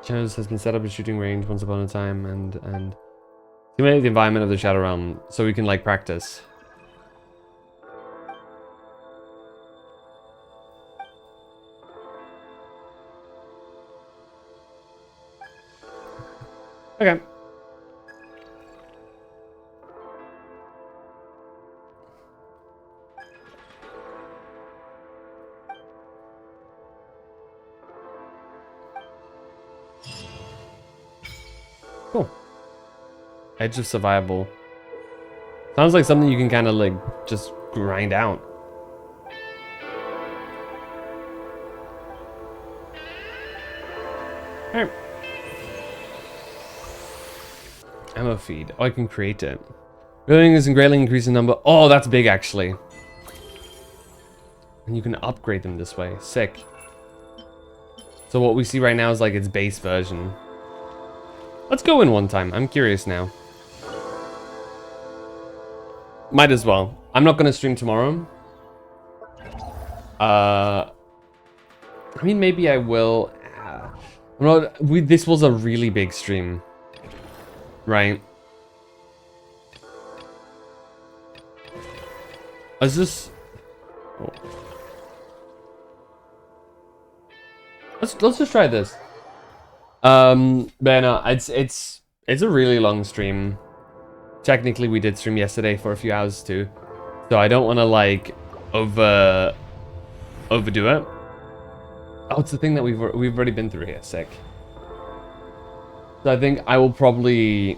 Shadows has been set up a shooting range once upon a time and simulate the environment of the Shadow Realm so we can like practice. Okay. Cool. Edge of Survivable. Sounds like something you can kind of like just grind out. Alright. Ammo feed. Oh, I can create it. Building is greatly increasing number. Oh, that's big actually. And you can upgrade them this way. Sick. So what we see right now is like its base version. Let's go in one time. I'm curious now. Might as well. I'm not gonna stream tomorrow. I mean, maybe I will. This was a really big stream. Right. Is this... Oh. Let's just try this. But no, it's a really long stream. Technically, we did stream yesterday for a few hours too, so I don't want to like overdo it. Oh, it's the thing that we've already been through here. Sick. So I think I will probably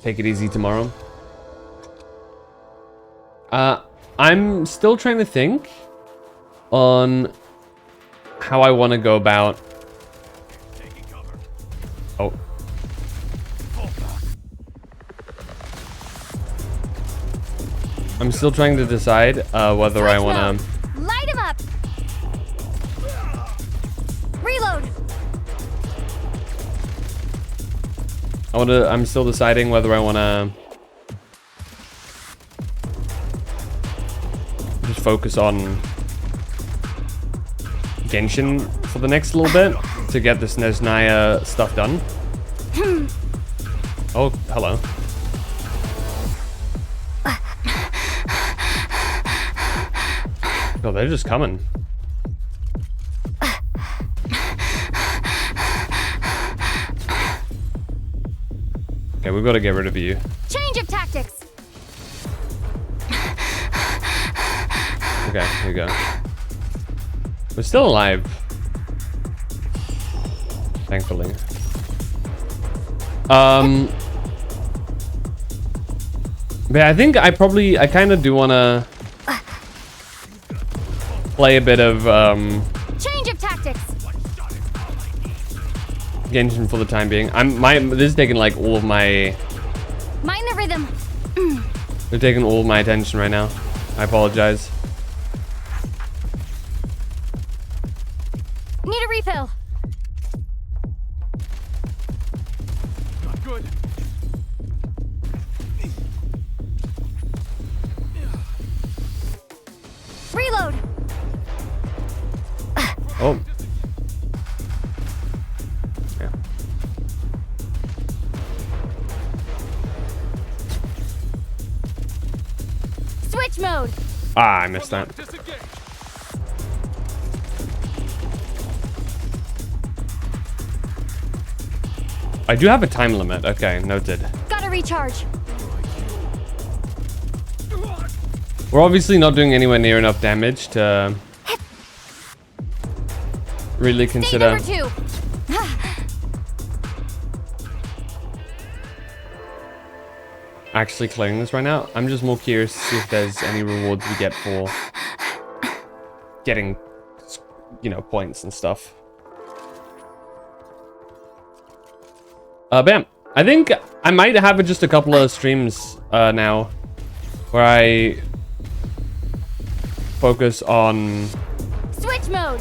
take it easy tomorrow. I'm still trying to think on how I want to go about. Oh. I'm still trying to decide whether I want to...
Light him up! Reload!
I'm still deciding whether I want to... just focus on Genshin for the next little bit to get the Snezhnaya stuff done. Oh, hello. Oh, they're just coming. Okay, we've got to get rid of you.
Change of tactics.
Okay, here you go. We're still alive. Thankfully. But I think I kind of do want to play a bit of
change of tactics.
Genshin for the time being. This is taking like all of my...
Mind the rhythm.
They're taking all of my attention right now. I apologize.
Need a refill.
Not good.
Reload. Switch mode.
Ah, I missed that. I do have a time limit. Okay, noted.
Gotta recharge.
We're obviously not doing anywhere near enough damage to really consider.
State number 2.
Actually clearing this right now. I'm just more curious to see if there's any rewards we get for getting, you know, points and stuff. Bam. I think I might have just a couple of streams now where I focus on
Switch mode.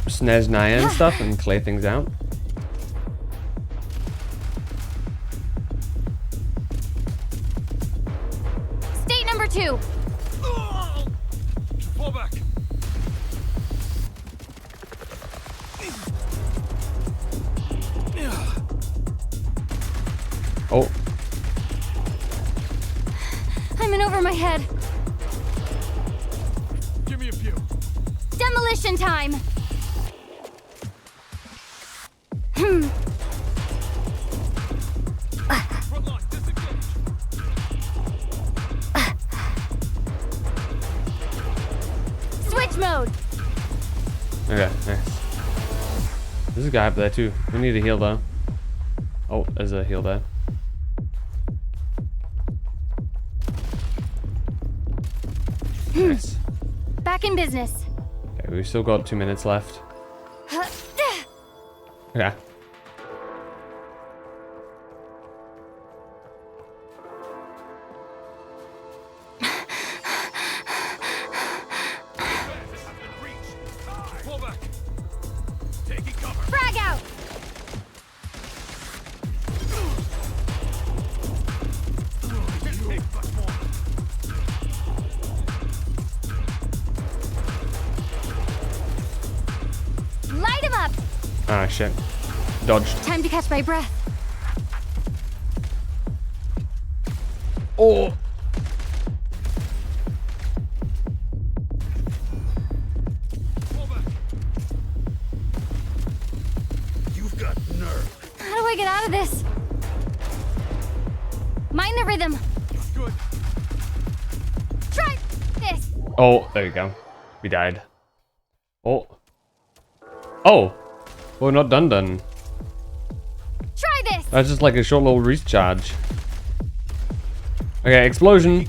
Snezhnaya and stuff and clear things out.
State number 2.
Fall back.
Oh.
I'm in over my head.
Give me a few.
Demolition time. Switch mode.
Okay, nice. There's a guy up there too. We need a heal though. Oh, there's a heal there. Nice.
Back in business.
Okay, we've still got 2 minutes left. Okay.
Frag out. Light him up.
Ah, shit. Dodged.
Time to catch my breath.
Oh.
You've got nerve.
How do I get out of this? Mind the rhythm.
Good.
Try this.
Oh, there you go. We died. Oh. Oh. We're not done.
Try this.
That's just like a short little recharge. Okay, explosion.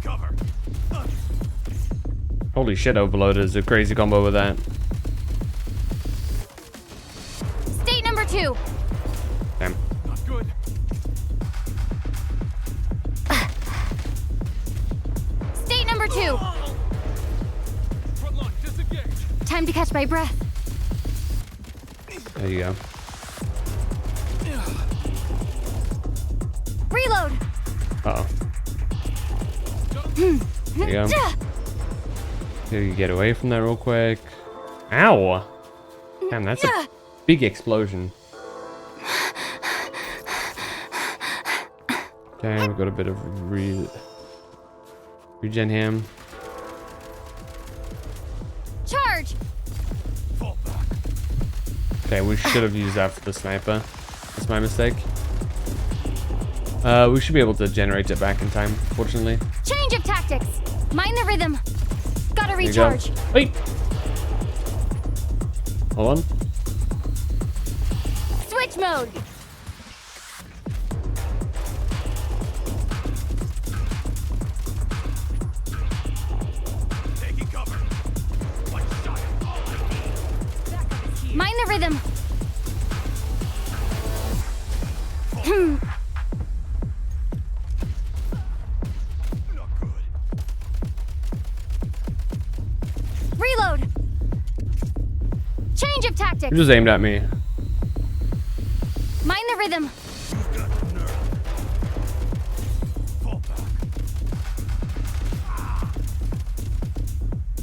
Holy shit, Overload is a crazy combo with that.
State number 2.
Damn.
Not good.
State number 2.
Front line, disengage.
Time to catch my breath.
There you go.
Reload.
Uh-oh. There you go. Here, you get away from that real quick. Ow! Damn, that's a big explosion. Okay, we've got a bit of regen here.
Charge.
Okay, we should have used that for the sniper. That's my mistake. We should be able to generate it back in time, fortunately.
Change of tactics. Mind the rhythm. Gotta
There you go.
recharge.
Wait! Hold on.
Switch mode.
Taking cover. One shot is all I need.
Mind the rhythm. Reload. Change of tactics.
You just aimed at me.
Mind the rhythm.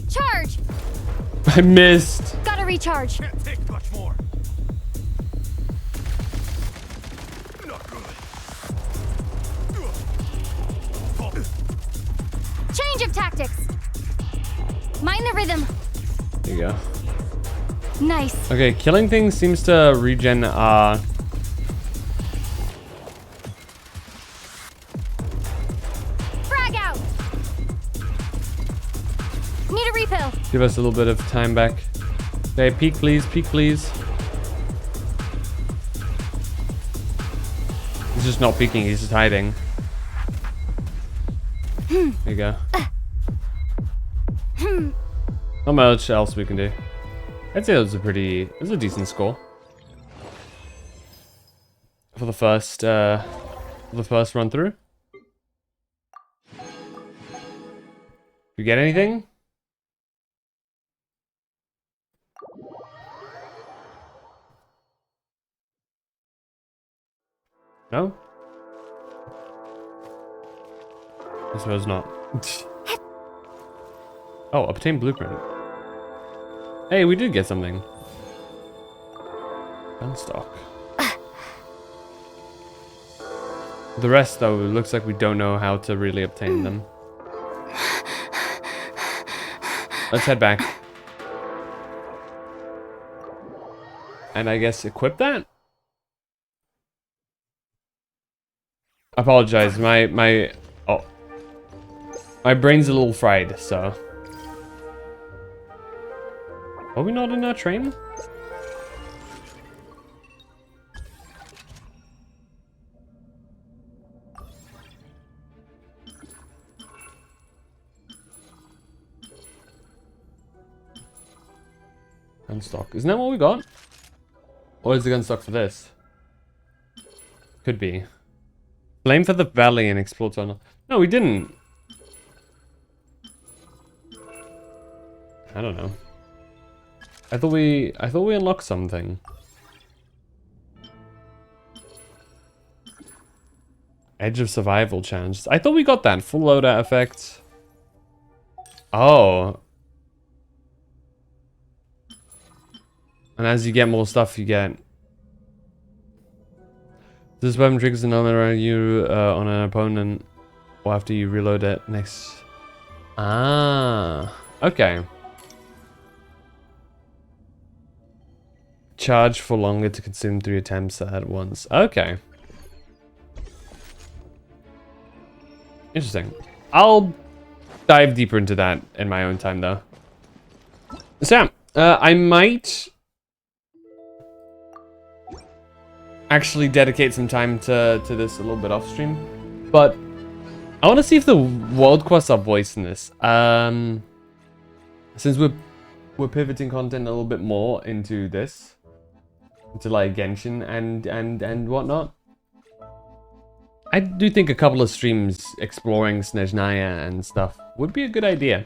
Charge.
I missed.
Gotta recharge.
Can't take much more. Not good.
Change of tactics. Mind the rhythm.
There you go.
Nice.
Okay, killing things seems to regen
Frag out. Need a refill.
give us a little bit of time back. Okay, peek please, peek please. He's just not peeking, he's just hiding. There you go. Not much else we can do. I'd say it was a decent score. For the first run through. You get anything? No? I suppose not. Oh, obtain blueprint. Hey, we did get something. Gunstock. The rest, though, it looks like we don't know how to really obtain them. Let's head back. And I guess equip that? I apologize, my brain's a little fried, so. Are we not in our train? Gunstock. Isn't that what we got? Or is the gunstock for this? Could be. Blame for the valley and explore tunnel. No, we didn't. I don't know. I thought we unlocked something. Edge of Survival challenge. I thought we got that. Full loadout effect. Oh. And as you get more stuff, you get... This weapon triggers an element around you on an opponent or after you reload it next. Ah, okay. Charge for longer to consume 3 attempts at once. Okay. Interesting. I'll dive deeper into that in my own time, though. So, I might actually dedicate some time to this a little bit off stream, but I want to see if the world quests are voiced in this. Since we're pivoting content a little bit more into this, into like Genshin and whatnot. I do think a couple of streams exploring Snezhnaya and stuff would be a good idea.